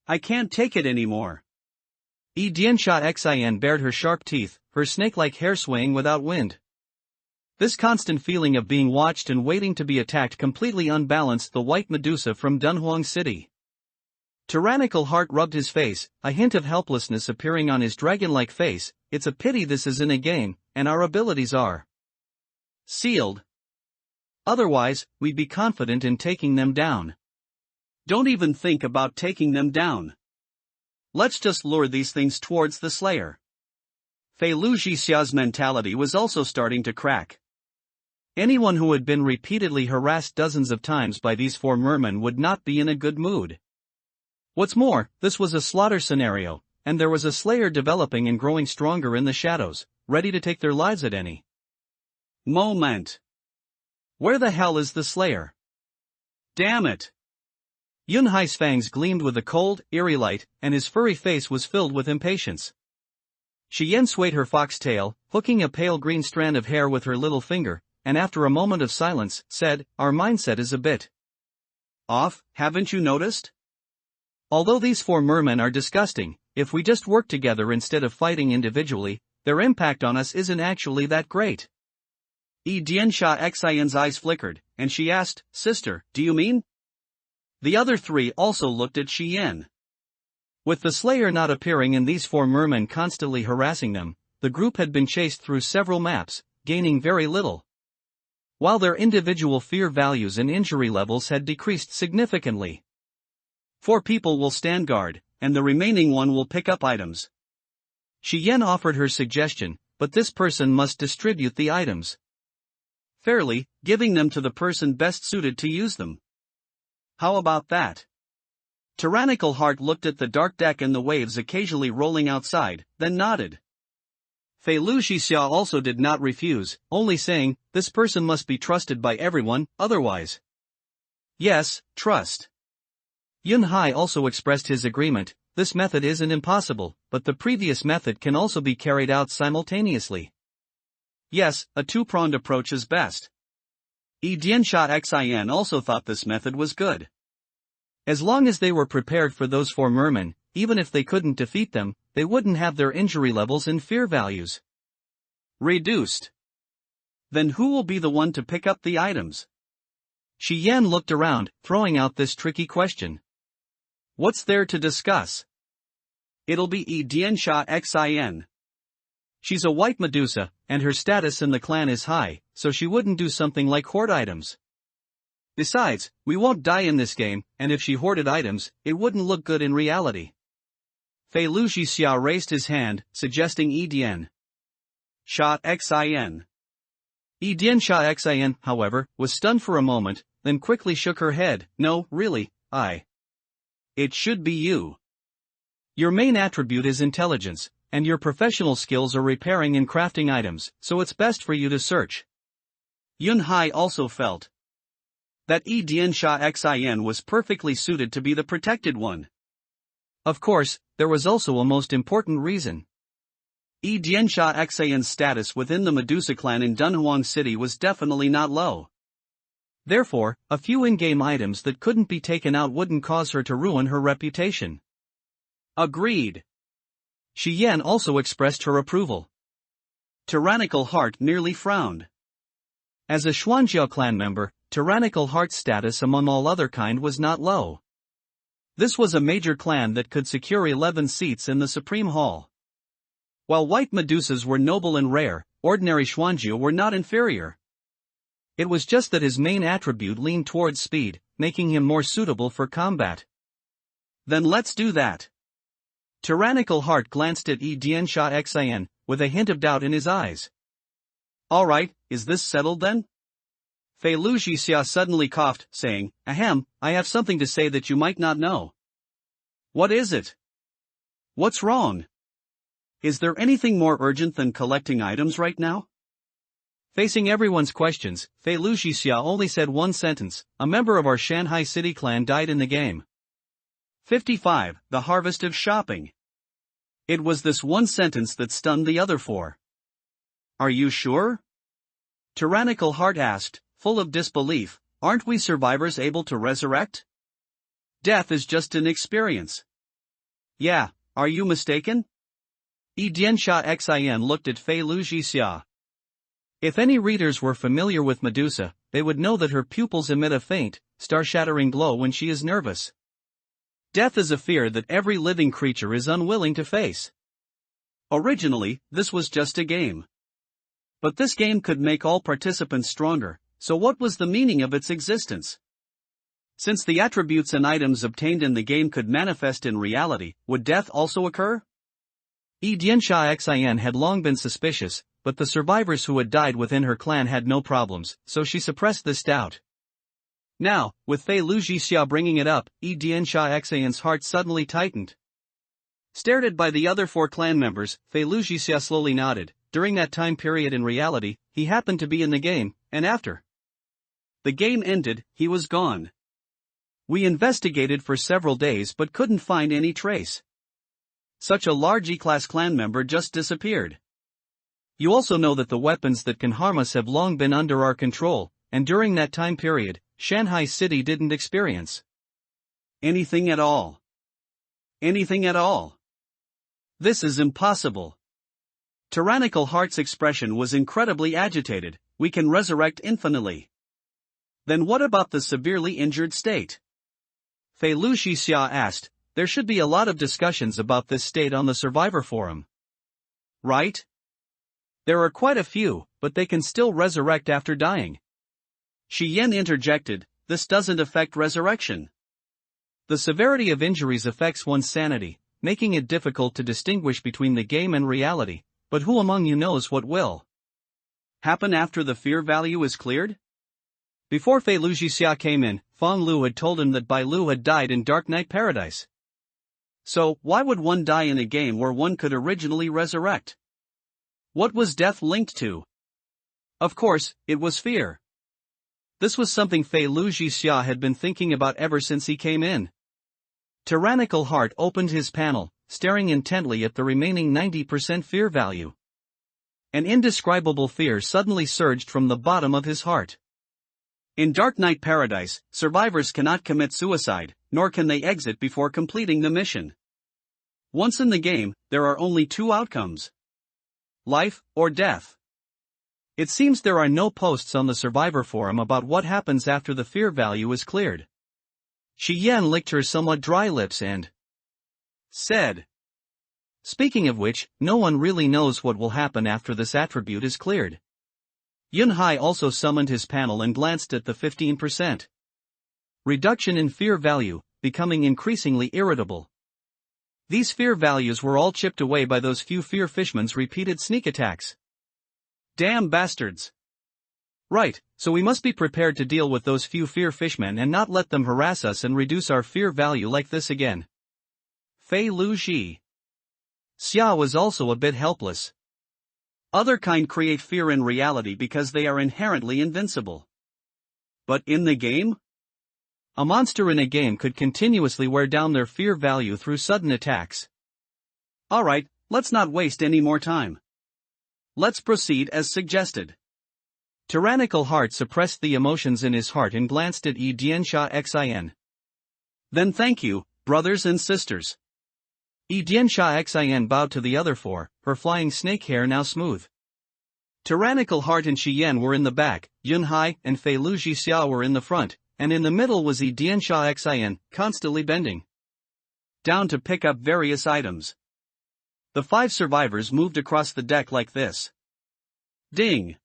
I can't take it anymore. Diansha Xin bared her sharp teeth, her snake-like hair swaying without wind. This constant feeling of being watched and waiting to be attacked completely unbalanced the white Medusa from Dunhuang City. Tyrannical Heart rubbed his face, a hint of helplessness appearing on his dragon-like face. It's a pity this is in a game, and our abilities are sealed. Otherwise, we'd be confident in taking them down. Don't even think about taking them down. Let's just lure these things towards the Slayer. Fei Lu Jixia's mentality was also starting to crack. Anyone who had been repeatedly harassed dozens of times by these 4 mermen would not be in a good mood. What's more, this was a slaughter scenario, and there was a Slayer developing and growing stronger in the shadows, ready to take their lives at any moment. Where the hell is the Slayer? Damn it! Yun Hai's fangs gleamed with a cold, eerie light, and his furry face was filled with impatience. Shi Yan swayed her foxtail, hooking a pale green strand of hair with her little finger, and after a moment of silence, said, "Our mindset is a bit off, haven't you noticed? Although these 4 mermen are disgusting, if we just work together instead of fighting individually, their impact on us isn't actually that great." Diansha Xin's eyes flickered, and she asked, "Sister, do you mean?" The other 3 also looked at Shi Yan. With the Slayer not appearing and these four mermen constantly harassing them, the group had been chased through several maps, gaining very little. While their individual fear values and injury levels had decreased significantly. 4 people will stand guard, and the remaining one will pick up items. Shi Yan offered her suggestion, but this person must distribute the items fairly, giving them to the person best suited to use them. How about that? Tyrannical Heart looked at the dark deck and the waves occasionally rolling outside, then nodded. Fei Lu Xixia also did not refuse, only saying, this person must be trusted by everyone, otherwise. Yes, trust. Yun Hai also expressed his agreement. This method isn't impossible, but the previous method can also be carried out simultaneously. Yes, a two-pronged approach is best. Diansha Xin also thought this method was good. As long as they were prepared for those 4 mermen, even if they couldn't defeat them, they wouldn't have their injury levels and fear values reduced. Then who will be the one to pick up the items? Shi Yan looked around, throwing out this tricky question. What's there to discuss? It'll be Diansha Xin. She's a white Medusa, and her status in the clan is high, so she wouldn't do something like hoard items. Besides, we won't die in this game, and if she hoarded items, it wouldn't look good in reality. Fei Lu Xixia raised his hand, suggesting Dian Sha Xin. Diansha Xin, however, was stunned for a moment, then quickly shook her head. No, really, It should be you. Your main attribute is intelligence, and your professional skills are repairing and crafting items, so it's best for you to search. Yun Hai also felt that Diansha Xin was perfectly suited to be the protected one. Of course, there was also a most important reason. Diansha Xin's status within the Medusa clan in Dunhuang City was definitely not low. Therefore, a few in-game items that couldn't be taken out wouldn't cause her to ruin her reputation. Agreed. Shi Yan also expressed her approval. Tyrannical Heart nearly frowned. As a Xuanjiao clan member, Tyrannical Heart's status among all other kind was not low. This was a major clan that could secure 11 seats in the Supreme Hall. While white Medusas were noble and rare, ordinary Xuanjiao were not inferior. It was just that his main attribute leaned towards speed, making him more suitable for combat. Then let's do that. Tyrannical Heart glanced at Diansha Xin, with a hint of doubt in his eyes. Alright, is this settled then? Fei Lu Xixia suddenly coughed, saying, Ahem, I have something to say that you might not know. What is it? What's wrong? Is there anything more urgent than collecting items right now? Facing everyone's questions, Fei Lu Xixia only said one sentence. A member of our Shanghai City clan died in the game. 55. The harvest of shopping. It was this one sentence that stunned the other 4. Are you sure? Tyrannical Heart asked, full of disbelief. Aren't we survivors able to resurrect? Death is just an experience. Yeah, are you mistaken? Diansha Xin looked at Fei Lu Xixia. If any readers were familiar with Medusa, they would know that her pupils emit a faint, star-shattering glow when she is nervous. Death is a fear that every living creature is unwilling to face. Originally, this was just a game. But this game could make all participants stronger, so what was the meaning of its existence? Since the attributes and items obtained in the game could manifest in reality, would death also occur? Diansha Xin had long been suspicious, but the survivors who had died within her clan had no problems, so she suppressed this doubt. Now, with Fei Lu Xixia bringing it up, Diansha Xin's heart suddenly tightened. Stared at by the other 4 clan members, Fei Lu Xixia slowly nodded. During that time period in reality, he happened to be in the game, and after the game ended, he was gone. We investigated for several days but couldn't find any trace. Such a large E-class clan member just disappeared. You also know that the weapons that can harm us have long been under our control, and during that time period, Shanghai City didn't experience anything at all. Anything at all. This is impossible. Tyrannical Heart's expression was incredibly agitated. We can resurrect infinitely. Then what about the severely injured state? Fei Lu Xixia asked, there should be a lot of discussions about this state on the Survivor forum. Right? There are quite a few, but they can still resurrect after dying. Shi Yan interjected, this doesn't affect resurrection. The severity of injuries affects one's sanity, making it difficult to distinguish between the game and reality, but who among you knows what will happen after the fear value is cleared? Before Fei Luxia came in, Feng Lu had told him that Bai Lu had died in Dark Knight Paradise. So, why would one die in a game where one could originally resurrect? What was death linked to? Of course, it was fear. This was something Fei Luxia had been thinking about ever since he came in. Tyrannical Heart opened his panel, staring intently at the remaining 90% fear value. An indescribable fear suddenly surged from the bottom of his heart. In Dark Knight Paradise, survivors cannot commit suicide, nor can they exit before completing the mission. Once in the game, there are only two outcomes: life or death. It seems there are no posts on the Survivor forum about what happens after the fear value is cleared. Shi Yan licked her somewhat dry lips and said, speaking of which, no one really knows what will happen after this attribute is cleared. Yun Hai also summoned his panel and glanced at the 15% reduction in fear value, becoming increasingly irritable. These fear values were all chipped away by those few fear fishmen's repeated sneak attacks. Damn bastards. Right, so we must be prepared to deal with those few fear fishmen and not let them harass us and reduce our fear value like this again. Fei Luxia was also a bit helpless. Other kind create fear in reality because they are inherently invincible. But in the game? A monster in a game could continuously wear down their fear value through sudden attacks. Alright, let's not waste any more time. Let's proceed as suggested. Tyrannical Heart suppressed the emotions in his heart and glanced at Yi Diansha Xin. Then thank you, brothers and sisters. Yi Diansha Xin bowed to the other four, her flying snake hair now smooth. Tyrannical Heart and Shi Yan were in the back, Yun Hai and Fei Luxia were in the front, and in the middle was Yi Diansha Xin, constantly bending down to pick up various items. The 5 survivors moved across the deck like this. Ding!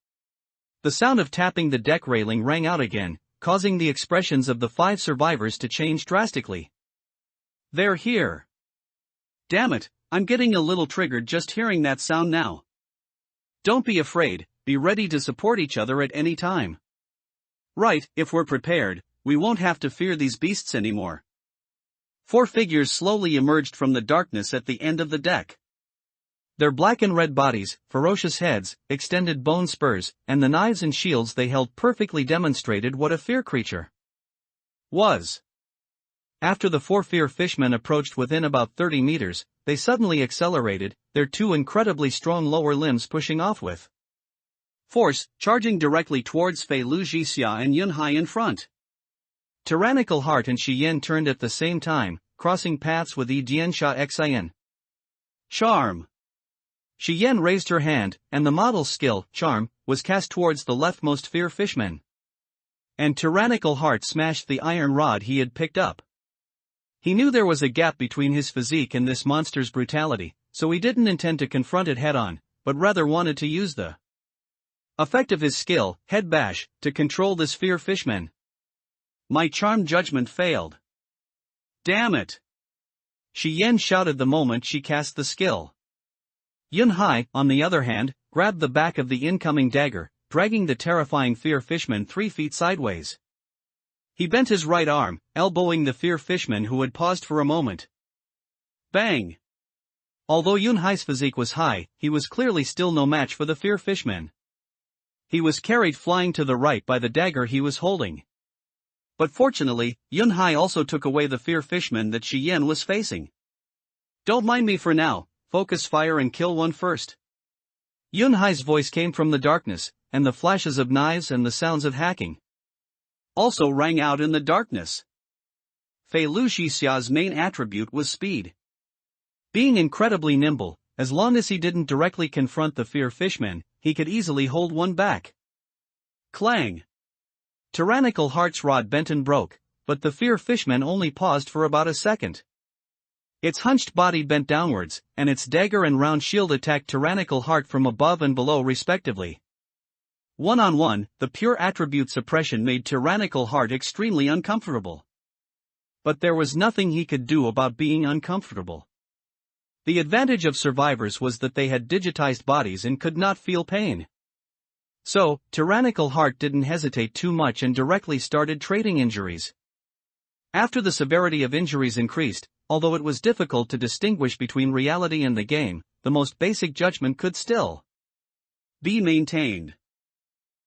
The sound of tapping the deck railing rang out again, causing the expressions of the 5 survivors to change drastically. They're here. Damn it, I'm getting a little triggered just hearing that sound now. Don't be afraid, be ready to support each other at any time. Right, if we're prepared, we won't have to fear these beasts anymore. 4 figures slowly emerged from the darkness at the end of the deck. Their black and red bodies, ferocious heads, extended bone spurs, and the knives and shields they held perfectly demonstrated what a fear creature was. After the 4 fear fishmen approached within about 30 meters, they suddenly accelerated, their 2 incredibly strong lower limbs pushing off with force, charging directly towards Fei Luxia and Yun Hai in front. Tyrannical Heart and Shi Yan turned at the same time, crossing paths with Yi Diansha Xin. Charm. Shi Yan raised her hand, and the model's skill, Charm, was cast towards the leftmost fear fishman. And Tyrannical Heart smashed the iron rod he had picked up. He knew there was a gap between his physique and this monster's brutality, so he didn't intend to confront it head-on, but rather wanted to use the effect of his skill, Head Bash, to control this fear fishman. My charm judgment failed. Damn it! Shi Yan shouted the moment she cast the skill. Yun Hai, on the other hand, grabbed the back of the incoming dagger, dragging the terrifying fear fishman 3 feet sideways. He bent his right arm, elbowing the fear fishman who had paused for a moment. Bang! Although Yun Hai's physique was high, he was clearly still no match for the fear fishman. He was carried flying to the right by the dagger he was holding. But fortunately, Yun Hai also took away the fear fishman that Shi Yan was facing. Don't mind me for now, focus fire and kill one first. Yun Hai's voice came from the darkness, and the flashes of knives and the sounds of hacking also rang out in the darkness. Fei Luxia's main attribute was speed. Being incredibly nimble, as long as he didn't directly confront the fear fishman, he could easily hold one back. Clang! Tyrannical Heart's rod bent and broke, but the fear fishman only paused for about a second. Its hunched body bent downwards, and its dagger and round shield attacked Tyrannical Heart from above and below respectively. One-on-one, the pure attribute suppression made Tyrannical Heart extremely uncomfortable. But there was nothing he could do about being uncomfortable. The advantage of survivors was that they had digitized bodies and could not feel pain. So, Tyrannical Heart didn't hesitate too much and directly started trading injuries. After the severity of injuries increased, although it was difficult to distinguish between reality and the game, the most basic judgment could still be maintained.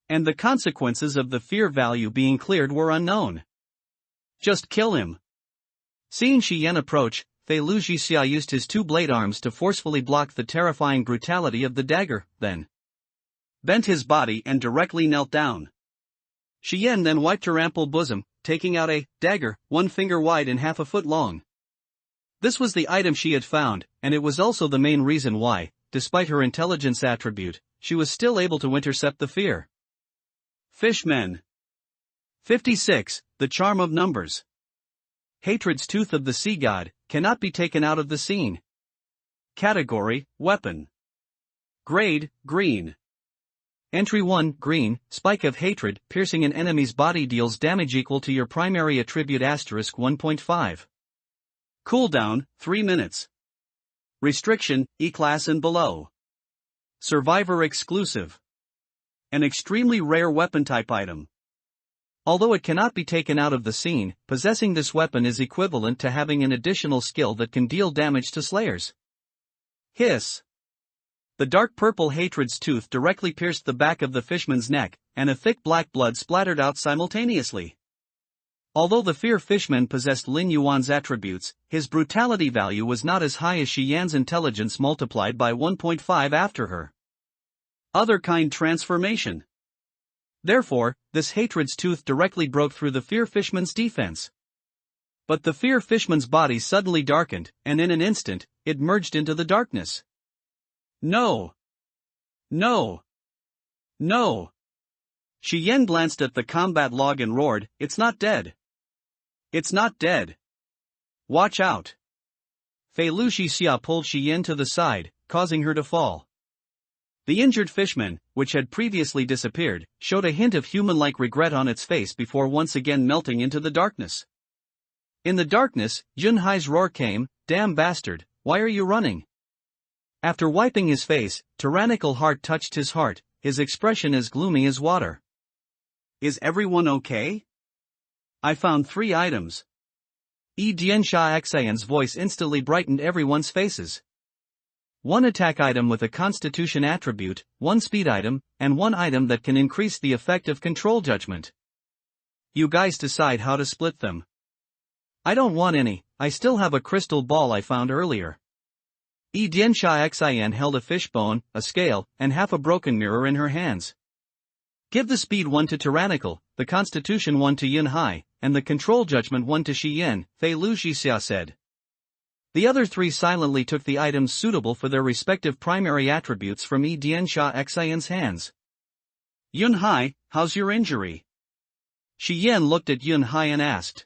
And the consequences of the fear value being cleared were unknown. Just kill him. Seeing Shi Yan approach, Fei Lu Jixia used his two blade arms to forcefully block the terrifying brutality of the dagger, then bent his body and directly knelt down. Shi Yan then wiped her ample bosom, taking out a dagger, 1 finger wide and half a foot long. This was the item she had found, and it was also the main reason why, despite her intelligence attribute, she was still able to intercept the fear. Fishmen. 56. The charm of numbers. Hatred's tooth of the sea god cannot be taken out of the scene. Category: weapon. Grade: green. Entry 1, green, spike of hatred, piercing an enemy's body deals damage equal to your primary attribute asterisk 1.5. Cooldown, 3 minutes. Restriction, E-class and below. Survivor exclusive. An extremely rare weapon type item. Although it cannot be taken out of the scene, possessing this weapon is equivalent to having an additional skill that can deal damage to slayers. Hiss. The dark purple hatred's tooth directly pierced the back of the fishman's neck, and a thick black blood splattered out simultaneously. Although the fear fishman possessed Lin Yuan's attributes, his brutality value was not as high as Shi Yan's intelligence multiplied by 1.5 after her other kind transformation. Therefore, this hatred's tooth directly broke through the fear fishman's defense. But the fear fishman's body suddenly darkened, and in an instant, it merged into the darkness. No! No! No! Shi Yan glanced at the combat log and roared, "It's not dead! It's not dead! Watch out!" Fei Lu Jixia pulled Shi Yan to the side, causing her to fall. The injured fishman, which had previously disappeared, showed a hint of human-like regret on its face before once again melting into the darkness. In the darkness, Yun Hai's roar came, "Damn bastard, why are you running?" After wiping his face, Tyrannical Heart touched his heart, his expression as gloomy as water. "Is everyone okay? I found 3 items." Yi Diansha Xian's voice instantly brightened everyone's faces. 1 attack item with a constitution attribute, 1 speed item, and 1 item that can increase the effect of control judgment. You guys decide how to split them. I don't want any, I still have a crystal ball I found earlier. Yi Diansha Xian held a fishbone, a scale, and half a broken mirror in her hands. Give the speed 1 to Tyrannical, the constitution 1 to Yun Hai, and the control judgment 1 to Shi Yan, Fei Lu Jixia said. The other 3 silently took the items suitable for their respective primary attributes from Yi Diansha Xian's hands. Yun Hai, how's your injury? Shi Yan looked at Yun Hai and asked.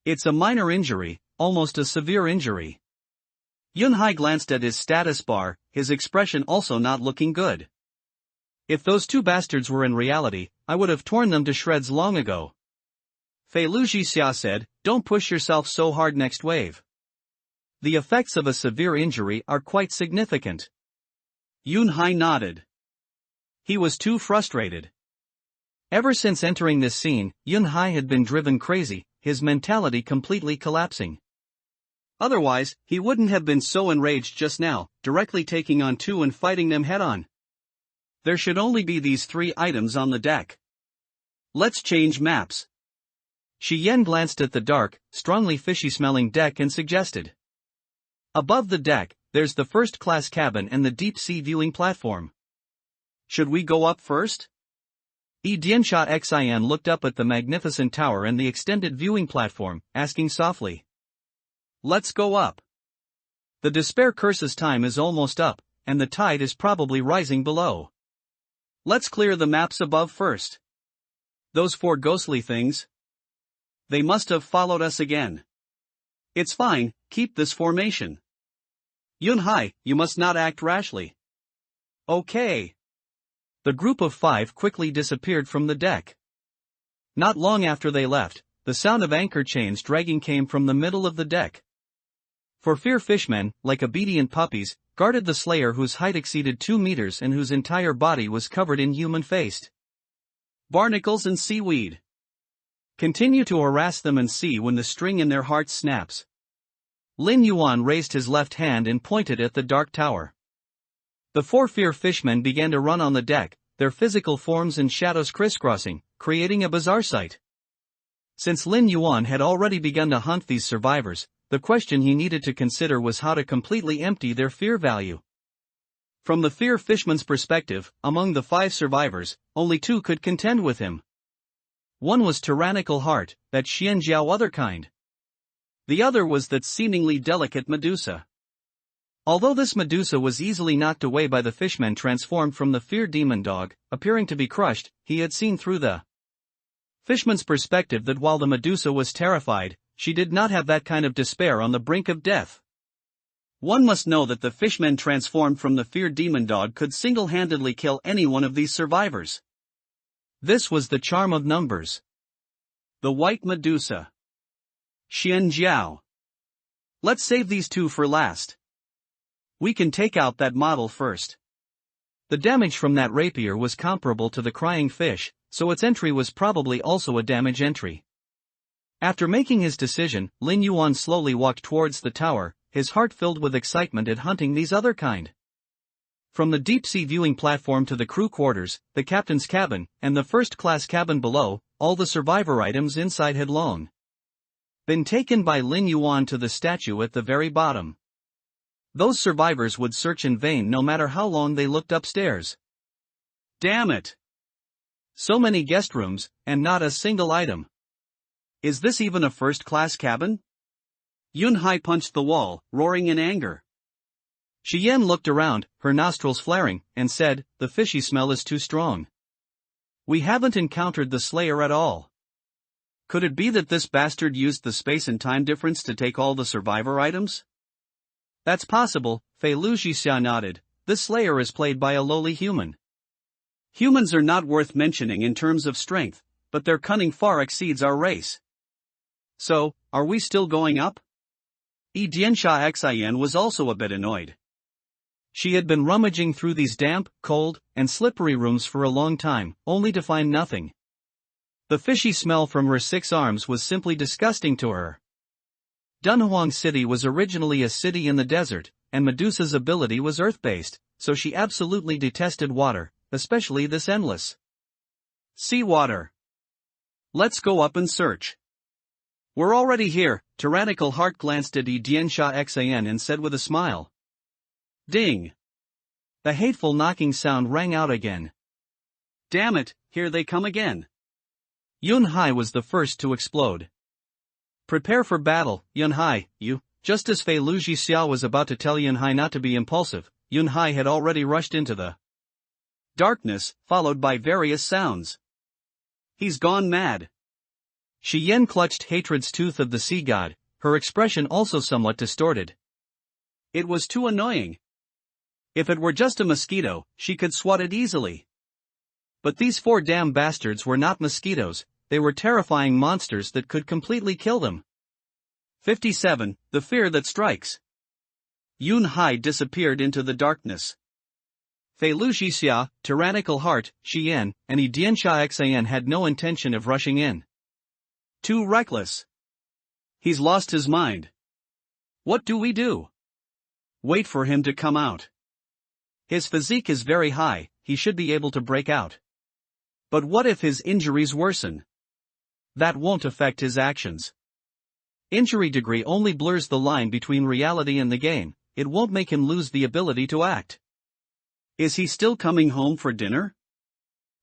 It's a minor injury, almost a severe injury. Yun Hai glanced at his status bar, his expression also not looking good. If those 2 bastards were in reality, I would have torn them to shreds long ago. Fei Lu Jixia said, don't push yourself so hard next wave. The effects of a severe injury are quite significant. Yun Hai nodded. He was too frustrated. Ever since entering this scene, Yun Hai had been driven crazy, his mentality completely collapsing. Otherwise, he wouldn't have been so enraged just now, directly taking on 2 and fighting them head-on. There should only be these 3 items on the deck. Let's change maps. Shi Yan glanced at the dark, strongly fishy-smelling deck and suggested. Above the deck, there's the first-class cabin and the deep-sea viewing platform. Should we go up first? Yi Diansha Xian looked up at the magnificent tower and the extended viewing platform, asking softly. Let's go up. The despair curse's time is almost up, and the tide is probably rising below. Let's clear the maps above first. Those 4 ghostly things. They must have followed us again. It's fine, keep this formation. Yun-hai, you must not act rashly. Okay. The group of 5 quickly disappeared from the deck. Not long after they left, the sound of anchor chains dragging came from the middle of the deck. For fear fishmen, like obedient puppies, guarded the slayer whose height exceeded 2 meters and whose entire body was covered in human-faced barnacles and seaweed. Continue to harass them and see when the string in their hearts snaps. Lin Yuan raised his left hand and pointed at the dark tower. The 4 fear fishmen began to run on the deck, their physical forms and shadows crisscrossing, creating a bizarre sight. Since Lin Yuan had already begun to hunt these survivors, the question he needed to consider was how to completely empty their fear value. From the fear fishman's perspective, among the 5 survivors, only 2 could contend with him. One was Tyrannical Heart, that Xianjiao other kind. The other was that seemingly delicate Medusa. Although this Medusa was easily knocked away by the fishmen transformed from the fear demon dog, appearing to be crushed, he had seen through the fishman's perspective that while the Medusa was terrified, she did not have that kind of despair on the brink of death. One must know that the fishmen transformed from the fear demon dog could single-handedly kill any one of these survivors. This was the charm of numbers. The White Medusa. Xianjiao. Let's save these 2 for last. We can take out that model first. The damage from that rapier was comparable to the crying fish, so its entry was probably also a damage entry. After making his decision, Lin Yuan slowly walked towards the tower, his heart filled with excitement at hunting these other kind. From the deep-sea viewing platform to the crew quarters, the captain's cabin, and the first-class cabin below, all the survivor items inside had long been taken by Lin Yuan to the statue at the very bottom. Those survivors would search in vain no matter how long they looked upstairs. Damn it! So many guest rooms, and not a single item. Is this even a first-class cabin? Yun-hai punched the wall, roaring in anger. Xian looked around, her nostrils flaring, and said, "The fishy smell is too strong. We haven't encountered the Slayer at all. Could it be that this bastard used the space and time difference to take all the survivor items?" "That's possible," Fei Luxia nodded. "This Slayer is played by a lowly human. Humans are not worth mentioning in terms of strength, but their cunning far exceeds our race. So, are we still going up?" Diansha Xian was also a bit annoyed. She had been rummaging through these damp, cold, and slippery rooms for a long time, only to find nothing. The fishy smell from her 6 arms was simply disgusting to her. Dunhuang City was originally a city in the desert, and Medusa's ability was earth-based, so she absolutely detested water, especially this endless seawater. "Let's go up and search." "We're already here," Tyrannical Heart glanced at Diansha Xian and said with a smile. Ding! The hateful knocking sound rang out again. "Damn it, here they come again." Yun-hai was the first to explode. "Prepare for battle, Yun-hai, you." Just as Fei Luxia was about to tell Yun-hai not to be impulsive, Yun-hai had already rushed into the darkness, followed by various sounds. "He's gone mad." Xian clutched Hatred's tooth of the sea god, her expression also somewhat distorted. It was too annoying. If it were just a mosquito, she could swat it easily. But these 4 damn bastards were not mosquitoes, they were terrifying monsters that could completely kill them. 57. The Fear That Strikes. Yun-hai disappeared into the darkness. Fei Luxia, Tyrannical Heart, Xian, and Diansha Xian had no intention of rushing in. Too reckless. He's lost his mind. What do we do? Wait for him to come out. His physique is very high, he should be able to break out. But what if his injuries worsen? That won't affect his actions. Injury degree only blurs the line between reality and the game, it won't make him lose the ability to act. Is he still coming home for dinner?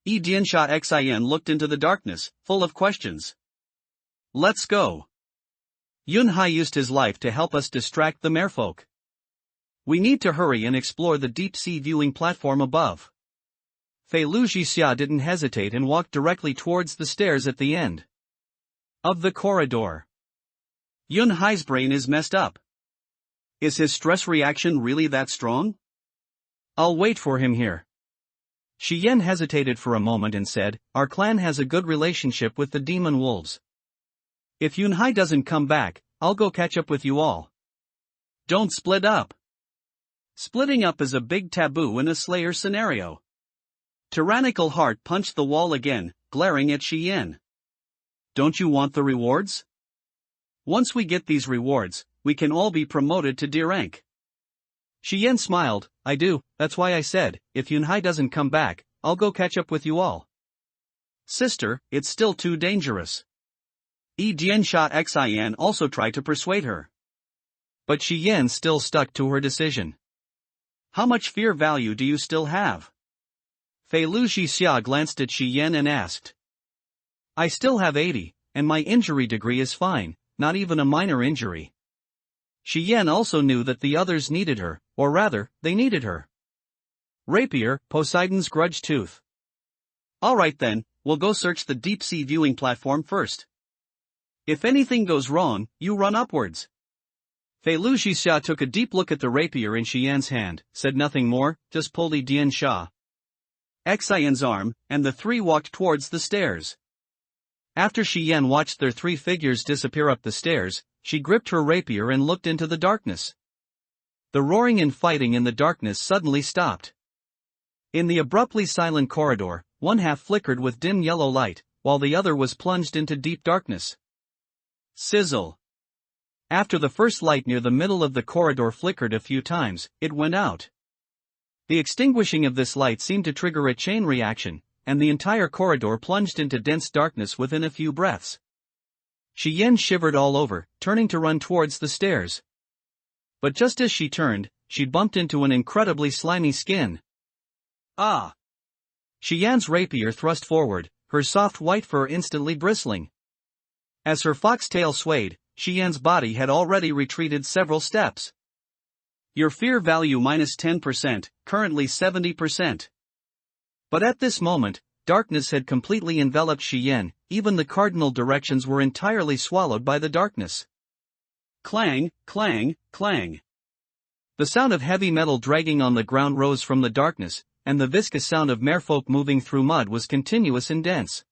Diansha Xian looked into the darkness, full of questions. Let's go. Yun-hai used his life to help us distract the merfolk. We need to hurry and explore the deep-sea viewing platform above. Fei Luxia didn't hesitate and walked directly towards the stairs at the end of the corridor. Yun Hai's brain is messed up. Is his stress reaction really that strong? I'll wait for him here. Shi Yan hesitated for a moment and said, our clan has a good relationship with the demon wolves. If Yun Hai doesn't come back, I'll go catch up with you all. Don't split up. Splitting up is a big taboo in a Slayer scenario. Tyrannical Heart punched the wall again, glaring at Shi Yan. Don't you want the rewards? Once we get these rewards, we can all be promoted to D rank. Shi Yan smiled, I do, that's why I said, if Yun Hai doesn't come back, I'll go catch up with you all. Sister, it's still too dangerous. Jiansha Xian also tried to persuade her. But Shi Yan still stuck to her decision. How much fear value do you still have? Fei Lu Xixia glanced at Shi Yan and asked. I still have 80, and my injury degree is fine, not even a minor injury. Shi Yan also knew that the others needed her, or rather, they needed her. Rapier, Poseidon's grudge tooth. Alright then, we'll go search the deep-sea viewing platform first. If anything goes wrong, you run upwards. Fei Lu Xixia took a deep look at the rapier in Shi Yan's hand, said nothing more, just pulled Jiansha Xian's arm, and the three walked towards the stairs. After Shi Yan watched their three figures disappear up the stairs, she gripped her rapier and looked into the darkness. The roaring and fighting in the darkness suddenly stopped. In the abruptly silent corridor, one half flickered with dim yellow light, while the other was plunged into deep darkness. Sizzle. After the first light near the middle of the corridor flickered a few times, it went out. The extinguishing of this light seemed to trigger a chain reaction, and the entire corridor plunged into dense darkness within a few breaths. Shi Yan shivered all over, turning to run towards the stairs. But just as she turned, she bumped into an incredibly slimy skin. Ah! Shi Yan's rapier thrust forward, her soft white fur instantly bristling. As her foxtail swayed, Shi Yan's body had already retreated several steps. Your fear value minus 10%, currently 70%. But at this moment, darkness had completely enveloped Shi Yan, even the cardinal directions were entirely swallowed by the darkness. Clang, clang, clang. The sound of heavy metal dragging on the ground rose from the darkness, and the viscous sound of merfolk moving through mud was continuous and dense.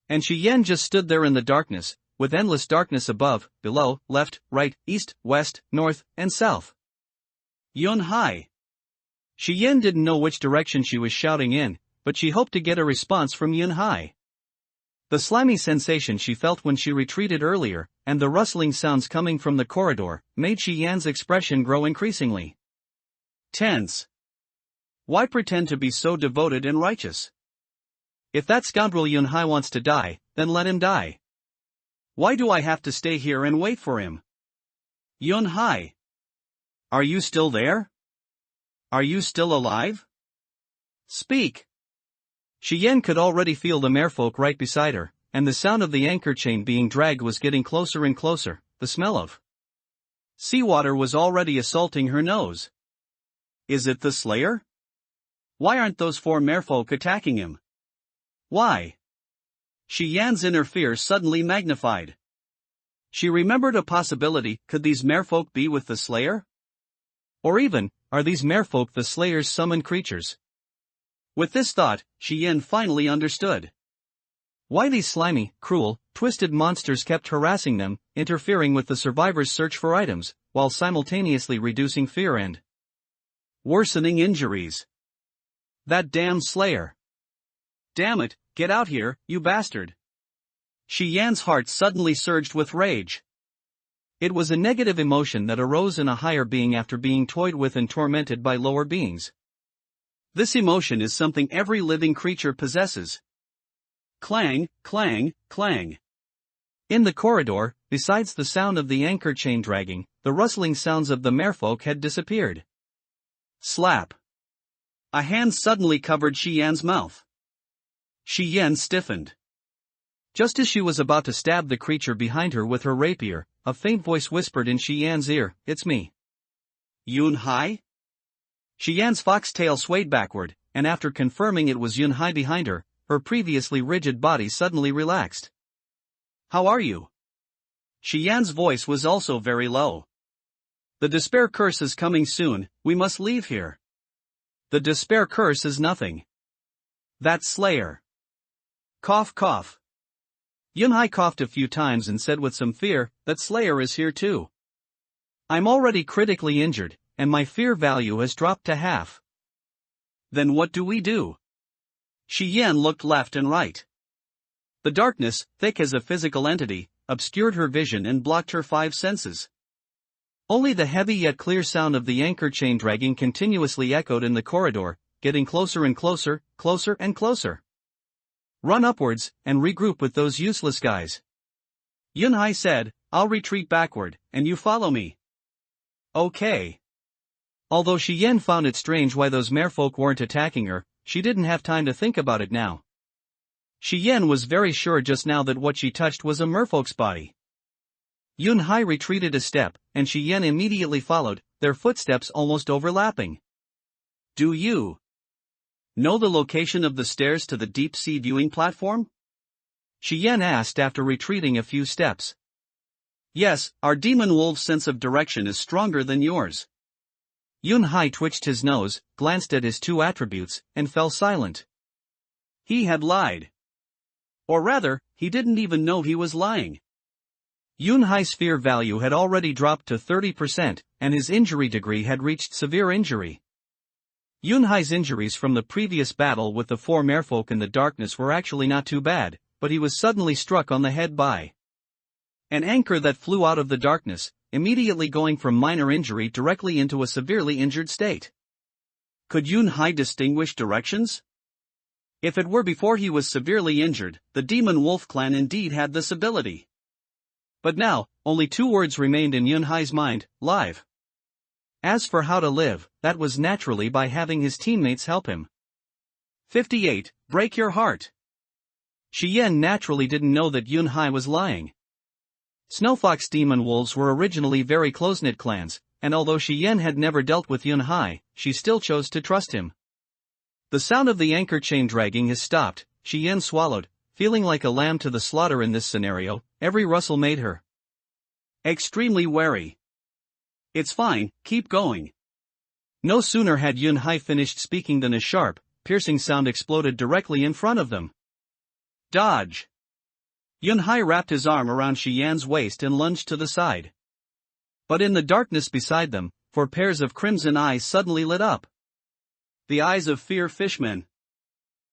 And Shi Yan just stood there in the darkness, with endless darkness above, below, left, right, east, west, north, and south. Yun Hai. Shi Yan didn't know which direction she was shouting in, but she hoped to get a response from Yun Hai. The slimy sensation she felt when she retreated earlier, and the rustling sounds coming from the corridor, made Shi Yan's expression grow increasingly tense. Why pretend to be so devoted and righteous? If that scoundrel Yun Hai wants to die, then let him die. Why do I have to stay here and wait for him? Yun Hai. Are you still there? Are you still alive? Speak. Shi Yan could already feel the merfolk right beside her, and the sound of the anchor chain being dragged was getting closer and closer. The smell of seawater was already assaulting her nose. Is it the Slayer? Why aren't those four merfolk attacking him? Why? Shi Yan's inner fear suddenly magnified. She remembered a possibility: could these merfolk be with the Slayer? Or even, are these merfolk the Slayer's summoned creatures? With this thought, Shi Yan finally understood why these slimy, cruel, twisted monsters kept harassing them, interfering with the survivors' search for items, while simultaneously reducing fear and worsening injuries. That damn Slayer. Damn it, get out here, you bastard. Shi Yan's heart suddenly surged with rage. It was a negative emotion that arose in a higher being after being toyed with and tormented by lower beings. This emotion is something every living creature possesses. Clang, clang, clang. In the corridor, besides the sound of the anchor chain dragging, the rustling sounds of the merfolk had disappeared. Slap. A hand suddenly covered Shi Yan's mouth. Shi Yan stiffened. Just as she was about to stab the creature behind her with her rapier, a faint voice whispered in Shi Yan's ear, "It's me." Yun Hai? Shi Yan's foxtail swayed backward, and after confirming it was Yun Hai behind her, her previously rigid body suddenly relaxed. How are you? Shi Yan's voice was also very low. The despair curse is coming soon, we must leave here. The despair curse is nothing. That's Slayer. Cough cough. Yunhai coughed a few times and said with some fear, that Slayer is here too. I'm already critically injured, and my fear value has dropped to half. Then what do we do? Shi Yan looked left and right. The darkness, thick as a physical entity, obscured her vision and blocked her 5 senses. Only the heavy yet clear sound of the anchor chain dragging continuously echoed in the corridor, getting closer and closer, closer and closer. Run upwards, and regroup with those useless guys. Yunhai said, I'll retreat backward, and you follow me. Okay. Although Shi Yan found it strange why those merfolk weren't attacking her, she didn't have time to think about it now. Shi Yan was very sure just now that what she touched was a merfolk's body. Yunhai retreated a step, and Shi Yan immediately followed, their footsteps almost overlapping. Do you know the location of the stairs to the deep-sea viewing platform? Shi Yan asked after retreating a few steps. Yes, our demon wolf's sense of direction is stronger than yours. Yunhai twitched his nose, glanced at his 2 attributes, and fell silent. He had lied. Or rather, he didn't even know he was lying. Yunhai's fear value had already dropped to 30%, and his injury degree had reached severe injury. Yunhai's injuries from the previous battle with the 4 merfolk in the darkness were actually not too bad, but he was suddenly struck on the head by an anchor that flew out of the darkness, immediately going from minor injury directly into a severely injured state. Could Yunhai distinguish directions? If it were before he was severely injured, the Demon Wolf clan indeed had this ability. But now, only 2 words remained in Yunhai's mind, live. As for how to live, that was naturally by having his teammates help him. 58. Break your heart. Shi Yan naturally didn't know that Yunhai was lying. Snowfox demon wolves were originally very close-knit clans, and although Shi Yan had never dealt with Yunhai, she still chose to trust him. The sound of the anchor chain dragging has stopped. Shi Yan swallowed, feeling like a lamb to the slaughter in this scenario. Every rustle made her extremely wary. It's fine, keep going. No sooner had Yunhai finished speaking than a sharp, piercing sound exploded directly in front of them. Dodge! Yunhai wrapped his arm around Shi Yan's waist and lunged to the side. But in the darkness beside them, 4 pairs of crimson eyes suddenly lit up. The eyes of fear fishmen.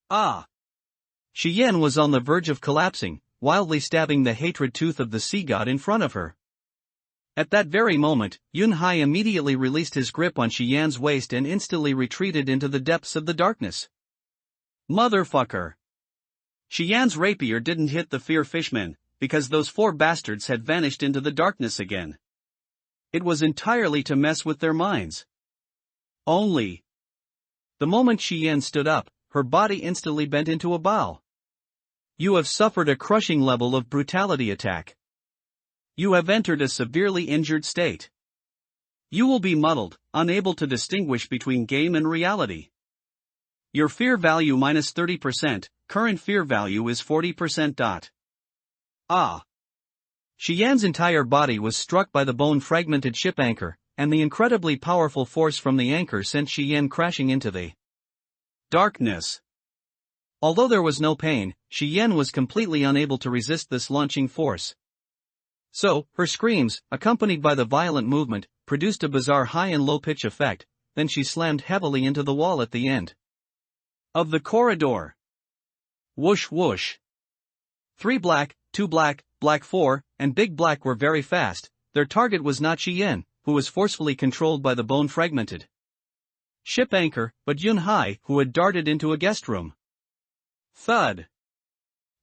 Ah! Shi Yan was on the verge of collapsing, wildly stabbing the hatred tooth of the sea god in front of her. At that very moment, Yunhai immediately released his grip on Shi Yan's waist and instantly retreated into the depths of the darkness. Motherfucker! Shi Yan's rapier didn't hit the fear fishmen, because those 4 bastards had vanished into the darkness again. It was entirely to mess with their minds. Only. The moment Shi Yan stood up, her body instantly bent into a bow. You have suffered a crushing level of brutality attack. You have entered a severely injured state. You will be muddled, unable to distinguish between game and reality. Your fear value minus 30%, current fear value is 40%. Ah! Shi Yan's entire body was struck by the bone-fragmented ship anchor, and the incredibly powerful force from the anchor sent Shi Yan crashing into the darkness. Although there was no pain, Shi Yan was completely unable to resist this launching force. So, her screams, accompanied by the violent movement, produced a bizarre high and low pitch effect. Then she slammed heavily into the wall at the end of the corridor. Whoosh whoosh. 3 black, 2 black, black 4, and big black were very fast. Their target was not Shi Yan, who was forcefully controlled by the bone-fragmented ship anchor, but Yunhai, who had darted into a guest room. Thud.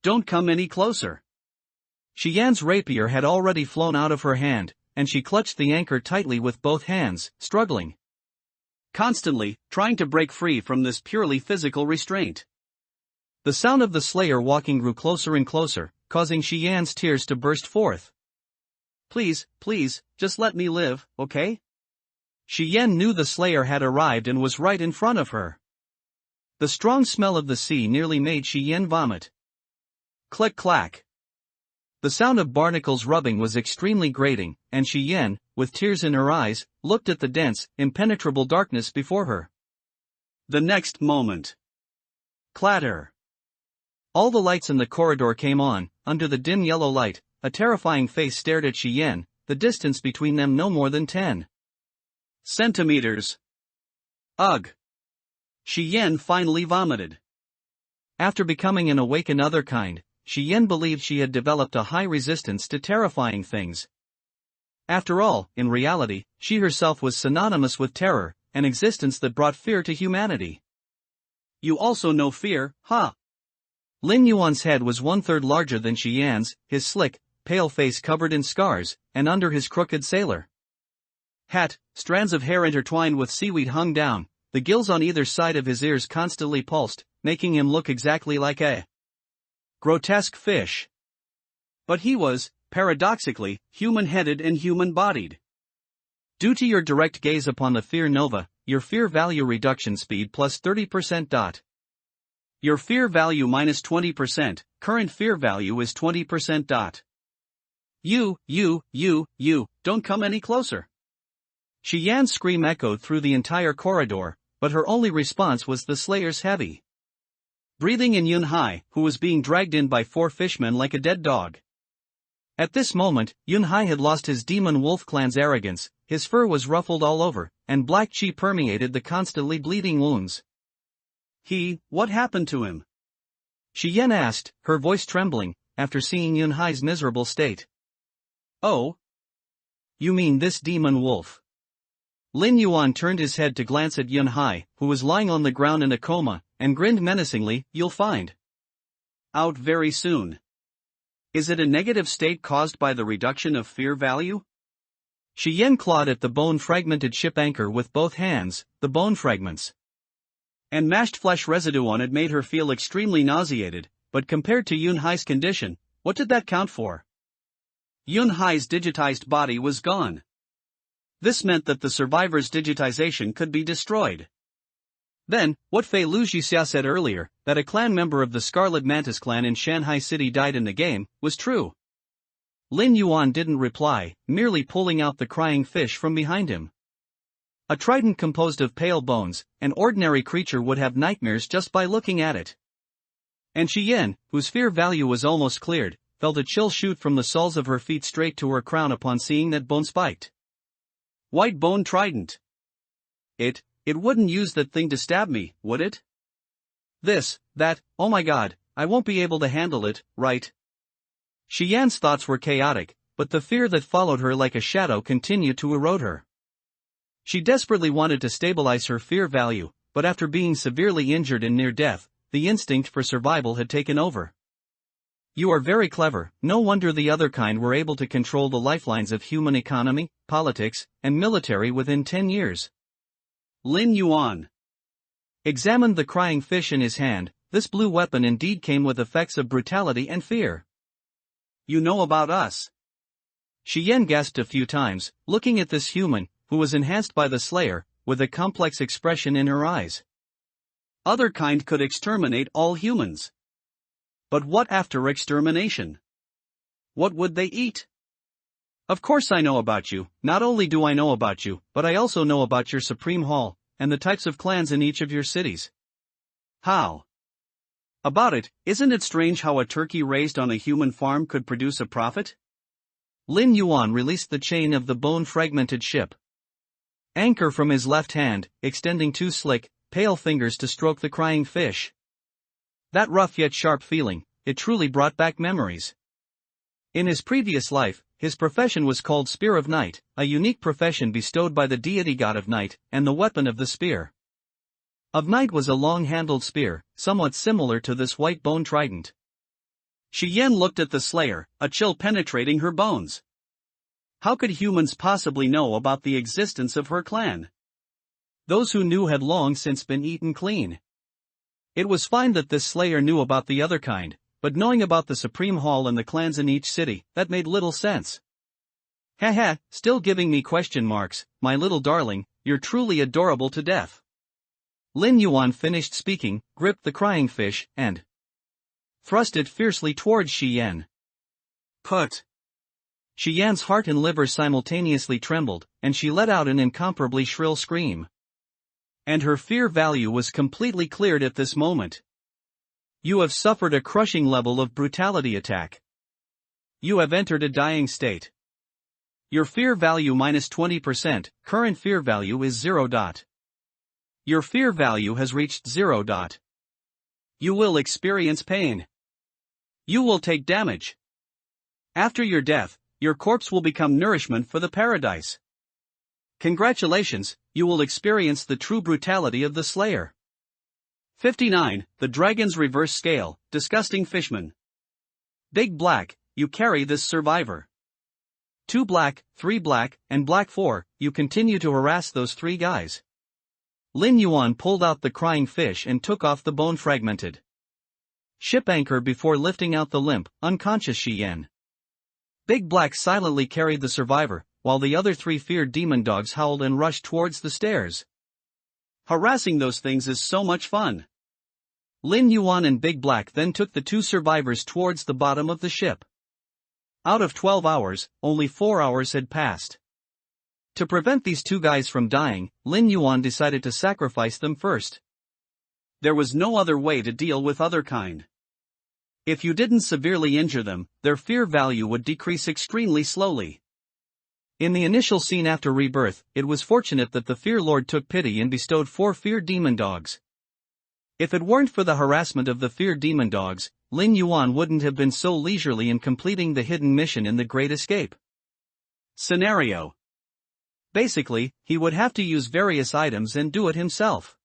Don't come any closer. Shi Yan's rapier had already flown out of her hand, and she clutched the anchor tightly with both hands, struggling constantly, trying to break free from this purely physical restraint. The sound of the Slayer walking grew closer and closer, causing Shi Yan's tears to burst forth. Please, please, just let me live, okay? Shi Yan knew the Slayer had arrived and was right in front of her. The strong smell of the sea nearly made Shi Yan vomit. Click-clack. The sound of barnacles rubbing was extremely grating, and Shi Yan, with tears in her eyes, looked at the dense, impenetrable darkness before her. The next moment. Clatter. All the lights in the corridor came on. Under the dim yellow light, a terrifying face stared at Shi Yan, the distance between them no more than 10 centimeters. Ugh. Shi Yan finally vomited. After becoming an awakened other kind, Shi Yan believed she had developed a high resistance to terrifying things. After all, in reality, she herself was synonymous with terror, an existence that brought fear to humanity. You also know fear, huh? Lin Yuan's head was 1/3 larger than Shi Yan's, his slick, pale face covered in scars, and under his crooked sailor hat, strands of hair intertwined with seaweed hung down, the gills on either side of his ears constantly pulsed, making him look exactly like a grotesque fish. But he was, paradoxically, human-headed and human-bodied. Due to your direct gaze upon the fear nova, your fear value reduction speed plus 30%. Your fear value minus 20%, current fear value is 20%. You, don't come any closer. Shi Yan's scream echoed through the entire corridor, but her only response was the Slayer's heavy breathing in Yun Hai, who was being dragged in by 4 fishmen like a dead dog. At this moment, Yun Hai had lost his demon wolf clan's arrogance, his fur was ruffled all over, and black chi permeated the constantly bleeding wounds. What happened to him? Shi Yan asked, her voice trembling, after seeing Yun Hai's miserable state. Oh? You mean this demon wolf? Lin Yuan turned his head to glance at Yun Hai, who was lying on the ground in a coma, and grinned menacingly. You'll find out very soon. Is it a negative state caused by the reduction of fear value? Shi Yan clawed at the bone-fragmented ship anchor with both hands, the bone fragments and mashed flesh residue on it made her feel extremely nauseated, but compared to Yun Hai's condition, what did that count for? Yun Hai's digitized body was gone. This meant that the survivor's digitization could be destroyed. Then, what Fei Luzhixia said earlier, that a clan member of the Scarlet Mantis clan in Shanghai City died in the game, was true. Lin Yuan didn't reply, merely pulling out the crying fish from behind him. A trident composed of pale bones, an ordinary creature would have nightmares just by looking at it. And Shi Yan, whose fear value was almost cleared, felt a chill shoot from the soles of her feet straight to her crown upon seeing that bone-spiked white bone trident. It wouldn't use that thing to stab me, would it? Oh my god, I won't be able to handle it, right? Shi Yan's thoughts were chaotic, but the fear that followed her like a shadow continued to erode her. She desperately wanted to stabilize her fear value, but after being severely injured and near death, the instinct for survival had taken over. You are very clever, no wonder the other kind were able to control the lifelines of human economy, politics, and military within 10 years. Lin Yuan examined the crying fish in his hand. This blue weapon indeed came with effects of brutality and fear. You know about us. Shi Yan gasped a few times, looking at this human, who was enhanced by the Slayer, with a complex expression in her eyes. Other kind could exterminate all humans. But what after extermination? What would they eat? Of course I know about you. Not only do I know about you, but I also know about your Supreme Hall, and the types of clans in each of your cities. How? About it, isn't it strange how a turkey raised on a human farm could produce a profit? Lin Yuan released the chain of the bone-fragmented ship anchor from his left hand, extending 2 slick, pale fingers to stroke the crying fish. That rough yet sharp feeling, it truly brought back memories. In his previous life, his profession was called Spear of Night, a unique profession bestowed by the deity god of night, and the weapon of the spear of night was a long-handled spear, somewhat similar to this white bone trident. Shi Yan looked at the Slayer, a chill penetrating her bones. How could humans possibly know about the existence of her clan? Those who knew had long since been eaten clean. It was fine that this Slayer knew about the other kind, but knowing about the Supreme Hall and the clans in each city, that made little sense. Haha, still giving me question marks, my little darling, you're truly adorable to death. Lin Yuan finished speaking, gripped the crying fish, and thrust it fiercely towards Shi Yan. Put. Shi Yan's heart and liver simultaneously trembled, and she let out an incomparably shrill scream. And her fear value was completely cleared at this moment. You have suffered a crushing level of brutality attack. You have entered a dying state. Your fear value minus 20%, current fear value is 0. Your fear value has reached 0. You will experience pain. You will take damage. After your death, your corpse will become nourishment for the paradise. Congratulations, you will experience the true brutality of the Slayer. 59. The Dragon's Reverse Scale, Disgusting Fishman. Big Black, you carry this survivor. 2 black, 3 black, and black 4, you continue to harass those 3 guys. Lin Yuan pulled out the crying fish and took off the bone-fragmented ship anchor before lifting out the limp, unconscious Shi Yan. Big Black silently carried the survivor, while the other 3 feared demon dogs howled and rushed towards the stairs. Harassing those things is so much fun. Lin Yuan and Big Black then took the 2 survivors towards the bottom of the ship. Out of 12 hours, only 4 hours had passed. To prevent these 2 guys from dying, Lin Yuan decided to sacrifice them first. There was no other way to deal with other kind. If you didn't severely injure them, their fear value would decrease extremely slowly. In the initial scene after rebirth, it was fortunate that the Fear Lord took pity and bestowed 4 fear demon dogs. If it weren't for the harassment of the fear demon dogs, Lin Yuan wouldn't have been so leisurely in completing the hidden mission in the Great Escape scenario. Basically, he would have to use various items and do it himself.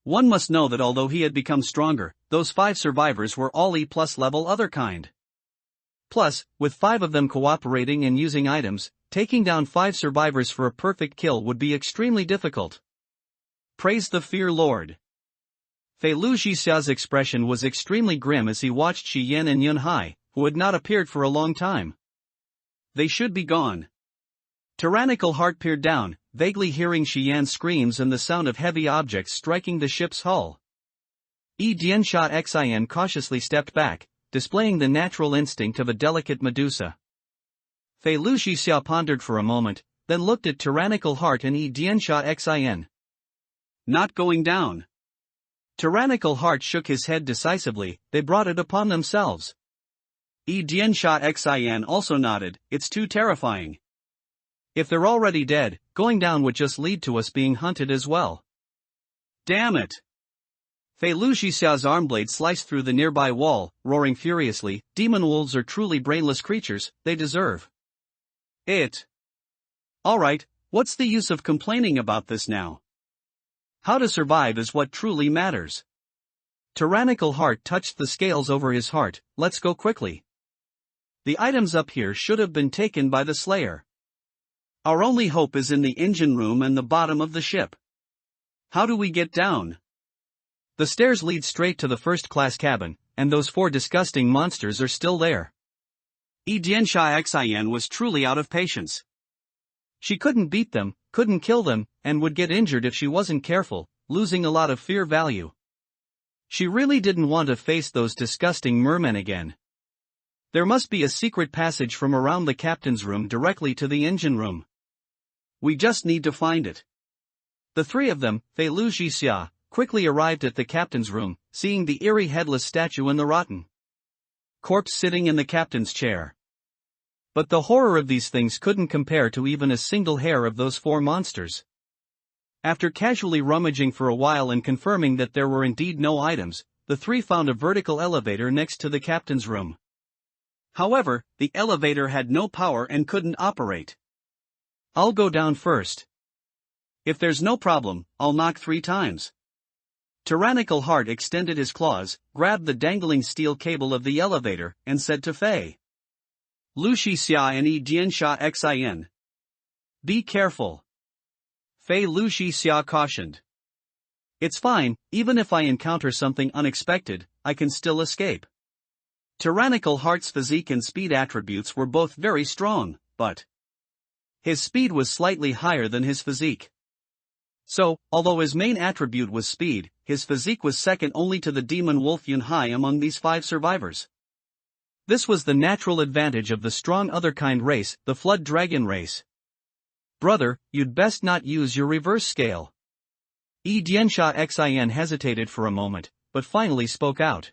One must know that although he had become stronger, those 5 survivors were all E+ level other kind. Plus, with 5 of them cooperating and using items, taking down 5 survivors for a perfect kill would be extremely difficult. Praise the Fear Lord. Fei Lu Xixia's expression was extremely grim as he watched Shi Yan and Yun Hai, who had not appeared for a long time. They should be gone. Tyrannical Heart peered down, vaguely hearing Shi Yan's screams and the sound of heavy objects striking the ship's hull. Dianxia Xin cautiously stepped back, displaying the natural instinct of a delicate Medusa. Fei Lu Xixia pondered for a moment, then looked at Tyrannical Heart and Dianxia Xin. Not going down. Tyrannical Heart shook his head decisively, they brought it upon themselves. Dianxia Xin also nodded, it's too terrifying. If they're already dead, going down would just lead to us being hunted as well. Damn it! Fei Lu Xixia's arm blade sliced through the nearby wall, roaring furiously, demon wolves are truly brainless creatures, they deserve it. Alright, what's the use of complaining about this now? How to survive is what truly matters. Tyrannical Heart touched the scales over his heart, let's go quickly. The items up here should have been taken by the Slayer. Our only hope is in the engine room and the bottom of the ship. How do we get down? The stairs lead straight to the first-class cabin, and those 4 disgusting monsters are still there. Dianxia Xin was truly out of patience. She couldn't beat them, couldn't kill them, and would get injured if she wasn't careful, losing a lot of fear value. She really didn't want to face those disgusting mermen again. There must be a secret passage from around the captain's room directly to the engine room. We just need to find it. The 3 of them, Fei Lu Xixia, quickly arrived at the captain's room, seeing the eerie headless statue and the rotten corpse sitting in the captain's chair. But the horror of these things couldn't compare to even a single hair of those 4 monsters. After casually rummaging for a while and confirming that there were indeed no items, the 3 found a vertical elevator next to the captain's room. However, the elevator had no power and couldn't operate. I'll go down first. If there's no problem, I'll knock 3 times. Tyrannical Heart extended his claws, grabbed the dangling steel cable of the elevator, and said to Fei Lu Xixia and Dianxia Xin. Be careful. Fei Lu Xixia cautioned. It's fine, even if I encounter something unexpected, I can still escape. Tyrannical Heart's physique and speed attributes were both very strong, but his speed was slightly higher than his physique. So, although his main attribute was speed, his physique was second only to the demon wolf Yun Hai among these 5 survivors. This was the natural advantage of the strong otherkind race, the Flood Dragon race. Brother, you'd best not use your reverse scale. Diansha Xin hesitated for a moment, but finally spoke out.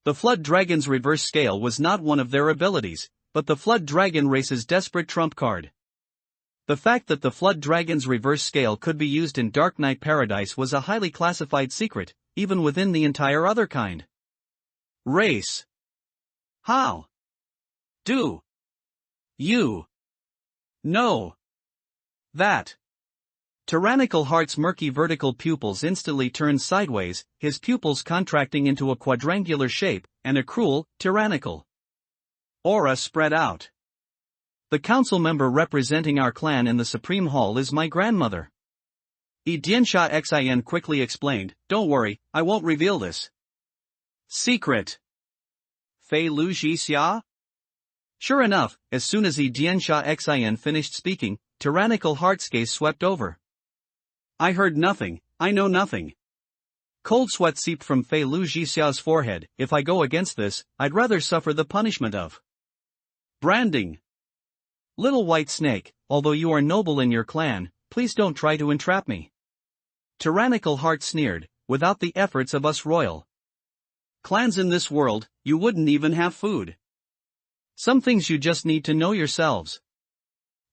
The Flood Dragon's reverse scale was not one of their abilities, but the Flood Dragon race's desperate trump card. The fact that the Flood Dragon's reverse scale could be used in Dark Knight Paradise was a highly classified secret, even within the entire otherkind race. How do you know that? Tyrannical Heart's murky vertical pupils instantly turned sideways, his pupils contracting into a quadrangular shape, and a cruel, tyrannical aura spread out. The council member representing our clan in the Supreme Hall is my grandmother. Diansha Xin quickly explained, don't worry, I won't reveal this secret. Fei Lu Jixia? Sure enough, as soon as Diansha Xin finished speaking, Tyrannical Heart's gaze swept over. I heard nothing, I know nothing. Cold sweat seeped from Fei Lu Jixia's forehead. If I go against this, I'd rather suffer the punishment of branding. Little white snake, although you are noble in your clan, please don't try to entrap me. Tyrannical Heart sneered, without the efforts of us royal clans in this world, you wouldn't even have food. Some things you just need to know yourselves.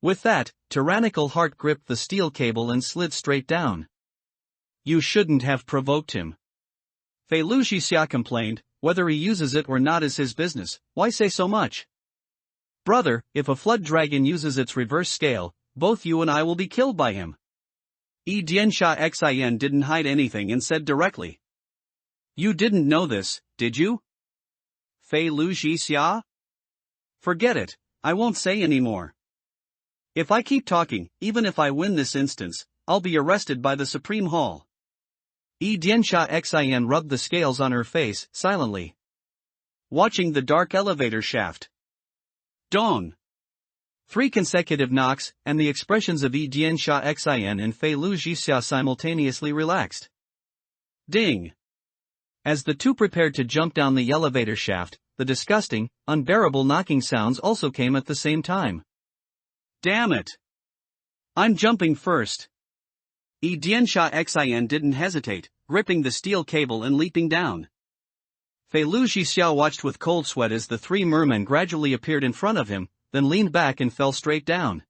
With that, Tyrannical Heart gripped the steel cable and slid straight down. You shouldn't have provoked him. Fei Lu Jixia complained, whether he uses it or not is his business, why say so much? Brother, if a flood dragon uses its reverse scale, both you and I will be killed by him. Diansha Xin didn't hide anything and said directly. You didn't know this, did you? Fei Lu Jixia? Forget it, I won't say anymore. If I keep talking, even if I win this instance, I'll be arrested by the Supreme Hall. Diansha Xin rubbed the scales on her face, silently watching the dark elevator shaft. Dong! 3 consecutive knocks, and the expressions of Diansha Xin and Fei Lu Jixia simultaneously relaxed. Ding! As the two prepared to jump down the elevator shaft, the disgusting, unbearable knocking sounds also came at the same time. Damn it! I'm jumping first. Diansha Xin didn't hesitate, gripping the steel cable and leaping down. Fei Lu Jixia watched with cold sweat as the 3 mermen gradually appeared in front of him, then leaned back and fell straight down.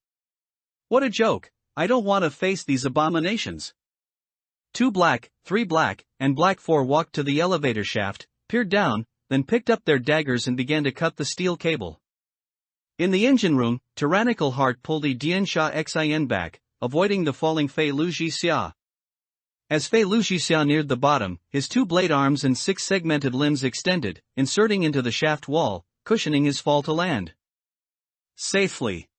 What a joke, I don't want to face these abominations. 2 black, 3 black, and black 4 walked to the elevator shaft, peered down, then picked up their daggers and began to cut the steel cable. In the engine room, Tyrannical Heart pulled Diansha Xin back, avoiding the falling Fei Lu Jixia. As Fei Lu Jixia neared the bottom, his 2 blade arms and 6 segmented limbs extended, inserting into the shaft wall, cushioning his fall to land safely.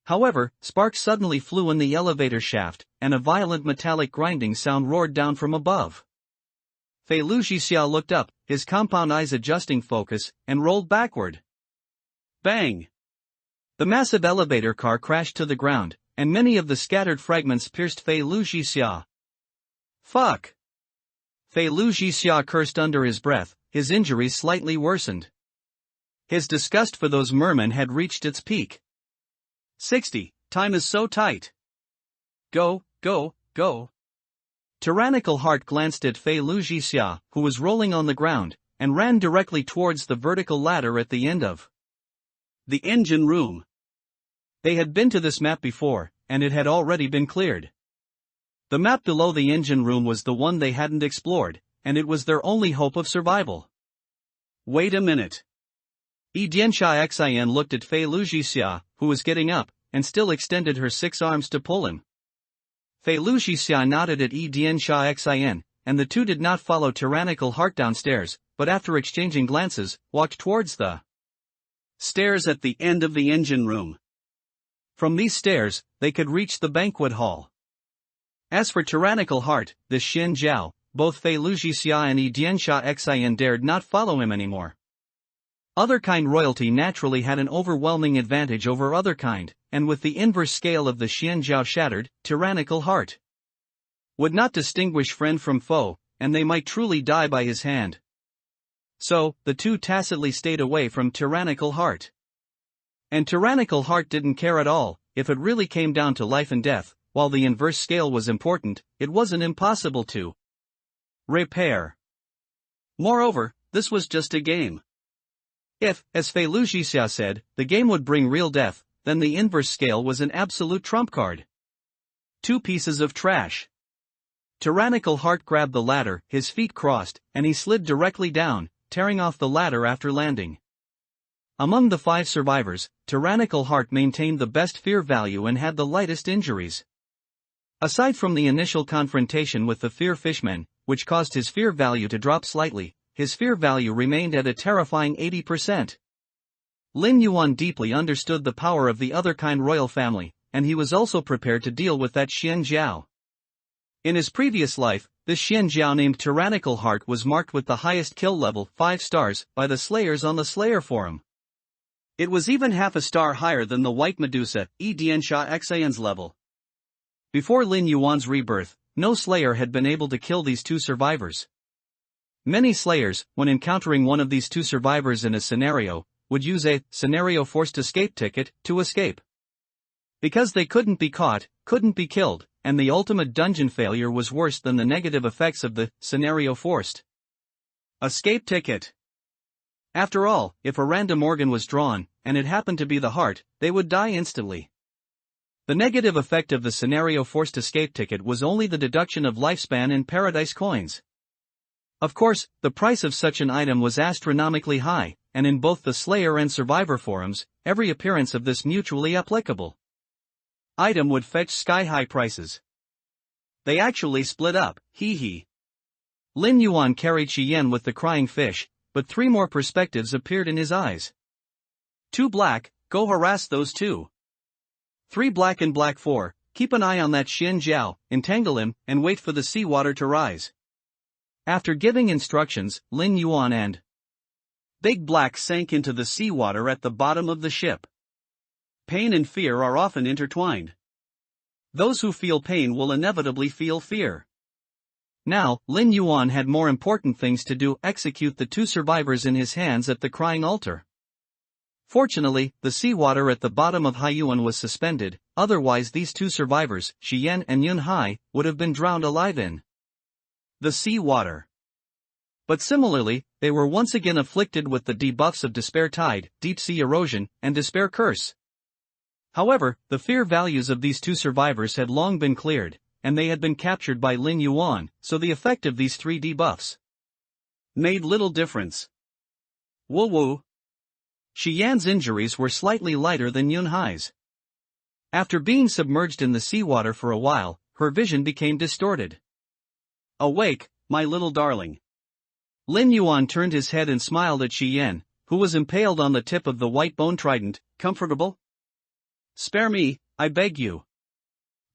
However, sparks suddenly flew in the elevator shaft, and a violent metallic grinding sound roared down from above. Fei Lu Jixia looked up, his compound eyes adjusting focus, and rolled backward. Bang! The massive elevator car crashed to the ground, and many of the scattered fragments pierced Fei Lu Jixia. Fuck! Fei Lu Jixia cursed under his breath, his injuries slightly worsened. His disgust for those mermen had reached its peak. 60, time is so tight. Go, go, go. Tyrannical Heart glanced at Fei Lu Jixia, who was rolling on the ground, and ran directly towards the vertical ladder at the end of the engine room. They had been to this map before, and it had already been cleared. The map below the engine room was the one they hadn't explored, and it was their only hope of survival. Wait a minute. Diansha Xin looked at Fei Lu Jixia, who was getting up, and still extended her 6 arms to pull him. Fei Lu Jixia nodded at Diansha Xin, and the two did not follow Tyrannical Heart downstairs, but after exchanging glances, walked towards the stairs at the end of the engine room. From these stairs, they could reach the banquet hall. As for Tyrannical Heart, the Xin Zhao, both Fei Lu Jixia and Diansha Xin dared not follow him anymore. Otherkind royalty naturally had an overwhelming advantage over otherkind, and with the inverse scale of the Xin Zhao shattered, Tyrannical Heart would not distinguish friend from foe, and they might truly die by his hand. So, the two tacitly stayed away from Tyrannical Heart. And Tyrannical Heart didn't care at all. If it really came down to life and death, while the inverse scale was important, it wasn't impossible to repair. Moreover, this was just a game. If, as Fei Luxia said, the game would bring real death, then the inverse scale was an absolute trump card. Two pieces of trash. Tyrannical Heart grabbed the ladder, his feet crossed, and he slid directly down, tearing off the ladder after landing. Among the 5 survivors, Tyrannical Heart maintained the best fear value and had the lightest injuries. Aside from the initial confrontation with the fear fishmen, which caused his fear value to drop slightly, his fear value remained at a terrifying 80%. Lin Yuan deeply understood the power of the other kind royal family, and he was also prepared to deal with that Xian Zhao. In his previous life, this Xian Zhao named Tyrannical Heart was marked with the highest kill level, 5 stars, by the Slayers on the Slayer Forum. It was even half a star higher than the White Medusa, Diansha Xan's level. Before Lin Yuan's rebirth, no Slayer had been able to kill these 2 survivors. Many Slayers, when encountering one of these 2 survivors in a scenario, would use a scenario forced escape ticket to escape. Because they couldn't be caught, couldn't be killed, and the ultimate dungeon failure was worse than the negative effects of the scenario forced escape ticket. After all, if a random organ was drawn, and it happened to be the heart, they would die instantly. The negative effect of the scenario forced escape ticket was only the deduction of lifespan in paradise coins. Of course, the price of such an item was astronomically high, and in both the Slayer and Survivor forums, every appearance of this mutually applicable item would fetch sky-high prices. They actually split up, hee. Lin Yuan carried Xian with the crying fish, but 3 more perspectives appeared in his eyes. 2 black, go harass those 2. 3 black and black 4, keep an eye on that Xian Zhao, entangle him, and wait for the seawater to rise. After giving instructions, Lin Yuan and Big Black sank into the seawater at the bottom of the ship. Pain and fear are often intertwined. Those who feel pain will inevitably feel fear. Now, Lin Yuan had more important things to do: execute the 2 survivors in his hands at the crying altar. Fortunately, the seawater at the bottom of Haiyuan was suspended, otherwise these 2 survivors, Xian and Yun Hai, would have been drowned alive in the seawater. But similarly, they were once again afflicted with the debuffs of Despair Tide, Deep Sea Erosion, and Despair Curse. However, the fear values of these 2 survivors had long been cleared, and they had been captured by Lin Yuan, so the effect of these 3 debuffs made little difference. Woo. Xian's injuries were slightly lighter than Yun Hai's. After being submerged in the seawater for a while, her vision became distorted. Awake, my little darling. Lin Yuan turned his head and smiled at Xian, who was impaled on the tip of the white bone trident. Comfortable? Spare me, I beg you.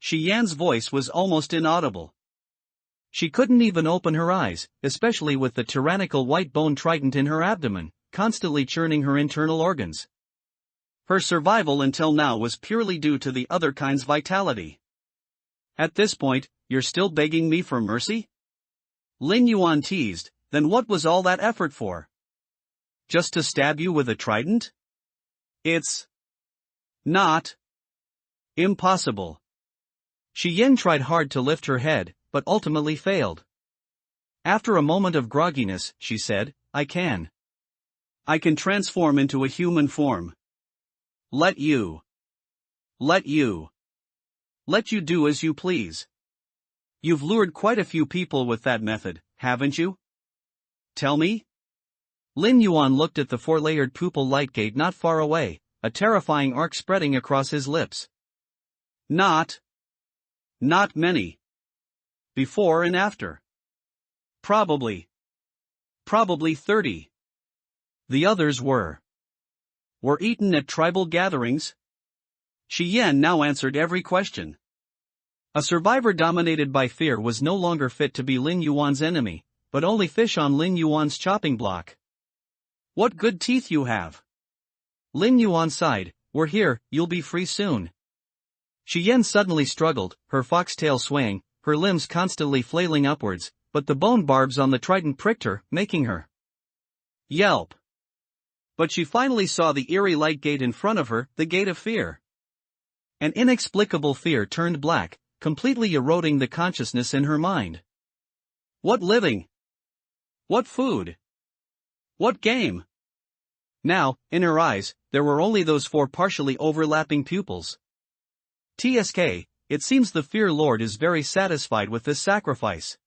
Xian's voice was almost inaudible. She couldn't even open her eyes, especially with the tyrannical white bone trident in her abdomen, constantly churning her internal organs. Her survival until now was purely due to the other kind's vitality. At this point, you're still begging me for mercy? Lin Yuan teased, then what was all that effort for? Just to stab you with a trident? It's not impossible. Xian tried hard to lift her head, but ultimately failed. After a moment of grogginess, she said, I can transform into a human form. Let you do as you please. You've lured quite a few people with that method, haven't you? Tell me? Lin Yuan looked at the 4-layered pupil light gate not far away, a terrifying arc spreading across his lips. Not many. Before and after. Probably 30. The others were eaten at tribal gatherings. Xian now answered every question. A survivor dominated by fear was no longer fit to be Lin Yuan's enemy, but only fish on Lin Yuan's chopping block. What good teeth you have! Lin Yuan sighed, we're here, you'll be free soon. Xian suddenly struggled, her foxtail swaying, her limbs constantly flailing upwards, but the bone barbs on the trident pricked her, making her Yelp. But she finally saw the eerie light gate in front of her, the gate of fear. An inexplicable fear turned black, completely eroding the consciousness in her mind. What living? What food? What game? Now, in her eyes, there were only those four partially overlapping pupils. TSK, it seems the Fear Lord is very satisfied with this sacrifice.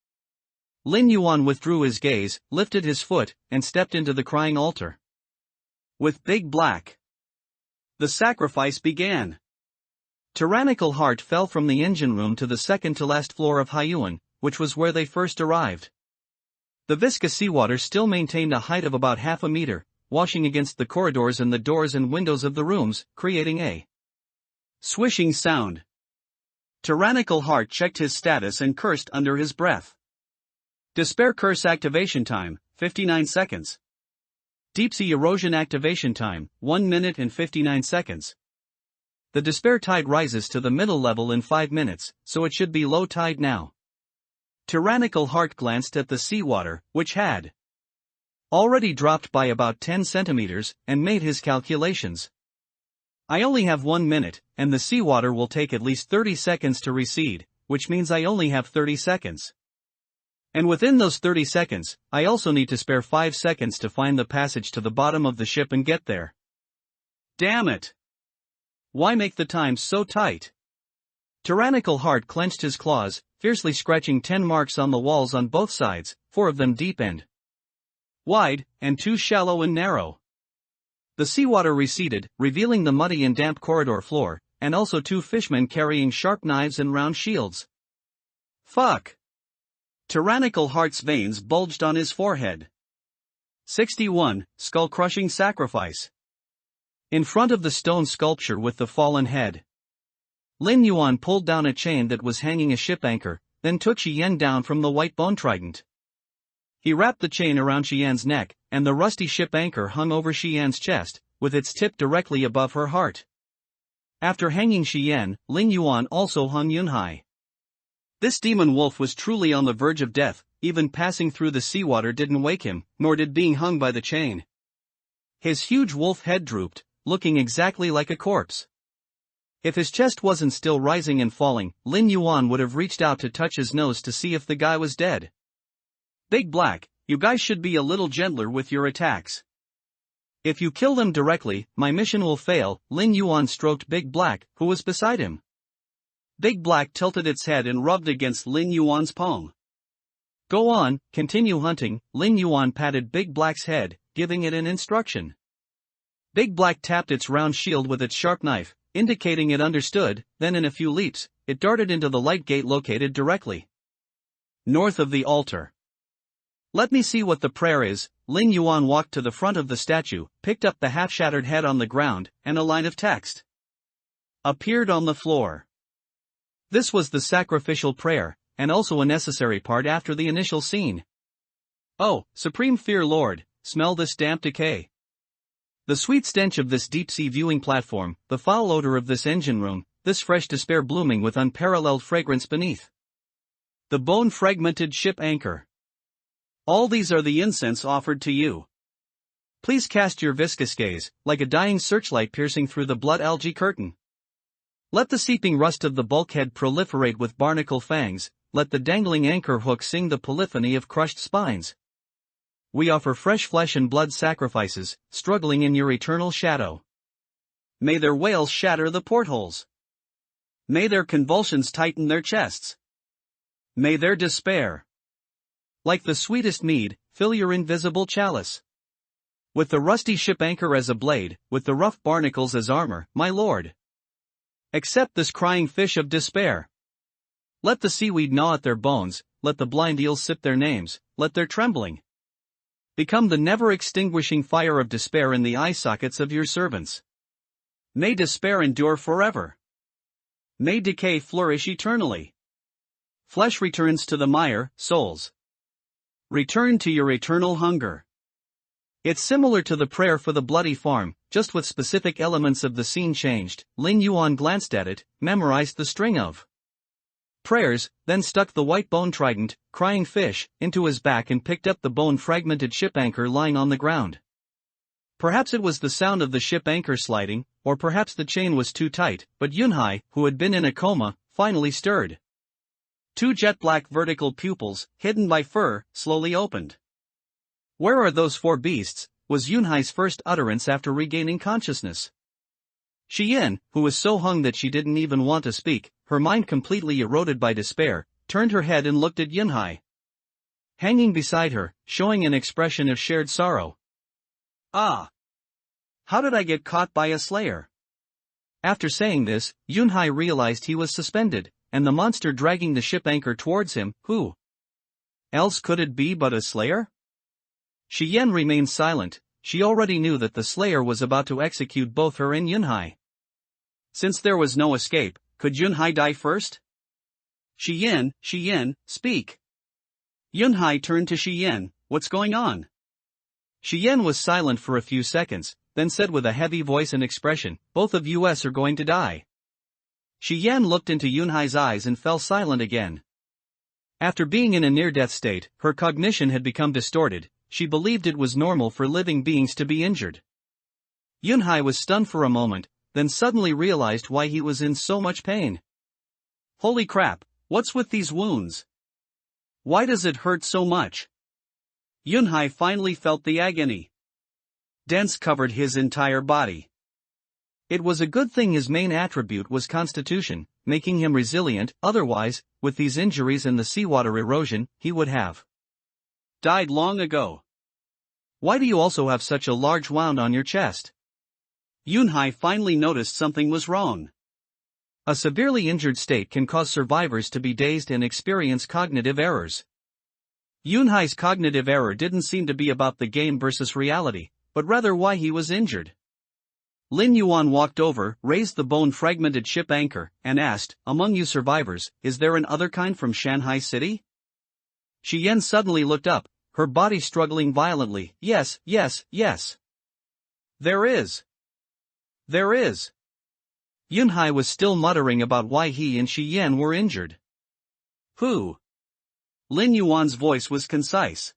Lin Yuan withdrew his gaze, lifted his foot, and stepped into the crying altar. With Big Black, the sacrifice began. Tyrannical Heart fell from the engine room to the second-to-last floor of Hyuan, which was where they first arrived. The viscous seawater still maintained a height of about half a meter, washing against the corridors and the doors and windows of the rooms, creating a swishing sound. Tyrannical Heart checked his status and cursed under his breath. Despair Curse activation time, 59 seconds. Deep Sea Erosion activation time, 1 minute and 59 seconds. The Despair Tide rises to the middle level in 5 minutes, so it should be low tide now. Tyrannical Heart glanced at the seawater, which had already dropped by about 10 centimeters, and made his calculations. I only have 1 minute, and the seawater will take at least 30 seconds to recede, which means I only have 30 seconds. And within those 30 seconds, I also need to spare 5 seconds to find the passage to the bottom of the ship and get there. Damn it! Why make the time so tight? Tyrannical Heart clenched his claws, fiercely scratching 10 marks on the walls on both sides, 4 of them deep and wide, and 2 shallow and narrow. The seawater receded, revealing the muddy and damp corridor floor, and also 2 fishmen carrying sharp knives and round shields. Fuck! Tyrannical Heart's veins bulged on his forehead. 61. Skull-crushing sacrifice. In front of the stone sculpture with the fallen head, Lin Yuan pulled down a chain that was hanging a ship anchor, then took Xian down from the white bone trident. He wrapped the chain around Xian's neck, and the rusty ship anchor hung over Xian's chest, with its tip directly above her heart. After hanging Xian, Lin Yuan also hung Yunhai. This demon wolf was truly on the verge of death. Even passing through the seawater didn't wake him, nor did being hung by the chain. His huge wolf head drooped, looking exactly like a corpse. If his chest wasn't still rising and falling, Lin Yuan would have reached out to touch his nose to see if the guy was dead. Big Black, you guys should be a little gentler with your attacks. If you kill them directly, my mission will fail. Lin Yuan stroked Big Black, who was beside him. Big Black tilted its head and rubbed against Lin Yuan's palm. Go on, continue hunting. Lin Yuan patted Big Black's head, giving it an instruction. Big Black tapped its round shield with its sharp knife, indicating it understood. Then in a few leaps, it darted into the light gate located directly north of the altar. Let me see what the prayer is. Lin Yuan walked to the front of the statue, picked up the half-shattered head on the ground, and a line of text appeared on the floor. This was the sacrificial prayer, and also a necessary part after the initial scene. Oh, Supreme Fear Lord, smell this damp decay. The sweet stench of this deep-sea viewing platform, the foul odor of this engine room, this fresh despair blooming with unparalleled fragrance beneath the bone-fragmented ship anchor. All these are the incense offered to you. Please cast your viscous gaze, like a dying searchlight piercing through the blood algae curtain. Let the seeping rust of the bulkhead proliferate with barnacle fangs, let the dangling anchor hook sing the polyphony of crushed spines. We offer fresh flesh and blood sacrifices, struggling in your eternal shadow. May their wails shatter the portholes. May their convulsions tighten their chests. May their despair, like the sweetest mead, fill your invisible chalice. With the rusty ship anchor as a blade, with the rough barnacles as armor, my lord. Accept this crying fish of despair. Let the seaweed gnaw at their bones, let the blind eels sip their names, let their trembling become the never-extinguishing fire of despair in the eye sockets of your servants. May despair endure forever. May decay flourish eternally. Flesh returns to the mire, souls. Return to your eternal hunger. It's similar to the prayer for the bloody farm, just with specific elements of the scene changed. Lin Yuan glanced at it, memorized the string of prayers, then stuck the white bone trident, crying fish, into his back and picked up the bone-fragmented ship anchor lying on the ground. Perhaps it was the sound of the ship anchor sliding, or perhaps the chain was too tight, but Yunhai, who had been in a coma, finally stirred. Two jet-black vertical pupils, hidden by fur, slowly opened. "Where are those four beasts?" was Yunhai's first utterance after regaining consciousness. Xian, who was so hung that she didn't even want to speak, her mind completely eroded by despair, turned her head and looked at Yunhai. Hanging beside her, showing an expression of shared sorrow. "Ah! How did I get caught by a slayer?" After saying this, Yunhai realized he was suspended, and the monster dragging the ship anchor towards him. Who else could it be but a slayer? Xian remained silent. She already knew that the slayer was about to execute both her and Yunhai. Since there was no escape, could Yunhai die first? Xian, speak." Yunhai turned to Xian. "What's going on?" Xian was silent for a few seconds, then said with a heavy voice and expression, "Both of us are going to die." Xian looked into Yunhai's eyes and fell silent again. After being in a near-death state, her cognition had become distorted. She believed it was normal for living beings to be injured. Yunhai was stunned for a moment, then suddenly realized why he was in so much pain. "Holy crap, what's with these wounds? Why does it hurt so much?" Yunhai finally felt the agony. Dents covered his entire body. It was a good thing his main attribute was constitution, making him resilient, otherwise, with these injuries and the seawater erosion, he would have died long ago. "Why do you also have such a large wound on your chest?" Yunhai finally noticed something was wrong. A severely injured state can cause survivors to be dazed and experience cognitive errors. Yunhai's cognitive error didn't seem to be about the game versus reality, but rather why he was injured. Lin Yuan walked over, raised the bone-fragmented ship anchor, and asked, "Among you survivors, is there an other kind from Shanghai City?" Xian suddenly looked up, her body struggling violently. Yes. There is. Yunhai was still muttering about why he and Xian were injured. "Who?" Lin Yuan's voice was concise.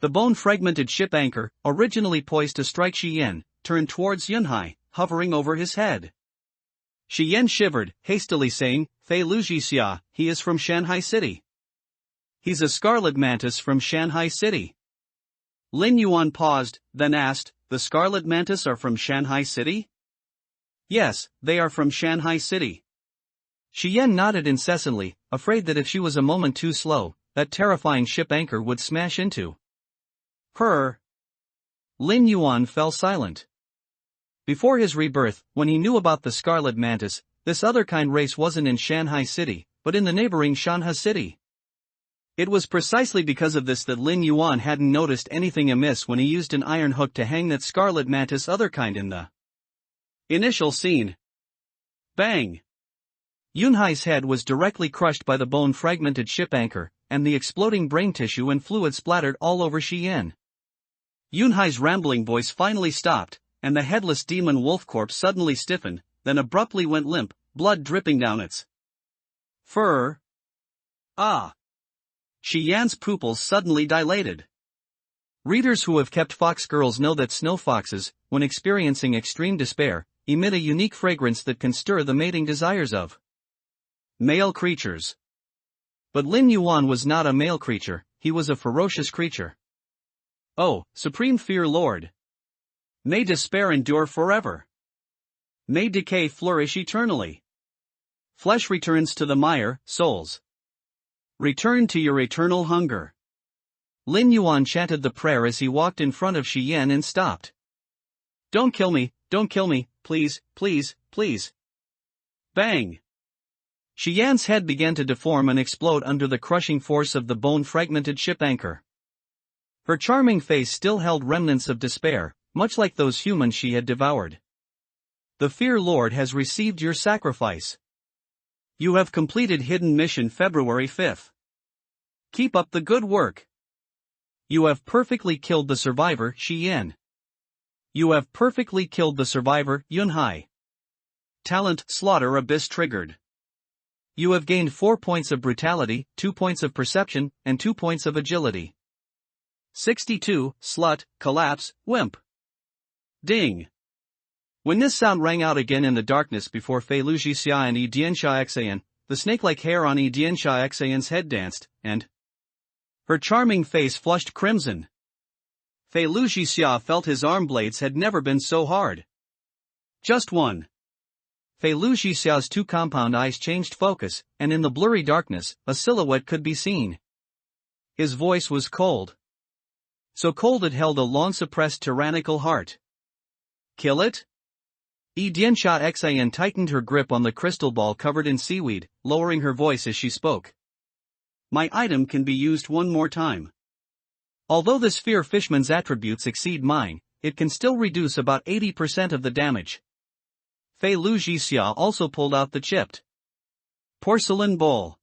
The bone-fragmented ship anchor, originally poised to strike Xian, turned towards Yunhai, hovering over his head. Xian shivered, hastily saying, "Fei Lujixia, he is from Shanghai City. He's a scarlet mantis from Shanghai City." Lin Yuan paused, then asked, "The scarlet mantis are from Shanghai City?" "Yes, they are from Shanghai City." Xian nodded incessantly, afraid that if she was a moment too slow, that terrifying ship anchor would smash into her. Lin Yuan fell silent. Before his rebirth, when he knew about the scarlet mantis, this other kind race wasn't in Shanghai City, but in the neighboring Shanghai City. It was precisely because of this that Lin Yuan hadn't noticed anything amiss when he used an iron hook to hang that scarlet mantis other kind in the initial scene. Bang! Yunhai's head was directly crushed by the bone-fragmented ship anchor, and the exploding brain tissue and fluid splattered all over Xian. Yunhai's rambling voice finally stopped, and the headless demon wolf corpse suddenly stiffened, then abruptly went limp, blood dripping down its fur. Ah! Xian's pupils suddenly dilated. Readers who have kept fox girls know that snow foxes, when experiencing extreme despair, emit a unique fragrance that can stir the mating desires of male creatures. But Lin Yuan was not a male creature, he was a ferocious creature. "Oh, Supreme Fear Lord! May despair endure forever. May decay flourish eternally. Flesh returns to the mire, souls. Return to your eternal hunger." Lin Yuan chanted the prayer as he walked in front of Xian and stopped. Don't kill me, please. Bang! Xian's head began to deform and explode under the crushing force of the bone-fragmented ship anchor. Her charming face still held remnants of despair, much like those humans she had devoured. "The Fear Lord has received your sacrifice. You have completed hidden mission February 5th. Keep up the good work. You have perfectly killed the survivor, Xian. You have perfectly killed the survivor, Yunhai. Talent, Slaughter Abyss triggered. You have gained 4 points of brutality, 2 points of perception, and 2 points of agility. 62, slut, collapse, wimp. Ding. When this sound rang out again in the darkness before Fei Luxia and Yi Dianxia Xan, the snake-like hair on Yi Dianxia Xan's head danced, and her charming face flushed crimson. Fei Luxia felt his arm blades had never been so hard. Just one. Fei Luxia's two compound eyes changed focus, and in the blurry darkness, a silhouette could be seen. His voice was cold. So cold it held a long-suppressed tyrannical heart. Kill it? Yi Dianxia Xan tightened her grip on the crystal ball covered in seaweed, lowering her voice as she spoke. My item can be used one more time. Although the sphere fishman's attributes exceed mine, it can still reduce about 80% of the damage. Fei Luxia also pulled out the chipped porcelain bowl.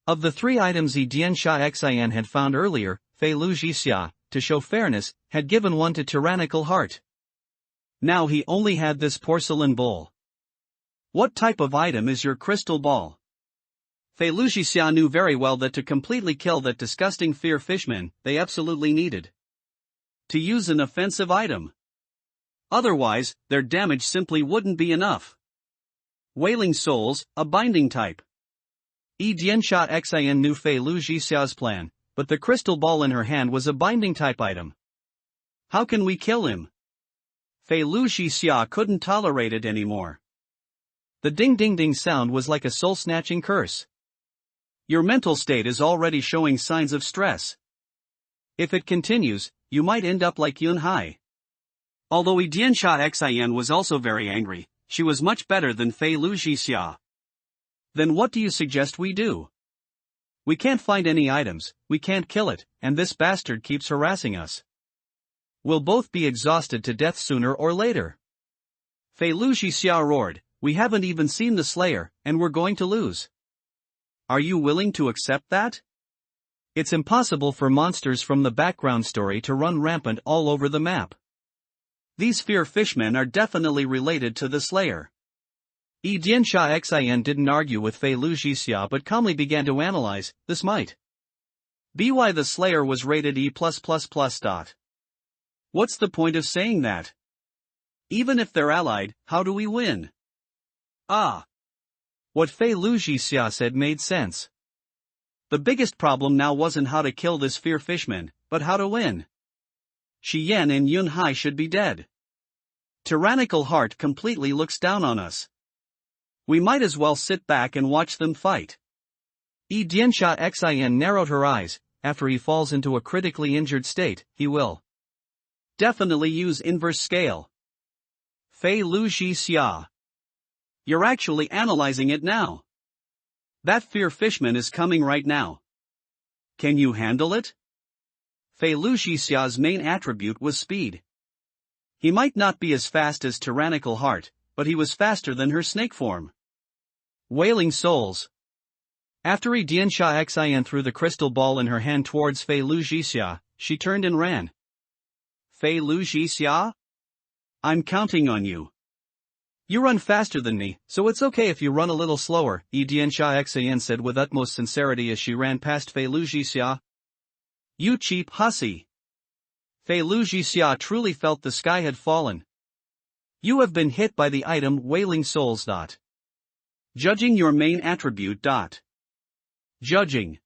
Of the 3 items Yi Dianxia Xan had found earlier, Fei Luxia, to show fairness, had given one to Tyrannical Heart. Now he only had this porcelain bowl. What type of item is your crystal ball? Fei Luxia knew very well that to completely kill that disgusting fear fishman, they absolutely needed to use an offensive item. Otherwise, their damage simply wouldn't be enough. Wailing Souls, a binding type. Yi Dianxia Xan knew Fei Luxia's plan, but the crystal ball in her hand was a binding type item. How can we kill him? Fei Luxia couldn't tolerate it anymore. The ding-ding-ding sound was like a soul-snatching curse. Your mental state is already showing signs of stress. If it continues, you might end up like Yun Hai. Although Yi Dianxia Xan was also very angry, she was much better than Fei Luxia. Then what do you suggest we do? We can't find any items, we can't kill it, and this bastard keeps harassing us. We'll both be exhausted to death sooner or later. Fei Luxia roared, we haven't even seen the Slayer, and we're going to lose. Are you willing to accept that? It's impossible for monsters from the background story to run rampant all over the map. These fear fishmen are definitely related to the Slayer. Yi Dianxia Xan didn't argue with Fei Luxia but calmly began to analyze, this might be why the Slayer was rated E+++. What's the point of saying that? Even if they're allied, how do we win? Ah! What Fei Luxia said made sense. The biggest problem now wasn't how to kill this fear fishman, but how to win. Shi Yan and Yun Hai should be dead. Tyrannical Heart completely looks down on us. We might as well sit back and watch them fight. Yi Dianxia Xan narrowed her eyes. After he falls into a critically injured state, he will definitely use inverse scale. Fei Luxia. You're actually analyzing it now. That fear fishman is coming right now. Can you handle it? Fei Luxia's main attribute was speed. He might not be as fast as Tyrannical Heart, but he was faster than her snake form. Wailing Souls. After Yi Dianxia Xan threw the crystal ball in her hand towards Fei Luxia, she turned and ran. Fei Luxia? I'm counting on you. You run faster than me, so it's okay if you run a little slower, Yi Dianxia Xan said with utmost sincerity as she ran past Fei Luxia. You cheap hussy. Fei Luxia truly felt the sky had fallen. You have been hit by the item Wailing Souls. Judging your main attribute. Judging.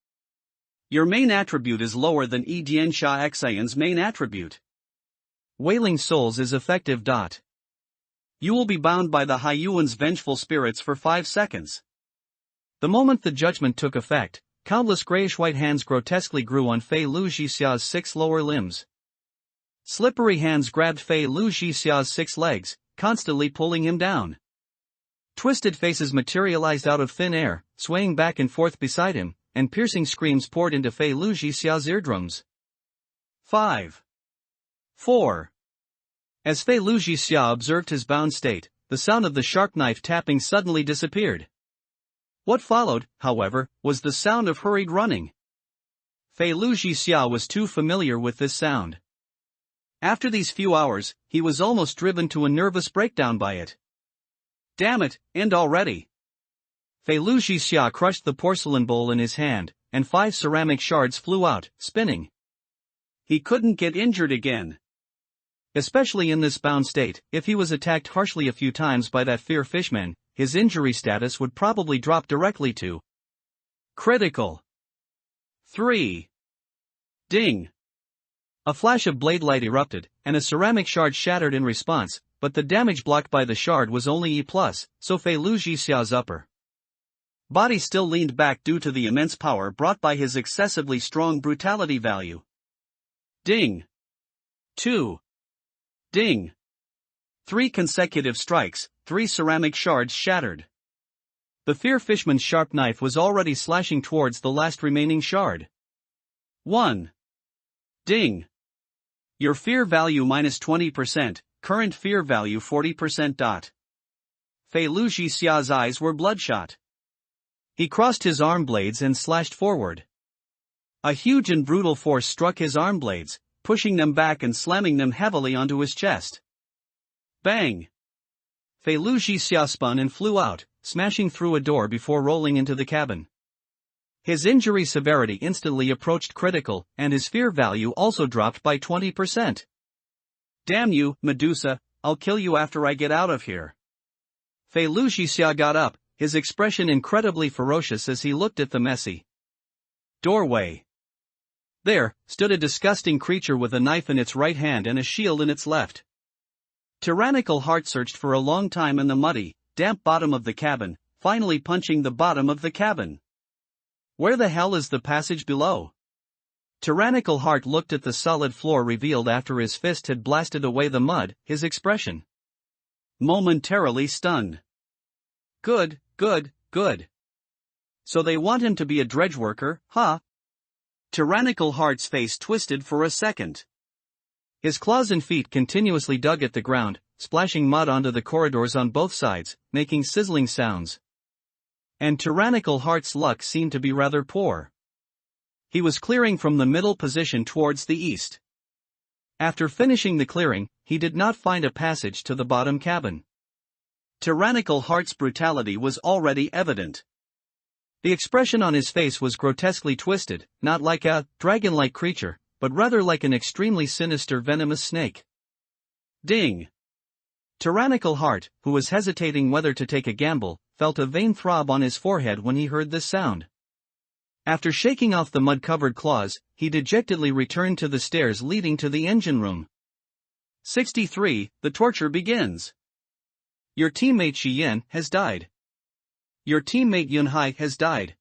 Your main attribute is lower than Yi Dianxia Xan's main attribute. Wailing Souls is effective. You will be bound by the Haiyuan's vengeful spirits for 5 seconds. The moment the judgment took effect, countless grayish-white hands grotesquely grew on Fei Luxia's 6 lower limbs. Slippery hands grabbed Fei Luxia's 6 legs, constantly pulling him down. Twisted faces materialized out of thin air, swaying back and forth beside him, and piercing screams poured into Fei Luxia's eardrums. 5. 4. As Fei Luxia observed his bound state, the sound of the sharp knife tapping suddenly disappeared. What followed, however, was the sound of hurried running. Fei Luxia was too familiar with this sound. After these few hours, he was almost driven to a nervous breakdown by it. Damn it, end already. Fei Lu Jixia crushed the porcelain bowl in his hand, and 5 ceramic shards flew out, spinning. He couldn't get injured again. Especially in this bound state, if he was attacked harshly a few times by that fear fishman, his injury status would probably drop directly to critical. 3. Ding. A flash of blade light erupted, and a ceramic shard shattered in response, but the damage blocked by the shard was only E+, so Fei Lu Jixia's upper body still leaned back due to the immense power brought by his excessively strong brutality value. Ding. 2. Ding. 3 consecutive strikes, 3 ceramic shards shattered. The fear fishman's sharp knife was already slashing towards the last remaining shard. 1. Ding. Your fear value minus 20%, current fear value 40%. Fei Lu Jixia's eyes were bloodshot. He crossed his arm blades and slashed forward. A huge and brutal force struck his arm blades, pushing them back and slamming them heavily onto his chest. Bang! Fei Lu Jixia spun and flew out, smashing through a door before rolling into the cabin. His injury severity instantly approached critical, and his fear value also dropped by 20%. Damn you, Medusa, I'll kill you after I get out of here. Fei Lu Jixia got up, his expression incredibly ferocious as he looked at the messy doorway. There stood a disgusting creature with a knife in its right hand and a shield in its left. Tyrannical Heart searched for a long time in the muddy, damp bottom of the cabin, finally punching the bottom of the cabin. Where the hell is the passage below? Tyrannical Heart looked at the solid floor revealed after his fist had blasted away the mud, his expression momentarily stunned. Good. So they want him to be a dredge worker, huh? Tyrannical Heart's face twisted for a second. His claws and feet continuously dug at the ground, splashing mud onto the corridors on both sides, making sizzling sounds. And Tyrannical Heart's luck seemed to be rather poor. He was clearing from the middle position towards the east. After finishing the clearing, he did not find a passage to the bottom cabin. Tyrannical Heart's brutality was already evident. The expression on his face was grotesquely twisted, not like a dragon-like creature, but rather like an extremely sinister venomous snake. Ding. Tyrannical Heart, who was hesitating whether to take a gamble, felt a vain throb on his forehead when he heard this sound. After shaking off the mud-covered claws, he dejectedly returned to the stairs leading to the engine room. 63. The torture begins. Your teammate Shi Yin has died. Your teammate Yun Hai has died.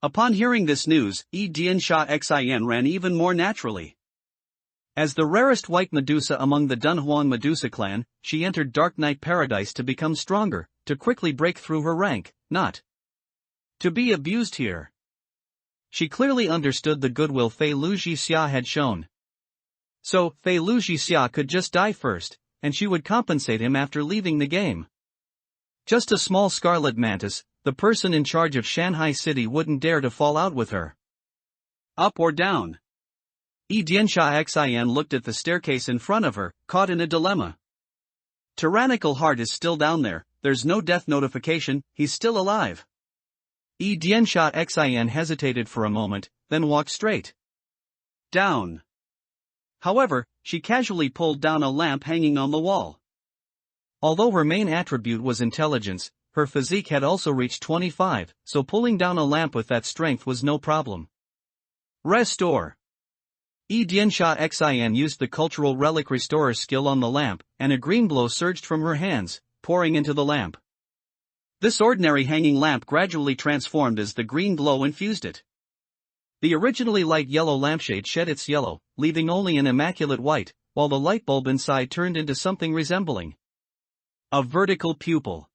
Upon hearing this news, Yi Diansha Xin ran even more naturally. As the rarest white Medusa among the Dunhuang Medusa clan, she entered Dark Knight Paradise to become stronger, to quickly break through her rank, not to be abused here. She clearly understood the goodwill Fei Lu Jixia had shown. So, Fei Lu Jixia could just die first, and she would compensate him after leaving the game. Just a small scarlet mantis, the person in charge of Shanghai City wouldn't dare to fall out with her. Up or down? Yi Diansha Xin looked at the staircase in front of her, caught in a dilemma. Tyrannical Heart is still down there, there's no death notification, he's still alive. Yi Diansha Xin hesitated for a moment, then walked straight down. However, she casually pulled down a lamp hanging on the wall. Although her main attribute was intelligence, her physique had also reached 25, so pulling down a lamp with that strength was no problem. Restore. Yi Diansha Xin used the cultural relic restorer skill on the lamp, and a green glow surged from her hands, pouring into the lamp. This ordinary hanging lamp gradually transformed as the green glow infused it. The originally light yellow lampshade shed its yellow, leaving only an immaculate white, while the light bulb inside turned into something resembling a vertical pupil.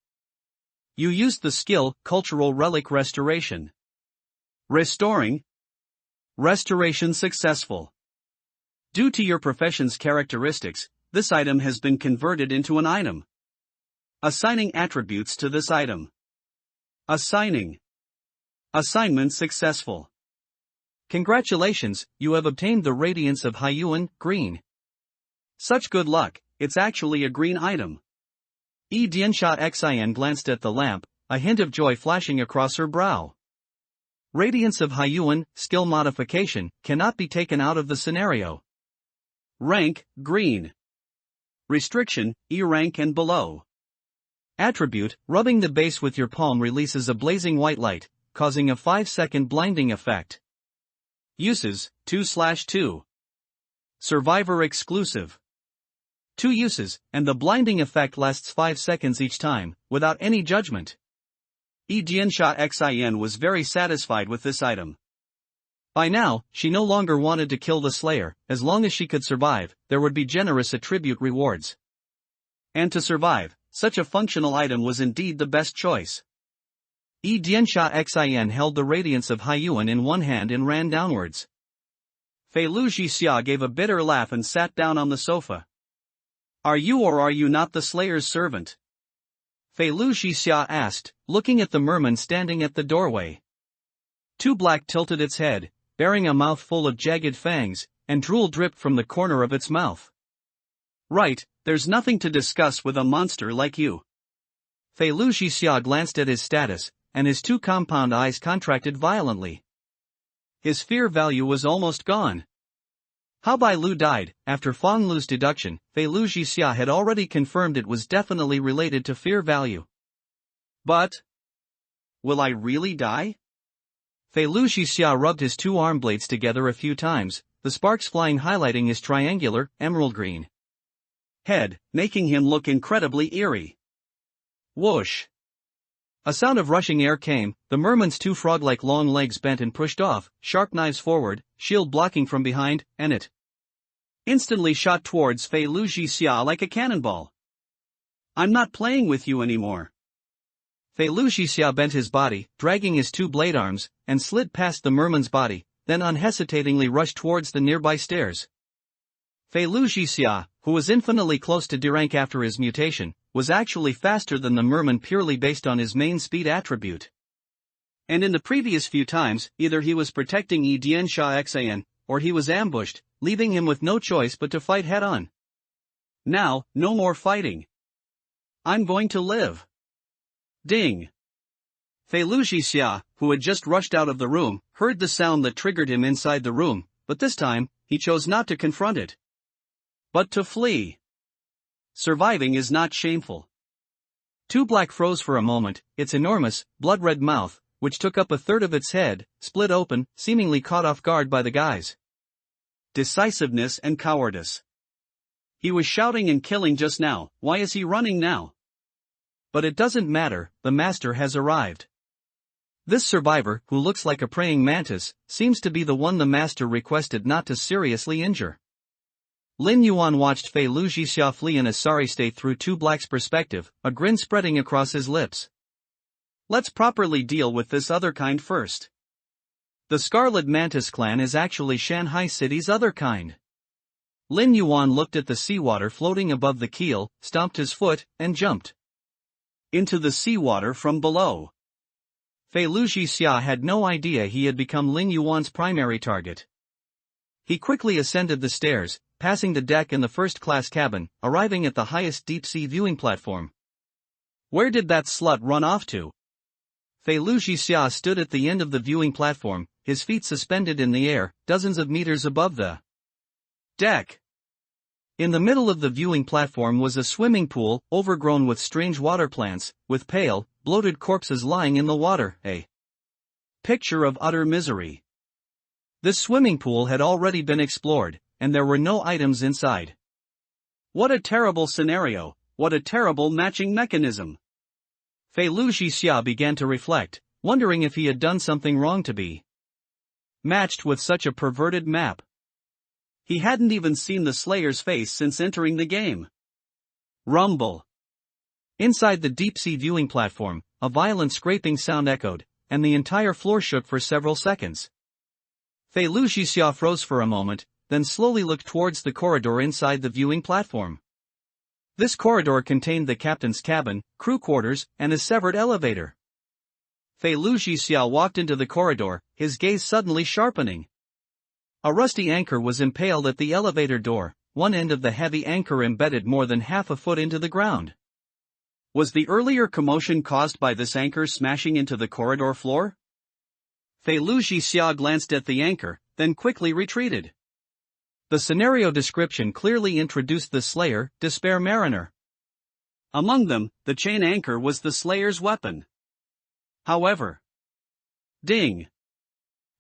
You used the skill, Cultural Relic Restoration. Restoring. Restoration successful. Due to your profession's characteristics, this item has been converted into an item. Assigning attributes to this item. Assigning. Assignment successful. Congratulations, you have obtained the Radiance of Haiyuan, green. Such good luck, it's actually a green item. Yi Diansha Xin glanced at the lamp, a hint of joy flashing across her brow. Radiance of Yuan, skill modification, cannot be taken out of the scenario. Rank, green. Restriction, E rank and below. Attribute, rubbing the base with your palm releases a blazing white light, causing a 5-second blinding effect. Uses, 2/2. Survivor exclusive. 2 uses, and the blinding effect lasts 5 seconds each time, without any judgment. Diansha Xin was very satisfied with this item. By now, she no longer wanted to kill the Slayer. As long as she could survive, there would be generous attribute rewards. And to survive, such a functional item was indeed the best choice. Diansha Xin held the radiance of Yuan in one hand and ran downwards. Fei Lu Jixia gave a bitter laugh and sat down on the sofa. Are you or are you not the Slayer's servant? Fei Lu Jixia asked, looking at the merman standing at the doorway. Two Black tilted its head, bearing a mouth full of jagged fangs, and drool dripped from the corner of its mouth. Right, there's nothing to discuss with a monster like you. Fei Lu Jixia glanced at his status, and his 2 compound eyes contracted violently. His fear value was almost gone. How Bai Lu died, after Fang Lu's deduction, Fei Lu Jixia had already confirmed it was definitely related to fear value. But will I really die? Fei Lu Jixia rubbed his 2 arm blades together a few times, the sparks flying highlighting his triangular, emerald green head, making him look incredibly eerie. Whoosh! A sound of rushing air came, the merman's 2 frog-like long legs bent and pushed off, sharp knives forward, shield blocking from behind, and it instantly shot towards Fei Lu Jixia like a cannonball. I'm not playing with you anymore. Fei Lu Jixia bent his body, dragging his 2 blade arms, and slid past the merman's body, then unhesitatingly rushed towards the nearby stairs. Fei Lu Jixia, who was infinitely close to D rank after his mutation, was actually faster than the merman purely based on his main speed attribute. And in the previous few times, either he was protecting Diansha Xin, or he was ambushed, leaving him with no choice but to fight head-on. Now, no more fighting. I'm going to live. Ding! Fei Lu Jixia, who had just rushed out of the room, heard the sound that triggered him inside the room, but this time, he chose not to confront it, but to flee. Surviving is not shameful. 2 Black froze for a moment, its enormous, blood-red mouth, which took up a third of its head, split open, seemingly caught off guard by the guys. Decisiveness and cowardice. He was shouting and killing just now, why is he running now? But it doesn't matter, the master has arrived. This survivor, who looks like a praying mantis, seems to be the one the master requested not to seriously injure. Lin Yuan watched Fei Lu Jixia flee in a sorry state through 2 Black's perspective, a grin spreading across his lips. Let's properly deal with this other kind first. The Scarlet Mantis clan is actually Shanghai City's other kind. Lin Yuan looked at the seawater floating above the keel, stomped his foot, and jumped into the seawater from below. Fei Lu Jixia had no idea he had become Lin Yuan's primary target. He quickly ascended the stairs, passing the deck and the first-class cabin, arriving at the highest deep-sea viewing platform. Where did that slut run off to? Fei Lu Jixia stood at the end of the viewing platform, his feet suspended in the air, dozens of meters above the deck. In the middle of the viewing platform was a swimming pool, overgrown with strange water plants, with pale, bloated corpses lying in the water, a picture of utter misery. This swimming pool had already been explored, and there were no items inside. What a terrible scenario, what a terrible matching mechanism. Fei Lu Jixia began to reflect, wondering if he had done something wrong to be matched with such a perverted map. He hadn't even seen the Slayer's face since entering the game. Rumble. Inside the deep-sea viewing platform, a violent scraping sound echoed, and the entire floor shook for several seconds. Fei Lu Jixia froze for a moment, then slowly looked towards the corridor inside the viewing platform. This corridor contained the captain's cabin, crew quarters, and a severed elevator. Fei Lu Jixia walked into the corridor, his gaze suddenly sharpening. A rusty anchor was impaled at the elevator door, one end of the heavy anchor embedded more than half a foot into the ground. Was the earlier commotion caused by this anchor smashing into the corridor floor? Fei Lu Jixia glanced at the anchor, then quickly retreated. The scenario description clearly introduced the Slayer, Despair Mariner. Among them, the chain anchor was the Slayer's weapon. However, ding!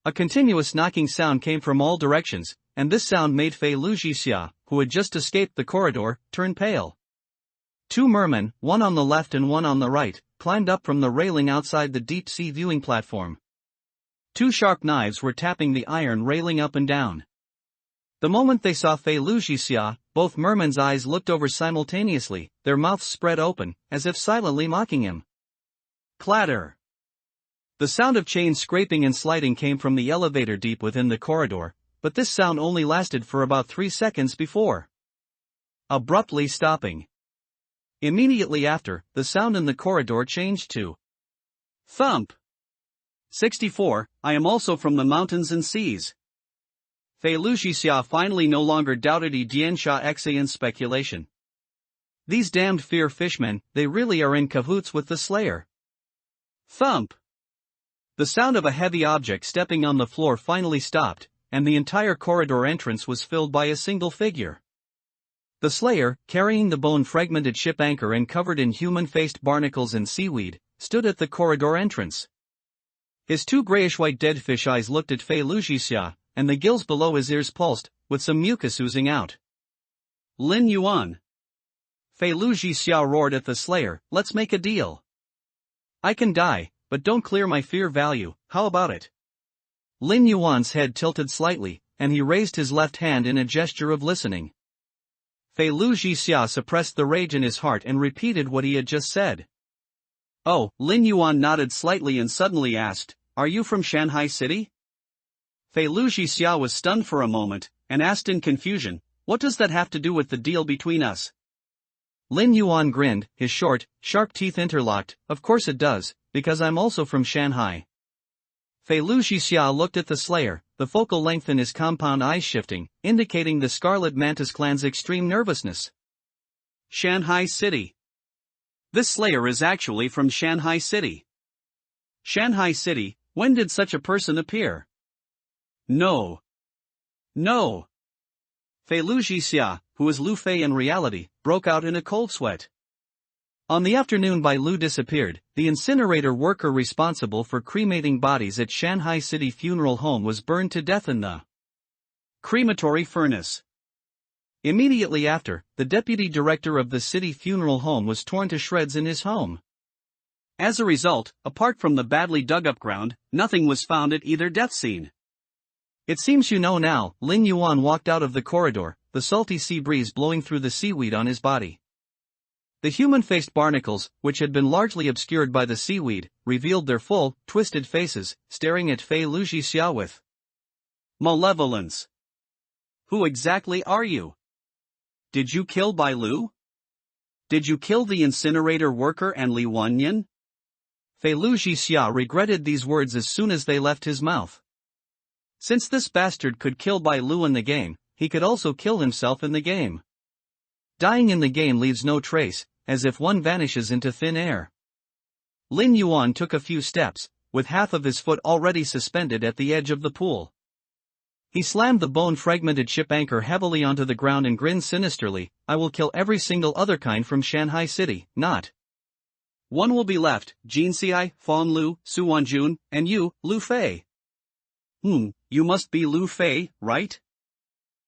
A continuous knocking sound came from all directions, and this sound made Fei Lu Jixia, who had just escaped the corridor, turn pale. Two mermen, one on the left and one on the right, climbed up from the railing outside the deep-sea viewing platform. Two sharp knives were tapping the iron railing up and down. The moment they saw Fei Lu Jixia, both mermen's eyes looked over simultaneously, their mouths spread open, as if silently mocking him. Clatter! The sound of chains scraping and sliding came from the elevator deep within the corridor, but this sound only lasted for about 3 seconds before abruptly stopping. Immediately after, the sound in the corridor changed to thump. 64, I am also from the mountains and seas. Fei Lu Jixia finally no longer doubted Diansha Xian's speculation. These damned fear fishmen, they really are in cahoots with the Slayer. Thump! The sound of a heavy object stepping on the floor finally stopped, and the entire corridor entrance was filled by a single figure. The Slayer, carrying the bone-fragmented ship anchor and covered in human-faced barnacles and seaweed, stood at the corridor entrance. His two grayish-white dead fish eyes looked at Fei Lu Jixia, and the gills below his ears pulsed, with some mucus oozing out. Lin Yuan. Fei Lu Jixia roared at the Slayer, let's make a deal. I can die, but don't clear my fear value, how about it? Lin Yuan's head tilted slightly, and he raised his left hand in a gesture of listening. Fei Lu Jixia suppressed the rage in his heart and repeated what he had just said. Oh, Lin Yuan nodded slightly and suddenly asked, are you from Shanghai City? Fei Lu Jixia was stunned for a moment, and asked in confusion, what does that have to do with the deal between us? Lin Yuan grinned, his short, sharp teeth interlocked, of course it does, because I'm also from Shanghai. Fei Lu Jixia looked at the Slayer, the focal length in his compound eyes shifting, indicating the Scarlet Mantis clan's extreme nervousness. Shanghai City. This Slayer is actually from Shanghai City. Shanghai City, when did such a person appear? No. No. Fei Lu Jixia, who is Lu Fei in reality, broke out in a cold sweat. On the afternoon Bai Lu disappeared, the incinerator worker responsible for cremating bodies at Shanghai City Funeral Home was burned to death in the crematory furnace. Immediately after, the deputy director of the city funeral home was torn to shreds in his home. As a result, apart from the badly dug-up ground, nothing was found at either death scene. It seems you know now, Lin Yuan walked out of the corridor, the salty sea breeze blowing through the seaweed on his body. The human-faced barnacles, which had been largely obscured by the seaweed, revealed their full, twisted faces, staring at Fei Lu Jixia with malevolence. Who exactly are you? Did you kill Bai Lu? Did you kill the incinerator worker and Li Wanyan? Fei Lu Jixia regretted these words as soon as they left his mouth. Since this bastard could kill Bai Lu in the game, he could also kill himself in the game. Dying in the game leaves no trace, as if one vanishes into thin air. Lin Yuan took a few steps, with half of his foot already suspended at the edge of the pool. He slammed the bone-fragmented ship anchor heavily onto the ground and grinned sinisterly, I will kill every single other kind from Shanghai City, not. One will be left, Jin Xiai, Fan Lu, Su Wanjun, and you, Lu Fei. You must be Lu Fei, right?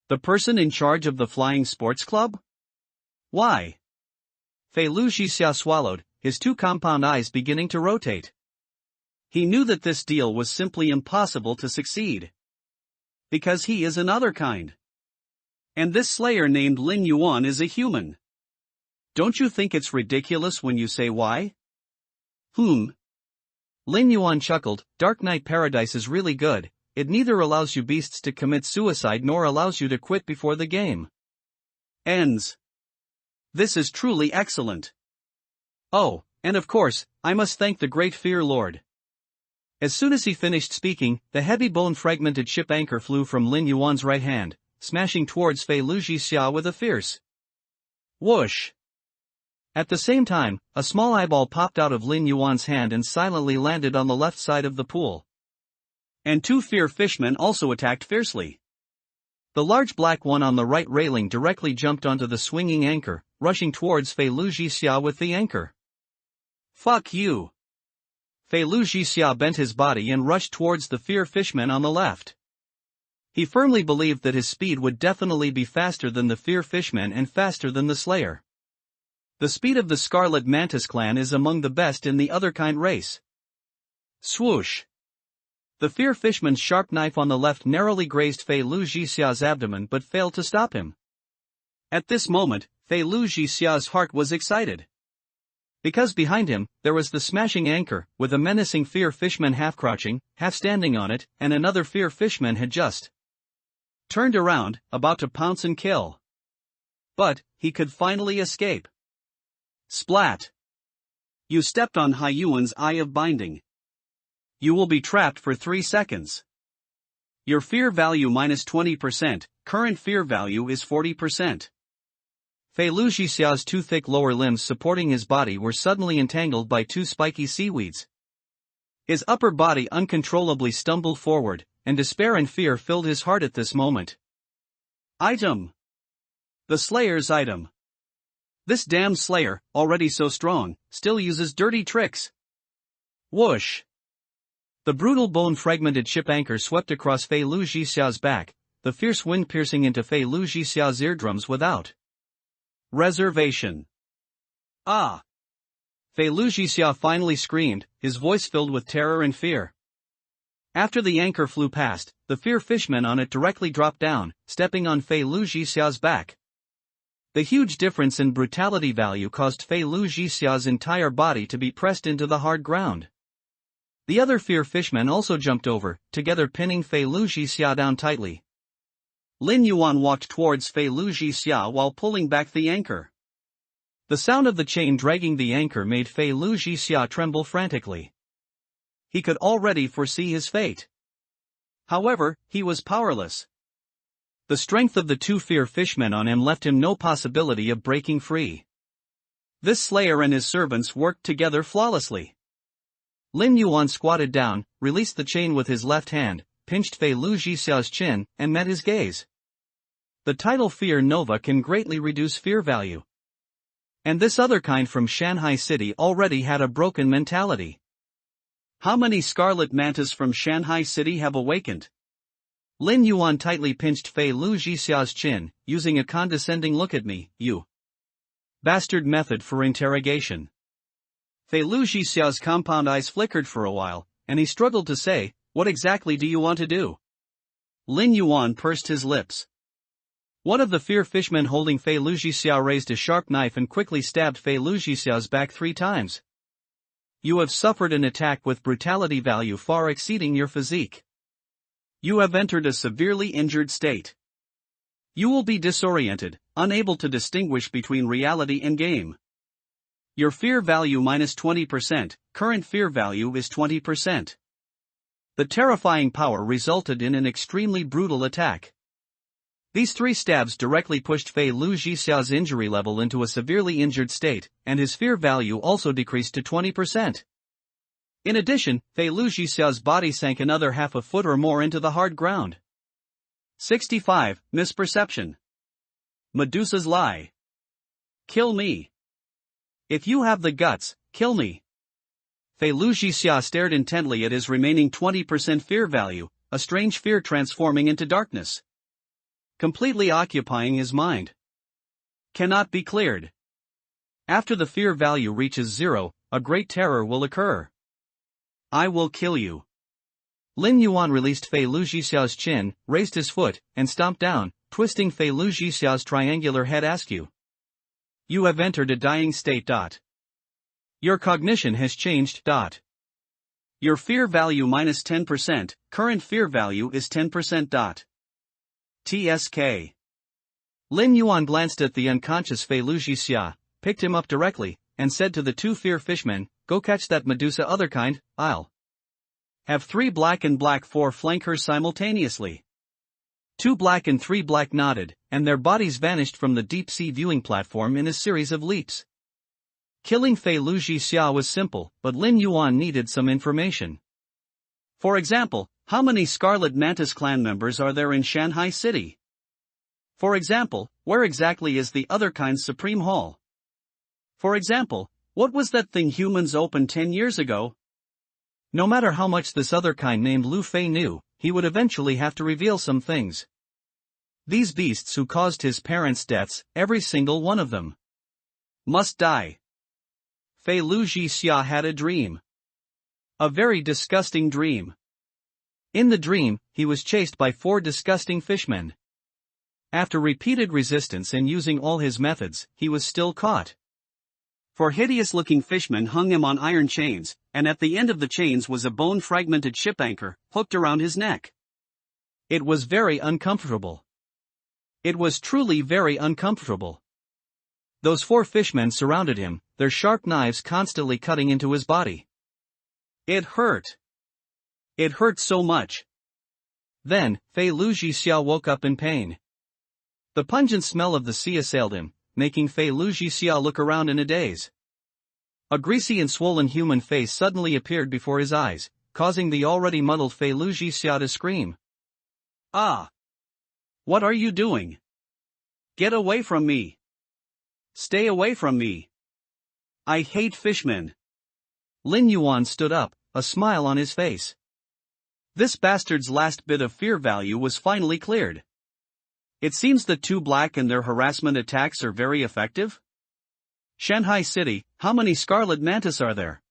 The person in charge of the flying sports club? Why? Fei Lu Jixia swallowed, his two compound eyes beginning to rotate. He knew that this deal was simply impossible to succeed. Because he is another kind. And this Slayer named Lin Yuan is a human. Don't you think it's ridiculous when you say why? Lin Yuan chuckled, Dark Knight Paradise is really good, it neither allows you beasts to commit suicide nor allows you to quit before the game ends. This is truly excellent. Oh, and of course, I must thank the great Fear Lord. As soon as he finished speaking, the heavy bone-fragmented ship anchor flew from Lin Yuan's right hand, smashing towards Fei Lu Jixia with a fierce whoosh. At the same time, a small eyeball popped out of Lin Yuan's hand and silently landed on the left side of the pool. And 2 fear fishmen also attacked fiercely. The large black one on the right railing directly jumped onto the swinging anchor, rushing towards Fei Lu Jixia with the anchor. Fuck you! Fei Lu Jixia bent his body and rushed towards the fear fishman on the left. He firmly believed that his speed would definitely be faster than the fear fishman and faster than the slayer. The speed of the Scarlet Mantis clan is among the best in the otherkind race. Swoosh! The fear fishman's sharp knife on the left narrowly grazed Fei Lu Jixia's abdomen but failed to stop him. At this moment, Fei Lu Jixia's heart was excited. Because behind him, there was the smashing anchor, with a menacing fear fishman half crouching, half standing on it, and another fear fishman had just turned around, about to pounce and kill. But he could finally escape. Splat! You stepped on Hai Yuan's eye of binding. You will be trapped for 3 seconds. Your fear value minus 20%, current fear value is 40%. Fei Lu Jixia's 2 thick lower limbs supporting his body were suddenly entangled by 2 spiky seaweeds. His upper body uncontrollably stumbled forward, and despair and fear filled his heart at this moment. Item! The Slayer's item. This damn Slayer, already so strong, still uses dirty tricks. Whoosh! The brutal bone-fragmented ship anchor swept across Fei Lu Jixia's back, the fierce wind piercing into Fei Lu Jixia's eardrums without reservation. Ah! Fei Lu Jixia finally screamed, his voice filled with terror and fear. After the anchor flew past, the fear fishman on it directly dropped down, stepping on Fei Lu Jixia's back. The huge difference in brutality value caused Fei Lu Jixia's entire body to be pressed into the hard ground. The other fear fishmen also jumped over, together pinning Fei Lu Jixia down tightly. Lin Yuan walked towards Fei Lu Jixia while pulling back the anchor. The sound of the chain dragging the anchor made Fei Lu Jixia tremble frantically. He could already foresee his fate. However, he was powerless. The strength of the 2 fear fishmen on him left him no possibility of breaking free. This Slayer and his servants worked together flawlessly. Lin Yuan squatted down, released the chain with his left hand, pinched Fei Lu Jixia's chin, and met his gaze. The title Fear Nova can greatly reduce fear value. And this other kind from Shanghai City already had a broken mentality. How many Scarlet Mantis from Shanghai City have awakened? Lin Yuan tightly pinched Fei Lu Jixia's chin, using a condescending look at me, you bastard method for interrogation. Fei Lu Jixia's compound eyes flickered for a while, and he struggled to say, what exactly do you want to do? Lin Yuan pursed his lips. One of the fear fishmen holding Fei Lu Jixia raised a sharp knife and quickly stabbed Fei Lu Jixia's back 3 times. You have suffered an attack with brutality value far exceeding your physique. You have entered a severely injured state. You will be disoriented, unable to distinguish between reality and game. Your fear value minus 20%, current fear value is 20%. The terrifying power resulted in an extremely brutal attack. These 3 stabs directly pushed Fei Lu Jixia's injury level into a severely injured state, and his fear value also decreased to 20%. In addition, Fei Lu Jixia's body sank another half a foot or more into the hard ground. 65. Misperception. Medusa's lie. Kill me. If you have the guts, kill me. Fei Lu Jixia stared intently at his remaining 20% fear value, a strange fear transforming into darkness, completely occupying his mind. Cannot be cleared. After the fear value reaches 0, a great terror will occur. I will kill you. Lin Yuan released Fei Lu Jixia's chin, raised his foot, and stomped down, twisting Fei Lu Jixia's triangular head askew. You have entered a dying state. Your cognition has changed. Your fear value minus 10%, current fear value is 10%. TSK. Lin Yuan glanced at the unconscious Fei Lu Jixia, picked him up directly, and said to the 2 fear fishmen, go catch that Medusa otherkind, I'll have 3 black and black 4 flank her simultaneously. 2 black and 3 black nodded, and their bodies vanished from the deep-sea viewing platform in a series of leaps. Killing Fei Luji was simple, but Lin Yuan needed some information. For example, how many Scarlet Mantis clan members are there in Shanghai City? For example, where exactly is the other kind's Supreme Hall? For example, what was that thing humans opened 10 years ago? No matter how much this other kind named Lu Fei knew, he would eventually have to reveal some things. These beasts who caused his parents' deaths, every single one of them, must die. Fei Luji had a dream. A very disgusting dream. In the dream, he was chased by 4 disgusting fishmen. After repeated resistance and using all his methods, he was still caught. 4 hideous-looking fishmen hung him on iron chains, and at the end of the chains was a bone-fragmented ship anchor, hooked around his neck. It was very uncomfortable. It was truly very uncomfortable. Those 4 fishmen surrounded him, their sharp knives constantly cutting into his body. It hurt. It hurt so much. Then, Fei Luji woke up in pain. The pungent smell of the sea assailed him, making Fei Luji look around in a daze. A greasy and swollen human face suddenly appeared before his eyes, causing the already muddled Fei Luji to scream. Ah! What are you doing? Get away from me! Stay away from me! I hate fishmen! Lin Yuan stood up, a smile on his face. This bastard's last bit of fear value was finally cleared. It seems the 2 black and their harassment attacks are very effective. Shanghai City, how many Scarlet Mantis are there?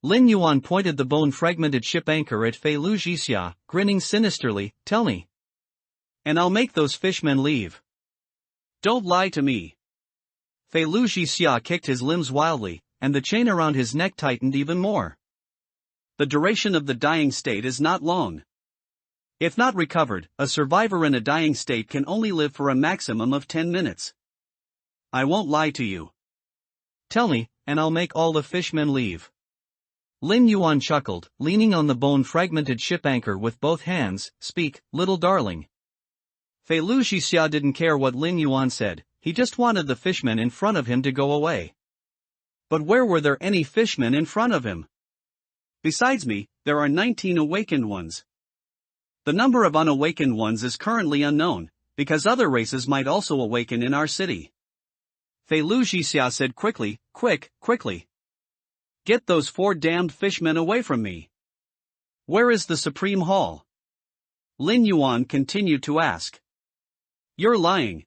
Lin Yuan pointed the bone-fragmented ship anchor at Fei Luji, grinning sinisterly. Tell me. And I'll make those fishmen leave. Don't lie to me. Fei Luji kicked his limbs wildly, and the chain around his neck tightened even more. The duration of the dying state is not long. If not recovered, a survivor in a dying state can only live for a maximum of 10 minutes. I won't lie to you. Tell me, and I'll make all the fishmen leave. Lin Yuan chuckled, leaning on the bone-fragmented ship anchor with both hands. Speak, little darling. Fei Luji didn't care what Lin Yuan said, he just wanted the fishmen in front of him to go away. But where were there any fishmen in front of him? Besides me, there are 19 awakened ones. The number of unawakened ones is currently unknown, because other races might also awaken in our city. Fei Luji said quickly. Quickly. Get those 4 damned fishmen away from me. Where is the Supreme Hall? Lin Yuan continued to ask. You're lying.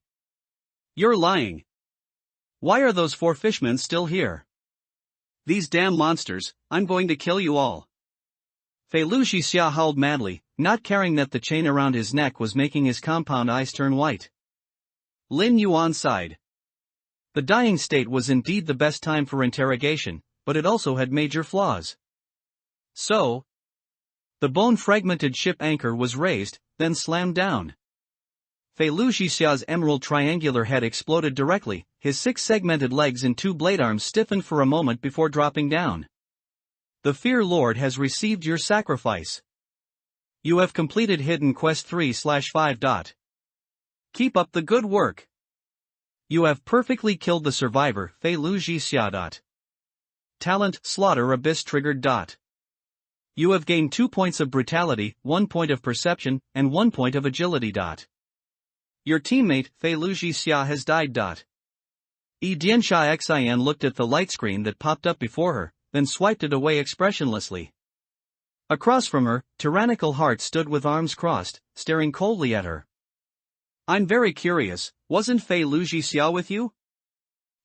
You're lying. Why are those 4 fishmen still here? These damn monsters, I'm going to kill you all. Fei Luji howled madly, not caring that the chain around his neck was making his compound eyes turn white. Lin Yuan sighed. The dying state was indeed the best time for interrogation, but it also had major flaws. So, the bone-fragmented ship anchor was raised, then slammed down. Fei Luji's emerald triangular head exploded directly, his 6 segmented legs and 2 blade arms stiffened for a moment before dropping down. The Fear Lord has received your sacrifice. You have completed Hidden Quest 3/5. Keep up the good work. You have perfectly killed the survivor, Fei Luji. Talent, Slaughter Abyss triggered. You have gained 2 points of brutality, 1 point of perception, and 1 point of agility. Your teammate, Fei Luji has died. Yi Dianxia Xin looked at the light screen that popped up before her, then swiped it away expressionlessly. Across from her, Tyrannical Heart stood with arms crossed, staring coldly at her. I'm very curious, wasn't Fei Luji with you?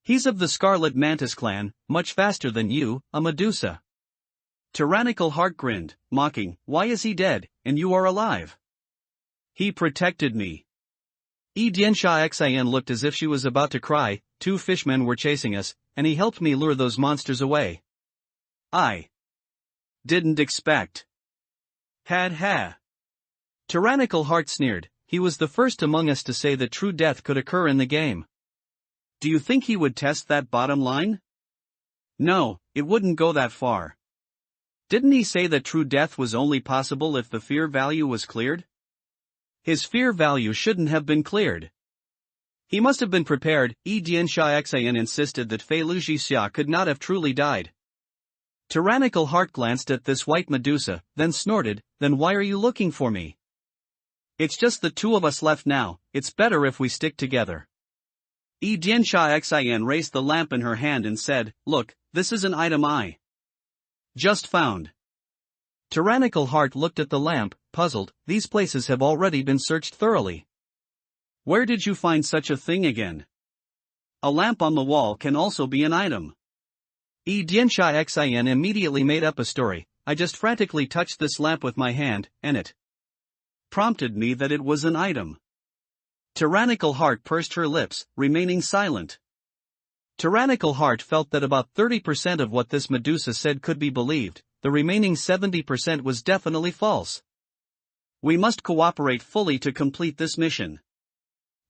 He's of the Scarlet Mantis clan, much faster than you, a Medusa. Tyrannical Heart grinned, mocking, why is he dead, and you are alive? He protected me. Yi Dianxia Xin looked as if she was about to cry. 2 fishmen were chasing us, and he helped me lure those monsters away. I didn't expect. Ha. Tyrannical Heart sneered. He was the first among us to say that true death could occur in the game. Do you think he would test that bottom line? No, it wouldn't go that far. Didn't he say that true death was only possible if the fear value was cleared? His fear value shouldn't have been cleared. He must have been prepared. Dianxia Xian insisted that Fei Lujixia could not have truly died. Tyrannical Heart glanced at this white Medusa, then snorted, "Then why are you looking for me? It's just the two of us left now, it's better if we stick together." Dianxia Xian raised the lamp in her hand and said, "Look, this is an item I just found." Tyrannical Heart looked at the lamp, puzzled. "These places have already been searched thoroughly. Where did you find such a thing again? A lamp on the wall can also be an item." Dianxia Xian immediately made up a story. "I just frantically touched this lamp with my hand, and it prompted me that it was an item." Tyrannical Heart pursed her lips, remaining silent. Tyrannical Heart felt that about 30% of what this Medusa said could be believed, the remaining 70% was definitely false. "We must cooperate fully to complete this mission."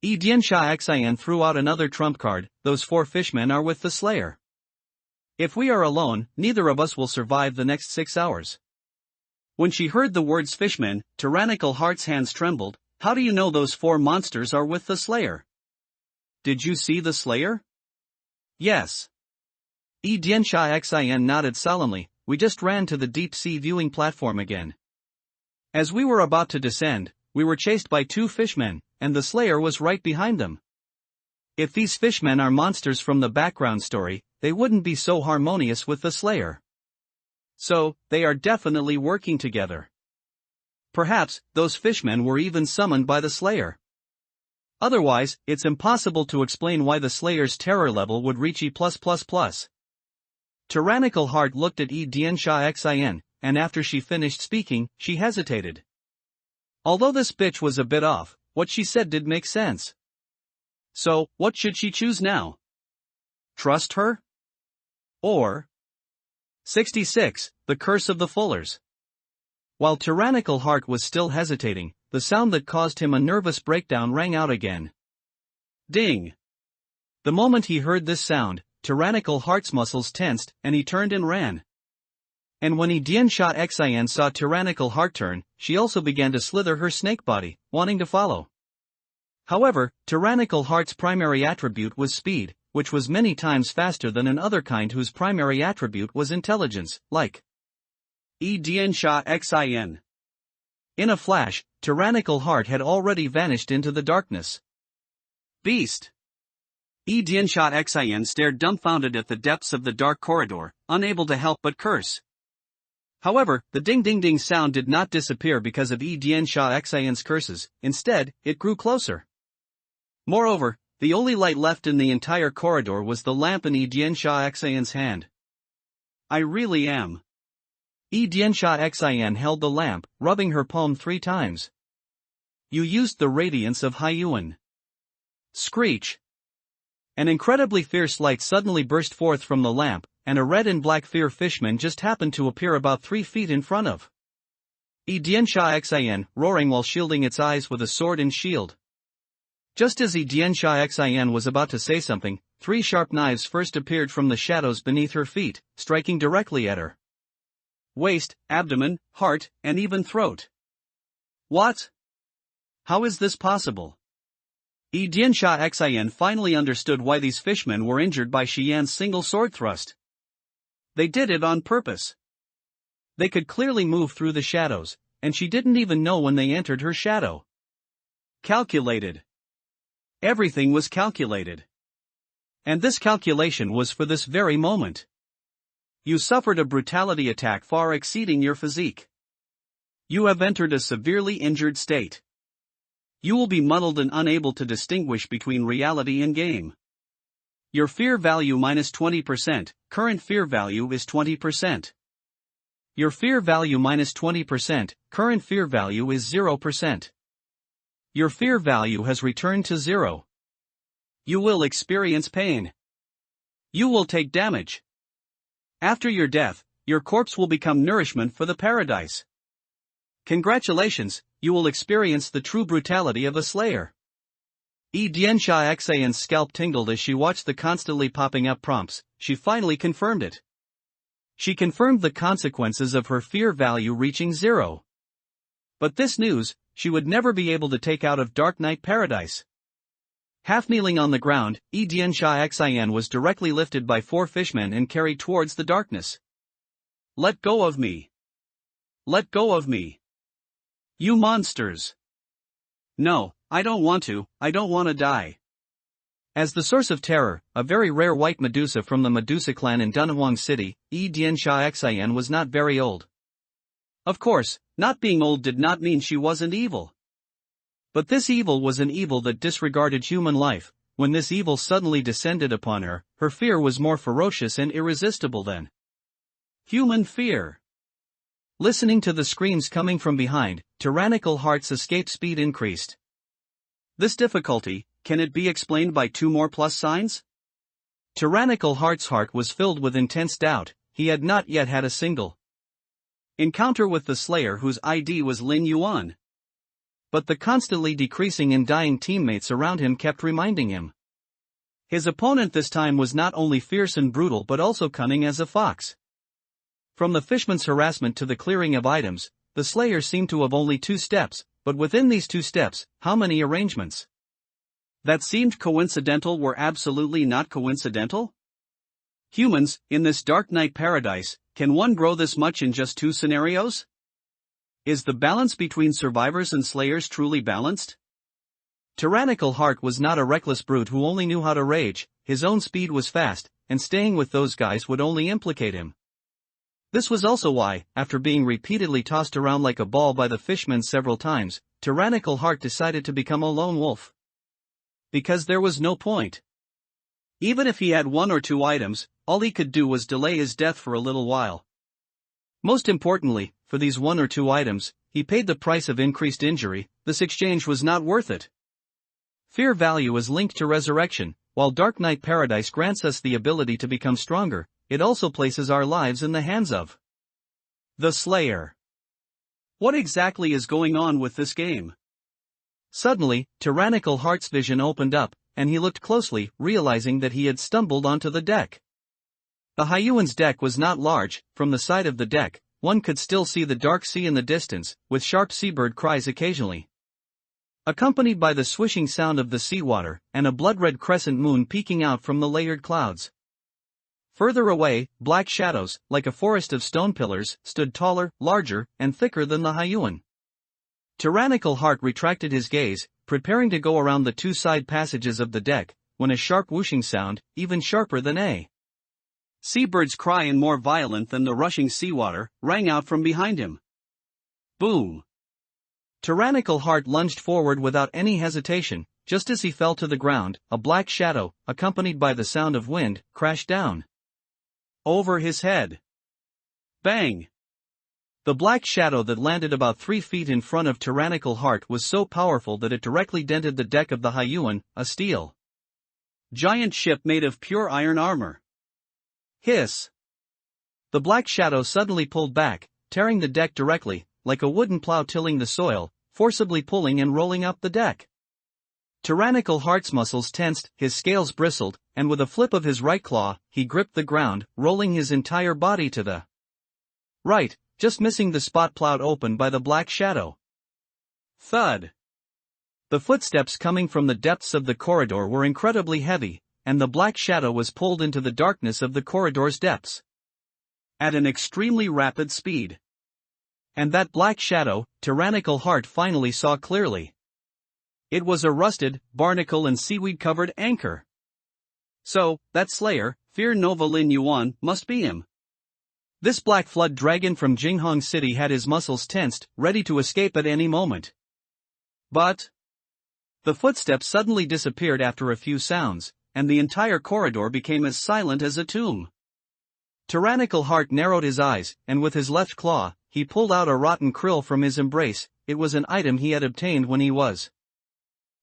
Dianxia Xian threw out another trump card. "Those 4 fishmen are with the Slayer. If we are alone, neither of us will survive the next 6 hours." When she heard the words fishmen, Tyrannical Heart's hands trembled. "How do you know those 4 monsters are with the Slayer? Did you see the Slayer?" "Yes." Dianxia Xian nodded solemnly. "We just ran to the deep-sea viewing platform again. As we were about to descend, we were chased by 2 fishmen, and the Slayer was right behind them. If these fishmen are monsters from the background story, they wouldn't be so harmonious with the Slayer. So, they are definitely working together. Perhaps, those fishmen were even summoned by the Slayer. Otherwise, it's impossible to explain why the Slayer's terror level would reach E+++. Tyrannical Heart looked at Dianxia Xian, and after she finished speaking, she hesitated. Although this bitch was a bit off, what she said did make sense. So, what should she choose now? Trust her? Or 66, The Curse of the Fullers. While Tyrannical Heart was still hesitating, the sound that caused him a nervous breakdown rang out again. Ding! The moment he heard this sound, Tyrannical Heart's muscles tensed, and he turned and ran. And when Dianxia Xian saw Tyrannical Heart turn, she also began to slither her snake body, wanting to follow. However, Tyrannical Heart's primary attribute was speed, which was many times faster than another kind whose primary attribute was intelligence, like Dianxia Xian. In a flash, Tyrannical Heart had already vanished into the darkness. Beast! Dianxia Xian stared dumbfounded at the depths of the dark corridor, unable to help but curse. However, the ding-ding-ding sound did not disappear because of Dianxia Xian's curses. Instead, it grew closer. Moreover, the only light left in the entire corridor was the lamp in Dianxia Xian's hand. "I really am." Dianxia Xian held the lamp, rubbing her palm 3 times. "You used the radiance of Yuan." Screech! An incredibly fierce light suddenly burst forth from the lamp, and a red and black fear fishman just happened to appear about 3 feet in front of Dianxia Xian, roaring while shielding its eyes with a sword and shield. Just as Dianxia Xian was about to say something, 3 sharp knives first appeared from the shadows beneath her feet, striking directly at her waist, abdomen, heart, and even throat. What? How is this possible? Dianxia Xian finally understood why these fishmen were injured by Xian's single sword thrust. They did it on purpose. They could clearly move through the shadows, and she didn't even know when they entered her shadow. Calculated. Everything was calculated. And this calculation was for this very moment. You suffered a brutality attack far exceeding your physique. You have entered a severely injured state. You will be muddled and unable to distinguish between reality and game. Your fear value minus 20%, current fear value is 20%. Your fear value minus 20%, current fear value is 0%. Your fear value has returned to 0. You will experience pain. You will take damage. After your death, your corpse will become nourishment for the paradise. Congratulations, you will experience the true brutality of a slayer. Dianxia Xian's scalp tingled as she watched the constantly popping up prompts. She finally confirmed it. She confirmed the consequences of her fear value reaching 0. But this news, she would never be able to take out of Dark Knight Paradise. Half kneeling on the ground, Dian Sha Xian was directly lifted by 4 fishmen and carried towards the darkness. Let go of me! Let go of me! You monsters! No, I don't want to die. As the source of terror, a very rare white Medusa from the Medusa clan in Dunhuang City, Dian Sha Xian was not very old. Of course, not being old did not mean she wasn't evil. But this evil was an evil that disregarded human life. When this evil suddenly descended upon her, her fear was more ferocious and irresistible than human fear. Listening to the screams coming from behind, Tyrannical Heart's escape speed increased. This difficulty, can it be explained by 2 more plus signs? Tyrannical Heart's heart was filled with intense doubt. He had not yet had a single encounter with the Slayer whose ID was Lin Yuan. But the constantly decreasing and dying teammates around him kept reminding him. His opponent this time was not only fierce and brutal but also cunning as a fox. From the fishman's harassment to the clearing of items, the Slayer seemed to have only 2 steps, but within these 2 steps, how many arrangements that seemed coincidental were absolutely not coincidental? Humans, in this dark night paradise, can one grow this much in just 2 scenarios? Is the balance between survivors and slayers truly balanced? Tyrannical Heart was not a reckless brute who only knew how to rage. His own speed was fast, and staying with those guys would only implicate him. This was also why, after being repeatedly tossed around like a ball by the fishmen several times, Tyrannical Heart decided to become a lone wolf. Because there was no point. Even if he had 1 or 2 items, all he could do was delay his death for a little while. Most importantly, for these 1 or 2 items, he paid the price of increased injury. This exchange was not worth it. Fear value is linked to resurrection. While Dark Knight Paradise grants us the ability to become stronger, it also places our lives in the hands of the Slayer. What exactly is going on with this game? Suddenly, Tyrannical Heart's vision opened up, and he looked closely, realizing that he had stumbled onto the deck. The Hyuan's deck was not large. From the side of the deck, one could still see the dark sea in the distance, with sharp seabird cries occasionally, accompanied by the swishing sound of the seawater, and a blood-red crescent moon peeking out from the layered clouds. Further away, black shadows, like a forest of stone pillars, stood taller, larger, and thicker than the Hyuan. Tyrannical Heart retracted his gaze, preparing to go around the 2 side passages of the deck, when a sharp whooshing sound, even sharper than a seabird's cry and more violent than the rushing seawater, rang out from behind him. Boom! Tyrannical Heart lunged forward without any hesitation. Just as he fell to the ground, a black shadow, accompanied by the sound of wind, crashed down over his head. Bang! The black shadow that landed about 3 feet in front of Tyrannical Heart was so powerful that it directly dented the deck of the Hyuan, a steel giant ship made of pure iron armor. Hiss! The black shadow suddenly pulled back, tearing the deck directly, like a wooden plow tilling the soil, forcibly pulling and rolling up the deck. Tyrannical Heart's muscles tensed, his scales bristled, and with a flip of his right claw, he gripped the ground, rolling his entire body to the right, just missing the spot plowed open by the black shadow. Thud! The footsteps coming from the depths of the corridor were incredibly heavy, and the black shadow was pulled into the darkness of the corridor's depths at an extremely rapid speed. And that black shadow, Tyrannical Heart finally saw clearly. It was a rusted, barnacle and seaweed-covered anchor. So, that Slayer, Fear Nova Lin Yuan, must be him. This black flood dragon from Jinghong City had his muscles tensed, ready to escape at any moment. But the footsteps suddenly disappeared after a few sounds, and the entire corridor became as silent as a tomb. Tyrannical Heart narrowed his eyes, and with his left claw, he pulled out a rotten krill from his embrace. It was an item he had obtained when he was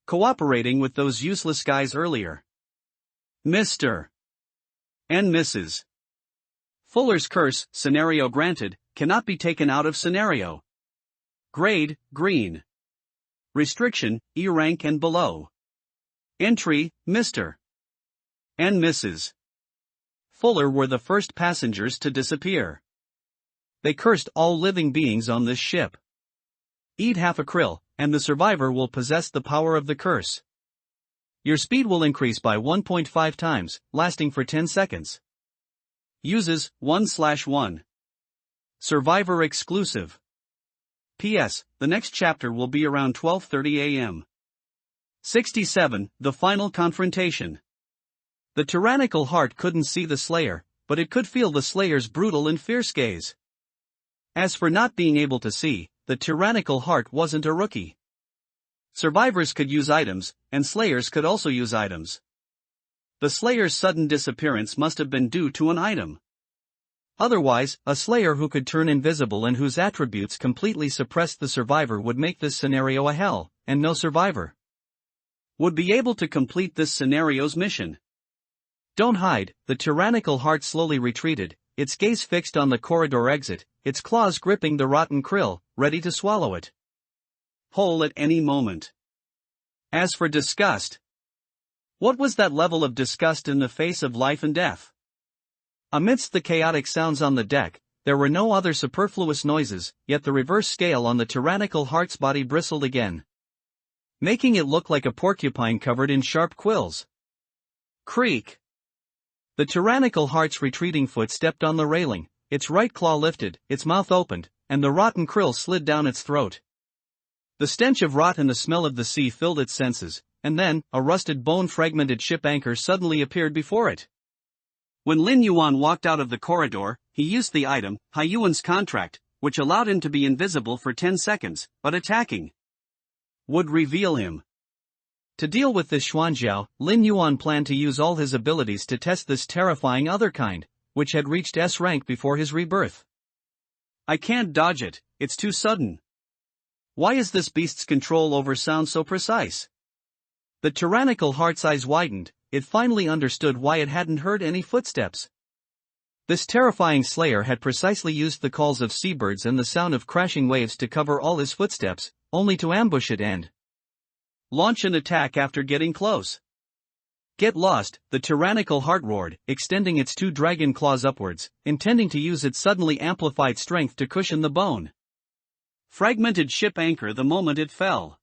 cooperating with those useless guys earlier. Mr. and Mrs. Fuller's curse, scenario granted, cannot be taken out of scenario. Grade, green. Restriction, E rank and below. Entry, Mr. and Mrs. Fuller were the first passengers to disappear. They cursed all living beings on this ship. Eat half a krill, and the survivor will possess the power of the curse. Your speed will increase by 1.5 times, lasting for 10 seconds. Uses 1/1. Survivor exclusive. P.S. The next chapter will be around 12:30 a.m. 67. The final confrontation. The tyrannical heart couldn't see the Slayer, but it could feel the Slayer's brutal and fierce gaze. As for not being able to see, the tyrannical heart wasn't a rookie. Survivors could use items, and Slayers could also use items. The Slayer's sudden disappearance must have been due to an item. Otherwise, a Slayer who could turn invisible and whose attributes completely suppressed the survivor would make this scenario a hell, and no survivor would be able to complete this scenario's mission. Don't hide. The tyrannical heart slowly retreated, its gaze fixed on the corridor exit, its claws gripping the rotten krill, ready to swallow it whole at any moment. As for disgust, what was that level of disgust in the face of life and death? Amidst the chaotic sounds on the deck, there were no other superfluous noises, yet the reverse scale on the tyrannical heart's body bristled again, making it look like a porcupine covered in sharp quills. Creak! The tyrannical heart's retreating foot stepped on the railing, its right claw lifted, its mouth opened, and the rotten krill slid down its throat. The stench of rot and the smell of the sea filled its senses, and then, a rusted bone-fragmented ship anchor suddenly appeared before it. When Lin Yuan walked out of the corridor, he used the item, Yuan's contract, which allowed him to be invisible for 10 seconds, but attacking would reveal him. To deal with this Xuanjiao, Lin Yuan planned to use all his abilities to test this terrifying other kind, which had reached S rank before his rebirth. I can't dodge it, it's too sudden. Why is this beast's control over sound so precise? The tyrannical heart's eyes widened, it finally understood why it hadn't heard any footsteps. This terrifying Slayer had precisely used the calls of seabirds and the sound of crashing waves to cover all his footsteps, only to ambush it and launch an attack after getting close. Get lost, the tyrannical heart roared, extending its two dragon claws upwards, intending to use its suddenly amplified strength to cushion the bone fragmented ship anchor the moment it fell.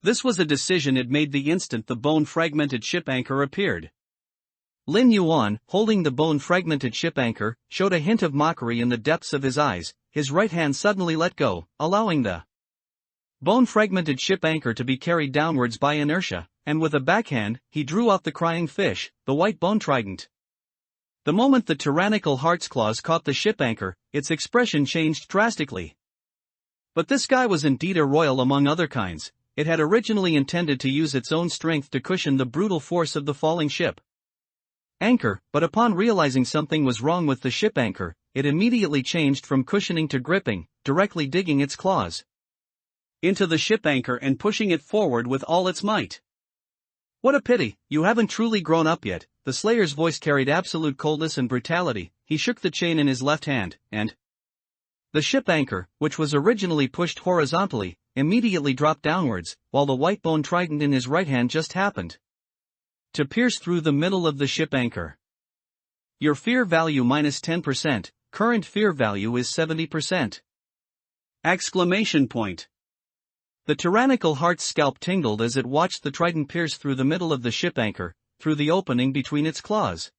This was a decision it made the instant the bone-fragmented ship anchor appeared. Lin Yuan, holding the bone-fragmented ship anchor, showed a hint of mockery in the depths of his eyes. His right hand suddenly let go, allowing the bone-fragmented ship anchor to be carried downwards by inertia, and with a backhand, he drew out the crying fish, the white bone trident. The moment the tyrannical heart's claws caught the ship anchor, its expression changed drastically. But this guy was indeed a royal among other kinds. It had originally intended to use its own strength to cushion the brutal force of the falling ship anchor, but upon realizing something was wrong with the ship anchor, it immediately changed from cushioning to gripping, directly digging its claws into the ship anchor and pushing it forward with all its might. What a pity, you haven't truly grown up yet. The Slayer's voice carried absolute coldness and brutality. He shook the chain in his left hand, and the ship anchor, which was originally pushed horizontally, immediately dropped downwards, while the white bone trident in his right hand just happened to pierce through the middle of the ship anchor. Your fear value minus 10%, current fear value is 70%. Exclamation point. The tyrannical heart's scalp tingled as it watched the trident pierce through the middle of the ship anchor, through the opening between its claws.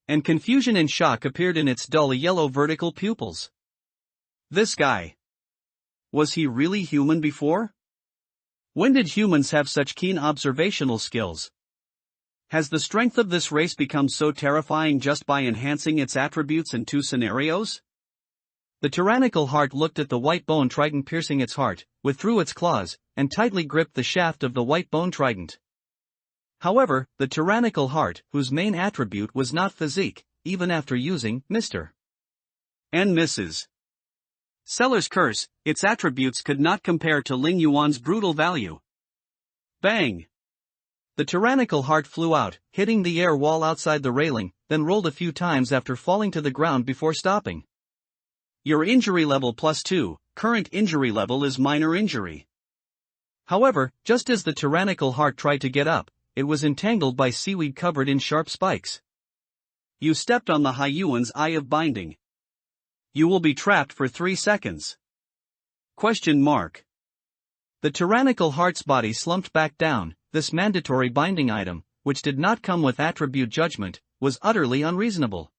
And confusion and shock appeared in its dull yellow vertical pupils. This guy. Was he really human before? When did humans have such keen observational skills? Has the strength of this race become so terrifying just by enhancing its attributes in two scenarios? The tyrannical heart looked at the white bone trident piercing its heart, withdrew its claws, and tightly gripped the shaft of the white bone trident. However, the tyrannical heart, whose main attribute was not physique, even after using Mr. and Mrs. Seller's curse, its attributes could not compare to Lin Yuan's brutal value. Bang! The tyrannical heart flew out, hitting the air wall outside the railing, then rolled a few times after falling to the ground before stopping. Your injury level +2, current injury level is minor injury. However, just as the tyrannical heart tried to get up, it was entangled by seaweed covered in sharp spikes. You stepped on the Yuan's eye of binding. You will be trapped for 3 seconds. Question mark. The tyrannical heart's body slumped back down, this mandatory binding item, which did not come with attribute judgment, was utterly unreasonable.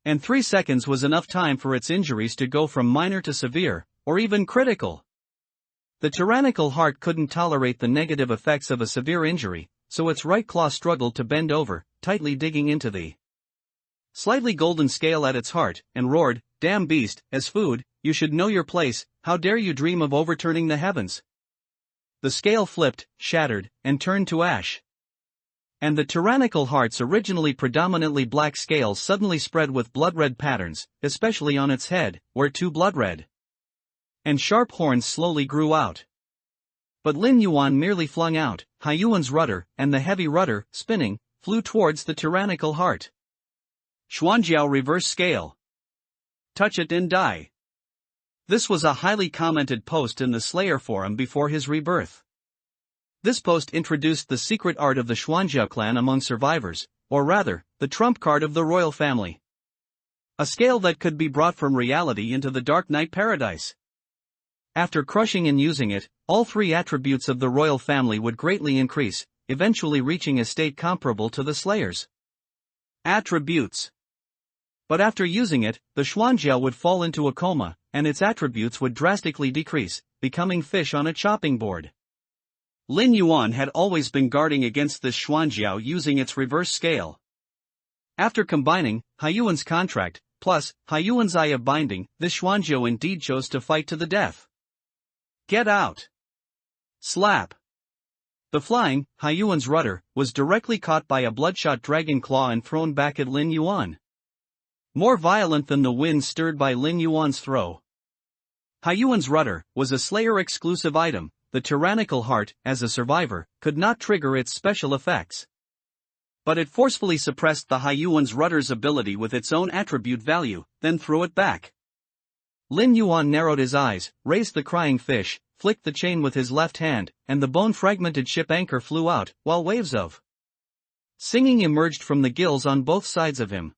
And 3 seconds was enough time for its injuries to go from minor to severe, or even critical. The tyrannical heart couldn't tolerate the negative effects of a severe injury, so its right claw struggled to bend over, tightly digging into the slightly golden scale at its heart, and roared, "Damn beast, as food, you should know your place, how dare you dream of overturning the heavens?" The scale flipped, shattered, and turned to ash. And the tyrannical heart's originally predominantly black scales suddenly spread with blood-red patterns, especially on its head, where 2 blood-red and sharp horns slowly grew out. But Lin Yuan merely flung out Yuan's rudder, and the heavy rudder, spinning, flew towards the tyrannical heart. Xuanjiao reverse scale. Touch it and die. This was a highly commented post in the Slayer forum before his rebirth. This post introduced the secret art of the Xuanjiao clan among survivors, or rather, the trump card of the royal family. A scale that could be brought from reality into the dark night paradise. After crushing and using it, all 3 attributes of the royal family would greatly increase, eventually reaching a state comparable to the Slayer's attributes. But after using it, the Xuanjiao would fall into a coma, and its attributes would drastically decrease, becoming fish on a chopping board. Lin Yuan had always been guarding against this Xuanjiao using its reverse scale. After combining Yuan's contract, plus Yuan's eye of binding, this Xuanjiao indeed chose to fight to the death. Get out! Slap! The flying Yuan's rudder was directly caught by a bloodshot dragon claw and thrown back at Lin Yuan. More violent than the wind stirred by Lin Yuan's throw. Yuan's rudder was a Slayer-exclusive item. The tyrannical heart, as a survivor, could not trigger its special effects. But it forcefully suppressed the Yuan's rudder's ability with its own attribute value, then threw it back. Lin Yuan narrowed his eyes, raised the crying fish, flicked the chain with his left hand, and the bone-fragmented ship anchor flew out, while waves of singing emerged from the gills on both sides of him.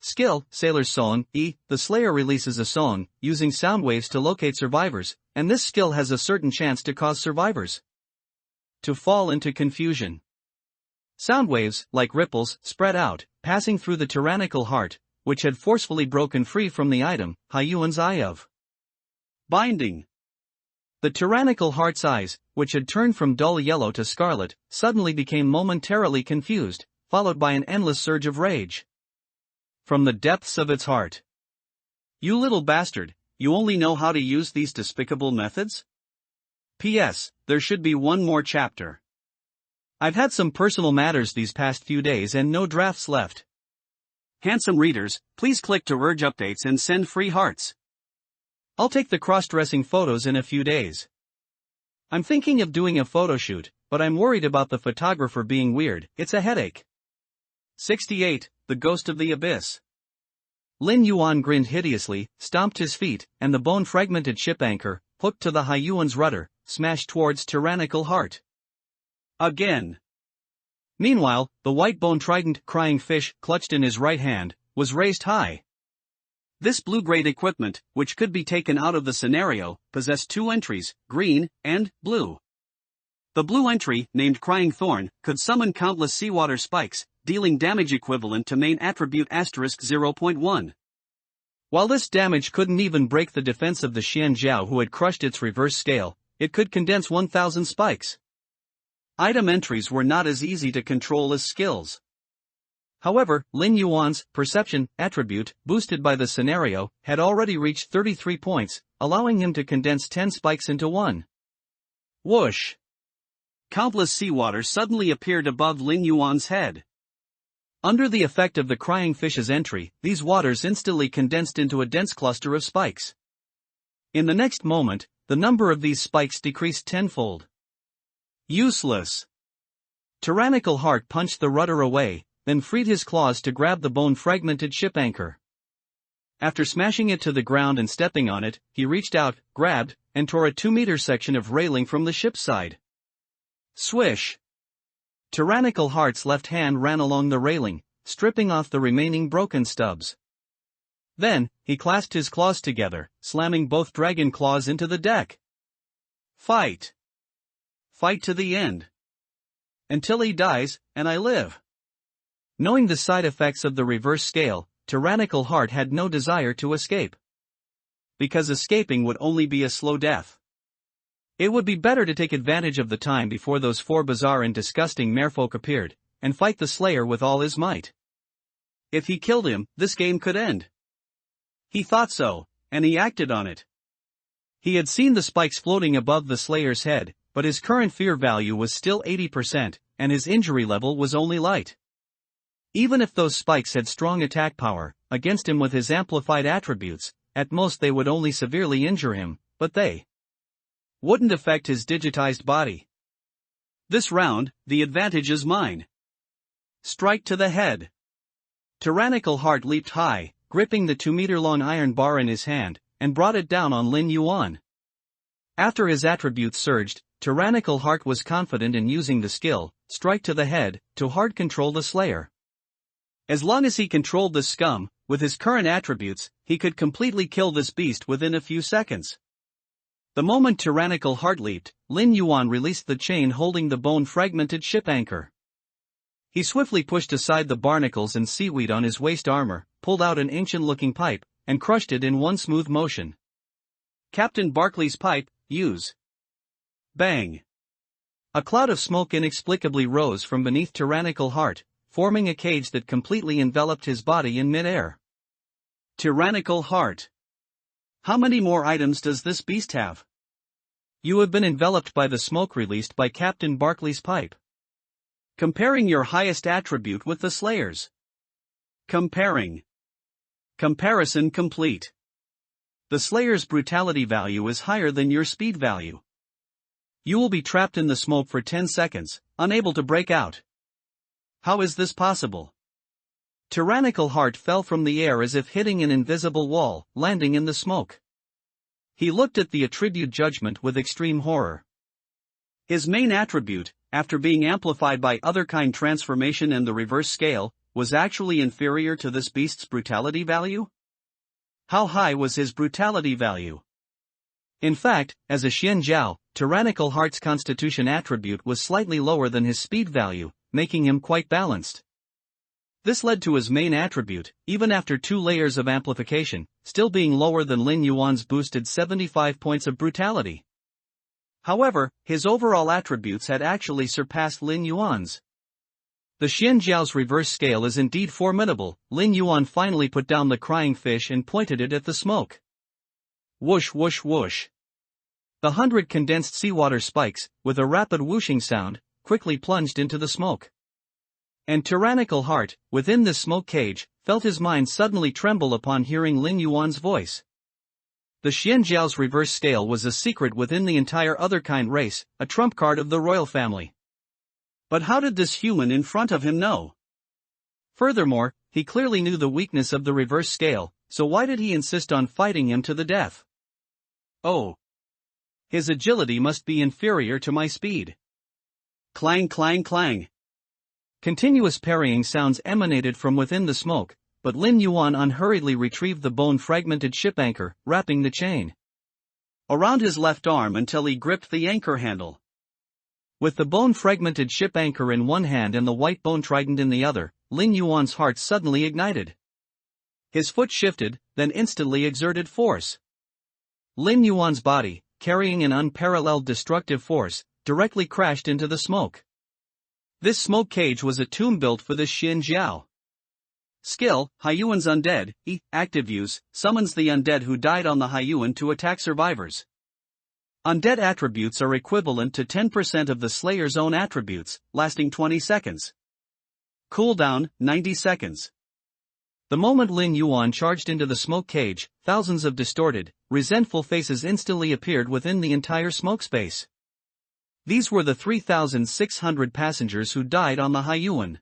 Skill, Sailor's Song. The Slayer releases a song, using sound waves to locate survivors, and this skill has a certain chance to cause survivors to fall into confusion. Sound waves, like ripples, spread out, passing through the tyrannical heart, which had forcefully broken free from the item, Yuan's eye of binding. The tyrannical heart's eyes, which had turned from dull yellow to scarlet, suddenly became momentarily confused, followed by an endless surge of rage. From the depths of its heart. "You little bastard, you only know how to use these despicable methods? P.S. There should be one more chapter. I've had some personal matters these past few days and no drafts left. Handsome readers, please click to urge updates and send free hearts. I'll take the cross-dressing photos in a few days. I'm thinking of doing a photo shoot, but I'm worried about the photographer being weird. It's a headache." 68. The Ghost of the Abyss. Lin Yuan grinned hideously, stomped his feet, and the bone-fragmented ship anchor, hooked to the Yuan's rudder, smashed towards tyrannical heart. Again. Meanwhile, the white bone trident, crying fish, clutched in his right hand, was raised high. This blue-grade equipment, which could be taken out of the scenario, possessed 2 entries, green and blue. The blue entry, named Crying Thorn, could summon countless seawater spikes, dealing damage equivalent to main attribute *0.1. While this damage couldn't even break the defense of the Xianjiao who had crushed its reverse scale, it could condense 1,000 spikes. Item entries were not as easy to control as skills. However, Lin Yuan's perception attribute, boosted by the scenario, had already reached 33 points, allowing him to condense 10 spikes into one. Whoosh! Countless seawater suddenly appeared above Lin Yuan's head. Under the effect of the crying fish's entry, these waters instantly condensed into a dense cluster of spikes. In the next moment, the number of these spikes decreased tenfold. Useless! Tyrannical Heart punched the rudder away, then freed his claws to grab the bone-fragmented ship anchor. After smashing it to the ground and stepping on it, he reached out, grabbed, and tore a 2-meter section of railing from the ship's side. Swish! Tyrannical Heart's left hand ran along the railing, stripping off the remaining broken stubs. Then, he clasped his claws together, slamming both dragon claws into the deck. Fight! Fight to the end. until he dies, and I live. Knowing the side effects of the reverse scale, Tyrannical Heart had no desire to escape. Because escaping would only be a slow death. It would be better to take advantage of the time before those four bizarre and disgusting merfolk appeared, and fight the Slayer with all his might. If he killed him, this game could end. He thought so, and he acted on it. He had seen the spikes floating above the Slayer's head, but his current fear value was still 80%, and his injury level was only light. Even if those spikes had strong attack power, against him with his amplified attributes, at most they would only severely injure him, but they wouldn't affect his digitized body. This round, the advantage is mine. Strike to the head. Tyrannical Heart leaped high, gripping the 2-meter-long iron bar in his hand, and brought it down on Lin Yuan. After his attributes surged, Tyrannical Heart was confident in using the skill, Strike to the Head, to hard control the Slayer. As long as he controlled the scum, with his current attributes, he could completely kill this beast within a few seconds. The moment Tyrannical Heart leaped, Lin Yuan released the chain holding the bone-fragmented ship anchor. He swiftly pushed aside the barnacles and seaweed on his waist armor, pulled out an ancient-looking pipe, and crushed it in one smooth motion. Captain Barclay's pipe, use. Bang! A cloud of smoke inexplicably rose from beneath Tyrannical Heart, forming a cage that completely enveloped his body in mid-air. Tyrannical Heart. How many more items does this beast have? You have been enveloped by the smoke released by Captain Barclay's pipe. Comparing your highest attribute with the Slayer's. Comparing. Comparison complete. The Slayer's brutality value is higher than your speed value. You will be trapped in the smoke for 10 seconds, unable to break out. How is this possible? Tyrannical Heart fell from the air as if hitting an invisible wall, landing in the smoke. He looked at the attribute judgment with extreme horror. His main attribute, after being amplified by other-kind transformation and the reverse scale, was actually inferior to this beast's brutality value? How high was his brutality value? In fact, as a Xianjiao, Tyrannical Heart's constitution attribute was slightly lower than his speed value, making him quite balanced. This led to his main attribute, even after 2 layers of amplification, still being lower than Lin Yuan's boosted 75 points of brutality. However, his overall attributes had actually surpassed Lin Yuan's. The Xianjiao's reverse scale is indeed formidable. Lin Yuan finally put down the crying fish and pointed it at the smoke. Whoosh whoosh whoosh. The 100 condensed seawater spikes, with a rapid whooshing sound, quickly plunged into the smoke. And Tyrannical Heart, within this smoke cage, felt his mind suddenly tremble upon hearing Lin Yuan's voice. The Xianjiao's reverse scale was a secret within the entire other-kind race, a trump card of the royal family. But how did this human in front of him know? Furthermore, he clearly knew the weakness of the reverse scale, so why did he insist on fighting him to the death? Oh. His agility must be inferior to my speed. Clang clang clang. Continuous parrying sounds emanated from within the smoke, but Lin Yuan unhurriedly retrieved the bone-fragmented ship anchor, wrapping the chain around his left arm until he gripped the anchor handle. With the bone-fragmented ship anchor in one hand and the white bone trident in the other, Lin Yuan's heart suddenly ignited. His foot shifted, then instantly exerted force. Lin Yuan's body, carrying an unparalleled destructive force, directly crashed into the smoke. This smoke cage was a tomb built for the Xianjiao. Skill, Haiyuan's Undead, active use, summons the undead who died on the Haiyuan to attack survivors. Undead attributes are equivalent to 10% of the Slayer's own attributes, lasting 20 seconds. Cooldown, 90 seconds. The moment Lin Yuan charged into the smoke cage, thousands of distorted, resentful faces instantly appeared within the entire smoke space. These were the 3,600 passengers who died on the Haiyuan.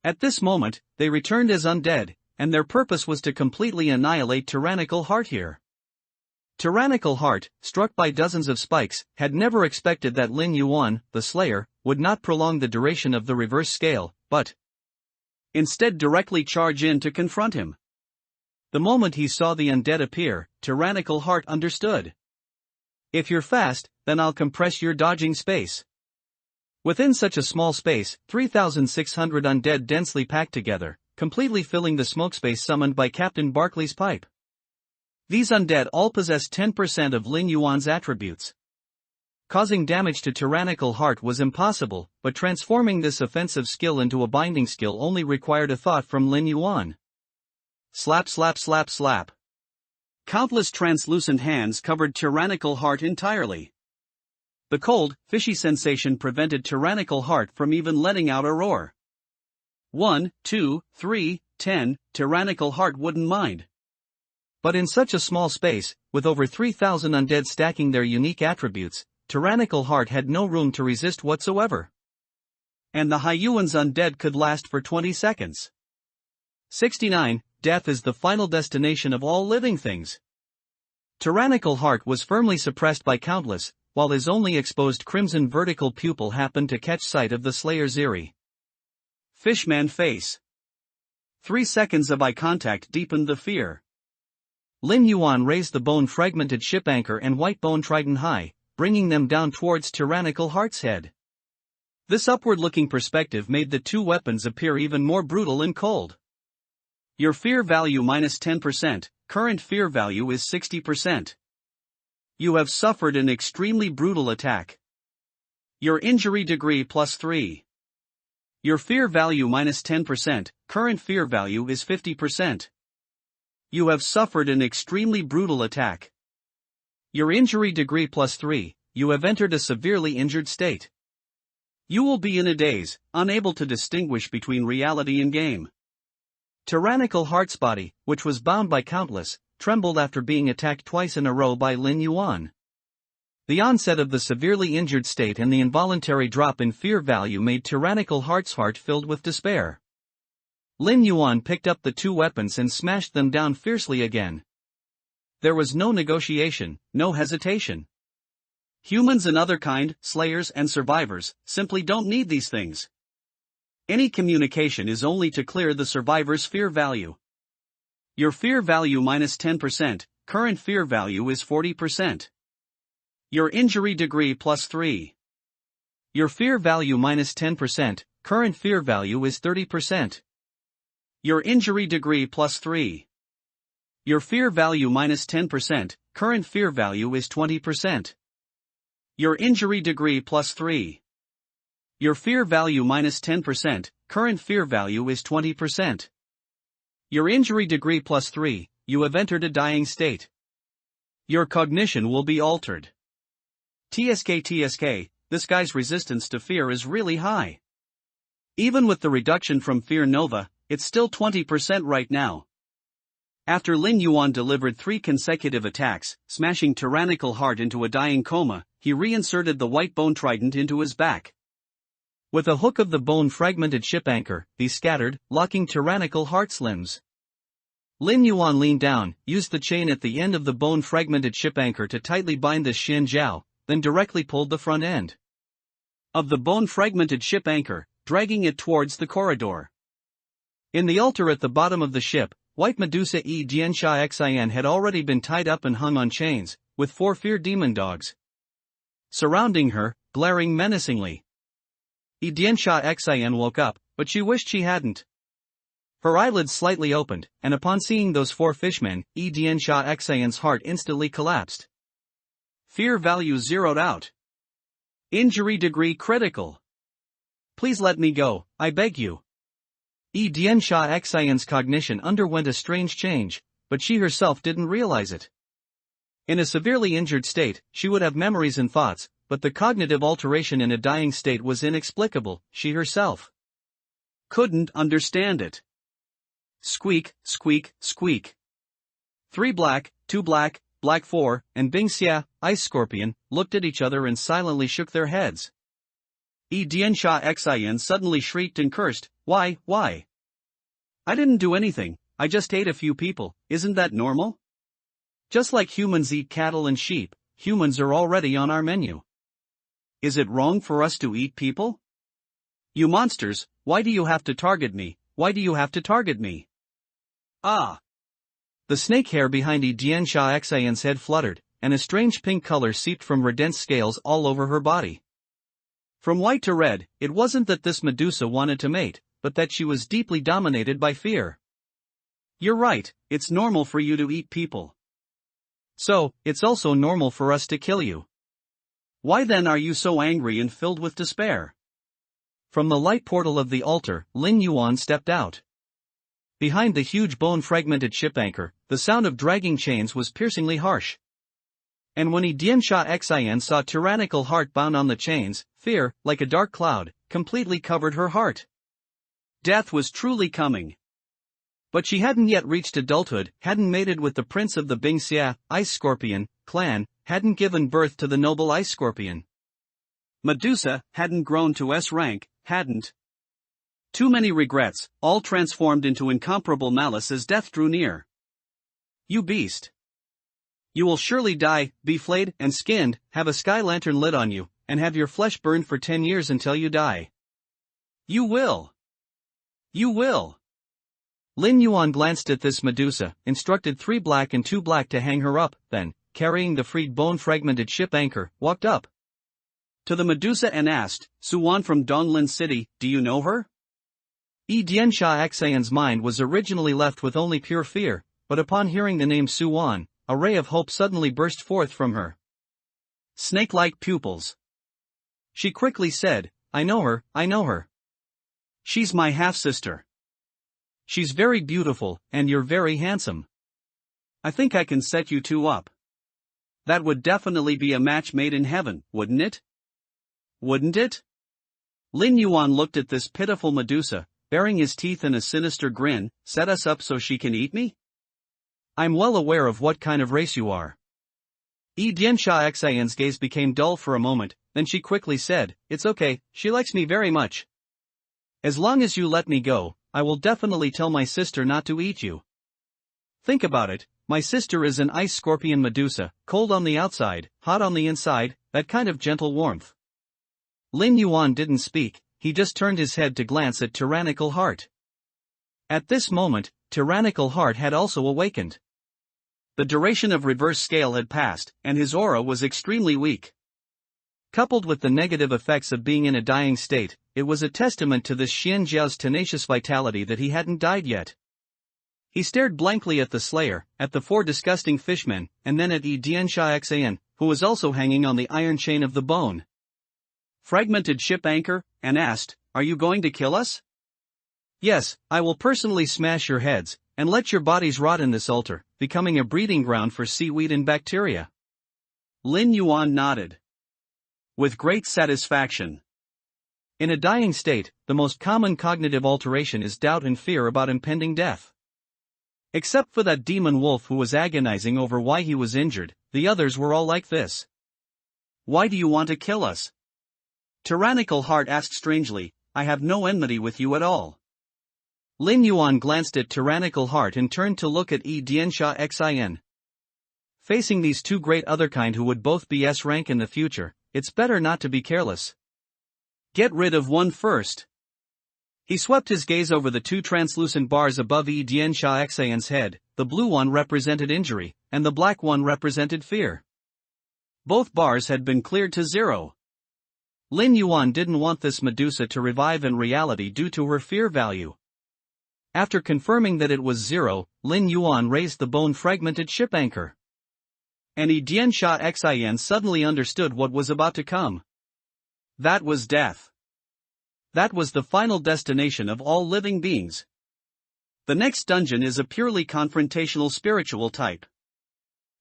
At this moment, they returned as undead, and their purpose was to completely annihilate Tyrannical Heart here. Tyrannical Heart, struck by dozens of spikes, had never expected that Lin Yuan, the Slayer, would not prolong the duration of the reverse scale, but instead directly charge in to confront him. The moment he saw the undead appear, Tyrannical Heart understood. If you're fast, then I'll compress your dodging space. Within such a small space, 3,600 undead densely packed together, completely filling the smoke space summoned by Captain Barclay's pipe. These undead all possessed 10% of Lin Yuan's attributes. Causing damage to Tyrannical Heart was impossible, but transforming this offensive skill into a binding skill only required a thought from Lin Yuan. Slap slap slap slap. Countless translucent hands covered Tyrannical Heart entirely. The cold, fishy sensation prevented Tyrannical Heart from even letting out a roar. 1, 2, 3, 10, Tyrannical Heart wouldn't mind. But in such a small space, with over 3,000 undead stacking their unique attributes, Tyrannical Heart had no room to resist whatsoever. And the Hyuan's undead could last for 20 seconds. 69. Death is the final destination of all living things. Tyrannical Heart was firmly suppressed by Countless, while his only exposed crimson vertical pupil happened to catch sight of the Slayer's Ziri. Fishman face. 3 seconds of eye contact deepened the fear. Lin Yuan raised the bone-fragmented ship anchor and white bone trident high, bringing them down towards Tyrannical Heart's head. This upward-looking perspective made the two weapons appear even more brutal and cold. Your fear value minus 10%, current fear value is 60%. You have suffered an extremely brutal attack. Your injury degree plus 3. Your fear value minus 10%, current fear value is 50%. You have suffered an extremely brutal attack. Your injury degree plus 3, you have entered a severely injured state. You will be in a daze, unable to distinguish between reality and game. Tyrannical Heart's body, which was bound by Countless, trembled after being attacked twice in a row by Lin Yuan. The onset of the severely injured state and the involuntary drop in fear value made Tyrannical Heart's heart filled with despair. Lin Yuan picked up the two weapons and smashed them down fiercely again. There was no negotiation, no hesitation. Humans and other kind, slayers and survivors, simply don't need these things. Any communication is only to clear the survivor's fear value. Your fear value minus 10%, current fear value is 40%. Your injury degree plus 3. Your fear value minus 10%, current fear value is 30%. Your injury degree plus 3. Your fear value minus 10%, current fear value is 20%. Your injury degree plus 3. Your fear value minus 10%, current fear value is 20%. Your injury degree plus 3, you have entered a dying state. Your cognition will be altered. TSK, this guy's resistance to fear is really high. Even with the reduction from Fear Nova, it's still 20% right now. After Lin Yuan delivered 3 consecutive attacks, smashing Tyrannical Heart into a dying coma, he reinserted the white bone trident into his back. With a hook of the bone-fragmented ship anchor, he scattered, locking Tyrannical Heart's limbs. Lin Yuan leaned down, used the chain at the end of the bone-fragmented ship anchor to tightly bind the Xin Zhao, then directly pulled the front end of the bone-fragmented ship anchor, dragging it towards the corridor. In the altar at the bottom of the ship, White Medusa E Diansha Xian had already been tied up and hung on chains, with 4 fear demon dogs surrounding her, glaring menacingly. E Diansha Xian woke up, but she wished she hadn't. Her eyelids slightly opened, and upon seeing those 4 fishmen, E Diansha Xian's heart instantly collapsed. Fear value zeroed out. Injury degree critical. Please let me go, I beg you. E Diansha Xian's cognition underwent a strange change, but she herself didn't realize it. In a severely injured state, she would have memories and thoughts, but the cognitive alteration in a dying state was inexplicable, she herself couldn't understand it. Squeak, squeak, squeak. 3 black, 2 black, black 4, and Bingxia, Ice Scorpion, looked at each other and silently shook their heads. E Diansha Xian suddenly shrieked and cursed, Why? I didn't do anything, I just ate a few people, isn't that normal? Just like humans eat cattle and sheep, humans are already on our menu. Is it wrong for us to eat people? You monsters, why do you have to target me, why do you have to target me? Ah! The snake hair behind E Diansha Xian's head fluttered, and a strange pink color seeped from her dense scales all over her body. From white to red, it wasn't that this Medusa wanted to mate, but that she was deeply dominated by fear. You're right, it's normal for you to eat people. So, it's also normal for us to kill you. Why then are you so angry and filled with despair? From the light portal of the altar, Lin Yuan stepped out. Behind the huge bone-fragmented ship anchor, the sound of dragging chains was piercingly harsh. And when Diansha Xian saw tyrannical heart bound on the chains, fear, like a dark cloud, completely covered her heart. Death was truly coming. But she hadn't yet reached adulthood, hadn't mated with the prince of the Bingxia, Ice Scorpion, clan, hadn't given birth to the noble Ice Scorpion. Medusa hadn't grown to S rank, hadn't. Too many regrets, all transformed into incomparable malice as death drew near. You beast. You will surely die, be flayed and skinned, have a sky lantern lit on you, and have your flesh burned for 10 years until you die. You will. You will. Lin Yuan glanced at this Medusa, instructed 3 black and 2 black to hang her up, then, carrying the freed bone-fragmented ship anchor, walked up to the Medusa and asked, Suwan from Donglin City, do you know her? Diansha Xian's mind was originally left with only pure fear, but upon hearing the name Suwan, a ray of hope suddenly burst forth from her snake-like pupils. She quickly said, I know her, I know her. She's my half-sister. She's very beautiful, and you're very handsome. I think I can set you two up. That would definitely be a match made in heaven, wouldn't it? Wouldn't it? Lin Yuan looked at this pitiful Medusa, baring his teeth in a sinister grin. Set us up so she can eat me? I'm well aware of what kind of race you are. Diansha Xian's gaze became dull for a moment, then she quickly said, it's okay, she likes me very much. As long as you let me go, I will definitely tell my sister not to eat you. Think about it, my sister is an ice scorpion Medusa, cold on the outside, hot on the inside, that kind of gentle warmth. Lin Yuan didn't speak, he just turned his head to glance at Tyrannical Heart. At this moment, Tyrannical Heart had also awakened. The duration of reverse scale had passed, and his aura was extremely weak. Coupled with the negative effects of being in a dying state, it was a testament to this Xian Jiao's tenacious vitality that he hadn't died yet. He stared blankly at the Slayer, at the 4 disgusting fishmen, and then at Diansha Xian, who was also hanging on the iron chain of the bone fragmented ship anchor, and asked, are you going to kill us? Yes, I will personally smash your heads, and let your bodies rot in this altar, becoming a breeding ground for seaweed and bacteria. Lin Yuan nodded with great satisfaction. In a dying state, the most common cognitive alteration is doubt and fear about impending death. Except for that demon wolf who was agonizing over why he was injured, the others were all like this. Why do you want to kill us? Tyrannical Heart asked strangely, I have no enmity with you at all. Lin Yuan glanced at Tyrannical Heart and turned to look at Diansha Xian. Facing these 2 great otherkind who would both be S rank in the future, it's better not to be careless. Get rid of one first. He swept his gaze over the 2 translucent bars above Diansha Xian's head. The blue one represented injury, and the black one represented fear. Both bars had been cleared to 0. Lin Yuan didn't want this Medusa to revive in reality due to her fear value. After confirming that it was 0, Lin Yuan raised the bone-fragmented ship anchor. And Diansha Xian suddenly understood what was about to come. That was death. That was the final destination of all living beings. The next dungeon is a purely confrontational spiritual type.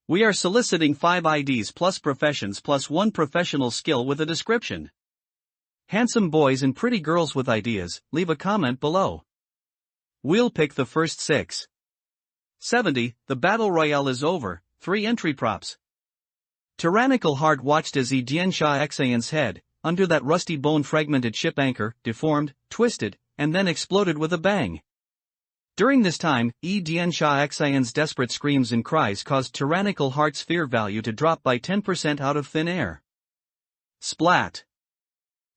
We are soliciting 5 IDs plus professions plus 1 professional skill with a description. Handsome boys and pretty girls with ideas, leave a comment below. We'll pick the first 6. 70, the battle royale is over, 3 entry props. Tyrannical Heart watched as Diansha Xian's head, under that rusty bone-fragmented ship anchor, deformed, twisted, and then exploded with a bang. During this time, Diansha Xian's desperate screams and cries caused Tyrannical Heart's fear value to drop by 10% out of thin air. Splat!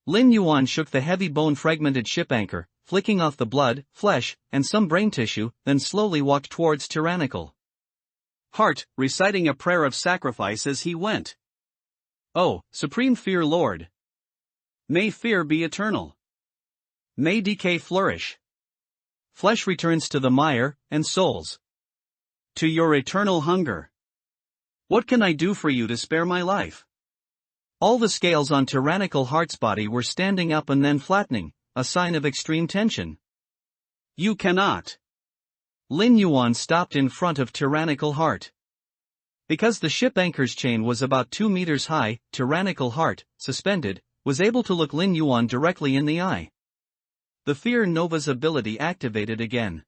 Lin Yuan shook the heavy bone-fragmented ship anchor, flicking off the blood, flesh, and some brain tissue, then slowly walked towards Tyrannical Heart, reciting a prayer of sacrifice as he went. Oh, Supreme Fear Lord! May fear be eternal. May decay flourish. Flesh returns to the mire, and souls to your eternal hunger. What can I do for you to spare my life? All the scales on Tyrannical Heart's body were standing up and then flattening, a sign of extreme tension. You cannot. Lin Yuan stopped in front of Tyrannical Heart. Because the ship anchor's chain was about 2 meters high, Tyrannical Heart, suspended, was able to look Lin Yuan directly in the eye. The Fear Nova's ability activated again.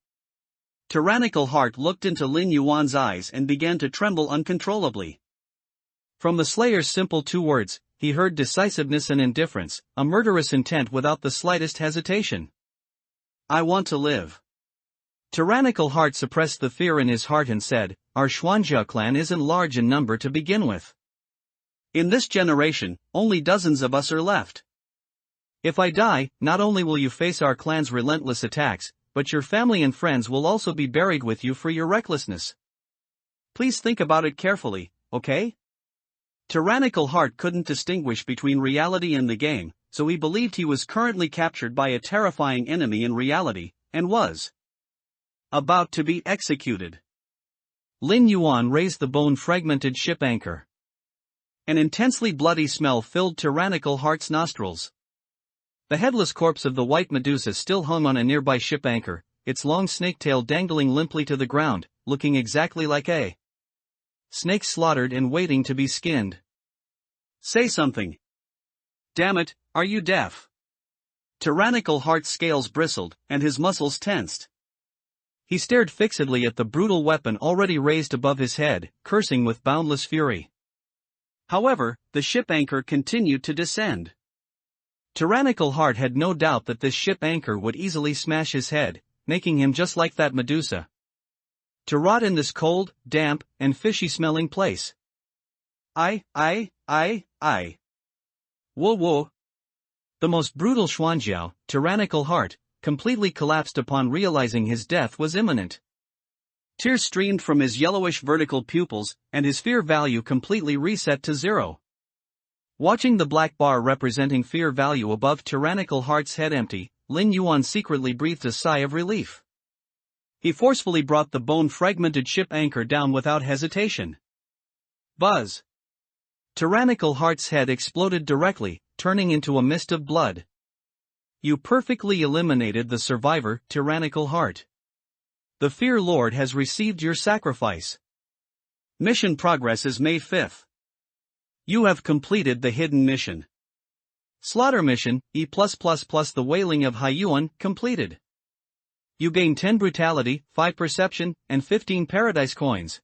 Tyrannical Heart looked into Lin Yuan's eyes and began to tremble uncontrollably. From the Slayer's simple 2 words, he heard decisiveness and indifference, a murderous intent without the slightest hesitation. I want to live. Tyrannical Heart suppressed the fear in his heart and said, our Xuanjia clan isn't large in number to begin with. In this generation, only dozens of us are left. If I die, not only will you face our clan's relentless attacks, but your family and friends will also be buried with you for your recklessness. Please think about it carefully, okay? Tyrannical Heart couldn't distinguish between reality and the game, so he believed he was currently captured by a terrifying enemy in reality, and was about to be executed. Lin Yuan raised the bone-fragmented ship anchor. An intensely bloody smell filled Tyrannical Heart's nostrils. The headless corpse of the white Medusa still hung on a nearby ship anchor, its long snake tail dangling limply to the ground, looking exactly like a snake slaughtered and waiting to be skinned. Say something. Damn it, are you deaf? Tyrannical Heart's scales bristled, and his muscles tensed. He stared fixedly at the brutal weapon already raised above his head, cursing with boundless fury. However, the ship anchor continued to descend. Tyrannical Heart had no doubt that this ship anchor would easily smash his head, making him just like that Medusa. To rot in this cold, damp, and fishy-smelling place. Whoa whoa. The most brutal Xuanjiao, Tyrannical Heart, completely collapsed upon realizing his death was imminent. Tears streamed from his yellowish vertical pupils, and his fear value completely reset to 0. Watching the black bar representing fear value above Tyrannical Heart's head empty, Lin Yuan secretly breathed a sigh of relief. He forcefully brought the bone-fragmented ship anchor down without hesitation. Buzz! Tyrannical Heart's head exploded directly, turning into a mist of blood. You perfectly eliminated the survivor, Tyrannical Heart. The Fear Lord has received your sacrifice. Mission progress is May 5th. You have completed the hidden mission. Slaughter mission, E+++ the Wailing of Haiyuan, completed. You gain 10 Brutality, 5 Perception, and 15 Paradise coins.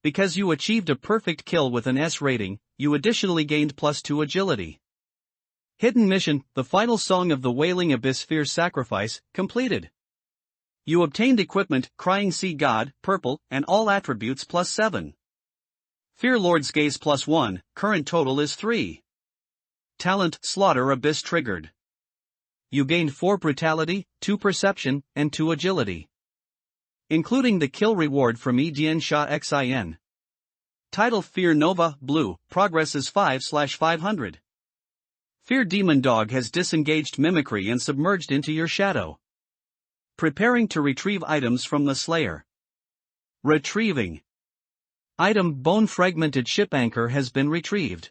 Because you achieved a perfect kill with an S rating, you additionally gained +2 Agility. Hidden mission, the final song of the Wailing Abyss Fear Sacrifice, completed. You obtained equipment, Crying Sea God, purple, and all attributes +7. Fear Lord's Gaze +1, current total is 3. Talent, Slaughter Abyss triggered. You gained 4 Brutality, 2 Perception, and 2 Agility. Including the kill reward from Edian Sha Xin. Title Fear Nova, blue, progress is 5/500. Fear Demon Dog has disengaged mimicry and submerged into your shadow. Preparing to retrieve items from the Slayer. Retrieving. Item Bone Fragmented Ship Anchor has been retrieved.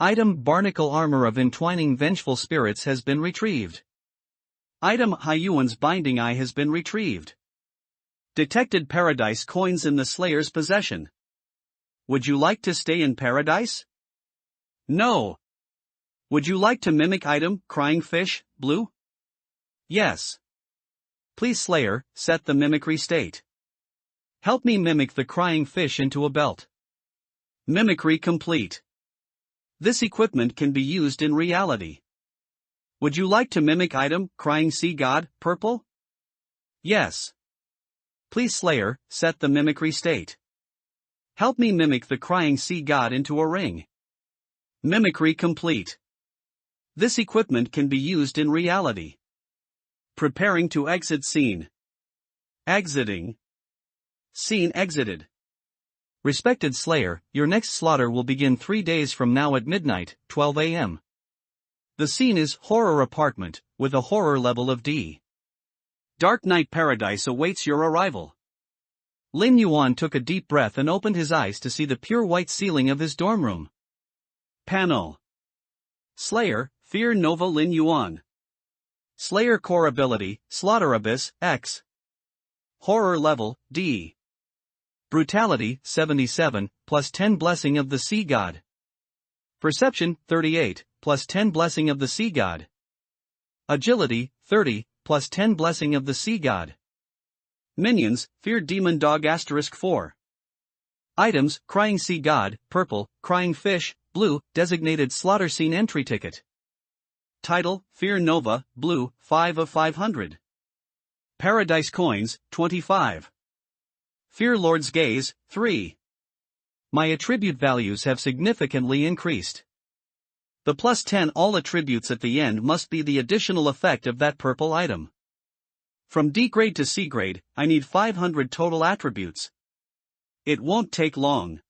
Item Barnacle Armor of Entwining Vengeful Spirits has been retrieved. Item Haiyuan's Binding Eye has been retrieved. Detected Paradise coins in the Slayer's possession. Would you like to stay in Paradise? No. Would you like to mimic item, Crying Fish, blue? Yes. Please Slayer, set the mimicry state. Help me mimic the Crying Fish into a belt. Mimicry complete. This equipment can be used in reality. Would you like to mimic item, Crying Sea God, purple? Yes. Please Slayer, set the mimicry state. Help me mimic the Crying Sea God into a ring. Mimicry complete. This equipment can be used in reality. Preparing to exit scene. Exiting. Scene exited. Respected Slayer, your next slaughter will begin 3 days from now at midnight, 12 a.m. The scene is horror apartment, with a horror level of D. Dark Knight Paradise awaits your arrival. Lin Yuan took a deep breath and opened his eyes to see the pure white ceiling of his dorm room. Panel. Slayer, Fear Nova Lin Yuan. Slayer core ability, Slaughter Abyss, X. Horror level, D. Brutality, 77, plus 10 Blessing of the Sea God. Perception, 38, plus 10 Blessing of the Sea God. Agility, 30, plus 10 Blessing of the Sea God. Minions, Fear Demon Dog *4. Items, Crying Sea God, purple, Crying Fish, blue, designated slaughter scene entry ticket. Title, Fear Nova, blue, 5 of 500. Paradise Coins, 25. Fear Lord's Gaze, 3. My attribute values have significantly increased. The plus 10 all attributes at the end must be the additional effect of that purple item. From D grade to C grade, I need 500 total attributes. It won't take long.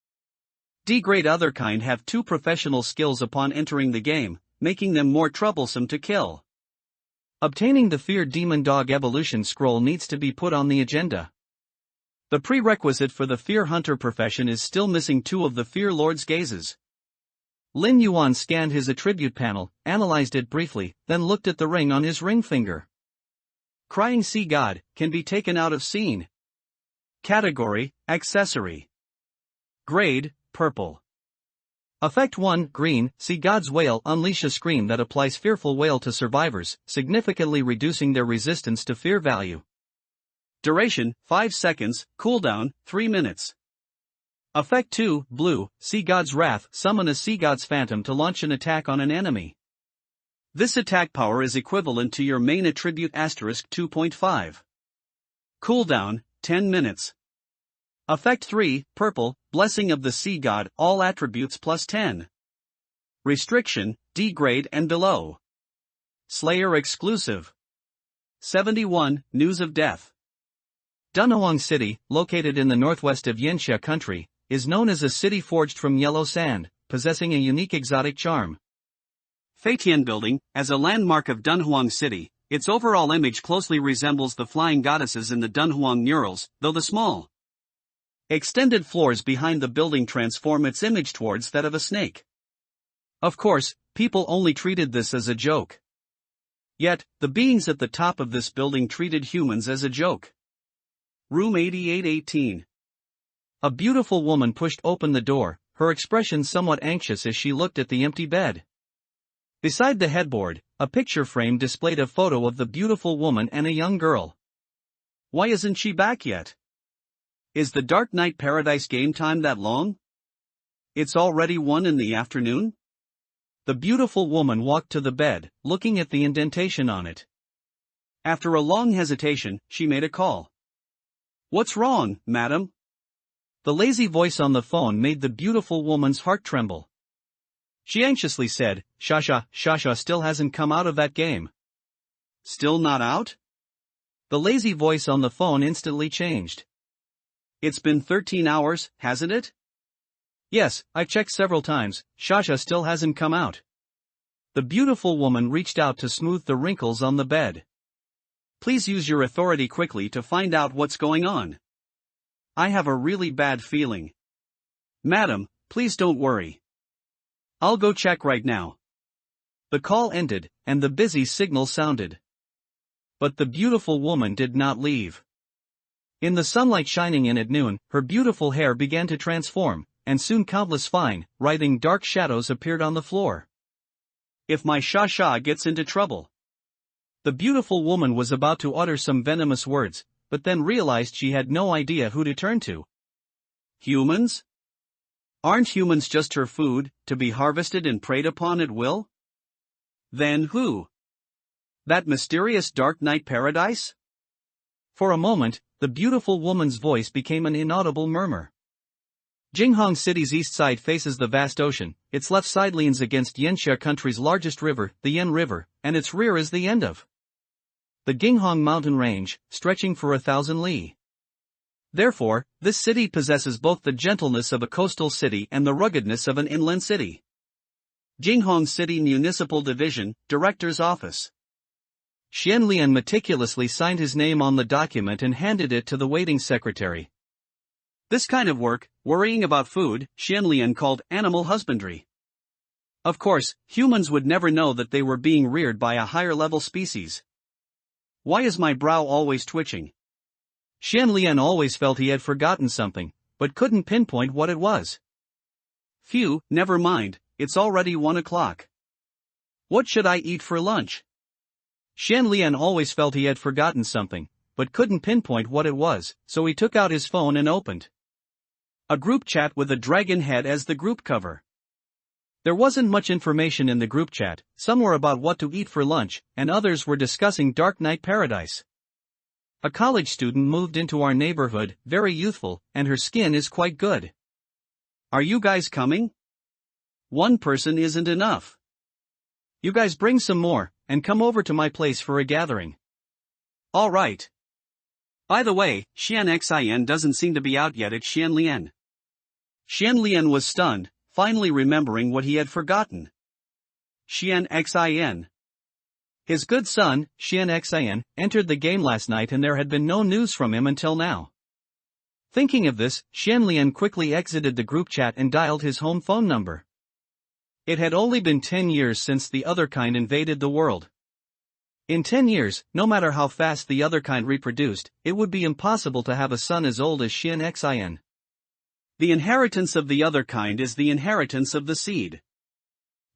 D grade other kind have 2 professional skills upon entering the game, making them more troublesome to kill. Obtaining the Fear Demon Dog evolution scroll needs to be put on the agenda. The prerequisite for the Fear Hunter profession is still missing 2 of the Fear Lord's Gazes. Lin Yuan scanned his attribute panel, analyzed it briefly, then looked at the ring on his ring finger. Crying Sea God, can be taken out of scene. Category, Accessory. Grade, Purple. Effect 1, Green, Sea God's Wail unleash a scream that applies fearful wail to survivors, significantly reducing their resistance to fear value. Duration, 5 seconds, cooldown, 3 minutes. Effect 2, Blue, Sea God's Wrath summon a Sea God's Phantom to launch an attack on an enemy. This attack power is equivalent to your main attribute *2.5. Cooldown, 10 minutes. Effect 3, Purple, Blessing of the Sea God, all attributes plus 10. Restriction, D grade and below. Slayer exclusive. 71, News of Death. Dunhuang City, located in the northwest of Yanxia country, is known as a city forged from yellow sand, possessing a unique exotic charm. Feitian Building, as a landmark of Dunhuang City, its overall image closely resembles the flying goddesses in the Dunhuang murals, though the small, extended floors behind the building transform its image towards that of a snake. Of course, people only treated this as a joke. Yet, the beings at the top of this building treated humans as a joke. Room 8818. A beautiful woman pushed open the door, her expression somewhat anxious as she looked at the empty bed. Beside the headboard, a picture frame displayed a photo of the beautiful woman and a young girl. Why isn't she back yet? Is the Dark Knight Paradise game time that long? It's already 1 in the afternoon? The beautiful woman walked to the bed, looking at the indentation on it. After a long hesitation, she made a call. What's wrong, madam? The lazy voice on the phone made the beautiful woman's heart tremble. She anxiously said, Shasha still hasn't come out of that game. Still not out? The lazy voice on the phone instantly changed. It's been 13 hours, hasn't it? Yes, I've checked several times, Shasha still hasn't come out. The beautiful woman reached out to smooth the wrinkles on the bed. Please use your authority quickly to find out what's going on. I have a really bad feeling. Madam, please don't worry. I'll go check right now. The call ended, and the busy signal sounded. But the beautiful woman did not leave. In the sunlight shining in at noon, her beautiful hair began to transform, and soon countless fine, writhing dark shadows appeared on the floor. If my Shasha gets into trouble. The beautiful woman was about to utter some venomous words, but then realized she had no idea who to turn to. Humans? Aren't humans just her food, to be harvested and preyed upon at will? Then who? That mysterious Dark Knight Paradise? For a moment, the beautiful woman's voice became an inaudible murmur. Jinghong City's east side faces the vast ocean, its left side leans against Yanxia country's largest river, the Yan River, and its rear is the end of the Ginghong mountain range, stretching for 1,000 li. Therefore, this city possesses both the gentleness of a coastal city and the ruggedness of an inland city. Jinghong City Municipal Division, Director's Office. Xian Lian meticulously signed his name on the document and handed it to the waiting secretary. This kind of work, worrying about food, Xian Lian called animal husbandry. Of course, humans would never know that they were being reared by a higher-level species. Why is my brow always twitching? Xian Lian always felt he had forgotten something, but couldn't pinpoint what it was. Phew, never mind, it's already 1 o'clock. What should I eat for lunch? Xian Lian always felt he had forgotten something, but couldn't pinpoint what it was, so he took out his phone and opened a group chat with a dragon head as the group cover. There wasn't much information in the group chat, some were about what to eat for lunch, and others were discussing Dark Knight Paradise. A college student moved into our neighborhood, very youthful, and her skin is quite good. Are you guys coming? One person isn't enough. You guys bring some more, and come over to my place for a gathering. All right. By the way, Xian Xin doesn't seem to be out yet at Xian Lian. Xian Lian was stunned, finally remembering what he had forgotten. Xian Xin. His good son, Xian Xin, entered the game last night and there had been no news from him until now. Thinking of this, Xian Lian quickly exited the group chat and dialed his home phone number. It had only been 10 years since the other kind invaded the world. In 10 years, no matter how fast the other kind reproduced, it would be impossible to have a son as old as Xian Xin. The inheritance of the other kind is the inheritance of the seed.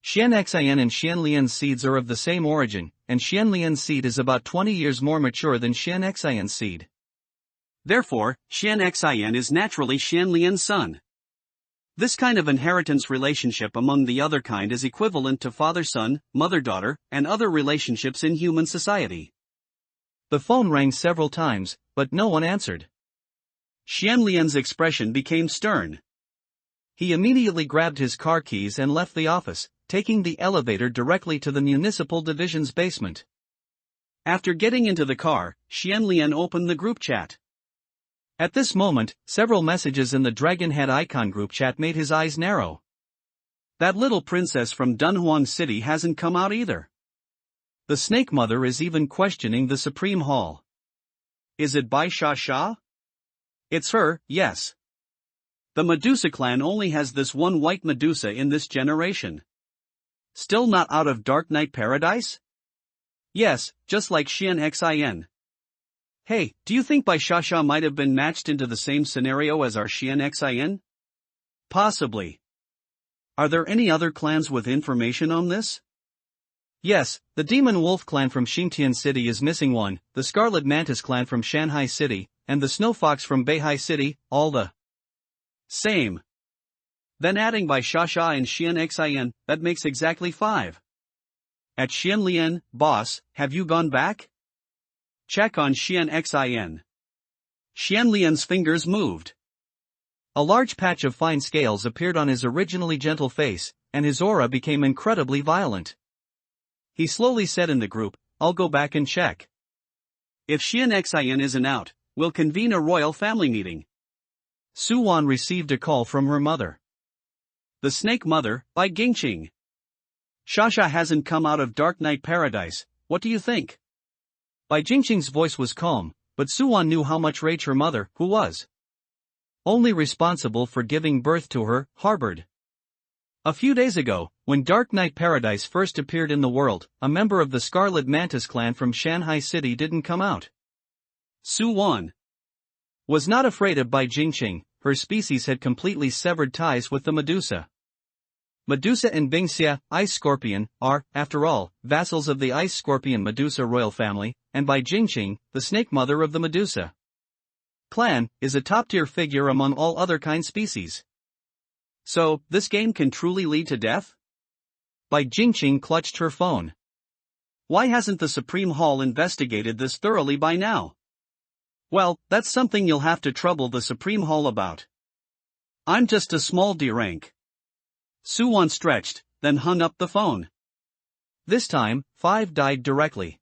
Xian Xin and Xian Lian's seeds are of the same origin, and Xian Lian's seed is about 20 years more mature than Xian Xin's seed. Therefore, Xian Xin is naturally Xian Lian's son. This kind of inheritance relationship among the other kind is equivalent to father-son, mother-daughter, and other relationships in human society. The phone rang several times, but no one answered. Xian Lian's expression became stern. He immediately grabbed his car keys and left the office, taking the elevator directly to the municipal division's basement. After getting into the car, Xian Lian opened the group chat. At this moment, several messages in the Dragon Head icon group chat made his eyes narrow. That little princess from Dunhuang City hasn't come out either. The Snake Mother is even questioning the Supreme Hall. Is it Bai Sha Sha? It's her, yes. The Medusa clan only has this one white Medusa in this generation. Still not out of Dark Knight Paradise? Yes, just like Xian Xin. Hey, do you think Bai Sha Sha might have been matched into the same scenario as our Xian Xin? Possibly. Are there any other clans with information on this? Yes, the Demon Wolf clan from Xingtian City is missing one, the Scarlet Mantis clan from Shanghai City, and the Snow Fox from Beihai City, all the same. Then adding Bai Sha Sha and Xian Xin, that makes exactly 5. At Xian Lian, boss, have you gone back? Check on Xian Xin. Xian Lian's fingers moved. A large patch of fine scales appeared on his originally gentle face, and his aura became incredibly violent. He slowly said in the group, I'll go back and check. If Xian Xin isn't out, we'll convene a royal family meeting. Su Wan received a call from her mother. The Snake Mother, by Gingqing. Shasha hasn't come out of Dark Knight Paradise, what do you think? Bai Jingqing's voice was calm, but Su Wan knew how much rage her mother, who was only responsible for giving birth to her, harbored. A few days ago, when Dark Knight Paradise first appeared in the world, a member of the Scarlet Mantis clan from Shanghai City didn't come out. Su Wan was not afraid of Bai Jingqing, her species had completely severed ties with the Medusa. Medusa and Bingxia, Ice Scorpion, are, after all, vassals of the Ice Scorpion Medusa royal family, and Bai Jingqing, the Snake Mother of the Medusa clan, is a top-tier figure among all other kind species. So, this game can truly lead to death? Bai Jingqing clutched her phone. Why hasn't the Supreme Hall investigated this thoroughly by now? Well, that's something you'll have to trouble the Supreme Hall about. I'm just a small D rank. Su Wan stretched, then hung up the phone. This time, 5 died directly.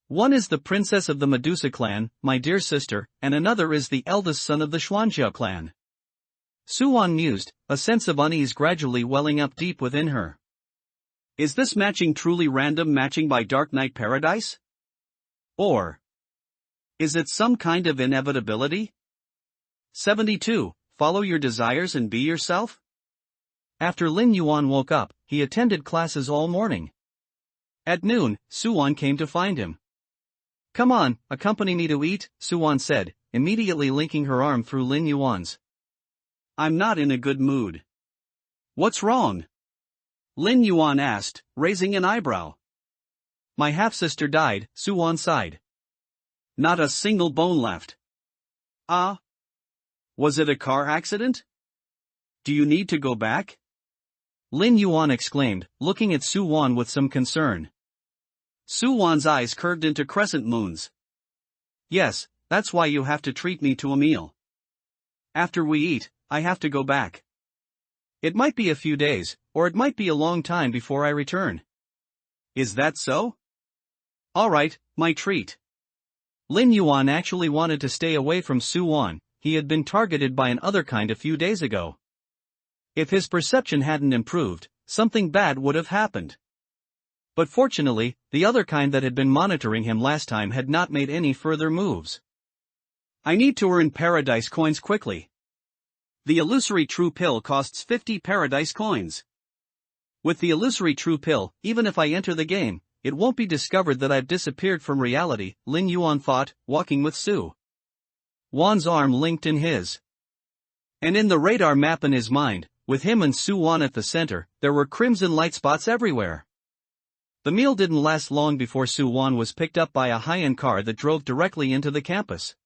One is the princess of the Medusa clan, my dear sister, and another is the eldest son of the Xuanjiao clan. Su Wan mused, a sense of unease gradually welling up deep within her. Is this matching truly random matching by Dark Knight Paradise? Or is it some kind of inevitability? 72. Follow your desires and be yourself? After Lin Yuan woke up, he attended classes all morning. At noon, Suwon came to find him. "Come on, accompany me to eat," Suwon said, immediately linking her arm through Lin Yuan's. "I'm not in a good mood." "What's wrong?" Lin Yuan asked, raising an eyebrow. "My half-sister died," Suwon sighed. "Not a single bone left." "Ah? Was it a car accident? Do you need to go back?" Lin Yuan exclaimed, looking at Suwon with some concern. Suwon's eyes curved into crescent moons. "Yes, that's why you have to treat me to a meal. After we eat, I have to go back. It might be a few days, or it might be a long time before I return." "Is that so?" "All right, my treat." Lin Yuan actually wanted to stay away from Suwon. He had been targeted by an other kind a few days ago. If his perception hadn't improved, something bad would have happened. But fortunately, the other kind that had been monitoring him last time had not made any further moves. "I need to earn paradise coins quickly. The illusory true pill costs 50 paradise coins. With the illusory true pill, even if I enter the game, it won't be discovered that I've disappeared from reality," Lin Yuan thought, walking with Suwon's arm linked in his. And in the radar map in his mind, with him and Suwon at the center, there were crimson light spots everywhere. The meal didn't last long before Suwon was picked up by a high-end car that drove directly into the campus.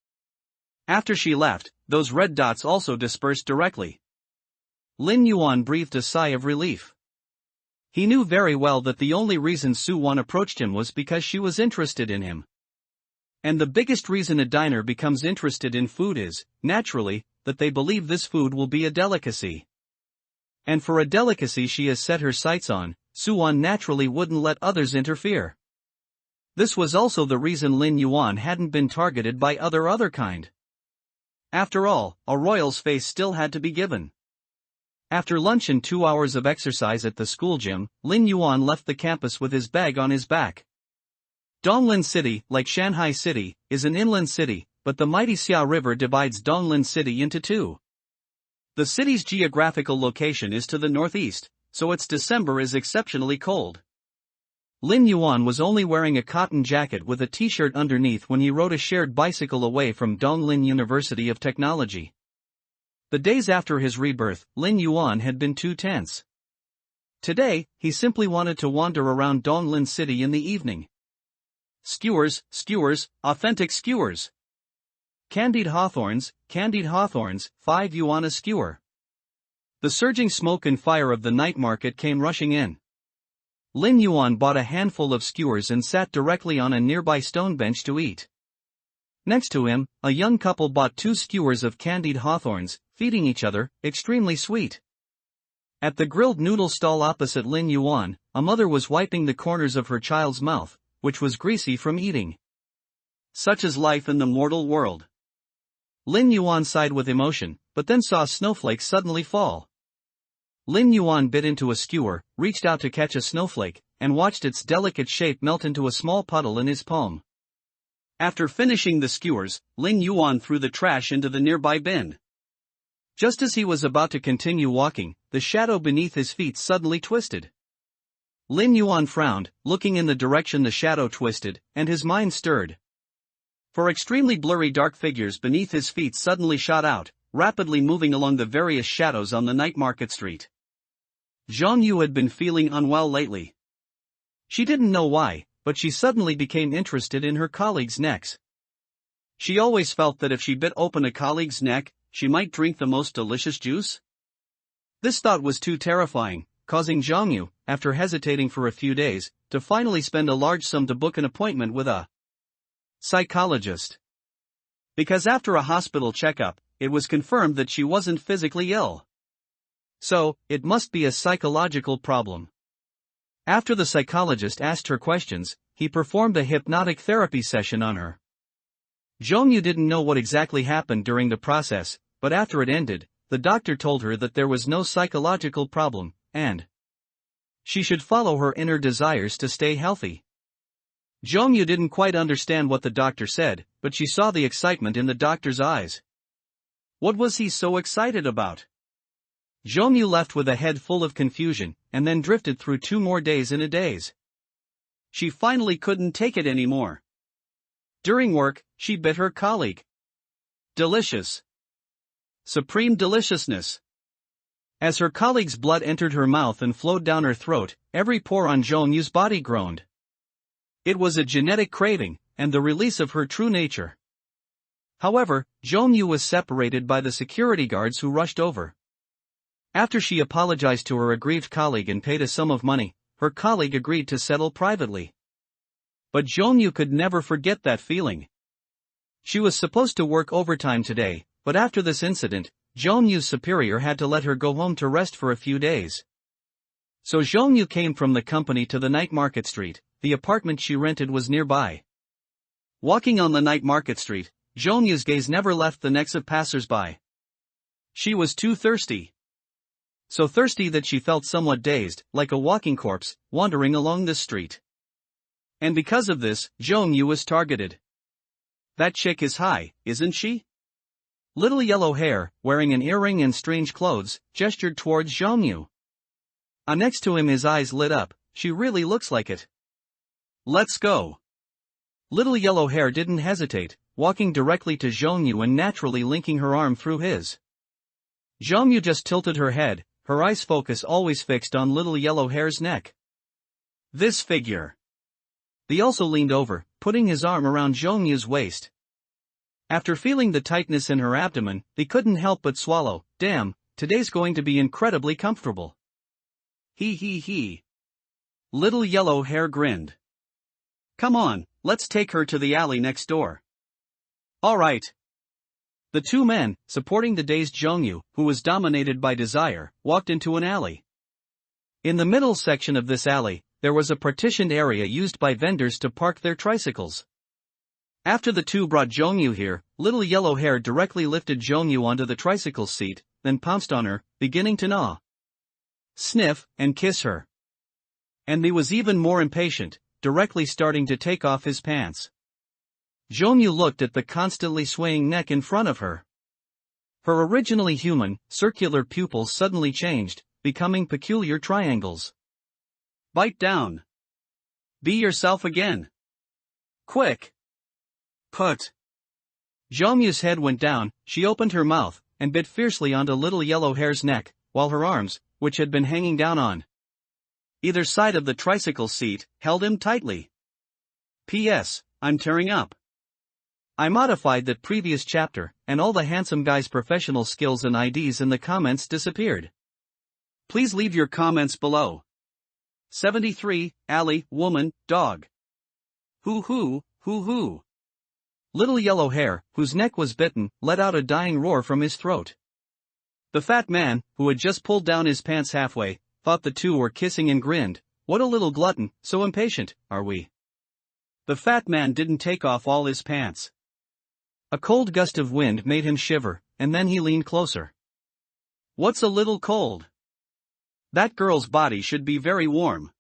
After she left, those red dots also dispersed directly. Lin Yuan breathed a sigh of relief. He knew very well that the only reason Suwon approached him was because she was interested in him. And the biggest reason a diner becomes interested in food is, naturally, that they believe this food will be a delicacy. And for a delicacy she has set her sights on, Suwon naturally wouldn't let others interfere. This was also the reason Lin Yuan hadn't been targeted by other kind. After all, a royal's face still had to be given. After lunch and 2 hours of exercise at the school gym, Lin Yuan left the campus with his bag on his back. Donglin City, like Shanghai City, is an inland city, but the mighty Xia River divides Donglin City into two. The city's geographical location is to the northeast, so its December is exceptionally cold. Lin Yuan was only wearing a cotton jacket with a t-shirt underneath when he rode a shared bicycle away from Donglin University of Technology. The days after his rebirth, Lin Yuan had been too tense. Today, he simply wanted to wander around Donglin City in the evening. Skewers, authentic skewers. Candied hawthorns, 5 yuan a skewer. The surging smoke and fire of the night market came rushing in. Lin Yuan bought a handful of skewers and sat directly on a nearby stone bench to eat. Next to him, a young couple bought 2 skewers of candied hawthorns, feeding each other, extremely sweet. At the grilled noodle stall opposite Lin Yuan, a mother was wiping the corners of her child's mouth, which was greasy from eating. Such is life in the mortal world. Lin Yuan sighed with emotion, but then saw snowflakes suddenly fall. Lin Yuan bit into a skewer, reached out to catch a snowflake, and watched its delicate shape melt into a small puddle in his palm. After finishing the skewers, Lin Yuan threw the trash into the nearby bin. Just as he was about to continue walking, the shadow beneath his feet suddenly twisted. Lin Yuan frowned, looking in the direction the shadow twisted, and his mind stirred. For extremely blurry dark figures beneath his feet suddenly shot out, rapidly moving along the various shadows on the night market street. Zhang Yu had been feeling unwell lately. She didn't know why, but she suddenly became interested in her colleagues' necks. She always felt that if she bit open a colleague's neck, she might drink the most delicious juice. This thought was too terrifying, causing Zhang Yu, after hesitating for a few days, to finally spend a large sum to book an appointment with a psychologist. Because after a hospital checkup, it was confirmed that she wasn't physically ill. So, it must be a psychological problem. After the psychologist asked her questions, he performed a hypnotic therapy session on her. Zhang Yu didn't know what exactly happened during the process, but after it ended, the doctor told her that there was no psychological problem, and She should follow her inner desires to stay healthy. Jongyu didn't quite understand what the doctor said, but she saw the excitement in the doctor's eyes. What was he so excited about? Jongyu left with a head full of confusion, and then drifted through 2 more days in a daze. She finally couldn't take it anymore. During work, she bit her colleague. Delicious. Supreme deliciousness. As her colleague's blood entered her mouth and flowed down her throat, every pore on Jongyu's body groaned. It was a genetic craving, and the release of her true nature. However, Jongyu was separated by the security guards who rushed over. After she apologized to her aggrieved colleague and paid a sum of money, her colleague agreed to settle privately. But Jongyu could never forget that feeling. She was supposed to work overtime today, but after this incident, Jongyu's superior had to let her go home to rest for a few days. So Jongyu came from the company to the night market street. The apartment she rented was nearby. Walking on the night market street, Jongyu's gaze never left the necks of passers-by. She was too thirsty. So thirsty that she felt somewhat dazed, like a walking corpse, wandering along the street. And because of this, Jongyu was targeted. That chick is high, isn't she? Little yellow hair, wearing an earring and strange clothes, gestured towards Jongyu. Next to him, his eyes lit up. She really looks like it. Let's go. Little yellow hair didn't hesitate, walking directly to Jongyu and naturally linking her arm through his. Jongyu just tilted her head, her eyes focus always fixed on little yellow hair's neck. This figure. He also leaned over, putting his arm around Jongyu's waist. After feeling the tightness in her abdomen, he couldn't help but swallow. Damn, today's going to be incredibly comfortable. He. Little yellow hair grinned. Come on, let's take her to the alley next door. Alright. The 2 men, supporting the dazed Jongyu, who was dominated by desire, walked into an alley. In the middle section of this alley, there was a partitioned area used by vendors to park their tricycles. After the 2 brought Jongyu here, little yellow hair directly lifted Jongyu onto the tricycle seat, then pounced on her, beginning to gnaw, sniff, and kiss her. And he was even more impatient, directly starting to take off his pants. Jongyu looked at the constantly swaying neck in front of her. Her originally human, circular pupils suddenly changed, becoming peculiar triangles. Bite down. Be yourself again. Quick. Put. Jongyu's head went down, she opened her mouth, and bit fiercely onto little yellow hair's neck, while her arms, which had been hanging down on either side of the tricycle seat, held him tightly. P.S. I'm tearing up. I modified that previous chapter, and all the handsome guy's professional skills and IDs in the comments disappeared. Please leave your comments below. 73, alley, woman, dog. Hoo. Little yellow hair, whose neck was bitten, let out a dying roar from his throat. The fat man, who had just pulled down his pants halfway, thought the 2 were kissing and grinned. What a little glutton, so impatient, are we? The fat man didn't take off all his pants. A cold gust of wind made him shiver, and then he leaned closer. What's a little cold? That girl's body should be very warm.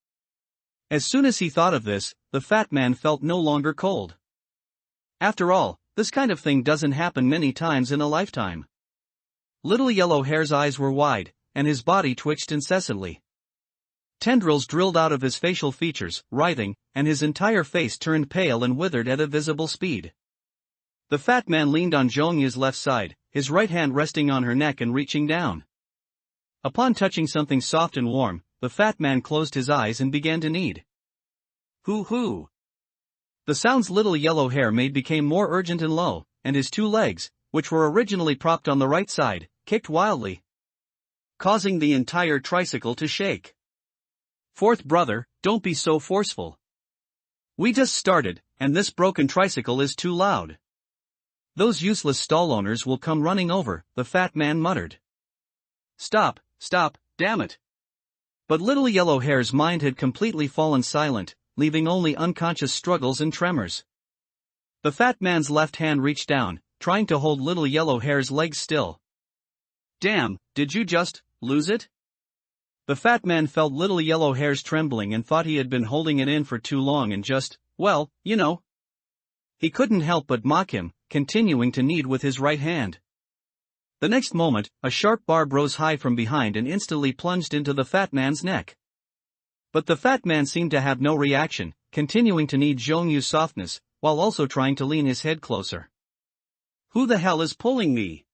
As soon as he thought of this, the fat man felt no longer cold. After all, this kind of thing doesn't happen many times in a lifetime. Little yellow hair's eyes were wide, and his body twitched incessantly. Tendrils drilled out of his facial features, writhing, and his entire face turned pale and withered at a visible speed. The fat man leaned on Jongyu's left side, his right hand resting on her neck and reaching down. Upon touching something soft and warm, the fat man closed his eyes and began to knead. Hoo. The sounds little yellow hair made became more urgent and low, and his 2 legs, which were originally propped on the right side, kicked wildly, causing the entire tricycle to shake. Fourth brother, don't be so forceful. We just started, and this broken tricycle is too loud. Those useless stall owners will come running over, the fat man muttered. Stop, damn it. But little yellow hair's mind had completely fallen silent, leaving only unconscious struggles and tremors. The fat man's left hand reached down, trying to hold little yellow hair's legs still. Damn, did you just lose it? The fat man felt little yellow hairs trembling and thought he had been holding it in for too long and just, well, you know. He couldn't help but mock him, continuing to knead with his right hand. The next moment, a sharp barb rose high from behind and instantly plunged into the fat man's neck. But the fat man seemed to have no reaction, continuing to knead Zhongyu's softness, while also trying to lean his head closer. Who the hell is pulling me?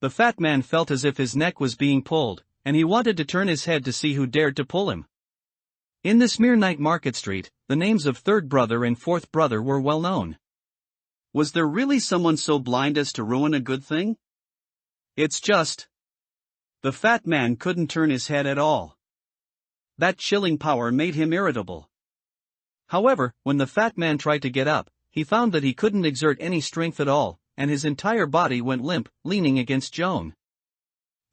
The fat man felt as if his neck was being pulled, and he wanted to turn his head to see who dared to pull him. In this mere night market street, the names of third brother and fourth brother were well known. Was there really someone so blind as to ruin a good thing? It's just. The fat man couldn't turn his head at all. That chilling power made him irritable. However, when the fat man tried to get up, he found that he couldn't exert any strength at all, and his entire body went limp, leaning against Joan.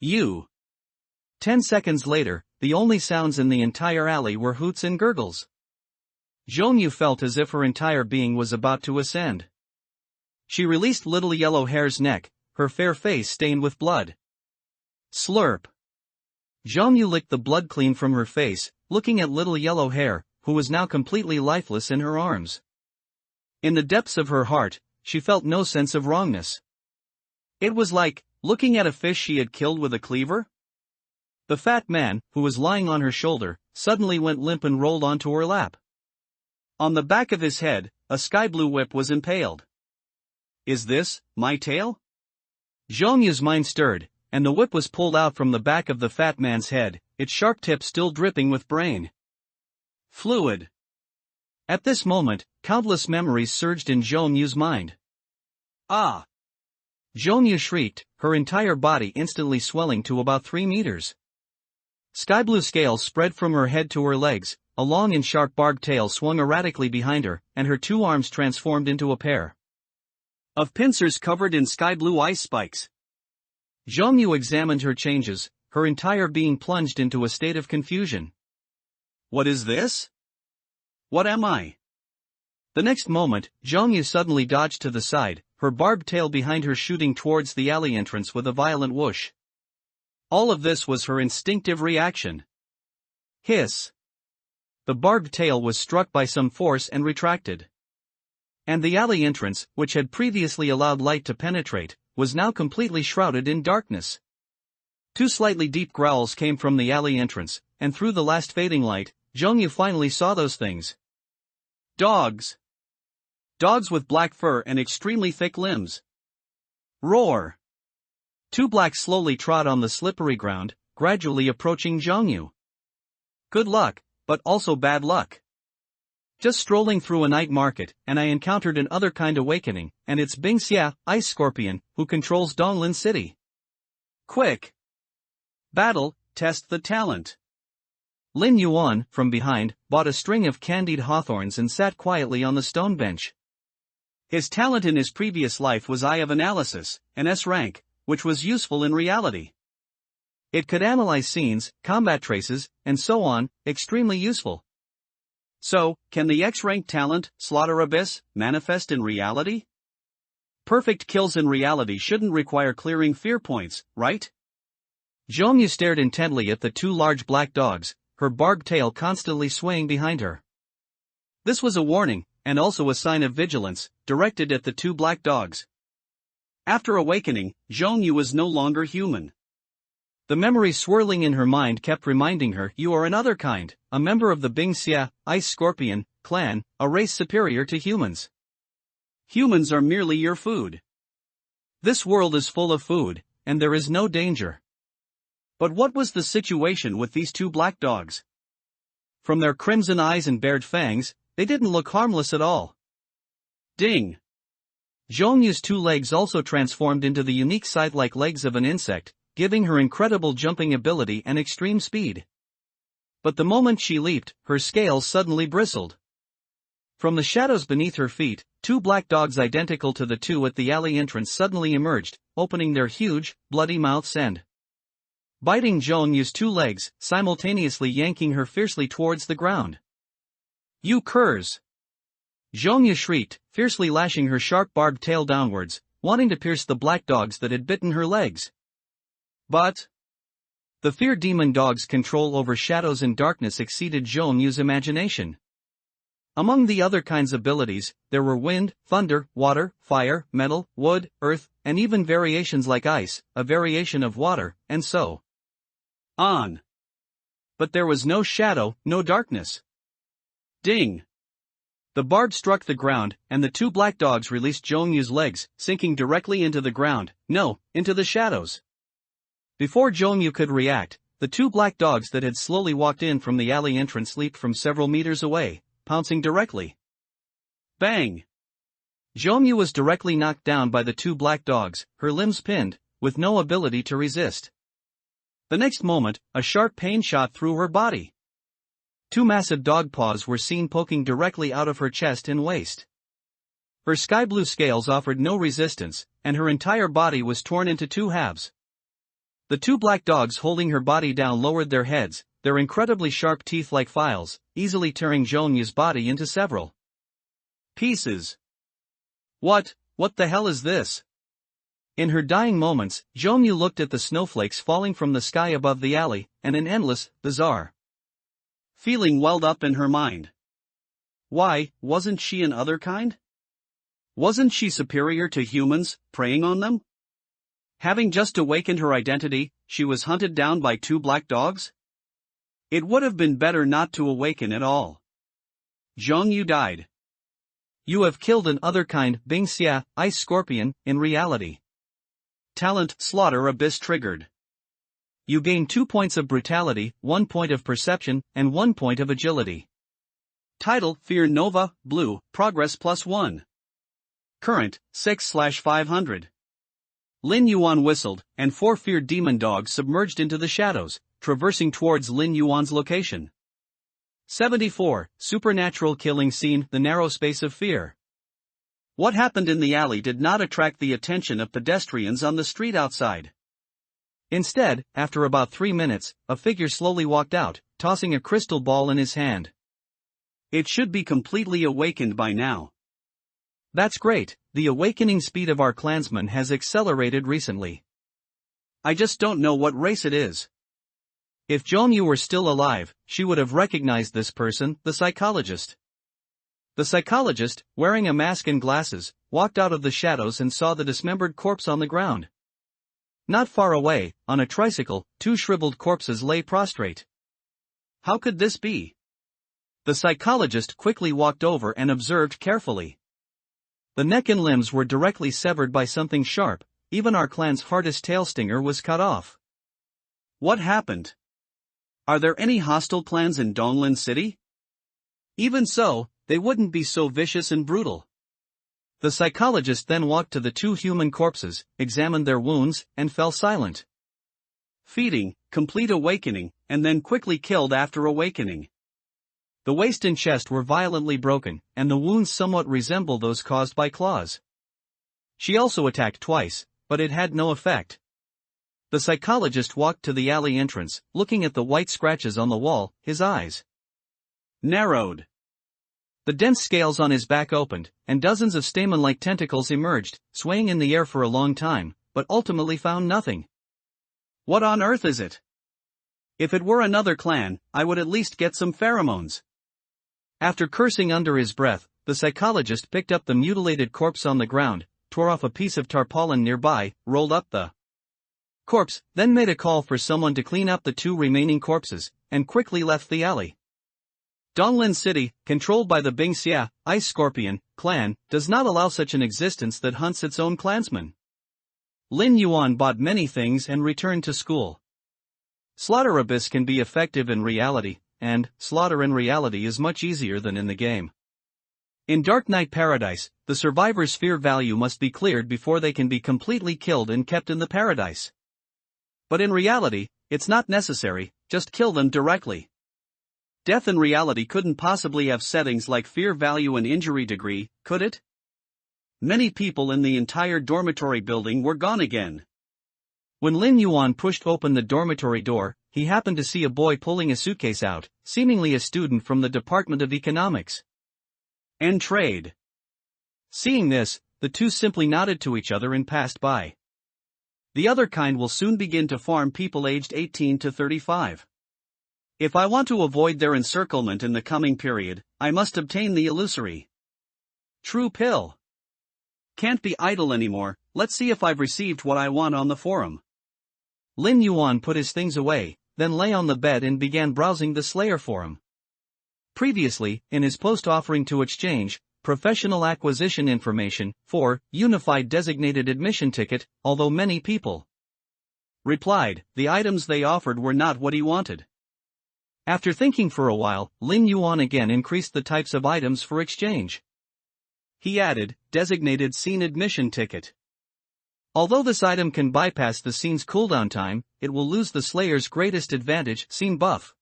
10 seconds later, the only sounds in the entire alley were hoots and gurgles. Zhongyu felt as if her entire being was about to ascend. She released little yellow hair's neck, her fair face stained with blood. Slurp. Zhongyu licked the blood clean from her face, looking at little yellow hair, who was now completely lifeless in her arms. In the depths of her heart, she felt no sense of wrongness. It was like looking at a fish she had killed with a cleaver. The fat man, who was lying on her shoulder, suddenly went limp and rolled onto her lap. On the back of his head, a sky-blue whip was impaled. Is this my tail? Zhongyu's mind stirred, and the whip was pulled out from the back of the fat man's head, its sharp tip still dripping with brain fluid. At this moment, countless memories surged in Zhongyu's mind. Ah! Zhongyu shrieked, her entire body instantly swelling to about 3 meters. Sky-blue scales spread from her head to her legs, a long and sharp barbed tail swung erratically behind her, and her 2 arms transformed into a pair of pincers covered in sky-blue ice spikes. Zhongyu examined her changes, her entire being plunged into a state of confusion. What is this? What am I? The next moment, Zhongyu suddenly dodged to the side, her barbed tail behind her shooting towards the alley entrance with a violent whoosh. All of this was her instinctive reaction. Hiss. The barbed tail was struck by some force and retracted. And the alley entrance, which had previously allowed light to penetrate, was now completely shrouded in darkness. 2 slightly deep growls came from the alley entrance, and through the last fading light, Zhongyu finally saw those things. Dogs. Dogs with black fur and extremely thick limbs. Roar. 2 blacks slowly trod on the slippery ground, gradually approaching Zhongyu. Good luck, but also bad luck. Just strolling through a night market, and I encountered an other kind awakening, and it's Bingxia, Ice Scorpion, who controls Donglin City. Quick! Battle, test the talent. Lin Yuan, from behind, bought a string of candied hawthorns and sat quietly on the stone bench. His talent in his previous life was Eye of Analysis, an S rank, which was useful in reality. It could analyze scenes, combat traces, and so on, extremely useful. So, can the X-rank talent, Slaughter Abyss, manifest in reality? Perfect kills in reality shouldn't require clearing fear points, right? Zhongyu stared intently at the 2 large black dogs, her barbed tail constantly swaying behind her. This was a warning, and also a sign of vigilance, directed at the 2 black dogs. After awakening, Zhongyu was no longer human. The memory swirling in her mind kept reminding her, you are another kind, a member of the Bingxia, Ice Scorpion, clan, a race superior to humans. Humans are merely your food. This world is full of food, and there is no danger. But what was the situation with these 2 black dogs? From their crimson eyes and bared fangs, they didn't look harmless at all. Ding! Zhongyu's 2 legs also transformed into the unique scythe-like legs of an insect, giving her incredible jumping ability and extreme speed. But the moment she leaped, her scales suddenly bristled. From the shadows beneath her feet, 2 black dogs identical to the 2 at the alley entrance suddenly emerged, opening their huge, bloody mouths and biting Zhongyu's 2 legs, simultaneously yanking her fiercely towards the ground. You curs! Zhongyu shrieked, fiercely lashing her sharp barbed tail downwards, wanting to pierce the black dogs that had bitten her legs. But The fear demon dog's control over shadows and darkness exceeded Zhou Yu's imagination. Among the other kind's abilities, there were wind, thunder, water, fire, metal, wood, earth, and even variations like ice, a variation of water, and so on. But there was no shadow, no darkness. Ding! The barb struck the ground, and the two black dogs released Zhou Yu's legs, sinking directly into the ground, no, into the shadows. Before Zhou Yu could react, the two black dogs that had slowly walked in from the alley entrance leaped from several meters away, pouncing directly. Bang! Zhou Yu was directly knocked down by the two black dogs, her limbs pinned, with no ability to resist. The next moment, a sharp pain shot through her body. Two massive dog paws were seen poking directly out of her chest and waist. Her sky blue scales offered no resistance, and her entire body was torn into two halves. The two black dogs holding her body down lowered their heads, their incredibly sharp teeth like files, easily tearing Zhou Yu's body into several pieces. What the hell is this? In her dying moments, Zhou Yu looked at the snowflakes falling from the sky above the alley, and an endless, bizarre feeling welled up in her mind. Why, wasn't she an other kind? Wasn't she superior to humans, preying on them? Having just awakened her identity, she was hunted down by two black dogs? It would have been better not to awaken at all. Zhou Yu died. You have killed an other kind, Bing Xia, ice scorpion, in reality. Talent, Slaughter Abyss triggered. You gain 2 points of brutality, 1 point of perception, and 1 point of agility. Title, Fear Nova, Blue, Progress +1. Current, 6/500. Lin Yuan whistled, and 4 fear demon dogs submerged into the shadows, traversing towards Lin Yuan's location. 74. Supernatural killing scene, the narrow space of fear. What happened in the alley did not attract the attention of pedestrians on the street outside. Instead, after about 3 minutes, a figure slowly walked out, tossing a crystal ball in his hand. It should be completely awakened by now. That's great, the awakening speed of our clansman has accelerated recently. I just don't know what race it is. If Zhou Yu were still alive, she would have recognized this person, the psychologist. The psychologist, wearing a mask and glasses, walked out of the shadows and saw the dismembered corpse on the ground. Not far away, on a tricycle, 2 shriveled corpses lay prostrate. How could this be? The psychologist quickly walked over and observed carefully. The neck and limbs were directly severed by something sharp, even our clan's hardest tail stinger was cut off. What happened? Are there any hostile clans in Donglin City? Even so, they wouldn't be so vicious and brutal. The psychologist then walked to the 2 human corpses, examined their wounds, and fell silent. Feeding, complete awakening, and then quickly killed after awakening. The waist and chest were violently broken, and the wounds somewhat resemble those caused by claws. She also attacked twice, but it had no effect. The psychologist walked to the alley entrance, looking at the white scratches on the wall, his eyes narrowed. The dense scales on his back opened, and dozens of stamen-like tentacles emerged, swaying in the air for a long time, but ultimately found nothing. What on earth is it? If it were another clan, I would at least get some pheromones. After cursing under his breath, the psychologist picked up the mutilated corpse on the ground, tore off a piece of tarpaulin nearby, rolled up the corpse, then made a call for someone to clean up the 2 remaining corpses, and quickly left the alley. Donglin City, controlled by the Bing Xia, Ice Scorpion, clan, does not allow such an existence that hunts its own clansmen. Lin Yuan bought many things and returned to school. Slaughter Abyss can be effective in reality, and slaughter in reality is much easier than in the game. In Dark Knight Paradise, the survivor's fear value must be cleared before they can be completely killed and kept in the paradise. But in reality, it's not necessary, just kill them directly. Death in reality couldn't possibly have settings like fear value and injury degree, could it? Many people in the entire dormitory building were gone again. When Lin Yuan pushed open the dormitory door, he happened to see a boy pulling a suitcase out, seemingly a student from the Department of Economics and Trade. Seeing this, the two simply nodded to each other and passed by. The other kind will soon begin to farm people aged 18 to 35. If I want to avoid their encirclement in the coming period, I must obtain the illusory true pill. Can't be idle anymore, let's see if I've received what I want on the forum. Lin Yuan put his things away, then lay on the bed and began browsing the Slayer forum. Previously, in his post offering to exchange professional acquisition information for unified designated admission ticket, although many people replied, the items they offered were not what he wanted. After thinking for a while, Lin Yuan again increased the types of items for exchange. He added, designated scene admission ticket. Although this item can bypass the scene's cooldown time, it will lose the Slayer's greatest advantage, scene buff.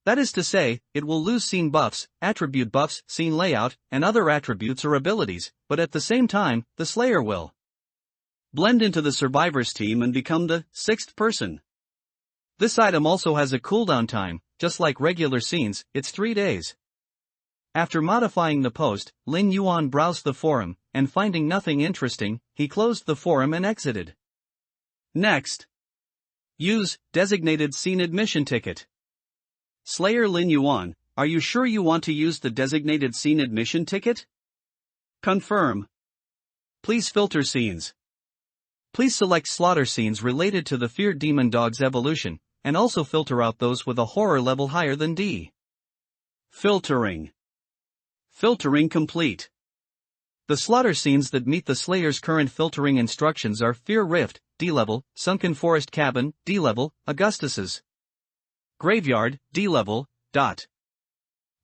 That is to say, it will lose scene buffs, attribute buffs, scene layout, and other attributes or abilities, but at the same time, the Slayer will blend into the survivor's team and become the sixth person. This item also has a cooldown time, just like regular scenes, it's 3 days. After modifying the post, Lin Yuan browsed the forum, and finding nothing interesting, he closed the forum and exited. Next. Use designated scene admission ticket. Slayer Lin Yuan, are you sure you want to use the designated scene admission ticket? Confirm. Please filter scenes. Please select slaughter scenes related to the feared demon dog's evolution, and also filter out those with a horror level higher than D. Filtering. Filtering complete. The slaughter scenes that meet the Slayer's current filtering instructions are Fear Rift, D-level, Sunken Forest Cabin, D-level, Augustus's Graveyard, D-level, dot.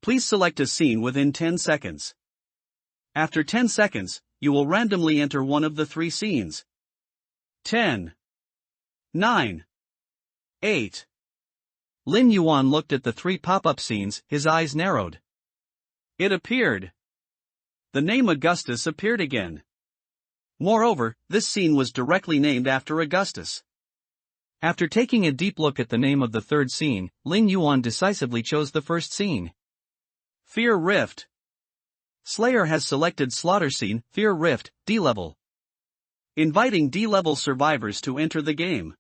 Please select a scene within 10 seconds. After 10 seconds, you will randomly enter one of the 3 scenes. 10. 9. 8. Lin Yuan looked at the 3 pop-up scenes, his eyes narrowed. It appeared. The name Augustus appeared again. Moreover, this scene was directly named after Augustus. After taking a deep look at the name of the 3rd scene, Lin Yuan decisively chose the 1st scene. Fear Rift. Slayer has selected slaughter scene, Fear Rift, D-level. Inviting D-level survivors to enter the game.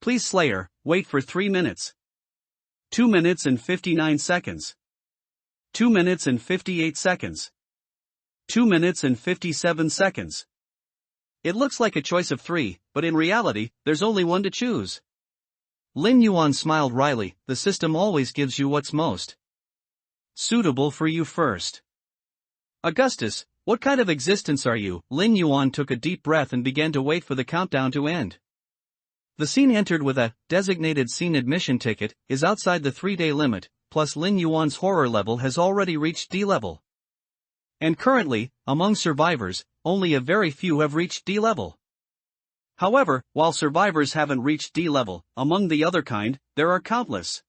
Please Slayer, wait for 3 minutes. 2 minutes and 59 seconds. 2 minutes and 58 seconds. 2 minutes and 57 seconds. It looks like a choice of 3, but in reality, there's only one to choose. Lin Yuan smiled wryly, the system always gives you what's most suitable for you first. Augustus, what kind of existence are you? Lin Yuan took a deep breath and began to wait for the countdown to end. The scene entered with a designated scene admission ticket is outside the 3-day limit, plus Lin Yuan's horror level has already reached D level. And currently, among survivors, only a very few have reached D level. However, while survivors haven't reached D level, among the other kind, there are countless.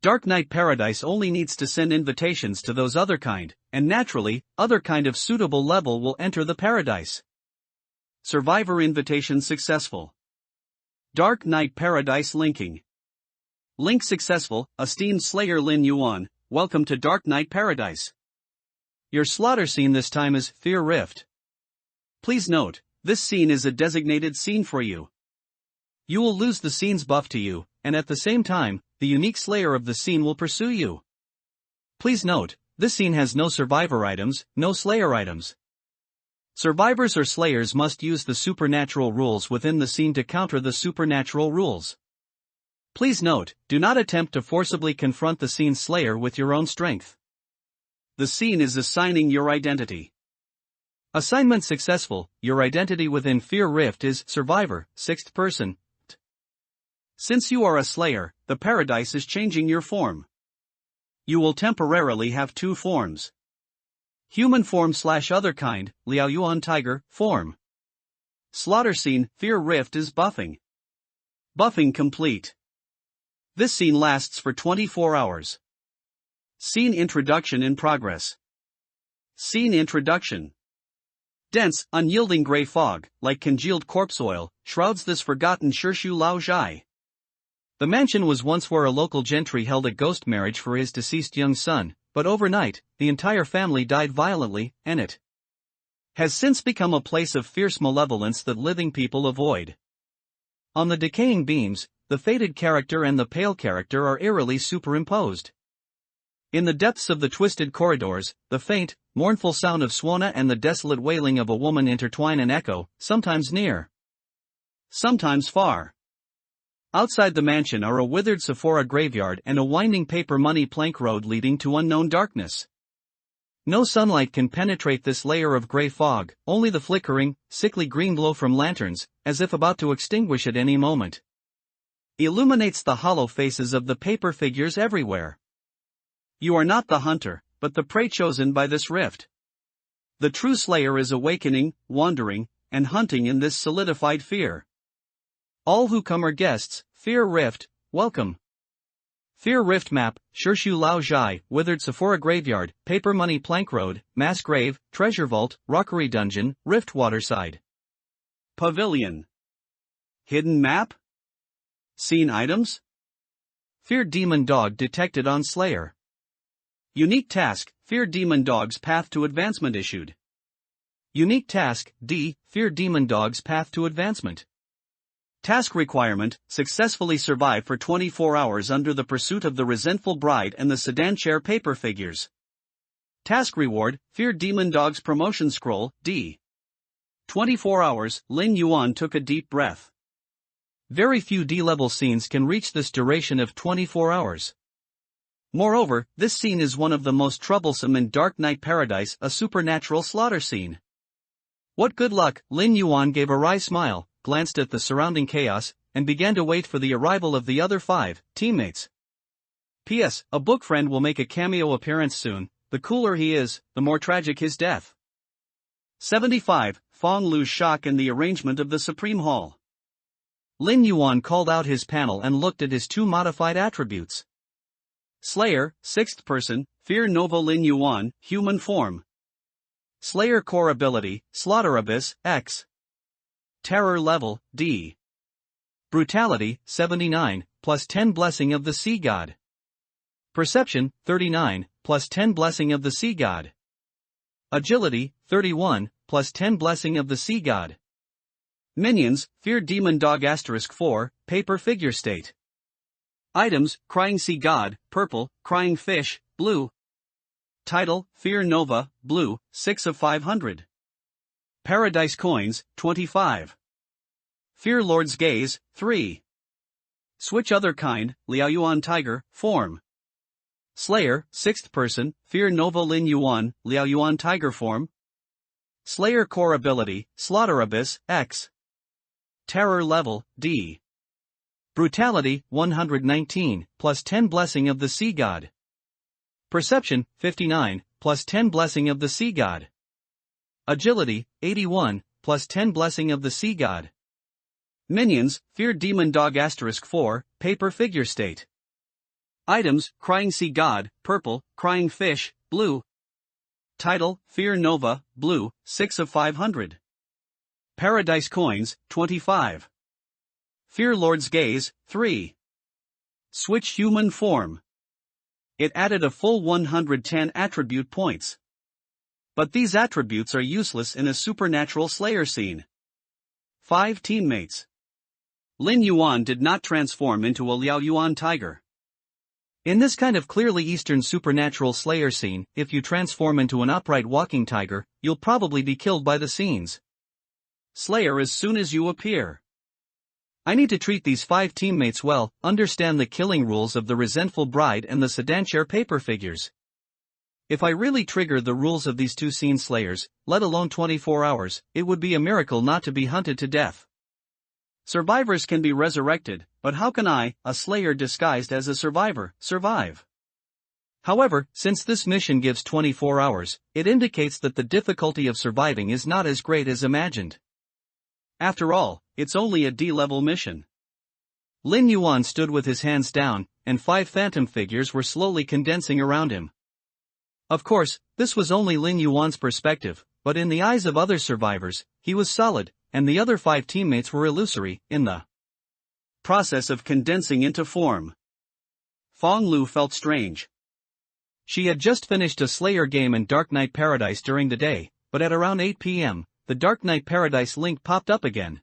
Dark Knight Paradise only needs to send invitations to those other kind, and naturally, other kind of suitable level will enter the paradise. Survivor invitation successful. Dark Knight Paradise linking. Link successful, esteemed Slayer Lin Yuan, welcome to Dark Knight Paradise. Your slaughter scene this time is Fear Rift. Please note, this scene is a designated scene for you. You will lose the scene's buff to you, and at the same time, the unique Slayer of the scene will pursue you. Please note, this scene has no survivor items, no Slayer items. Survivors or Slayers must use the supernatural rules within the scene to counter the supernatural rules. Please note, do not attempt to forcibly confront the scene's Slayer with your own strength. The scene is assigning your identity. Assignment successful, your identity within Fear Rift is Survivor, 6th person. Since you are a Slayer, the paradise is changing your form. You will temporarily have 2 forms. Human form / other kind, Liao Yuan Tiger, form. Slaughter scene, Fear Rift is buffing. Buffing complete. This scene lasts for 24 hours. Scene introduction in progress. Scene introduction. Dense, unyielding gray fog, like congealed corpse oil, shrouds this forgotten Shirshu Lao Zhai. The mansion was once where a local gentry held a ghost marriage for his deceased young son, but overnight, the entire family died violently, and it has since become a place of fierce malevolence that living people avoid. On the decaying beams, the faded character and the pale character are eerily superimposed. In the depths of the twisted corridors, the faint, mournful sound of Swana and the desolate wailing of a woman intertwine and echo, sometimes near, sometimes far. Outside the mansion are a withered Sephora graveyard and a winding paper money plank road leading to unknown darkness. No sunlight can penetrate this layer of gray fog, only the flickering, sickly green glow from lanterns, as if about to extinguish at any moment, illuminates the hollow faces of the paper figures everywhere. You are not the hunter, but the prey chosen by this rift. The true slayer is awakening, wandering, and hunting in this solidified fear. All who come are guests. Fear Rift, welcome. Fear Rift map, Shirshu Lao Jai, Withered Sephora Graveyard, Paper Money Plank Road, Mass Grave, Treasure Vault, Rockery Dungeon, Rift Waterside. Pavilion. Hidden map? Scene items? Fear Demon Dog detected on Slayer. Unique task, Fear Demon Dog's Path to Advancement issued. Unique task, D, Fear Demon Dog's Path to Advancement. Task requirement, successfully survive for 24 hours under the pursuit of the resentful bride and the sedan chair paper figures. Task reward, Fear Demon Dog's promotion scroll, D. 24 hours, Lin Yuan took a deep breath. Very few D-level scenes can reach this duration of 24 hours. Moreover, this scene is one of the most troublesome in Dark Knight Paradise, a supernatural slaughter scene. What good luck! Lin Yuan gave a wry smile, glanced at the surrounding chaos, and began to wait for the arrival of the other 5 teammates. P.S. A book friend will make a cameo appearance soon. The cooler he is, the more tragic his death. 75. Fong Lu's shock in the arrangement of the Supreme Hall. Lin Yuan called out his panel and looked at his 2 modified attributes. Slayer, 6th person, Fear Novo Lin Yuan, human form. Slayer core ability, Slaughter Abyss, X. Terror level, D. Brutality, 79, plus 10 Blessing of the Sea God. Perception, 39, plus 10 Blessing of the Sea God. Agility, 31, plus 10 Blessing of the Sea God. Minions, Fear Demon Dog * 4, Paper Figure State. Items, Crying Sea God, purple, Crying Fish, blue. Title, Fear Nova, blue, 6 of 500. Paradise Coins, 25. Fear Lord's Gaze, 3. Switch Other Kind, Liao Yuan Tiger, form. Slayer, 6th person, Fear Nova Lin Yuan, Liao Yuan Tiger form. Slayer core ability, Slaughter Abyss, X. Terror level, D. Brutality, 119, plus 10 Blessing of the Sea God. Perception, 59, plus 10 Blessing of the Sea God. Agility, 81, plus 10 Blessing of the Sea God. Minions, Fear Demon Dog * 4, Paper Figure State. Items, Crying Sea God, purple, Crying Fish, blue. Title, Fear Nova, blue, 6 of 500. Paradise Coins, 25. Fear Lord's Gaze, 3. Switch human form. It added a full 110 attribute points. But these attributes are useless in a supernatural slayer scene. 5 teammates. Lin Yuan did not transform into a Liao Yuan tiger. In this kind of clearly Eastern supernatural slayer scene, if you transform into an upright walking tiger, you'll probably be killed by the scenes. Slayer as soon as you appear. I need to treat these 5 teammates well, understand the killing rules of the resentful bride and the sedan chair paper figures. If I really trigger the rules of these 2 scene slayers, let alone 24 hours, it would be a miracle not to be hunted to death. Survivors can be resurrected, but how can I, a slayer disguised as a survivor, survive? However, since this mission gives 24 hours, it indicates that the difficulty of surviving is not as great as imagined. After all, it's only a D-level mission. Lin Yuan stood with his hands down, and 5 phantom figures were slowly condensing around him. Of course, this was only Lin Yuan's perspective, but in the eyes of other survivors, he was solid, and the other 5 teammates were illusory, in the process of condensing into form. Fong Lu felt strange. She had just finished a Slayer game in Dark Knight Paradise during the day, but at around 8 p.m., the Dark Knight Paradise link popped up again.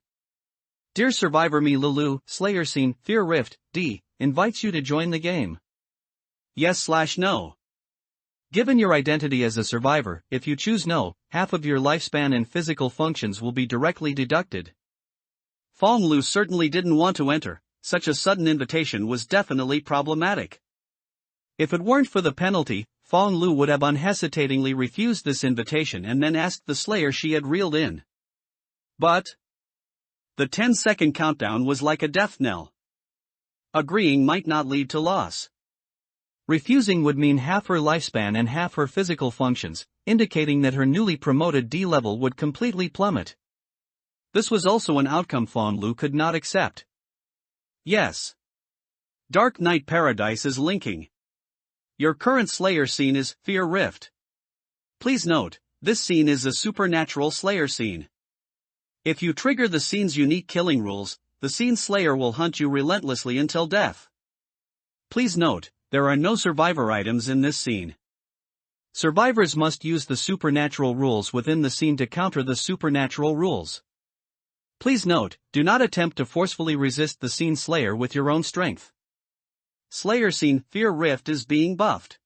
Dear Survivor Me Lulu, Slayer Scene, Fear Rift, D, invites you to join the game. Yes/no. Given your identity as a survivor, if you choose no, half of your lifespan and physical functions will be directly deducted. Fong Lu certainly didn't want to enter. Such a sudden invitation was definitely problematic. If it weren't for the penalty, Fong Lu would have unhesitatingly refused this invitation and then asked the Slayer she had reeled in. But the 10-second countdown was like a death knell. Agreeing might not lead to loss. Refusing would mean half her lifespan and half her physical functions, indicating that her newly promoted D level would completely plummet. This was also an outcome Fong Lu could not accept. Yes. Dark Knight Paradise is linking. Your current Slayer scene is Fear Rift. Please note, this scene is a supernatural Slayer scene. If you trigger the scene's unique killing rules, the scene Slayer will hunt you relentlessly until death. Please note, there are no survivor items in this scene. Survivors must use the supernatural rules within the scene to counter the supernatural rules. Please note, do not attempt to forcefully resist the scene Slayer with your own strength. Slayer scene Fear Rift is being buffed.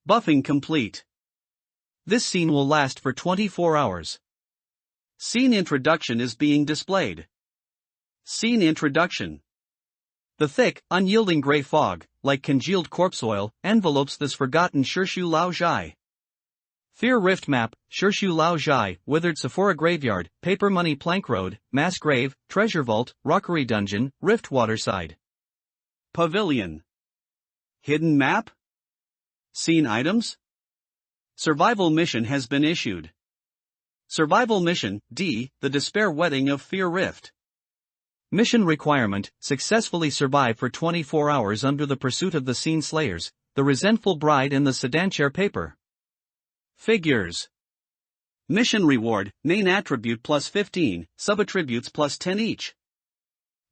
Buffing complete. This scene will last for 24 hours. Scene introduction is being displayed. Scene introduction. The thick, unyielding gray fog, like congealed corpse oil, envelopes this forgotten Shirshu Lao Jai. Fear Rift map, Shirshu Lao Jai, Withered Sephora Graveyard, Paper Money Plank Road, Mass Grave, Treasure Vault, Rockery Dungeon, Rift Waterside. Pavilion. Hidden map? Scene items? Survival mission has been issued. Survival mission, D, the Despair Wedding of Fear Rift. Mission requirement, successfully survive for 24 hours under the pursuit of the scene Slayers, the resentful bride and the sedan chair paper. Figures. Mission reward, main attribute plus 15, sub-attributes plus 10 each.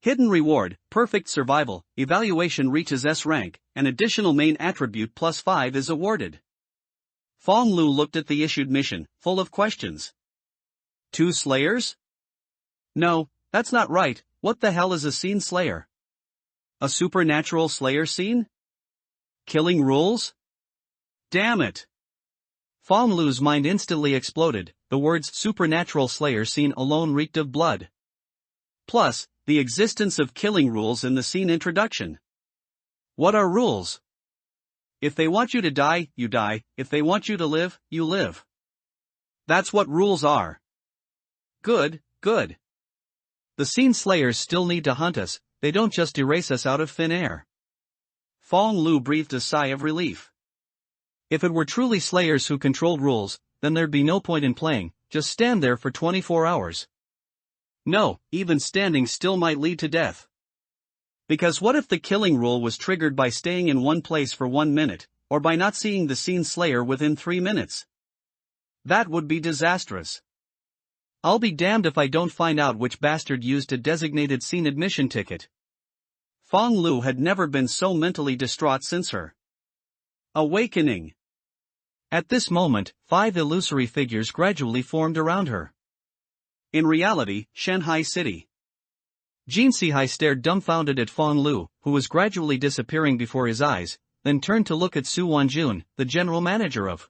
Hidden reward, perfect survival, evaluation reaches S rank, an additional main attribute plus 5 is awarded. Fong Lu looked at the issued mission, full of questions. 2 Slayers? No, that's not right. What the hell is a scene Slayer? A supernatural Slayer scene? Killing rules? Damn it! Fong Lu's mind instantly exploded. The words supernatural Slayer scene alone reeked of blood. Plus, the existence of killing rules in the scene introduction. What are rules? If they want you to die, you die. If they want you to live, you live. That's what rules are. Good, good. The scene Slayers still need to hunt us, they don't just erase us out of thin air. Fong Lu breathed a sigh of relief. If it were truly Slayers who controlled rules, then there'd be no point in playing, just stand there for 24 hours. No, even standing still might lead to death. Because what if the killing rule was triggered by staying in one place for 1 minute, or by not seeing the scene Slayer within 3 minutes? That would be disastrous. I'll be damned if I don't find out which bastard used a designated scene admission ticket. Fong Lu had never been so mentally distraught since her awakening. At this moment, 5 illusory figures gradually formed around her. In reality, Shanghai City. Jin Sihai stared dumbfounded at Fong Lu, who was gradually disappearing before his eyes, then turned to look at Su Wanjun, the general manager of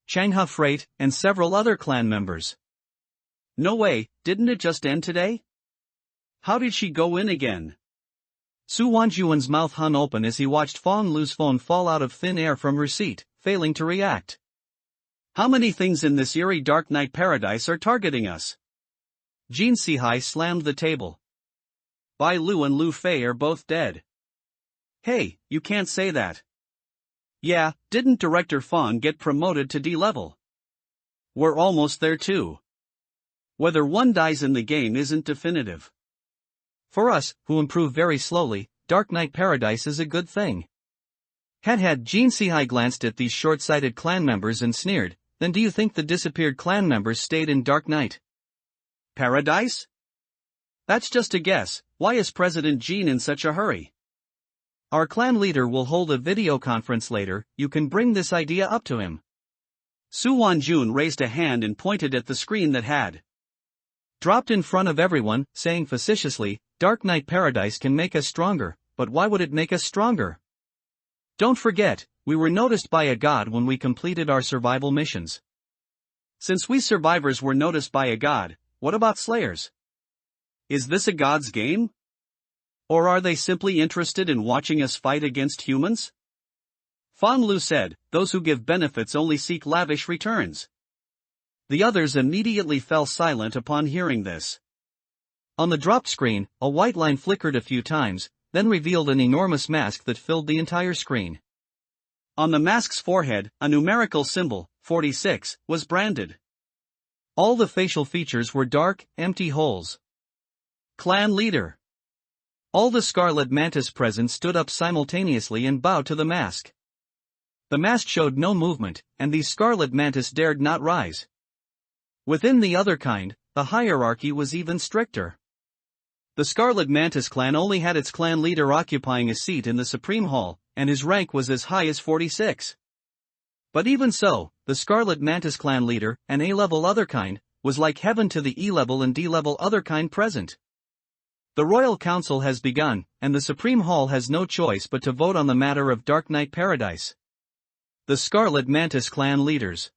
Changha Freight, and several other clan members. No way, didn't it just end today? How did she go in again? Su Wanjun's mouth hung open as he watched Fong Lu's phone fall out of thin air from her seat, failing to react. How many things in this eerie Dark Knight Paradise are targeting us? Jin Sihai slammed the table. Bai Lu and Lu Fei are both dead. Hey, you can't say that. Yeah, didn't Director Fong get promoted to D level? We're almost there too. Whether one dies in the game isn't definitive. For us, who improve very slowly, Dark Knight Paradise is a good thing. Had Jin Sihai glanced at these short-sighted clan members and sneered, then do you think the disappeared clan members stayed in Dark Knight Paradise? That's just a guess. Why is President Jin in such a hurry? Our clan leader will hold a video conference later, you can bring this idea up to him. Su Wanjun raised a hand and pointed at the screen that had dropped in front of everyone, saying facetiously, Dark Knight Paradise can make us stronger, but why would it make us stronger? Don't forget, we were noticed by a god when we completed our survival missions. Since we survivors were noticed by a god, what about slayers? Is this a god's game? Or are they simply interested in watching us fight against humans? Fan Lu said, those who give benefits only seek lavish returns. The others immediately fell silent upon hearing this. On the dropped screen, a white line flickered a few times, then revealed an enormous mask that filled the entire screen. On the mask's forehead, a numerical symbol, 46, was branded. All the facial features were dark, empty holes. Clan leader. All the Scarlet Mantis present stood up simultaneously and bowed to the mask. The mask showed no movement, and these Scarlet Mantis dared not rise. Within the other kind, the hierarchy was even stricter. The Scarlet Mantis clan only had its clan leader occupying a seat in the Supreme Hall, and his rank was as high as 46. But even so, the Scarlet Mantis clan leader, an A-level other kind, was like heaven to the E-level and D-level other kind present. The Royal Council has begun, and the Supreme Hall has no choice but to vote on the matter of Dark Knight Paradise. The Scarlet Mantis clan leader's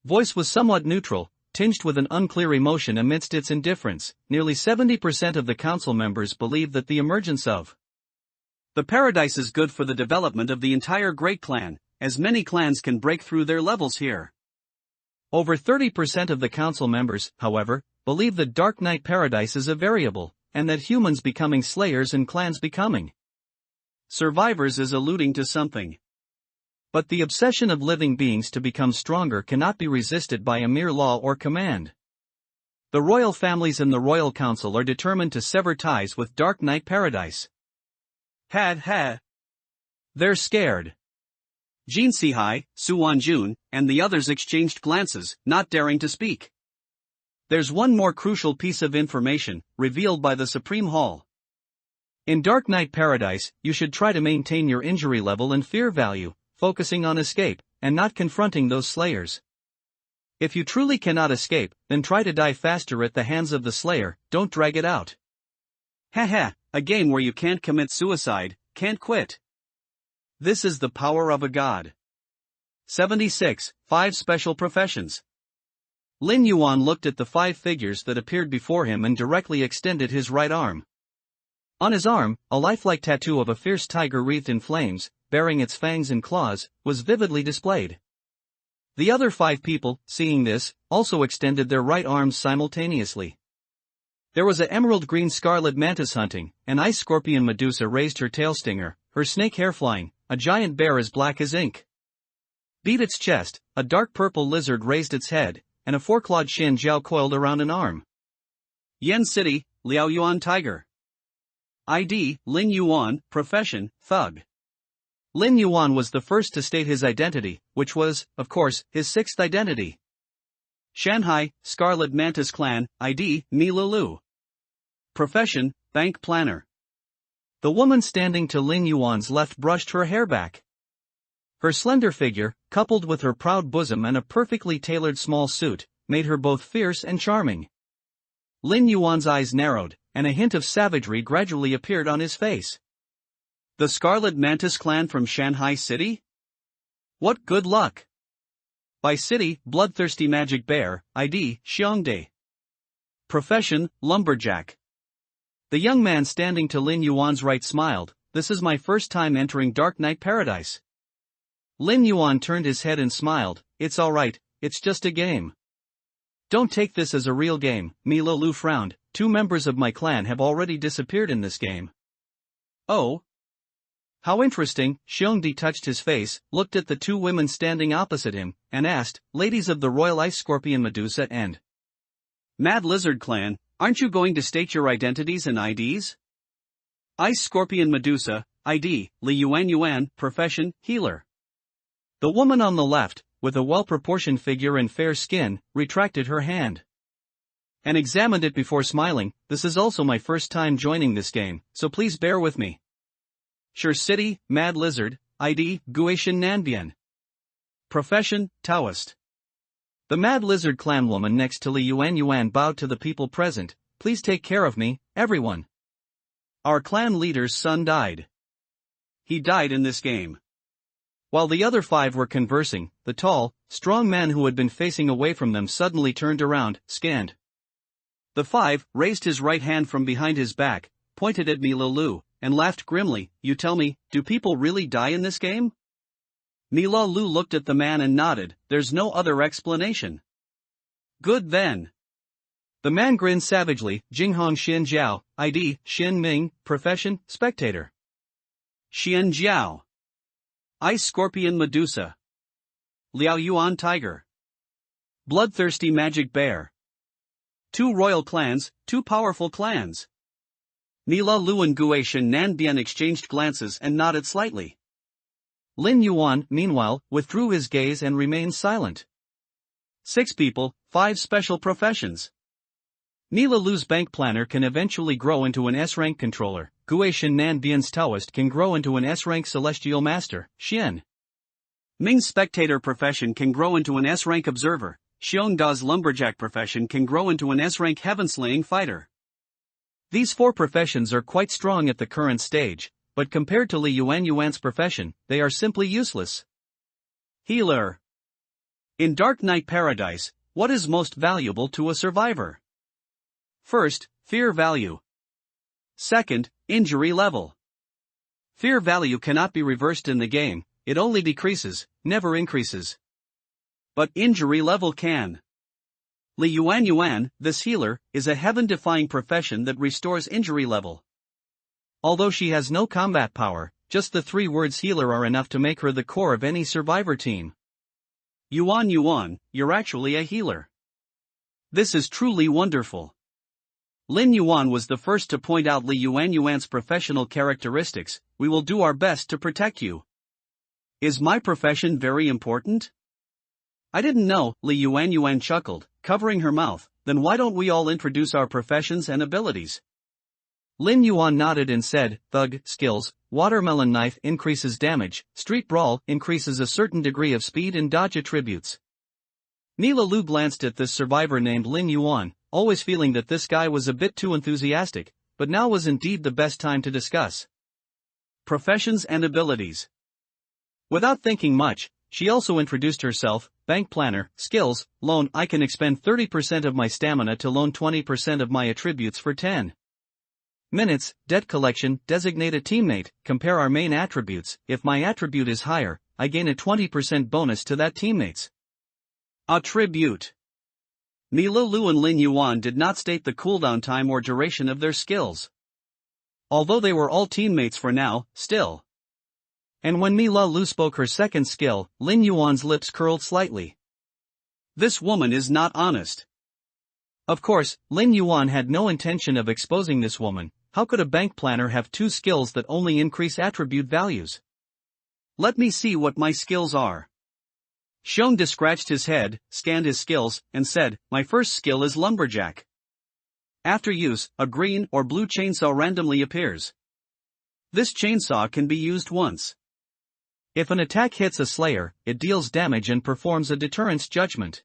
voice was somewhat neutral, tinged with an unclear emotion amidst its indifference. Nearly 70% of the council members believe that the emergence of the Paradise is good for the development of the entire Great Clan, as many clans can break through their levels here. Over 30% of the council members, however, believe that Dark Knight Paradise is a variable, and that humans becoming slayers and clans becoming survivors is alluding to something. But the obsession of living beings to become stronger cannot be resisted by a mere law or command. The royal families and the Royal Council are determined to sever ties with Dark Knight Paradise. They're scared. Jin Sihai, Su Wanjun, and the others exchanged glances, not daring to speak. There's one more crucial piece of information, revealed by the Supreme Hall. In Dark Knight Paradise, you should try to maintain your injury level and fear value, focusing on escape, and not confronting those slayers. If you truly cannot escape, then try to die faster at the hands of the slayer, don't drag it out. A game where you can't commit suicide, can't quit. This is the power of a god. 76. 5 Special Professions. Lin Yuan looked at the 5 figures that appeared before him and directly extended his right arm. On his arm, a lifelike tattoo of a fierce tiger wreathed in flames, bearing its fangs and claws, was vividly displayed. The other 5 people, seeing this, also extended their right arms simultaneously. There was an emerald green Scarlet Mantis hunting, an ice scorpion Medusa raised her tail stinger, her snake hair flying, a giant bear as black as ink beat its chest, a dark purple lizard raised its head, and a 4-clawed Shin Jiao coiled around an arm. Yen City, Liao Yuan Tiger. ID, Lin Yuan, profession, thug. Lin Yuan was the first to state his identity, which was, of course, his 6th identity. Shanghai, Scarlet Mantis Clan, ID, Mi Lulu. Profession, bank planner. The woman standing to Lin Yuan's left brushed her hair back. Her slender figure, coupled with her proud bosom and a perfectly tailored small suit, made her both fierce and charming. Lin Yuan's eyes narrowed, and a hint of savagery gradually appeared on his face. The Scarlet Mantis Clan from Shanghai City? What good luck! By city, Bloodthirsty Magic Bear, ID, Xiongde. Profession, lumberjack. The young man standing to Lin Yuan's right smiled, this is my first time entering Dark Knight Paradise. Lin Yuan turned his head and smiled, it's alright, it's just a game. Don't take this as a real game, Mi Lulu frowned, 2 members of my clan have already disappeared in this game. Oh? How interesting. Xiongdi touched his face, looked at the 2 women standing opposite him, and asked, ladies of the Royal Ice Scorpion Medusa and Mad Lizard Clan, aren't you going to state your identities and IDs? Ice Scorpion Medusa, ID, Li Yuan, profession, healer. The woman on the left, with a well-proportioned figure and fair skin, retracted her hand and examined it before smiling, this is also my first time joining this game, so please bear with me. Sure City, Mad Lizard, ID, Guishan Nanbian. Profession, Taoist. The Mad Lizard clan woman next to Li Yuan bowed to the people present. Please take care of me, everyone. Our clan leader's son died. He died in this game. While the other 5 were conversing, the tall, strong man who had been facing away from them suddenly turned around, scanned. The 5 raised his right hand from behind his back, pointed at Milalu, and laughed grimly. You tell me, do people really die in this game? Milalu looked at the man and nodded. There's no other explanation. Good then. The man grinned savagely. Jinghong Xin Jiao, ID, Xin Ming, profession, spectator. Xian Jiao. Ice Scorpion Medusa. Liao Yuan Tiger. Bloodthirsty Magic Bear. 2 royal clans, 2 powerful clans. Milalu and Guishan Nanbian exchanged glances and nodded slightly. Lin Yuan, meanwhile, withdrew his gaze and remained silent. 6 people, 5 special professions. Milalu's bank planner can eventually grow into an S-rank controller. Guishan Nanbian's Taoist can grow into an S-rank celestial master, Xian. Ming's spectator profession can grow into an S-rank observer. Xiongda's lumberjack profession can grow into an S-rank heaven-slaying fighter. These 4 professions are quite strong at the current stage, but compared to Li Yuan's profession, they are simply useless. Healer. In Dark Knight Paradise, what is most valuable to a survivor? First, fear value. Second, injury level. Fear value cannot be reversed in the game, it only decreases, never increases. But injury level can. Li Yuan, this healer, is a heaven-defying profession that restores injury level. Although she has no combat power, just the 3 words healer are enough to make her the core of any survivor team. Yuan, you're actually a healer. This is truly wonderful. Lin Yuan was the first to point out Li Yuan's professional characteristics. We will do our best to protect you. Is my profession very important? I didn't know, Li Yuan chuckled, covering her mouth. Then why don't we all introduce our professions and abilities? Lin Yuan nodded and said, Thug, skills, watermelon knife increases damage, street brawl increases a certain degree of speed and dodge attributes. Milalu glanced at this survivor named Lin Yuan, always feeling that this guy was a bit too enthusiastic, but now was indeed the best time to discuss professions and abilities. Without thinking much, she also introduced herself. Bank planner, skills, loan. I can expend 30% of my stamina to loan 20% of my attributes for 10 minutes. Debt collection, designate a teammate, compare our main attributes. If my attribute is higher, I gain a 20% bonus to that teammate's attribute. Milalu and Lin Yuan did not state the cooldown time or duration of their skills. Although they were all teammates for now, still. And when Milalu spoke her second skill, Lin Yuan's lips curled slightly. This woman is not honest. Of course, Lin Yuan had no intention of exposing this woman. How could a bank planner have 2 skills that only increase attribute values? Let me see what my skills are. Xiongda scratched his head, scanned his skills, and said, my first skill is lumberjack. After use, a green or blue chainsaw randomly appears. This chainsaw can be used once. If an attack hits a slayer, it deals damage and performs a deterrence judgment.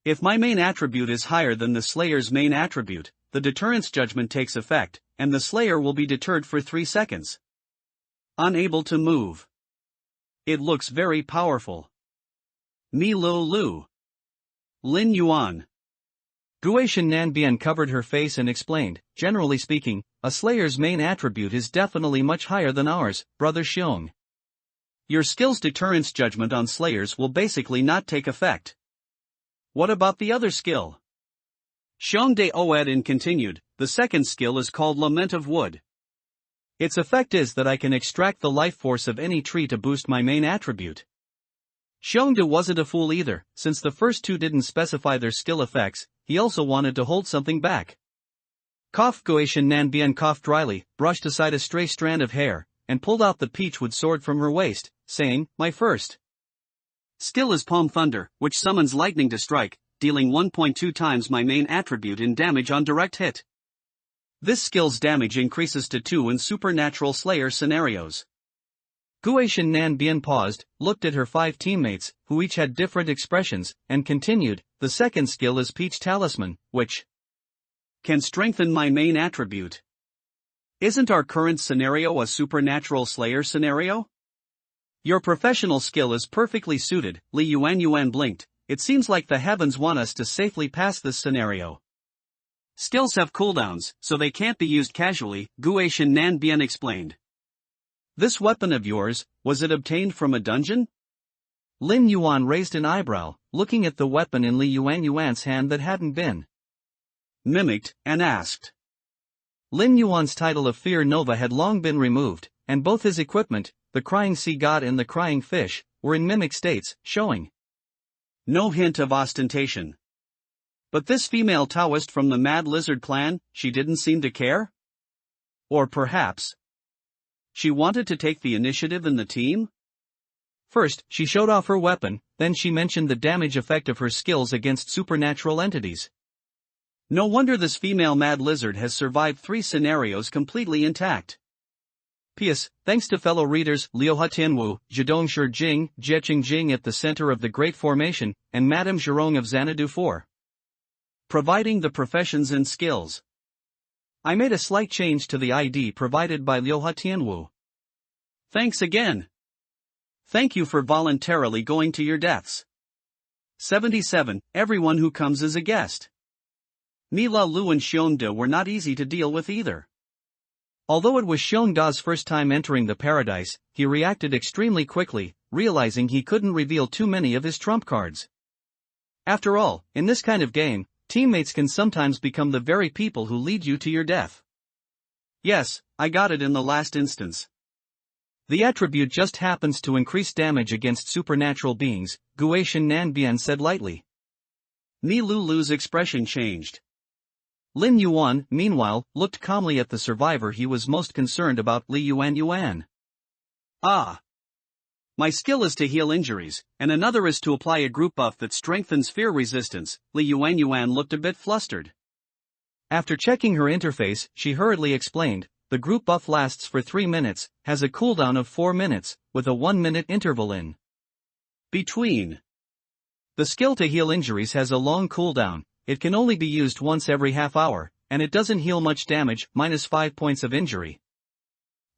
If my main attribute is higher than the slayer's main attribute, the deterrence judgment takes effect, and the slayer will be deterred for 3 seconds. Unable to move. It looks very powerful. Milalu. Lin Yuan. Guishan Nanbian covered her face and explained, generally speaking, a slayer's main attribute is definitely much higher than ours, Brother Xiong. Your skill's deterrence judgment on slayers will basically not take effect. What about the other skill? Xiongde Oedin continued, the second skill is called Lament of Wood. Its effect is that I can extract the life force of any tree to boost my main attribute. Xiongde wasn't a fool either, since the first 2 didn't specify their skill effects, he also wanted to hold something back. Guishan Nanbian coughed dryly, brushed aside a stray strand of hair, and pulled out the peachwood sword from her waist, saying, my first skill is Palm Thunder, which summons lightning to strike, dealing 1.2 times my main attribute in damage on direct hit. This skill's damage increases to 2 in supernatural slayer scenarios. Guishan Nan Bian paused, looked at her 5 teammates, who each had different expressions, and continued, the second skill is Peach Talisman, which can strengthen my main attribute. Isn't our current scenario a supernatural slayer scenario? Your professional skill is perfectly suited, Lin Yuan blinked. It seems like the heavens want us to safely pass this scenario. Skills have cooldowns, so they can't be used casually, Guishan Nan Bian explained. This weapon of yours, was it obtained from a dungeon? Lin Yuan raised an eyebrow, looking at the weapon in Lin Yuan's hand that hadn't been mimicked, and asked. Lin Yuan's title of Fear Nova had long been removed, and both his equipment, the Crying Sea God and the Crying Fish, were in mimic states, showing no hint of ostentation. But this female Taoist from the Mad Lizard clan, she didn't seem to care? Or perhaps she wanted to take the initiative in the team? First, she showed off her weapon, then she mentioned the damage effect of her skills against supernatural entities. No wonder this female Mad Lizard has survived 3 scenarios completely intact. P.S. Thanks to fellow readers Liuha Tianwu, Zhidong Jing, Jieqing Jing at the center of the Great Formation, and Madame Zhirong of Xanadu for providing the professions and skills. I made a slight change to the ID provided by Liuha Tianwu. Thanks again. Thank you for voluntarily going to your deaths. 77. Everyone who comes is a guest. Mila Lu and Xiongda were not easy to deal with either. Although it was Xiongda's first time entering the paradise, he reacted extremely quickly, realizing he couldn't reveal too many of his trump cards. After all, in this kind of game, teammates can sometimes become the very people who lead you to your death. Yes, I got it in the last instance. The attribute just happens to increase damage against supernatural beings, Guishan Nan Bian said lightly. Ni Lulu's expression changed. Lin Yuan, meanwhile, looked calmly at the survivor he was most concerned about, Lin Yuan. Ah. My skill is to heal injuries, and another is to apply a group buff that strengthens fear resistance. Lin Yuan looked a bit flustered. After checking her interface, she hurriedly explained, the group buff lasts for 3 minutes, has a cooldown of 4 minutes, with a 1-minute interval in between. The skill to heal injuries has a long cooldown. It can only be used once every half hour, and it doesn't heal much damage, -5 points of injury.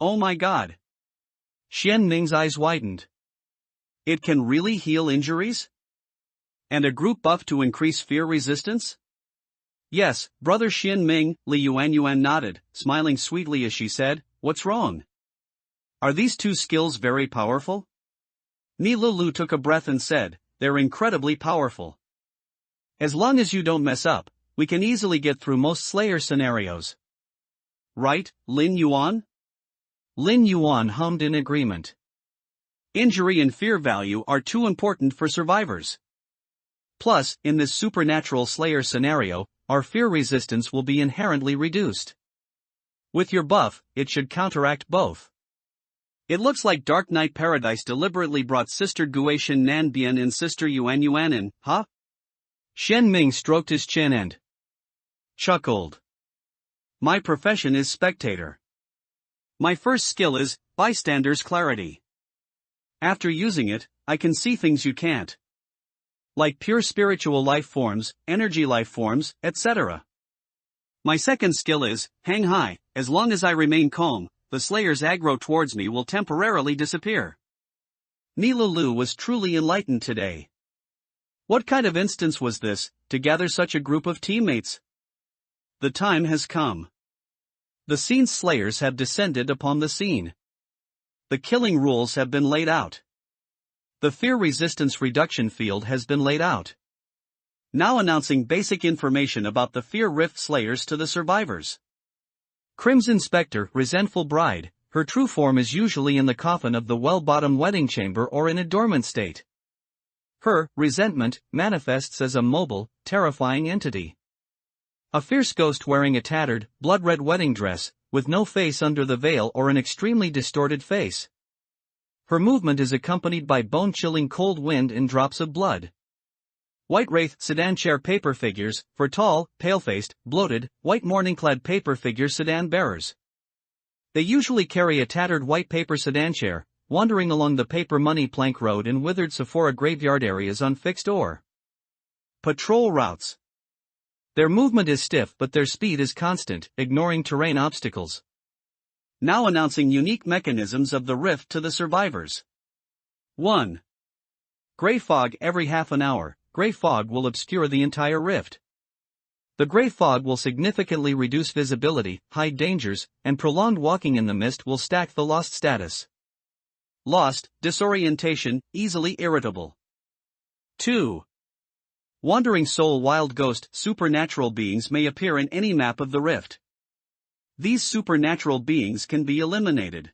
Oh my god. Xian Ming's eyes widened. It can really heal injuries? And a group buff to increase fear resistance? Yes, brother Xian Ming, Lin Yuan nodded, smiling sweetly as she said, what's wrong? Are these 2 skills very powerful? Ni Lulu took a breath and said, they're incredibly powerful. As long as you don't mess up, we can easily get through most Slayer scenarios. Right, Lin Yuan? Lin Yuan hummed in agreement. Injury and fear value are too important for survivors. Plus, in this supernatural Slayer scenario, our fear resistance will be inherently reduced. With your buff, it should counteract both. It looks like Dark Knight Paradise deliberately brought Sister Guishan Nan Bian and Sister Yuan in, huh? Xian Ming stroked his chin and chuckled. My profession is spectator. My first skill is bystander's clarity. After using it, I can see things you can't. Like pure spiritual life forms, energy life forms, etc. My second skill is hang high. As long as I remain calm, the Slayer's aggro towards me will temporarily disappear. Ni Lulu was truly enlightened today. What kind of instance was this, to gather such a group of teammates? The time has come. The scene's slayers have descended upon the scene. The killing rules have been laid out. The fear resistance reduction field has been laid out. Now announcing basic information about the fear rift slayers to the survivors. Crimson Spectre, resentful bride, her true form is usually in the coffin of the well-bottomed wedding chamber or in a dormant state. Her resentment manifests as a mobile, terrifying entity. A fierce ghost wearing a tattered, blood-red wedding dress, with no face under the veil or an extremely distorted face. Her movement is accompanied by bone-chilling cold wind and drops of blood. White wraith sedan chair paper figures, for tall, pale-faced, bloated, white mourning-clad paper figure sedan bearers. They usually carry a tattered white paper sedan chair, wandering along the paper money plank road and withered Sephora graveyard areas on fixed or patrol routes. Their movement is stiff but their speed is constant, ignoring terrain obstacles. Now announcing unique mechanisms of the rift to the survivors. 1. Gray fog. Every half an hour, gray fog will obscure the entire rift. The gray fog will significantly reduce visibility, hide dangers, and prolonged walking in the mist will stack the lost status. Lost, disorientation, easily irritable. 2. Wandering soul. Wild ghost. Supernatural beings may appear in any map of the rift. These supernatural beings can be eliminated.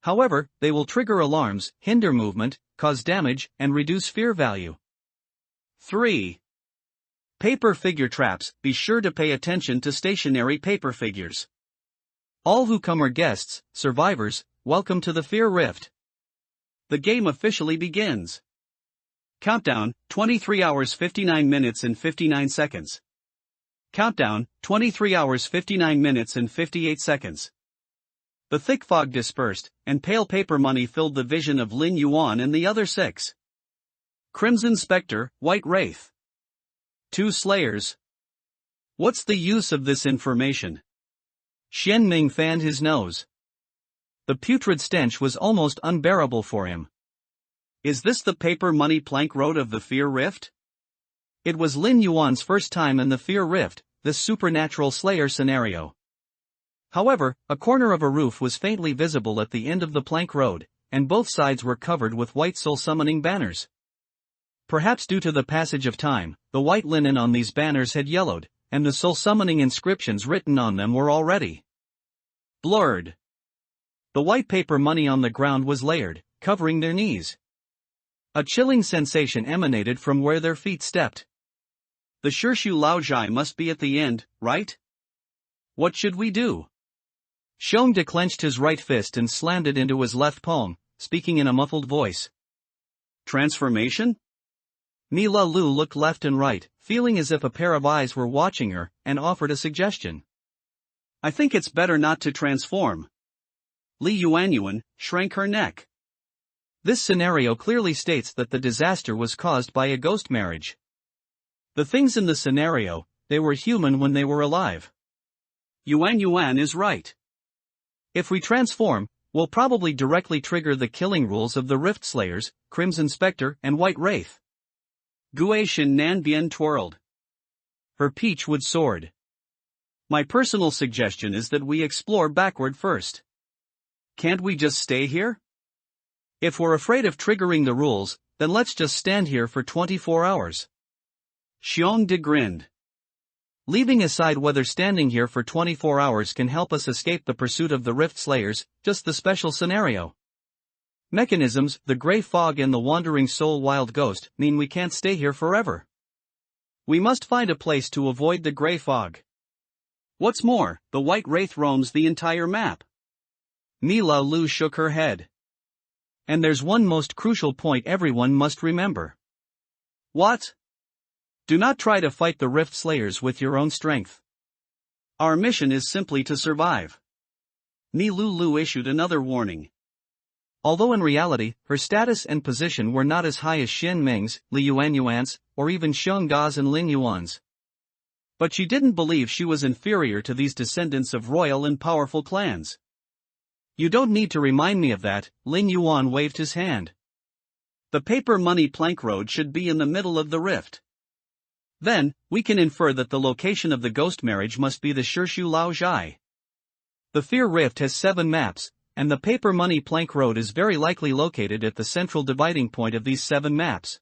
However, they will trigger alarms, hinder movement, cause damage, and reduce fear value. 3. Paper figure traps. Be sure to pay attention to stationary paper figures. All who come are guests, survivors, welcome to the Fear Rift. The game officially begins. Countdown, 23 hours 59 minutes and 59 seconds. Countdown, 23 hours 59 minutes and 58 seconds. The thick fog dispersed, and pale paper money filled the vision of Lin Yuan and the other 6. Crimson Spectre, White Wraith. 2 Slayers. What's the use of this information? Xian Ming fanned his nose. The putrid stench was almost unbearable for him. Is this the paper money plank road of the Fear Rift? It was Lin Yuan's first time in the Fear Rift, this supernatural slayer scenario. However, a corner of a roof was faintly visible at the end of the plank road, and both sides were covered with white soul-summoning banners. Perhaps due to the passage of time, the white linen on these banners had yellowed, and the soul-summoning inscriptions written on them were already blurred. The white paper money on the ground was layered, covering their knees. A chilling sensation emanated from where their feet stepped. The Shirshu Laozhai must be at the end, right? What should we do? Xiong De clenched his right fist and slammed it into his left palm, speaking in a muffled voice. Transformation? Mila Lu looked left and right, feeling as if a pair of eyes were watching her, and offered a suggestion. I think it's better not to transform. Li Yuan shrank her neck. This scenario clearly states that the disaster was caused by a ghost marriage. The things in the scenario, they were human when they were alive. Yuan is right. If we transform, we'll probably directly trigger the killing rules of the Rift Slayers, Crimson Spectre, and White Wraith. Guishin Nanbian twirled her peachwood sword. My personal suggestion is that we explore backward first. Can't we just stay here? If we're afraid of triggering the rules, then let's just stand here for 24 hours. Xiong De grinned. Leaving aside whether standing here for 24 hours can help us escape the pursuit of the Rift Slayers, just the special scenario. Mechanisms, the gray fog and the wandering soul wild ghost, mean we can't stay here forever. We must find a place to avoid the gray fog. What's more, the White Wraith roams the entire map. Mila Lu shook her head. And there's one most crucial point everyone must remember. What? Do not try to fight the Rift Slayers with your own strength. Our mission is simply to survive. Milu Lu issued another warning. Although in reality, her status and position were not as high as Xian Ming's, Li Yuan's, or even Xiong Da's and Lin Yuan's. But she didn't believe she was inferior to these descendants of royal and powerful clans. You don't need to remind me of that, Lin Yuan waved his hand. The paper money plank road should be in the middle of the rift. Then, we can infer that the location of the ghost marriage must be the Shirshu Laozhai. The Fear Rift has 7 maps, and the paper money plank road is very likely located at the central dividing point of these 7 maps.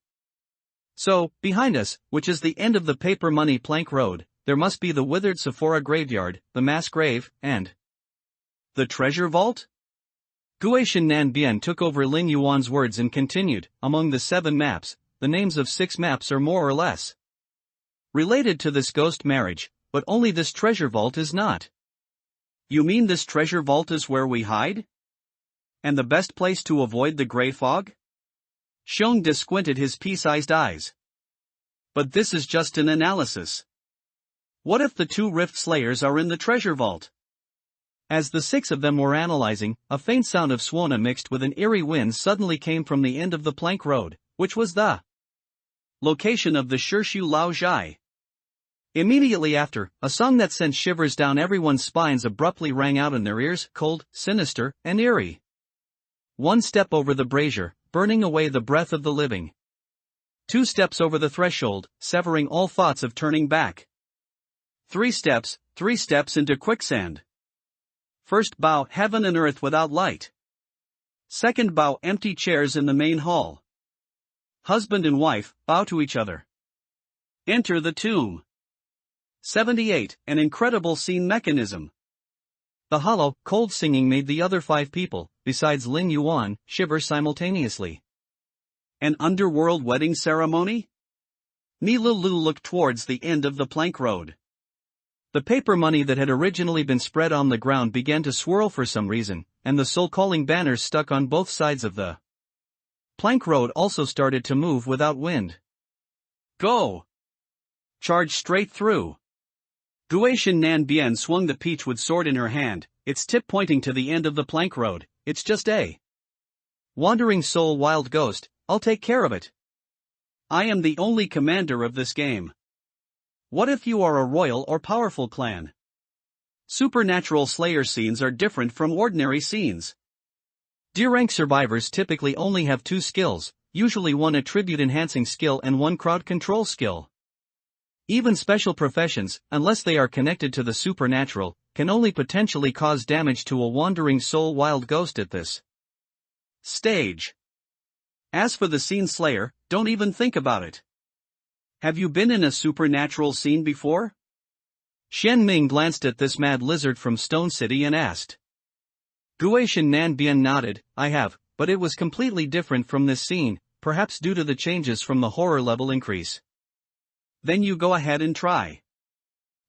So, behind us, which is the end of the paper money plank road, there must be the withered Sephora graveyard, the mass grave, and the treasure vault? Guishin Nanbian took over Lin Yuan's words and continued, among the 7 maps, the names of 6 maps are more or less related to this ghost marriage, but only this treasure vault is not. You mean this treasure vault is where we hide? And the best place to avoid the gray fog? Xiong De squinted his pea-sized eyes. But this is just an analysis. What if the 2 Rift Slayers are in the treasure vault? As the six of them were analyzing, a faint sound of Swana mixed with an eerie wind suddenly came from the end of the plank road, which was the location of the Shirshu Lao Zhai. Immediately after, a song that sent shivers down everyone's spines abruptly rang out in their ears, cold, sinister, and eerie. One step over the brazier, burning away the breath of the living. 2 steps over the threshold, severing all thoughts of turning back. 3 steps into quicksand. First bow, heaven and earth without light. Second bow, empty chairs in the main hall. Husband and wife, bow to each other. Enter the tomb. 78, an incredible scene mechanism. The hollow, cold singing made the other 5 people, besides Lin Yuan, shiver simultaneously. An underworld wedding ceremony? Mila Lu looked towards the end of the plank road. The paper money that had originally been spread on the ground began to swirl for some reason, and the soul-calling banners stuck on both sides of the plank road also started to move without wind. Go! Charge straight through. Guishan Nan Bian swung the peachwood sword in her hand, its tip pointing to the end of the plank road. It's just a wandering soul wild ghost, I'll take care of it. I am the only commander of this game. What if you are a royal or powerful clan? Supernatural slayer scenes are different from ordinary scenes. D-rank survivors typically only have 2 skills, usually 1 attribute-enhancing skill and 1 crowd control skill. Even special professions, unless they are connected to the supernatural, can only potentially cause damage to a wandering soul wild ghost at this stage. As for the scene slayer, don't even think about it. Have you been in a supernatural scene before? Shen Ming glanced at this mad lizard from Stone City and asked. Guishan Nan Bian nodded, I have, but it was completely different from this scene, perhaps due to the changes from the horror level increase. Then you go ahead and try.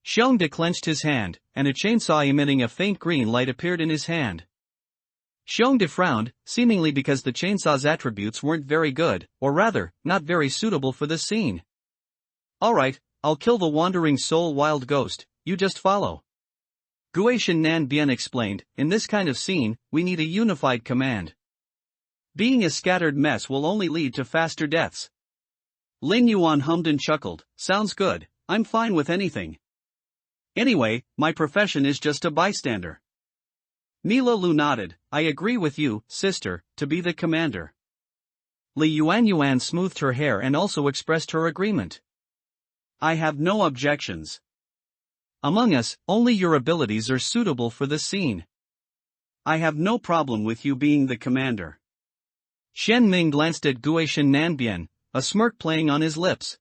Xiong De clenched his hand, and a chainsaw emitting a faint green light appeared in his hand. Xiong De frowned, seemingly because the chainsaw's attributes weren't very good, or rather, not very suitable for this scene. Alright, I'll kill the wandering soul wild ghost, you just follow. Guishan Nan Bian explained, in this kind of scene, we need a unified command. Being a scattered mess will only lead to faster deaths. Lin Yuan hummed and chuckled, sounds good, I'm fine with anything. Anyway, my profession is just a bystander. Mila Lu nodded, I agree with you, sister, to be the commander. Li Yuan smoothed her hair and also expressed her agreement. I have no objections. Among us, only your abilities are suitable for this scene. I have no problem with you being the commander. Shen Ming glanced at Guishan Nanbian, a smirk playing on his lips.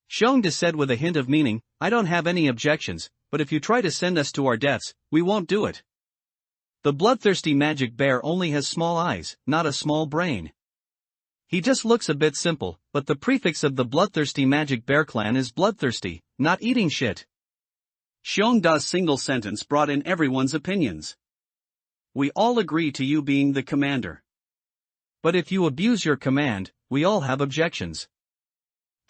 Xiong De said with a hint of meaning, I don't have any objections, but if you try to send us to our deaths, we won't do it. The bloodthirsty magic bear only has small eyes, not a small brain. He just looks a bit simple, but the prefix of the bloodthirsty magic bear clan is bloodthirsty, not eating shit. Xiong Da's single sentence brought in everyone's opinions. We all agree to you being the commander. But if you abuse your command, we all have objections.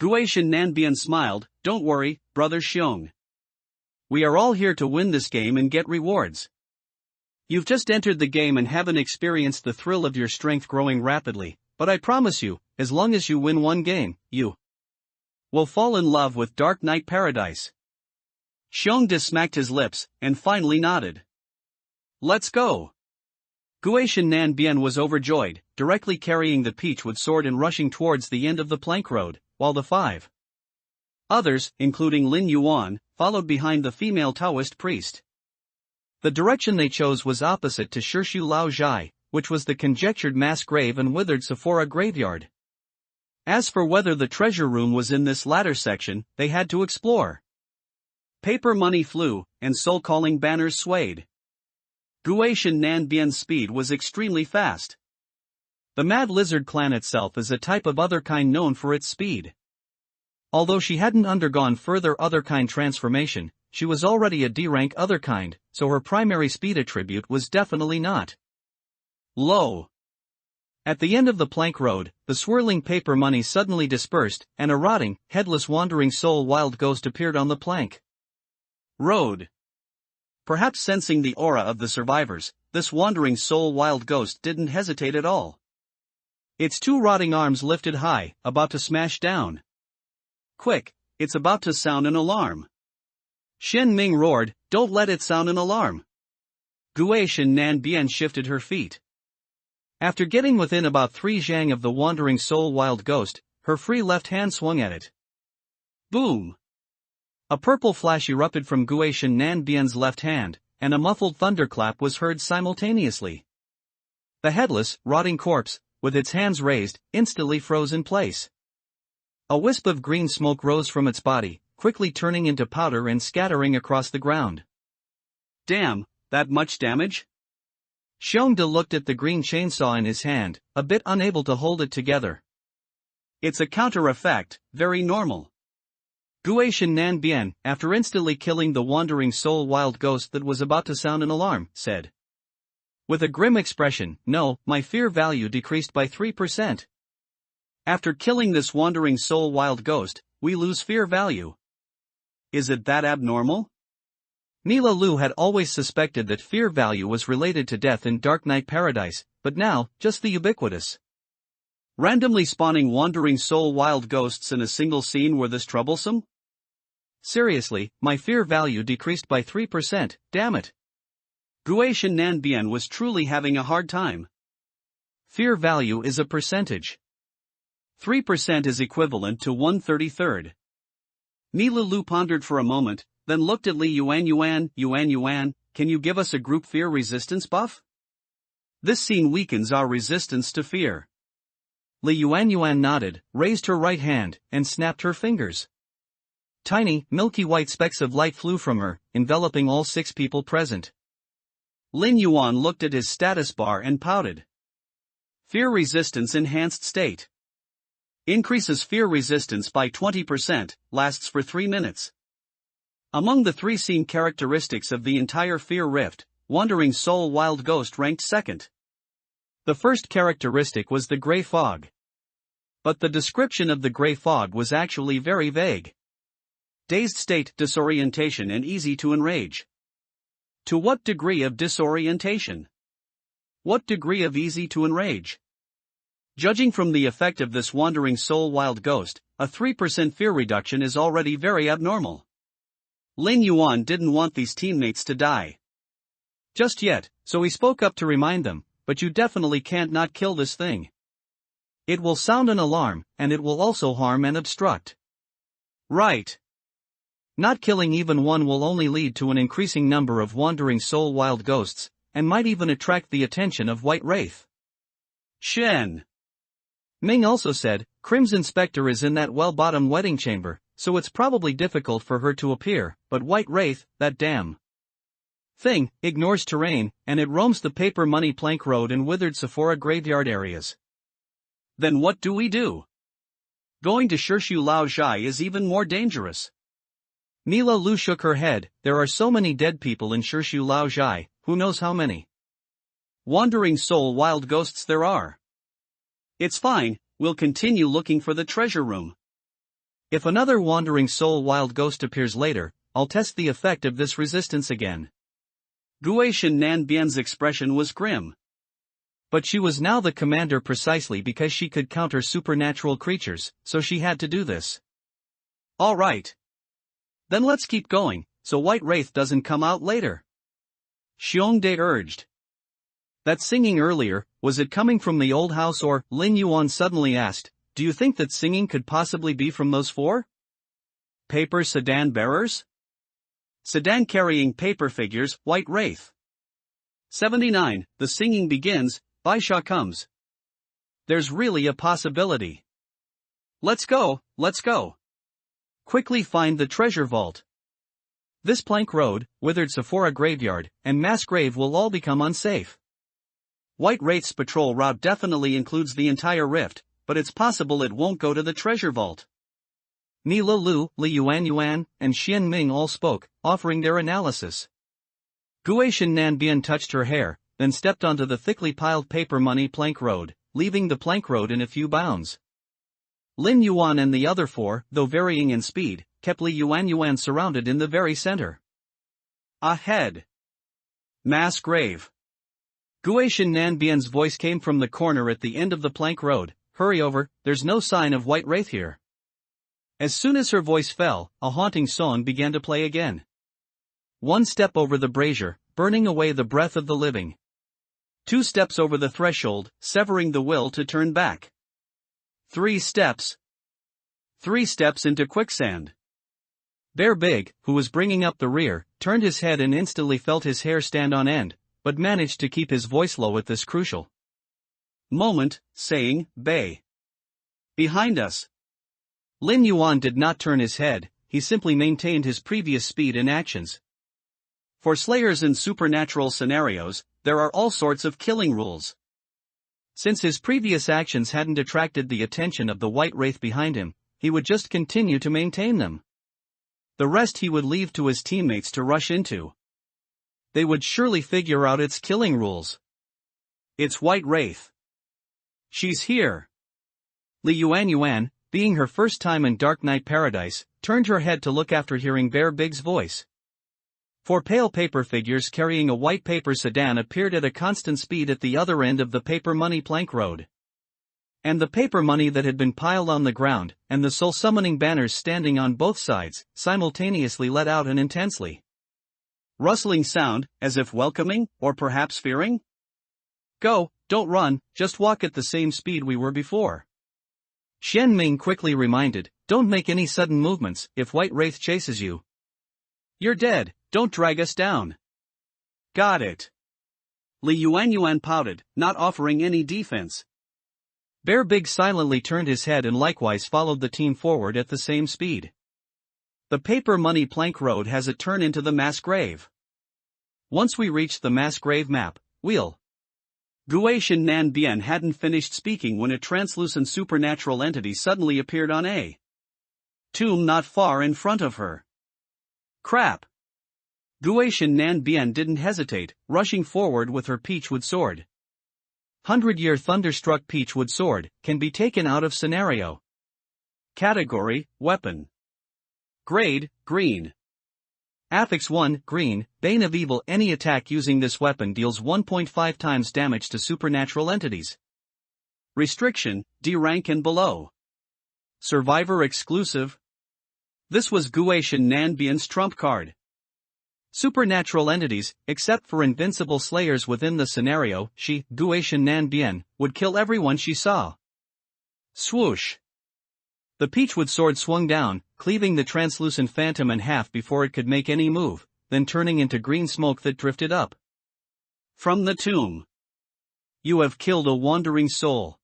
Guishan Nanbian smiled, don't worry, brother Xiong. We are all here to win this game and get rewards. You've just entered the game and haven't experienced the thrill of your strength growing rapidly, but I promise you, as long as you win one game, you will fall in love with Dark Knight Paradise. Xiong De smacked his lips, and finally nodded. Let's go. Guishan Nanbian was overjoyed, directly carrying the peachwood sword and rushing towards the end of the plank road, while the 5 others, including Lin Yuan, followed behind the female Taoist priest. The direction they chose was opposite to Shirshu Lao Zhai, which was the conjectured mass grave and withered Sephora graveyard. As for whether the treasure room was in this latter section, they had to explore. Paper money flew, and soul-calling banners swayed. Guishan Nanbian's speed was extremely fast. The Mad Lizard clan itself is a type of otherkind known for its speed. Although she hadn't undergone further otherkind transformation, she was already a D-rank otherkind, so her primary speed attribute was definitely not low. At the end of the plank road, the swirling paper money suddenly dispersed, and a rotting, headless wandering soul wild ghost appeared on the plank road. Perhaps sensing the aura of the survivors, this wandering soul wild ghost didn't hesitate at all. Its two rotting arms lifted high, about to smash down. Quick, it's about to sound an alarm. Shen Ming roared, don't let it sound an alarm. Guishan Nan Bian shifted her feet. After getting within about 3 zhang of the wandering soul wild ghost, her free left hand swung at it. Boom! A purple flash erupted from Guishan Nan Bian's left hand, and a muffled thunderclap was heard simultaneously. The headless, rotting corpse, with its hands raised, instantly froze in place. A wisp of green smoke rose from its body, quickly turning into powder and scattering across the ground. Damn, that much damage? Xiongde looked at the green chainsaw in his hand, a bit unable to hold it together. It's a counter effect, very normal. Guishan Nan Bian, after instantly killing the wandering soul wild ghost that was about to sound an alarm, said. With a grim expression, no, my fear value decreased by 3%. After killing this wandering soul wild ghost, we lose fear value. Is it that abnormal? Mila Lu had always suspected that fear value was related to death in Dark Knight Paradise, but now, just the ubiquitous. Randomly spawning wandering soul wild ghosts in a single scene were this troublesome? Seriously, my fear value decreased by 3%, damn it. Guishan Nan Bian was truly having a hard time. Fear value is a percentage. 3% is equivalent to 1/33. Mila Lu pondered for a moment, then looked at Lin Yuan, can you give us a group fear resistance buff? This scene weakens our resistance to fear. Lin Yuan nodded, raised her right hand, and snapped her fingers. Tiny, milky white specks of light flew from her, enveloping all 6 people present. Lin Yuan looked at his status bar and pouted. Fear resistance enhanced state. Increases fear resistance by 20%, lasts for 3 minutes. Among the 3 scene characteristics of the entire fear rift, Wandering Soul Wild Ghost ranked second. The first characteristic was the gray fog. But the description of the gray fog was actually very vague. Dazed state, disorientation and easy to enrage. To what degree of disorientation? What degree of easy to enrage? Judging from the effect of this Wandering Soul Wild Ghost, a 3% fear reduction is already very abnormal. Lin Yuan didn't want these teammates to die just yet, so he spoke up to remind them, but you definitely can't not kill this thing. It will sound an alarm, and it will also harm and obstruct. Right. Not killing even one will only lead to an increasing number of wandering soul wild ghosts, and might even attract the attention of White Wraith. Shen Ming also said, Crimson Spectre is in that well-bottomed wedding chamber, so it's probably difficult for her to appear, but White Wraith, that damn thing, ignores terrain, and it roams the paper money plank road and withered Sephora graveyard areas. Then what do we do? Going to Shirshu Lao Zhai is even more dangerous. Mila Lu shook her head, there are so many dead people in Shirshu Lao Zhai, who knows how many wandering soul wild ghosts there are. It's fine, we'll continue looking for the treasure room. If another wandering soul wild ghost appears later, I'll test the effect of this resistance again. Guishan Nan Bian's expression was grim. But she was now the commander precisely because she could counter supernatural creatures, so she had to do this. Alright. Then let's keep going, so White Wraith doesn't come out later. Xiongde urged. That singing earlier, was it coming from the old house or, Lin Yuan suddenly asked, do you think that singing could possibly be from those 4 paper sedan bearers? Sedan carrying paper figures, White Wraith. 79, the singing begins, Baisha comes. There's really a possibility. Let's go, let's go. Quickly find the treasure vault. This plank road, withered Sephora graveyard, and mass grave will all become unsafe. White Wraith's patrol route definitely includes the entire rift, but it's possible it won't go to the treasure vault. Mila Lu, Lin Yuan, and Xian Ming all spoke, offering their analysis. Guishan Nan Bian touched her hair, then stepped onto the thickly piled paper money plank road, leaving the plank road in a few bounds. Lin Yuan and the other 4, though varying in speed, kept Lin Yuan surrounded in the very center. Ahead. Mass grave. Guishan Nanbian's voice came from the corner at the end of the plank road. Hurry over, there's no sign of white wraith here. As soon as her voice fell, a haunting song began to play again. One step over the brazier, burning away the breath of the living. 2 steps over the threshold, severing the will to turn back. 3 steps. 3 steps into quicksand. Bear Big, who was bringing up the rear, turned his head and instantly felt his hair stand on end, but managed to keep his voice low at this crucial moment, saying, "Bay. Behind us." Lin Yuan did not turn his head, he simply maintained his previous speed and actions. For slayers in supernatural scenarios, there are all sorts of killing rules. Since his previous actions hadn't attracted the attention of the white wraith behind him, he would just continue to maintain them. The rest he would leave to his teammates to rush into. They would surely figure out its killing rules. It's White Wraith. She's here. Lin Yuan, being her first time in Dark Knight Paradise, turned her head to look after hearing Bear Big's voice. 4 pale paper figures carrying a white paper sedan appeared at a constant speed at the other end of the paper money plank road. And the paper money that had been piled on the ground, and the soul summoning banners standing on both sides, simultaneously let out an intensely rustling sound, as if welcoming, or perhaps fearing. "Go, don't run, just walk at the same speed we were before." Xian Ming quickly reminded, "Don't make any sudden movements, if White Wraith chases you. You're dead, don't drag us down." "Got it." Lin Yuan pouted, not offering any defense. Bear Big silently turned his head and likewise followed the team forward at the same speed. The paper money plank road has a turn into the mass grave. Once we reach the mass grave map, we'll. Guishan Nanbian hadn't finished speaking when a translucent supernatural entity suddenly appeared on a tomb not far in front of her. Crap! Guishan Nanbian didn't hesitate, rushing forward with her peachwood sword. 100-year thunderstruck peachwood sword, can be taken out of scenario. Category, weapon. Grade, green. Affix 1, green, Bane of Evil. Any attack using this weapon deals 1.5 times damage to supernatural entities. Restriction, D rank and below. Survivor exclusive. This was Guishan Nanbian's trump card. Supernatural entities, except for invincible slayers within the scenario, she, Guishan Nanbian, would kill everyone she saw. Swoosh. The peachwood sword swung down, cleaving the translucent phantom in half before it could make any move, then turning into green smoke that drifted up from the tomb. You have killed a wandering soul.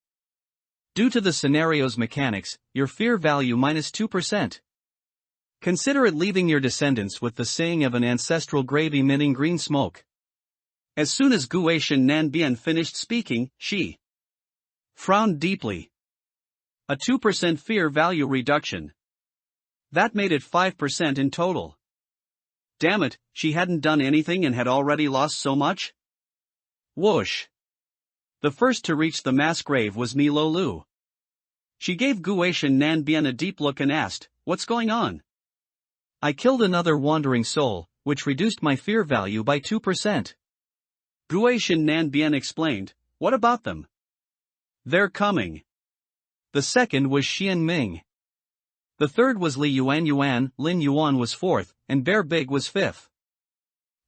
Due to the scenario's mechanics, your fear value -2%. Consider it leaving your descendants with the saying of an ancestral grave emitting green smoke. As soon as Guishan Nanbian finished speaking, she frowned deeply. A 2% fear value reduction. That made it 5% in total. Damn it, she hadn't done anything and had already lost so much? Whoosh. The first to reach the mass grave was Milo Lu. She gave Guishan Nanbian a deep look and asked, "What's going on?" "I killed another wandering soul, which reduced my fear value by 2%. Guishan Nanbian explained, "What about them?" "They're coming." The second was Xian Ming. The third was Lin Yuan, Lin Yuan was fourth, and Bear Big was fifth.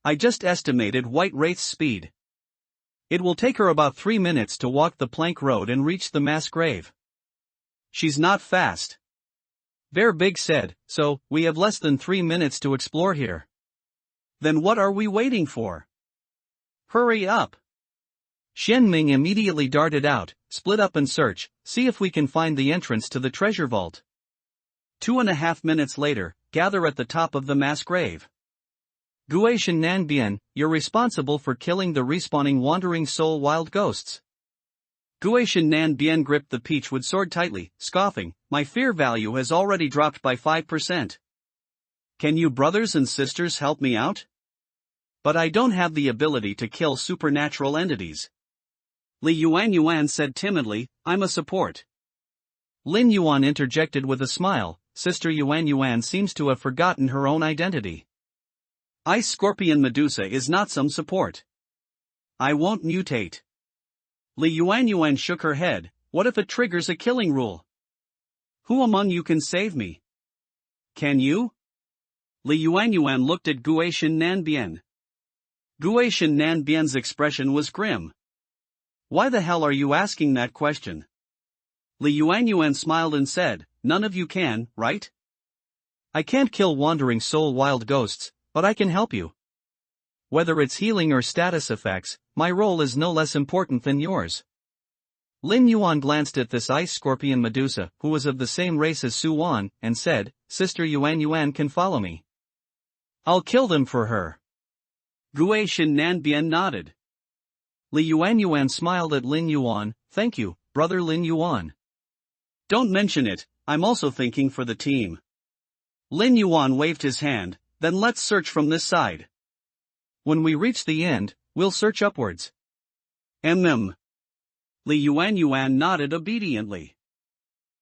I just estimated White Wraith's speed. It will take her about 3 minutes to walk the plank road and reach the mass grave. She's not fast. Bear Big said, so, we have less than 3 minutes to explore here. Then what are we waiting for? Hurry up. Xian Ming immediately darted out, split up and search, see if we can find the entrance to the treasure vault. 2.5 minutes later, gather at the top of the mass grave. Guishan Nanbian, you're responsible for killing the respawning wandering soul wild ghosts. Guishan Nanbian gripped the peachwood sword tightly, scoffing, my fear value has already dropped by 5%. Can you brothers and sisters help me out? But I don't have the ability to kill supernatural entities. Lin Yuan said timidly, I'm a support. Lin Yuan interjected with a smile, Sister Yuan seems to have forgotten her own identity. Ice Scorpion Medusa is not some support. I won't mutate. Li Yuan shook her head. What if it triggers a killing rule? Who among you can save me? Can you? Li Yuan looked at Guishan Nanbian. Guishan Nanbian's expression was grim. Why the hell are you asking that question? Li Yuan smiled and said, none of you can, right? I can't kill wandering soul wild ghosts, but I can help you. Whether it's healing or status effects, my role is no less important than yours. Lin Yuan glanced at this ice scorpion Medusa, who was of the same race as Su Wan, and said, Sister Yuan can follow me. I'll kill them for her. Guishan Nanbian nodded. Li Yuan smiled at Lin Yuan. Thank you, brother Lin Yuan. Don't mention it, I'm also thinking for the team. Lin Yuan waved his hand. Then let's search from this side. When we reach the end, we'll search upwards. Li Yuan nodded obediently.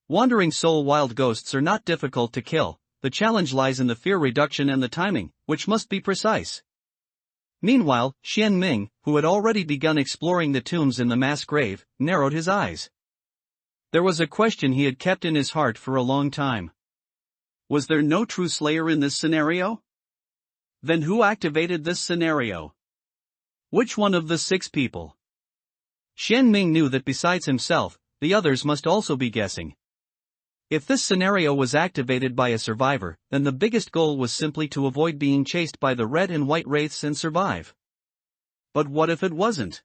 Wandering soul wild ghosts are not difficult to kill, the challenge lies in the fear reduction and the timing, which must be precise. Meanwhile, Xian Ming, who had already begun exploring the tombs in the mass grave, narrowed his eyes. There was a question he had kept in his heart for a long time. Was there no true slayer in this scenario? Then who activated this scenario? Which one of the 6 people? Xian Ming knew that besides himself, the others must also be guessing. If this scenario was activated by a survivor, then the biggest goal was simply to avoid being chased by the red and white wraiths and survive. But what if it wasn't?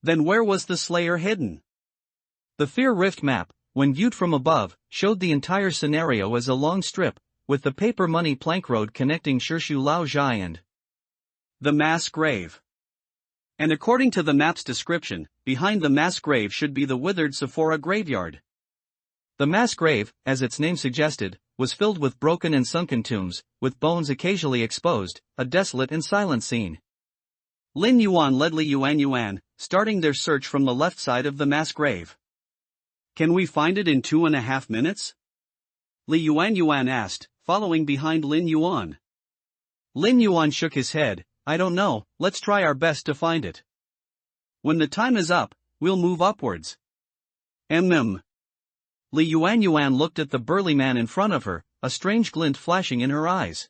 Then where was the slayer hidden? The Fear Rift map, when viewed from above, showed the entire scenario as a long strip, with the paper money plank road connecting Shirshu Lao Zhai and the mass grave. And according to the map's description, behind the mass grave should be the withered Sephora graveyard. The mass grave, as its name suggested, was filled with broken and sunken tombs, with bones occasionally exposed, a desolate and silent scene. Lin Yuan led Li Yuan, starting their search from the left side of the mass grave. Can we find it in 2.5 minutes? Li Yuan asked, following behind Lin Yuan. Lin Yuan shook his head. I don't know, let's try our best to find it. When the time is up, we'll move upwards. Li Yuan looked at the burly man in front of her, a strange glint flashing in her eyes.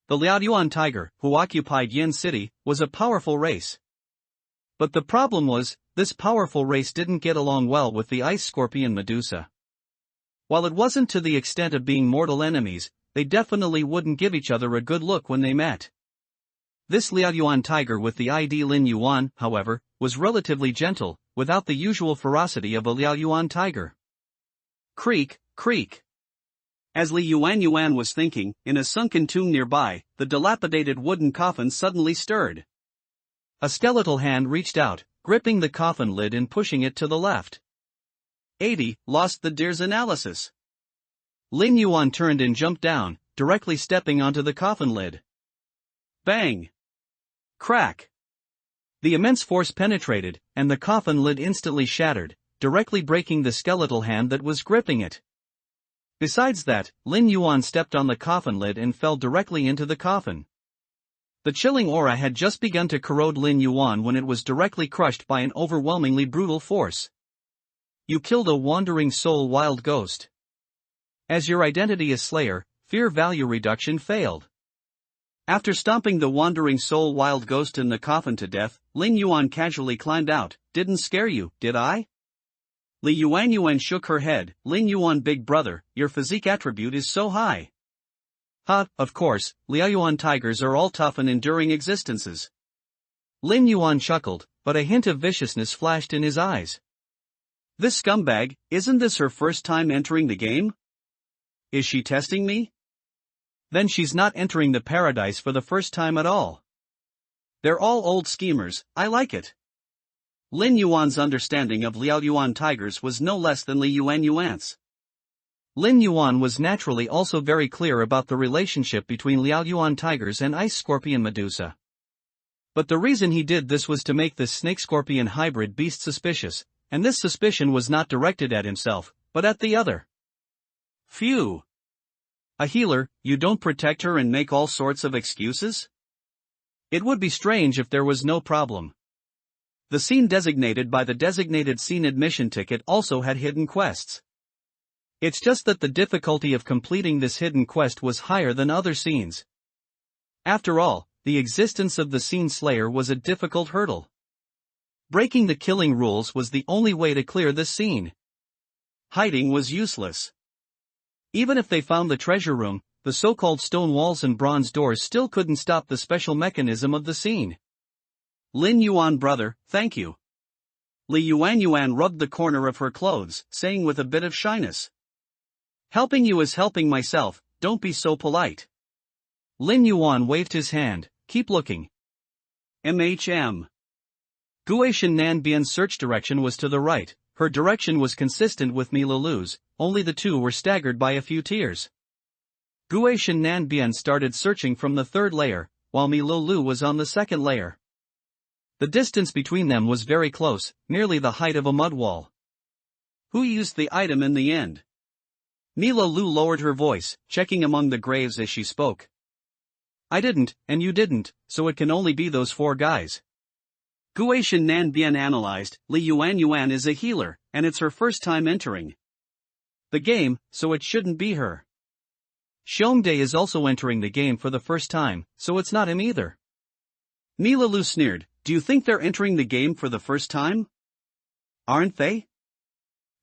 The Liaoyuan tiger, who occupied Yin City, was a powerful race. But the problem was, this powerful race didn't get along well with the ice scorpion Medusa. While it wasn't to the extent of being mortal enemies, they definitely wouldn't give each other a good look when they met. This Liaoyuan tiger with the ID Lin Yuan, however, was relatively gentle, without the usual ferocity of a Liaoyuan tiger. Creak, creak. As Li Yuan was thinking, in a sunken tomb nearby, the dilapidated wooden coffin suddenly stirred. A skeletal hand reached out, gripping the coffin lid and pushing it to the left. 80, lost the deer's analysis. Lin Yuan turned and jumped down, directly stepping onto the coffin lid. Bang! Crack! The immense force penetrated, and the coffin lid instantly shattered, directly breaking the skeletal hand that was gripping it. Besides that, Lin Yuan stepped on the coffin lid and fell directly into the coffin. The chilling aura had just begun to corrode Lin Yuan when it was directly crushed by an overwhelmingly brutal force. You killed a wandering soul wild ghost. As your identity is Slayer, fear value reduction failed. After stomping the wandering soul wild ghost in the coffin to death, Lin Yuan casually climbed out. Didn't scare you, did I? Li Yuan shook her head. Lin Yuan big brother, your physique attribute is so high. Of course, Liaoyuan tigers are all tough and enduring existences. Lin Yuan chuckled, but a hint of viciousness flashed in his eyes. This scumbag, isn't this her first time entering the game? Is she testing me? Then she's not entering the paradise for the first time at all. They're all old schemers, I like it. Lin Yuan's understanding of Liaoyuan tigers was no less than Li Yuan's. Lin Yuan was naturally also very clear about the relationship between Liaoyuan tigers and ice scorpion Medusa. But the reason he did this was to make this snake-scorpion hybrid beast suspicious, and this suspicion was not directed at himself, but at the other. Phew! A healer, you don't protect her and make all sorts of excuses? It would be strange if there was no problem. The scene designated by the designated scene admission ticket also had hidden quests. It's just that the difficulty of completing this hidden quest was higher than other scenes. After all, the existence of the scene slayer was a difficult hurdle. Breaking the killing rules was the only way to clear this scene. Hiding was useless. Even if they found the treasure room, the so-called stone walls and bronze doors still couldn't stop the special mechanism of the scene. Lin Yuan brother, thank you. Li Yuan rubbed the corner of her clothes, saying with a bit of shyness. Helping you is helping myself, don't be so polite. Lin Yuan waved his hand, keep looking. MHM. Gue Shenanbian's search direction was to the right, her direction was consistent with Mi Lulu's, only the two were staggered by a few tears. Gue Shenanbian started searching from the third layer, while Mi Lulu was on the second layer. The distance between them was very close, nearly the height of a mud wall. Who used the item in the end? Mi Lulu lowered her voice, checking among the graves as she spoke. I didn't, and you didn't, so it can only be those four guys. Gue Shenanbian analyzed, Li Yuan is a healer, and it's her first time entering the game, so it shouldn't be her. Xiongdae is also entering the game for the first time, so it's not him either. Mi Lulu sneered, do you think they're entering the game for the first time? Aren't they?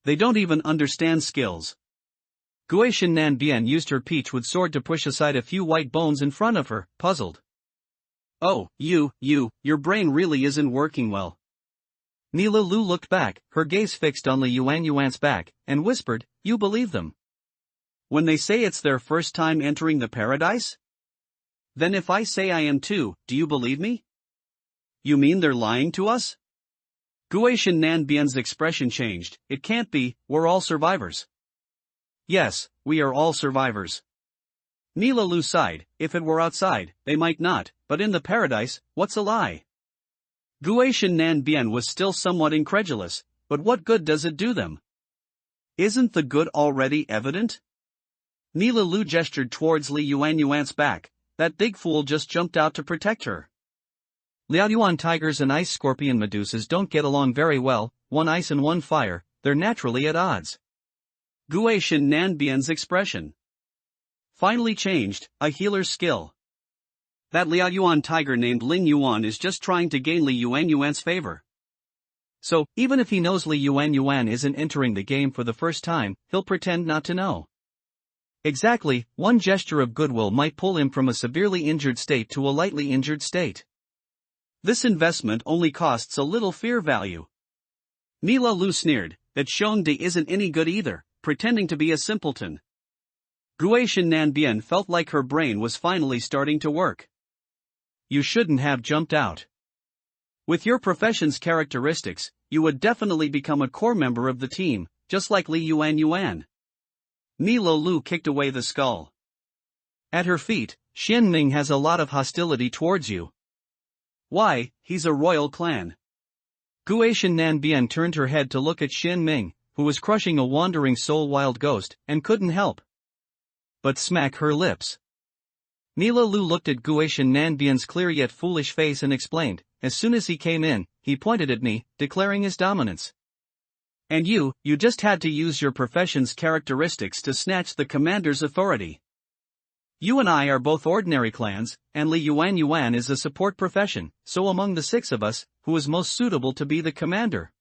They don't even understand skills. Gue Shenanbian used her peachwood sword to push aside a few white bones in front of her, puzzled. Oh, your brain really isn't working well. Mi Lulu looked back, her gaze fixed on Li Yuan's back, and whispered, you believe them? When they say it's their first time entering the paradise? Then if I say I am too, do you believe me? You mean they're lying to us? Gue Shenanbian's expression changed, it can't be, we're all survivors. Yes, we are all survivors. Mi Lulu sighed, if it were outside, they might not, but in the paradise, what's a lie? Gue Shenanbian was still somewhat incredulous, but what good does it do them? Isn't the good already evident? Mi Lulu gestured towards Li Yuan's back, that big fool just jumped out to protect her. Liaoyuan tigers and ice scorpion medusas don't get along very well, one ice and one fire, they're naturally at odds. Gue Shenanbian's expression finally changed, a healer's skill. That Liaoyuan tiger named Lin Yuan is just trying to gain Li Yuan's favor. So, even if he knows Li Yuan isn't entering the game for the first time, he'll pretend not to know. Exactly, one gesture of goodwill might pull him from a severely injured state to a lightly injured state. This investment only costs a little fear value. Mi Lulu sneered, that Xiongdae isn't any good either, pretending to be a simpleton. Gue Shenanbian felt like her brain was finally starting to work. You shouldn't have jumped out. With your profession's characteristics, you would definitely become a core member of the team, just like Li Yuan. Mi Lulu kicked away the skull. At her feet, Xin Ming has a lot of hostility towards you. Why, he's a royal clan. Gue Shenanbian turned her head to look at Xin Ming, who was crushing a wandering soul wild ghost, and couldn't help but smack her lips. Mi Lulu looked at Gue Shenanbian's clear yet foolish face and explained, as soon as he came in, he pointed at me, declaring his dominance. And you just had to use your profession's characteristics to snatch the commander's authority. You and I are both ordinary clans, and Li Yuan is a support profession, so among the six of us, who is most suitable to be the commander?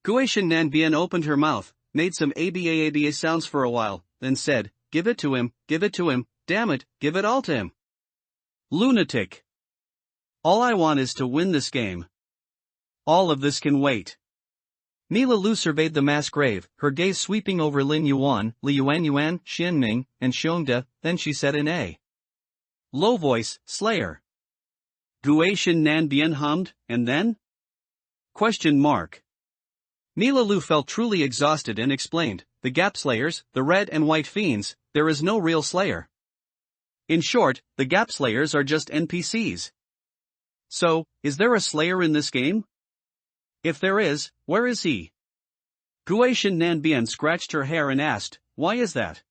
Gue Shenanbian opened her mouth, made some aba sounds for a while, then said, give it to him, damn it, give it all to him. Lunatic. All I want is to win this game. All of this can wait. Mi Lulu surveyed the mass grave, her gaze sweeping over Lin Yuan, Li Yuan, Xin Ming, and Xiongdae, then she said in a low voice, Slayer. Gue Shenanbian hummed, and then? Question mark. Mi Lulu felt truly exhausted and explained, the Gap Slayers, the Red and White Fiends, there is no real Slayer. In short, the Gap Slayers are just NPCs. So, is there a Slayer in this game? If there is, where is he? Gue Shenanbian scratched her hair and asked, why is that?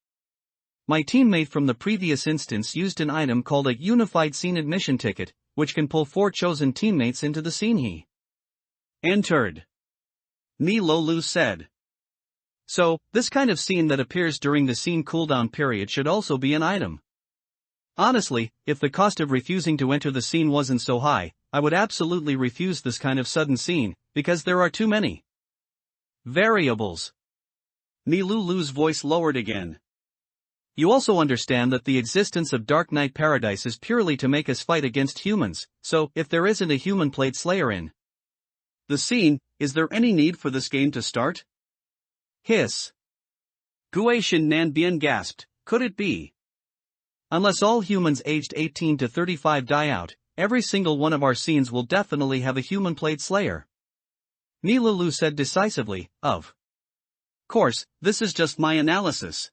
My teammate from the previous instance used an item called a unified scene admission ticket, which can pull 4 chosen teammates into the scene he entered. Ni Lu said. So, this kind of scene that appears during the scene cooldown period should also be an item. Honestly, if the cost of refusing to enter the scene wasn't so high, I would absolutely refuse this kind of sudden scene, because there are too many variables. Ni Lu's voice lowered again. You also understand that the existence of Dark Knight Paradise is purely to make us fight against humans, so if there isn't a human plate slayer in the scene, is there any need for this game to start? Hiss. Guishin Nanbian gasped, could it be? Unless all humans aged 18 to 35 die out, every single one of our scenes will definitely have a human plate slayer. Ni Lu said decisively, of course, this is just my analysis.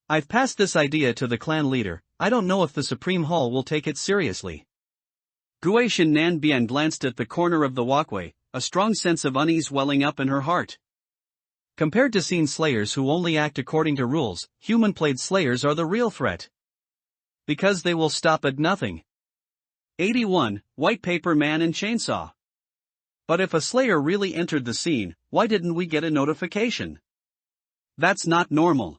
I've passed this idea to the clan leader. I don't know if the Supreme Hall will take it seriously. Guishin Nanbian glanced at the corner of the walkway, a strong sense of unease welling up in her heart. Compared to scene slayers who only act according to rules, human plate slayers are the real threat. Because they will stop at nothing. 81, White Paper Man and Chainsaw. But if a slayer really entered the scene, why didn't we get a notification? That's not normal.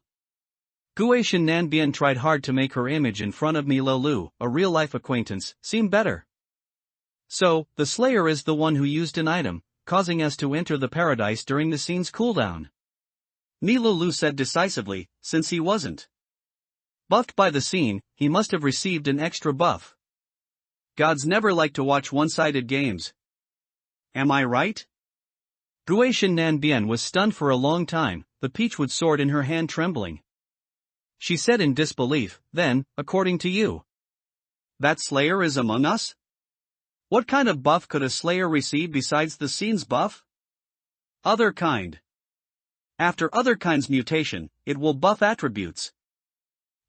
Guishin Nanbian tried hard to make her image in front of Ni Lu, a real-life acquaintance, seem better. So, the slayer is the one who used an item, causing us to enter the paradise during the scene's cooldown. Ni Lu said decisively, since he wasn't buffed by the scene, he must have received an extra buff. Gods never like to watch one-sided games. Am I right? Guishin Nanbian was stunned for a long time, the peachwood sword in her hand trembling. She said in disbelief, then, according to you, that slayer is among us? What kind of buff could a slayer receive besides the scene's buff? Other kind. After other kind's mutation, it will buff attributes.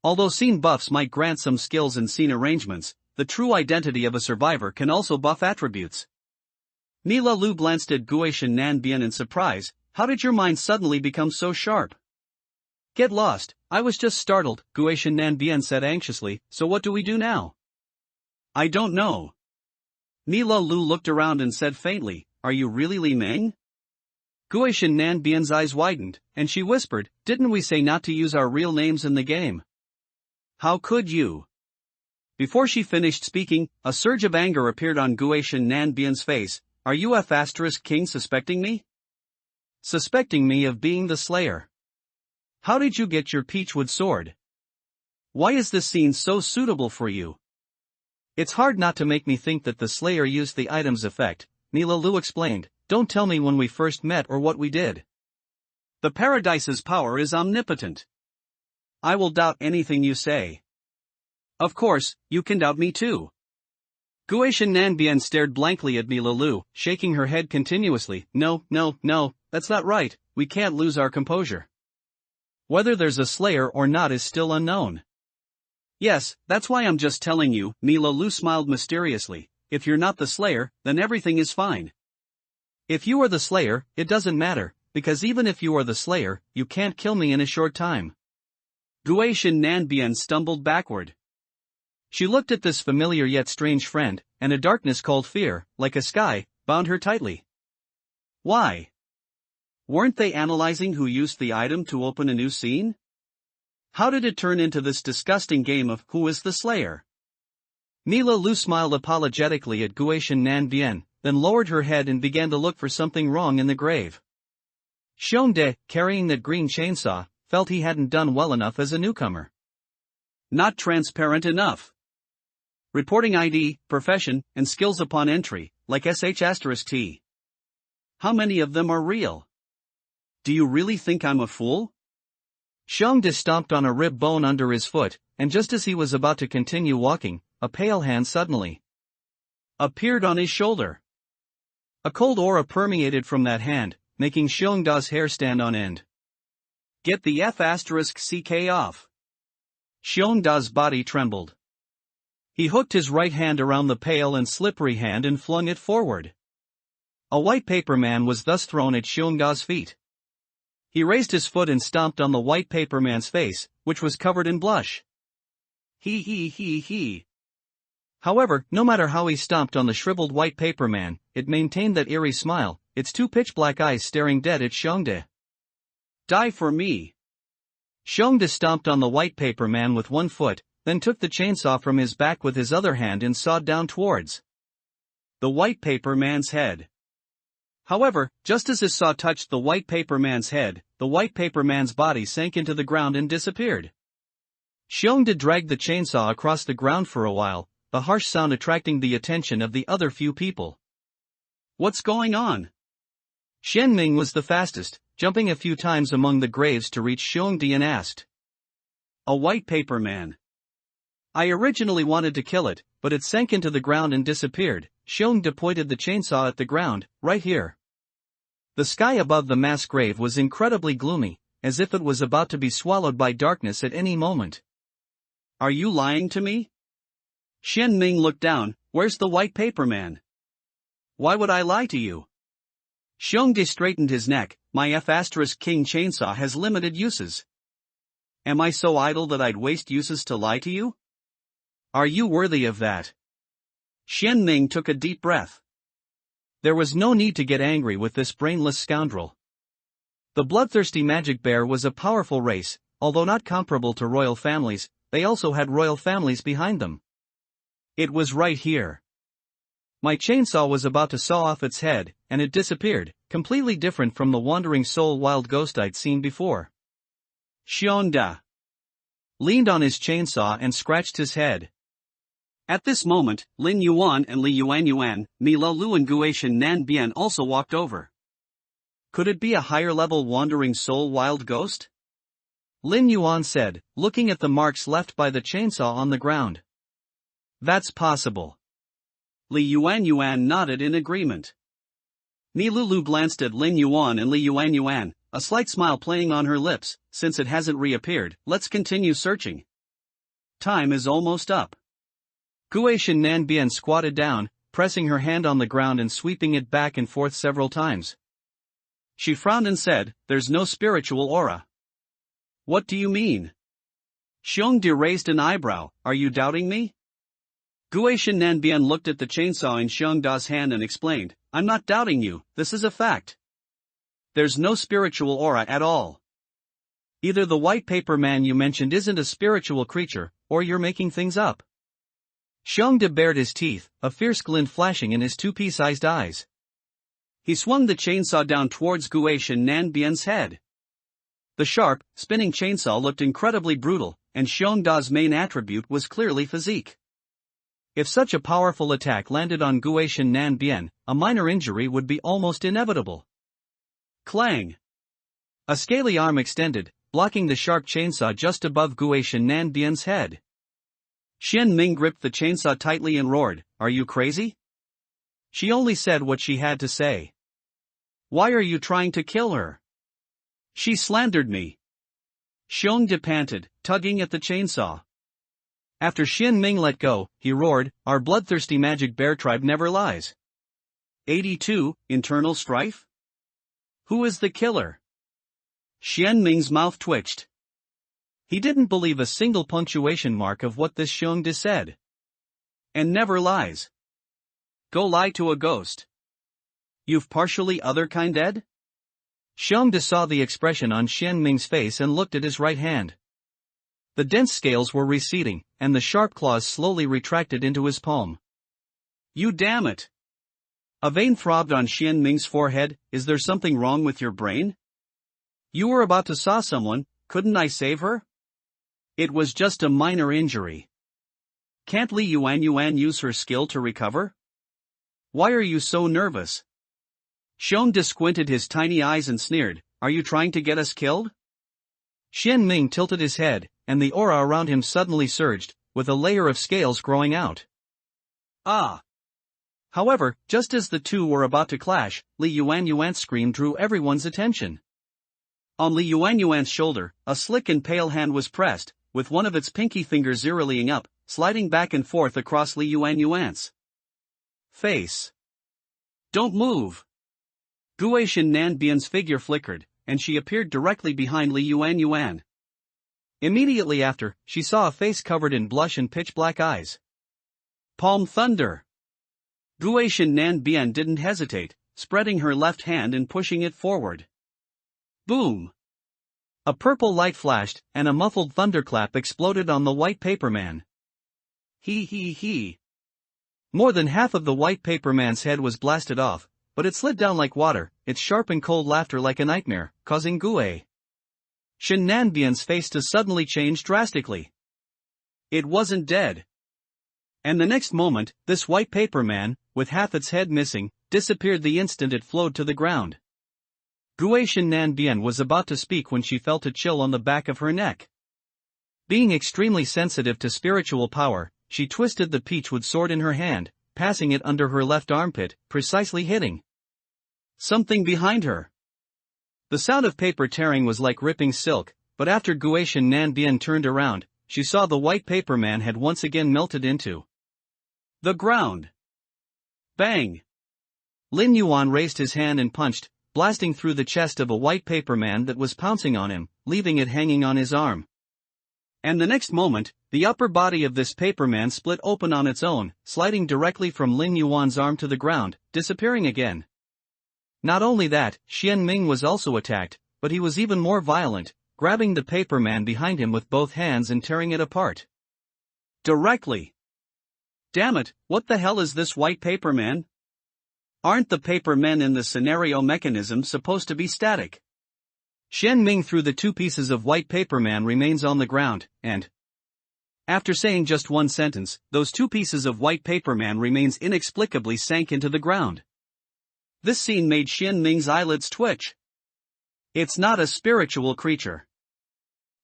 Although scene buffs might grant some skills and scene arrangements, the true identity of a survivor can also buff attributes. Ni Lu glanced at Guishin Nanbian in surprise. How did your mind suddenly become so sharp? Get lost, I was just startled, Guishin Nanbian said anxiously, so what do we do now? I don't know. Ni Lu looked around and said faintly, are you really Li Meng? Guishin Nanbian's eyes widened, and she whispered, didn't we say not to use our real names in the game? How could you? Before she finished speaking, a surge of anger appeared on Guishin Nanbian's face. Are you King suspecting me? Suspecting me of being the slayer? How did you get your peachwood sword? Why is this scene so suitable for you? It's hard not to make me think that the slayer used the item's effect, Ni Lu explained. Don't tell me when we first met or what we did. The Paradise's power is omnipotent. I will doubt anything you say. Of course, you can doubt me too. Guishin Nanbian stared blankly at Ni Lu, shaking her head continuously. No, that's not right, we can't lose our composure. Whether there's a slayer or not is still unknown. Yes, that's why I'm just telling you, Ni Lu smiled mysteriously. If you're not the slayer, then everything is fine. If you are the slayer, it doesn't matter, because even if you are the slayer, you can't kill me in a short time. Guishin Nanbian stumbled backward. She looked at this familiar yet strange friend, and a darkness called fear, like a sky, bound her tightly. Why? Weren't they analyzing who used the item to open a new scene? How did it turn into this disgusting game of who is the slayer? Ni Lu smiled apologetically at Guishin Nanbian, then lowered her head and began to look for something wrong in the grave. Xiongde, carrying that green chainsaw, felt he hadn't done well enough as a newcomer. Not transparent enough. Reporting ID, profession, and skills upon entry, like sh*T. How many of them are real? Do you really think I'm a fool? Xiongde stomped on a rib bone under his foot, and just as he was about to continue walking, a pale hand suddenly appeared on his shoulder. A cold aura permeated from that hand, making Xiongda's hair stand on end. Get the F***ck off. Xiongda's body trembled. He hooked his right hand around the pale and slippery hand and flung it forward. A white paper man was thus thrown at Xiongda's feet. He raised his foot and stomped on the white paper man's face, which was covered in blush. He. However, no matter how he stomped on the shriveled white paper man, it maintained that eerie smile, its two pitch-black eyes staring dead at Xiongde. Die for me. Xiongde stomped on the white paper man with one foot, then took the chainsaw from his back with his other hand and sawed down towards the white paper man's head. However, just as his saw touched the white paper man's head, the white paper man's body sank into the ground and disappeared. Xiongde dragged the chainsaw across the ground for a while, the harsh sound attracting the attention of the other few people. What's going on? Xianming was the fastest, jumping a few times among the graves to reach Xiongde and asked. A white paper man. I originally wanted to kill it, but it sank into the ground and disappeared. Xiongde pointed the chainsaw at the ground, right here. The sky above the mass grave was incredibly gloomy, as if it was about to be swallowed by darkness at any moment. Are you lying to me? Xianming looked down. Where's the white paper man? Why would I lie to you? Xiongde straightened his neck. My F*King chainsaw has limited uses. Am I so idle that I'd waste uses to lie to you? Are you worthy of that? Xianming took a deep breath. There was no need to get angry with this brainless scoundrel. The bloodthirsty magic bear was a powerful race, although not comparable to royal families, they also had royal families behind them. It was right here. My chainsaw was about to saw off its head, and it disappeared, completely different from the wandering soul wild ghost I'd seen before. Xiongde leaned on his chainsaw and scratched his head. At this moment, Lin Yuan and Li Yuan, Mi Lo Lu and Guishan Nanbian also walked over. Could it be a higher-level wandering soul wild ghost? Lin Yuan said, looking at the marks left by the chainsaw on the ground. That's possible. Li Yuan nodded in agreement. Mi Lulu glanced at Lin Yuan and Li Yuan, a slight smile playing on her lips. Since it hasn't reappeared, let's continue searching. Time is almost up. Guishan Nanbian squatted down, pressing her hand on the ground and sweeping it back and forth several times. She frowned and said, There's no spiritual aura. What do you mean? Xiongde raised an eyebrow. Are you doubting me? Guishan Nanbian looked at the chainsaw in Xiongda's hand and explained, I'm not doubting you, this is a fact. There's no spiritual aura at all. Either the white paper man you mentioned isn't a spiritual creature, or you're making things up. Xiongde bared his teeth, a fierce glint flashing in his two pea-sized eyes. He swung the chainsaw down towards Guishan Nanbian's head. The sharp, spinning chainsaw looked incredibly brutal, and Xiongda's main attribute was clearly physique. If such a powerful attack landed on Guishan Nanbian, a minor injury would be almost inevitable. Clang! A scaly arm extended, blocking the sharp chainsaw just above Guishan Nanbian's head. Xianming gripped the chainsaw tightly and roared, Are you crazy? She only said what she had to say. Why are you trying to kill her? She slandered me. Xiongde panted, tugging at the chainsaw. After Xianming let go, he roared, Our bloodthirsty magic bear tribe never lies. 82, internal strife? Who is the killer? Xianming's mouth twitched. He didn't believe a single punctuation mark of what this Xiongde said. And never lies. Go lie to a ghost. You've partially other kind dead? Xiongde saw the expression on Xianming's face and looked at his right hand. The dense scales were receding, and the sharp claws slowly retracted into his palm. You damn it! A vein throbbed on Xianming's forehead. Is there something wrong with your brain? You were about to saw someone, couldn't I save her? It was just a minor injury. Can't Li Yuan use her skill to recover? Why are you so nervous? Xiongde squinted his tiny eyes and sneered, Are you trying to get us killed? Xianming tilted his head, and the aura around him suddenly surged, with a layer of scales growing out. Ah! However, just as the two were about to clash, Li Yuan's scream drew everyone's attention. On Li Yuan's shoulder, a slick and pale hand was pressed, with one of its pinky fingers zeroing up, sliding back and forth across Li Yuan's face. Don't move! Guishan Nanbian's figure flickered, and she appeared directly behind Lin Yuan. Immediately after, she saw a face covered in blush and pitch-black eyes. Palm thunder! Gui Shinnan Bian didn't hesitate, spreading her left hand and pushing it forward. Boom! A purple light flashed, and a muffled thunderclap exploded on the white paper man. He. More than half of the white paper man's head was blasted off, but it slid down like water, its sharp and cold laughter like a nightmare, causing Gui Shinnan Bian's face to suddenly change drastically. It wasn't dead. And the next moment, this white paper man, with half its head missing, disappeared the instant it flowed to the ground. Gui Shinnan Bian was about to speak when she felt a chill on the back of her neck. Being extremely sensitive to spiritual power, she twisted the peachwood sword in her hand, passing it under her left armpit, precisely hitting something behind her. The sound of paper tearing was like ripping silk, but after Gui Shinnan Bian turned around, she saw the white paper man had once again melted into the ground. Bang! Lin Yuan raised his hand and punched, blasting through the chest of a white paper man that was pouncing on him, leaving it hanging on his arm. And the next moment, the upper body of this paper man split open on its own, sliding directly from Lin Yuan's arm to the ground, disappearing again. Not only that, Xian Ming was also attacked, but he was even more violent, grabbing the paper man behind him with both hands and tearing it apart. Directly. Damn it, what the hell is this white paper man? Aren't the paper men in the scenario mechanism supposed to be static? Xian Ming threw the two pieces of white paper man remains on the ground, and after saying just one sentence, those two pieces of white paper man remains inexplicably sank into the ground. This scene made Xian Ming's eyelids twitch. It's not a spiritual creature.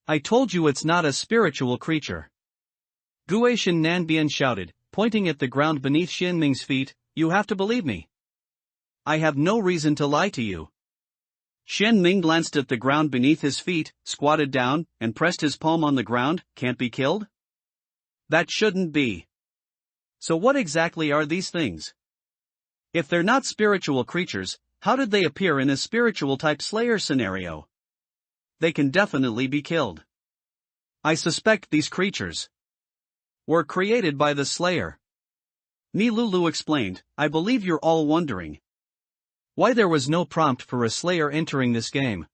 I told you it's not a spiritual creature. Gui Shinnan Bian shouted, pointing at the ground beneath Xian Ming's feet, you have to believe me. I have no reason to lie to you. Xian Ming glanced at the ground beneath his feet, squatted down, and pressed his palm on the ground. Can't be killed? That shouldn't be. So what exactly are these things? If they're not spiritual creatures, how did they appear in a spiritual-type Slayer scenario? They can definitely be killed. I suspect these creatures were created by the Slayer. Mi Lulu explained, I believe you're all wondering why there was no prompt for a Slayer entering this game.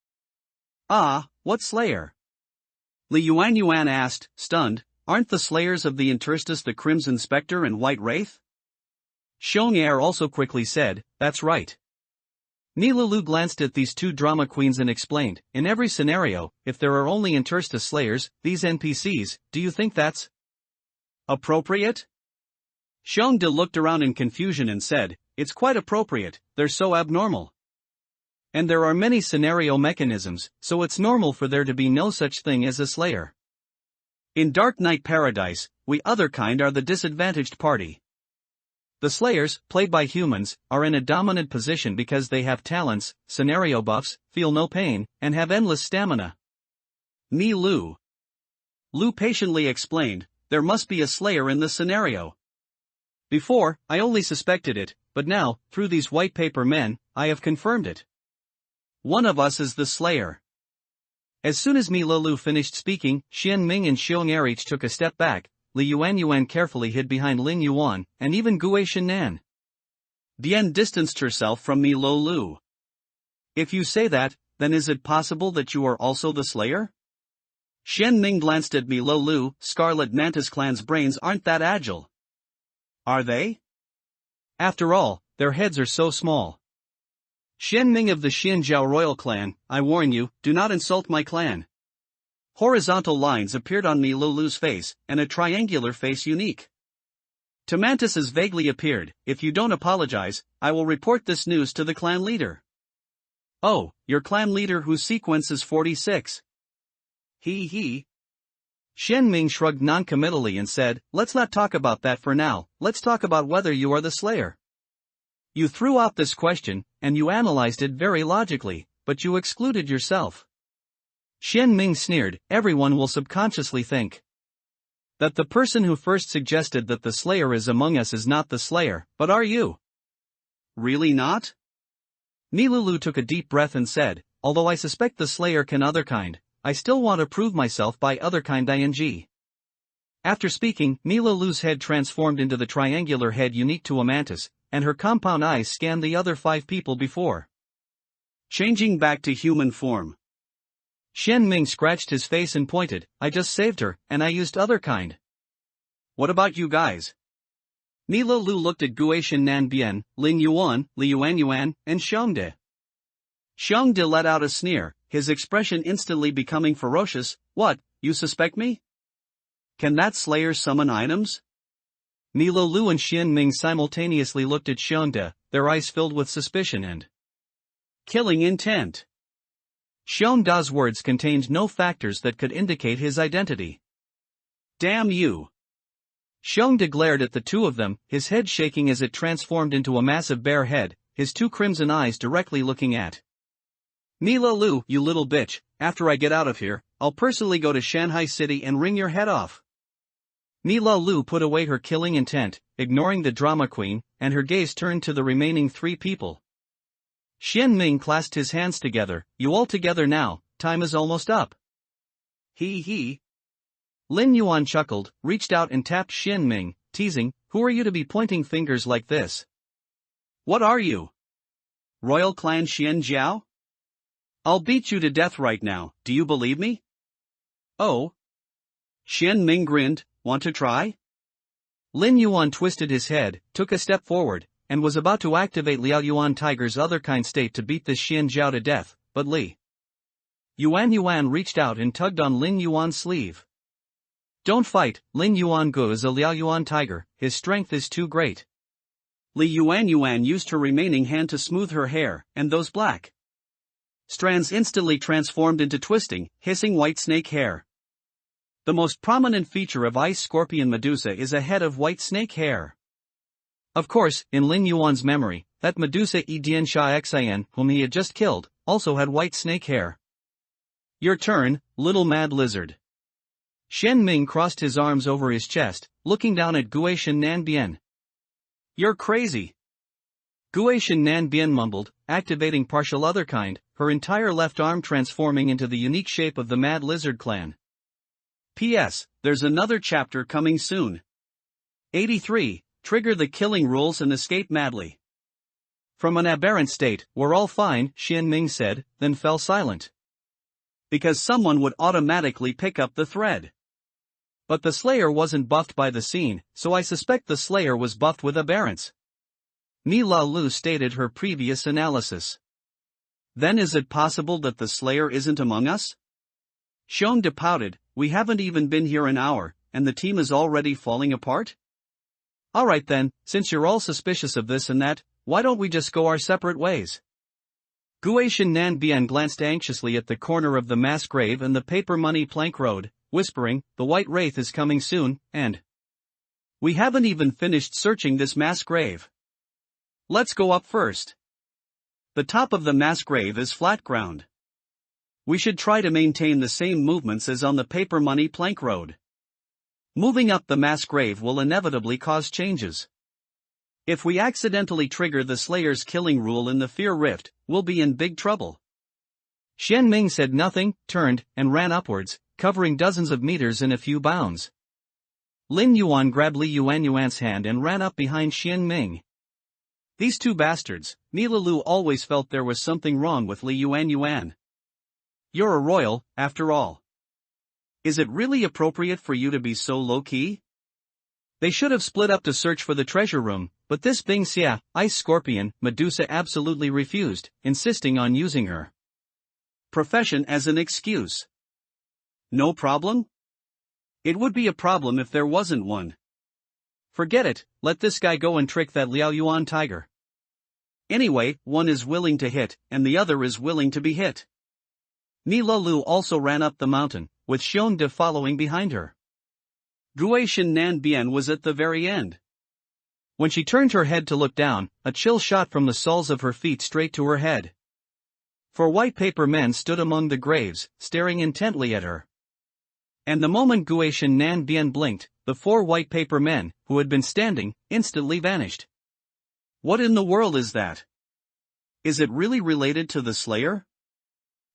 Ah, what Slayer? Lin Yuan asked, stunned, aren't the Slayers of the Interstus the Crimson Spectre and White Wraith? Xiong'er also quickly said, that's right. Mi Lulu glanced at these two drama queens and explained, in every scenario, if there are only Interstus Slayers, these NPCs, do you think that's appropriate? Xiongde looked around in confusion and said, it's quite appropriate, they're so abnormal. And there are many scenario mechanisms, so it's normal for there to be no such thing as a Slayer. In Dark Knight Paradise, we other kind are the disadvantaged party. The Slayers, played by humans, are in a dominant position because they have talents, scenario buffs, feel no pain, and have endless stamina. Mi Lu patiently explained, there must be a Slayer in the scenario. Before, I only suspected it, but now, through these white paper men, I have confirmed it. One of us is the Slayer. As soon as Mi Lulu finished speaking, Xian Ming and Xiong'er each took a step back. Lin Yuan carefully hid behind Lin Yuan, and even Gui Shinnan Bian distanced herself from Mi Lulu. If you say that, then is it possible that you are also the Slayer? Xian Ming glanced at Mi Lulu. Scarlet Mantis clan's brains aren't that agile. Are they? After all, their heads are so small. Xian Ming of the Xianzhao royal clan, I warn you, do not insult my clan. Horizontal lines appeared on Mi Lulu's face, and a triangular face unique to Mantis's vaguely appeared. If you don't apologize, I will report this news to the clan leader. Oh, your clan leader whose sequence is 46. He. Xian Ming shrugged non-committally and said, let's not talk about that for now, let's talk about whether you are the Slayer. You threw out this question, and you analyzed it very logically, but you excluded yourself. Xian Ming sneered, everyone will subconsciously think that the person who first suggested that the Slayer is among us is not the Slayer, but are you? Really not? Mi Lulu took a deep breath and said, although I suspect the Slayer can other kind, I still want to prove myself by other kind ing. After speaking, Mila Lu's head transformed into the triangular head unique to a mantis, and her compound eyes scanned the other 5 people before changing back to human form. Xian Ming scratched his face and pointed, I just saved her, and I used other kind. What about you guys? Mila Lu looked at Guishan Nanbian, Lin Yuan, Li Yuan, and Xiongde. Xiongde let out a sneer, his expression instantly becoming ferocious. What, you suspect me? Can that Slayer summon items? Mila Lu and Xian Ming simultaneously looked at Xiongde, their eyes filled with suspicion and killing intent. Xiongde's words contained no factors that could indicate his identity. Damn you! Xiongde glared at the two of them, his head shaking as it transformed into a massive bear head, his 2 crimson eyes directly looking at Mila Lu, you little bitch, after I get out of here, I'll personally go to Shanghai City and wring your head off. Mila Lu put away her killing intent, ignoring the drama queen, and her gaze turned to the remaining 3 people. Xian Ming clasped his hands together, you all together now, time is almost up. He. Lin Yuan chuckled, reached out and tapped Xian Ming, teasing, who are you to be pointing fingers like this? What are you? Royal Clan Xian Jiao? I'll beat you to death right now, do you believe me? Oh? Xian Ming grinned, want to try? Lin Yuan twisted his head, took a step forward, and was about to activate Liao Yuan Tiger's other kind state to beat this Xian Jiao to death, but Li Yuan reached out and tugged on Lin Yuan's sleeve. Don't fight, Lin Yuan Gu is a Liao Yuan Tiger, his strength is too great. Li Yuan used her remaining hand to smooth her hair, and those black strands instantly transformed into twisting, hissing white snake hair. The most prominent feature of Ice Scorpion Medusa is a head of white snake hair. Of course, in Lin Yuan's memory, that Medusa Edian Sha Xian, whom he had just killed, also had white snake hair. Your turn, little mad lizard. Xian Ming crossed his arms over his chest, looking down at Guishan Nanbian. You're crazy. Guishan Nanbian mumbled, activating partial other kind, her entire left arm transforming into the unique shape of the Mad Lizard clan. P.S. There's another chapter coming soon. 83. Trigger the killing rules and escape madly. From an aberrant state, we're all fine, Xian Ming said, then fell silent. Because someone would automatically pick up the thread. But the Slayer wasn't buffed by the scene, so I suspect the Slayer was buffed with aberrance. Mila Lu stated her previous analysis. Then is it possible that the Slayer isn't among us? Xiongde pouted, we haven't even been here an hour, and the team is already falling apart? Alright then, since you're all suspicious of this and that, why don't we just go our separate ways? Guishan Nanbian glanced anxiously at the corner of the mass grave and the paper money plank road, whispering, the White Wraith is coming soon, and we haven't even finished searching this mass grave. Let's go up first. The top of the mass grave is flat ground. We should try to maintain the same movements as on the paper money plank road. Moving up the mass grave will inevitably cause changes. If we accidentally trigger the Slayer's killing rule in the Fear Rift, we'll be in big trouble. Xian Ming said nothing, turned, and ran upwards, covering dozens of meters in a few bounds. Lin Yuan grabbed Li Yuan's hand and ran up behind Xian Ming. These two bastards, Mila Lu always felt there was something wrong with Li Yuan. You're a royal, after all. Is it really appropriate for you to be so low-key? They should have split up to search for the treasure room, but this Bing Xia, Ice Scorpion, Medusa absolutely refused, insisting on using her profession as an excuse. No problem? It would be a problem if there wasn't one. Forget it, let this guy go and trick that Liao Yuan tiger. Anyway, one is willing to hit, and the other is willing to be hit. Mila Lu also ran up the mountain, with Xiongde following behind her. Guishan Nanbian was at the very end. When she turned her head to look down, a chill shot from the soles of her feet straight to her head. 4 white paper men stood among the graves, staring intently at her. And the moment Guishan Nanbian blinked, the 4 white paper men, who had been standing, instantly vanished. What in the world is that? Is it really related to the Slayer?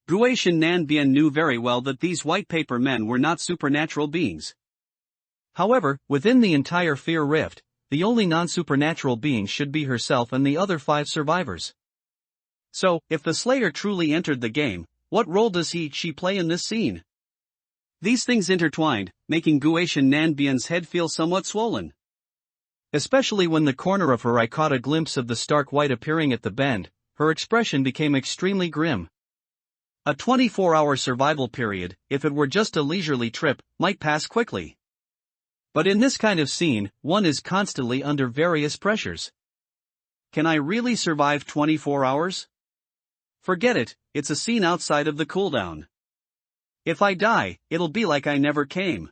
Guishan Nanbian knew very well that these white paper men were not supernatural beings. However, within the entire Fear Rift, the only non-supernatural being should be herself and the other 5 survivors. So, if the Slayer truly entered the game, what role does she play in this scene? These things intertwined, making Guishan Nanbian's head feel somewhat swollen. Especially when the corner of her eye caught a glimpse of the stark white appearing at the bend, her expression became extremely grim. A 24-hour survival period, if it were just a leisurely trip, might pass quickly. But in this kind of scene, one is constantly under various pressures. Can I really survive 24 hours? Forget it, it's a scene outside of the cooldown. If I die, it'll be like I never came.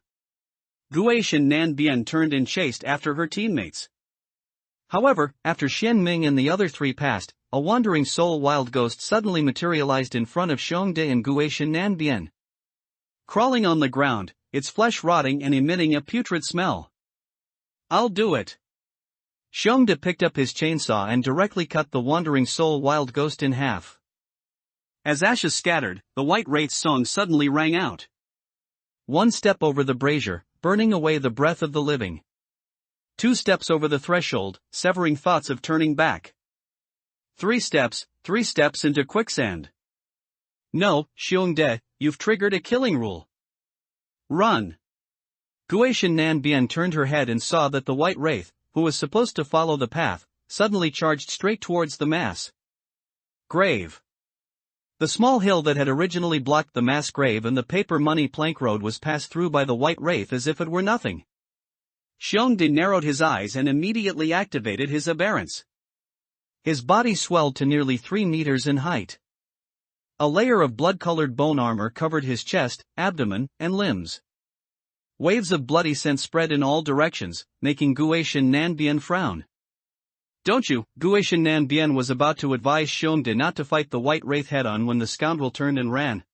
Guishan Nanbian turned and chased after her teammates. However, after Xian Ming and the other 3 passed, a wandering soul wild ghost suddenly materialized in front of Xiongde and Guishan Nanbian. Crawling on the ground, its flesh rotting and emitting a putrid smell. I'll do it. Xiongde picked up his chainsaw and directly cut the wandering soul wild ghost in half. As ashes scattered, the white wraith's song suddenly rang out. 1 step over the brazier, burning away the breath of the living. 2 steps over the threshold, severing thoughts of turning back. 3 steps into quicksand. No, Xiongde, you've triggered a killing rule. Run. Guishan Nanbian turned her head and saw that the white wraith, who was supposed to follow the path, suddenly charged straight towards the mass grave. The small hill that had originally blocked the mass grave and the paper money plank road was passed through by the white wraith as if it were nothing. Xiongde narrowed his eyes and immediately activated his aberrance. His body swelled to nearly 3 meters in height. A layer of blood-colored bone armor covered his chest, abdomen, and limbs. Waves of bloody scent spread in all directions, making Guishan Nanbian frown. Don't you? Guishan Nanbian was about to advise Xiongde not to fight the white wraith head-on when the scoundrel turned and ran.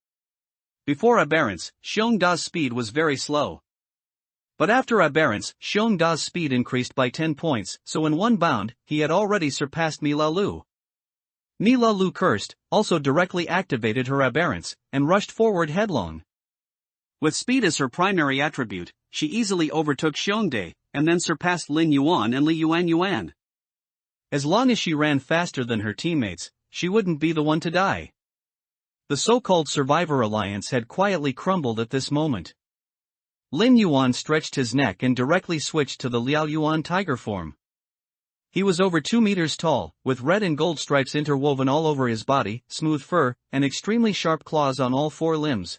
Before aberrance, Xiongda's speed was very slow. But after aberrance, Xiongda's speed increased by 10 points, so in 1 bound, he had already surpassed Milalu. Milalu cursed, also directly activated her aberrance, and rushed forward headlong. With speed as her primary attribute, she easily overtook Xiongde, and then surpassed Lin Yuan and Li Yuan. As long as she ran faster than her teammates, she wouldn't be the one to die. The so-called Survivor Alliance had quietly crumbled at this moment. Lin Yuan stretched his neck and directly switched to the Liao Yuan tiger form. He was over 2 meters tall, with red and gold stripes interwoven all over his body, smooth fur, and extremely sharp claws on all 4 limbs.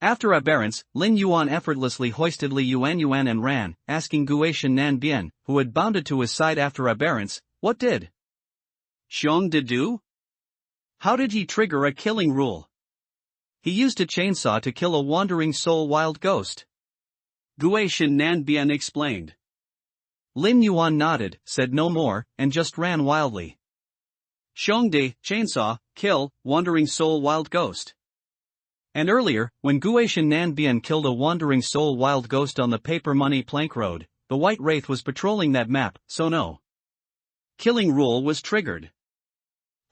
After aberrance, Lin Yuan effortlessly hoisted Li Yuan and ran, asking Guishan Nanbian, who had bounded to his side after aberrance, what did Xiongde do? How did he trigger a killing rule? He used a chainsaw to kill a wandering soul wild ghost. Guishan Nanbian explained. Lin Yuan nodded, said no more, and just ran wildly. Xiongde, chainsaw, kill, wandering soul wild ghost. And earlier, when Guishan Nanbian killed a wandering soul wild ghost on the paper money plank road, the white wraith was patrolling that map, so no killing rule was triggered.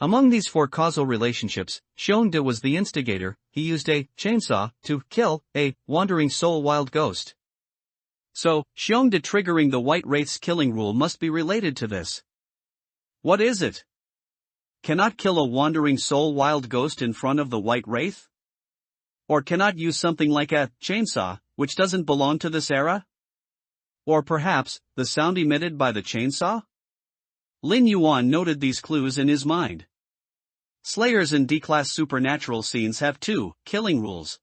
Among these 4 causal relationships, Xiongde was the instigator. He used a chainsaw to kill a wandering soul wild ghost. So, Xiongde triggering the white wraith's killing rule must be related to this. What is it? Cannot kill a wandering soul wild ghost in front of the white wraith? Or cannot use something like a chainsaw, which doesn't belong to this era? Or perhaps, the sound emitted by the chainsaw? Lin Yuan noted these clues in his mind. Slayers in D-class supernatural scenes have 2 killing rules.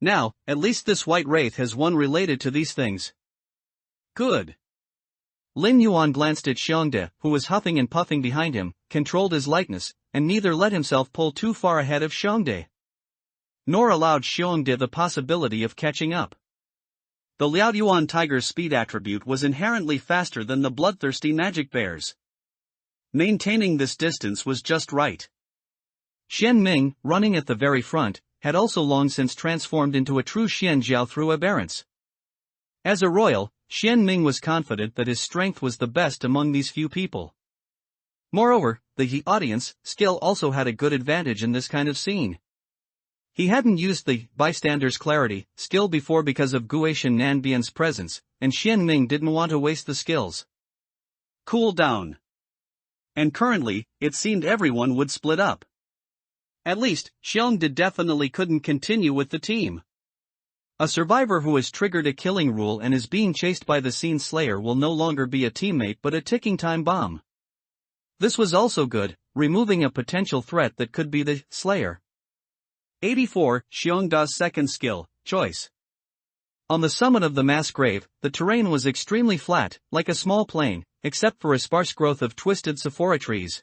Now, at least this white wraith has one related to these things. Good. Lin Yuan glanced at Xiongde, who was huffing and puffing behind him, controlled his lightness, and neither let himself pull too far ahead of Xiongde, nor allowed Xiongde the possibility of catching up. The Liao Yuan tiger's speed attribute was inherently faster than the bloodthirsty magic bear's. Maintaining this distance was just right. Xian Ming, running at the very front, had also long since transformed into a true Xian Jiao through aberrance. As a royal, Xian Ming was confident that his strength was the best among these few people. Moreover, the audience skill also had a good advantage in this kind of scene. He hadn't used the bystander's clarity skill before because of Guishan Nanbian's presence, and Xian Ming didn't want to waste the skills. Cool down. And currently, it seemed everyone would split up. At least, Xiongde definitely couldn't continue with the team. A survivor who has triggered a killing rule and is being chased by the Scene Slayer will no longer be a teammate but a ticking time bomb. This was also good, removing a potential threat that could be the Slayer. 84. Xiongda's second skill, choice. On the summit of the mass grave, the terrain was extremely flat, like a small plain, except for a sparse growth of twisted sephora trees.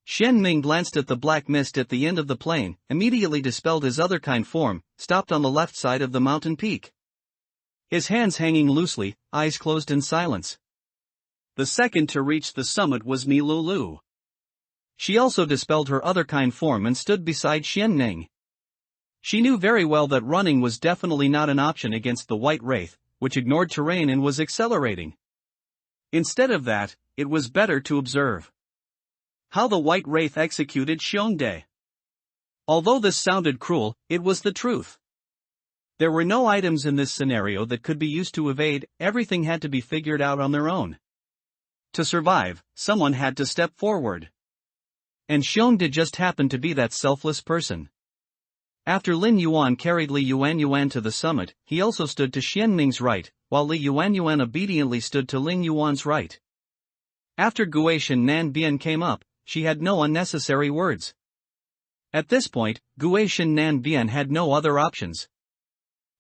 Xian Ming glanced at the black mist at the end of the plain, immediately dispelled his other kind form, stopped on the left side of the mountain peak. His hands hanging loosely, eyes closed in silence. The second to reach the summit was Mi Lulu. She also dispelled her other kind form and stood beside Xian Ming. She knew very well that running was definitely not an option against the White Wraith, which ignored terrain and was accelerating. Instead of that, it was better to observe how the White Wraith executed Xiongde. Although this sounded cruel, it was the truth. There were no items in this scenario that could be used to evade, everything had to be figured out on their own. To survive, someone had to step forward. And Xiongde just happened to be that selfless person. After Lin Yuan carried Li Yuan to the summit, he also stood to Xian Ming's right, while Li Yuan obediently stood to Lin Yuan's right. After Guishan Nanbian came up, she had no unnecessary words. At this point, Guishan Nanbian had no other options.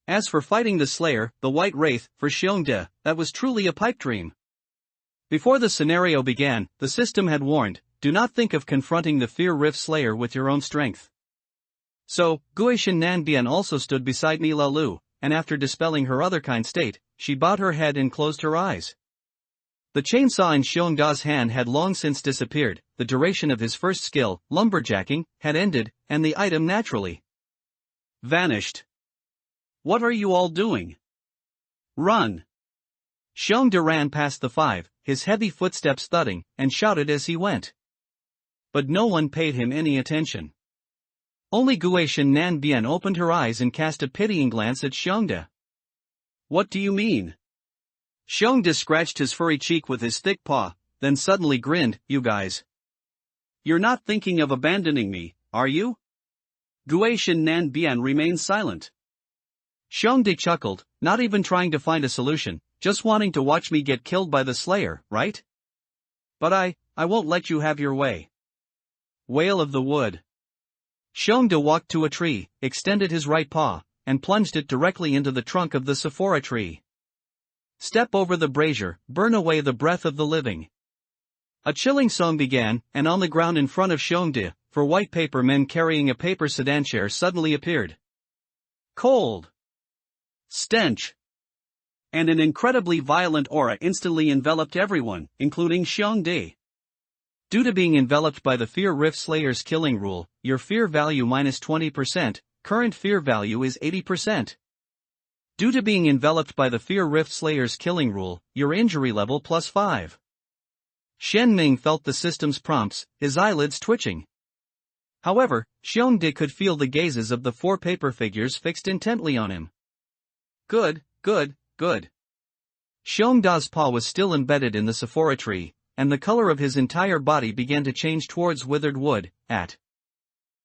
As for fighting the Slayer, the White Wraith, for Xiongde, that was truly a pipe dream. Before the scenario began, the system had warned, do not think of confronting the Fear Rift Slayer with your own strength. So, Guishan Nanbian also stood beside Mi Lulu, and after dispelling her other kind state, she bowed her head and closed her eyes. The chainsaw in Xiongda's hand had long since disappeared, the duration of his first skill, lumberjacking, had ended, and the item naturally vanished. What are you all doing? Run! Xiongde ran past the five, his heavy footsteps thudding, and shouted as he went. But no one paid him any attention. Only Guishan Nanbian opened her eyes and cast a pitying glance at Xiongde. What do you mean? Xiongde scratched his furry cheek with his thick paw, then suddenly grinned, you guys. You're not thinking of abandoning me, are you? Guishan Nanbian remained silent. Xiongde chuckled, not even trying to find a solution, just wanting to watch me get killed by the Slayer, right? But I won't let you have your way. Wail of the Wood. Xiongde walked to a tree, extended his right paw, and plunged it directly into the trunk of the sephora tree. Step over the brazier, burn away the breath of the living. A chilling song began, and on the ground in front of Xiongde, 4 white paper men carrying a paper sedan chair suddenly appeared. Cold. Stench. And an incredibly violent aura instantly enveloped everyone, including Xiongde. Due to being enveloped by the Fear Rift Slayer's killing rule, your fear value minus 20%, current fear value is 80%. Due to being enveloped by the Fear Rift Slayer's killing rule, your injury level plus 5. Xian Ming felt the system's prompts, his eyelids twitching. However, Xiongde could feel the gazes of the 4 paper figures fixed intently on him. Good, good, good. Xiongda's paw was still embedded in the sephora tree, and the color of his entire body began to change towards withered wood, at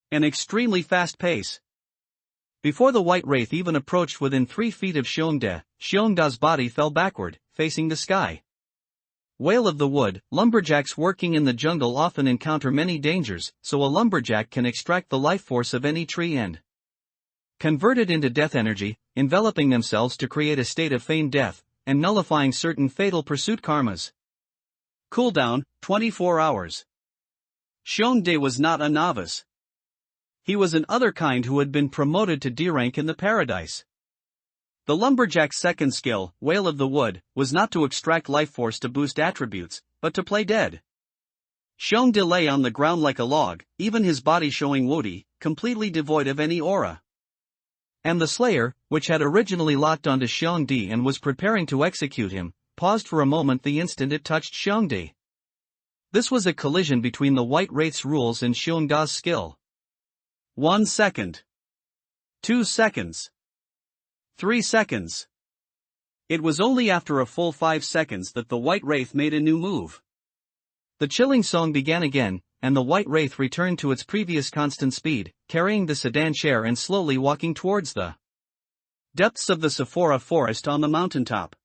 an extremely fast pace. Before the White Wraith even approached within 3 feet of Xiongda's body fell backward, facing the sky. Wail of the Wood. Lumberjacks working in the jungle often encounter many dangers, so a lumberjack can extract the life force of any tree and convert it into death energy, enveloping themselves to create a state of feigned death, and nullifying certain fatal pursuit karmas. Cooldown, 24 hours. Xiongde was not a novice. He was an other kind who had been promoted to D rank in the paradise. The lumberjack's second skill, Wail of the Wood, was not to extract life force to boost attributes, but to play dead. Xiongde lay on the ground like a log, even his body showing woody, completely devoid of any aura. And the Slayer, which had originally locked onto Xiongde and was preparing to execute him, paused for a moment the instant it touched Xiongde. This was a collision between the White Wraith's rules and Xiongda's skill. 1 second. 2 seconds. 3 seconds. It was only after a full 5 seconds that the White Wraith made a new move. The chilling song began again, and the White Wraith returned to its previous constant speed, carrying the sedan chair and slowly walking towards the depths of the Sephora forest on the mountaintop.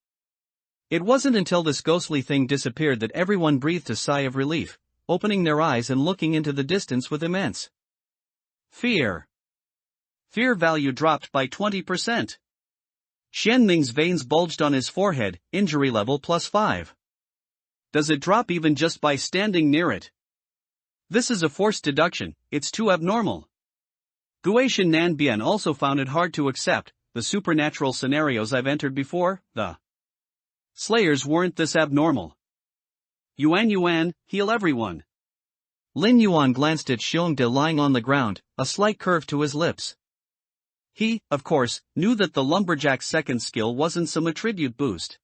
It wasn't until this ghostly thing disappeared that everyone breathed a sigh of relief, opening their eyes and looking into the distance with immense fear. Fear value dropped by 20%. Xianming's veins bulged on his forehead, injury level +5. Does it drop even just by standing near it? This is a forced deduction, it's too abnormal. Guishan Nanbian also found it hard to accept, the supernatural scenarios I've entered before, the Slayers weren't this abnormal. Yuan, heal everyone. Lin Yuan glanced at Xiongda lying on the ground, a slight curve to his lips. He, of course, knew that the lumberjack's second skill wasn't some attribute boost.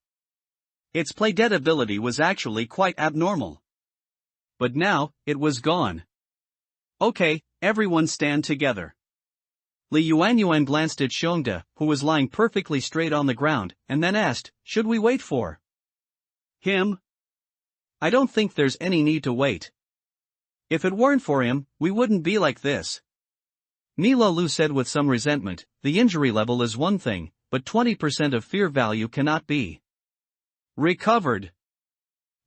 Its play-dead ability was actually quite abnormal. But now, it was gone. Okay, everyone stand together. Li Yuan glanced at Xiongda, who was lying perfectly straight on the ground, and then asked, should we wait for him? I don't think there's any need to wait. If it weren't for him, we wouldn't be like this. Mila Lu said with some resentment, the injury level is one thing, but 20% of fear value cannot be recovered.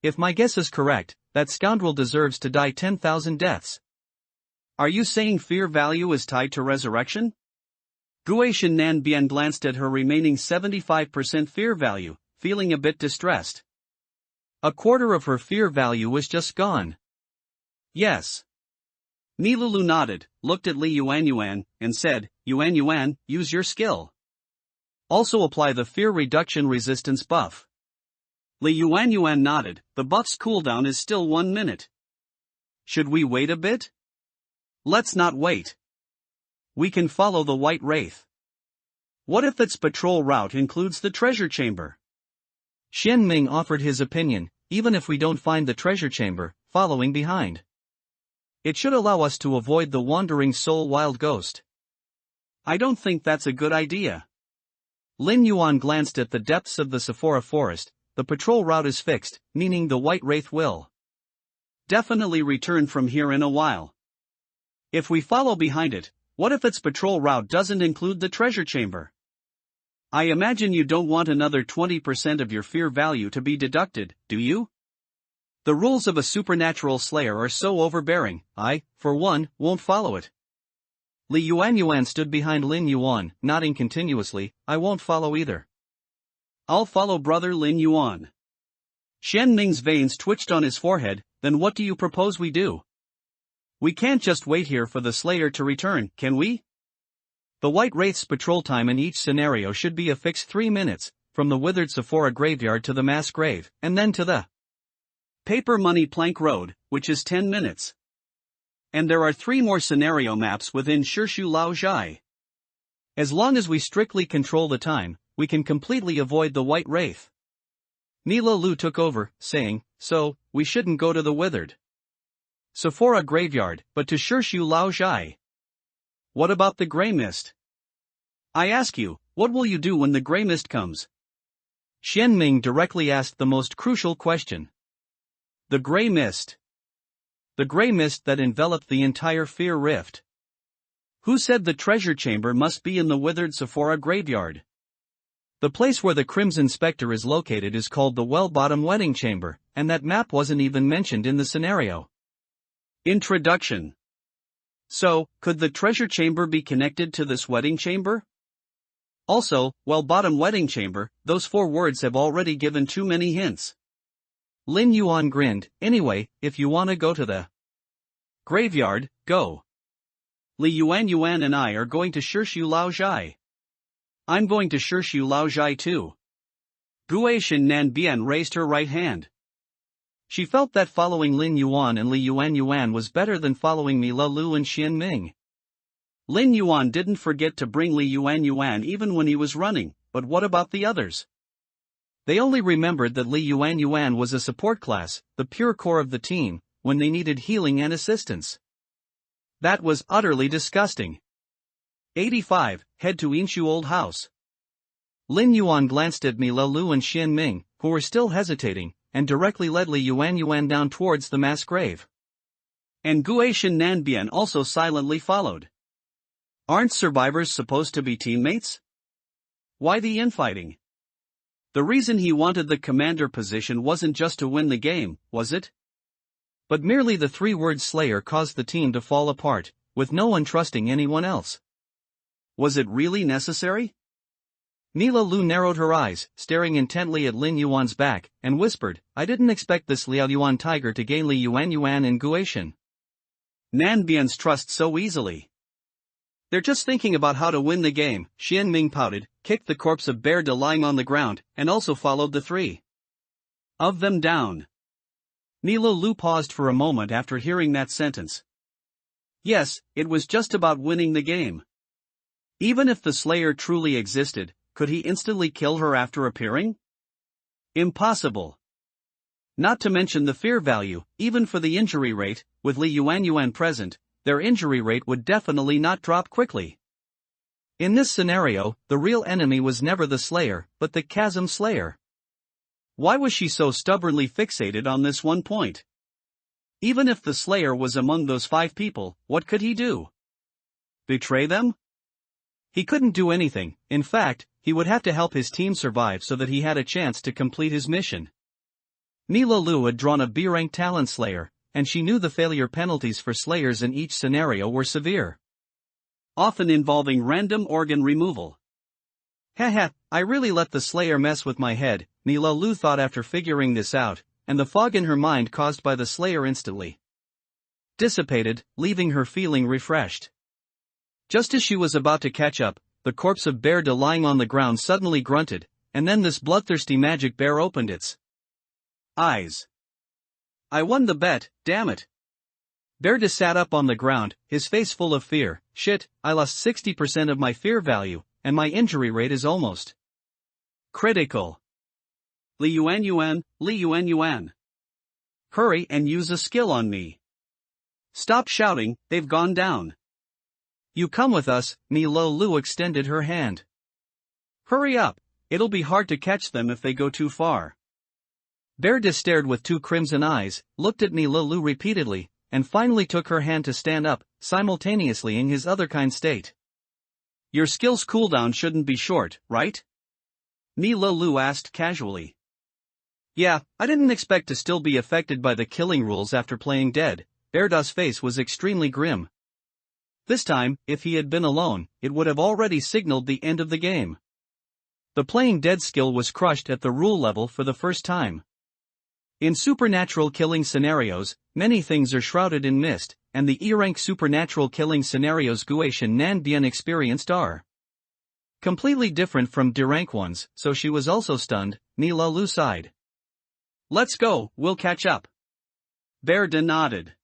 If my guess is correct, that scoundrel deserves to die 10,000 deaths. Are you saying fear value is tied to resurrection? Guishan Nanbian glanced at her remaining 75% fear value, feeling a bit distressed. A quarter of her fear value was just gone. Yes. Nilulu nodded, looked at Li Yuan, and said, Yuan, use your skill. Also apply the fear reduction resistance buff. Li Yuan nodded, the buff's cooldown is still 1 minute. Should we wait a bit? Let's not wait. We can follow the White Wraith. What if its patrol route includes the treasure chamber? Xianming offered his opinion, even if we don't find the treasure chamber, following behind. It should allow us to avoid the wandering soul wild ghost. I don't think that's a good idea. Lin Yuan glanced at the depths of the Sephora forest. The patrol route is fixed, meaning the White Wraith will definitely return from here in a while. If we follow behind it, what if its patrol route doesn't include the treasure chamber? I imagine you don't want another 20% of your fear value to be deducted, do you? The rules of a supernatural slayer are so overbearing, I, for one, won't follow it. Li Yuan stood behind Lin Yuan, nodding continuously, I won't follow either. I'll follow brother Lin Yuan. Xianming's veins twitched on his forehead, then what do you propose we do? We can't just wait here for the Slayer to return, can we? The White Wraith's patrol time in each scenario should be a fixed 3 minutes, from the withered Sephora graveyard to the mass grave, and then to the Paper Money Plank Road, which is 10 minutes. And there are 3 more scenario maps within Shirshu Lao Zhai. As long as we strictly control the time, we can completely avoid the White Wraith. Mila Lu took over, saying, so, we shouldn't go to the withered Sephora graveyard, but to Shirshu Lao Zhai. What about the Grey Mist? I ask you, what will you do when the Grey Mist comes? Xianming directly asked the most crucial question. The Grey Mist. The Grey Mist that enveloped the entire Fear Rift. Who said the treasure chamber must be in the withered Sephora graveyard? The place where the Crimson Spectre is located is called the Well-Bottom Wedding Chamber, and that map wasn't even mentioned in the scenario. Introduction. So, could the treasure chamber be connected to this wedding chamber? Also, Well-Bottom Wedding Chamber, those 4 words have already given too many hints. Lin Yuan grinned, anyway, if you wanna go to the graveyard, go. Li Yuan and I are going to Shirshu Lao Zhai. I'm going to Shirshu Lao Zhai too. Guishan Nanbian raised her right hand. She felt that following Lin Yuan and Li Yuan was better than following Mila Lu and Xianming. Lin Yuan didn't forget to bring Li Yuan even when he was running, but what about the others? They only remembered that Li Yuan was a support class, the pure core of the team, when they needed healing and assistance. That was utterly disgusting. 85. Head to Inshu Old House. Lin Yuan glanced at Mi Lu and Xian Ming, who were still hesitating, and directly led Li Yuan down towards the mass grave. And Guishan Nanbian also silently followed. Aren't survivors supposed to be teammates? Why the infighting? The reason he wanted the commander position wasn't just to win the game, was it? But merely the three-word Slayer caused the team to fall apart, with no one trusting anyone else. Was it really necessary? Mila Lu narrowed her eyes, staring intently at Lin Yuan's back, and whispered, I didn't expect this Liao Yuan tiger to gain Li Yuan and Guishan Nanbian's trust so easily. They're just thinking about how to win the game, Xian Ming pouted, kicked the corpse of Bear De lying on the ground, and also followed the three of them down. Mila Lu paused for a moment after hearing that sentence. Yes, it was just about winning the game. Even if the Slayer truly existed, could he instantly kill her after appearing? Impossible. Not to mention the fear value, even for the injury rate, with Li Yuan present, their injury rate would definitely not drop quickly. In this scenario, the real enemy was never the Slayer, but the Chasm Slayer. Why was she so stubbornly fixated on this one point? Even if the Slayer was among those 5 people, what could he do? Betray them? He couldn't do anything. In fact, he would have to help his team survive so that he had a chance to complete his mission. Mila Lu had drawn a B-rank Talon Slayer, and she knew the failure penalties for Slayers in each scenario were severe, often involving random organ removal. Haha, I really let the Slayer mess with my head, Mila Lu thought after figuring this out, and the fog in her mind caused by the Slayer instantly dissipated, leaving her feeling refreshed. Just as she was about to catch up, the corpse of Bear De lying on the ground suddenly grunted, and then this bloodthirsty magic bear opened its eyes. I won the bet, damn it. Bear De sat up on the ground, his face full of fear. Shit, I lost 60% of my fear value, and my injury rate is almost critical. Li Yuan. Hurry and use a skill on me. Stop shouting, they've gone down. You come with us, Mila Lu extended her hand. Hurry up, it'll be hard to catch them if they go too far. Bear De stared with 2 crimson eyes, looked at Mila Lu repeatedly, and finally took her hand to stand up, simultaneously in his otherkind state. Your skill's cooldown shouldn't be short, right? Mila Lu asked casually. Yeah, I didn't expect to still be affected by the killing rules after playing dead. Bear De's face was extremely grim. This time, if he had been alone, it would have already signaled the end of the game. The playing dead skill was crushed at the rule level for the first time. In supernatural killing scenarios, many things are shrouded in mist, and the E-rank supernatural killing scenarios Guishan Nanbian experienced are completely different from D-rank ones, so she was also stunned. Mila Lu sighed. Let's go, we'll catch up. Bear De nodded.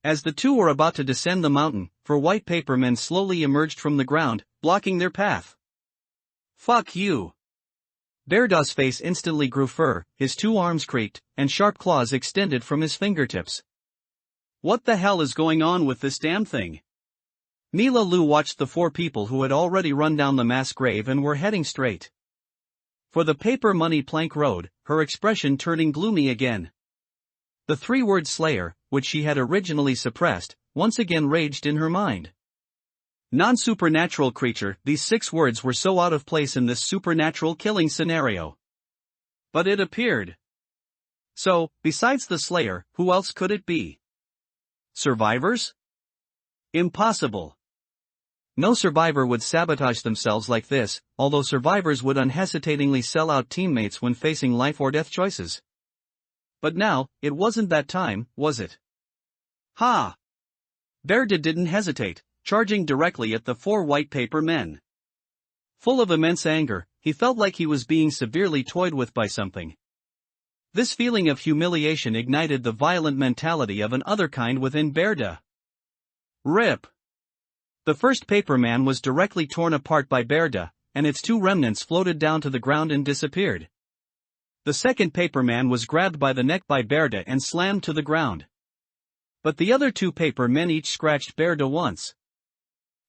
As the two were about to descend the mountain, 4 white paper men slowly emerged from the ground, blocking their path. Fuck you. Bear De's face instantly grew fur, his 2 arms creaked, and sharp claws extended from his fingertips. What the hell is going on with this damn thing? Mila Lu watched the 4 people who had already run down the mass grave and were heading straight for the paper money plank road, her expression turning gloomy again. The 3-word Slayer, which she had originally suppressed, once again raged in her mind. Non-supernatural creature, these 6 words were so out of place in this supernatural killing scenario. But it appeared. So, besides the Slayer, who else could it be? Survivors? Impossible. No survivor would sabotage themselves like this, although survivors would unhesitatingly sell out teammates when facing life or death choices. But now, it wasn't that time, was it? Ha! Bear De didn't hesitate, charging directly at the 4 white paper men. Full of immense anger, he felt like he was being severely toyed with by something. This feeling of humiliation ignited the violent mentality of an other kind within Bear De. RIP! The first paper man was directly torn apart by Bear De, and its 2 remnants floated down to the ground and disappeared. The second paper man was grabbed by the neck by Bear De and slammed to the ground. But the other two paper men each scratched Berda once.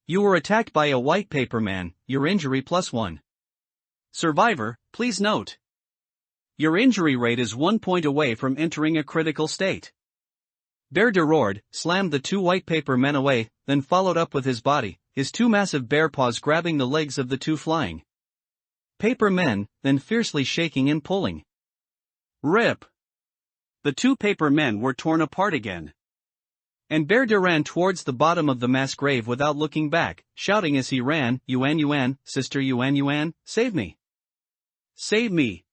You were attacked by a white paper man, your injury +1. Survivor, please note. Your injury rate is 1 point away from entering a critical state. Berda roared, slammed the two white paper men away, then followed up with his body, his two massive bear paws grabbing the legs of the two flying paper men, then fiercely shaking and pulling. Rip! The two paper men were torn apart again. And Berda ran towards the bottom of the mass grave without looking back, shouting as he ran, Yuan Yuan, Sister Yuan Yuan, save me! Save me!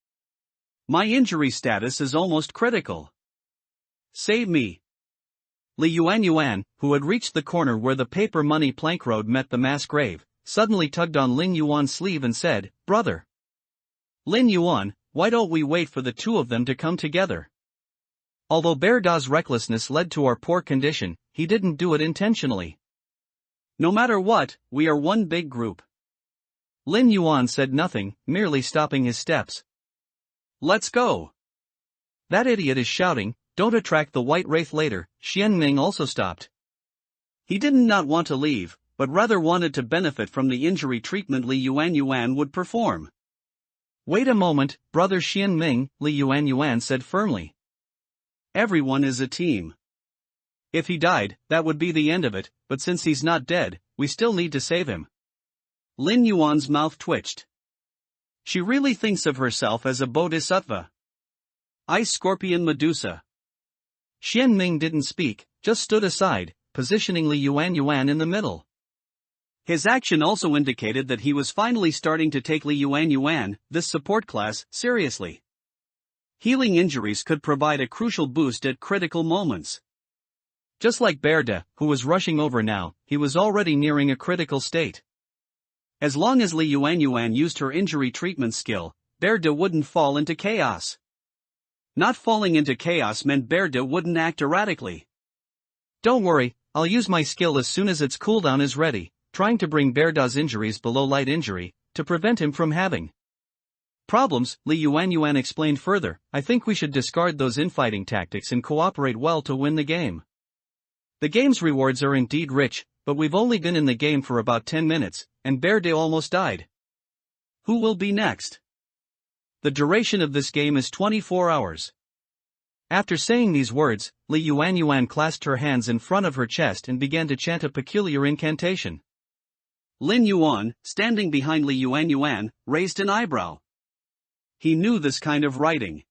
My injury status is almost critical. Save me! Lin Yuan, who had reached the corner where the paper money plank road met the mass grave, suddenly tugged on Lin Yuan's sleeve and said, Brother! Lin Yuan, why don't we wait for the two of them to come together? Although Berda's recklessness led to our poor condition, he didn't do it intentionally. No matter what, we are one big group. Lin Yuan said nothing, merely stopping his steps. Let's go! That idiot is shouting, don't attract the white wraith later. Xian Ming also stopped. He didn't not want to leave, but rather wanted to benefit from the injury treatment Lin Yuan would perform. Wait a moment, brother Xian Ming, Lin Yuan said firmly. Everyone is a team. If he died, that would be the end of it, but since he's not dead, we still need to save him. Lin Yuan's mouth twitched. She really thinks of herself as a bodhisattva. Ice Scorpion Medusa. Xian Ming didn't speak, just stood aside, positioning Lin Yuan in the middle. His action also indicated that he was finally starting to take Lin Yuan, this support class, seriously. Healing injuries could provide a crucial boost at critical moments. Just like Berda, who was rushing over now, he was already nearing a critical state. As long as Lin Yuan used her injury treatment skill, Berda wouldn't fall into chaos. Not falling into chaos meant Berda wouldn't act erratically. Don't worry, I'll use my skill as soon as its cooldown is ready, trying to bring Berda's injuries below light injury, to prevent him from having problems. Lin Yuan explained further, I think we should discard those infighting tactics and cooperate well to win the game. The game's rewards are indeed rich, but we've only been in the game for about 10 minutes, and Berda almost died. Who will be next? The duration of this game is 24 hours. After saying these words, Lin Yuan clasped her hands in front of her chest and began to chant a peculiar incantation. Lin Yuan, standing behind Lin Yuan, raised an eyebrow. He knew this kind of writing.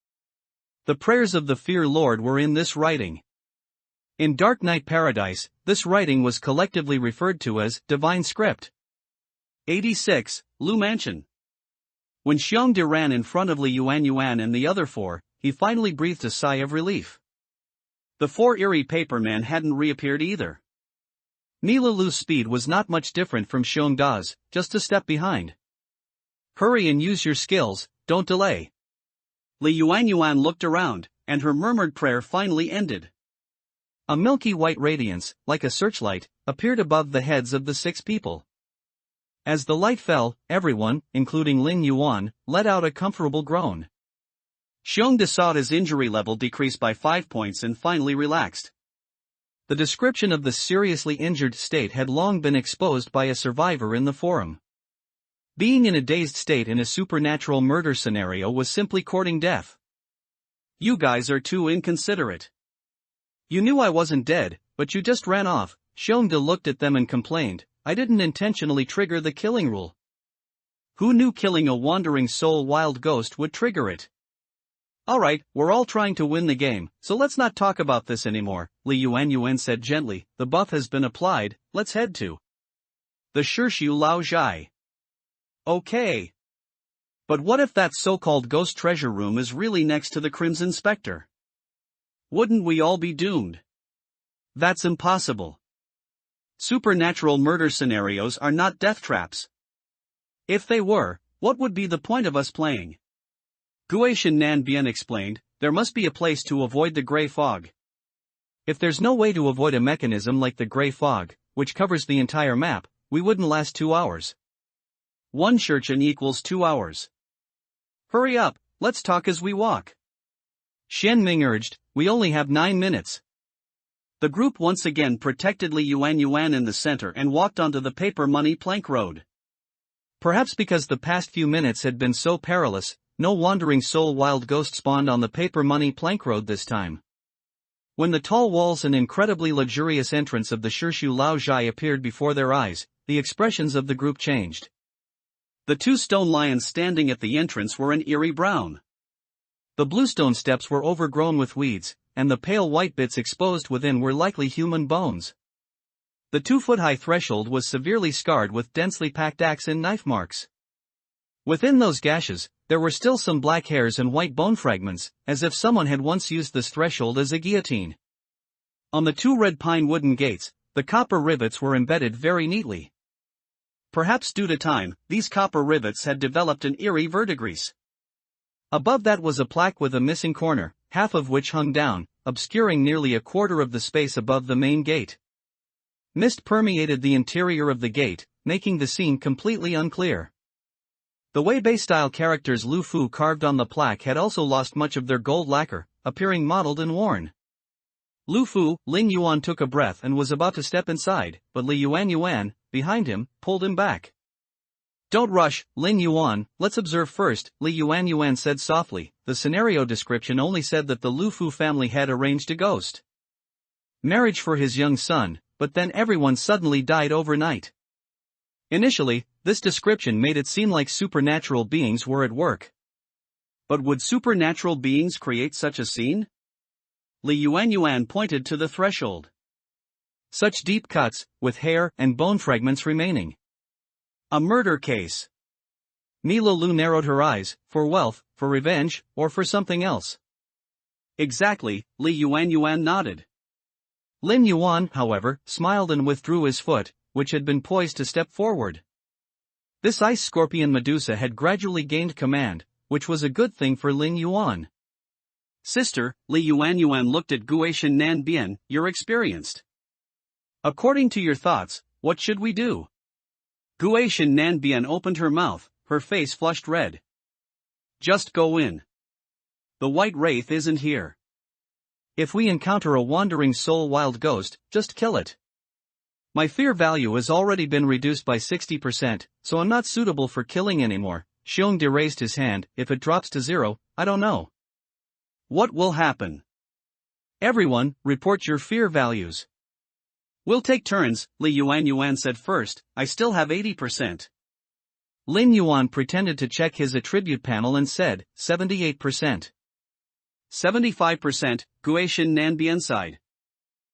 The prayers of the Fear Lord were in this writing. In Dark Knight Paradise, this writing was collectively referred to as Divine Script. 86, Lu Mansion. When Xiongde ran in front of Lin Yuan and the other four, he finally breathed a sigh of relief. The four eerie paper men hadn't reappeared either. Mila Lu's speed was not much different from Xiongde's, just a step behind. Hurry and use your skills, don't delay. Lin Yuan looked around, and her murmured prayer finally ended. A milky white radiance, like a searchlight, appeared above the heads of the 6 people. As the light fell, everyone, including Lin Yuan, let out a comfortable groan. Xiongde saw his injury level decrease by 5 points and finally relaxed. The description of the seriously injured state had long been exposed by a survivor in the forum. Being in a dazed state in a supernatural murder scenario was simply courting death. You guys are too inconsiderate. You knew I wasn't dead, but you just ran off. Xiongde looked at them and complained, I didn't intentionally trigger the killing rule. Who knew killing a wandering soul wild ghost would trigger it? Alright, we're all trying to win the game, so let's not talk about this anymore, Lin Yuan said gently, the buff has been applied, let's head to the Shirshu Lao Zhai. Okay. But what if that so-called ghost treasure room is really next to the Crimson Spectre? Wouldn't we all be doomed? That's impossible. Supernatural murder scenarios are not death traps. If they were, what would be the point of us playing? Guishan Nanbian explained, there must be a place to avoid the gray fog. If there's no way to avoid a mechanism like the gray fog, which covers the entire map, we wouldn't last 2 hours. 1 Shurchen equals 2 hours. Hurry up, let's talk as we walk. Xian Ming urged, we only have 9 minutes. The group once again protected Lin Yuan in the center and walked onto the paper money plank road. Perhaps because the past few minutes had been so perilous, no wandering soul wild ghost spawned on the paper money plank road this time. When the tall walls and incredibly luxurious entrance of the Shirshu Lao Jai appeared before their eyes, the expressions of the group changed. The two stone lions standing at the entrance were an eerie brown. The bluestone steps were overgrown with weeds, and the pale white bits exposed within were likely human bones. The 2-foot-high threshold was severely scarred with densely packed axe and knife marks. Within those gashes, there were still some black hairs and white bone fragments, as if someone had once used this threshold as a guillotine. On the 2 red pine wooden gates, the copper rivets were embedded very neatly. Perhaps due to time, these copper rivets had developed an eerie verdigris. Above that was a plaque with a missing corner, half of which hung down, obscuring nearly a quarter of the space above the main gate. Mist permeated the interior of the gate, making the scene completely unclear. The Wei-Bei-style characters Lu Fu carved on the plaque had also lost much of their gold lacquer, appearing mottled and worn. Lu Fu, Lin Yuan took a breath and was about to step inside, but Lin Yuan, behind him, pulled him back. "Don't rush, Lin Yuan, let's observe first," Lin Yuan said softly. The scenario description only said that the Lu Fu family had arranged a ghost marriage for his young son, but then everyone suddenly died overnight. Initially, this description made it seem like supernatural beings were at work. But would supernatural beings create such a scene? Lin Yuan pointed to the threshold. Such deep cuts, with hair and bone fragments remaining. A murder case. Mila Lu narrowed her eyes, for wealth, for revenge, or for something else. Exactly, Lin Yuan nodded. Lin Yuan, however, smiled and withdrew his foot, which had been poised to step forward. This ice scorpion Medusa had gradually gained command, which was a good thing for Lin Yuan. "Sister," Lin Yuan looked at Guishan Nanbian, "you're experienced. According to your thoughts, what should we do?" Guishan Nanbian opened her mouth, her face flushed red. "Just go in. The white wraith isn't here. If we encounter a wandering soul wild ghost, just kill it. My fear value has already been reduced by 60%, so I'm not suitable for killing anymore." Xiongde raised his hand. "If it drops to 0, I don't know. What will happen?" "Everyone, report your fear values." "We'll take turns," Lin Yuan said first. "I still have 80%. Lin Yuan pretended to check his attribute panel and said, 78%. 75%, Guishan Nanbian sighed.